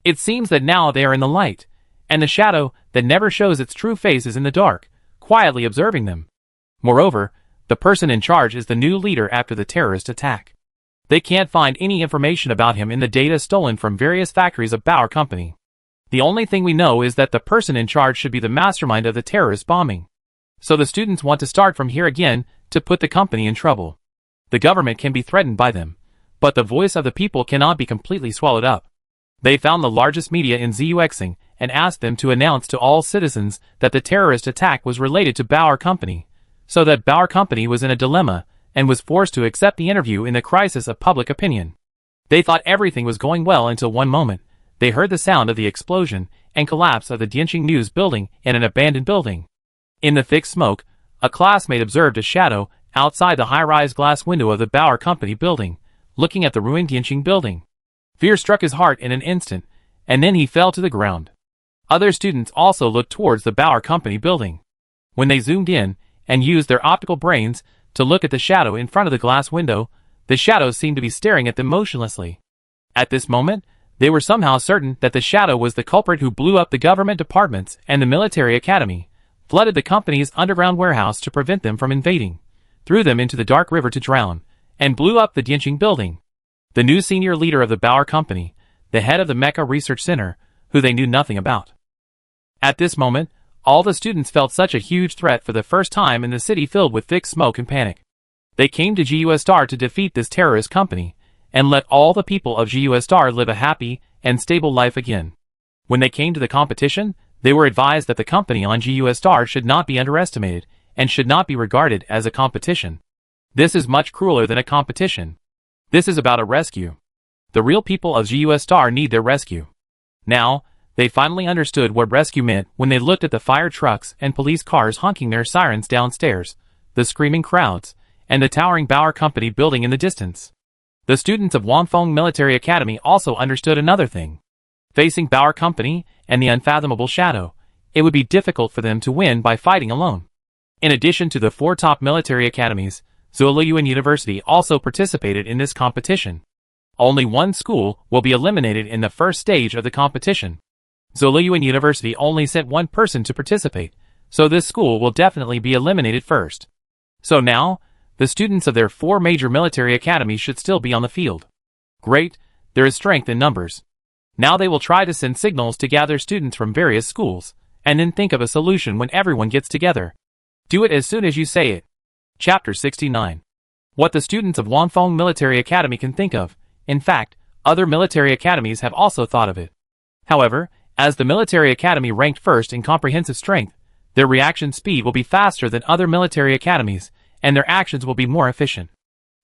It seems that now they are in the light, and the shadow that never shows its true face is in the dark, quietly observing them. Moreover, the person in charge is the new leader after the terrorist attack. They can't find any information about him in the data stolen from various factories of Bauer Company. The only thing we know is that the person in charge should be the mastermind of the terrorist bombing. So the students want to start from here again to put the company in trouble. The government can be threatened by them, but the voice of the people cannot be completely swallowed up. They found the largest media in Xuexing and asked them to announce to all citizens that the terrorist attack was related to Bauer Company, so that Bauer Company was in a dilemma and was forced to accept the interview in the crisis of public opinion. They thought everything was going well until one moment, they heard the sound of the explosion and collapse of the Dianqing News building in an abandoned building. In the thick smoke, a classmate observed a shadow outside the high-rise glass window of the Bauer Company building, looking at the ruined Dianqing building. Fear struck his heart in an instant, and then he fell to the ground. Other students also looked towards the Bauer Company building. When they zoomed in and used their optical brains to look at the shadow in front of the glass window, the shadow seemed to be staring at them motionlessly. At this moment, they were somehow certain that the shadow was the culprit who blew up the government departments and the military academy, flooded the company's underground warehouse to prevent them from invading, threw them into the dark river to drown, and blew up the Dianqing building. The new senior leader of the Bauer Company, the head of the Mecha Research Center, who they knew nothing about. At this moment, all the students felt such a huge threat for the first time in the city filled with thick smoke and panic. They came to GUSTAR to defeat this terrorist company, and let all the people of GUSTAR live a happy and stable life again. When they came to the competition, they were advised that the company on GUSTAR should not be underestimated, and should not be regarded as a competition. This is much crueler than a competition. This is about a rescue. The real people of GUSTAR need their rescue. Now, they finally understood what rescue meant when they looked at the fire trucks and police cars honking their sirens downstairs, the screaming crowds, and the towering Bauer Company building in the distance. The students of Wanfeng Military Academy also understood another thing. Facing Bauer Company and the unfathomable shadow, it would be difficult for them to win by fighting alone. In addition to the 4 top military academies, Zuoliyuan University also participated in this competition. Only one school will be eliminated in the first stage of the competition. Zuoliyuan University only sent one person to participate, so this school will definitely be eliminated first. So now, the students of their 4 major military academies should still be on the field. Great, there is strength in numbers. Now they will try to send signals to gather students from various schools, and then think of a solution when everyone gets together. Do it as soon as you say it. Chapter 69. What the students of Wanfeng Military Academy can think of. In fact, other military academies have also thought of it. However, as the military academy ranked first in comprehensive strength, their reaction speed will be faster than other military academies, and their actions will be more efficient.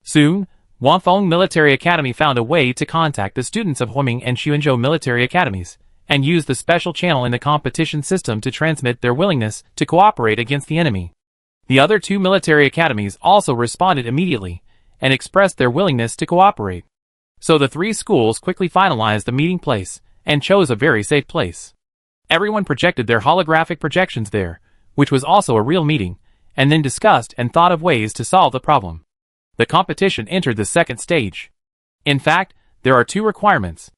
Soon, Wanfeng Military Academy found a way to contact the students of Huiming and Xuanzhou military academies, and used the special channel in the competition system to transmit their willingness to cooperate against the enemy. The other 2 military academies also responded immediately, and expressed their willingness to cooperate. So the 3 schools quickly finalized the meeting place, and chose a very safe place. Everyone projected their holographic projections there, which was also a real meeting, and then discussed and thought of ways to solve the problem. The competition entered the second stage. In fact, there are 2 requirements.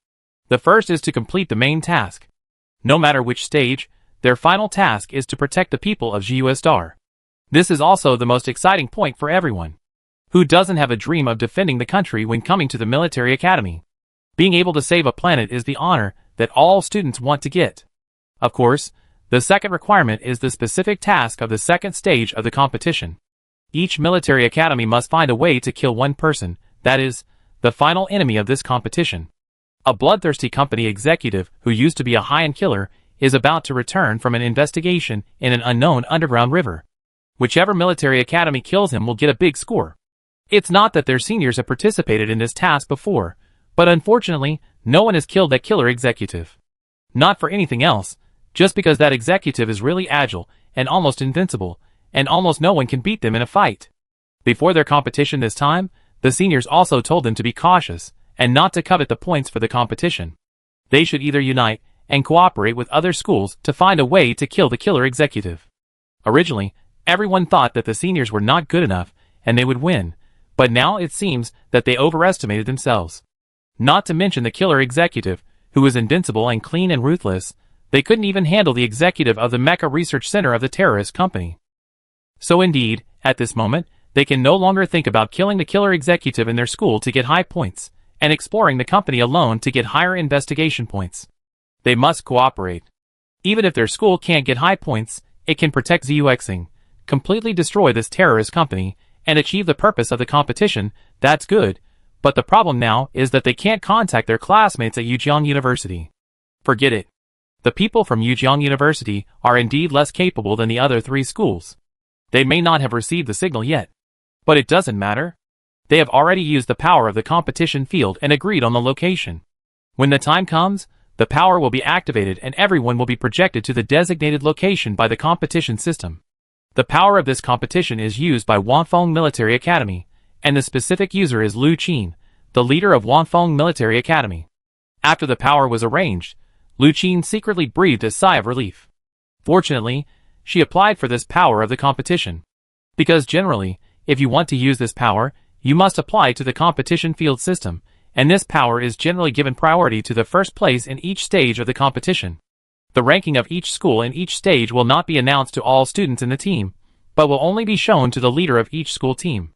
The first is to complete the main task. No matter which stage, their final task is to protect the people of GUSTAR. This is also the most exciting point for everyone. Who doesn't have a dream of defending the country when coming to the military academy? Being able to save a planet is the honor that all students want to get. Of course, the second requirement is the specific task of the second stage of the competition. Each military academy must find a way to kill one person, that is, the final enemy of this competition. A bloodthirsty company executive who used to be a high-end killer is about to return from an investigation in an unknown underground river. Whichever military academy kills him will get a big score. It's not that their seniors have participated in this task before, but unfortunately, no one has killed that killer executive. Not for anything else, just because that executive is really agile and almost invincible, and almost no one can beat them in a fight. Before their competition this time, the seniors also told them to be cautious, and not to covet the points for the competition. They should either unite and cooperate with other schools to find a way to kill the killer executive. Originally, everyone thought that the seniors were not good enough, and they would win, but now it seems that they overestimated themselves. Not to mention the killer executive, who was invincible and clean and ruthless, they couldn't even handle the executive of the Mecha Research Center of the terrorist company. So indeed, at this moment, they can no longer think about killing the killer executive in their school to get high points, and exploring the company alone to get higher investigation points. They must cooperate. Even if their school can't get high points, it can protect Xuexing, completely destroy this terrorist company, and achieve the purpose of the competition, that's good, but the problem now is that they can't contact their classmates at Yujiang University. Forget it. The people from Yujiang University are indeed less capable than the other 3 schools. They may not have received the signal yet. But it doesn't matter. They have already used the power of the competition field and agreed on the location. When the time comes, the power will be activated and everyone will be projected to the designated location by the competition system. The power of this competition is used by Wanfeng Military Academy, and the specific user is Lu Qin, the leader of Wanfeng Military Academy. After the power was arranged, Lu Qin secretly breathed a sigh of relief. Fortunately, she applied for this power of the competition. Because generally, if you want to use this power, you must apply to the competition field system, and this power is generally given priority to the first place in each stage of the competition. The ranking of each school in each stage will not be announced to all students in the team, but will only be shown to the leader of each school team.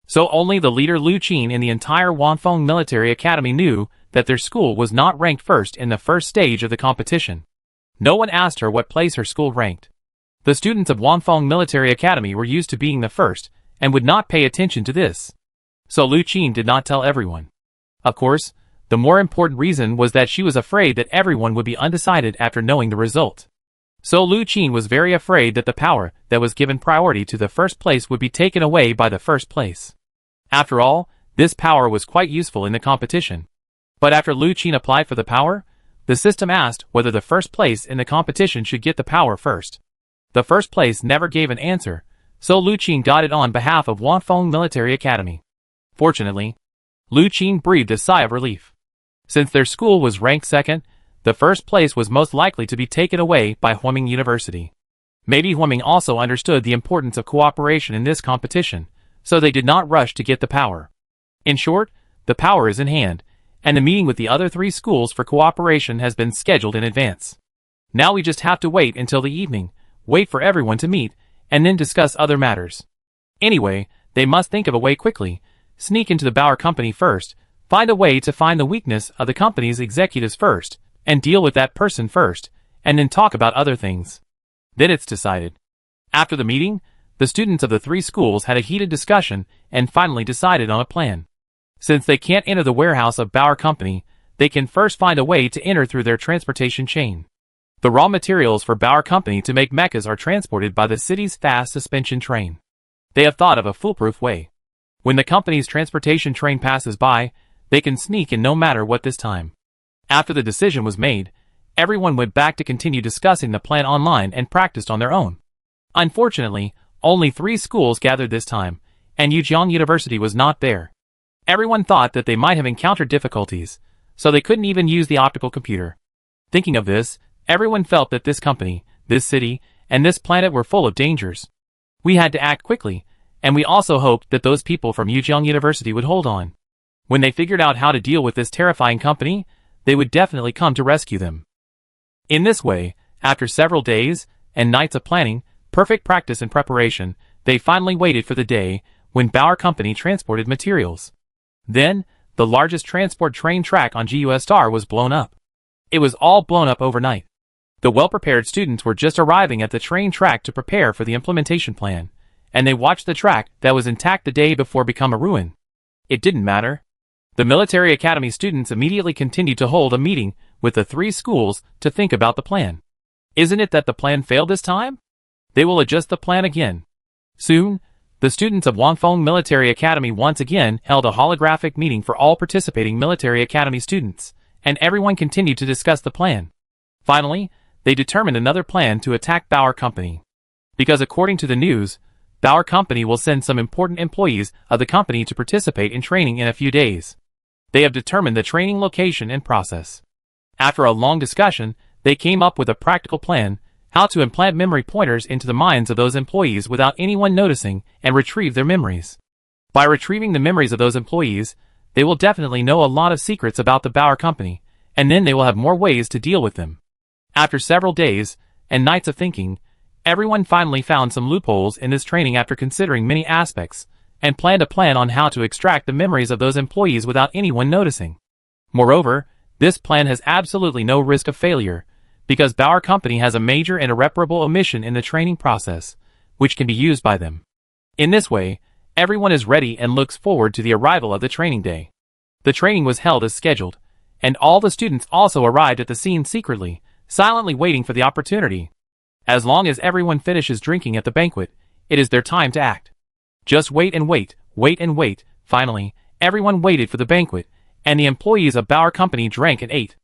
So only the leader Lu Qin in the entire Wanfeng Military Academy knew that their school was not ranked first in the first stage of the competition. No one asked her what place her school ranked. The students of Wanfeng Military Academy were used to being the first, and would not pay attention to this. So Lu Qin did not tell everyone. Of course, the more important reason was that she was afraid that everyone would be undecided after knowing the result. So Lu Qin was very afraid that the power that was given priority to the first place would be taken away by the first place. After all, this power was quite useful in the competition. But after Lu Qin applied for the power, the system asked whether the first place in the competition should get the power first. The first place never gave an answer, so Lu Qin got it on behalf of Wanfeng Military Academy. Fortunately, Lu Qin breathed a sigh of relief. Since their school was ranked second, the first place was most likely to be taken away by Huaming University. Maybe Huaming also understood the importance of cooperation in this competition, so they did not rush to get the power. In short, the power is in hand, and the meeting with the other 3 schools for cooperation has been scheduled in advance. Now we just have to wait until the evening, wait for everyone to meet, and then discuss other matters. Anyway, they must think of a way quickly, sneak into the Bauer company first, find a way to find the weakness of the company's executives first, and deal with that person first, and then talk about other things. Then it's decided. After the meeting, the students of the 3 schools had a heated discussion and finally decided on a plan. Since they can't enter the warehouse of Bauer company, they can first find a way to enter through their transportation chain. The raw materials for Bauer company to make mechas are transported by the city's fast suspension train. They have thought of a foolproof way. When the company's transportation train passes by, they can sneak in no matter what this time. After the decision was made, everyone went back to continue discussing the plan online and practiced on their own. Unfortunately, only 3 schools gathered this time, and Yujiang University was not there. Everyone thought that they might have encountered difficulties, so they couldn't even use the optical computer. Thinking of this, everyone felt that this company, this city, and this planet were full of dangers. We had to act quickly, and we also hoped that those people from Yujiang University would hold on. When they figured out how to deal with this terrifying company, they would definitely come to rescue them. In this way, after several days and nights of planning, perfect practice and preparation, they finally waited for the day when Bauer company transported materials. Then, the largest transport train track on GUS Star was blown up. It was all blown up overnight. The well-prepared students were just arriving at the train track to prepare for the implementation plan, and they watched the track that was intact the day before become a ruin. It didn't matter. The military academy students immediately continued to hold a meeting with the 3 schools to think about the plan. Isn't it that the plan failed this time? They will adjust the plan again. Soon, the students of Wanfeng Military Academy once again held a holographic meeting for all participating military academy students, and everyone continued to discuss the plan. Finally, they determined another plan to attack Bauer company. Because according to the news, Bauer company will send some important employees of the company to participate in training in a few days. They have determined the training location and process. After a long discussion, they came up with a practical plan, how to implant memory pointers into the minds of those employees without anyone noticing and retrieve their memories. By retrieving the memories of those employees, they will definitely know a lot of secrets about the Bauer company, and then they will have more ways to deal with them. After several days and nights of thinking, everyone finally found some loopholes in this training after considering many aspects, and planned a plan on how to extract the memories of those employees without anyone noticing. Moreover, this plan has absolutely no risk of failure, because Bauer company has a major and irreparable omission in the training process, which can be used by them. In this way, Everyone is ready and looks forward to the arrival of the training day. The training was held as scheduled, and all the students also arrived at the scene secretly, silently waiting for the opportunity. As long as everyone finishes drinking at the banquet, it is their time to act. Just wait and wait, wait and wait. Finally, everyone waited for the banquet, and the employees of Bauer Company drank and ate.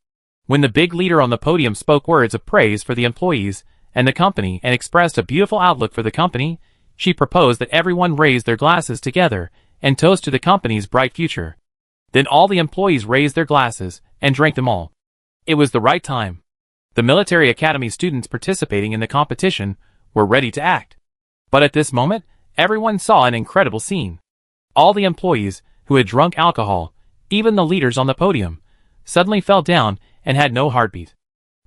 When the big leader on the podium spoke words of praise for the employees and the company and expressed a beautiful outlook for the company, she proposed that everyone raise their glasses together and toast to the company's bright future. Then all the employees raised their glasses and drank them all. It was the right time. The military academy students participating in the competition were ready to act. But at this moment, everyone saw an incredible scene. All the employees who had drunk alcohol, even the leaders on the podium, suddenly fell down and had no heartbeat.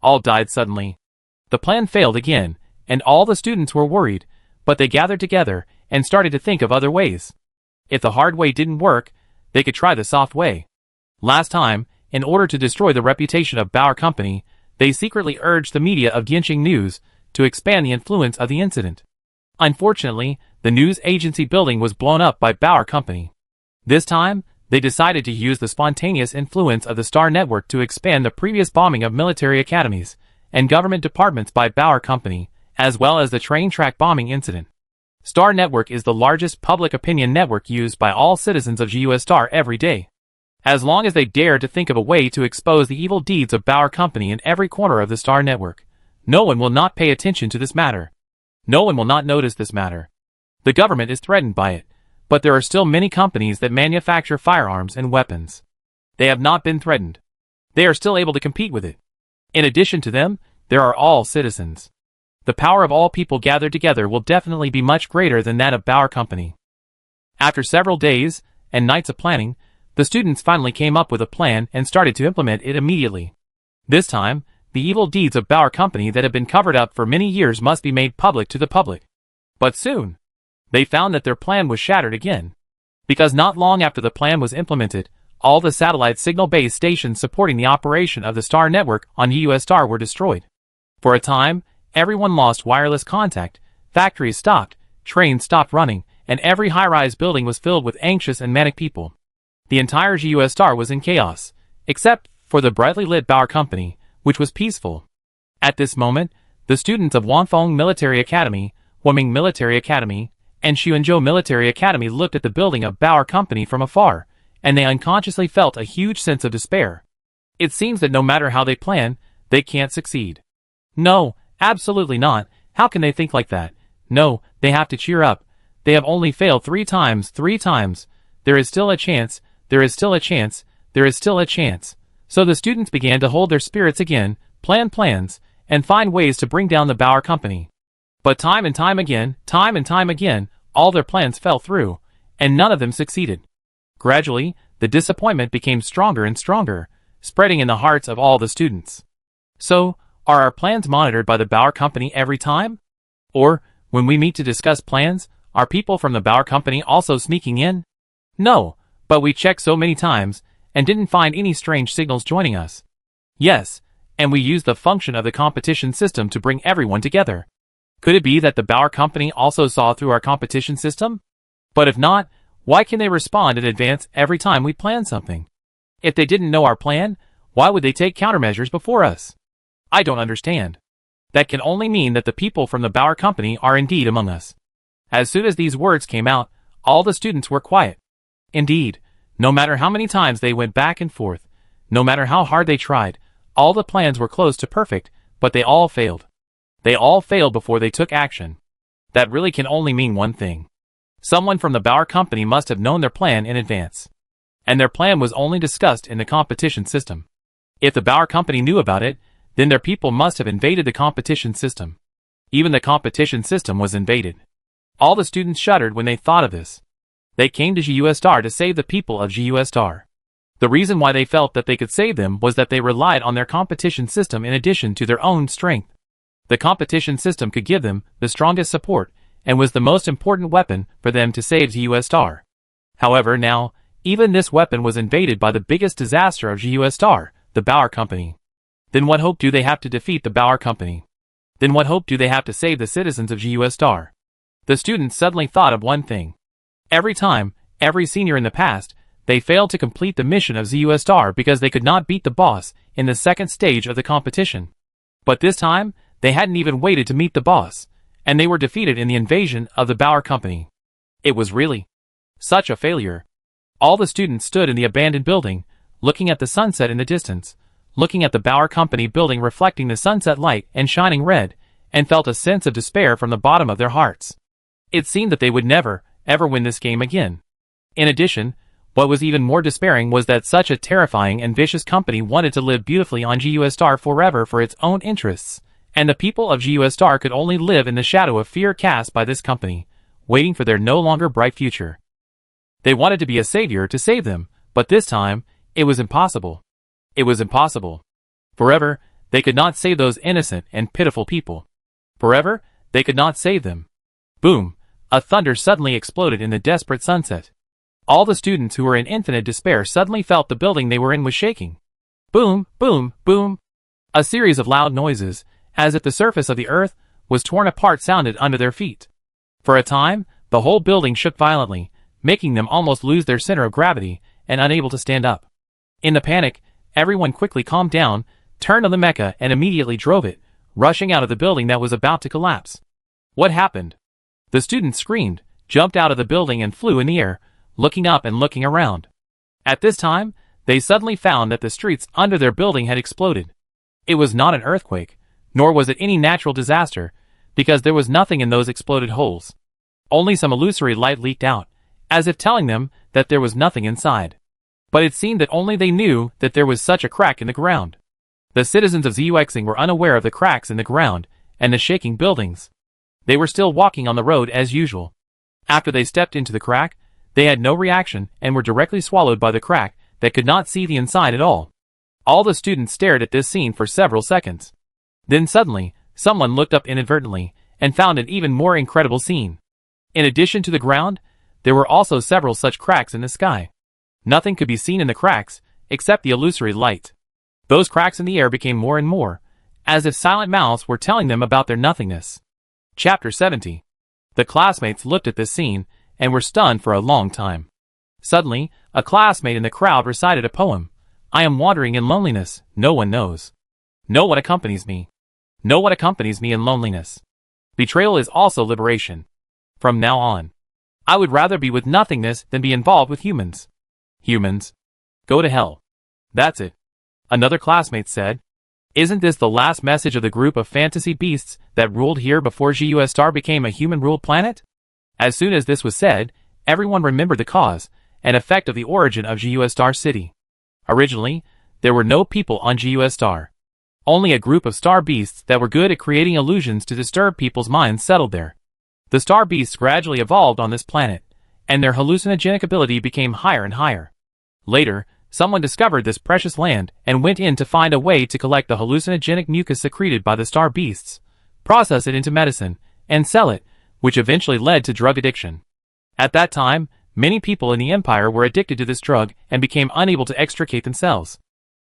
All died suddenly. The plan failed again, and all the students were worried, but they gathered together and started to think of other ways. If the hard way didn't work, they could try the soft way. Last time, in order to destroy the reputation of Bauer Company, they secretly urged the media of Yinqing News to expand the influence of the incident. Unfortunately, the news agency building was blown up by Bauer Company. This time, they decided to use the spontaneous influence of the Star Network to expand the previous bombing of military academies and government departments by Bauer Company, as well as the train track bombing incident. Star Network is the largest public opinion network used by all citizens of GUS Star every day. As long as they dare to think of a way to expose the evil deeds of Bauer Company in every corner of the Star Network, no one will not pay attention to this matter. No one will not notice this matter. The government is threatened by it, but there are still many companies that manufacture firearms and weapons. They have not been threatened. They are still able to compete with it. In addition to them, there are all citizens. The power of all people gathered together will definitely be much greater than that of Bauer Company. After several days and nights of planning, the students finally came up with a plan and started to implement it immediately. This time, the evil deeds of Bauer Company that have been covered up for many years must be made public to the public. But soon, they found that their plan was shattered again. Because not long after the plan was implemented, all the satellite signal base stations supporting the operation of the Star Network on US Star were destroyed. For a time, everyone lost wireless contact, factories stopped, trains stopped running, and every high-rise building was filled with anxious and manic people. The entire GUS Star was in chaos, except for the brightly lit Bauer Company, which was peaceful. At this moment, the students of Wanfeng Military Academy, Wuming Military Academy, and Xuanzhou Military Academy looked at the building of Bauer Company from afar, and they unconsciously felt a huge sense of despair. It seems that no matter how they plan, they can't succeed. No, absolutely not. How can they think like that? No, they have to cheer up. They have only failed 3 times. There is still a chance. There is still a chance. There is still a chance. So the students began to hold their spirits again, plan plans, and find ways to bring down the Bauer Company. But time and time again, all their plans fell through, and none of them succeeded. Gradually, the disappointment became stronger and stronger, spreading in the hearts of all the students. So, are our plans monitored by the Bauer Company every time? Or, when we meet to discuss plans, are people from the Bauer Company also sneaking in? No, but we checked so many times, and didn't find any strange signals joining us. Yes, and we used the function of the competition system to bring everyone together. Could it be that the Bauer Company also saw through our competition system? But if not, why can they respond in advance every time we plan something? If they didn't know our plan, why would they take countermeasures before us? I don't understand. That can only mean that the people from the Bauer Company are indeed among us. As soon as these words came out, all the students were quiet. Indeed, no matter how many times they went back and forth, no matter how hard they tried, all the plans were close to perfect, but they all failed. They all failed before they took action. That really can only mean one thing. Someone from the Bauer Company must have known their plan in advance. And their plan was only discussed in the competition system. If the Bauer Company knew about it, then their people must have invaded the competition system. Even the competition system was invaded. All the students shuddered when they thought of this. They came to GUS Star to save the people of GUS Star. The reason why they felt that they could save them was that they relied on their competition system in addition to their own strength. The competition system could give them the strongest support, and was the most important weapon for them to save GUS Star. However, now, even this weapon was invaded by the biggest disaster of GUS Star, the Bauer Company. Then what hope do they have to defeat the Bauer Company? Then what hope do they have to save the citizens of GUS Star? The students suddenly thought of one thing. Every time, every senior in the past, they failed to complete the mission of ZUS Star because they could not beat the boss in the second stage of the competition. But this time, they hadn't even waited to meet the boss, and they were defeated in the invasion of the Bauer Company. It was really such a failure. All the students stood in the abandoned building, looking at the sunset in the distance, looking at the Bauer Company building reflecting the sunset light and shining red, and felt a sense of despair from the bottom of their hearts. It seemed that they would never, ever win this game again. In addition, what was even more despairing was that such a terrifying and vicious company wanted to live beautifully on GUS Star forever for its own interests, and the people of GUS Star could only live in the shadow of fear cast by this company, waiting for their no longer bright future. They wanted to be a savior to save them, but this time, it was impossible. It was impossible. Forever, they could not save those innocent and pitiful people. Forever, they could not save them. Boom! A thunder suddenly exploded in the desperate sunset. All the students who were in infinite despair suddenly felt the building they were in was shaking. Boom, boom, boom. A series of loud noises, as if the surface of the earth was torn apart, sounded under their feet. For a time, the whole building shook violently, making them almost lose their center of gravity and unable to stand up. In the panic, everyone quickly calmed down, turned on the mecha and immediately drove it, rushing out of the building that was about to collapse. What happened? The students screamed, jumped out of the building and flew in the air, looking up and looking around. At this time, they suddenly found that the streets under their building had exploded. It was not an earthquake, nor was it any natural disaster, because there was nothing in those exploded holes. Only some illusory light leaked out, as if telling them that there was nothing inside. But it seemed that only they knew that there was such a crack in the ground. The citizens of Zuexing were unaware of the cracks in the ground and the shaking buildings. They were still walking on the road as usual. After they stepped into the crack, they had no reaction and were directly swallowed by the crack that could not see the inside at all. All the students stared at this scene for several seconds. Then suddenly, someone looked up inadvertently and found an even more incredible scene. In addition to the ground, there were also several such cracks in the sky. Nothing could be seen in the cracks except the illusory light. Those cracks in the air became more and more, as if silent mouths were telling them about their nothingness. Chapter 70. The classmates looked at this scene and were stunned for a long time. Suddenly, a classmate in the crowd recited a poem. I am wandering in loneliness, no one knows. Know what accompanies me. Know what accompanies me in loneliness. Betrayal is also liberation. From now on, I would rather be with nothingness than be involved with humans. Humans. Go to hell. That's it. Another classmate said. Isn't this the last message of the group of fantasy beasts that ruled here before GUS Star became a human-ruled planet? As soon as this was said, everyone remembered the cause and effect of the origin of GUS Star City. Originally, there were no people on GUS Star. Only a group of star beasts that were good at creating illusions to disturb people's minds settled there. The star beasts gradually evolved on this planet, and their hallucinogenic ability became higher and higher. Later, someone discovered this precious land and went in to find a way to collect the hallucinogenic mucus secreted by the star beasts, process it into medicine, and sell it, which eventually led to drug addiction. At that time, many people in the Empire were addicted to this drug and became unable to extricate themselves.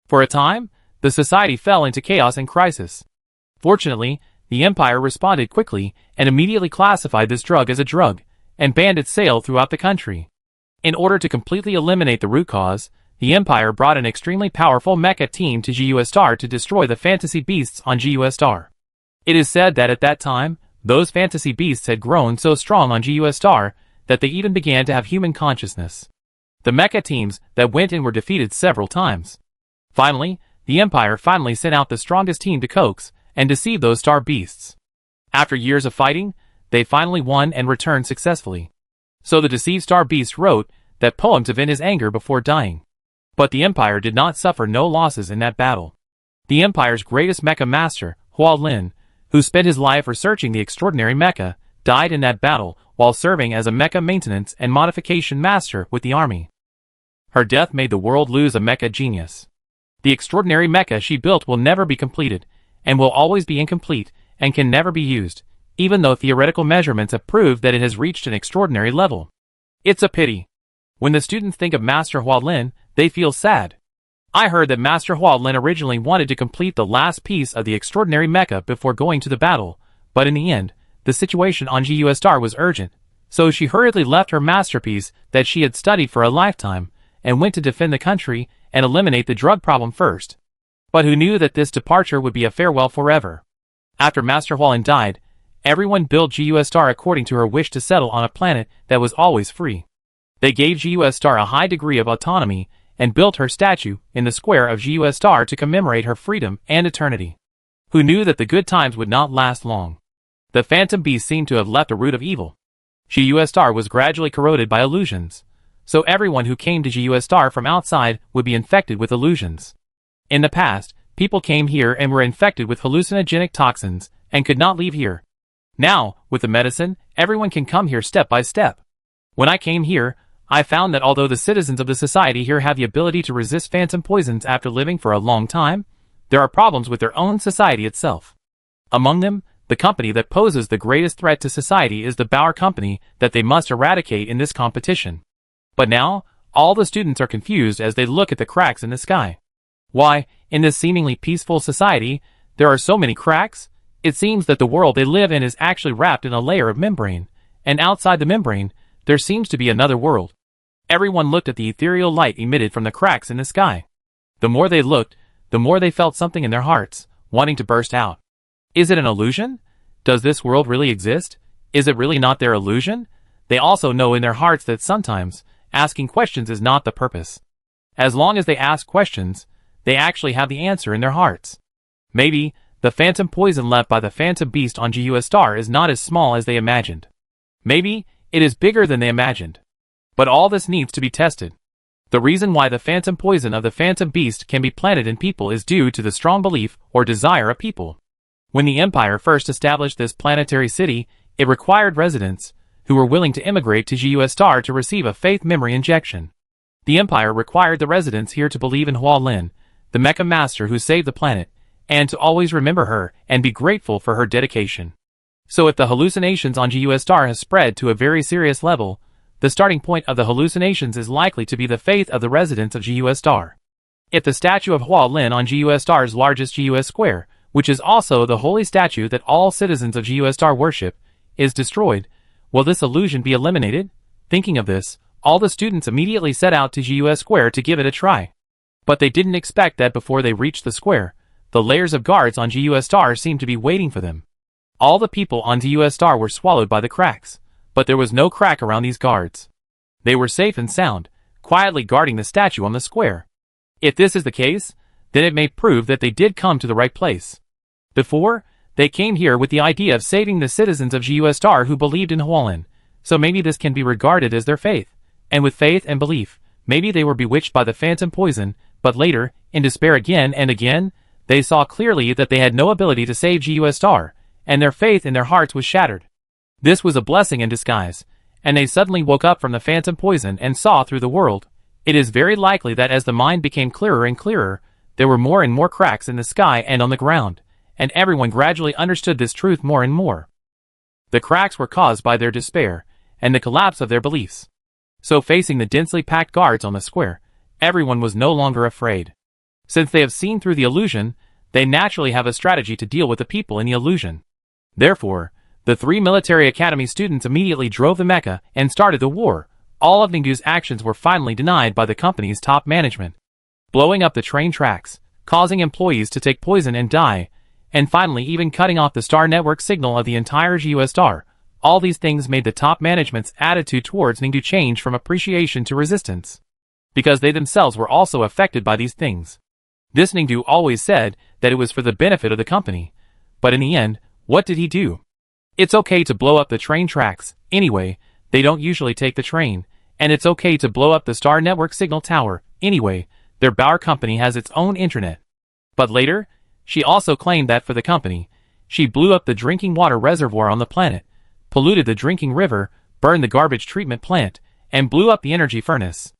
For a time, the society fell into chaos and crisis. Fortunately, the Empire responded quickly and immediately classified this drug as a drug, and banned its sale throughout the country. In order to completely eliminate the root cause, the Empire brought an extremely powerful mecha team to GUS Star to destroy the fantasy beasts on GUS Star. It is said that at that time, those fantasy beasts had grown so strong on GUS Star that they even began to have human consciousness. The mecha teams that went in were defeated several times. Finally, the Empire finally sent out the strongest team to coax and deceive those star beasts. After years of fighting, they finally won and returned successfully. So the deceived star beast wrote that poem to vent his anger before dying. But the Empire did not suffer no losses in that battle. The Empire's greatest mecha master, Hua Lin, who spent his life researching the extraordinary mecha, died in that battle while serving as a mecha maintenance and modification master with the army. Her death made the world lose a mecha genius. The extraordinary mecha she built will never be completed, and will always be incomplete, and can never be used, even though theoretical measurements have proved that it has reached an extraordinary level. It's a pity. When the students think of Master Hua Lin, they feel sad. I heard that Master Hua Lin originally wanted to complete the last piece of the extraordinary mecha before going to the battle, but in the end, the situation on GUS Star was urgent, So she hurriedly left her masterpiece that she had studied for a lifetime and went to defend the country and eliminate the drug problem first. But who knew that this departure would be a farewell forever? After Master Hualin died, everyone built GUS Star according to her wish to settle on a planet that was always free. They gave GUS Star a high degree of autonomy and built her statue in the square of GUS Star to commemorate her freedom and eternity. Who knew that the good times would not last long? The Phantom Beast seemed to have left a root of evil. GUS Star was gradually corroded by illusions, so everyone who came to GUS Star from outside would be infected with illusions. In the past, people came here and were infected with hallucinogenic toxins and could not leave here. Now, with the medicine, everyone can come here step by step. When I came here, I found that although the citizens of the society here have the ability to resist phantom poisons after living for a long time, there are problems with their own society itself. Among them, the company that poses the greatest threat to society is the Bauer Company that they must eradicate in this competition. But now, all the students are confused as they look at the cracks in the sky. Why, in this seemingly peaceful society, there are so many cracks? It seems that the world they live in is actually wrapped in a layer of membrane, and outside the membrane, there seems to be another world. Everyone looked at the ethereal light emitted from the cracks in the sky. The more they looked, the more they felt something in their hearts, wanting to burst out. Is it an illusion? Does this world really exist? Is it really not their illusion? They also know in their hearts that sometimes, asking questions is not the purpose. As long as they ask questions, they actually have the answer in their hearts. Maybe, the phantom poison left by the Phantom Beast on GUS Star is not as small as they imagined. Maybe, it is bigger than they imagined. But all this needs to be tested. The reason why the phantom poison of the Phantom Beast can be planted in people is due to the strong belief or desire of people. When the Empire first established this planetary city, it required residents who were willing to immigrate to GUS Star to receive a faith memory injection. The Empire required the residents here to believe in Hualin, the Mecha Master who saved the planet, and to always remember her and be grateful for her dedication. So if the hallucinations on GUS Star has spread to a very serious level, the starting point of the hallucinations is likely to be the faith of the residents of GUS Star. If the statue of Hualin on GUS Star's largest GUS square, which is also the holy statue that all citizens of GUS Star worship, is destroyed, will this illusion be eliminated? Thinking of this, all the students immediately set out to GUS Square to give it a try. But they didn't expect that before they reached the square, the layers of guards on GUS Star seemed to be waiting for them. All the people on GUS Star were swallowed by the cracks, but there was no crack around these guards. They were safe and sound, quietly guarding the statue on the square. If this is the case, then it may prove that they did come to the right place. Before, they came here with the idea of saving the citizens of GUS Star who believed in Hualin, so maybe this can be regarded as their faith. And with faith and belief, maybe they were bewitched by the phantom poison, but later, in despair again and again, they saw clearly that they had no ability to save GUS Star, and their faith in their hearts was shattered. This was a blessing in disguise, and they suddenly woke up from the phantom poison and saw through the world. It is very likely that as the mind became clearer and clearer, there were more and more cracks in the sky and on the ground, and everyone gradually understood this truth more and more. The cracks were caused by their despair, and the collapse of their beliefs. So facing the densely packed guards on the square, everyone was no longer afraid. Since they have seen through the illusion, they naturally have a strategy to deal with the people in the illusion. Therefore, the 3 military academy students immediately drove the mecha and started the war. All of Ningdu's actions were finally denied by the company's top management. Blowing up the train tracks, causing employees to take poison and die, and finally even cutting off the star network signal of the entire GUS Star. All these things made the top management's attitude towards Ningdu change from appreciation to resistance. Because they themselves were also affected by these things. This Ningdu always said that it was for the benefit of the company. But in the end, what did he do? It's okay to blow up the train tracks. Anyway, they don't usually take the train. And it's okay to blow up the star network signal tower. Anyway, their Bauer company has its own intranet. But later, she also claimed that for the company, she blew up the drinking water reservoir on the planet, polluted the drinking river, burned the garbage treatment plant, and blew up the energy furnace.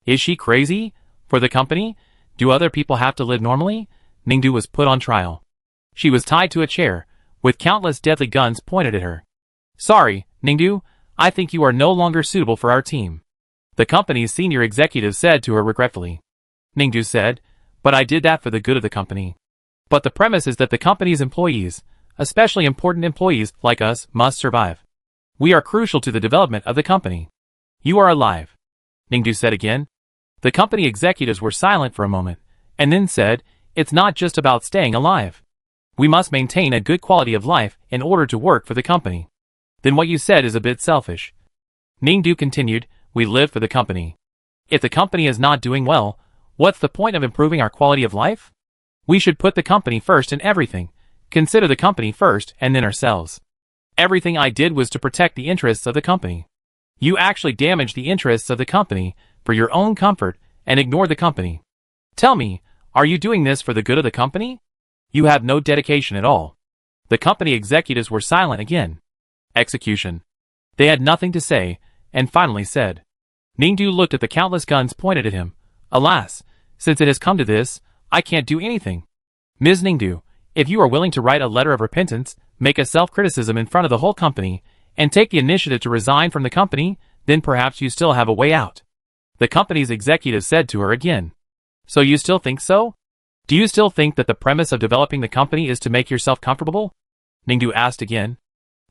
Is she crazy? For the company? Do other people have to live normally? Ningdu was put on trial. She was tied to a chair, with countless deadly guns pointed at her. Sorry, Ningdu, I think you are no longer suitable for our team. The company's senior executive said to her regretfully. Ningdu said, but I did that for the good of the company. But the premise is that the company's employees, especially important employees like us, must survive. We are crucial to the development of the company. You are alive, Ningdu said again. The company executives were silent for a moment, and then said, it's not just about staying alive. We must maintain a good quality of life in order to work for the company. Then what you said is a bit selfish. Ningdu continued, we live for the company. If the company is not doing well, what's the point of improving our quality of life? We should put the company first in everything. Consider the company first and then ourselves. Everything I did was to protect the interests of the company. You actually damaged the interests of the company for your own comfort and ignored the company. Tell me, are you doing this for the good of the company? You have no dedication at all. The company executives were silent again. Execution. They had nothing to say, and finally said. Ningdu looked at the countless guns pointed at him. Alas, since it has come to this, I can't do anything. Ms. Ningdu, if you are willing to write a letter of repentance, make a self-criticism in front of the whole company, and take the initiative to resign from the company, then perhaps you still have a way out. The company's executive said to her again. So you still think so? Do you still think that the premise of developing the company is to make yourself comfortable? Ningdu asked again.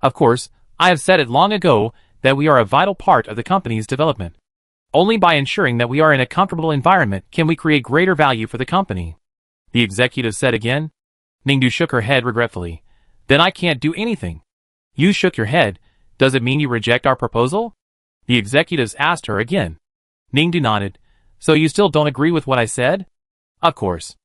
Of course, I have said it long ago that we are a vital part of the company's development. Only by ensuring that we are in a comfortable environment can we create greater value for the company. The executive said again. Ningdu shook her head regretfully. Then I can't do anything. You shook your head. Does it mean you reject our proposal? The executives asked her again. Ningdu nodded. So you still don't agree with what I said? Of course.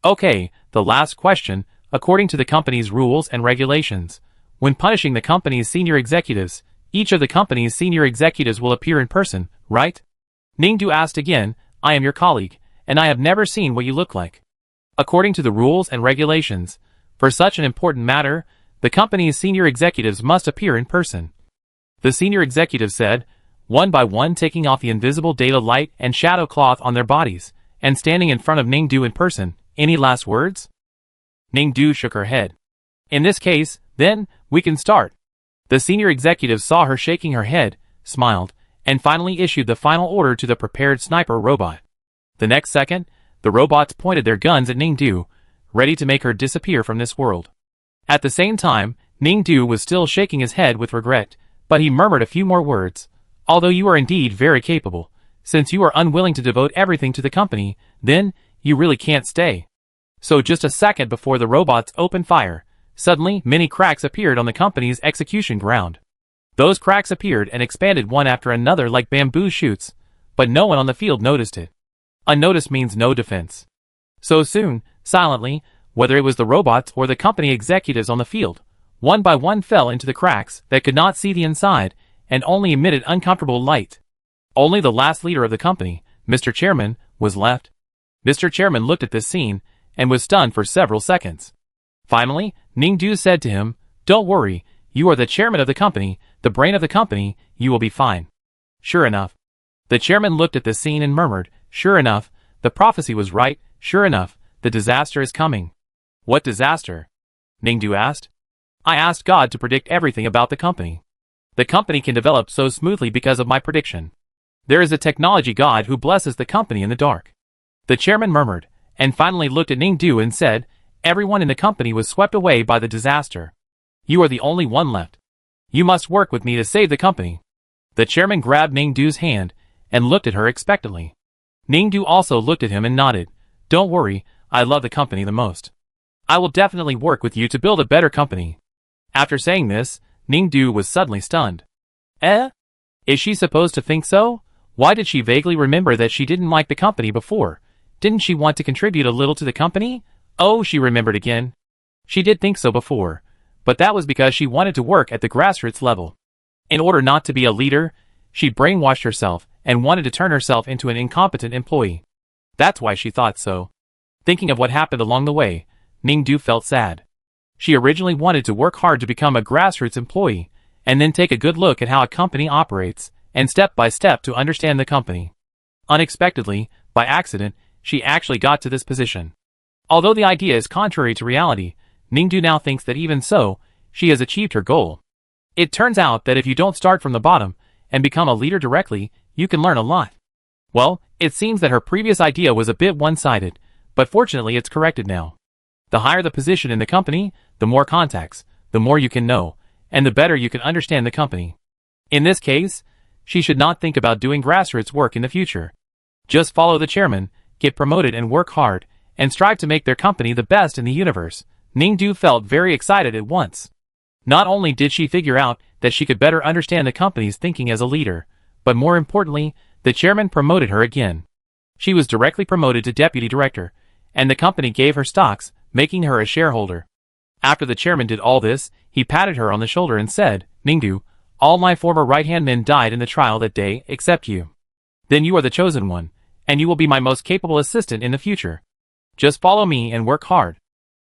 Okay, the last question, according to the company's rules and regulations. When punishing the company's senior executives, each of the company's senior executives will appear in person, right? Ningdu asked again, I am your colleague, and I have never seen what you look like. According to the rules and regulations, for such an important matter, the company's senior executives must appear in person. The senior executive said, one by one taking off the invisible data light and shadow cloth on their bodies, and standing in front of Ningdu in person. Any last words? Ningdu shook her head. In this case, then, we can start. The senior executive saw her shaking her head, smiled, and finally issued the final order to the prepared sniper robot. The next second, the robots pointed their guns at Ningdu, ready to make her disappear from this world. At the same time, Ningdu was still shaking his head with regret, but he murmured a few more words. Although you are indeed very capable, since you are unwilling to devote everything to the company, then, you really can't stay. So just a second before the robots opened fire, suddenly many cracks appeared on the company's execution ground. Those cracks appeared and expanded one after another like bamboo shoots, but no one on the field noticed it. Unnoticed means no defense. So soon, silently, whether it was the robots or the company executives on the field, one by one fell into the cracks that could not see the inside and only emitted uncomfortable light. Only the last leader of the company, Mr. Chairman, was left. Mr. Chairman looked at this scene and was stunned for several seconds. Finally, Ningdu said to him, don't worry, you are the chairman of the company, the brain of the company, you will be fine. Sure enough. The chairman looked at the scene and murmured, sure enough, the prophecy was right, sure enough, the disaster is coming. What disaster? Ningdu asked. I asked God to predict everything about the company. The company can develop so smoothly because of my prediction. There is a technology God who blesses the company in the dark. The chairman murmured, and finally looked at Ningdu and said, everyone in the company was swept away by the disaster. You are the only one left. You must work with me to save the company. The chairman grabbed Ningdu's hand and looked at her expectantly. Ningdu also looked at him and nodded. Don't worry, I love the company the most. I will definitely work with you to build a better company. After saying this, Ningdu was suddenly stunned. Is she supposed to think so? Why did she vaguely remember that she didn't like the company before? Didn't she want to contribute a little to the company? Oh, she remembered again. She did think so before, but that was because she wanted to work at the grassroots level. In order not to be a leader, she brainwashed herself and wanted to turn herself into an incompetent employee. That's why she thought so. Thinking of what happened along the way, Ningdu felt sad. She originally wanted to work hard to become a grassroots employee, and then take a good look at how a company operates, and step by step to understand the company. Unexpectedly, by accident, she actually got to this position. Although the idea is contrary to reality, Ningdu now thinks that even so, she has achieved her goal. It turns out that if you don't start from the bottom and become a leader directly, you can learn a lot. Well, it seems that her previous idea was a bit one-sided, but fortunately it's corrected now. The higher the position in the company, the more contacts, the more you can know, and the better you can understand the company. In this case, she should not think about doing grassroots work in the future. Just follow the chairman, get promoted and work hard, and strive to make their company the best in the universe. Ningdu felt very excited at once. Not only did she figure out that she could better understand the company's thinking as a leader, but more importantly, the chairman promoted her again. She was directly promoted to deputy director, and the company gave her stocks, making her a shareholder. After the chairman did all this, he patted her on the shoulder and said, "Ningdu, all my former right-hand men died in the trial that day, except you. Then you are the chosen one, and you will be my most capable assistant in the future. Just follow me and work hard.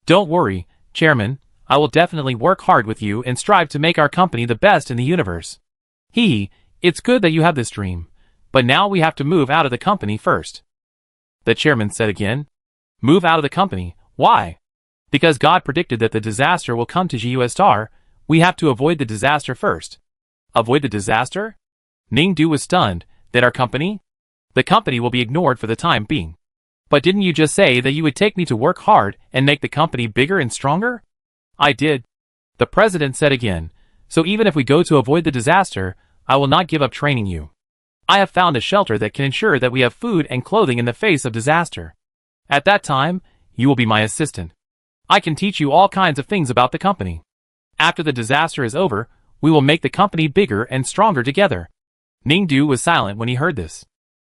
Don't worry, Chairman, I will definitely work hard with you and strive to make our company the best in the universe. It's good that you have this dream, but now we have to move out of the company first." The chairman said again, "Move out of the company, why?" "Because God predicted that the disaster will come to GUS Star, we have to avoid the disaster first." "Avoid the disaster?" Ningdu was stunned. "That our company? The company will be ignored for the time being. But didn't you just say that you would take me to work hard and make the company bigger and stronger?" "I did." The president said again, "So even if we go to avoid the disaster, I will not give up training you. I have found a shelter that can ensure that we have food and clothing in the face of disaster. At that time, you will be my assistant. I can teach you all kinds of things about the company. After the disaster is over, we will make the company bigger and stronger together." Ningdu was silent when he heard this.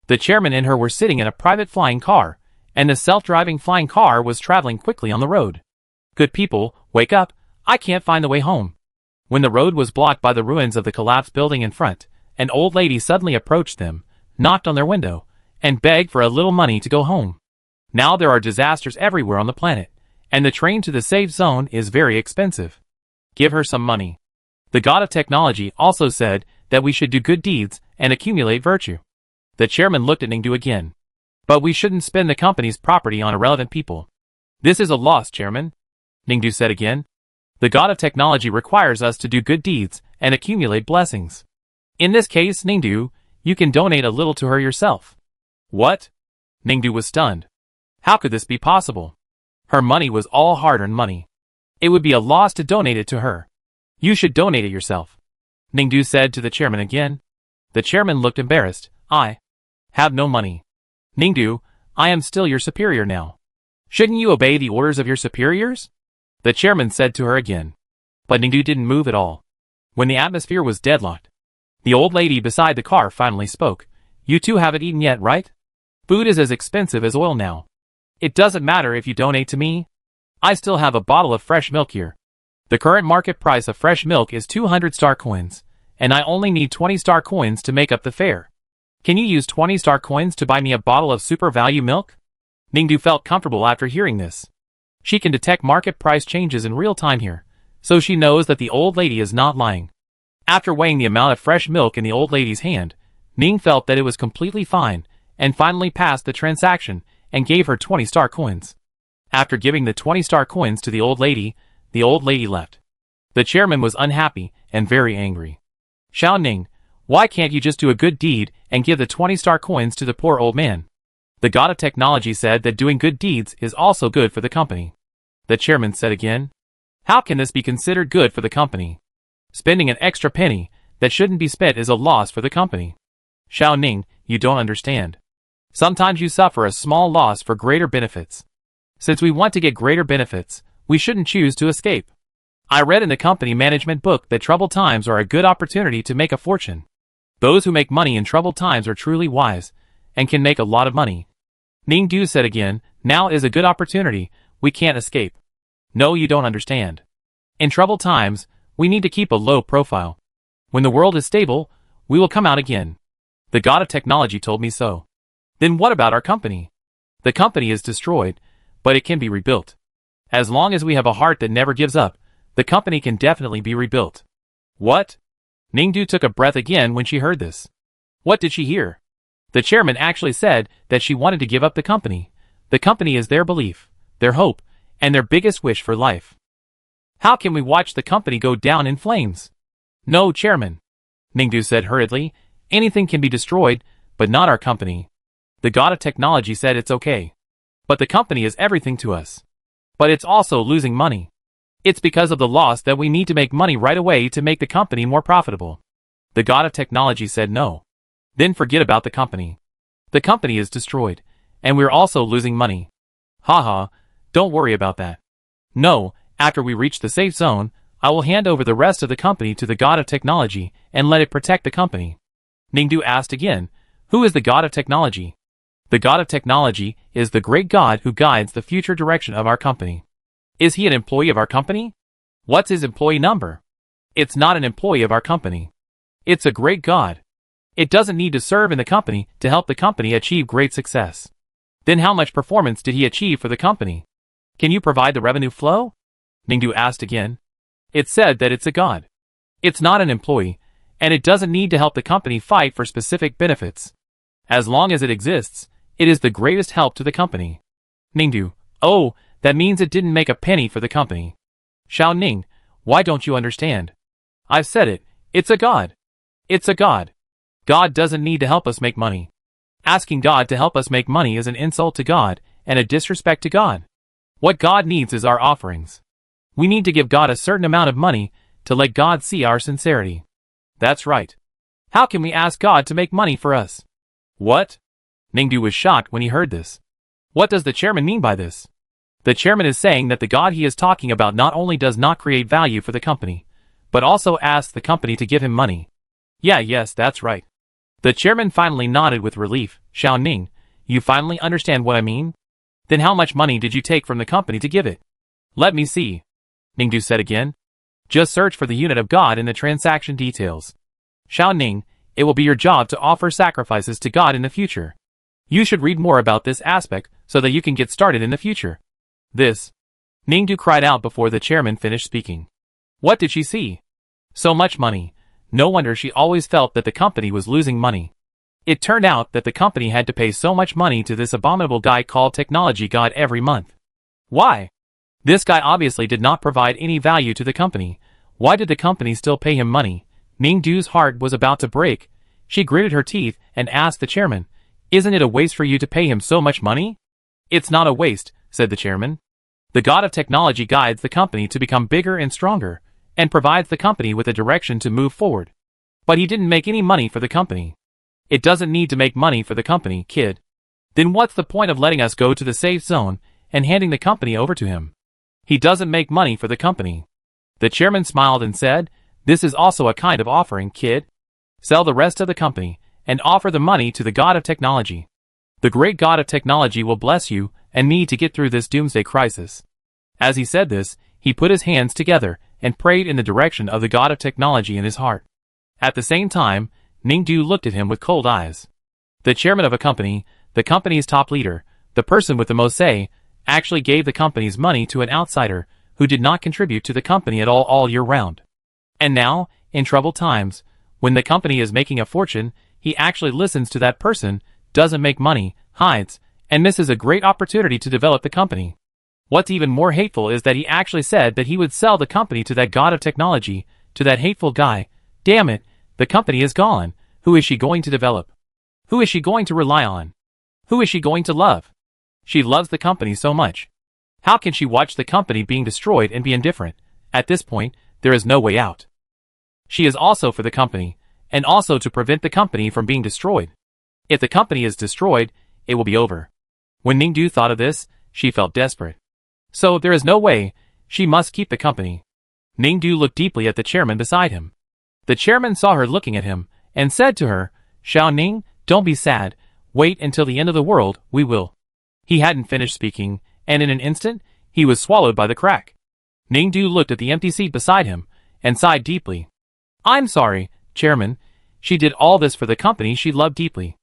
The chairman and her were sitting in a private flying car, and the self-driving flying car was traveling quickly on the road. "Good people, wake up, I can't find the way home." When the road was blocked by the ruins of the collapsed building in front, an old lady suddenly approached them, knocked on their window, and begged for a little money to go home. Now there are disasters everywhere on the planet, and the train to the safe zone is very expensive. Give her some money. The god of technology also said that we should do good deeds and accumulate virtue. The chairman looked at Ningdu again. "But we shouldn't spend the company's property on irrelevant people." "This is a loss, Chairman," Ningdu said again. "The god of technology requires us to do good deeds and accumulate blessings. In this case, Ningdu, you can donate a little to her yourself." "What?" Ningdu was stunned. How could this be possible? Her money was all hard-earned money. It would be a loss to donate it to her. "You should donate it yourself," Ningdu said to the chairman again. The chairman looked embarrassed. "I have no money." "Ningdu, I am still your superior now. Shouldn't you obey the orders of your superiors?" The chairman said to her again. But Ningdu didn't move at all. When the atmosphere was deadlocked, the old lady beside the car finally spoke. "You two haven't eaten yet, right? Food is as expensive as oil now. It doesn't matter if you donate to me. I still have a bottle of fresh milk here. The current market price of fresh milk is 200 star coins, and I only need 20 star coins to make up the fare. Can you use 20 star coins to buy me a bottle of super value milk?" Ningdu felt comfortable after hearing this. She can detect market price changes in real time here, so she knows that the old lady is not lying. After weighing the amount of fresh milk in the old lady's hand, Ning felt that it was completely fine, and finally passed the transaction and gave her 20 star coins. After giving the 20 star coins to the old lady left. The chairman was unhappy and very angry. "Xiao Ning, why can't you just do a good deed and give the 20 star coins to the poor old man?" The god of technology said that doing good deeds is also good for the company. The chairman said again, "How can this be considered good for the company? Spending an extra penny that shouldn't be spent is a loss for the company. Xiao Ning, you don't understand. Sometimes you suffer a small loss for greater benefits. Since we want to get greater benefits, we shouldn't choose to escape. I read in the company management book that troubled times are a good opportunity to make a fortune. Those who make money in troubled times are truly wise, and can make a lot of money." Ningdu said again, "Now is a good opportunity, we can't escape." "No, you don't understand. In troubled times, we need to keep a low profile. When the world is stable, we will come out again. The god of technology told me so." "Then what about our company?" "The company is destroyed, but it can be rebuilt. As long as we have a heart that never gives up, the company can definitely be rebuilt." "What?" Ningdu took a breath again when she heard this. What did she hear? The chairman actually said that she wanted to give up the company. The company is their belief, their hope, and their biggest wish for life. How can we watch the company go down in flames? "No, Chairman," Ningdu said hurriedly. "Anything can be destroyed, but not our company." The god of technology said it's okay. "But the company is everything to us. But it's also losing money. It's because of the loss that we need to make money right away to make the company more profitable. The god of technology said no. Then forget about the company. The company is destroyed, and we're also losing money. Haha, don't worry about that. No, after we reach the safe zone, I will hand over the rest of the company to the god of technology and let it protect the company. Ningdu asked again, who is the god of technology? The god of technology is the great god who guides the future direction of our company. Is he an employee of our company? What's his employee number? It's not an employee of our company. It's a great god. It doesn't need to serve in the company to help the company achieve great success. Then how much performance did he achieve for the company? Can you provide the revenue flow? Ningdu asked again. It said that it's a god. It's not an employee, and it doesn't need to help the company fight for specific benefits. As long as it exists, it is the greatest help to the company. Ningdu, oh, that means it didn't make a penny for the company. Xiao Ning, why don't you understand? I've said it, it's a god. It's a god. God doesn't need to help us make money. Asking God to help us make money is an insult to God and a disrespect to God. What God needs is our offerings. We need to give God a certain amount of money to let God see our sincerity. That's right. How can we ask God to make money for us? What? Ningdu was shocked when he heard this. What does the chairman mean by this? The chairman is saying that the God he is talking about not only does not create value for the company, but also asks the company to give him money. Yes, that's right. The chairman finally nodded with relief. Xiao Ning, you finally understand what I mean? Then how much money did you take from the company to give it? Let me see. Ningdu said again. Just search for the unit of God in the transaction details. Xiao Ning, it will be your job to offer sacrifices to God in the future. You should read more about this aspect so that you can get started in the future. This. Ningdu cried out before the chairman finished speaking. What did she see? So much money. No wonder she always felt that the company was losing money. It turned out that the company had to pay so much money to this abominable guy called Technology God every month. Why? This guy obviously did not provide any value to the company. Why did the company still pay him money? Ningdu's heart was about to break. She gritted her teeth and asked the chairman, isn't it a waste for you to pay him so much money? It's not a waste, said the chairman. The god of technology guides the company to become bigger and stronger, and provides the company with a direction to move forward. But he didn't make any money for the company. It doesn't need to make money for the company, kid. Then what's the point of letting us go to the safe zone and handing the company over to him? He doesn't make money for the company. The chairman smiled and said, this is also a kind of offering, kid. Sell the rest of the company and offer the money to the god of technology. The great god of technology will bless you and me to get through this doomsday crisis. As he said this, he put his hands together and prayed in the direction of the god of technology in his heart. At the same time, Ningdu looked at him with cold eyes. The chairman of a company, the company's top leader, the person with the most say, actually gave the company's money to an outsider who did not contribute to the company at all year round. And now, in troubled times, when the company is making a fortune, he actually listens to that person, doesn't make money, hides, and misses a great opportunity to develop the company. What's even more hateful is that he actually said that he would sell the company to that god of technology, to that hateful guy. Damn it, the company is gone. Who is she going to develop? Who is she going to rely on? Who is she going to love? She loves the company so much. How can she watch the company being destroyed and be indifferent? At this point, there is no way out. She is also for the company, and also to prevent the company from being destroyed. If the company is destroyed, it will be over. When Ningdu thought of this, she felt desperate. So there is no way, she must keep the company. Ningdu looked deeply at the chairman beside him. The chairman saw her looking at him, and said to her, Xiao Ning, don't be sad, wait until the end of the world, we will. He hadn't finished speaking, and in an instant, he was swallowed by the crack. Ningdu looked at the empty seat beside him, and sighed deeply. I'm sorry, chairman, she did all this for the company she loved deeply.